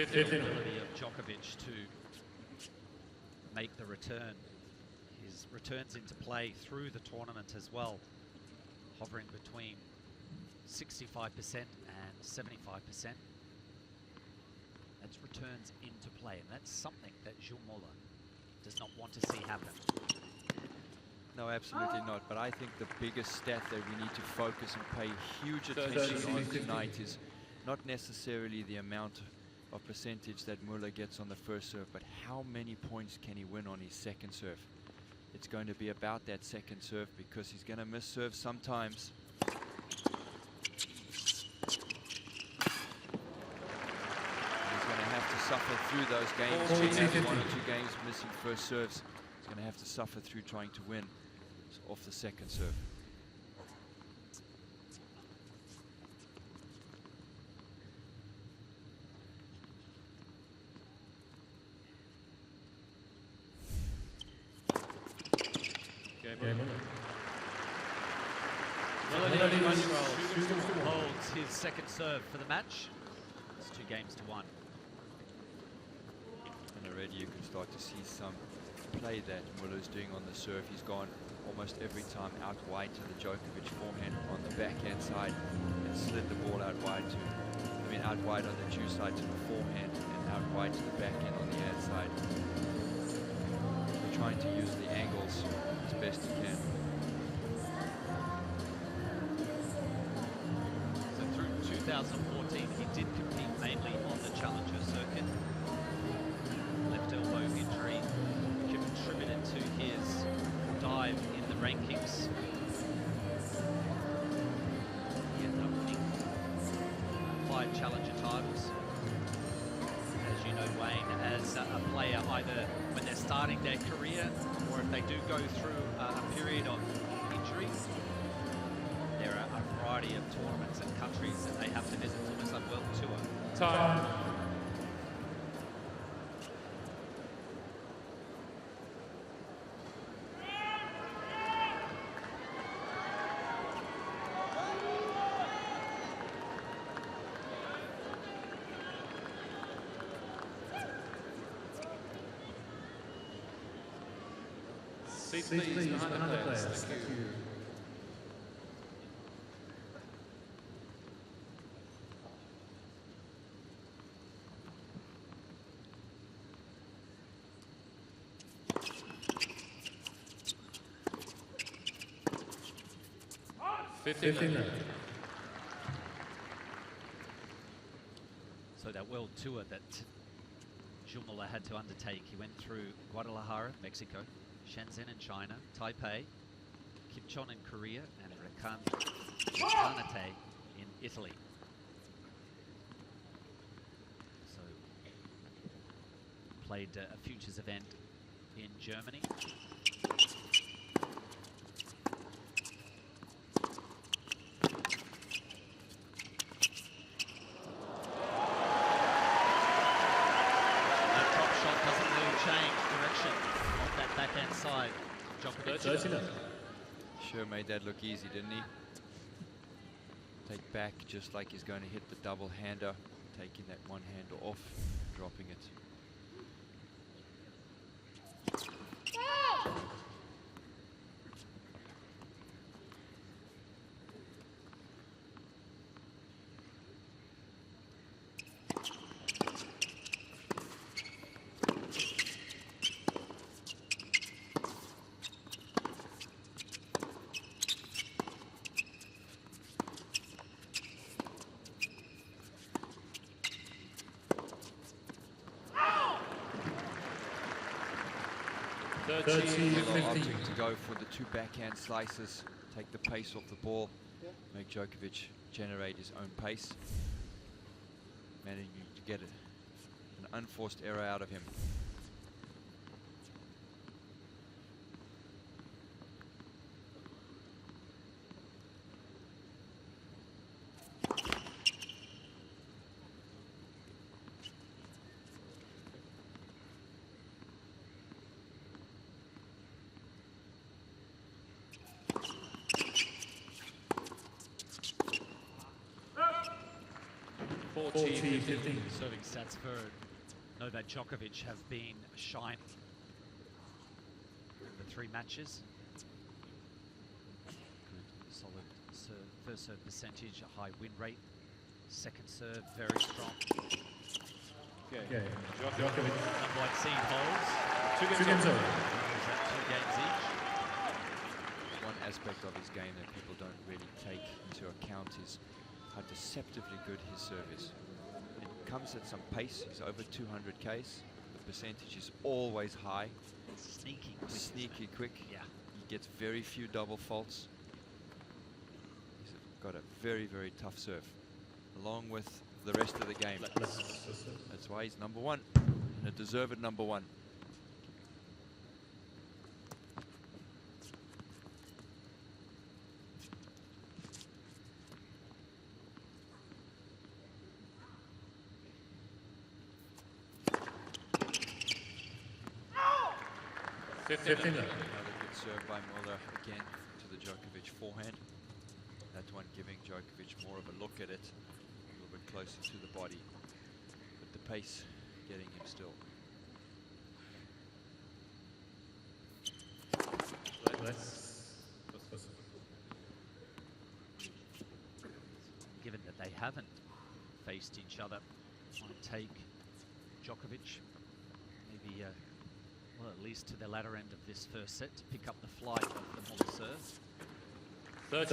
the ability of Djokovic to make the return. His returns into play through the tournament as well, hovering between 65% and 75%. That's returns into play, and that's something that Gilles Muller does not want to see happen. No, absolutely not. But I think the biggest stat that we need to focus and pay huge attention on tonight is not necessarily the amount of percentage that Muller gets on the first serve, but how many points can he win on his second serve. It's going to be about that second serve, because he's going to miss serves sometimes. Suffer through those games. He has 1 or 2 games missing first serves. He's going to have to suffer through trying to win off the second serve. Holds his second serve for the match. It's 2 games to 1. And already you can start to see some play that Muller's doing on the serve. He's gone almost every time out wide to the Djokovic forehand on the backhand side and slid the ball out wide out wide on the Jew side to the forehand and out wide to the backhand on the hand side. We're trying to use the angles as best he can. So through 2014, he did compete mainly on the Challenger circuit. Left elbow injury contributed to his dive in the rankings. He ended up winning 5 Challenger titles. As you know, Wayne, as a player, either when they're starting their career or if they do go through a period of injury, there are a variety of tournaments and countries that they have to visit. It's almost like world tour. Time. Seats please behind the players. Thank you. So that world tour that Gilles Muller had to undertake, he went through Guadalajara, Mexico, Shenzhen in China, Taipei, Kimchon in Korea, and Recanati in Italy. So played a futures event in Germany. Side, Djokovic. Sure made that look easy, didn't he? Take back just like he's going to hit the double hander, taking that one hander off, dropping it. Opting to go for the 2 backhand slices, take the pace off the ball, make Djokovic generate his own pace, managing to get an unforced error out of him. 40-15. Serving sets for Novak Djokovic have been a shine in the 3 matches. Good, solid first serve percentage, a high win rate. Second serve, very strong. Okay. Djokovic. Number 1 seed holds. 2 games over. Is that 2 games each? One aspect of his game that people don't really take into account is how deceptively good his serve is. It comes at some pace. He's over 200 Ks. The percentage is always high. Sneaky quick. Sneaky quick. Yeah. He gets very few double faults. He's got a very, very tough serve, along with the rest of the game. That's why he's number 1, and a deserved number 1. Another good serve by Muller again to the Djokovic forehand. That one giving Djokovic more of a look at it, a little bit closer to the body, but the pace getting him still. Given that they haven't faced each other, might take Djokovic maybe well, at least to the latter end of this first set to pick up the flight of the Muller serve. Third.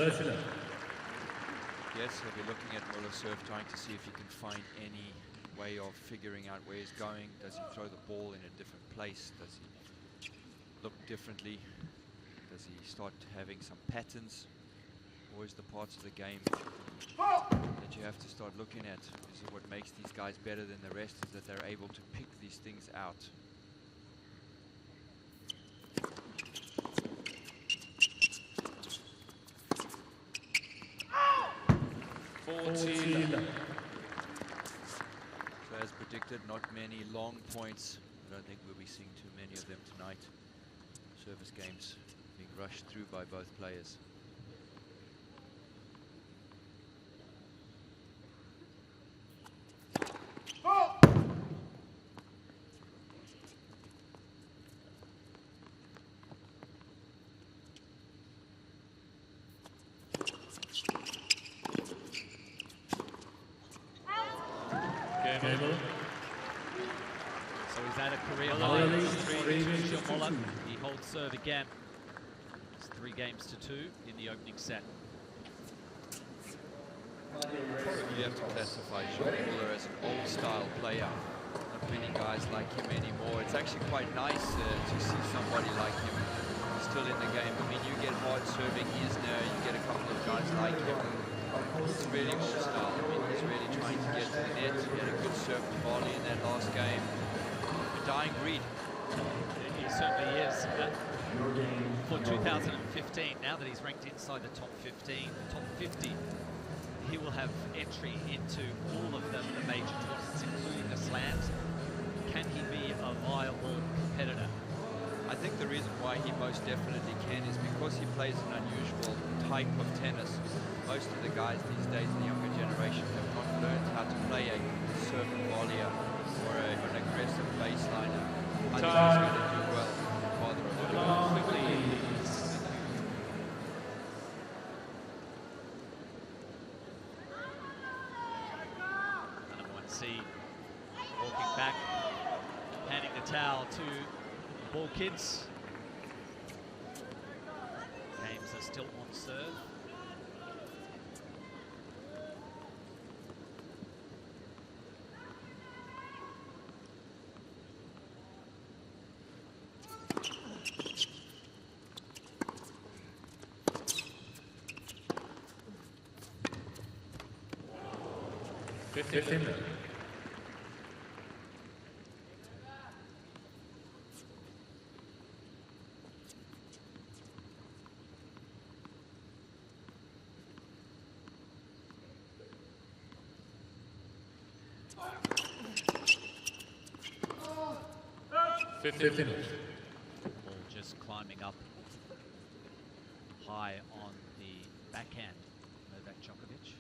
Yes, he'll be looking at Muller's serve, trying to see if he can find any way of figuring out where he's going. Does he throw the ball in a different place? Does he look differently? Does he start having some patterns? Always the parts of the game that you have to start looking at. This is what makes these guys better than the rest, is that they're able to pick these things out. 14. So as predicted, not many long points. I don't think we'll be seeing too many of them tonight. Service games being rushed through by both players. So he's at a career line. 3-2 Muller. He holds serve again. It's 3 games to 2 in the opening set. You have to classify Muller as an old-style player. Not many guys like him anymore. It's actually quite nice to see somebody like him still in the game. I mean, you get hard-serving Isner, you get a couple of guys like him. It's really old style. I mean, he's really trying to get to the net. He had a good serve to volley in that last game. A dying breed. He certainly is. For 2015, now that he's ranked inside the top 15, top 50, he will have entry into all of the major tournaments, including the slams. Can he be a viable competitor? I think the reason why he most definitely can is because he plays an unusual type of tennis. Most of the guys these days, the younger generation, have not learned how to play a serve and volleyer or an aggressive baseliner. I think he's going to do well. Number 1 seed walking back, handing the towel to the ball kids. Games are still on serve. Fifteen. Ball just climbing up high on the backhand, Novak Djokovic.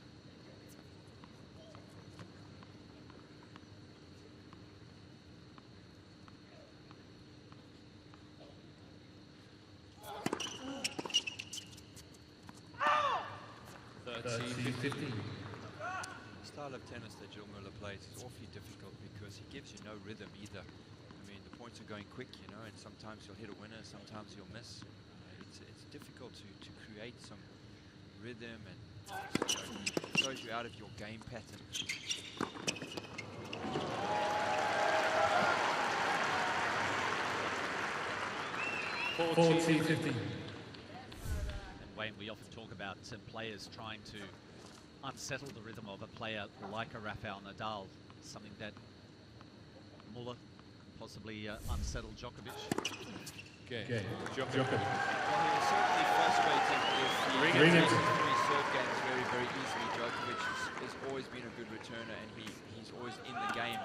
30-15. The style of tennis that Gilles Muller plays is awfully difficult because he gives you no rhythm either. I mean, the points are going quick, you know, and sometimes you'll hit a winner, sometimes you'll miss. It's difficult to create some rhythm, and it throws you out of your game pattern. 40-15. And Wayne, we often talk about players trying to unsettle the rhythm of a player like a Rafael Nadal, something that Muller possibly unsettled Djokovic. Okay. Djokovic. Well, he was certainly frustrated if he takes three serve games very, very easily. Djokovic has always been a good returner, and he's always in the game.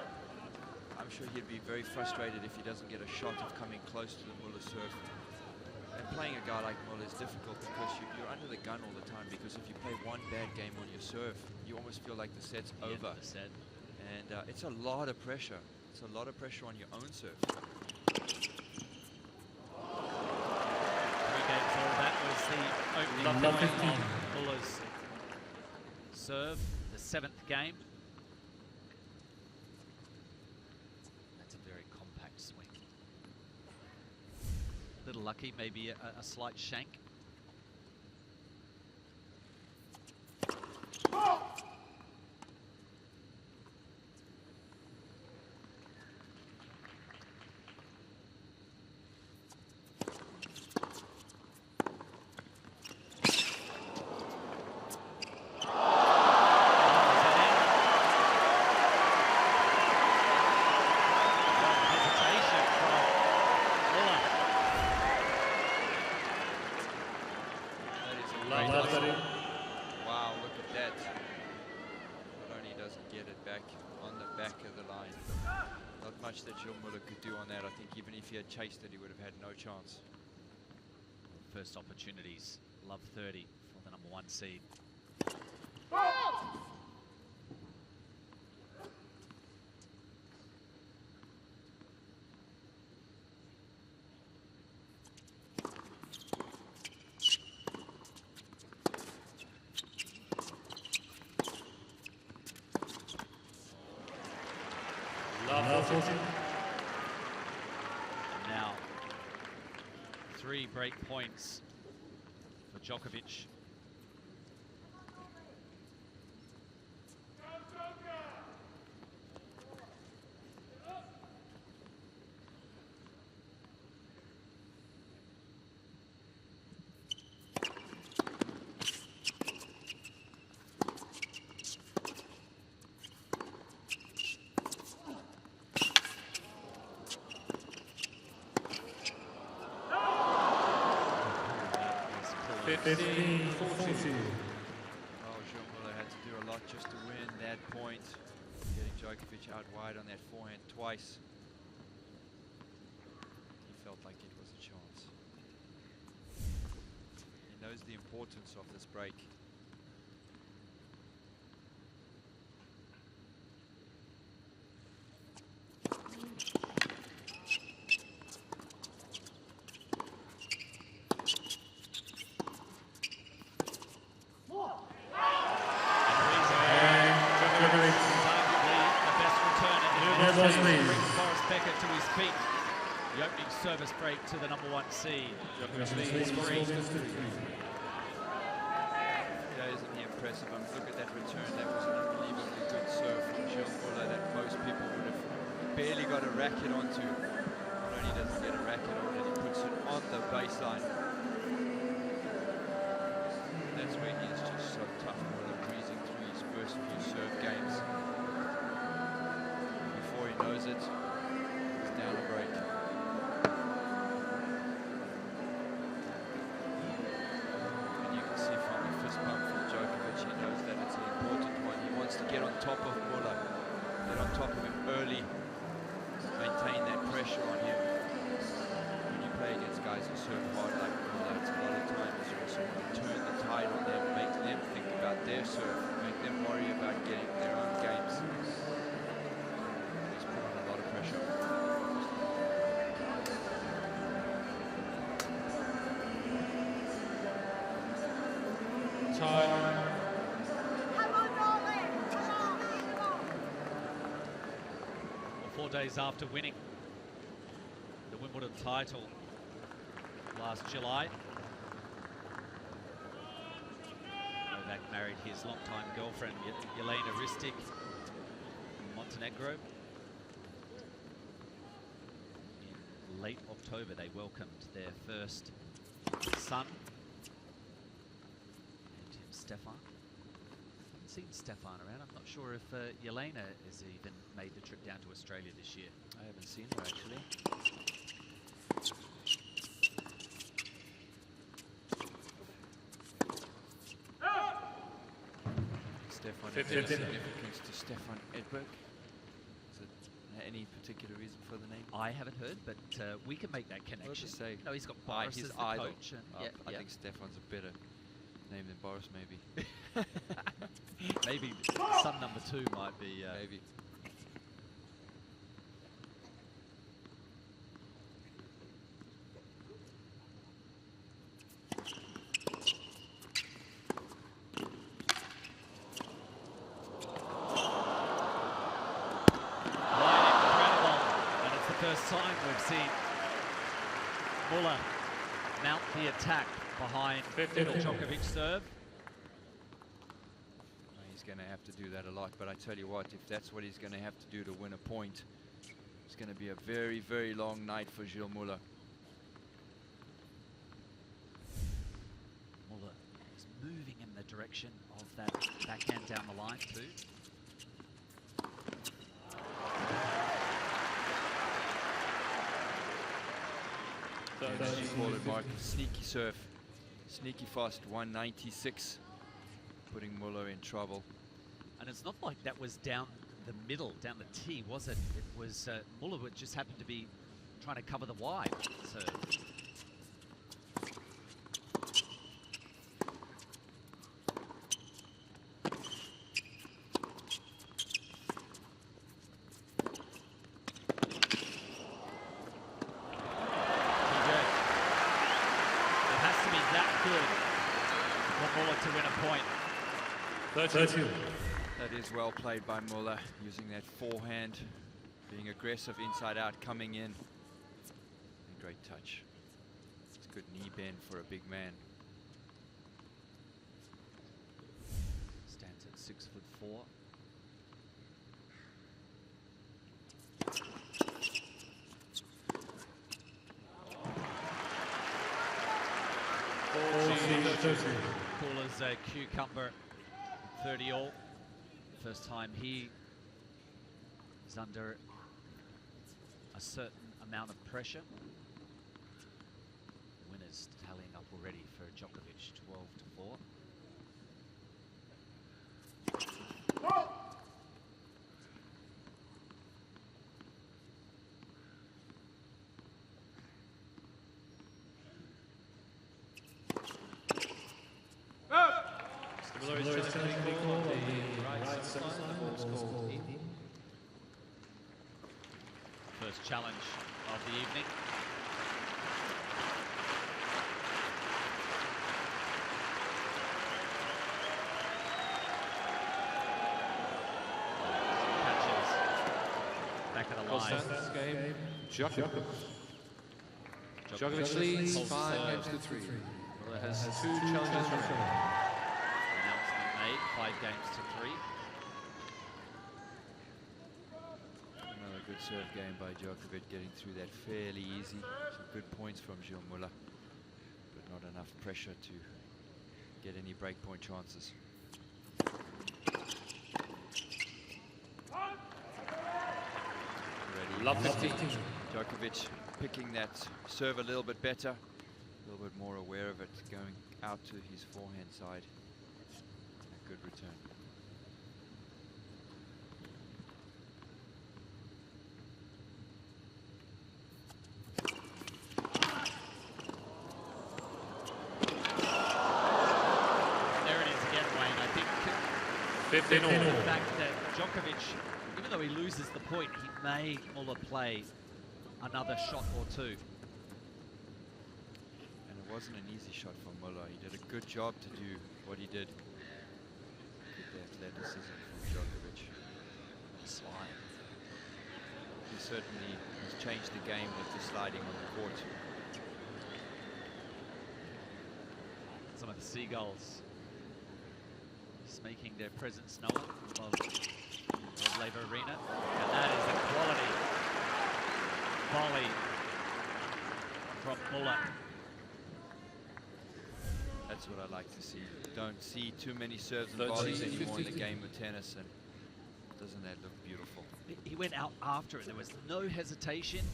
I'm sure he'd be very frustrated if he doesn't get a shot of coming close to the Muller serve. And playing a guy like Muller is difficult because you're under the gun all the time, because if you play one bad game on your serve, you almost feel like the set's over. And it's a lot of pressure. It's a lot of pressure on your own serve. That was the opening point of Muller's serve, the 7th game. That's a very compact swing. A little lucky, maybe a slight shank. Wow, look at that. Not only does he get it back on the back of the line, not much that Gilles Muller could do on that. I think even if he had chased it, he would have had no chance. First opportunities, love 30 for the #1 seed. Now, 3 break points for Djokovic. Oh, Gilles Muller had to do a lot just to win that point. Getting Djokovic out wide on that forehand twice. He felt like it was a chance. He knows the importance of this break. The opening service break to the #1 seed. That isn't he impressive? I mean, look at that return. That was an unbelievably good serve from Gilles Muller that most people would have barely got a racket onto. Not only does he get a racket on it, he puts it on the baseline. And that's where he is just so tough. Muller breezing through his first few serve games. Before he knows it, he's down a break. Get on top of Muller, get on top of him early, maintain that pressure on him. When you play against guys who serve hard like Muller, it's a lot of times you also want to turn the tide on them, make them think about their serve, make them worry about getting their own games. He's put on a lot of pressure. Time. 4 days after winning the Wimbledon title last July. Novak married his longtime girlfriend, Jelena Ristic, in Montenegro. In late October, they welcomed their first son, named him Stefan. I haven't seen Stefan around. I'm not sure if Jelena has even made the trip down to Australia this year. I haven't seen her, actually. Stefan, any significance to Stefan Edberg? Is it any particular reason for the name? I haven't heard, but we can make that connection. Say, no, he's got by Boris his as the idol. coach. And I think Stefan's a better name than Boris, maybe. Maybe son number 2 might be. Maybe. First time we've seen Muller mount the attack behind middle Djokovic serve. He's going to have to do that a lot, but I tell you what, if that's what he's going to have to do to win a point, it's going to be a very, very long night for Gilles Muller. Muller is moving in the direction of that backhand down the line too. Call it, Mark. Sneaky serve, sneaky fast, 196, putting Muller in trouble. And it's not like that was down the middle, down the tee, was it? It was Muller would just happened to be trying to cover the wide serve. To win a point. 32. That is well played by Muller, using that forehand, being aggressive inside out, coming in. And great touch. It's good knee bend for a big man. Stands at 6'4". Cool as a cucumber, 30 all. First time he is under a certain amount of pressure. Winners tallying up already for Djokovic, 12-4. Miller is just going to be called on the right side. The ball's called 18. First challenge of the evening. Catches. Back of the line. Game. Djokovic leads 5 games to 3. Miller has 2 challenges remaining. 5 games to 3. Another good serve game by Djokovic, getting through that fairly easy. Some good points from Gilles Muller, but not enough pressure to get any breakpoint chances. Ready. Djokovic picking that serve a little bit better, a little bit more aware of it, going out to his forehand side. Good return. There it is again, Wayne. I think 15 all. The fact that Djokovic, even though he loses the point, he made Muller play another shot or 2. And it wasn't an easy shot for Muller. He did a good job to do what he did. Good athleticism from Djokovic. Slide. certainly has changed the game with the sliding on the court. Some of the Seagulls just making their presence known above Laver Arena. And that is a quality volley from Muller. That's what I like to see. Don't see too many serves and volleys anymore in the game of tennis, and doesn't that look beautiful? He went out after it. There was no hesitation.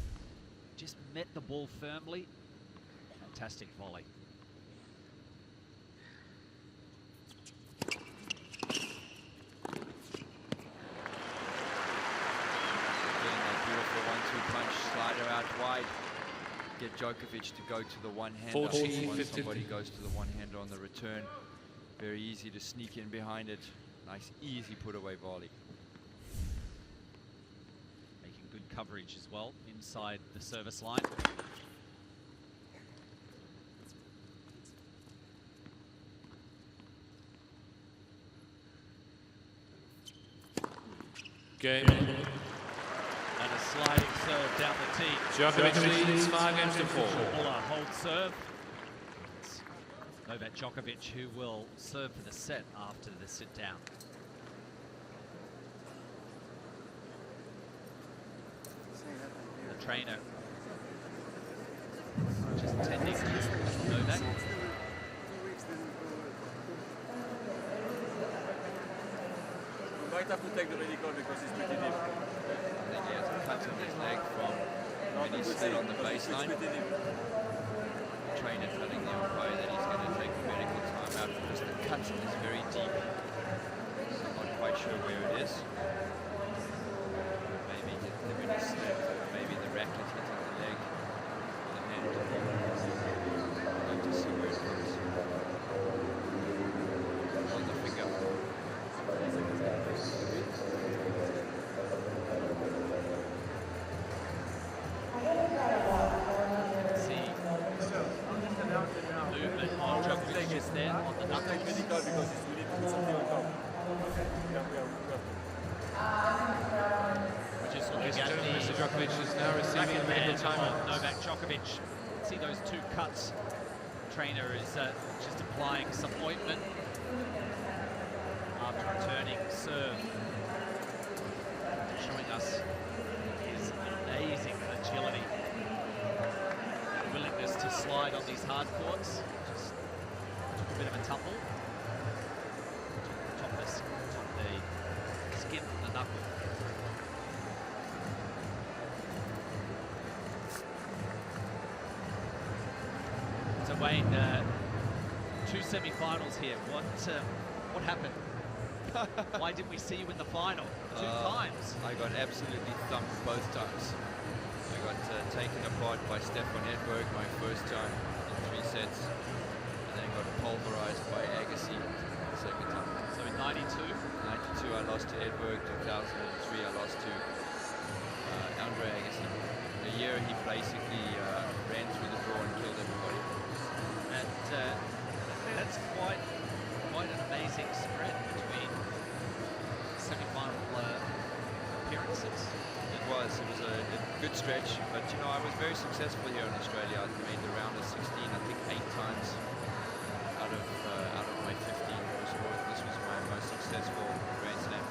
Just met the ball firmly. Fantastic volley. Again, that beautiful 1-2 punch, slider out wide. Get Djokovic to go to the one-hander. Once somebody goes to the one-hander on the return, very easy to sneak in behind it. Nice, easy put-away volley. Making good coverage as well inside the service line. Game. And a sliding serve down the tee. Djokovic leads 5-4. Muller hold serve. It's Novak Djokovic who will serve for the set after the sit down. The trainer just tending to Novak. You might have to take the medical because it's pretty deep. I think he has a cut on his leg from when he slid on the baseline. The trainer telling the umpire that he's going to take a medical time out because the cut is very deep. So I'm not quite sure where it is. Maybe when he slid, maybe the racket hit on the leg, the hand. I'd like to see where it goes. On the finger. Movement on Djokovic just there on the knuckles. We're just looking at Mr. Djokovic is now receiving a medical timeout. Novak Djokovic. See those two cuts. Trainer is just applying some ointment after returning serve, showing us his amazing agility, willingness to slide on these hard courts. Just took a bit of a tumble. Top of the skin from the knuckle. So Wayne, two semi-finals here. What happened? Why didn't we see you in the final? Two times. I got absolutely thumped both times. I got taken apart by Stefan Edberg my first time in 3 sets, and then got pulverized by Agassi the second time. So in 92? 92 I lost to Edberg, 2003 I lost to Andre Agassi. The year he basically ran through the draw and killed everybody. And that's quite an amazing spread between semi-final appearances. It was a good stretch, but you know, I was very successful here in Australia. I made the round of 16, I think 8 times out of my 15 most scored. This was my most successful Grand Slam.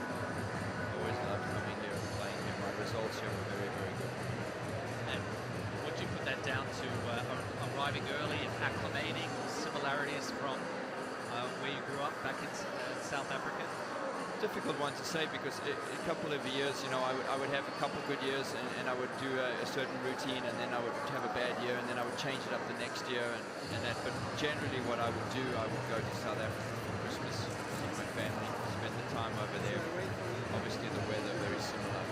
Always loved coming here and playing here. My results here were very, very good. And what do you put that down to? Arriving early and acclimating, similarities from where you grew up back in South Africa? Difficult one to say because a couple of years, you know, I would have a couple good years and I would do a certain routine, and then I would have a bad year, and then I would change it up the next year and that. But generally what I would do, I would go to South Africa for Christmas, see my family, spend the time over there. Obviously the weather very similar,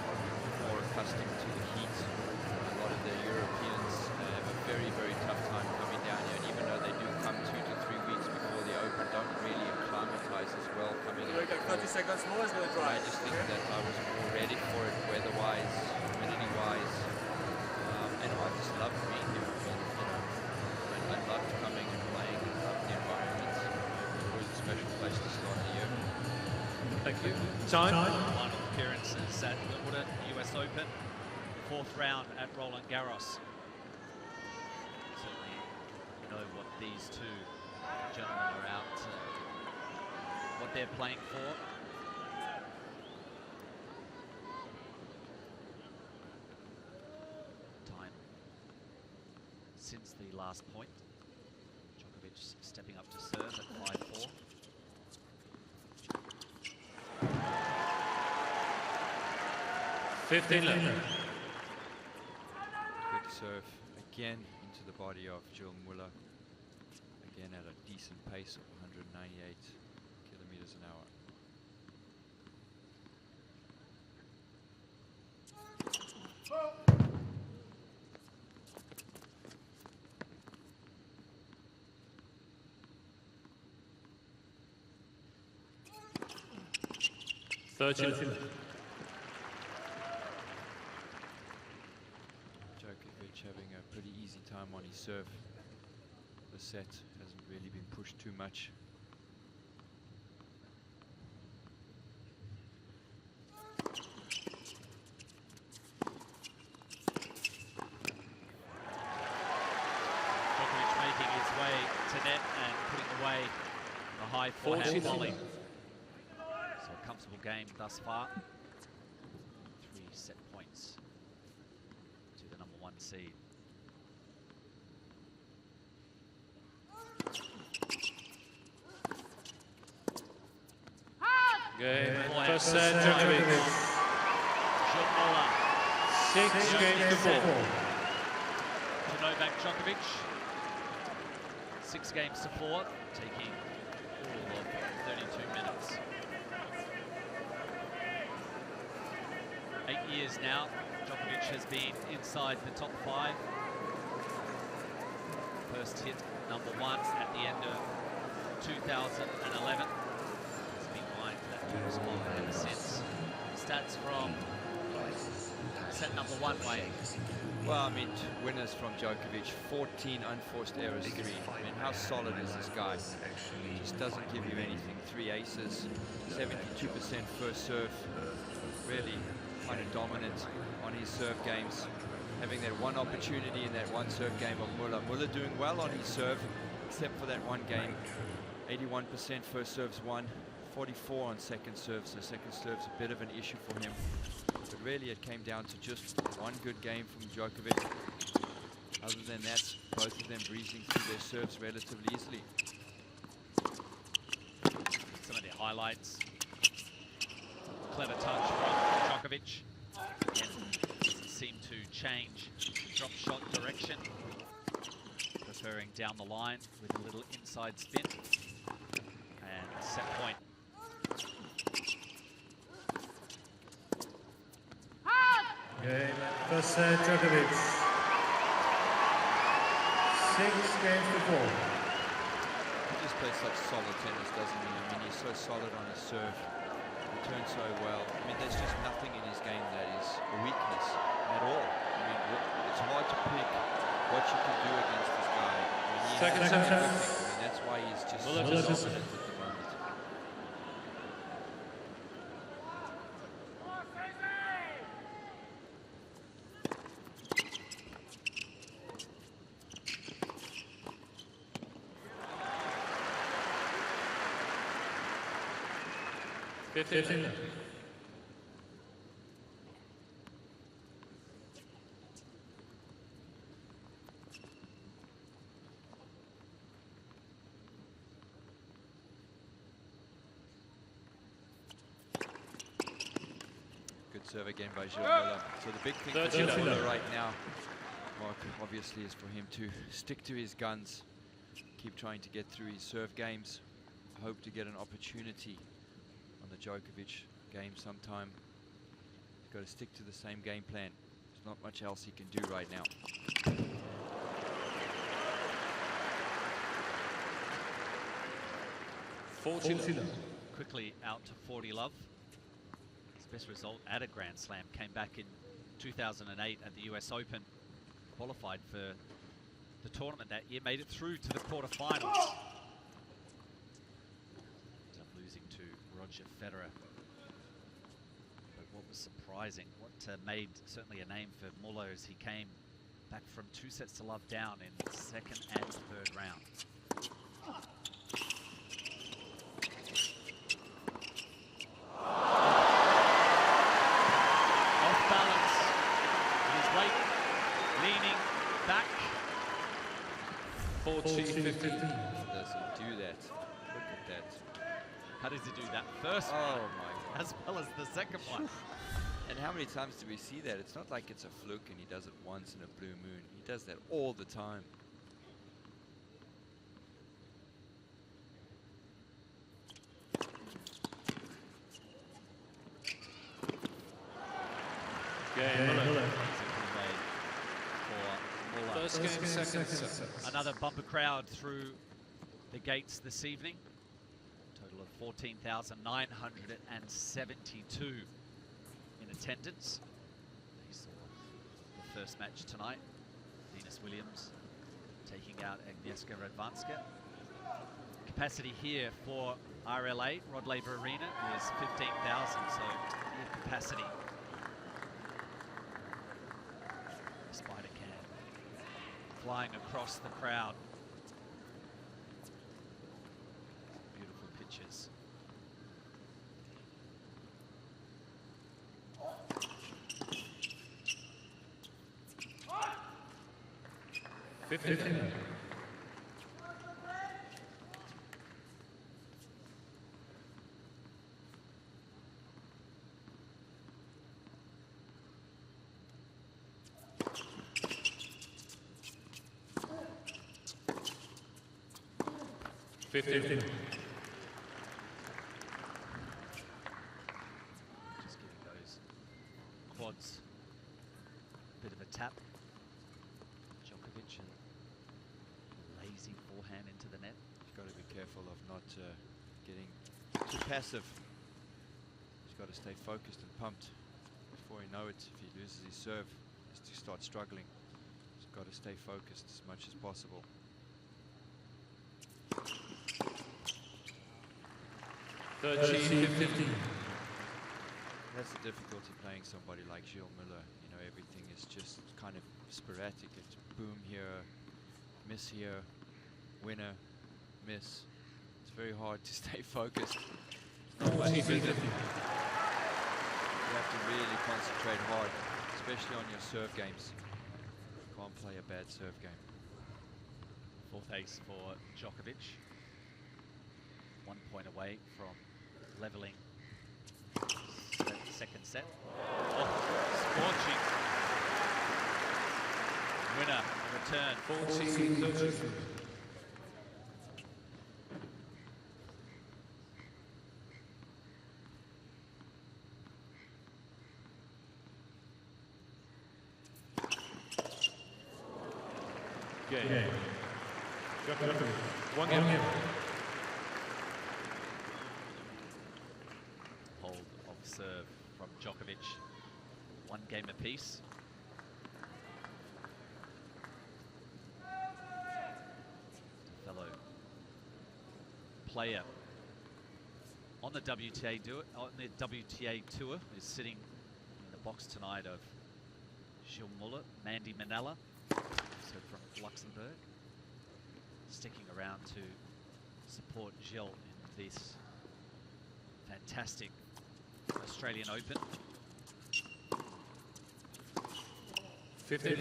more accustomed to the heat. A lot of the Europeans have a very, very tough time coming down here, and even though they do come 2 to 3 weeks before the Open, don't really acclimatize as well coming in. 30 seconds more is going to try. I just think that I was more ready for it, weather-wise, humidity-wise, and I just loved being here. I loved coming and playing, and loved the environment. It was a special place to start the year. Thank you. Time. Final appearances at Wimbledon, US Open, fourth round at Roland Garros. Certainly know what these two gentlemen are out, what they're playing for. Time since the last point. Djokovic stepping up to serve at 5-4. Good serve again into the body of Jill Muller. Again at a decent pace of 198 kilometers an hour. Djokovic having a pretty easy time on his serve. The set hasn't really been pushed too much. Djokovic making his way to net and putting away a high forehand volley. So a comfortable game thus far. 3 set points to the #1 seed. Game, first set, Djokovic. Jill Muller. 6 games to 4. To Novak Djokovic. 6 games to 4, taking all of 32 minutes. 8 years now, Djokovic has been inside the top 5. First hit #1 at the end of 2011. He's been vying for that top spot ever since. Stats from set #1, Wayne. Well, I mean, winners from Djokovic, 14 unforced errors, 3. I mean, how solid is this guy? Just doesn't give you anything. 3 aces, 72% first serve. Really kind of dominant on his serve games. Having that one opportunity in that one serve game of Muller. Muller doing well on his serve, except for that one game. 81% first serves won, 44 on second serve, so second serve's a bit of an issue for him. But really it came down to just one good game from Djokovic. Other than that, both of them breezing through their serves relatively easily. Some of the highlights. Clever touch from Djokovic. Again, doesn't seem to change drop shot direction. Preferring down the line with a little inside spin. And set point. Game, first set, Djokovic. 6 games to 4. He just plays such solid tennis, doesn't he? I mean, he's so solid on his serve. Returns so well. I mean, there's just nothing in his game that is a weakness at all. I mean, it's hard to pick what you can do against this guy. I mean, he Second has set. everything. I mean, that's why he's just so dominant at the moment. Good serve again by Jill Muller. So the big thing for Jill Muller right now, Mark, obviously, is for him to stick to his guns, keep trying to get through his serve games, hope to get an opportunity on the Djokovic game sometime. He's got to stick to the same game plan. There's not much else he can do right now. Quickly out to 40 love. His best result at a Grand Slam came back in 2008 at the US Open. Qualified for the tournament that year, made it through to the quarterfinals. Ended up losing to Roger Federer. But what was surprising. What made certainly a name for Muller as he came back from 2 sets to love down in the second and third round. Off balance, with his weight leaning back. 14-15. Doesn't do that. Look at that. How does he do that first Oh one, my God. as well as the second one? And how many times do we see that? It's not like it's a fluke and he does it once in a blue moon. He does that all the time. First game, second set. Another bumper crowd through the gates this evening. Total of 14,972 in attendance. They saw the first match tonight. Venus Williams taking out Agnieszka Radwanska. Capacity here for RLA, Rod Laver Arena, is 15,000, so near capacity. Spider Can flying across the crowd. Beautiful pictures. Fifteen. Just giving those quads a bit of a tap. Djokovic and lazy forehand into the net. He's got to be careful of not getting too passive. He's got to stay focused and pumped. Before you know it, if he loses his serve, he's to start struggling. He's got to stay focused as much as possible. 13-15. That's the difficulty playing somebody like Gilles Muller. You know, everything is just kind of sporadic. It's boom here, miss here, winner, miss. It's very hard to stay focused. You have to really concentrate hard, especially on your serve games. You can't play a bad serve game. Fourth ace for Djokovic. 1 point away from leveling the second set. Oh, scorching. Winner, return. 14-13. Game. One game. Hold of serve from Djokovic. 1 game apiece. Fellow player on the WTA tour is sitting in the box tonight of Gilles Muller, Mandy Manella, so from Luxembourg, sticking around to support Gilles in this fantastic Australian Open. 15.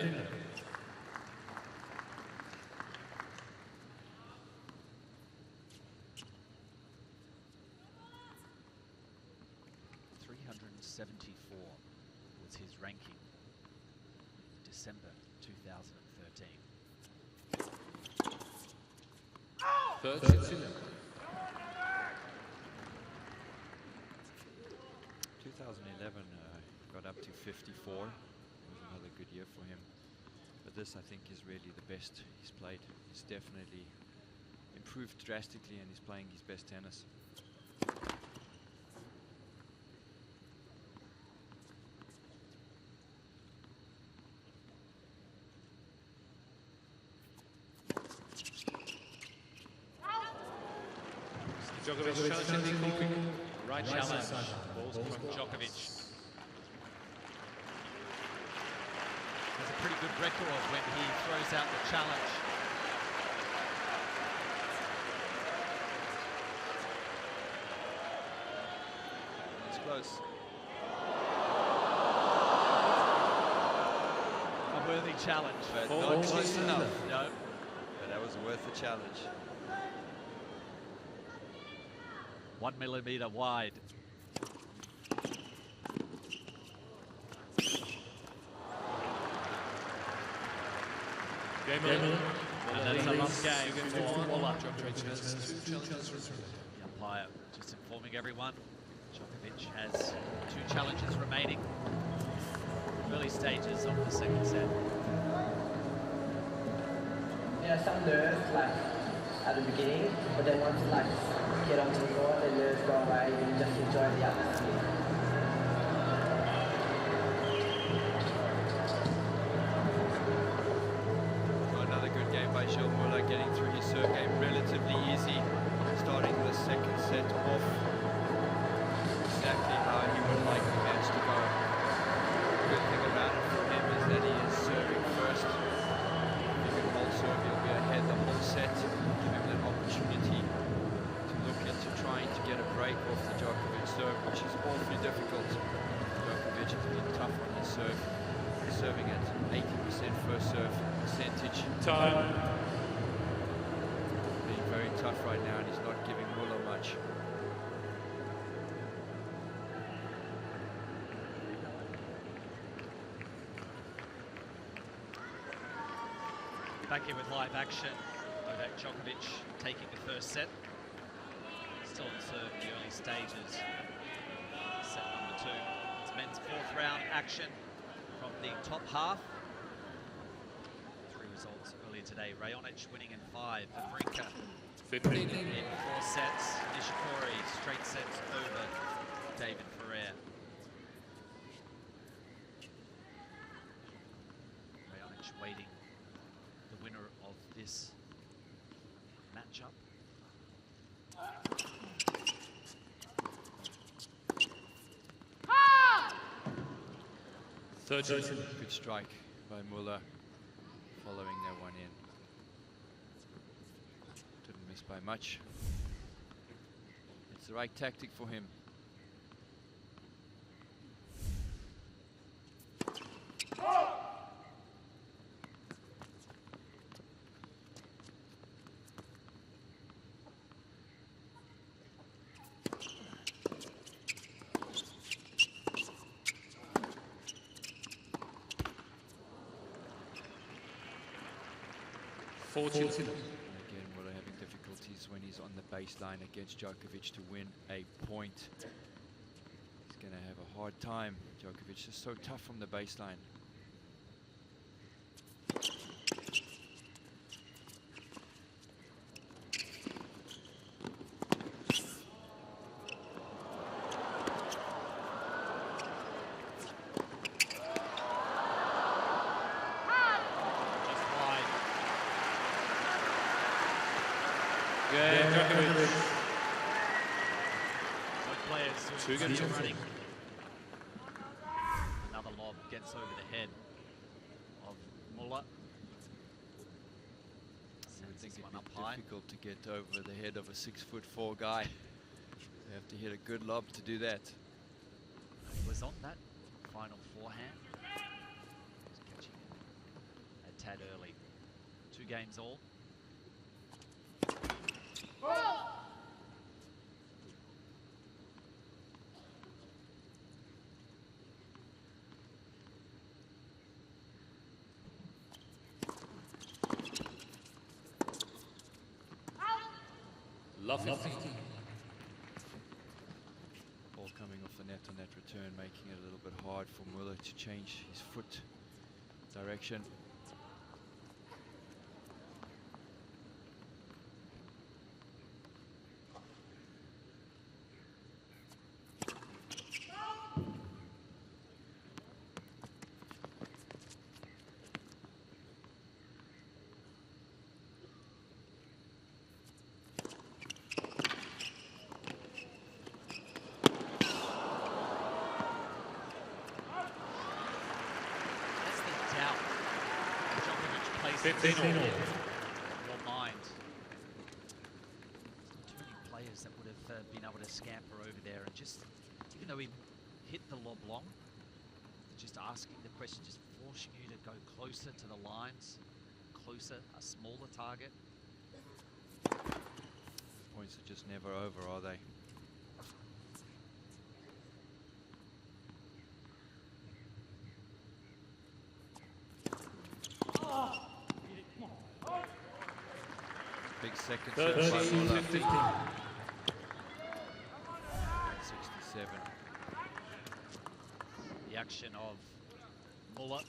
374 was his ranking in December 2013. 2011 got up to 54. It was another good year for him. But this, I think, is really the best he's played. He's definitely improved drastically and he's playing his best tennis. Djokovic challenging the call. Right challenge. Balls from Djokovic. record when he throws out the challenge. It's close. A worthy challenge. But not close enough. No. But that was worth the challenge. 1 millimetre wide. Game and that's a rough game for Muller. The umpire just informing everyone. Djokovic has 2 challenges remaining. Early stages of the second set. There are some nerves like at the beginning, but then once like get onto the court, the nerves go away and you just enjoy the atmosphere. Another good game by Gilles Muller, getting through his serve game relatively easy, starting the second set off exactly how he would like the match to go. The good thing about it for him is that he is serving first. If he can hold serve, he'll be ahead the whole set, give him that opportunity to look into trying to get a break off the Djokovic serve, which is awfully difficult. Djokovic has been tough on his serve, serving at 80% first serve percentage. Time. Being very tough right now, and he's not giving Muller much. Back here with live action. Novak Djokovic taking the first set. Still on serve in the early stages. Set number 2. It's men's 4th round action from the top half. 3 results earlier today. Raonic winning in 5. Wawrinka 15. In 4 sets. Nishikori straight sets over David Ferrer. Raonic waiting the winner of this matchup. Good strike by Muller, following that one in. Didn't miss by much. It's the right tactic for him. Fortune. Again, Muller having difficulties when he's on the baseline against Djokovic to win a point. He's going to have a hard time. Djokovic is so tough from the baseline. Two games running. Another lob gets over the head of Muller. I would think it'd be difficult to get over the head of a 6'4" guy. They have to hit a good lob to do that. He was on that final forehand. Just catching it a tad early. 2 games all. Laver. Ball coming off the net on that return, making it a little bit hard for Muller to change his foot direction. 15 all. Your mind. Too many players that would have been able to scamper over there and just, even though he hit the lob long, just asking the question, just forcing you to go closer to the lines, closer, a smaller target. Points are just never over, are they? Big second serve by Muller. 15. 67. The action of Muller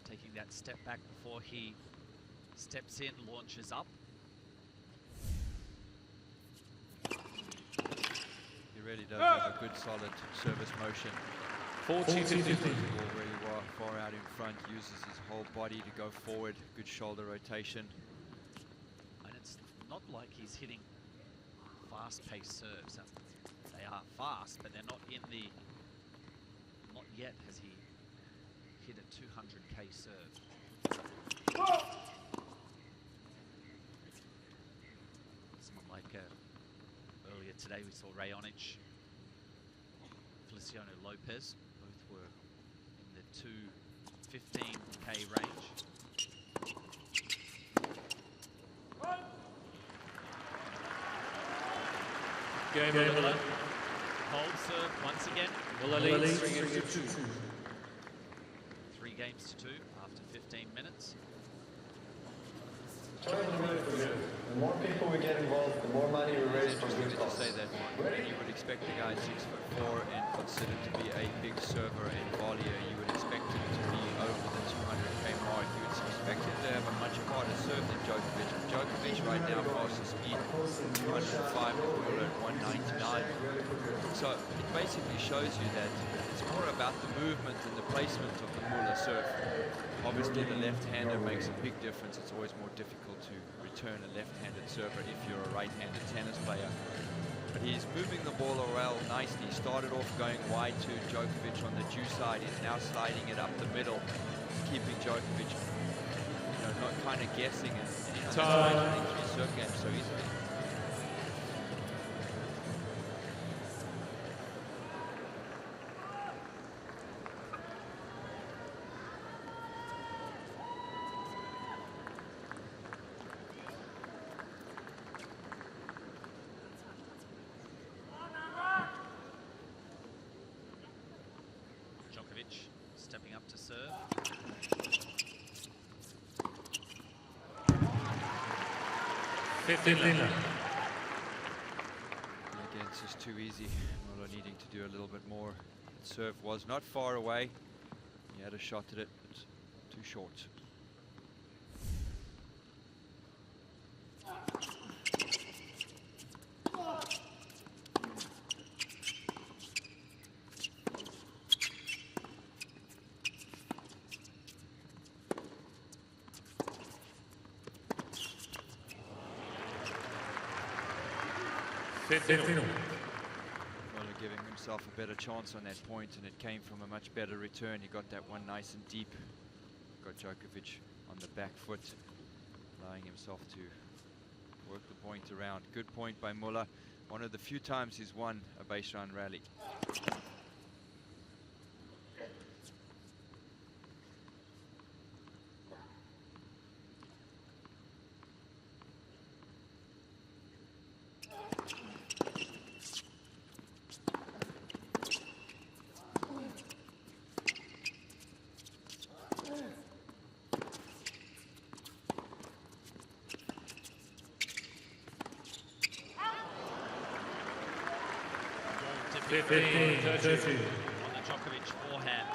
taking that step back before he steps in, launches up. He really does have a good solid service motion. 40-15. Ball really far out in front, uses his whole body to go forward, good shoulder rotation. And it's not like he's hitting fast-paced serves. They are fast, but they're not in the... Not yet has he hit a 200k serve. Someone like earlier today we saw Rayonic, Feliciano Lopez, both were in the 215k range. Game over. Hold serve once again. Muller leads 3 games to 2. 3 games to 2 after 15 minutes. The more people we get involved, the more money we raise for good To cause. say that you would expect a guy 6'4" and considered to be a big server and volleyer. You would expect him to be over the 200k mark. You would expect him to have a much harder serve than Djokovic. Djokovic right now fastest speed 205 and Muller at 199. So it basically shows you that it's more about the movement and the placement of the Muller serve. Obviously the left-hander makes a big difference. It's always more difficult to return a left-handed server if you're a right-handed tennis player. But he's moving the ball around nicely. He started off going wide to Djokovic on the due side. He's now sliding it up the middle, keeping Djokovic, not kind of guessing and winning 3 serve games so easily. Djokovic stepping up to serve. Again, it's just too easy. Muller needing to do a little bit more. The serve was not far away. He had a shot at it, but too short. Muller giving himself a better chance on that point, and it came from a much better return. He got that one nice and deep. Got Djokovic on the back foot, allowing himself to work the point around. Good point by Muller. One of the few times he's won a base round rally. On the Djokovic forehand.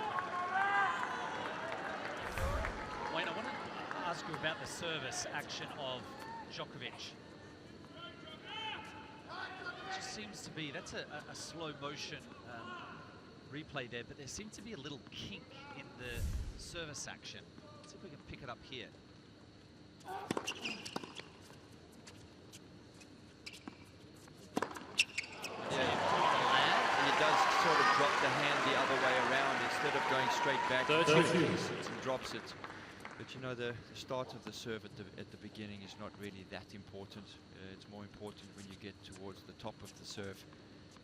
Wayne, I want to ask you about the service action of Djokovic. It just seems to be, that's a slow motion replay there, but there seemed to be a little kink in the service action. Let's see if we can pick it up here. Sort of drop the hand the other way around instead of going straight back. He drops it But you know, the start of the serve at the beginning is not really that important. It's more important when you get towards the top of the serve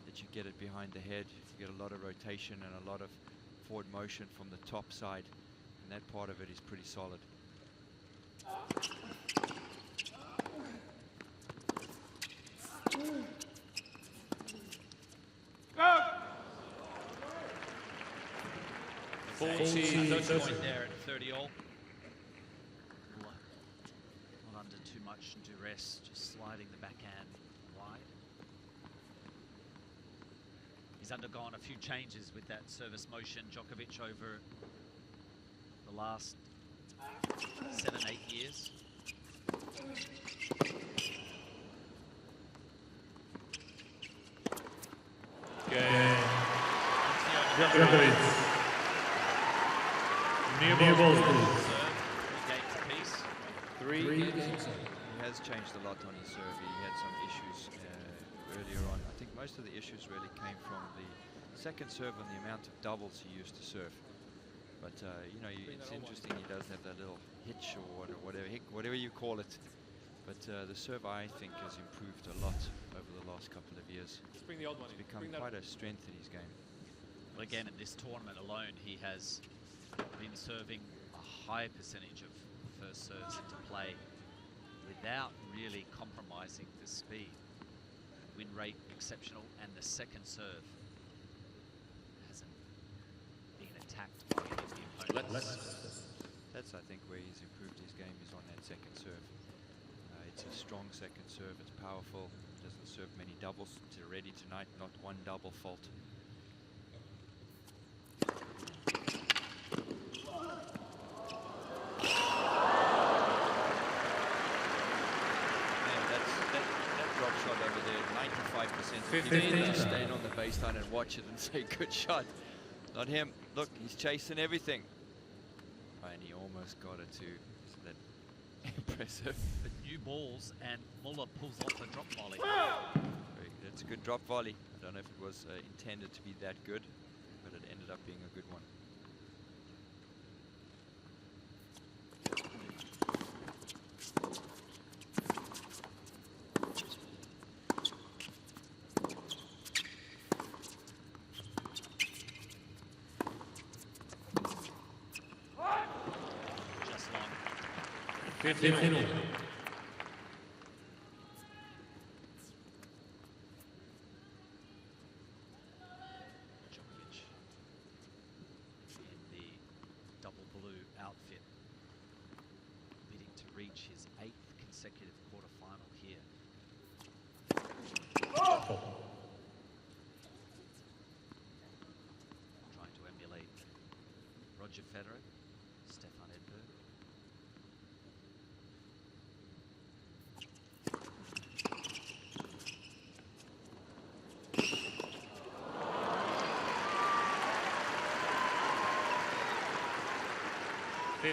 that you get it behind the head. You get a lot of rotation and a lot of forward motion from the top side, and that part of it is pretty solid. Full point there at 30 all. Not under too much duress, just sliding the backhand wide. He's undergone a few changes with that service motion, Djokovic, over the last 7-8 years. Djokovic. New balls, please. 3 games apiece. 3 games. He has changed a lot on his serve. He had some issues earlier on. I think most of the issues really came from the second serve and the amount of doubles he used to serve. But you know, it's interesting. He does have that little hitch or whatever you call it. But the serve, I think, has improved a lot over the last couple of years. Bring the old one. It's become quite a strength in his game. Well, again, in this tournament alone, he has been serving a high percentage of first serves into play without really compromising the speed. Win rate exceptional, and the second serve hasn't been attacked by any of the opponents. That's, I think, where he's improved his game, is on that second serve. It's a strong second serve, it's powerful, doesn't serve many doubles. It's already tonight, not one double fault. Shot over there, 95% people just stand on the baseline and watch it and say, good shot. Not him. Look, he's chasing everything. And he almost got it too. Isn't that impressive? But new balls, and Muller pulls off a drop volley. That's a good drop volley. I don't know if it was intended to be that good, but it ended up being a good one. Just long. 15 all. Djokovic in the double blue outfit, bidding to reach his 8th consecutive quarterfinal here. Trying to emulate Roger Federer, Stefan Edberg.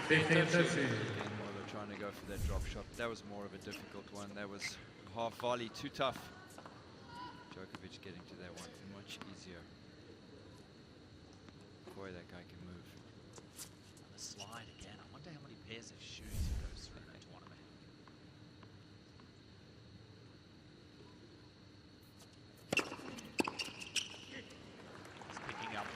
Again, Muller trying to go for that drop shot. That was more of a difficult one. That was half volley, too tough. Djokovic getting to that one much easier. Boy, that guy can move. The slide again. I wonder how many pairs of shoes he goes through in a tournament. He's picking up.